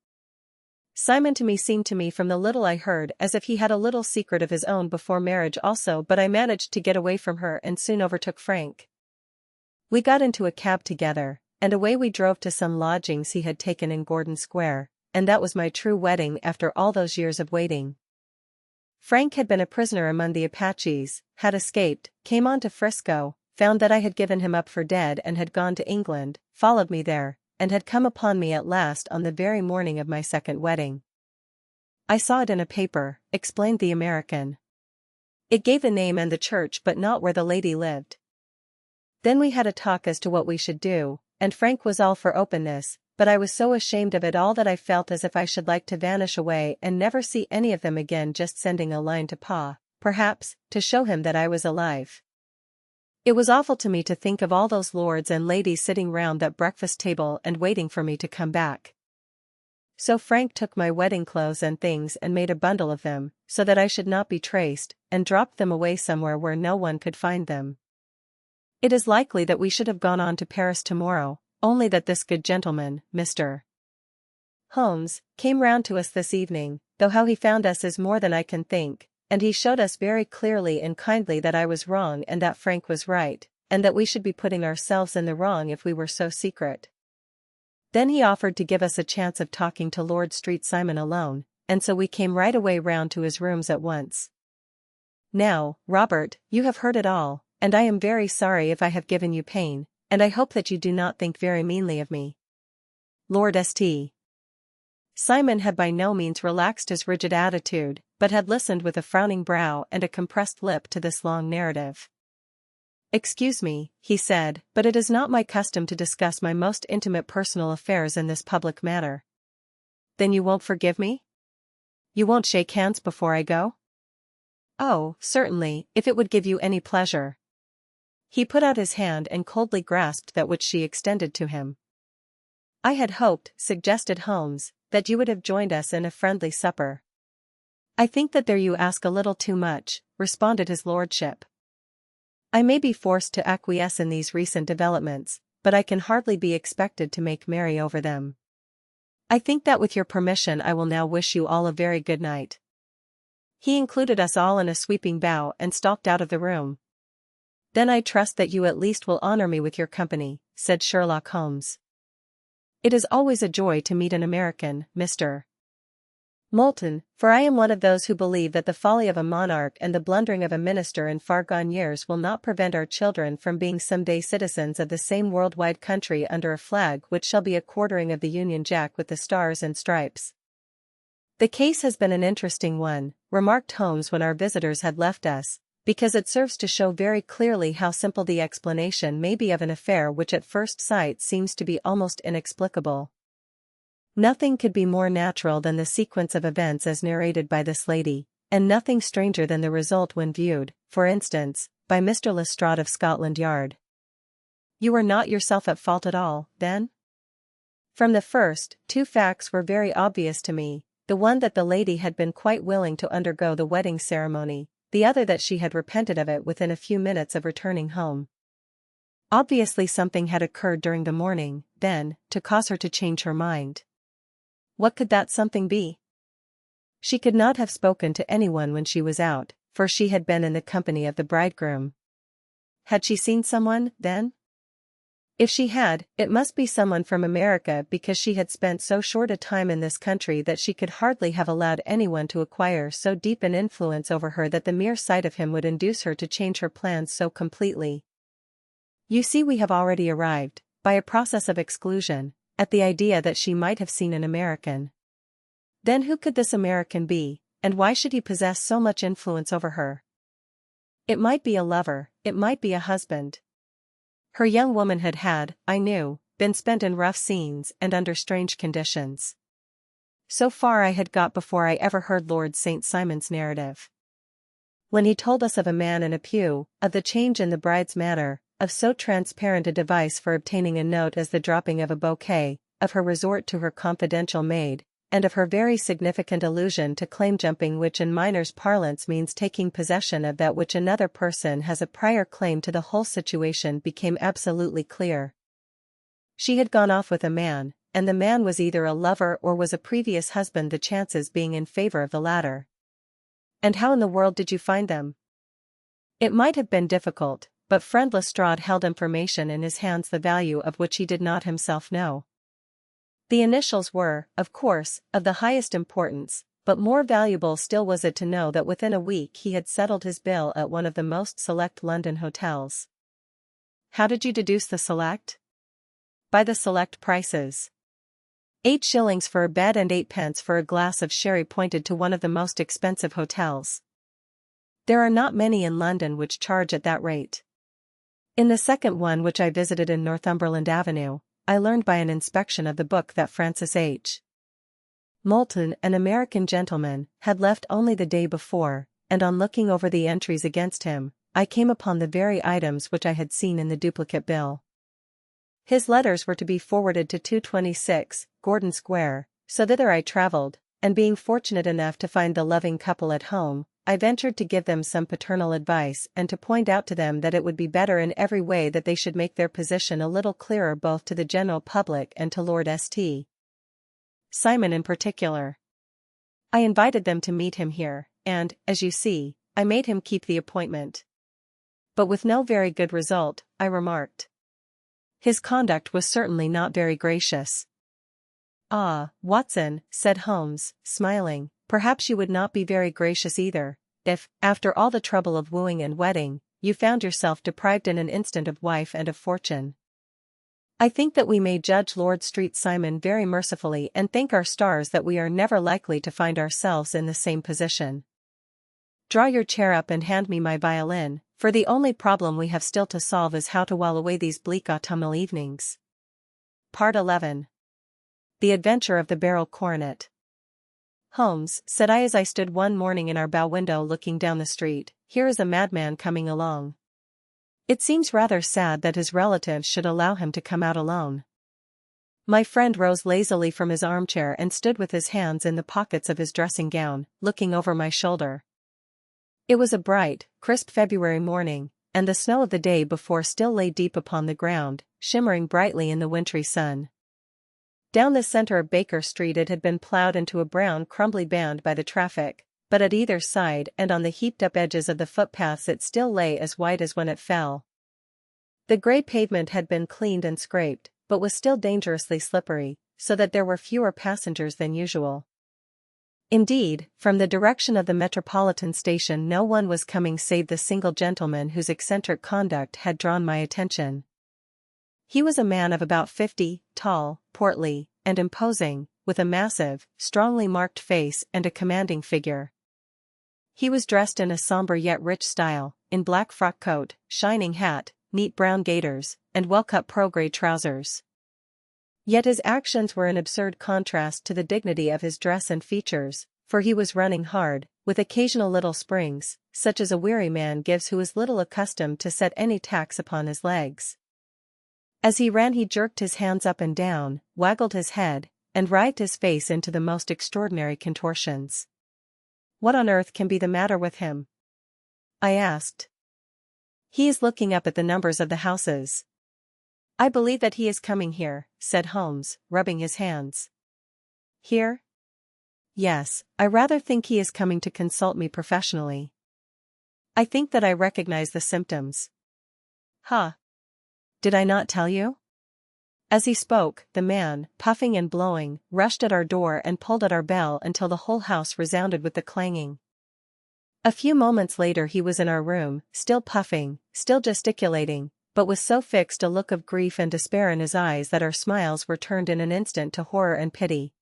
Simon to me seemed to me from the little I heard as if he had a little secret of his own before marriage also, but I managed to get away from her and soon overtook Frank. We got into a cab together, and away we drove to some lodgings he had taken in Gordon Square, and that was my true wedding after all those years of waiting. Frank had been a prisoner among the Apaches, had escaped, came on to Frisco, found that I had given him up for dead and had gone to England, followed me there, and had come upon me at last on the very morning of my second wedding. I saw it in a paper, explained the American. It gave the name and the church but not where the lady lived. Then we had a talk as to what we should do, and Frank was all for openness, but I was so ashamed of it all that I felt as if I should like to vanish away and never see any of them again, just sending a line to Pa, perhaps, to show him that I was alive. It was awful to me to think of all those lords and ladies sitting round that breakfast table and waiting for me to come back. So Frank took my wedding clothes and things and made a bundle of them, so that I should not be traced, and dropped them away somewhere where no one could find them. It is likely that we should have gone on to Paris tomorrow, only that this good gentleman, Mr. Holmes, came round to us this evening, though how he found us is more than I can think, and he showed us very clearly and kindly that I was wrong and that Frank was right, and that we should be putting ourselves in the wrong if we were so secret. Then he offered to give us a chance of talking to Lord Street Simon alone, and so we came right away round to his rooms at once. Now, Robert, you have heard it all, and I am very sorry if I have given you pain, and I hope that you do not think very meanly of me. Lord St. Simon had by no means relaxed his rigid attitude, but had listened with a frowning brow and a compressed lip to this long narrative. "Excuse me," he said, "but it is not my custom to discuss my most intimate personal affairs in this public manner." "Then you won't forgive me? You won't shake hands before I go?" "Oh, certainly, if it would give you any pleasure." He put out his hand and coldly grasped that which she extended to him. "I had hoped," suggested Holmes, "that you would have joined us in a friendly supper." "I think that there you ask a little too much," responded his lordship. "I may be forced to acquiesce in these recent developments, but I can hardly be expected to make merry over them. I think that with your permission I will now wish you all a very good night." He included us all in a sweeping bow and stalked out of the room. "Then I trust that you at least will honor me with your company," said Sherlock Holmes. "It is always a joy to meet an American, Mr. Moulton, for I am one of those who believe that the folly of a monarch and the blundering of a minister in far-gone years will not prevent our children from being someday citizens of the same world-wide country under a flag which shall be a quartering of the Union Jack with the stars and stripes." "The case has been an interesting one," remarked Holmes when our visitors had left us, "because it serves to show very clearly how simple the explanation may be of an affair which at first sight seems to be almost inexplicable. Nothing could be more natural than the sequence of events as narrated by this lady, and nothing stranger than the result when viewed, for instance, by Mr. Lestrade of Scotland Yard." "You were not yourself at fault at all, then?" "From the first, two facts were very obvious to me, the one that the lady had been quite willing to undergo the wedding ceremony, the other that she had repented of it within a few minutes of returning home. Obviously something had occurred during the morning, then, to cause her to change her mind. What could that something be? She could not have spoken to anyone when she was out, for she had been in the company of the bridegroom. Had she seen someone, then? If she had, it must be someone from America, because she had spent so short a time in this country that she could hardly have allowed anyone to acquire so deep an influence over her that the mere sight of him would induce her to change her plans so completely. You see, we have already arrived, by a process of exclusion, at the idea that she might have seen an American. Then who could this American be, and why should he possess so much influence over her? It might be a lover, it might be a husband. Her young woman had, I knew, been spent in rough scenes and under strange conditions. So far I had got before I ever heard Lord St. Simon's narrative. When he told us of a man in a pew, of the change in the bride's manner, of so transparent a device for obtaining a note as the dropping of a bouquet, of her resort to her confidential maid, and of her very significant allusion to claim-jumping, which in miners' parlance means taking possession of that which another person has a prior claim to, the whole situation became absolutely clear. She had gone off with a man, and the man was either a lover or was a previous husband, the chances being in favor of the latter. And how in the world did you find them? It might have been difficult, but friend Lestrade held information in his hands the value of which he did not himself know. The initials were, of course, of the highest importance, but more valuable still was it to know that within a week he had settled his bill at one of the most select London hotels. How did you deduce the select? By the select prices. 8 shillings for a bed and 8 pence for a glass of sherry pointed to one of the most expensive hotels. There are not many in London which charge at that rate. In the second one, which I visited in Northumberland Avenue, I learned by an inspection of the book that Francis H. Moulton, an American gentleman, had left only the day before, and on looking over the entries against him, I came upon the very items which I had seen in the duplicate bill. His letters were to be forwarded to 226, Gordon Square, so thither I travelled, and being fortunate enough to find the loving couple at home, I ventured to give them some paternal advice and to point out to them that it would be better in every way that they should make their position a little clearer both to the general public and to Lord St. Simon in particular. I invited them to meet him here, and, as you see, I made him keep the appointment. But with no very good result, I remarked. His conduct was certainly not very gracious. "Ah, Watson," said Holmes, smiling, "perhaps you would not be very gracious either, if, after all the trouble of wooing and wedding, you found yourself deprived in an instant of wife and of fortune. I think that we may judge Lord St. Simon very mercifully and thank our stars that we are never likely to find ourselves in the same position. Draw your chair up and hand me my violin, for the only problem we have still to solve is how to while away these bleak autumnal evenings." Part 11. The Adventure of the Barrel Coronet. "Holmes," said I as I stood one morning in our bow window looking down the street, "here is a madman coming along. It seems rather sad that his relatives should allow him to come out alone." My friend rose lazily from his armchair and stood with his hands in the pockets of his dressing gown, looking over my shoulder. It was a bright, crisp February morning, and the snow of the day before still lay deep upon the ground, shimmering brightly in the wintry sun. Down the center of Baker Street it had been plowed into a brown crumbly band by the traffic, but at either side and on the heaped-up edges of the footpaths it still lay as white as when it fell. The grey pavement had been cleaned and scraped, but was still dangerously slippery, so that there were fewer passengers than usual. Indeed, from the direction of the Metropolitan Station no one was coming save the single gentleman whose eccentric conduct had drawn my attention. He was a man of about 50, tall, portly, and imposing, with a massive, strongly marked face and a commanding figure. He was dressed in a somber yet rich style, in black frock coat, shining hat, neat brown gaiters, and well-cut pearl-grey trousers. Yet his actions were in absurd contrast to the dignity of his dress and features, for he was running hard, with occasional little springs, such as a weary man gives who is little accustomed to set any tax upon his legs. As he ran he jerked his hands up and down, waggled his head, and writhed his face into the most extraordinary contortions. "What on earth can be the matter with him?" I asked. "He is looking up at the numbers of the houses." "I believe that he is coming here," said Holmes, rubbing his hands. "Here?" "Yes, I rather think he is coming to consult me professionally. I think that I recognize the symptoms." "Ha! Did I not tell you?" As he spoke, the man, puffing and blowing, rushed at our door and pulled at our bell until the whole house resounded with the clanging. A few moments later he was in our room, still puffing, still gesticulating, but with so fixed a look of grief and despair in his eyes that our smiles were turned in an instant to horror and pity.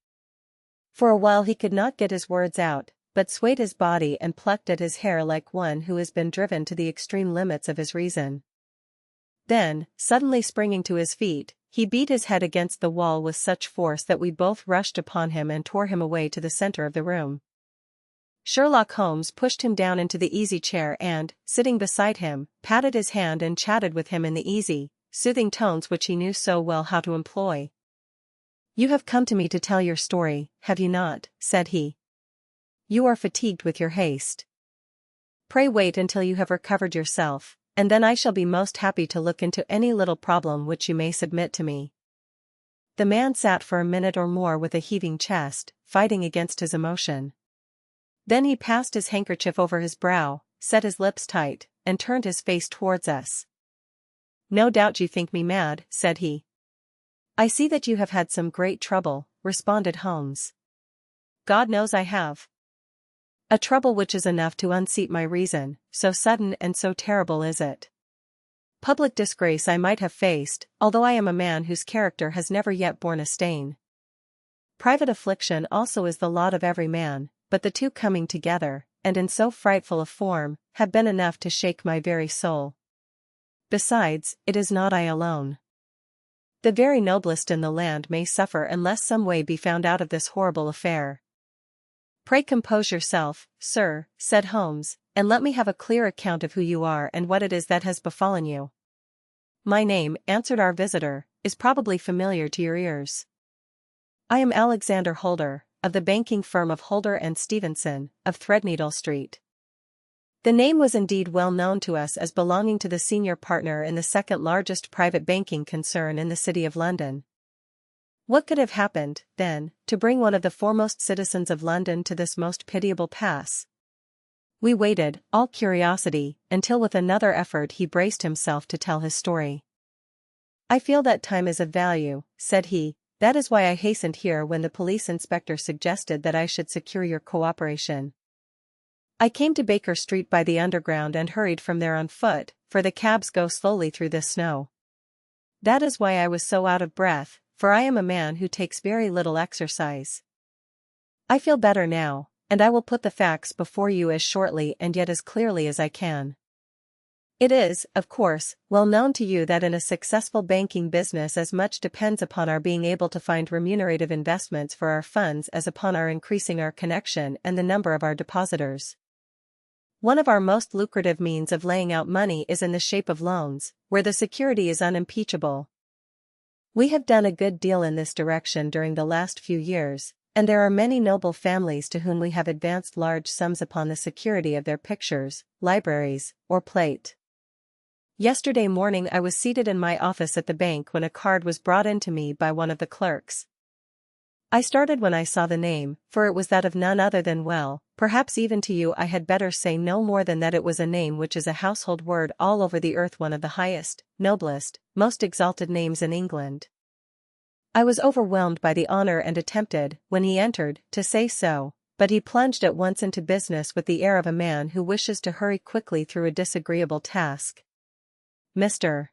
For a while he could not get his words out, but swayed his body and plucked at his hair like one who has been driven to the extreme limits of his reason. Then, suddenly springing to his feet, he beat his head against the wall with such force that we both rushed upon him and tore him away to the center of the room. Sherlock Holmes pushed him down into the easy chair and, sitting beside him, patted his hand and chatted with him in the easy, soothing tones which he knew so well how to employ. "You have come to me to tell your story, have you not?" said he. "You are fatigued with your haste. Pray wait until you have recovered yourself, and then I shall be most happy to look into any little problem which you may submit to me." The man sat for a minute or more with a heaving chest, fighting against his emotion. Then he passed his handkerchief over his brow, set his lips tight, and turned his face towards us. "No doubt you think me mad," said he. "I see that you have had some great trouble," responded Holmes. "God knows I have. A trouble which is enough to unseat my reason, so sudden and so terrible is it. Public disgrace I might have faced, although I am a man whose character has never yet borne a stain. Private affliction also is the lot of every man, but the two coming together, and in so frightful a form, have been enough to shake my very soul. Besides, it is not I alone. The very noblest in the land may suffer unless some way be found out of this horrible affair. Pray compose yourself, sir, said Holmes, and let me have a clear account of who you are and what it is that has befallen you. My name, answered our visitor, is probably familiar to your ears. I am Alexander Holder, of the banking firm of Holder and Stevenson, of Threadneedle Street. The name was indeed well known to us as belonging to the senior partner in the second largest private banking concern in the City of London. What could have happened, then, to bring one of the foremost citizens of London to this most pitiable pass? We waited, all curiosity, until with another effort he braced himself to tell his story. I feel that time is of value, said he, that is why I hastened here when the police inspector suggested that I should secure your cooperation. I came to Baker Street by the Underground and hurried from there on foot, for the cabs go slowly through this snow. That is why I was so out of breath, for I am a man who takes very little exercise. I feel better now, and I will put the facts before you as shortly and yet as clearly as I can. It is, of course, well known to you that in a successful banking business as much depends upon our being able to find remunerative investments for our funds as upon our increasing our connection and the number of our depositors. One of our most lucrative means of laying out money is in the shape of loans, where the security is unimpeachable. We have done a good deal in this direction during the last few years, and there are many noble families to whom we have advanced large sums upon the security of their pictures, libraries, or plate. Yesterday morning I was seated in my office at the bank when a card was brought in to me by one of the clerks. I started when I saw the name, for it was that of none other than perhaps even to you I had better say no more than that it was a name which is a household word all over the earth, one of the highest, noblest, most exalted names in England. I was overwhelmed by the honor and attempted, when he entered, to say so, but he plunged at once into business with the air of a man who wishes to hurry quickly through a disagreeable task. Mr.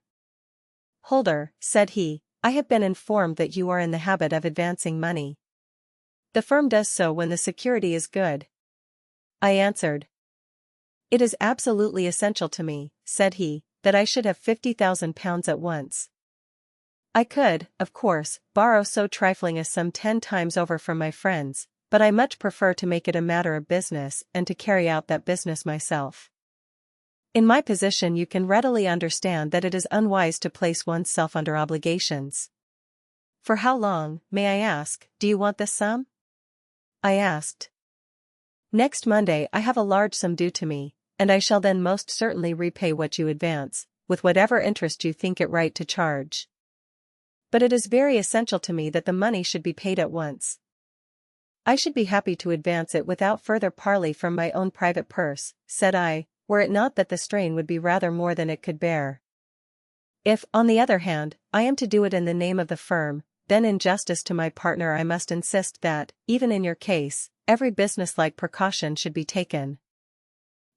Holder, said he, I have been informed that you are in the habit of advancing money. The firm does so when the security is good. I answered. It is absolutely essential to me, said he, that I should have £50,000 at once. I could, of course, borrow so trifling a sum 10 times over from my friends, but I much prefer to make it a matter of business and to carry out that business myself. In my position you can readily understand that it is unwise to place oneself under obligations. For how long, may I ask, do you want this sum? I asked. Next Monday I have a large sum due to me, and I shall then most certainly repay what you advance, with whatever interest you think it right to charge. But it is very essential to me that the money should be paid at once. I should be happy to advance it without further parley from my own private purse, said I, were it not that the strain would be rather more than it could bear. If, on the other hand, I am to do it in the name of the firm, then in justice to my partner I must insist that, even in your case, every businesslike precaution should be taken.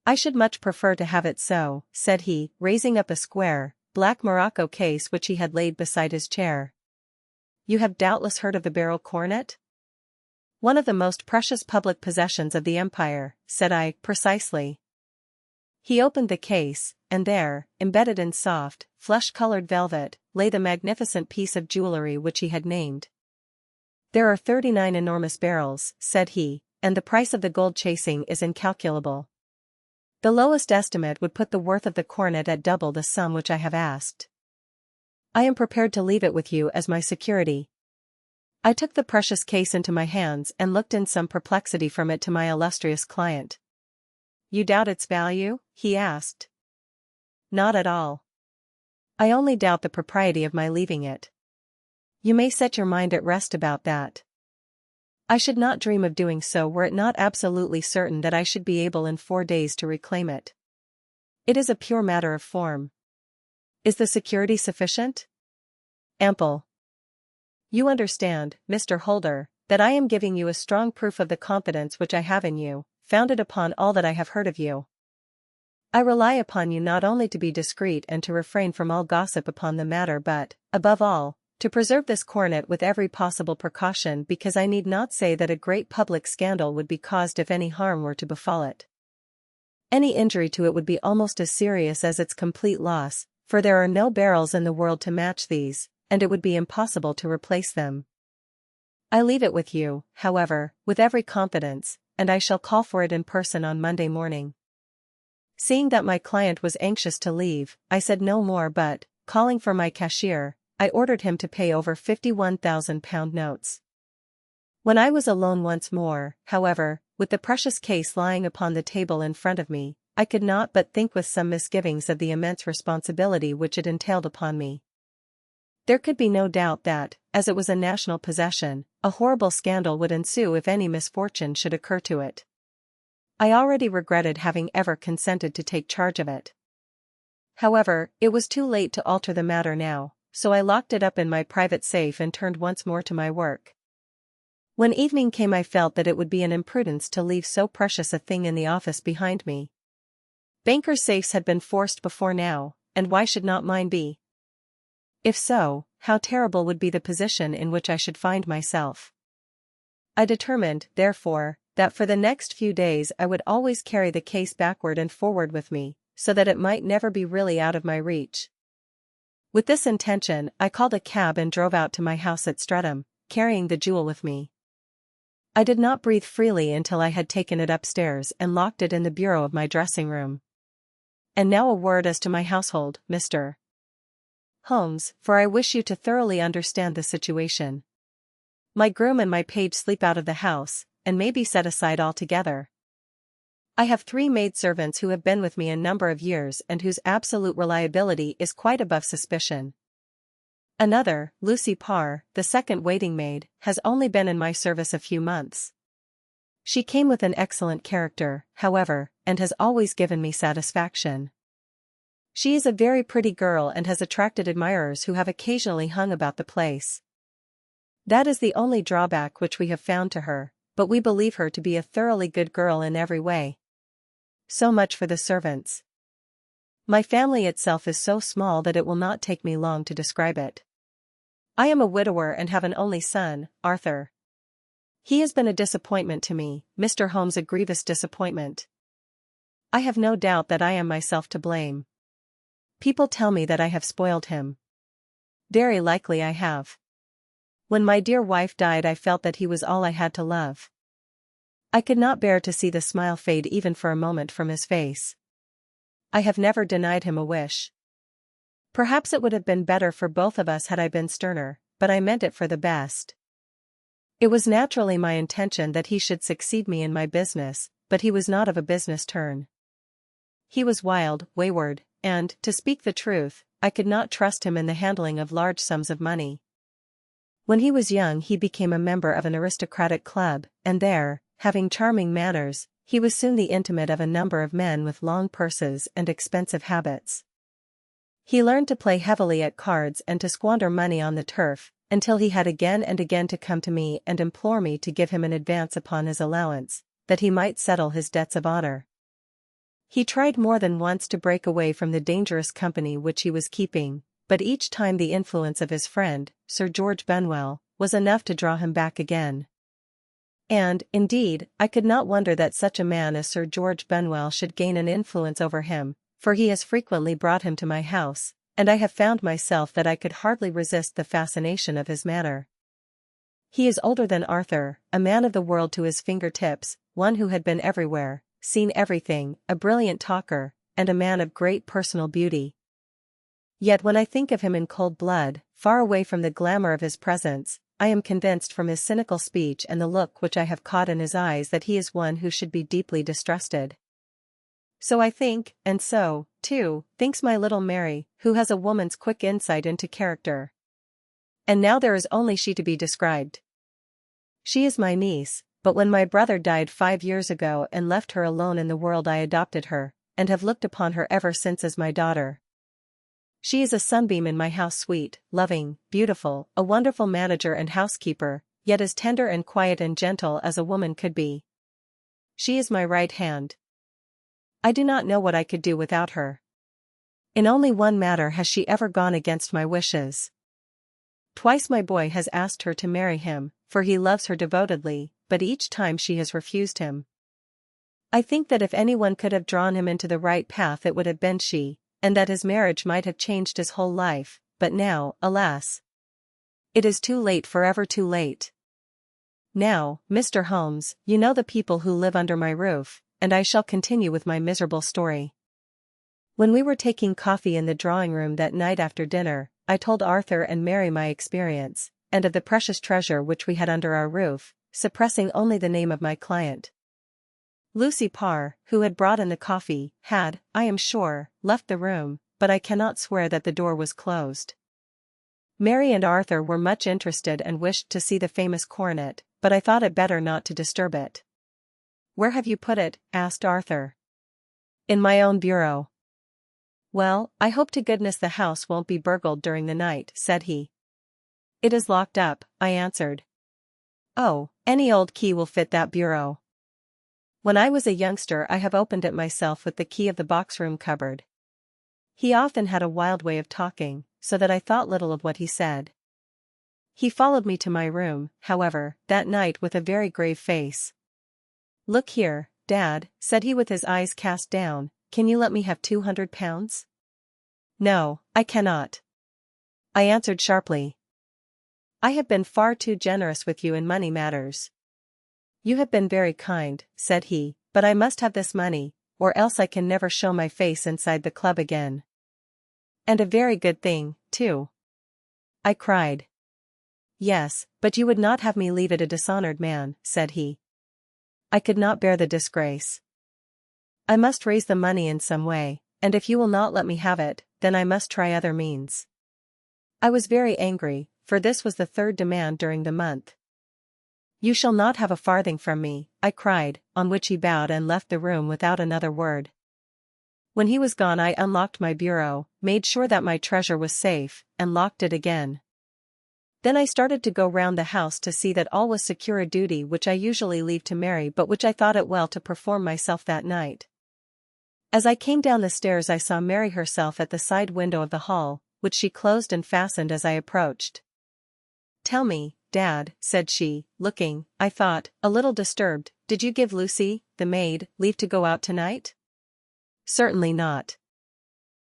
I should much prefer to have it so, said he, raising up a square, black morocco case which he had laid beside his chair. You have doubtless heard of the beryl coronet? One of the most precious public possessions of the empire, said I, precisely. He opened the case, and there, embedded in soft, flesh-colored velvet, lay the magnificent piece of jewelry which he had named. There are 39 enormous beryls, said he, and the price of the gold chasing is incalculable. The lowest estimate would put the worth of the coronet at double the sum which I have asked. I am prepared to leave it with you as my security. I took the precious case into my hands and looked in some perplexity from it to my illustrious client. You doubt its value? He asked. Not at all. I only doubt the propriety of my leaving it. You may set your mind at rest about that. I should not dream of doing so were it not absolutely certain that I should be able in 4 days to reclaim it. It is a pure matter of form. Is the security sufficient? Ample. You understand, Mr. Holder, that I am giving you a strong proof of the confidence which I have in you, founded upon all that I have heard of you. I rely upon you not only to be discreet and to refrain from all gossip upon the matter but, above all, to preserve this coronet with every possible precaution, because I need not say that a great public scandal would be caused if any harm were to befall it. Any injury to it would be almost as serious as its complete loss, for there are no beryls in the world to match these, and it would be impossible to replace them. I leave it with you, however, with every confidence, and I shall call for it in person on Monday morning." Seeing that my client was anxious to leave, I said no more but, calling for my cashier, I ordered him to pay over £51,000 notes. When I was alone once more, however, with the precious case lying upon the table in front of me, I could not but think with some misgivings of the immense responsibility which it entailed upon me. There could be no doubt that, as it was a national possession, a horrible scandal would ensue if any misfortune should occur to it. I already regretted having ever consented to take charge of it. However, it was too late to alter the matter now, so I locked it up in my private safe and turned once more to my work. When evening came I felt that it would be an imprudence to leave so precious a thing in the office behind me. Bankers' safes had been forced before now, and why should not mine be? If so, how terrible would be the position in which I should find myself. I determined, therefore, that for the next few days I would always carry the case backward and forward with me, so that it might never be really out of my reach. With this intention, I called a cab and drove out to my house at Streatham, carrying the jewel with me. I did not breathe freely until I had taken it upstairs and locked it in the bureau of my dressing room. And now a word as to my household, Mr. Holmes, for I wish you to thoroughly understand the situation. My groom and my page sleep out of the house, and may be set aside altogether. I have 3 maidservants who have been with me a number of years and whose absolute reliability is quite above suspicion. Another, Lucy Parr, the second waiting maid, has only been in my service a few months. She came with an excellent character, however, and has always given me satisfaction. She is a very pretty girl and has attracted admirers who have occasionally hung about the place. That is the only drawback which we have found to her, but we believe her to be a thoroughly good girl in every way. So much for the servants. My family itself is so small that it will not take me long to describe it. I am a widower and have an only son, Arthur. He has been a disappointment to me, Mr. Holmes, a grievous disappointment. I have no doubt that I am myself to blame. People tell me that I have spoiled him. Very likely I have. When my dear wife died I felt that he was all I had to love. I could not bear to see the smile fade even for a moment from his face. I have never denied him a wish. Perhaps it would have been better for both of us had I been sterner, but I meant it for the best. It was naturally my intention that he should succeed me in my business, but he was not of a business turn. He was wild, wayward, and, to speak the truth, I could not trust him in the handling of large sums of money. When he was young he became a member of an aristocratic club, and there, having charming manners, he was soon the intimate of a number of men with long purses and expensive habits. He learned to play heavily at cards and to squander money on the turf, until he had again and again to come to me and implore me to give him an advance upon his allowance, that he might settle his debts of honor. He tried more than once to break away from the dangerous company which he was keeping, but each time the influence of his friend, Sir George Benwell, was enough to draw him back again. And, indeed, I could not wonder that such a man as Sir George Benwell should gain an influence over him, for he has frequently brought him to my house, and I have found myself that I could hardly resist the fascination of his manner. He is older than Arthur, a man of the world to his fingertips, one who had been everywhere, seen everything, a brilliant talker, and a man of great personal beauty. Yet when I think of him in cold blood, far away from the glamour of his presence, I am convinced from his cynical speech and the look which I have caught in his eyes that he is one who should be deeply distrusted. So I think, and so, too, thinks my little Mary, who has a woman's quick insight into character. And now there is only she to be described. She is my niece, but when my brother died 5 years ago and left her alone in the world I adopted her, and have looked upon her ever since as my daughter. She is a sunbeam in my house, sweet, loving, beautiful, a wonderful manager and housekeeper, yet as tender and quiet and gentle as a woman could be. She is my right hand. I do not know what I could do without her. In only one matter has she ever gone against my wishes. Twice my boy has asked her to marry him, for he loves her devotedly, but each time she has refused him. I think that if anyone could have drawn him into the right path it would have been she, and that his marriage might have changed his whole life, but now, alas! It is too late, forever too late. Now, Mr. Holmes, you know the people who live under my roof, and I shall continue with my miserable story. When we were taking coffee in the drawing room that night after dinner, I told Arthur and Mary my experience, and of the precious treasure which we had under our roof, suppressing only the name of my client. Lucy Parr, who had brought in the coffee, had, I am sure, left the room, but I cannot swear that the door was closed. Mary and Arthur were much interested and wished to see the famous coronet, but I thought it better not to disturb it. "Where have you put it?" asked Arthur. "In my own bureau." "Well, I hope to goodness the house won't be burgled during the night," said he. "It is locked up," I answered. "Oh, any old key will fit that bureau. When I was a youngster I have opened it myself with the key of the box-room cupboard." He often had a wild way of talking, so that I thought little of what he said. He followed me to my room, however, that night with a very grave face. "Look here, Dad," said he with his eyes cast down, "can you let me have £200? "No, I cannot," I answered sharply. "I have been far too generous with you in money matters." "You have been very kind," said he, "but I must have this money, or else I can never show my face inside the club again." "And a very good thing, too," I cried. "Yes, but you would not have me leave it a dishonored man," said he. "I could not bear the disgrace. I must raise the money in some way, and if you will not let me have it, then I must try other means." I was very angry, for this was the third demand during the month. "You shall not have a farthing from me," I cried, on which he bowed and left the room without another word. When he was gone I unlocked my bureau, made sure that my treasure was safe, and locked it again. Then I started to go round the house to see that all was secure, a duty which I usually leave to Mary but which I thought it well to perform myself that night. As I came down the stairs I saw Mary herself at the side window of the hall, which she closed and fastened as I approached. "Tell me, Dad," said she, looking, I thought, a little disturbed, "did you give Lucy, the maid, leave to go out tonight?" "Certainly not.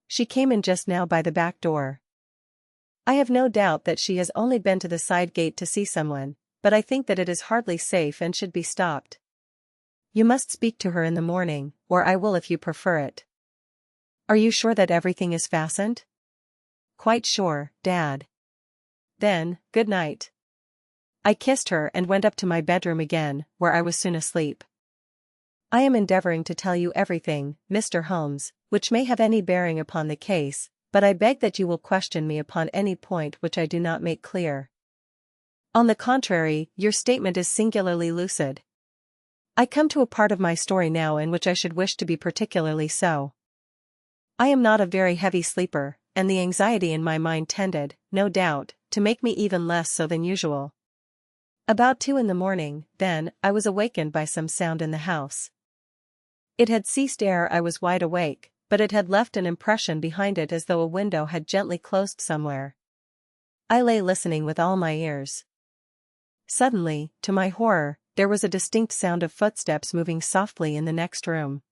She came in just now by the back door. I have no doubt that she has only been to the side gate to see someone, but I think that it is hardly safe and should be stopped. You must speak to her in the morning, or I will if you prefer it." "Are you sure that everything is fastened?" "Quite sure, Dad." "Then, good night." I kissed her and went up to my bedroom again, where I was soon asleep. I am endeavoring to tell you everything, Mr. Holmes, which may have any bearing upon the case, but I beg that you will question me upon any point which I do not make clear. On the contrary, your statement is singularly lucid. I come to a part of my story now in which I should wish to be particularly so. I am not a very heavy sleeper, and the anxiety in my mind tended, no doubt, to make me even less so than usual. About 2 in the morning, then, I was awakened by some sound in the house. It had ceased ere I was wide awake, but it had left an impression behind it as though a window had gently closed somewhere. I lay listening with all my ears. Suddenly, to my horror, there was a distinct sound of footsteps moving softly in the next room.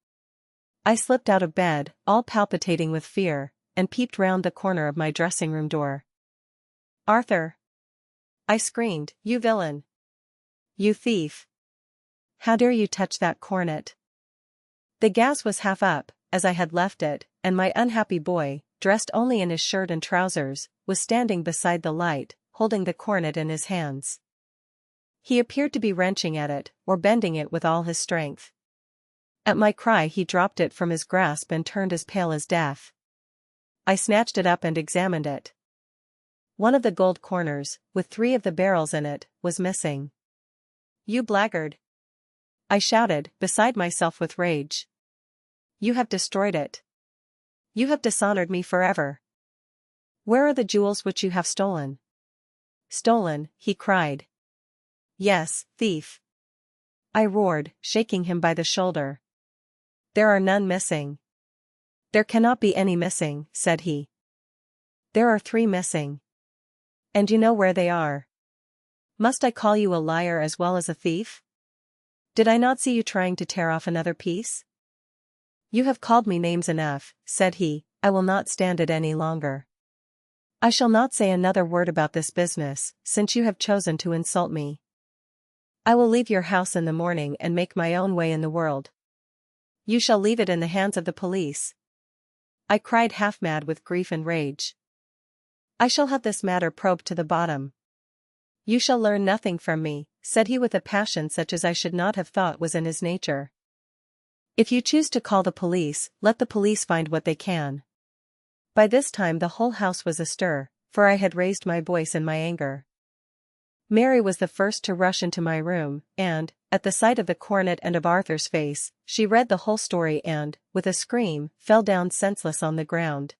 I slipped out of bed, all palpitating with fear, and peeped round the corner of my dressing-room door. "Arthur!" I screamed, "You villain! You thief! How dare you touch that coronet?" The gas was half up, as I had left it, and my unhappy boy, dressed only in his shirt and trousers, was standing beside the light, holding the coronet in his hands. He appeared to be wrenching at it, or bending it with all his strength. At my cry he dropped it from his grasp and turned as pale as death. I snatched it up and examined it. One of the gold corners, with 3 of the barrels in it, was missing. "You blackguard!" I shouted, beside myself with rage. "You have destroyed it. You have dishonored me forever. Where are the jewels which you have stolen?" "Stolen," he cried. "Yes, thief!" I roared, shaking him by the shoulder. "There are none missing." "There cannot be any missing," said he. "There are 3 missing. And you know where they are. Must I call you a liar as well as a thief? Did I not see you trying to tear off another piece?" "You have called me names enough," said he, "I will not stand it any longer." I shall not say another word about this business, since you have chosen to insult me. I will leave your house in the morning and make my own way in the world. You shall leave it in the hands of the police. I cried half-mad with grief and rage. I shall have this matter probed to the bottom. You shall learn nothing from me, said he with a passion such as I should not have thought was in his nature. If you choose to call the police, let the police find what they can. By this time the whole house was astir, for I had raised my voice in my anger. Mary was the first to rush into my room, and, at the sight of the coronet and of Arthur's face, she read the whole story and, with a scream, fell down senseless on the ground.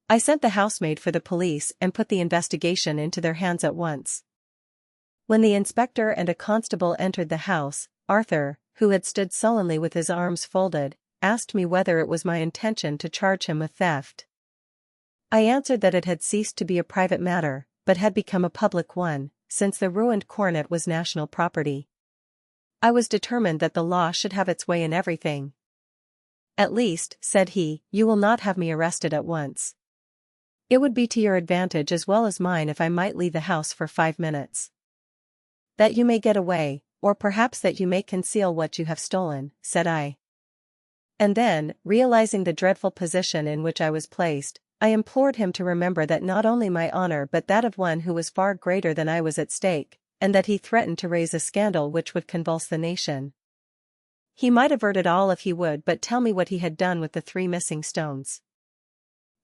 I sent the housemaid for the police and put the investigation into their hands at once. When the inspector and a constable entered the house, Arthur, who had stood sullenly with his arms folded, asked me whether it was my intention to charge him with theft. I answered that it had ceased to be a private matter, but had become a public one, since the ruined coronet was national property. I was determined that the law should have its way in everything. At least, said he, you will not have me arrested at once. It would be to your advantage as well as mine if I might leave the house for 5 minutes. That you may get away, or perhaps that you may conceal what you have stolen, said I. And then, realizing the dreadful position in which I was placed, I implored him to remember that not only my honor but that of one who was far greater than I was at stake, and that he threatened to raise a scandal which would convulse the nation. He might avert it all if he would but tell me what he had done with the 3 missing stones.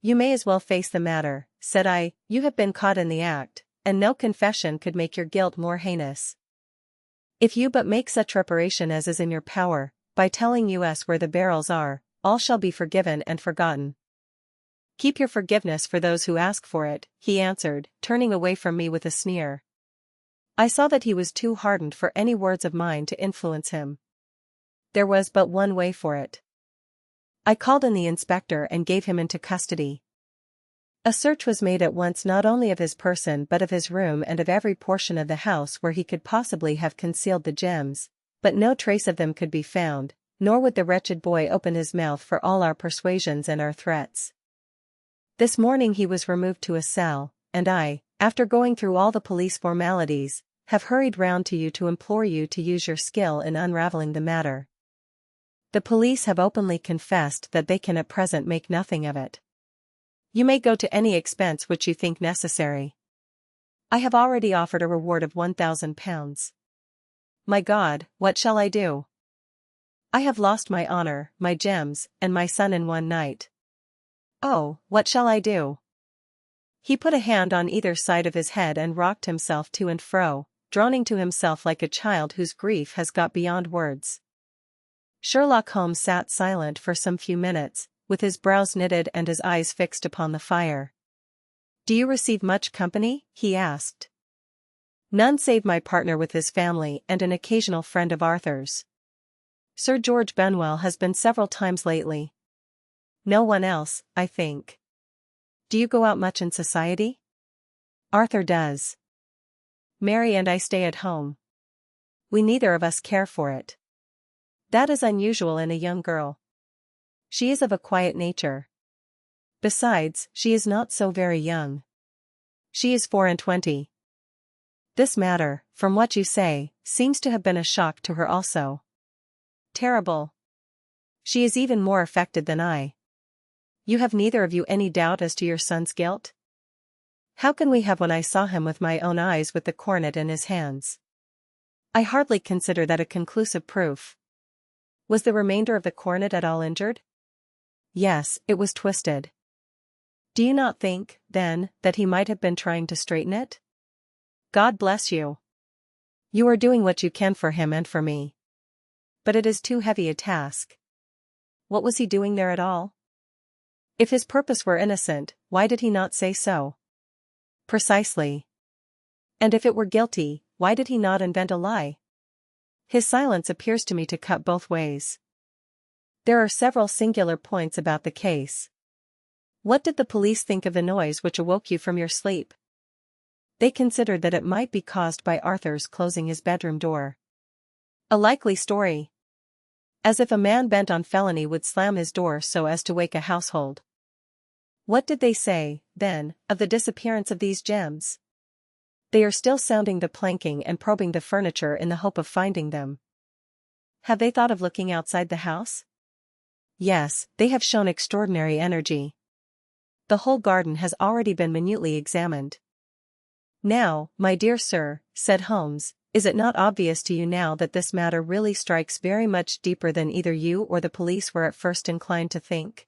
You may as well face the matter, said I, you have been caught in the act, and no confession could make your guilt more heinous. If you but make such reparation as is in your power, by telling us where the barrels are, all shall be forgiven and forgotten. Keep your forgiveness for those who ask for it, he answered, turning away from me with a sneer. I saw that he was too hardened for any words of mine to influence him. There was but one way for it. I called in the inspector and gave him into custody. A search was made at once not only of his person but of his room and of every portion of the house where he could possibly have concealed the gems, but no trace of them could be found, nor would the wretched boy open his mouth for all our persuasions and our threats. This morning he was removed to a cell, and I, after going through all the police formalities, have hurried round to you to implore you to use your skill in unraveling the matter. The police have openly confessed that they can at present make nothing of it. You may go to any expense which you think necessary. I have already offered a reward of £1,000. My God, what shall I do? I have lost my honor, my gems, and my son in one night. Oh, what shall I do? He put a hand on either side of his head and rocked himself to and fro, droning to himself like a child whose grief has got beyond words. Sherlock Holmes sat silent for some few minutes, with his brows knitted and his eyes fixed upon the fire. Do you receive much company? He asked. None save my partner with his family and an occasional friend of Arthur's. Sir George Benwell has been several times lately. No one else, I think. Do you go out much in society? Arthur does. Mary and I stay at home. We neither of us care for it. That is unusual in a young girl. She is of a quiet nature. Besides, she is not so very young. She is 24. This matter, from what you say, seems to have been a shock to her also. Terrible. She is even more affected than I. You have neither of you any doubt as to your son's guilt? How can we have when I saw him with my own eyes with the coronet in his hands? I hardly consider that a conclusive proof. Was the remainder of the coronet at all injured? Yes, it was twisted. Do you not think, then, that he might have been trying to straighten it? God bless you. You are doing what you can for him and for me. But it is too heavy a task. What was he doing there at all? If his purpose were innocent, why did he not say so? Precisely. And if it were guilty, why did he not invent a lie? His silence appears to me to cut both ways. There are several singular points about the case. What did the police think of the noise which awoke you from your sleep? They considered that it might be caused by Arthur's closing his bedroom door. A likely story. As if a man bent on felony would slam his door so as to wake a household. What did they say, then, of the disappearance of these gems? They are still sounding the planking and probing the furniture in the hope of finding them. Have they thought of looking outside the house? Yes, they have shown extraordinary energy. The whole garden has already been minutely examined. Now, my dear sir, said Holmes, is it not obvious to you now that this matter really strikes very much deeper than either you or the police were at first inclined to think?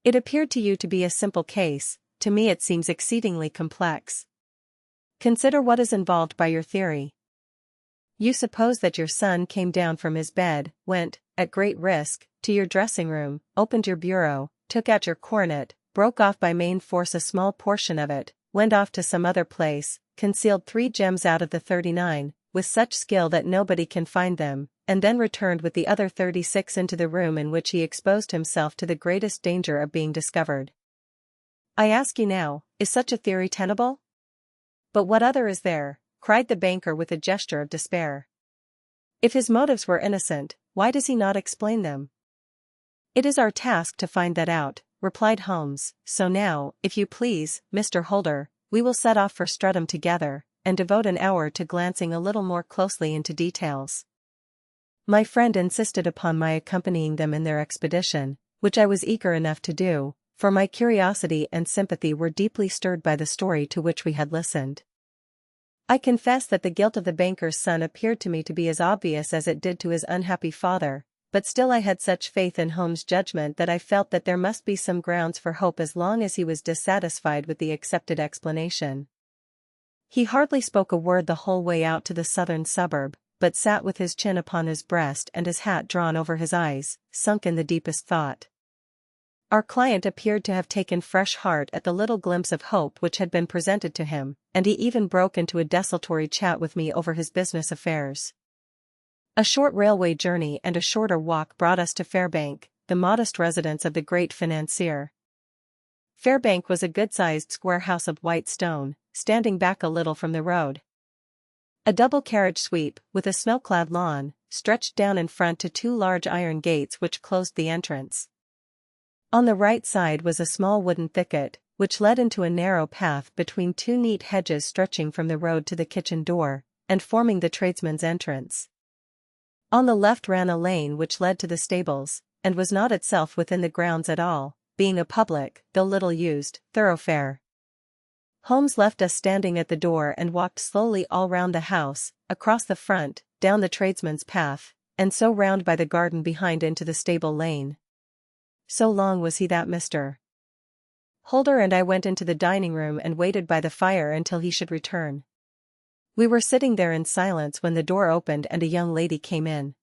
It appeared to you to be a simple case, to me it seems exceedingly complex. Consider what is involved by your theory. You suppose that your son came down from his bed, went, at great risk, to your dressing room, opened your bureau, took out your coronet, broke off by main force a small portion of it, went off to some other place, concealed 3 gems out of the 39, with such skill that nobody can find them, and then returned with the other 36 into the room in which he exposed himself to the greatest danger of being discovered. I ask you now, is such a theory tenable? But what other is there? Cried the banker with a gesture of despair. If his motives were innocent, why does he not explain them? It is our task to find that out, replied Holmes, so now, if you please, Mr. Holder, we will set off for Streatham together, and devote an hour to glancing a little more closely into details. My friend insisted upon my accompanying them in their expedition, which I was eager enough to do, for my curiosity and sympathy were deeply stirred by the story to which we had listened. I confess that the guilt of the banker's son appeared to me to be as obvious as it did to his unhappy father, but still I had such faith in Holmes' judgment that I felt that there must be some grounds for hope as long as he was dissatisfied with the accepted explanation. He hardly spoke a word the whole way out to the southern suburb, but sat with his chin upon his breast and his hat drawn over his eyes, sunk in the deepest thought. Our client appeared to have taken fresh heart at the little glimpse of hope which had been presented to him, and he even broke into a desultory chat with me over his business affairs. A short railway journey and a shorter walk brought us to Fairbank, the modest residence of the great financier. Fairbank was a good-sized square house of white stone, standing back a little from the road. A double-carriage sweep, with a snow-clad lawn, stretched down in front to 2 large iron gates which closed the entrance. On the right side was a small wooden thicket, which led into a narrow path between 2 neat hedges stretching from the road to the kitchen door, and forming the tradesman's entrance. On the left ran a lane which led to the stables, and was not itself within the grounds at all, being a public, though little used, thoroughfare. Holmes left us standing at the door and walked slowly all round the house, across the front, down the tradesman's path, and so round by the garden behind into the stable lane. So long was he that Mr. Holder and I went into the dining room and waited by the fire until he should return. We were sitting there in silence when the door opened and a young lady came in.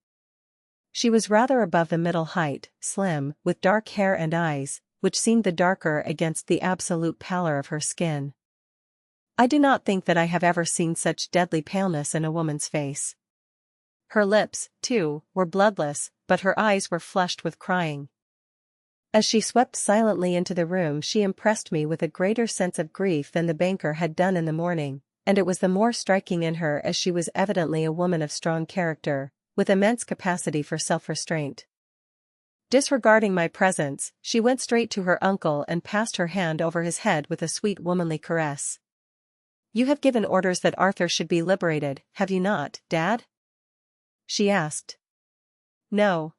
She was rather above the middle height, slim, with dark hair and eyes, which seemed the darker against the absolute pallor of her skin. I do not think that I have ever seen such deadly paleness in a woman's face. Her lips, too, were bloodless, but her eyes were flushed with crying. As she swept silently into the room she impressed me with a greater sense of grief than the banker had done in the morning, and it was the more striking in her as she was evidently a woman of strong character, with immense capacity for self-restraint. Disregarding my presence, she went straight to her uncle and passed her hand over his head with a sweet womanly caress. "You have given orders that Arthur should be liberated, have you not, Dad?" she asked. No,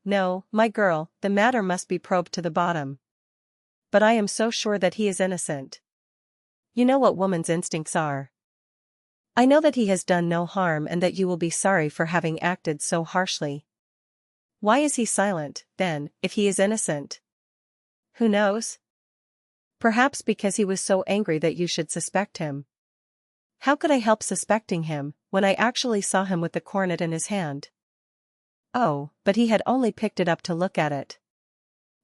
my girl, the matter must be probed to the bottom. But I am so sure that he is innocent. You know what woman's instincts are. I know that he has done no harm and that you will be sorry for having acted so harshly. Why is he silent, then, if he is innocent? Who knows? Perhaps because he was so angry that you should suspect him. How could I help suspecting him, when I actually saw him with the coronet in his hand? Oh, but he had only picked it up to look at it.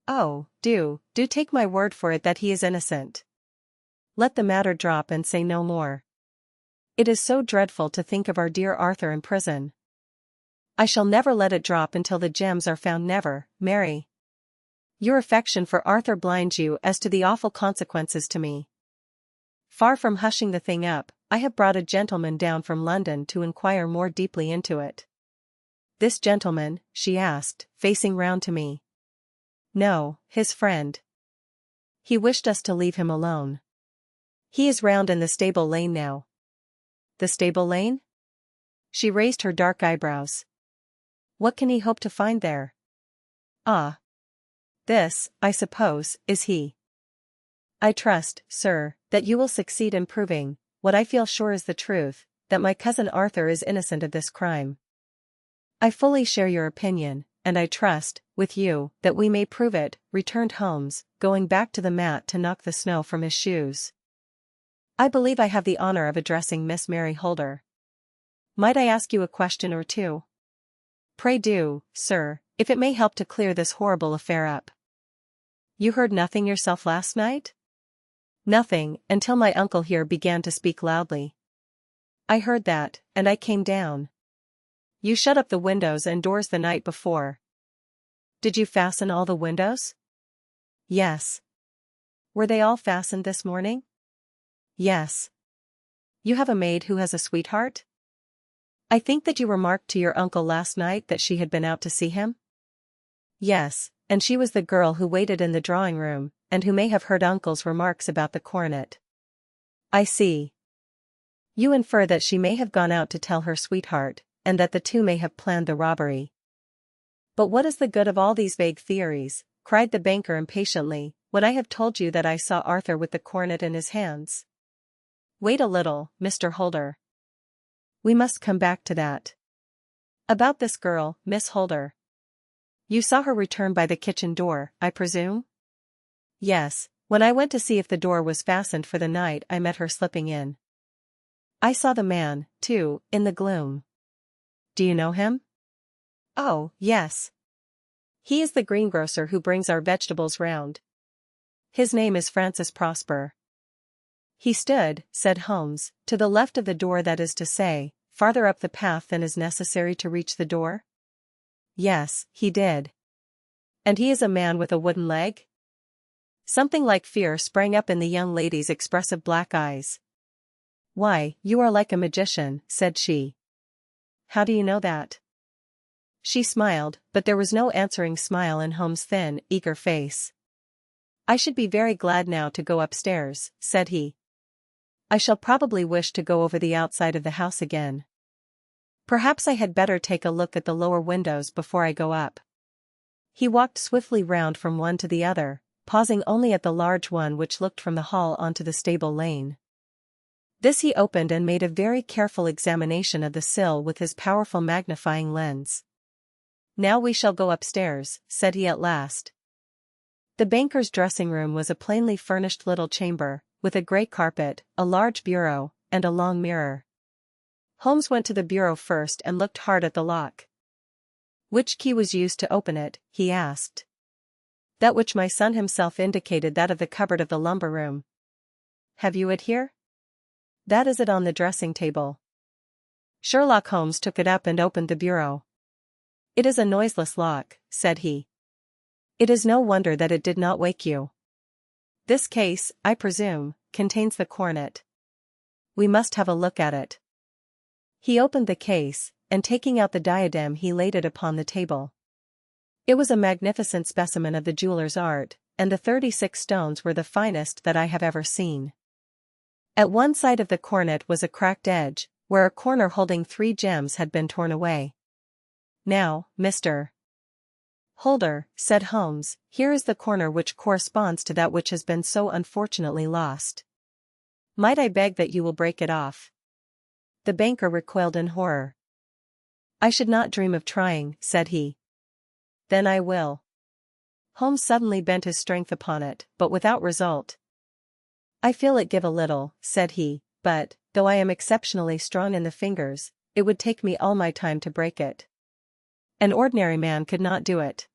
Oh, do take my word for it that he is innocent. Let the matter drop and say no more. It is so dreadful to think of our dear Arthur in prison. I shall never let it drop until the gems are found, never, Mary. Your affection for Arthur blinds you as to the awful consequences to me. Far from hushing the thing up, I have brought a gentleman down from London to inquire more deeply into it." "This gentleman?" she asked, facing round to me. "No, his friend." He wished us to leave him alone. He is round in the stable lane now. The stable lane? She raised her dark eyebrows. What can he hope to find there? Ah. This, I suppose, is he. I trust, sir, that you will succeed in proving, what I feel sure is the truth, that my cousin Arthur is innocent of this crime. I fully share your opinion, and I trust, with you, that we may prove it, returned Holmes, going back to the mat to knock the snow from his shoes. I believe I have the honor of addressing Miss Mary Holder. Might I ask you a question or two? Pray do, sir, if it may help to clear this horrible affair up. You heard nothing yourself last night? Nothing, until my uncle here began to speak loudly. I heard that, and I came down. You shut up the windows and doors the night before. Did you fasten all the windows? Yes. Were they all fastened this morning? Yes. You have a maid who has a sweetheart? I think that you remarked to your uncle last night that she had been out to see him? Yes, and she was the girl who waited in the drawing-room, and who may have heard uncle's remarks about the coronet. I see. You infer that she may have gone out to tell her sweetheart, and that the two may have planned the robbery. But what is the good of all these vague theories, cried the banker impatiently, when I have told you that I saw Arthur with the coronet in his hands? Wait a little, Mr. Holder. We must come back to that. About this girl, Miss Holder. You saw her return by the kitchen door, I presume? Yes, when I went to see if the door was fastened for the night I met her slipping in. I saw the man, too, in the gloom. Do you know him? Oh, yes. He is the greengrocer who brings our vegetables round. His name is Francis Prosper. He stood, said Holmes, to the left of the door, that is to say, farther up the path than is necessary to reach the door? Yes, he did. And he is a man with a wooden leg? Something like fear sprang up in the young lady's expressive black eyes. Why, you are like a magician, said she. How do you know that? She smiled, but there was no answering smile in Holmes' thin, eager face. I should be very glad now to go upstairs, said he. I shall probably wish to go over the outside of the house again. Perhaps I had better take a look at the lower windows before I go up. He walked swiftly round from one to the other, pausing only at the large one which looked from the hall onto the stable lane. This he opened and made a very careful examination of the sill with his powerful magnifying lens. Now we shall go upstairs, said he at last. The banker's dressing-room was a plainly furnished little chamber, with a grey carpet, a large bureau, and a long mirror. Holmes went to the bureau first and looked hard at the lock. Which key was used to open it, he asked. That which my son himself indicated, that of the cupboard of the lumber room. Have you it here? That is it on the dressing table. Sherlock Holmes took it up and opened the bureau. It is a noiseless lock, said he. It is no wonder that it did not wake you. This case, I presume, contains the coronet. We must have a look at it. He opened the case, and taking out the diadem he laid it upon the table. It was a magnificent specimen of the jeweller's art, and the 36 stones were the finest that I have ever seen. At one side of the coronet was a cracked edge, where a corner holding 3 gems had been torn away. Now, Mr. Holder, said Holmes, here is the corner which corresponds to that which has been so unfortunately lost. Might I beg that you will break it off? The banker recoiled in horror. I should not dream of trying, said he. Then I will. Holmes suddenly bent his strength upon it, but without result. I feel it give a little, said he, but, though I am exceptionally strong in the fingers, it would take me all my time to break it. An ordinary man could not do it.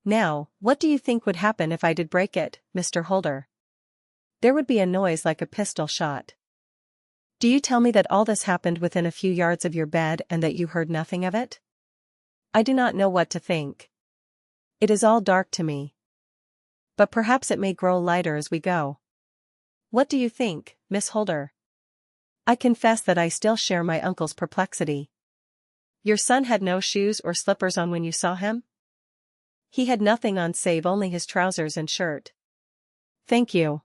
Now, what do you think would happen if I did break it, Mr. Holder? There would be a noise like a pistol shot. Do you tell me that all this happened within a few yards of your bed and that you heard nothing of it? I do not know what to think. It is all dark to me. But perhaps it may grow lighter as we go. What do you think, Miss Holder? I confess that I still share my uncle's perplexity. Your son had no shoes or slippers on when you saw him? He had nothing on save only his trousers and shirt. Thank you.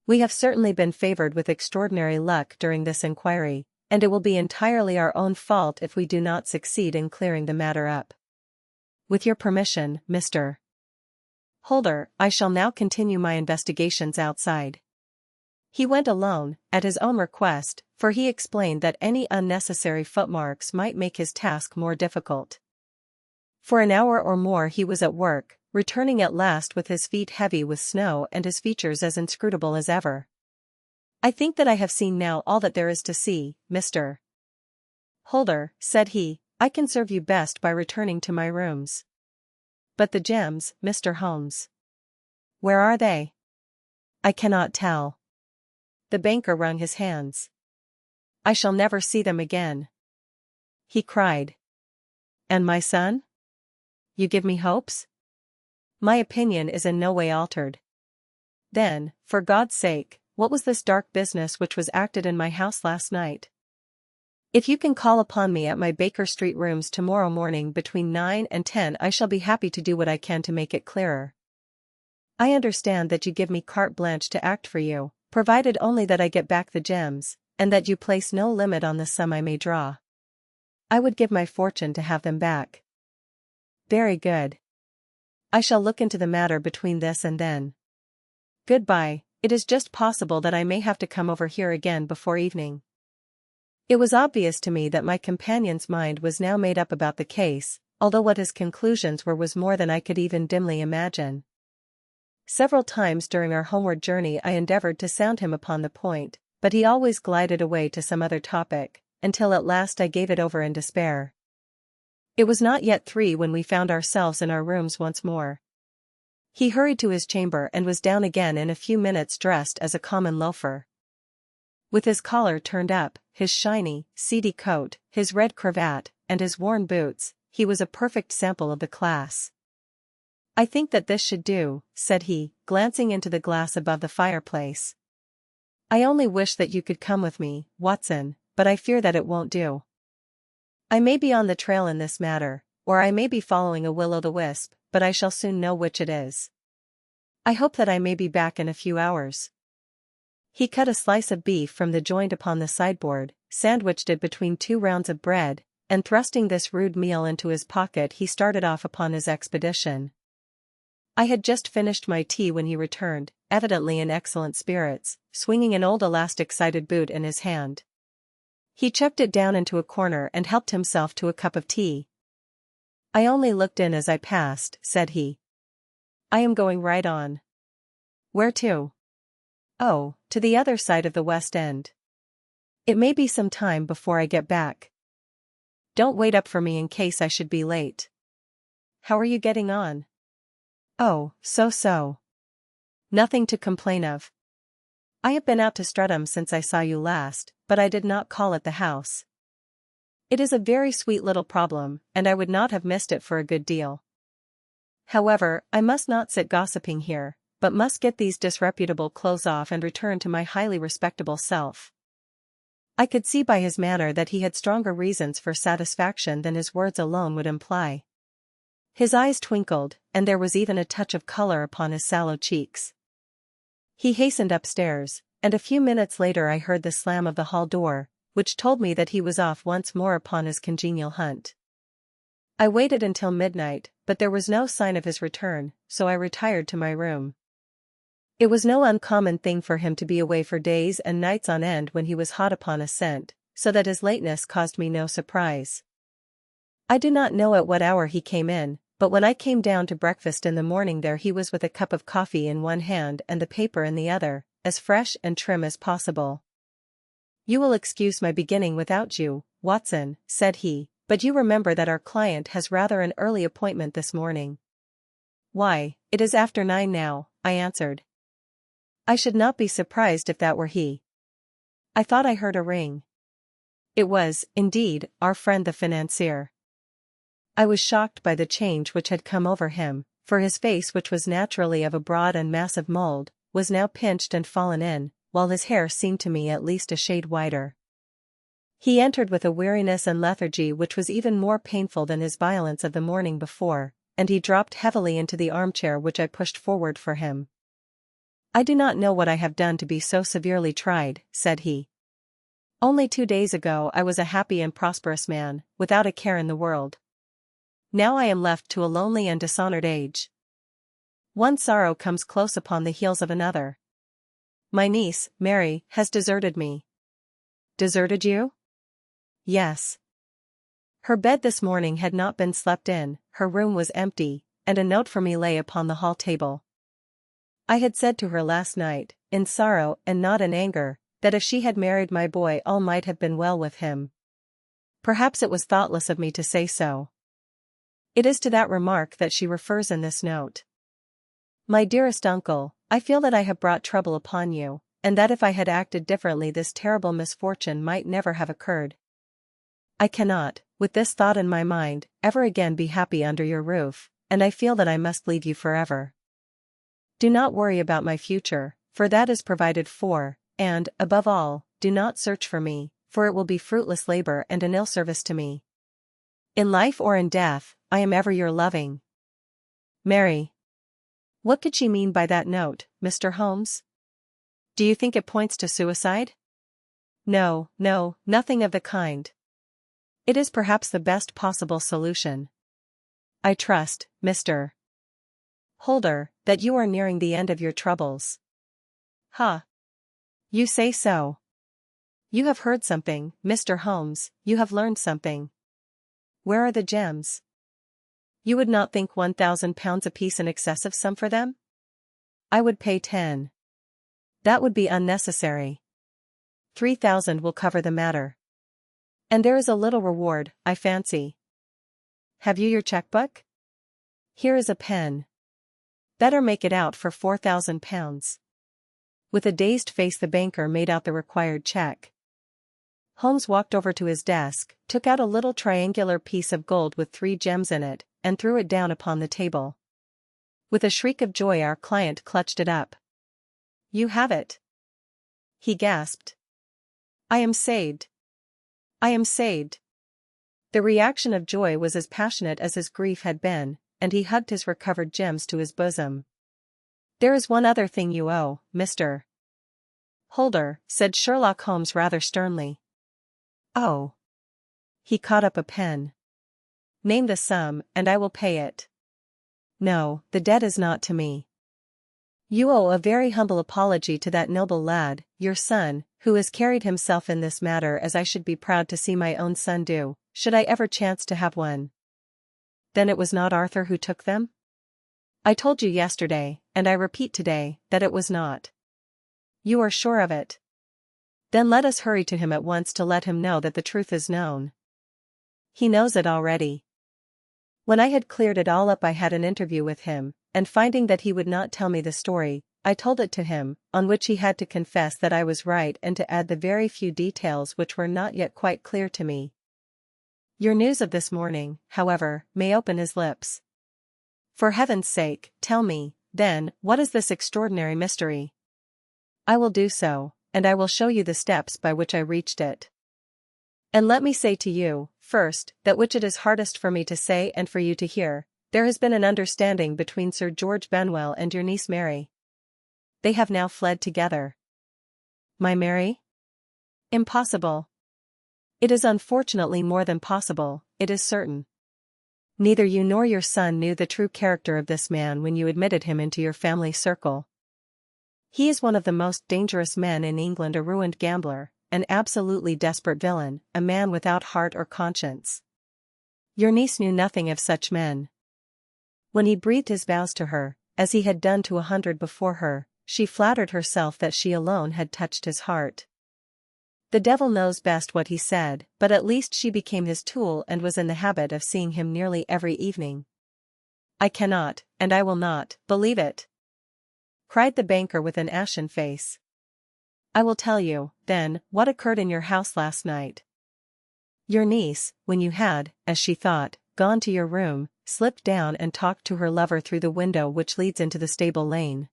We have certainly been favored with extraordinary luck during this inquiry, and it will be entirely our own fault if we do not succeed in clearing the matter up. With your permission, Mr. Holder, I shall now continue my investigations outside. He went alone, at his own request, for he explained that any unnecessary footmarks might make his task more difficult. For an hour or more he was at work, returning at last with his feet heavy with snow and his features as inscrutable as ever. I think that I have seen now all that there is to see, Mr. Holder, said he. I can serve you best by returning to my rooms. But the gems, Mr. Holmes. Where are they? I cannot tell. The banker wrung his hands. I shall never see them again, he cried. And my son? You give me hopes? My opinion is in no way altered. Then, for God's sake, what was this dark business which was acted in my house last night? If you can call upon me at my Baker Street rooms tomorrow morning between 9 and 10, I shall be happy to do what I can to make it clearer. I understand that you give me carte blanche to act for you, provided only that I get back the gems, and that you place no limit on the sum I may draw. I would give my fortune to have them back. Very good. I shall look into the matter between this and then. Goodbye. It is just possible that I may have to come over here again before evening. It was obvious to me that my companion's mind was now made up about the case, although what his conclusions were was more than I could even dimly imagine. Several times during our homeward journey I endeavored to sound him upon the point, but he always glided away to some other topic, until at last I gave it over in despair. It was not yet 3 when we found ourselves in our rooms once more. He hurried to his chamber and was down again in a few minutes dressed as a common loafer. With his collar turned up, his shiny, seedy coat, his red cravat, and his worn boots, he was a perfect sample of the class. I think that this should do, said he, glancing into the glass above the fireplace. I only wish that you could come with me, Watson, but I fear that it won't do. I may be on the trail in this matter, or I may be following a will-o'-the-wisp, but I shall soon know which it is. I hope that I may be back in a few hours. He cut a slice of beef from the joint upon the sideboard, sandwiched it between 2 rounds of bread, and thrusting this rude meal into his pocket he started off upon his expedition. I had just finished my tea when he returned, evidently in excellent spirits, swinging an old elastic-sided boot in his hand. He chucked it down into a corner and helped himself to a cup of tea. I only looked in as I passed, said he. I am going right on. Where to? Oh, to the other side of the West End. It may be some time before I get back. Don't wait up for me in case I should be late. How are you getting on? Oh, so. Nothing to complain of. I have been out to Streatham since I saw you last, but I did not call at the house. It is a very sweet little problem, and I would not have missed it for a good deal. However, I must not sit gossiping here, but must get these disreputable clothes off and return to my highly respectable self. I could see by his manner that he had stronger reasons for satisfaction than his words alone would imply. His eyes twinkled, and there was even a touch of color upon his sallow cheeks. He hastened upstairs, and a few minutes later I heard the slam of the hall door, which told me that he was off once more upon his congenial hunt. I waited until midnight, but there was no sign of his return, so I retired to my room. It was no uncommon thing for him to be away for days and nights on end when he was hot upon a scent, so that his lateness caused me no surprise. I do not know at what hour he came in, but when I came down to breakfast in the morning there he was with a cup of coffee in one hand and the paper in the other, as fresh and trim as possible. You will excuse my beginning without you, Watson, said he, but you remember that our client has rather an early appointment this morning. Why, it is after 9 now, I answered. I should not be surprised if that were he. I thought I heard a ring. It was, indeed, our friend the financier. I was shocked by the change which had come over him, for his face, which was naturally of a broad and massive mold, was now pinched and fallen in, while his hair seemed to me at least a shade whiter. He entered with a weariness and lethargy which was even more painful than his violence of the morning before, and he dropped heavily into the armchair which I pushed forward for him. I do not know what I have done to be so severely tried, said he. Only 2 days ago I was a happy and prosperous man, without a care in the world. Now I am left to a lonely and dishonored age. One sorrow comes close upon the heels of another. My niece, Mary, has deserted me. Deserted you? Yes. Her bed this morning had not been slept in, her room was empty, and a note for me lay upon the hall table. I had said to her last night, in sorrow and not in anger, that if she had married my boy all might have been well with him. Perhaps it was thoughtless of me to say so. It is to that remark that she refers in this note. My dearest uncle, I feel that I have brought trouble upon you, and that if I had acted differently this terrible misfortune might never have occurred. I cannot, with this thought in my mind, ever again be happy under your roof, and I feel that I must leave you forever. Do not worry about my future, for that is provided for, and, above all, do not search for me, for it will be fruitless labor and an ill service to me. In life or in death, I am ever your loving Mary. What could she mean by that note, Mr. Holmes? Do you think it points to suicide? No, no, nothing of the kind. It is perhaps the best possible solution. I trust, Mr. Holder, that you are nearing the end of your troubles. Ha! You say so. You have heard something, Mr. Holmes, you have learned something. Where are the gems? You would not think £1,000 apiece an excessive sum for them? I would pay 10. That would be unnecessary. 3,000 will cover the matter. And there is a little reward, I fancy. Have you your checkbook? Here is a pen. Better make it out for £4,000. With a dazed face the banker made out the required check. Holmes walked over to his desk, took out a little triangular piece of gold with 3 gems in it, and threw it down upon the table. With a shriek of joy our client clutched it up. You have it! He gasped. I am saved! I am saved! The reaction of joy was as passionate as his grief had been, and he hugged his recovered gems to his bosom. There is one other thing you owe, Mr. Holder, said Sherlock Holmes rather sternly. Oh. He caught up a pen. Name the sum, and I will pay it. No, the debt is not to me. You owe a very humble apology to that noble lad, your son, who has carried himself in this matter as I should be proud to see my own son do, should I ever chance to have one. Then it was not Arthur who took them? I told you yesterday, and I repeat today, that it was not. You are sure of it? Then let us hurry to him at once to let him know that the truth is known. He knows it already. When I had cleared it all up I had an interview with him, and finding that he would not tell me the story, I told it to him, on which he had to confess that I was right and to add the very few details which were not yet quite clear to me. Your news of this morning, however, may open his lips. For heaven's sake, tell me, then, what is this extraordinary mystery? I will do so, and I will show you the steps by which I reached it. And let me say to you, first, that which it is hardest for me to say and for you to hear, there has been an understanding between Sir George Benwell and your niece Mary. They have now fled together. My Mary? Impossible. It is unfortunately more than possible, it is certain. Neither you nor your son knew the true character of this man when you admitted him into your family circle. He is one of the most dangerous men in England, a ruined gambler, an absolutely desperate villain, a man without heart or conscience. Your niece knew nothing of such men. When he breathed his vows to her, as he had done to 100 before her, she flattered herself that she alone had touched his heart. The devil knows best what he said, but at least she became his tool and was in the habit of seeing him nearly every evening. I cannot, and I will not, believe it, cried the banker with an ashen face. I will tell you, then, what occurred in your house last night. Your niece, when you had, as she thought, gone to your room, slipped down and talked to her lover through the window which leads into the stable lane.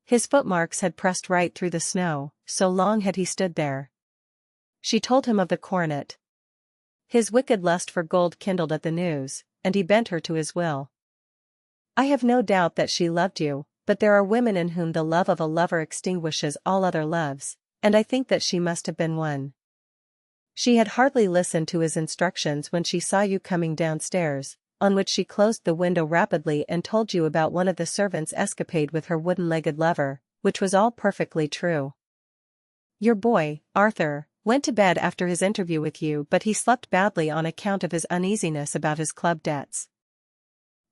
His footmarks had pressed right through the snow, so long had he stood there. She told him of the coronet. His wicked lust for gold kindled at the news, and he bent her to his will. I have no doubt that she loved you, but there are women in whom the love of a lover extinguishes all other loves, and I think that she must have been one. She had hardly listened to his instructions when she saw you coming downstairs, on which she closed the window rapidly and told you about one of the servants' escapade with her wooden-legged lover, which was all perfectly true. Your boy, Arthur, went to bed after his interview with you, but he slept badly on account of his uneasiness about his club debts.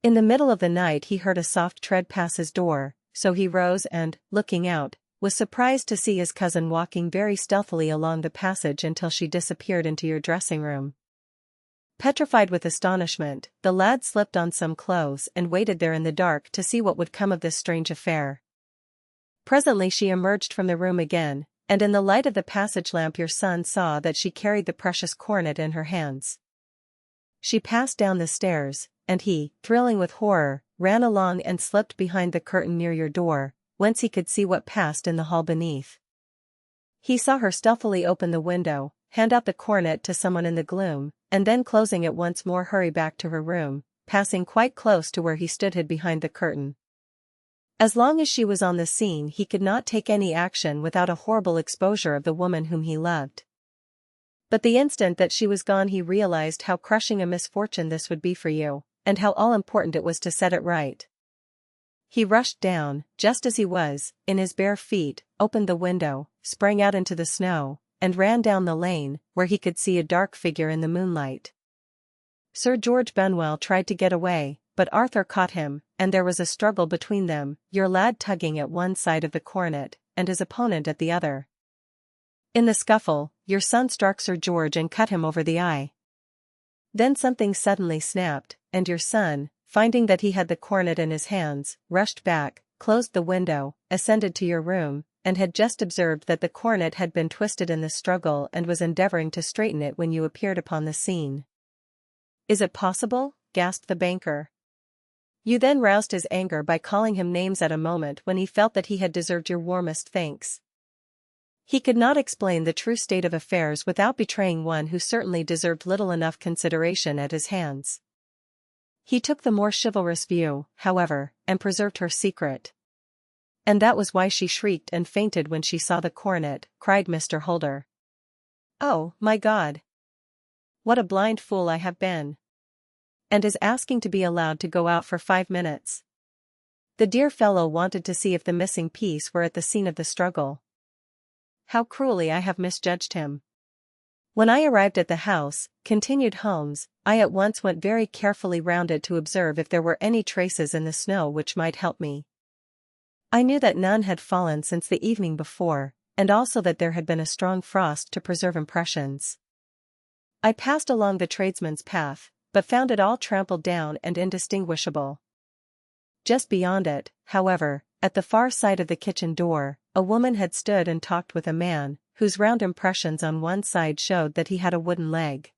In the middle of the night he heard a soft tread pass his door, so he rose and, looking out, was surprised to see his cousin walking very stealthily along the passage until she disappeared into your dressing room. Petrified with astonishment, the lad slipped on some clothes and waited there in the dark to see what would come of this strange affair. Presently she emerged from the room again, and in the light of the passage lamp your son saw that she carried the precious coronet in her hands. She passed down the stairs, and he, thrilling with horror, ran along and slipped behind the curtain near your door, whence he could see what passed in the hall beneath. He saw her stealthily open the window, hand out the coronet to someone in the gloom, and then closing it once more hurry back to her room, passing quite close to where he stood hid behind the curtain. As long as she was on the scene he could not take any action without a horrible exposure of the woman whom he loved. But the instant that she was gone he realized how crushing a misfortune this would be for you, and how all-important it was to set it right. He rushed down, just as he was, in his bare feet, opened the window, sprang out into the snow, and ran down the lane, where he could see a dark figure in the moonlight. Sir George Benwell tried to get away, but Arthur caught him, and there was a struggle between them, your lad tugging at one side of the coronet, and his opponent at the other. In the scuffle, your son struck Sir George and cut him over the eye. Then something suddenly snapped, and your son, finding that he had the coronet in his hands, rushed back, closed the window, ascended to your room, and had just observed that the coronet had been twisted in the struggle and was endeavoring to straighten it when you appeared upon the scene. "Is it possible?" gasped the banker. You then roused his anger by calling him names at a moment when he felt that he had deserved your warmest thanks. He could not explain the true state of affairs without betraying one who certainly deserved little enough consideration at his hands. He took the more chivalrous view, however, and preserved her secret. "And that was why she shrieked and fainted when she saw the coronet," cried Mr. Holder. "Oh, my God! What a blind fool I have been! And is asking to be allowed to go out for 5 minutes. The dear fellow wanted to see if the missing piece were at the scene of the struggle. How cruelly I have misjudged him. When I arrived at the house," continued Holmes, "I at once went very carefully round it to observe if there were any traces in the snow which might help me. I knew that none had fallen since the evening before, and also that there had been a strong frost to preserve impressions. I passed along the tradesman's path, but found it all trampled down and indistinguishable. Just beyond it, however, at the far side of the kitchen door, a woman had stood and talked with a man, whose round impressions on one side showed that he had a wooden leg.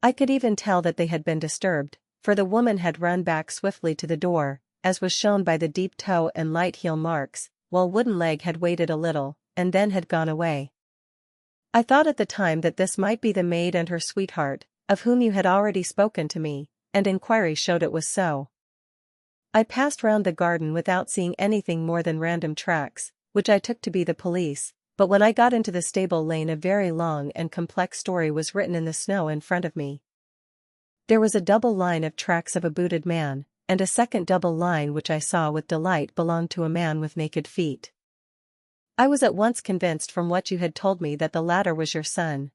I could even tell that they had been disturbed, for the woman had run back swiftly to the door, as was shown by the deep toe and light heel marks, while wooden leg had waited a little, and then had gone away. I thought at the time that this might be the maid and her sweetheart, of whom you had already spoken to me, and inquiry showed it was so. I passed round the garden without seeing anything more than random tracks, which I took to be the police, but when I got into the stable lane a very long and complex story was written in the snow in front of me. There was a double line of tracks of a booted man, and a second double line which I saw with delight belonged to a man with naked feet. I was at once convinced from what you had told me that the latter was your son.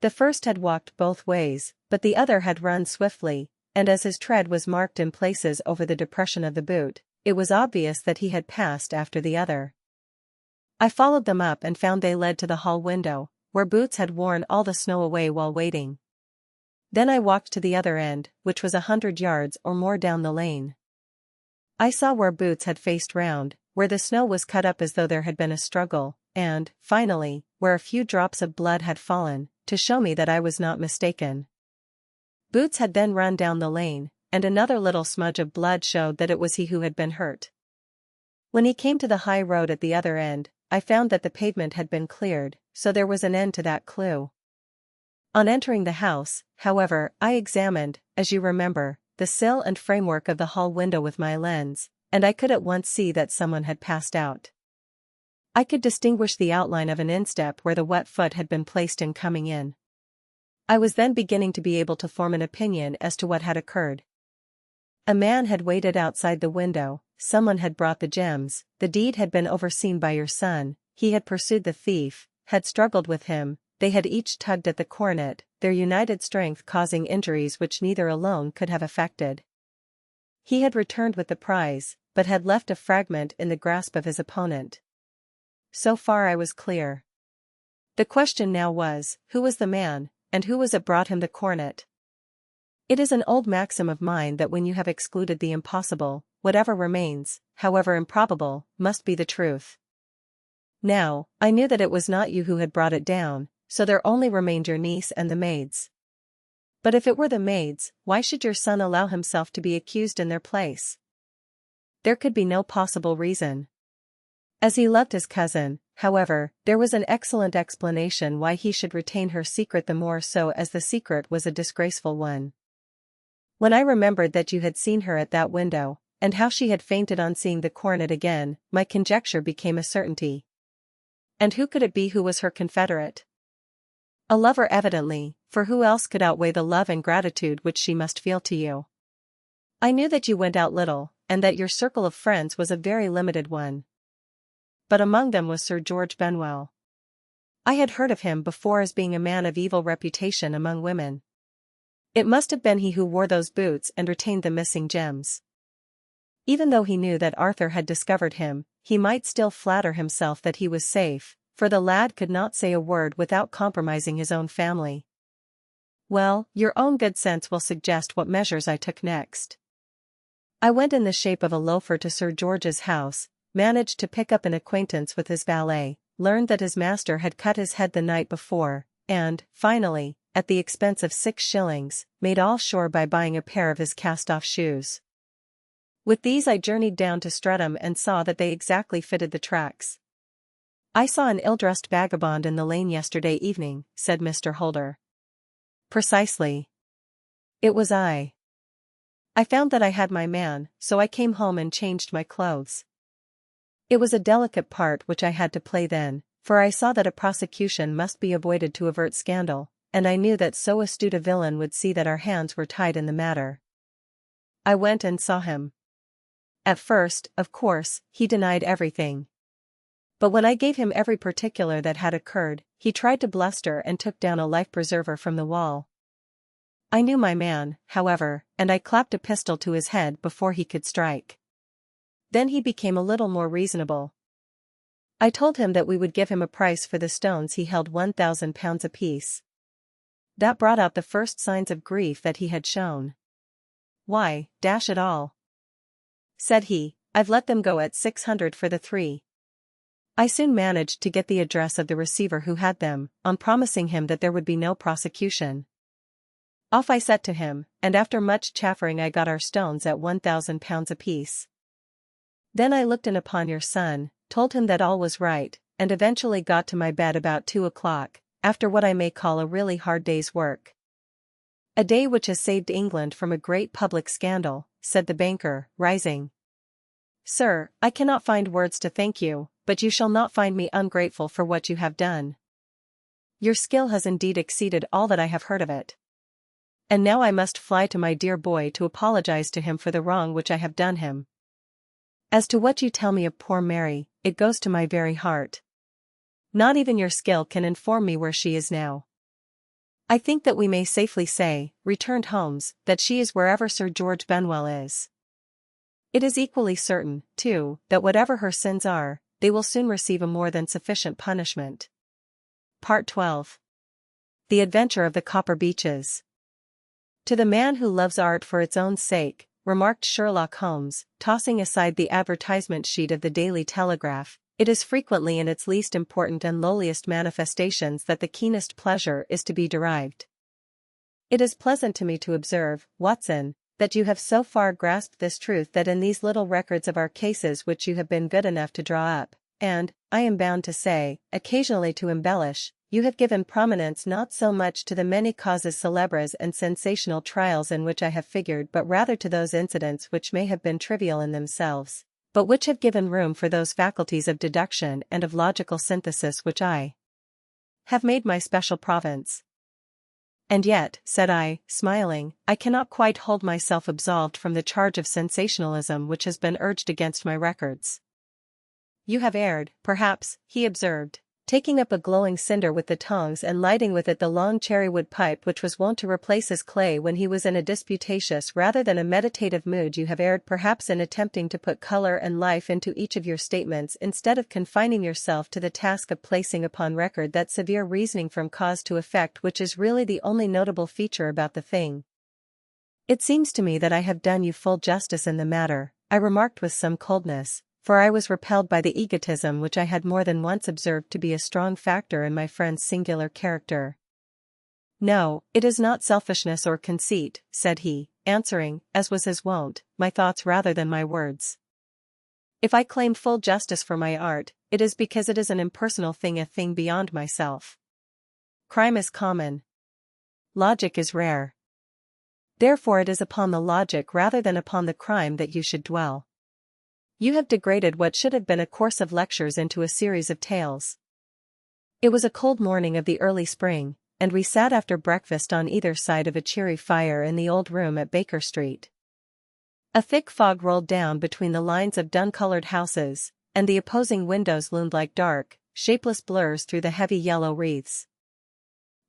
The first had walked both ways, but the other had run swiftly, and as his tread was marked in places over the depression of the boot, it was obvious that he had passed after the other. I followed them up and found they led to the hall window, where Boots had worn all the snow away while waiting. Then I walked to the other end, which was 100 yards or more down the lane. I saw where Boots had faced round, where the snow was cut up as though there had been a struggle, and, finally, where a few drops of blood had fallen, to show me that I was not mistaken. Boots had then run down the lane, and another little smudge of blood showed that it was he who had been hurt. When he came to the high road at the other end, I found that the pavement had been cleared, so there was an end to that clue. On entering the house, however, I examined, as you remember, the sill and framework of the hall window with my lens, and I could at once see that someone had passed out. I could distinguish the outline of an instep where the wet foot had been placed in coming in. I was then beginning to be able to form an opinion as to what had occurred. A man had waited outside the window, someone had brought the gems, the deed had been overseen by your son, he had pursued the thief, had struggled with him, they had each tugged at the cornet, their united strength causing injuries which neither alone could have effected. He had returned with the prize, but had left a fragment in the grasp of his opponent. So far I was clear. The question now was, who was the man, and who was it brought him the cornet? It is an old maxim of mine that when you have excluded the impossible, whatever remains, however improbable, must be the truth. Now, I knew that it was not you who had brought it down, so there only remained your niece and the maids. But if it were the maids, why should your son allow himself to be accused in their place? There could be no possible reason. As he loved his cousin, however, there was an excellent explanation why he should retain her secret, the more so as the secret was a disgraceful one. When I remembered that you had seen her at that window, and how she had fainted on seeing the cornet again, my conjecture became a certainty. And who could it be who was her confederate? A lover evidently, for who else could outweigh the love and gratitude which she must feel to you? I knew that you went out little, and that your circle of friends was a very limited one. But among them was Sir George Benwell. I had heard of him before as being a man of evil reputation among women. It must have been he who wore those boots and retained the missing gems. Even though he knew that Arthur had discovered him, he might still flatter himself that he was safe, for the lad could not say a word without compromising his own family. Well, your own good sense will suggest what measures I took next. I went in the shape of a loafer to Sir George's house, managed to pick up an acquaintance with his valet, learned that his master had cut his head the night before, and, finally, at the expense of 6 shillings, made all sure by buying a pair of his cast-off shoes. With these I journeyed down to Streatham and saw that they exactly fitted the tracks. I saw an ill-dressed vagabond in the lane yesterday evening, said Mr. Holder. Precisely. It was I. I found that I had my man, so I came home and changed my clothes. It was a delicate part which I had to play then, for I saw that a prosecution must be avoided to avert scandal, and I knew that so astute a villain would see that our hands were tied in the matter. I went and saw him. At first, of course, he denied everything. But when I gave him every particular that had occurred, he tried to bluster and took down a life-preserver from the wall. I knew my man, however, and I clapped a pistol to his head before he could strike. Then he became a little more reasonable. I told him that we would give him a price for the stones he held £1,000 apiece. That brought out the first signs of grief that he had shown. Why, dash it all, said he, I've let them go at 600 for the 3. I soon managed to get the address of the receiver who had them, on promising him that there would be no prosecution. Off I set to him, and after much chaffering I got our stones at £1,000 apiece. Then I looked in upon your son, told him that all was right, and eventually got to my bed about 2 o'clock, after what I may call a really hard day's work. A day which has saved England from a great public scandal, said the banker, rising. Sir, I cannot find words to thank you, but you shall not find me ungrateful for what you have done. Your skill has indeed exceeded all that I have heard of it. And now I must fly to my dear boy to apologize to him for the wrong which I have done him. As to what you tell me of poor Mary, it goes to my very heart. Not even your skill can inform me where she is now. I think that we may safely say, returned Holmes, that she is wherever Sir George Benwell is. It is equally certain, too, that whatever her sins are, they will soon receive a more than sufficient punishment. Part 12. The Adventure of the Copper Beeches. To the man who loves art for its own sake, remarked Sherlock Holmes, tossing aside the advertisement sheet of the Daily Telegraph, it is frequently in its least important and lowliest manifestations that the keenest pleasure is to be derived. It is pleasant to me to observe, Watson, that you have so far grasped this truth that in these little records of our cases which you have been good enough to draw up, and, I am bound to say, occasionally to embellish, you have given prominence not so much to the many causes célèbres and sensational trials in which I have figured but rather to those incidents which may have been trivial in themselves, but which have given room for those faculties of deduction and of logical synthesis which I have made my special province. And yet, said I, smiling, I cannot quite hold myself absolved from the charge of sensationalism which has been urged against my records. You have erred, perhaps, he observed, taking up a glowing cinder with the tongs and lighting with it the long cherry-wood pipe which was wont to replace his clay when he was in a disputatious rather than a meditative mood. You have erred perhaps in attempting to put color and life into each of your statements instead of confining yourself to the task of placing upon record that severe reasoning from cause to effect which is really the only notable feature about the thing. It seems to me that I have done you full justice in the matter, I remarked with some coldness, for I was repelled by the egotism which I had more than once observed to be a strong factor in my friend's singular character. No, it is not selfishness or conceit, said he, answering, as was his wont, my thoughts rather than my words. If I claim full justice for my art, it is because it is an impersonal thing, a thing beyond myself. Crime is common. Logic is rare. Therefore it is upon the logic rather than upon the crime that you should dwell. You have degraded what should have been a course of lectures into a series of tales. It was a cold morning of the early spring, and we sat after breakfast on either side of a cheery fire in the old room at Baker Street. A thick fog rolled down between the lines of dun-colored houses, and the opposing windows loomed like dark, shapeless blurs through the heavy yellow wreaths.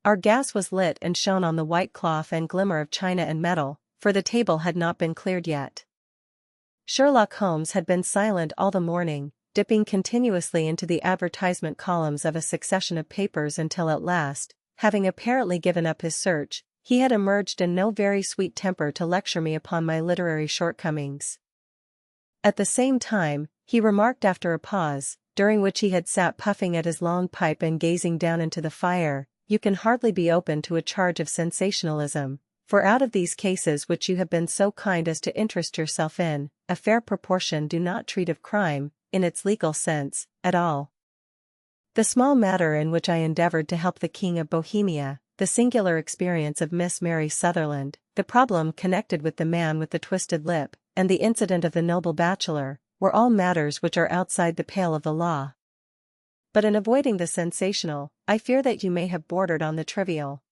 Our gas was lit and shone on the white cloth and glimmer of china and metal, for the table had not been cleared yet. Sherlock Holmes had been silent all the morning, dipping continuously into the advertisement columns of a succession of papers until at last, having apparently given up his search, he had emerged in no very sweet temper to lecture me upon my literary shortcomings. At the same time, he remarked after a pause, during which he had sat puffing at his long pipe and gazing down into the fire, you can hardly be open to a charge of sensationalism, for out of these cases which you have been so kind as to interest yourself in, a fair proportion do not treat of crime, in its legal sense, at all. The small matter in which I endeavored to help the King of Bohemia, the singular experience of Miss Mary Sutherland, the problem connected with the man with the twisted lip, and the incident of the noble bachelor, were all matters which are outside the pale of the law. But in avoiding the sensational, I fear that you may have bordered on the trivial.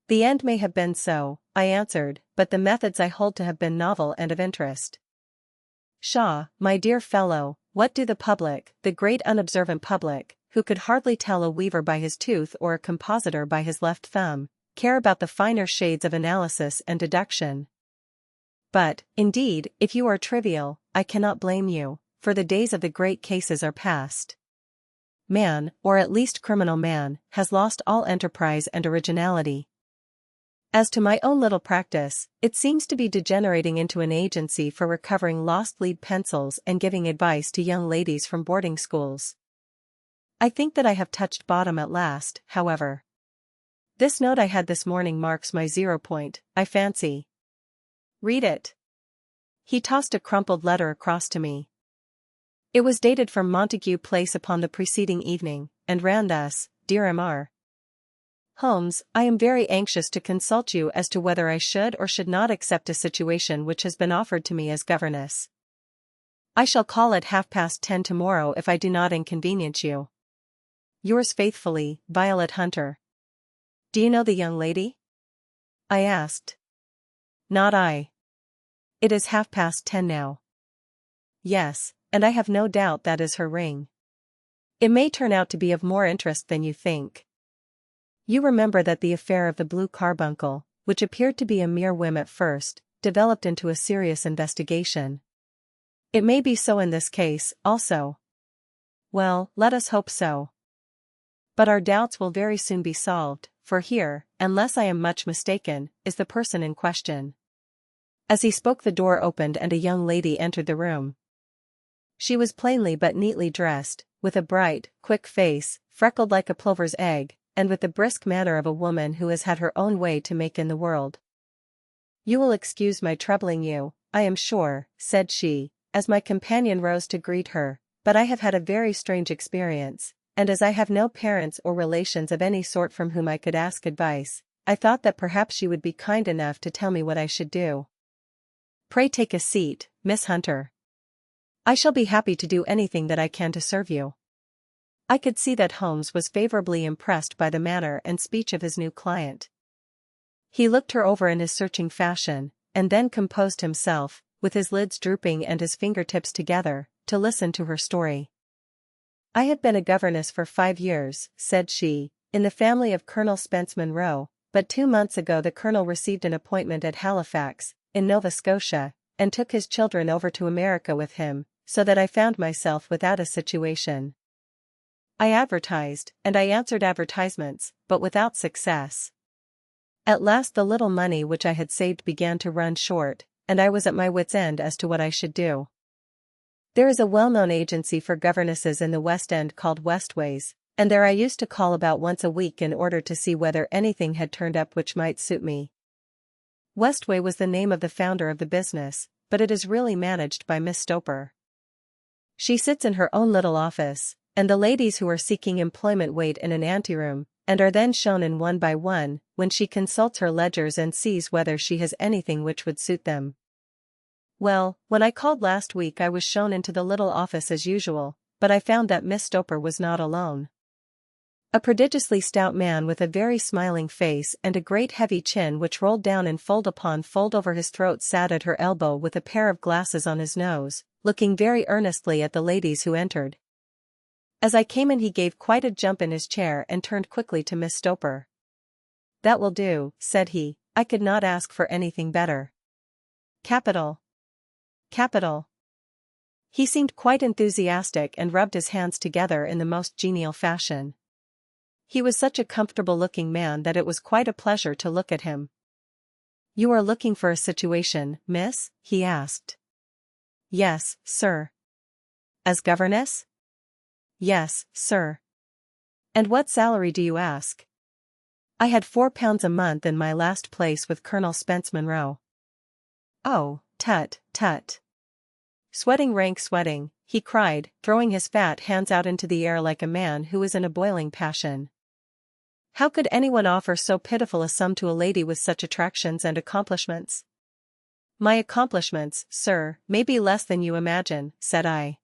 The end may have been so, I answered, but the methods I hold to have been novel and of interest. Pshaw, my dear fellow, what do the public, the great unobservant public, who could hardly tell a weaver by his tooth or a compositor by his left thumb, care about the finer shades of analysis and deduction? But, indeed, if you are trivial, I cannot blame you, for the days of the great cases are past. Man, or at least criminal man, has lost all enterprise and originality. As to my own little practice, it seems to be degenerating into an agency for recovering lost lead pencils and giving advice to young ladies from boarding schools. I think that I have touched bottom at last, however. This note I had this morning marks my 0 point, I fancy. Read it. He tossed a crumpled letter across to me. It was dated from Montague Place upon the preceding evening, and ran thus, Dear M.R. Holmes, I am very anxious to consult you as to whether I should or should not accept a situation which has been offered to me as governess. I shall call at 10:30 tomorrow if I do not inconvenience you. Yours faithfully, Violet Hunter. Do you know the young lady? I asked. Not I. It is 10:30 now. Yes, and I have no doubt that is her ring. It may turn out to be of more interest than you think. You remember that the affair of the blue carbuncle, which appeared to be a mere whim at first, developed into a serious investigation. It may be so in this case, also. Well, let us hope so. But our doubts will very soon be solved, for here, unless I am much mistaken, is the person in question. As he spoke, the door opened and a young lady entered the room. She was plainly but neatly dressed, with a bright, quick face, freckled like a plover's egg, and with the brisk manner of a woman who has had her own way to make in the world. You will excuse my troubling you, I am sure, said she, as my companion rose to greet her, but I have had a very strange experience, and as I have no parents or relations of any sort from whom I could ask advice, I thought that perhaps you would be kind enough to tell me what I should do. Pray take a seat, Miss Hunter. I shall be happy to do anything that I can to serve you. I could see that Holmes was favorably impressed by the manner and speech of his new client. He looked her over in his searching fashion, and then composed himself, with his lids drooping and his fingertips together, to listen to her story. I have been a governess for 5 years, said she, in the family of Colonel Spence Monroe, but 2 months ago the colonel received an appointment at Halifax, in Nova Scotia, and took his children over to America with him, so that I found myself without a situation. I advertised, and I answered advertisements, but without success. At last the little money which I had saved began to run short, and I was at my wits' end as to what I should do. There is a well-known agency for governesses in the West End called Westways, and there I used to call about once a week in order to see whether anything had turned up which might suit me. Westway was the name of the founder of the business, but it is really managed by Miss Stoper. She sits in her own little office, and the ladies who are seeking employment wait in an anteroom, and are then shown in one by one, when she consults her ledgers and sees whether she has anything which would suit them. Well, when I called last week I was shown into the little office as usual, but I found that Miss Stoper was not alone. A prodigiously stout man with a very smiling face and a great heavy chin which rolled down in fold upon fold over his throat sat at her elbow with a pair of glasses on his nose, looking very earnestly at the ladies who entered. As I came in he gave quite a jump in his chair and turned quickly to Miss Stoper. "That will do," said he, "I could not ask for anything better." "Capital. Capital." He seemed quite enthusiastic and rubbed his hands together in the most genial fashion. He was such a comfortable-looking man that it was quite a pleasure to look at him. "You are looking for a situation, miss?" he asked. "Yes, sir." "As governess?" "Yes, sir." "And what salary do you ask?" "I had £4 a month in my last place with Colonel Spence Monroe." "Oh, tut, tut." Sweating rank sweating, he cried, throwing his fat hands out into the air like a man who is in a boiling passion. How could anyone offer so pitiful a sum to a lady with such attractions and accomplishments? "My accomplishments, sir, may be less than you imagine," said I.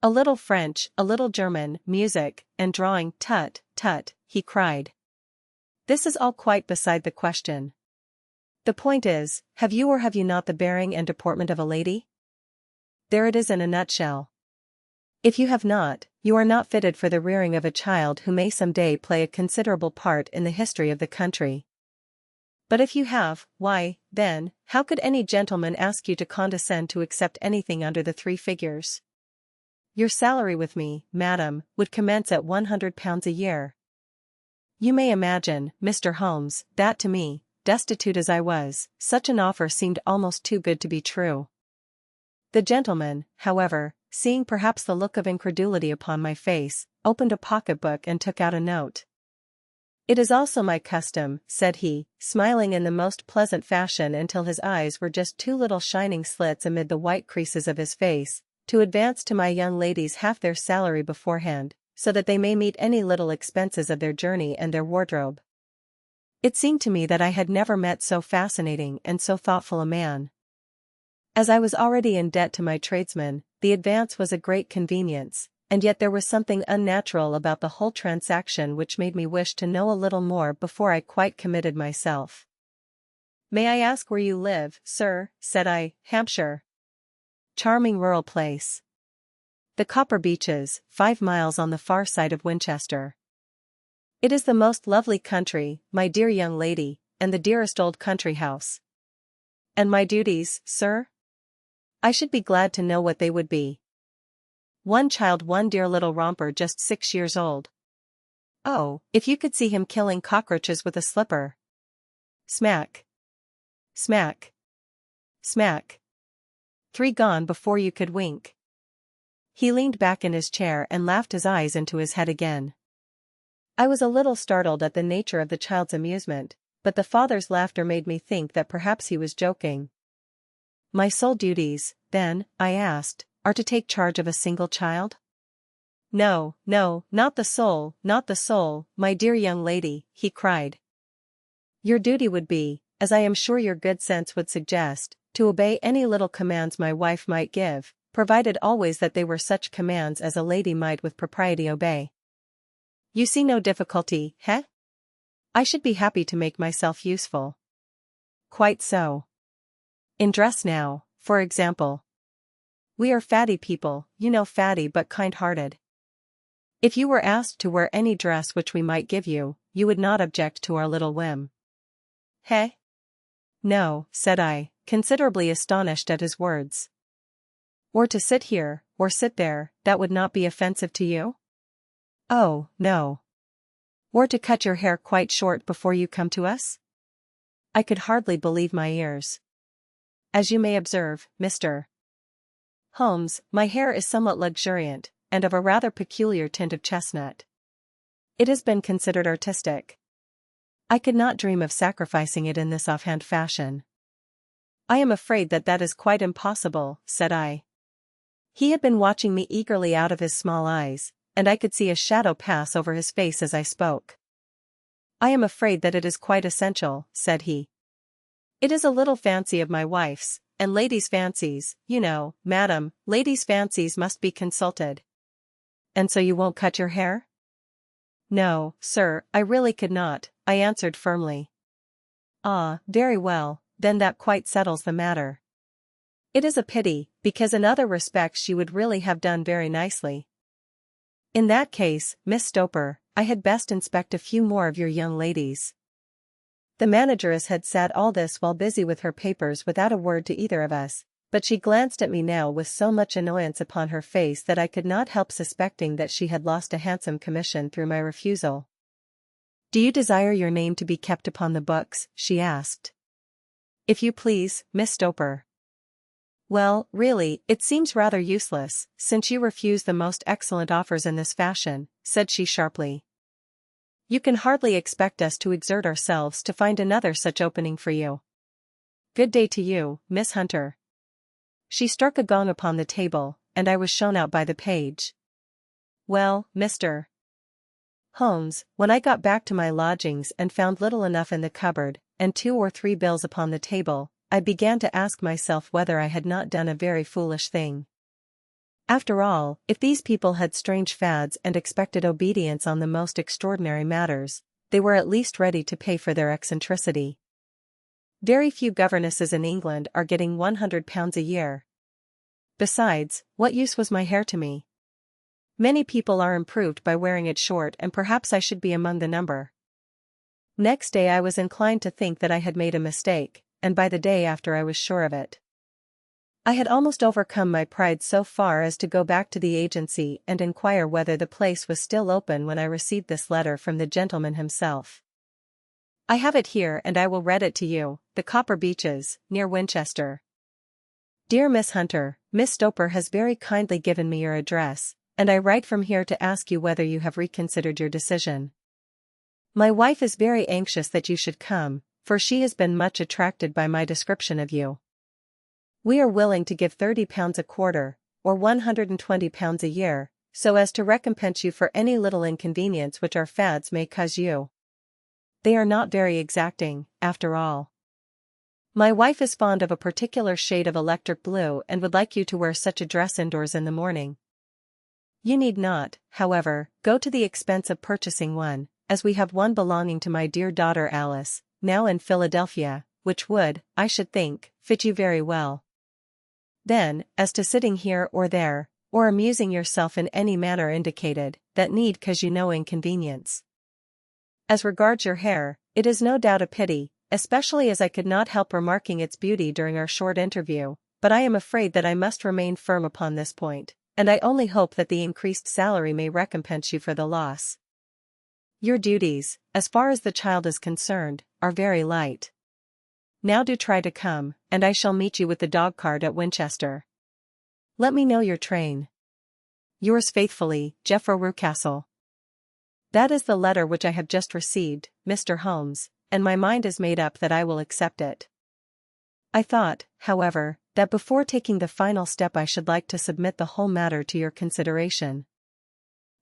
"A little French, a little German, music, and drawing." "Tut, tut," he cried. "This is all quite beside the question. The point is, have you or have you not the bearing and deportment of a lady? There it is in a nutshell. If you have not, you are not fitted for the rearing of a child who may some day play a considerable part in the history of the country. But if you have, why, then, how could any gentleman ask you to condescend to accept anything under the 3 figures? Your salary with me, madam, would commence at £100 a year. You may imagine, Mr. Holmes, that to me, destitute as I was, such an offer seemed almost too good to be true. The gentleman, however, seeing perhaps the look of incredulity upon my face, opened a pocketbook and took out a note. "It is also my custom," said he, smiling in the most pleasant fashion until his eyes were just 2 little shining slits amid the white creases of his face, "to advance to my young ladies half their salary beforehand, so that they may meet any little expenses of their journey and their wardrobe." It seemed to me that I had never met so fascinating and so thoughtful a man. As I was already in debt to my tradesmen, the advance was a great convenience, and yet there was something unnatural about the whole transaction which made me wish to know a little more before I quite committed myself. "May I ask where you live, sir?" said I. "Hampshire." "Charming rural place. The Copper Beeches, 5 miles on the far side of Winchester. It is the most lovely country, my dear young lady, and the dearest old country house." "And my duties, sir?" "I should be glad to know what they would be." "One child, one dear little romper just 6 years old. Oh, if you could see him killing cockroaches with a slipper. Smack. Smack. Smack. 3 gone before you could wink." He leaned back in his chair and laughed his eyes into his head again. I was a little startled at the nature of the child's amusement, but the father's laughter made me think that perhaps he was joking. "My sole duties, then," I asked, "are to take charge of a single child?" No, no, not the soul, not the soul, my dear young lady, he cried. Your duty would be, as I am sure your good sense would suggest, to obey any little commands my wife might give, provided always that they were such commands as a lady might with propriety obey. You see no difficulty, heh? I should be happy to make myself useful. Quite so. In dress now, for example. We are fatty people, you know, fatty but kind-hearted. If you were asked to wear any dress which we might give you, you would not object to our little whim. Heh? No, said I, considerably astonished at his words. Or to sit here, or sit there, that would not be offensive to you? Oh, no. Or to cut your hair quite short before you come to us? I could hardly believe my ears. As you may observe, Mr. Holmes, my hair is somewhat luxuriant, and of a rather peculiar tint of chestnut. It has been considered artistic. I could not dream of sacrificing it in this offhand fashion. I am afraid that that is quite impossible, said I. He had been watching me eagerly out of his small eyes, and I could see a shadow pass over his face as I spoke. I am afraid that it is quite essential, said he. It is a little fancy of my wife's, and ladies' fancies, you know, madam, ladies' fancies must be consulted. And so you won't cut your hair? No, sir, I really could not, I answered firmly. Ah, very well, then that quite settles the matter. It is a pity, because in other respects you would really have done very nicely. In that case, Miss Stoper, I had best inspect a few more of your young ladies. The manageress had said all this while busy with her papers without a word to either of us, but she glanced at me now with so much annoyance upon her face that I could not help suspecting that she had lost a handsome commission through my refusal. Do you desire your name to be kept upon the books? She asked. If you please, Miss Stoper. Well, really, it seems rather useless, since you refuse the most excellent offers in this fashion, said she sharply. You can hardly expect us to exert ourselves to find another such opening for you. Good day to you, Miss Hunter. She struck a gong upon the table, and I was shown out by the page. Well, Mr. Holmes, when I got back to my lodgings and found little enough in the cupboard, and 2 or 3 bills upon the table, I began to ask myself whether I had not done a very foolish thing. After all, if these people had strange fads and expected obedience on the most extraordinary matters, they were at least ready to pay for their eccentricity. Very few governesses in England are getting £100 a year. Besides, what use was my hair to me? Many people are improved by wearing it short, and perhaps I should be among the number. Next day I was inclined to think that I had made a mistake, and by the day after I was sure of it. I had almost overcome my pride so far as to go back to the agency and inquire whether the place was still open when I received this letter from the gentleman himself. I have it here and I will read it to you. The Copper Beeches, near Winchester. Dear Miss Hunter, Miss Stoper has very kindly given me your address, and I write from here to ask you whether you have reconsidered your decision. My wife is very anxious that you should come, for she has been much attracted by my description of you. We are willing to give £30 a quarter, or £120 a year, so as to recompense you for any little inconvenience which our fads may cause you. They are not very exacting, after all. My wife is fond of a particular shade of electric blue and would like you to wear such a dress indoors in the morning. You need not, however, go to the expense of purchasing one, as we have one belonging to my dear daughter Alice, now in Philadelphia, which would, I should think, fit you very well. Then, as to sitting here or there, or amusing yourself in any manner indicated, that need cause you no inconvenience. As regards your hair, it is no doubt a pity, especially as I could not help remarking its beauty during our short interview, but I am afraid that I must remain firm upon this point, and I only hope that the increased salary may recompense you for the loss. Your duties, as far as the child is concerned, are very light. Now do try to come, and I shall meet you with the dog-cart at Winchester. Let me know your train. Yours faithfully, Geoffrey Rucastle. That is the letter which I have just received, Mr. Holmes, and my mind is made up that I will accept it. I thought, however, that before taking the final step I should like to submit the whole matter to your consideration.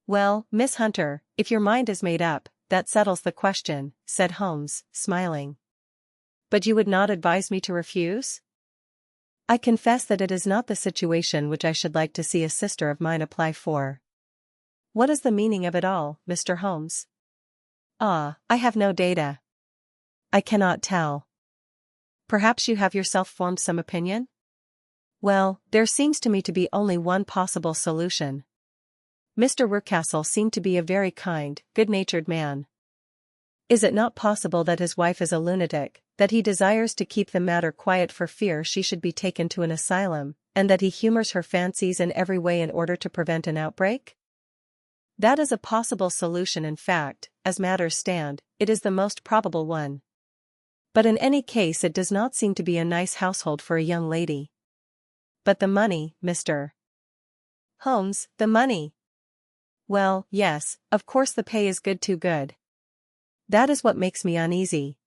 Well, Miss Hunter, if your mind is made up, that settles the question, said Holmes, smiling. But you would not advise me to refuse? I confess that it is not the situation which I should like to see a sister of mine apply for. What is the meaning of it all, Mr. Holmes? Ah, I have no data. I cannot tell. Perhaps you have yourself formed some opinion? Well, there seems to me to be only one possible solution. Mr. Rucastle seemed to be a very kind, good-natured man. Is it not possible that his wife is a lunatic, that he desires to keep the matter quiet for fear she should be taken to an asylum, and that he humors her fancies in every way in order to prevent an outbreak? That is a possible solution. In fact, as matters stand, it is the most probable one. But in any case it does not seem to be a nice household for a young lady. But the money, Mr. Holmes, the money. Well, yes, of course the pay is good, too good. That is what makes me uneasy.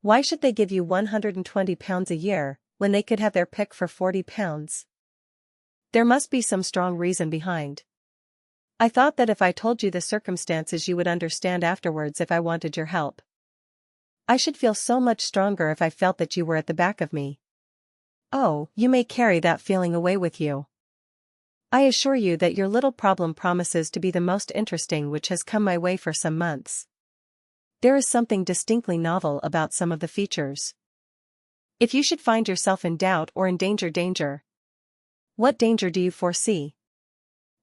Why should they give you £120 a year, when they could have their pick for £40? There must be some strong reason behind. I thought that if I told you the circumstances you would understand afterwards if I wanted your help. I should feel so much stronger if I felt that you were at the back of me. Oh, you may carry that feeling away with you. I assure you that your little problem promises to be the most interesting which has come my way for some months. There is something distinctly novel about some of the features. If you should find yourself in doubt or in danger. What danger do you foresee?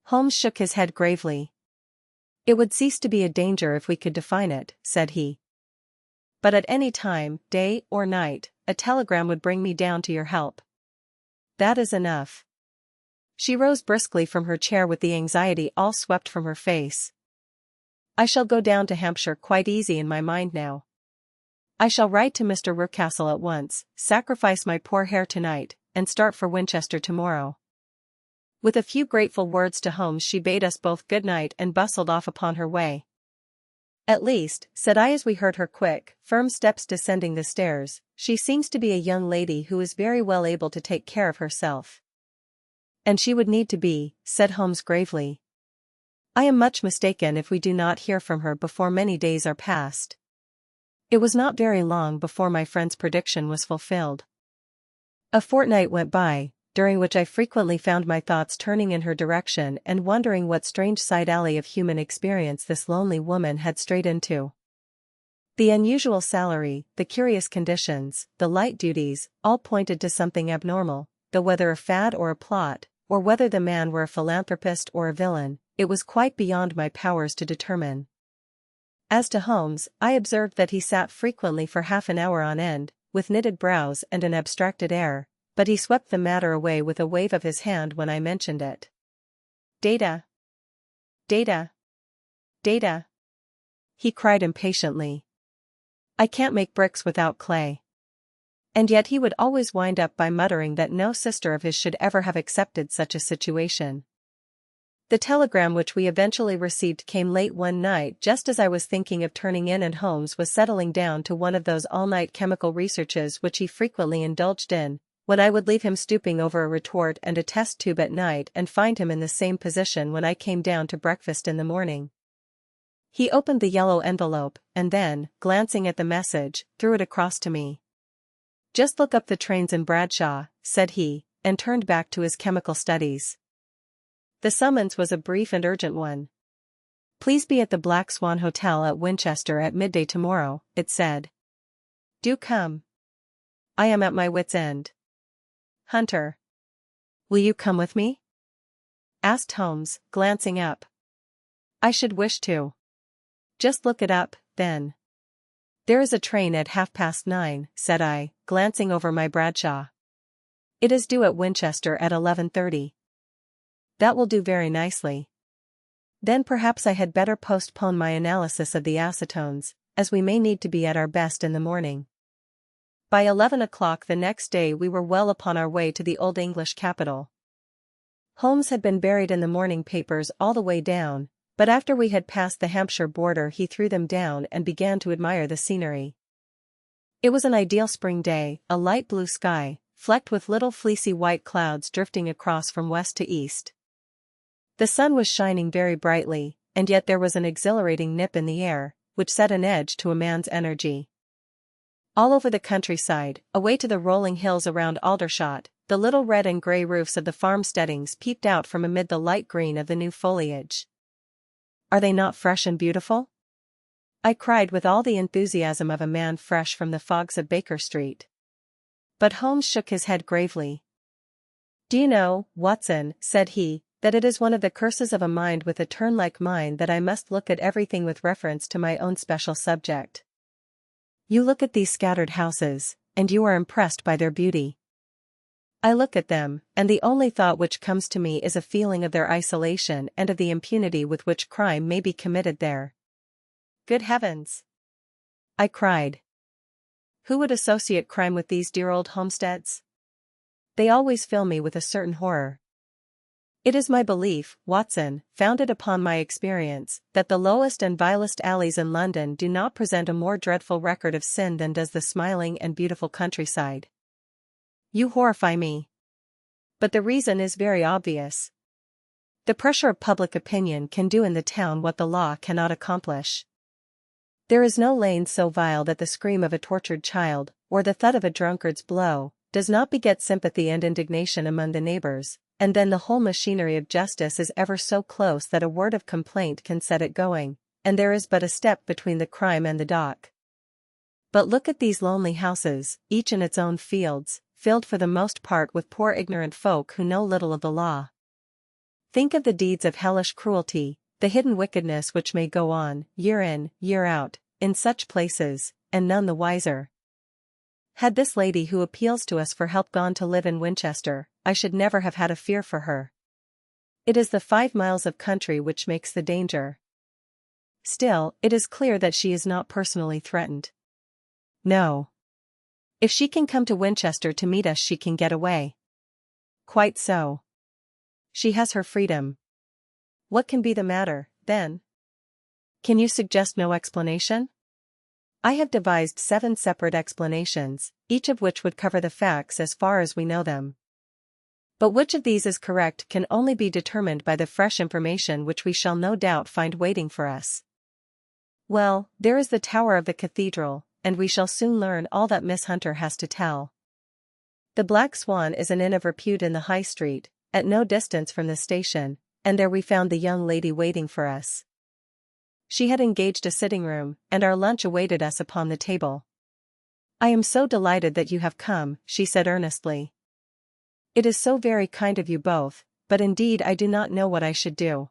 Holmes shook his head gravely. It would cease to be a danger if we could define it, said he. But at any time, day or night, a telegram would bring me down to your help. That is enough. She rose briskly from her chair with the anxiety all swept from her face. I shall go down to Hampshire quite easy in my mind now. I shall write to Mr. Rucastle at once, sacrifice my poor hair tonight, and start for Winchester tomorrow. With a few grateful words to Holmes she bade us both good night and bustled off upon her way. At least, said I as we heard her quick, firm steps descending the stairs, she seems to be a young lady who is very well able to take care of herself. And she would need to be, said Holmes gravely. I am much mistaken if we do not hear from her before many days are past. It was not very long before my friend's prediction was fulfilled. A fortnight went by, during which I frequently found my thoughts turning in her direction and wondering what strange side alley of human experience this lonely woman had strayed into. The unusual salary, the curious conditions, the light duties, all pointed to something abnormal, though whether a fad or a plot, or whether the man were a philanthropist or a villain, it was quite beyond my powers to determine. As to Holmes, I observed that he sat frequently for half an hour on end, with knitted brows and an abstracted air, but he swept the matter away with a wave of his hand when I mentioned it. Data! Data! Data! He cried impatiently. I can't make bricks without clay. And yet he would always wind up by muttering that no sister of his should ever have accepted such a situation. The telegram which we eventually received came late one night just as I was thinking of turning in and Holmes was settling down to one of those all-night chemical researches which he frequently indulged in, when I would leave him stooping over a retort and a test tube at night and find him in the same position when I came down to breakfast in the morning. He opened the yellow envelope, and then, glancing at the message, threw it across to me. Just look up the trains in Bradshaw, said he, and turned back to his chemical studies. The summons was a brief and urgent one. Please be at the Black Swan Hotel at Winchester at midday tomorrow, it said. Do come. I am at my wit's end. Hunter. Will you come with me? Asked Holmes, glancing up. I should wish to. Just look it up, then. There is a train at 9:30, said I, glancing over my Bradshaw. It is due at Winchester at 11:30. That will do very nicely. Then perhaps I had better postpone my analysis of the acetones, as we may need to be at our best in the morning. By 11 o'clock the next day we were well upon our way to the Old English capital. Holmes had been buried in the morning papers all the way down, but after we had passed the Hampshire border he threw them down and began to admire the scenery. It was an ideal spring day, a light blue sky, flecked with little fleecy white clouds drifting across from west to east. The sun was shining very brightly, and yet there was an exhilarating nip in the air, which set an edge to a man's energy. All over the countryside, away to the rolling hills around Aldershot, the little red and grey roofs of the farmsteadings peeped out from amid the light green of the new foliage. "Are they not fresh and beautiful?" I cried with all the enthusiasm of a man fresh from the fogs of Baker Street. But Holmes shook his head gravely. "Do you know, Watson," said he, "that it is one of the curses of a mind with a turn like mine that I must look at everything with reference to my own special subject. You look at these scattered houses, and you are impressed by their beauty. I look at them, and the only thought which comes to me is a feeling of their isolation and of the impunity with which crime may be committed there." "Good heavens!" I cried. "Who would associate crime with these dear old homesteads? They always fill me with a certain horror. It is my belief, Watson, founded upon my experience, that the lowest and vilest alleys in London do not present a more dreadful record of sin than does the smiling and beautiful countryside. You horrify me. But the reason is very obvious. The pressure of public opinion can do in the town what the law cannot accomplish. There is no lane so vile that the scream of a tortured child, or the thud of a drunkard's blow, does not beget sympathy and indignation among the neighbors, and then the whole machinery of justice is ever so close that a word of complaint can set it going, and there is but a step between the crime and the dock. But look at these lonely houses, each in its own fields, filled for the most part with poor ignorant folk who know little of the law. Think of the deeds of hellish cruelty, the hidden wickedness which may go on, year in, year out, in such places, and none the wiser. Had this lady who appeals to us for help gone to live in Winchester, I should never have had a fear for her. It is the 5 miles of country which makes the danger. Still, it is clear that she is not personally threatened. No. If she can come to Winchester to meet us, she can get away. Quite so. She has her freedom. What can be the matter, then? Can you suggest no explanation? I have devised 7 separate explanations, each of which would cover the facts as far as we know them. But which of these is correct can only be determined by the fresh information which we shall no doubt find waiting for us. Well, there is the tower of the cathedral, and we shall soon learn all that Miss Hunter has to tell. The Black Swan is an inn of repute in the High Street, at no distance from the station, and there we found the young lady waiting for us. She had engaged a sitting room, and our lunch awaited us upon the table. "I am so delighted that you have come," she said earnestly. "It is so very kind of you both, but indeed I do not know what I should do.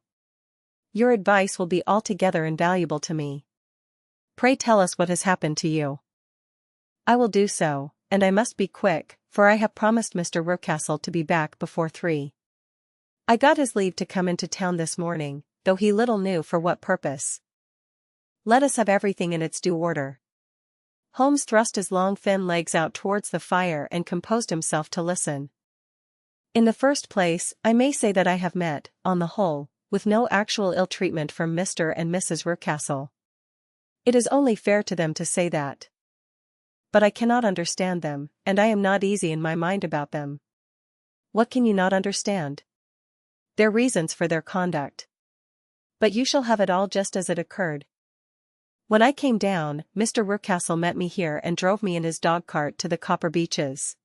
Your advice will be altogether invaluable to me. Pray tell us what has happened to you." "I will do so, and I must be quick, for I have promised Mr. Rucastle to be back before 3. I got his leave to come into town this morning, though he little knew for what purpose. Let us have everything in its due order." Holmes thrust his long thin legs out towards the fire and composed himself to listen. "In the first place, I may say that I have met, on the whole, with no actual ill treatment from Mr. and Mrs. Rucastle. It is only fair to them to say that. But I cannot understand them, and I am not easy in my mind about them." "What can you not understand?" "Their reasons for their conduct. But you shall have it all just as it occurred. When I came down, Mr. Rucastle met me here and drove me in his dog-cart to the Copper Beeches.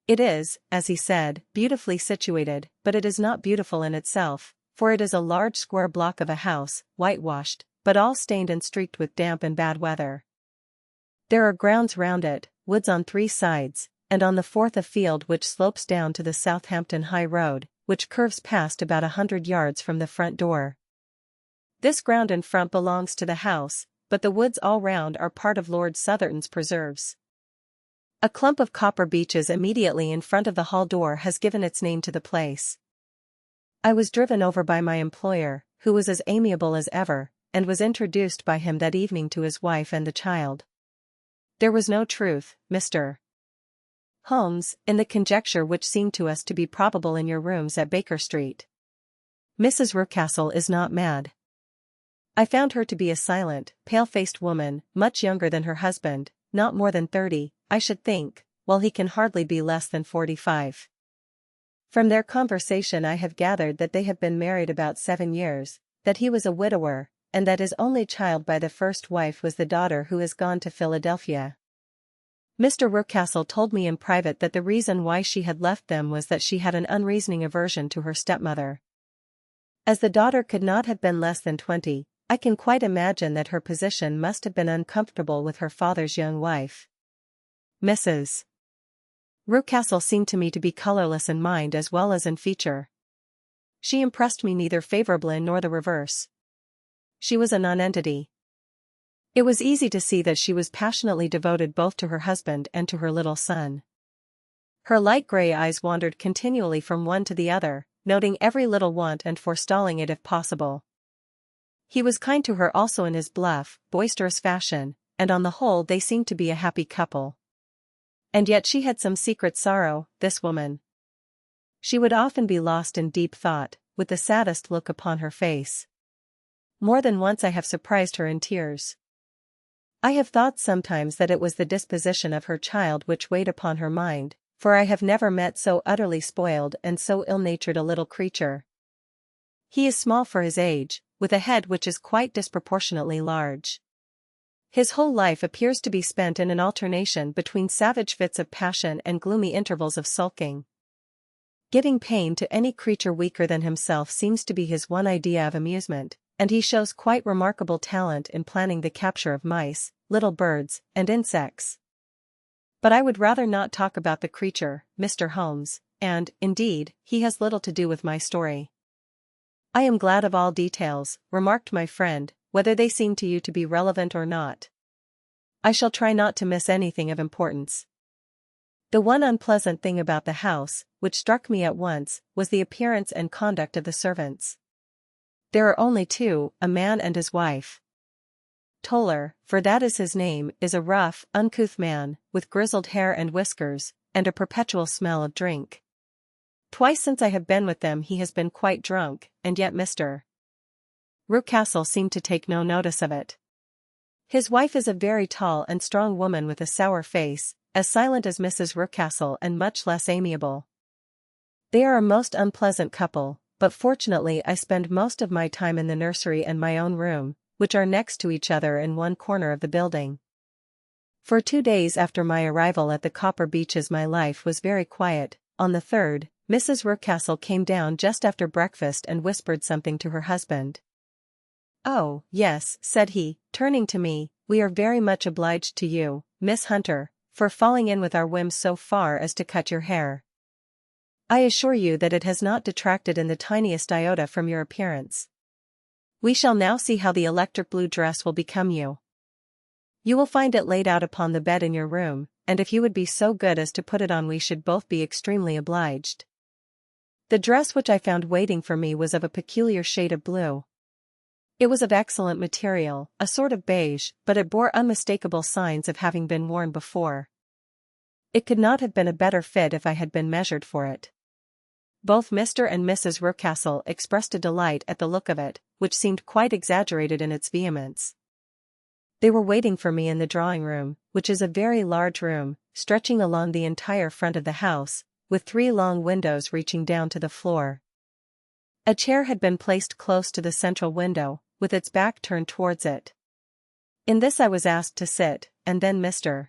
It is, as he said, beautifully situated, but it is not beautiful in itself, for it is a large square block of a house, whitewashed, but all stained and streaked with damp and bad weather. There are grounds round it, woods on 3 sides, and on the 4th a field which slopes down to the Southampton High Road, which curves past about 100 yards from the front door. This ground in front belongs to the house, but the woods all round are part of Lord Southerton's preserves. A clump of copper beeches immediately in front of the hall door has given its name to the place. I was driven over by my employer, who was as amiable as ever, and was introduced by him that evening to his wife and the child. There was no truth, Mr. Holmes, in the conjecture which seemed to us to be probable in your rooms at Baker Street. Mrs. Rucastle is not mad. I found her to be a silent, pale-faced woman, much younger than her husband, not more than 30, I should think, while he can hardly be less than 45. From their conversation I have gathered that they have been married about 7 years, that he was a widower, and that his only child by the first wife was the daughter who has gone to Philadelphia. Mr. Rucastle told me in private that the reason why she had left them was that she had an unreasoning aversion to her stepmother. As the daughter could not have been less than 20, I can quite imagine that her position must have been uncomfortable with her father's young wife. Mrs. Rucastle seemed to me to be colorless in mind as well as in feature. She impressed me neither favorably nor the reverse. She was a nonentity. It was easy to see that she was passionately devoted both to her husband and to her little son. Her light gray eyes wandered continually from one to the other, noting every little want and forestalling it if possible. He was kind to her also in his bluff, boisterous fashion, and on the whole they seemed to be a happy couple. And yet she had some secret sorrow, this woman. She would often be lost in deep thought, with the saddest look upon her face. More than once I have surprised her in tears. I have thought sometimes that it was the disposition of her child which weighed upon her mind, for I have never met so utterly spoiled and so ill-natured a little creature. He is small for his age, with a head which is quite disproportionately large. His whole life appears to be spent in an alternation between savage fits of passion and gloomy intervals of sulking. Giving pain to any creature weaker than himself seems to be his one idea of amusement, and he shows quite remarkable talent in planning the capture of mice, little birds, and insects. But I would rather not talk about the creature, Mr. Holmes, and, indeed, he has little to do with my story. I am glad of all details, remarked my friend, whether they seem to you to be relevant or not. I shall try not to miss anything of importance. The one unpleasant thing about the house, which struck me at once, was the appearance and conduct of the servants. There are only two, a man and his wife. Toller, for that is his name, is a rough, uncouth man, with grizzled hair and whiskers, and a perpetual smell of drink. Twice since I have been with them he has been quite drunk, and yet Mr. Rucastle seemed to take no notice of it. His wife is a very tall and strong woman with a sour face, as silent as Mrs. Rucastle and much less amiable. They are a most unpleasant couple, but fortunately I spend most of my time in the nursery and my own room, which are next to each other in one corner of the building. For 2 days after my arrival at the Copper Beeches my life was very quiet. On the third, Mrs. Rucastle came down just after breakfast and whispered something to her husband. "Oh, yes," said he, turning to me, "we are very much obliged to you, Miss Hunter, for falling in with our whims so far as to cut your hair. I assure you that it has not detracted in the tiniest iota from your appearance. We shall now see how the electric blue dress will become you. You will find it laid out upon the bed in your room, and if you would be so good as to put it on we should both be extremely obliged." The dress which I found waiting for me was of a peculiar shade of blue. It was of excellent material, a sort of beige, but it bore unmistakable signs of having been worn before. It could not have been a better fit if I had been measured for it. Both Mr. and Mrs. Rucastle expressed a delight at the look of it, which seemed quite exaggerated in its vehemence. They were waiting for me in the drawing-room, which is a very large room, stretching along the entire front of the house, with 3 long windows reaching down to the floor. A chair had been placed close to the central window, with its back turned towards it. In this I was asked to sit, and then Mr.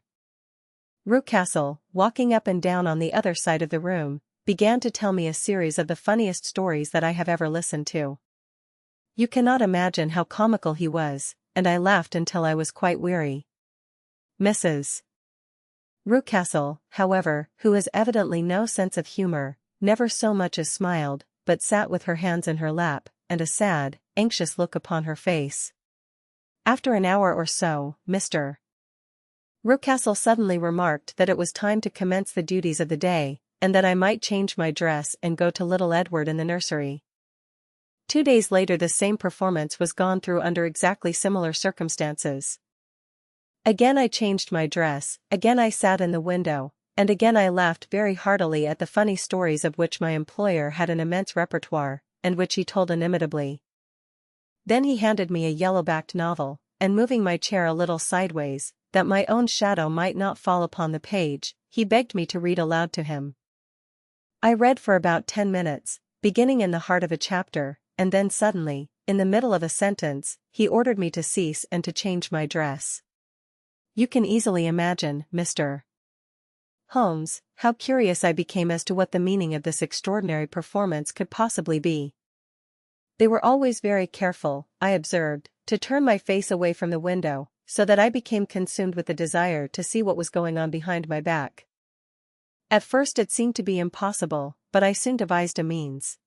Rucastle, walking up and down on the other side of the room, began to tell me a series of the funniest stories that I have ever listened to. You cannot imagine how comical he was, and I laughed until I was quite weary. Mrs. Rucastle, however, who has evidently no sense of humor, never so much as smiled, but sat with her hands in her lap, and a sad, anxious look upon her face. After an hour or so, Mr. Rucastle suddenly remarked that it was time to commence the duties of the day, and that I might change my dress and go to little Edward in the nursery. 2 days later the same performance was gone through under exactly similar circumstances. Again I changed my dress, again I sat in the window, and again I laughed very heartily at the funny stories of which my employer had an immense repertoire, and which he told inimitably. Then he handed me a yellow-backed novel, and moving my chair a little sideways, that my own shadow might not fall upon the page, he begged me to read aloud to him. I read for about 10 minutes, beginning in the heart of a chapter, and then suddenly, in the middle of a sentence, he ordered me to cease and to change my dress. You can easily imagine, Mr. Holmes, how curious I became as to what the meaning of this extraordinary performance could possibly be. They were always very careful, I observed, to turn my face away from the window, so that I became consumed with the desire to see what was going on behind my back. At first it seemed to be impossible, but I soon devised a means.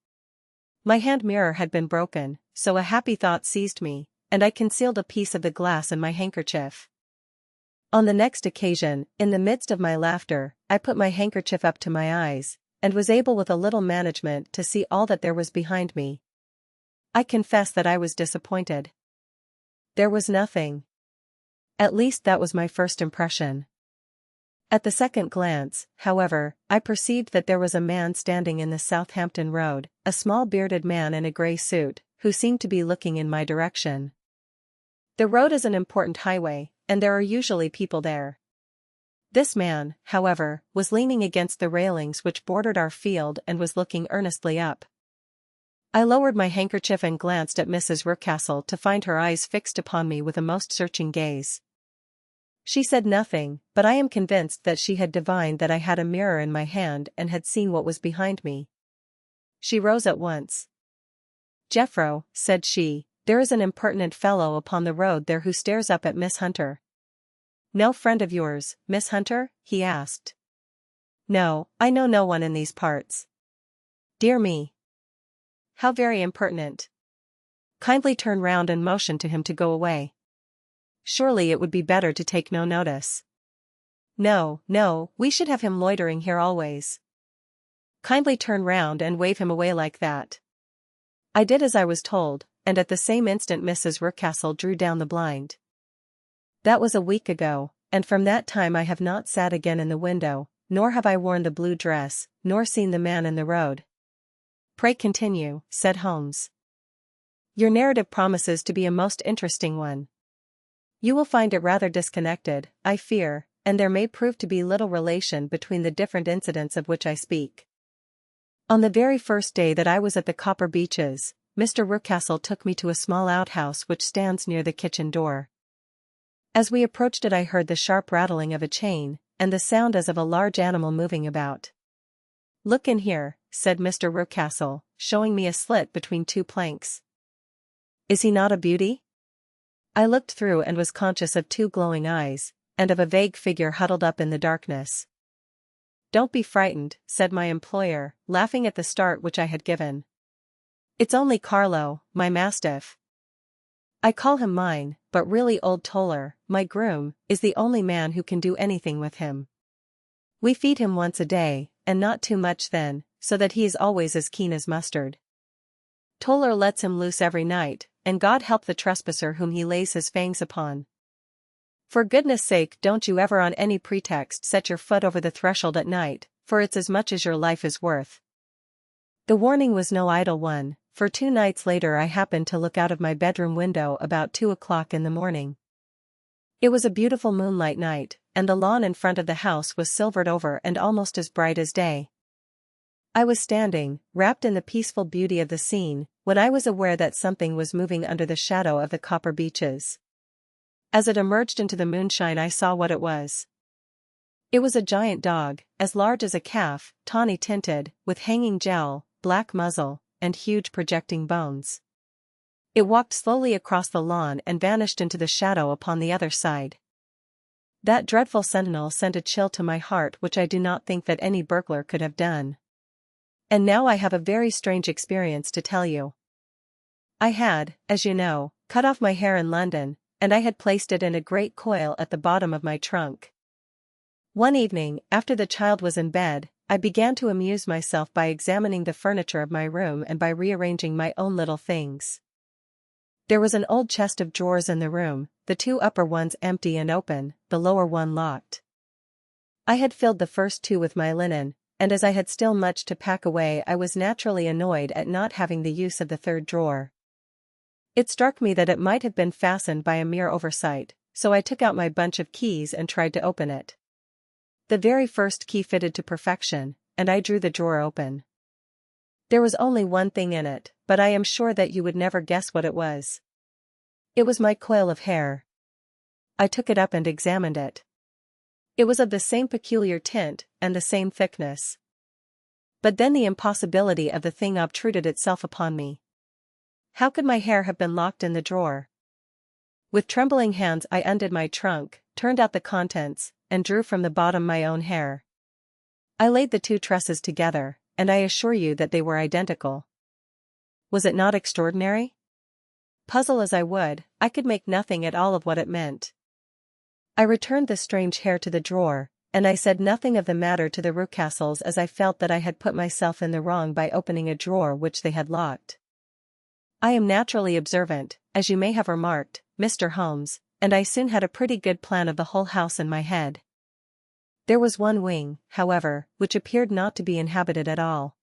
My hand mirror had been broken, so a happy thought seized me, and I concealed a piece of the glass in my handkerchief. On the next occasion, in the midst of my laughter, I put my handkerchief up to my eyes, and was able with a little management to see all that there was behind me. I confess that I was disappointed. There was nothing. At least that was my first impression. At the second glance, however, I perceived that there was a man standing in the Southampton Road, a small bearded man in a grey suit, who seemed to be looking in my direction. The road is an important highway, and there are usually people there. This man, however, was leaning against the railings which bordered our field and was looking earnestly up. I lowered my handkerchief and glanced at Mrs. Rucastle to find her eyes fixed upon me with a most searching gaze. She said nothing, but I am convinced that she had divined that I had a mirror in my hand and had seen what was behind me. She rose at once. "Jeffro," said she, "there is an impertinent fellow upon the road there who stares up at Miss Hunter." "No friend of yours, Miss Hunter?" he asked. "No, I know no one in these parts." "Dear me. How very impertinent. Kindly turn round and motion to him to go away. Surely it would be better to take no notice." "No, no, we should have him loitering here always. Kindly turn round and wave him away like that." I did as I was told, and at the same instant Mrs. Rucastle drew down the blind. That was a week ago, and from that time I have not sat again in the window, nor have I worn the blue dress, nor seen the man in the road. "Pray continue," said Holmes. "Your narrative promises to be a most interesting one. You will find it rather disconnected, I fear, and there may prove to be little relation between the different incidents of which I speak. On the very first day that I was at the Copper Beeches, Mr. Rucastle took me to a small outhouse which stands near the kitchen door. As we approached it I heard the sharp rattling of a chain, and the sound as of a large animal moving about. "Look in here," said Mr. Rucastle, showing me a slit between two planks. "Is he not a beauty?" I looked through and was conscious of two glowing eyes, and of a vague figure huddled up in the darkness. "Don't be frightened," said my employer, laughing at the start which I had given. "It's only Carlo, my mastiff. I call him mine, but really old Toller, my groom, is the only man who can do anything with him. We feed him once a day, and not too much then, so that he is always as keen as mustard. Toller lets him loose every night, and God help the trespasser whom he lays his fangs upon. For goodness sake don't you ever on any pretext set your foot over the threshold at night, for it's as much as your life is worth." The warning was no idle one, for 2 nights later I happened to look out of my bedroom window about 2 o'clock in the morning. It was a beautiful moonlight night, and the lawn in front of the house was silvered over and almost as bright as day. I was standing, wrapped in the peaceful beauty of the scene, when I was aware that something was moving under the shadow of the Copper Beeches. As it emerged into the moonshine I saw what it was. It was a giant dog, as large as a calf, tawny tinted, with hanging jowl, black muzzle, and huge projecting bones. It walked slowly across the lawn and vanished into the shadow upon the other side. That dreadful sentinel sent a chill to my heart which I do not think that any burglar could have done. And now I have a very strange experience to tell you. I had, as you know, cut off my hair in London, and I had placed it in a great coil at the bottom of my trunk. One evening, after the child was in bed, I began to amuse myself by examining the furniture of my room and by rearranging my own little things. There was an old chest of drawers in the room, the 2 upper ones empty and open, the lower one locked. I had filled the first 2 with my linen, and as I had still much to pack away I was naturally annoyed at not having the use of the 3rd drawer. It struck me that it might have been fastened by a mere oversight, so I took out my bunch of keys and tried to open it. The very first key fitted to perfection, and I drew the drawer open. There was only one thing in it, but I am sure that you would never guess what it was. It was my coil of hair. I took it up and examined it. It was of the same peculiar tint, and the same thickness. But then the impossibility of the thing obtruded itself upon me. How could my hair have been locked in the drawer? With trembling hands I undid my trunk, turned out the contents, and drew from the bottom my own hair. I laid the two tresses together, and I assure you that they were identical. Was it not extraordinary? Puzzle as I would, I could make nothing at all of what it meant. I returned the strange hair to the drawer, and I said nothing of the matter to the Rucastles, as I felt that I had put myself in the wrong by opening a drawer which they had locked. I am naturally observant, as you may have remarked, Mr. Holmes, and I soon had a pretty good plan of the whole house in my head. There was one wing, however, which appeared not to be inhabited at all.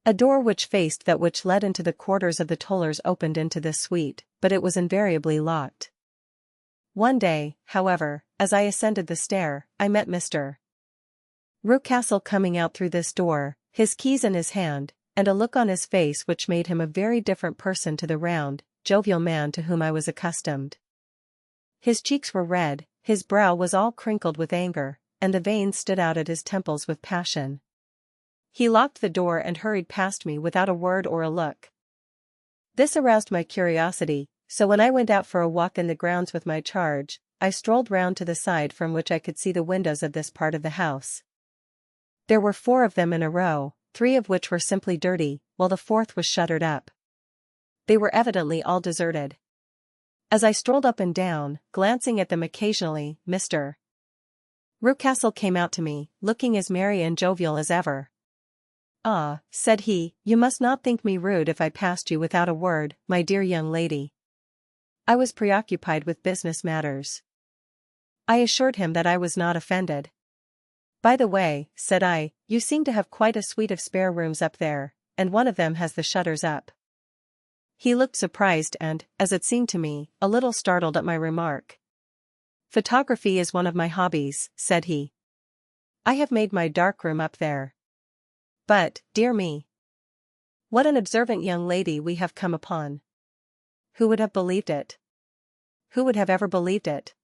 A door which faced that which led into the quarters of the tollers opened into this suite, but it was invariably locked. One day, however, as I ascended the stair, I met Mr. Rucastle coming out through this door, his keys in his hand, and a look on his face which made him a very different person to the round, jovial man to whom I was accustomed. His cheeks were red, his brow was all crinkled with anger, and the veins stood out at his temples with passion. He locked the door and hurried past me without a word or a look. This aroused my curiosity, so when I went out for a walk in the grounds with my charge, I strolled round to the side from which I could see the windows of this part of the house. There were 4 of them in a row, 3 of which were simply dirty, while the 4th was shuttered up. They were evidently all deserted. As I strolled up and down, glancing at them occasionally, Mr. Rucastle came out to me, looking as merry and jovial as ever. "Ah," said he, "you must not think me rude if I passed you without a word, my dear young lady." I was preoccupied with business matters. I assured him that I was not offended. "By the way," said I, "you seem to have quite a suite of spare rooms up there, and one of them has the shutters up." He looked surprised and, as it seemed to me, a little startled at my remark. "Photography is one of my hobbies," said he. "I have made my dark room up there. But, dear me, what an observant young lady we have come upon. Who would have believed it? Who would have ever believed it?"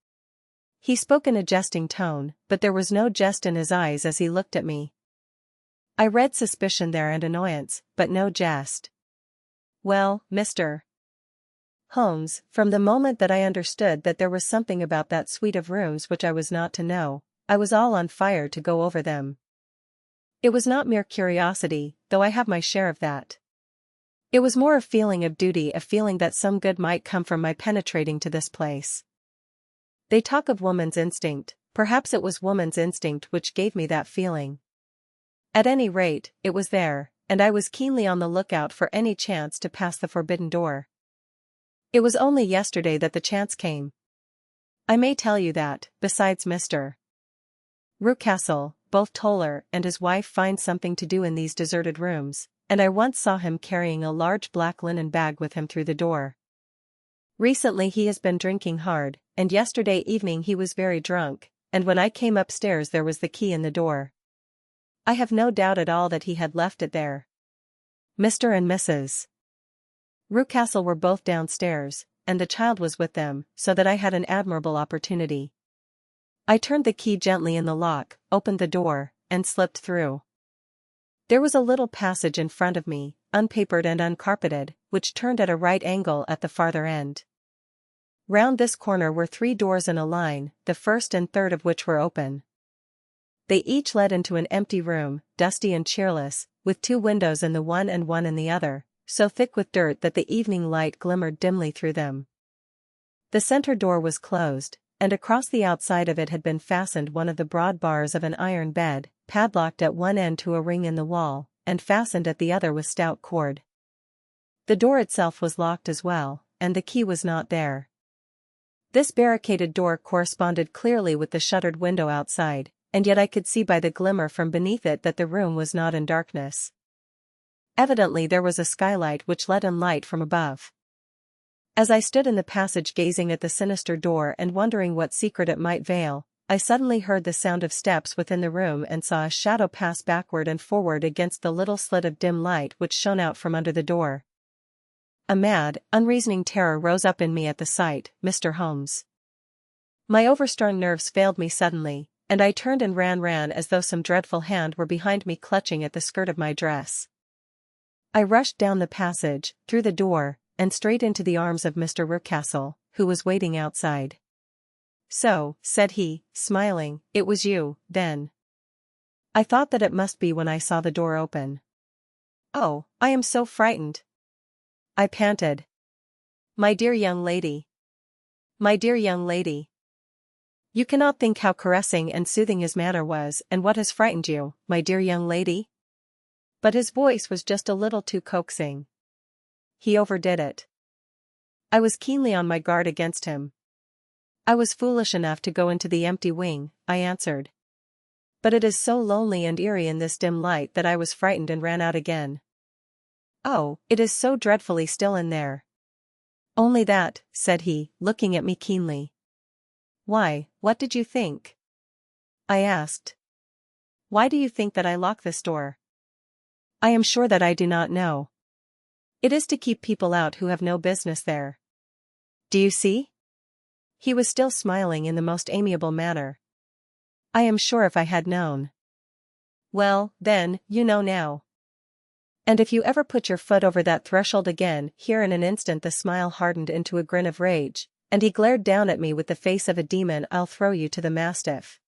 He spoke in a jesting tone, but there was no jest in his eyes as he looked at me. I read suspicion there and annoyance, but no jest. Well, Mr. Holmes, from the moment that I understood that there was something about that suite of rooms which I was not to know, I was all on fire to go over them. It was not mere curiosity, though I have my share of that. It was more a feeling of duty, a feeling that some good might come from my penetrating to this place. They talk of woman's instinct, perhaps it was woman's instinct which gave me that feeling. At any rate, it was there, and I was keenly on the lookout for any chance to pass the forbidden door. It was only yesterday that the chance came. I may tell you that, besides Mr. Rucastle, both Toller and his wife find something to do in these deserted rooms, and I once saw him carrying a large black linen bag with him through the door. Recently he has been drinking hard, and yesterday evening he was very drunk, and when I came upstairs there was the key in the door. I have no doubt at all that he had left it there. Mr. and Mrs. Rucastle were both downstairs, and the child was with them, so that I had an admirable opportunity. I turned the key gently in the lock, opened the door, and slipped through. There was a little passage in front of me, unpapered and uncarpeted, which turned at a right angle at the farther end. Round this corner were 3 doors in a line, the first and third of which were open. They each led into an empty room, dusty and cheerless, with 2 windows in the one and one in the other, so thick with dirt that the evening light glimmered dimly through them. The center door was closed, and across the outside of it had been fastened one of the broad bars of an iron bed, padlocked at one end to a ring in the wall, and fastened at the other with stout cord. The door itself was locked as well, and the key was not there. This barricaded door corresponded clearly with the shuttered window outside, and yet I could see by the glimmer from beneath it that the room was not in darkness. Evidently there was a skylight which let in light from above. As I stood in the passage gazing at the sinister door and wondering what secret it might veil, I suddenly heard the sound of steps within the room and saw a shadow pass backward and forward against the little slit of dim light which shone out from under the door. A mad, unreasoning terror rose up in me at the sight, Mr. Holmes. My overstrung nerves failed me suddenly, and I turned and ran as though some dreadful hand were behind me clutching at the skirt of my dress. I rushed down the passage, through the door, and straight into the arms of Mr. Rucastle, who was waiting outside. "So," said he, smiling, "it was you, then." I thought that it must be when I saw the door open. "Oh, I am so frightened," I panted. "My dear young lady. My dear young lady. You cannot think how caressing and soothing his manner was, and what has frightened you, my dear young lady?" But his voice was just a little too coaxing. He overdid it. I was keenly on my guard against him. "I was foolish enough to go into the empty wing," I answered. "But it is so lonely and eerie in this dim light that I was frightened and ran out again." "Oh, it is so dreadfully still in there." "Only that," said he, looking at me keenly. "Why, what did you think?" I asked. "Why do you think that I lock this door?" "I am sure that I do not know. It is to keep people out who have no business there. Do you see?" He was still smiling in the most amiable manner. "I am sure if I had known." "Well, then, you know now. And if you ever put your foot over that threshold again," here in an instant the smile hardened into a grin of rage, and he glared down at me with the face of a demon, "I'll throw you to the mastiff."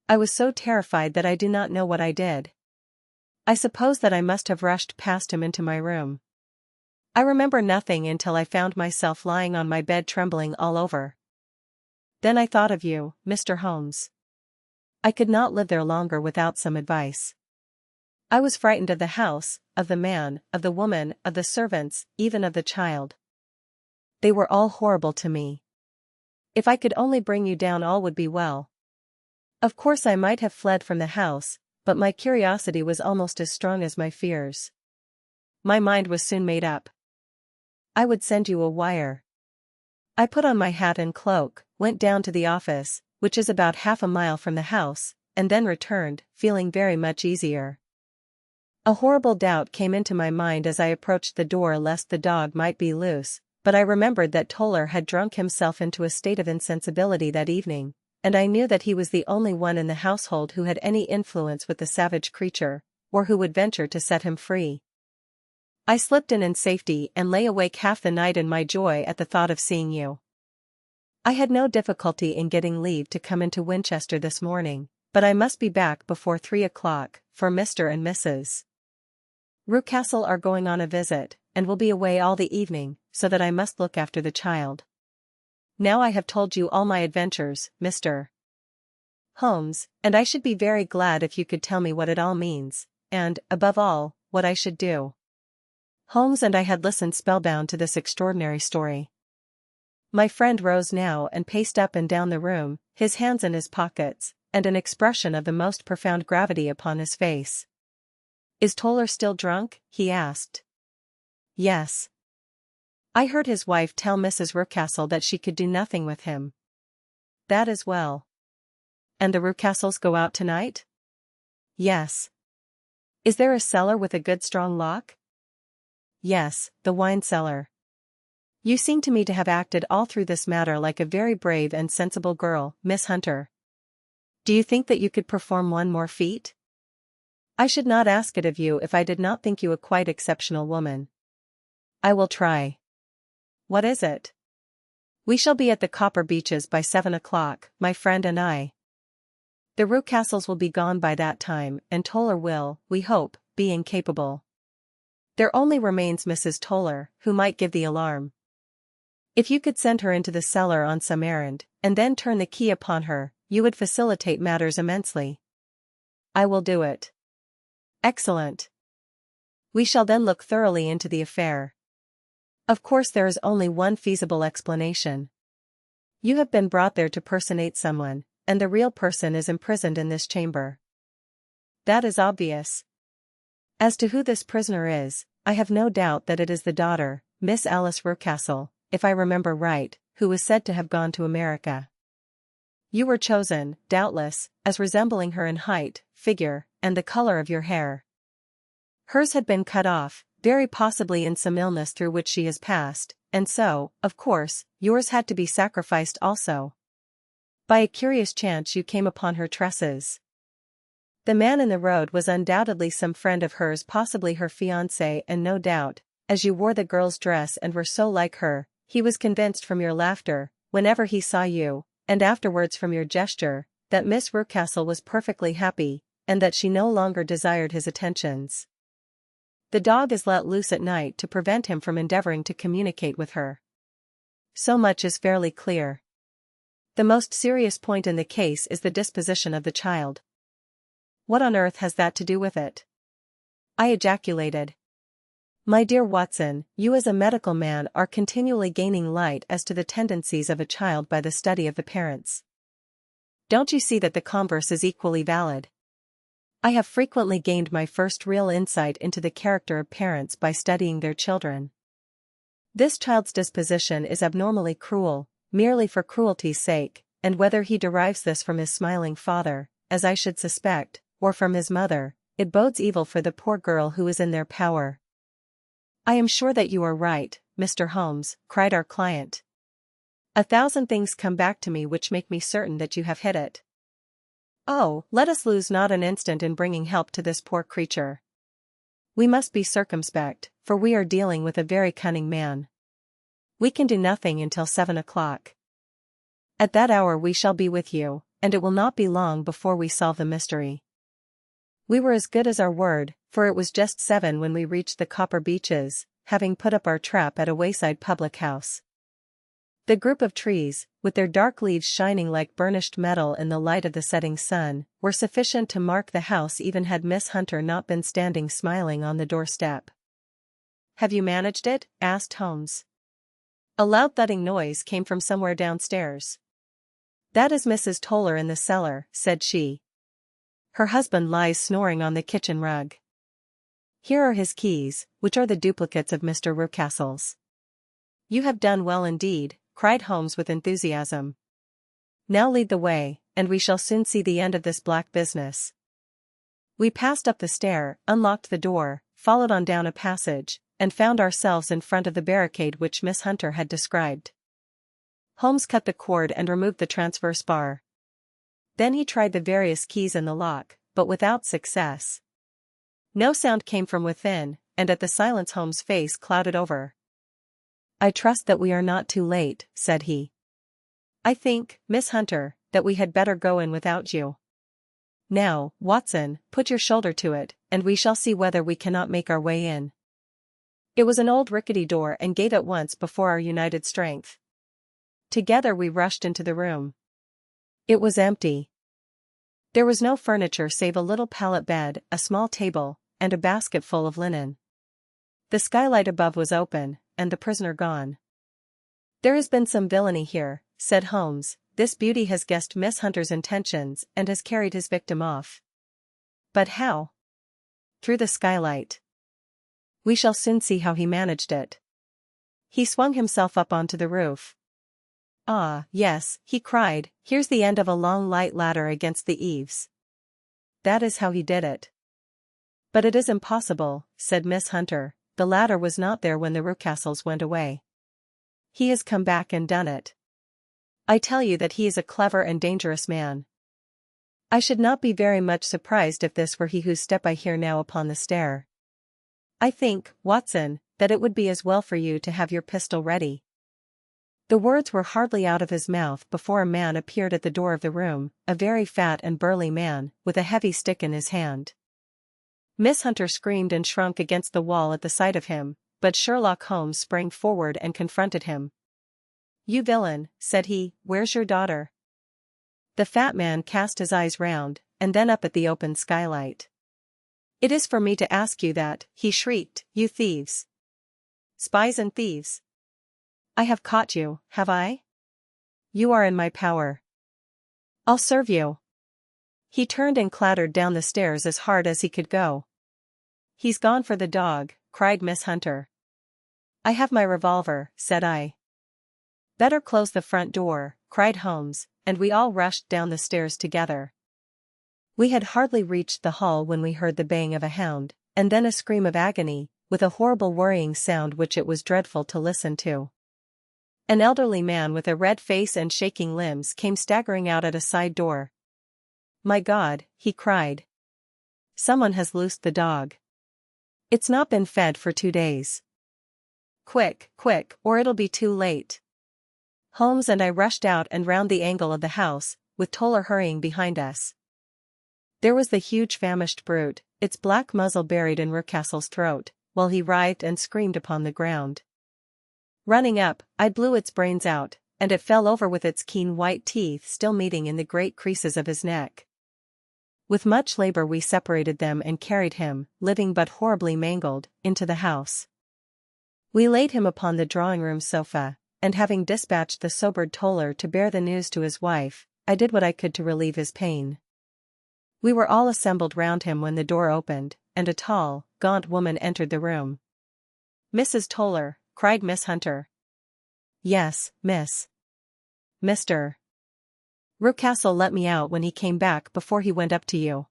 I was so terrified that I do not know what I did. I suppose that I must have rushed past him into my room. I remember nothing until I found myself lying on my bed trembling all over. Then I thought of you, Mr. Holmes. I could not live there longer without some advice. I was frightened of the house, of the man, of the woman, of the servants, even of the child. They were all horrible to me. If I could only bring you down all would be well. Of course I might have fled from the house, but my curiosity was almost as strong as my fears. My mind was soon made up. I would send you a wire. I put on my hat and cloak, went down to the office, which is about half a mile from the house, and then returned, feeling very much easier. A horrible doubt came into my mind as I approached the door lest the dog might be loose, but I remembered that Toller had drunk himself into a state of insensibility that evening, and I knew that he was the only one in the household who had any influence with the savage creature, or who would venture to set him free. I slipped in safety and lay awake half the night in my joy at the thought of seeing you. I had no difficulty in getting leave to come into Winchester this morning, but I must be back before 3 o'clock, for Mr. and Mrs. Rucastle are going on a visit, and will be away all the evening, so that I must look after the child. Now I have told you all my adventures, Mr. Holmes, and I should be very glad if you could tell me what it all means, and, above all, what I should do." Holmes and I had listened spellbound to this extraordinary story. My friend rose now and paced up and down the room, his hands in his pockets, and an expression of the most profound gravity upon his face. "Is Toller still drunk?" he asked. "Yes. I heard his wife tell Mrs. Rucastle that she could do nothing with him." "That is well. And the Rucastles go out tonight?" "Yes." "Is there a cellar with a good strong lock?" "Yes, the wine cellar." "You seem to me to have acted all through this matter like a very brave and sensible girl, Miss Hunter. Do you think that you could perform one more feat?" "I should not ask it of you if I did not think you a quite exceptional woman." "I will try." "What is it?" "We shall be at the Copper Beeches by 7 o'clock, my friend and I. The Rucastles will be gone by that time, and Toller will, we hope, be incapable. There only remains Mrs. Toller, who might give the alarm. If you could send her into the cellar on some errand, and then turn the key upon her, you would facilitate matters immensely." "I will do it." "Excellent. We shall then look thoroughly into the affair. Of course there is only one feasible explanation. You have been brought there to personate someone, and the real person is imprisoned in this chamber." "That is obvious. As to who this prisoner is, I have no doubt that it is the daughter, Miss Alice Rucastle, if I remember right, who was said to have gone to America." You were chosen, doubtless, as resembling her in height, figure, and the color of your hair. Hers had been cut off, very possibly in some illness through which she has passed, and so, of course, yours had to be sacrificed also. By a curious chance you came upon her tresses. The man in the road was undoubtedly some friend of hers, possibly her fiancé, and no doubt, as you wore the girl's dress and were so like her, he was convinced from your laughter, whenever he saw you, and afterwards from your gesture, that Miss Rucastle was perfectly happy, and that she no longer desired his attentions. The dog is let loose at night to prevent him from endeavoring to communicate with her. So much is fairly clear. The most serious point in the case is the disposition of the child. What on earth has that to do with it? I ejaculated. My dear Watson, you as a medical man are continually gaining light as to the tendencies of a child by the study of the parents. Don't you see that the converse is equally valid? I have frequently gained my first real insight into the character of parents by studying their children. This child's disposition is abnormally cruel, merely for cruelty's sake, and whether he derives this from his smiling father, as I should suspect, or from his mother, it bodes evil for the poor girl who is in their power. I am sure that you are right, Mr. Holmes, cried our client. 1,000 things come back to me which make me certain that you have hit it. Oh, let us lose not an instant in bringing help to this poor creature. We must be circumspect, for we are dealing with a very cunning man. We can do nothing until 7 o'clock. At that hour we shall be with you, and it will not be long before we solve the mystery. We were as good as our word, for it was just 7 when we reached the Copper Beeches, having put up our trap at a wayside public house. The group of trees, with their dark leaves shining like burnished metal in the light of the setting sun, were sufficient to mark the house even had Miss Hunter not been standing smiling on the doorstep. Have you managed it? Asked Holmes. A loud thudding noise came from somewhere downstairs. That is Mrs. Toller in the cellar, said she. Her husband lies snoring on the kitchen rug. Here are his keys, which are the duplicates of Mr. Rucastle's. You have done well indeed, cried Holmes with enthusiasm. Now lead the way, and we shall soon see the end of this black business. We passed up the stair, unlocked the door, followed on down a passage, and found ourselves in front of the barricade which Miss Hunter had described. Holmes cut the cord and removed the transverse bar. Then he tried the various keys in the lock, but without success. No sound came from within, and at the silence Holmes' face clouded over. I trust that we are not too late, said he. I think, Miss Hunter, that we had better go in without you. Now, Watson, put your shoulder to it, and we shall see whether we cannot make our way in. It was an old rickety door and gave at once before our united strength. Together we rushed into the room. It was empty. There was no furniture save a little pallet bed, a small table, and a basket full of linen. The skylight above was open, and the prisoner gone. There has been some villainy here, said Holmes. This beauty has guessed Miss Hunter's intentions and has carried his victim off. But how? Through the skylight. We shall soon see how he managed it. He swung himself up onto the roof. Ah, yes, he cried, here's the end of a long light ladder against the eaves. That is how he did it. But it is impossible, said Miss Hunter, the ladder was not there when the Rucastles went away. He has come back and done it. I tell you that he is a clever and dangerous man. I should not be very much surprised if this were he whose step I hear now upon the stair. I think, Watson, that it would be as well for you to have your pistol ready. The words were hardly out of his mouth before a man appeared at the door of the room, a very fat and burly man, with a heavy stick in his hand. Miss Hunter screamed and shrunk against the wall at the sight of him, but Sherlock Holmes sprang forward and confronted him. You villain, said he, where's your daughter? The fat man cast his eyes round, and then up at the open skylight. It is for me to ask you that, he shrieked, you thieves. Spies and thieves. I have caught you, have I? You are in my power. I'll serve you. He turned and clattered down the stairs as hard as he could go. He's gone for the dog, cried Miss Hunter. I have my revolver, said I. Better close the front door, cried Holmes, and we all rushed down the stairs together. We had hardly reached the hall when we heard the baying of a hound, and then a scream of agony, with a horrible worrying sound which it was dreadful to listen to. An elderly man with a red face and shaking limbs came staggering out at a side door. "My God," he cried. "Someone has loosed the dog. It's not been fed for 2 days. Quick, quick, or it'll be too late." Holmes and I rushed out and round the angle of the house, with Toller hurrying behind us. There was the huge famished brute, its black muzzle buried in Rucastle's throat, while he writhed and screamed upon the ground. Running up, I blew its brains out, and it fell over with its keen white teeth still meeting in the great creases of his neck. With much labor we separated them and carried him, living but horribly mangled, into the house. We laid him upon the drawing-room sofa, and having dispatched the sobered Toller to bear the news to his wife, I did what I could to relieve his pain. We were all assembled round him when the door opened, and a tall, gaunt woman entered the room. "Mrs. Toller," cried Miss Hunter. "Yes, miss." "Mr. Rucastle let me out when he came back before he went up to you."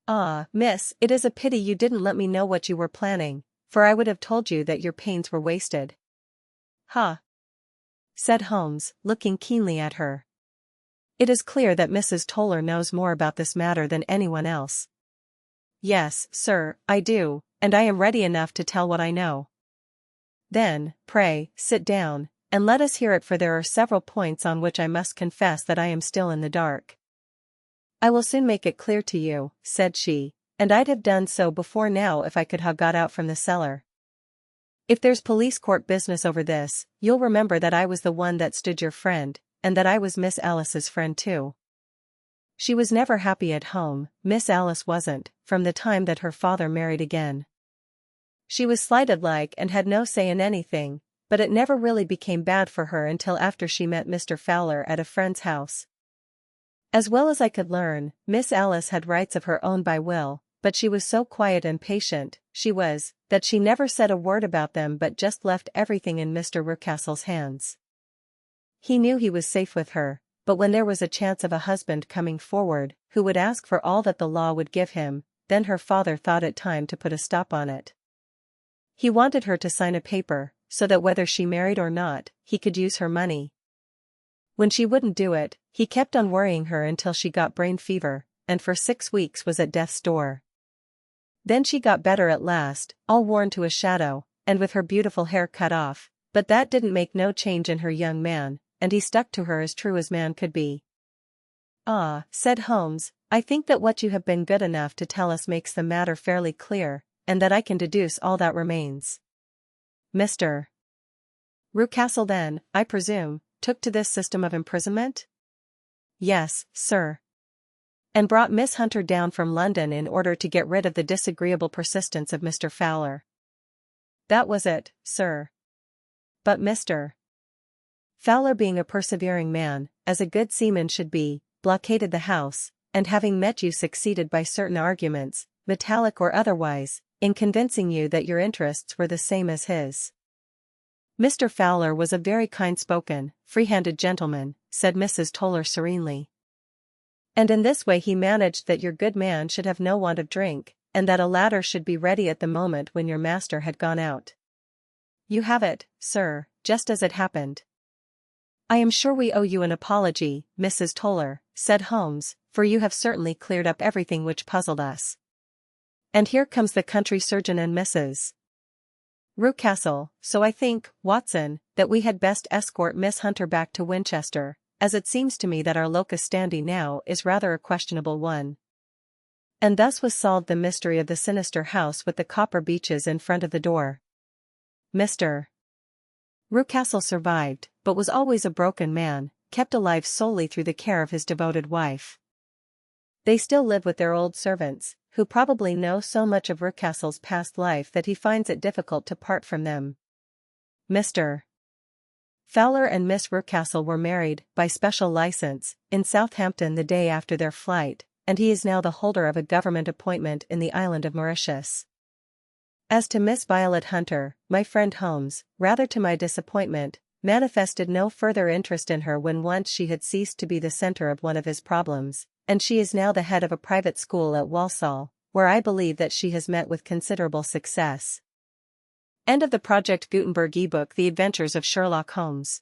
"Ah, miss, it is a pity you didn't let me know what you were planning, for I would have told you that your pains were wasted." "Ha!" said Holmes, looking keenly at her. "It is clear that Mrs. Toller knows more about this matter than anyone else." "Yes, sir, I do, and I am ready enough to tell what I know." "Then, pray, sit down, and let us hear it, for there are several points on which I must confess that I am still in the dark." "I will soon make it clear to you," said she, "and I'd have done so before now if I could have got out from the cellar. If there's police court business over this, you'll remember that I was the one that stood your friend, and that I was Miss Alice's friend too. She was never happy at home, Miss Alice wasn't, from the time that her father married again. She was slighted like and had no say in anything, but it never really became bad for her until after she met Mr. Fowler at a friend's house. As well as I could learn, Miss Alice had rights of her own by will, but she was so quiet and patient, that she never said a word about them but just left everything in Mr. Rucastle's hands. He knew he was safe with her, but when there was a chance of a husband coming forward, who would ask for all that the law would give him, then her father thought it time to put a stop on it. He wanted her to sign a paper, so that whether she married or not, he could use her money. When she wouldn't do it, he kept on worrying her until she got brain fever, and for 6 weeks was at death's door. Then she got better at last, all worn to a shadow, and with her beautiful hair cut off, but that didn't make no change in her young man, and he stuck to her as true as man could be." "Ah," said Holmes, "I think that what you have been good enough to tell us makes the matter fairly clear, and that I can deduce all that remains. Mr. Rucastle then, I presume, took to this system of imprisonment?" "Yes, sir. And brought Miss Hunter down from London in order to get rid of the disagreeable persistence of Mr. Fowler." "That was it, sir. But Mr. Fowler, being a persevering man, as a good seaman should be, blockaded the house, and having met you succeeded by certain arguments, metallic or otherwise, in convincing you that your interests were the same as his." "Mr. Fowler was a very kind-spoken, free-handed gentleman," said Mrs. Toller serenely. "And in this way he managed that your good man should have no want of drink, and that a ladder should be ready at the moment when your master had gone out." "You have it, sir, just as it happened." "I am sure we owe you an apology, Mrs. Toller," said Holmes, "for you have certainly cleared up everything which puzzled us. And here comes the country surgeon and Mrs. Rucastle, so I think, Watson, that we had best escort Miss Hunter back to Winchester, as it seems to me that our locus standi now is rather a questionable one." And thus was solved the mystery of the sinister house with the copper beeches in front of the door. Mr. Rucastle survived, but was always a broken man, kept alive solely through the care of his devoted wife. They still live with their old servants, who probably know so much of Rucastle's past life that he finds it difficult to part from them. Mr. Fowler and Miss Rucastle were married, by special license, in Southampton the day after their flight, and he is now the holder of a government appointment in the island of Mauritius. As to Miss Violet Hunter, my friend Holmes, rather to my disappointment, manifested no further interest in her when once she had ceased to be the center of one of his problems, and she is now the head of a private school at Walsall, where I believe that she has met with considerable success. End of the Project Gutenberg ebook The Adventures of Sherlock Holmes.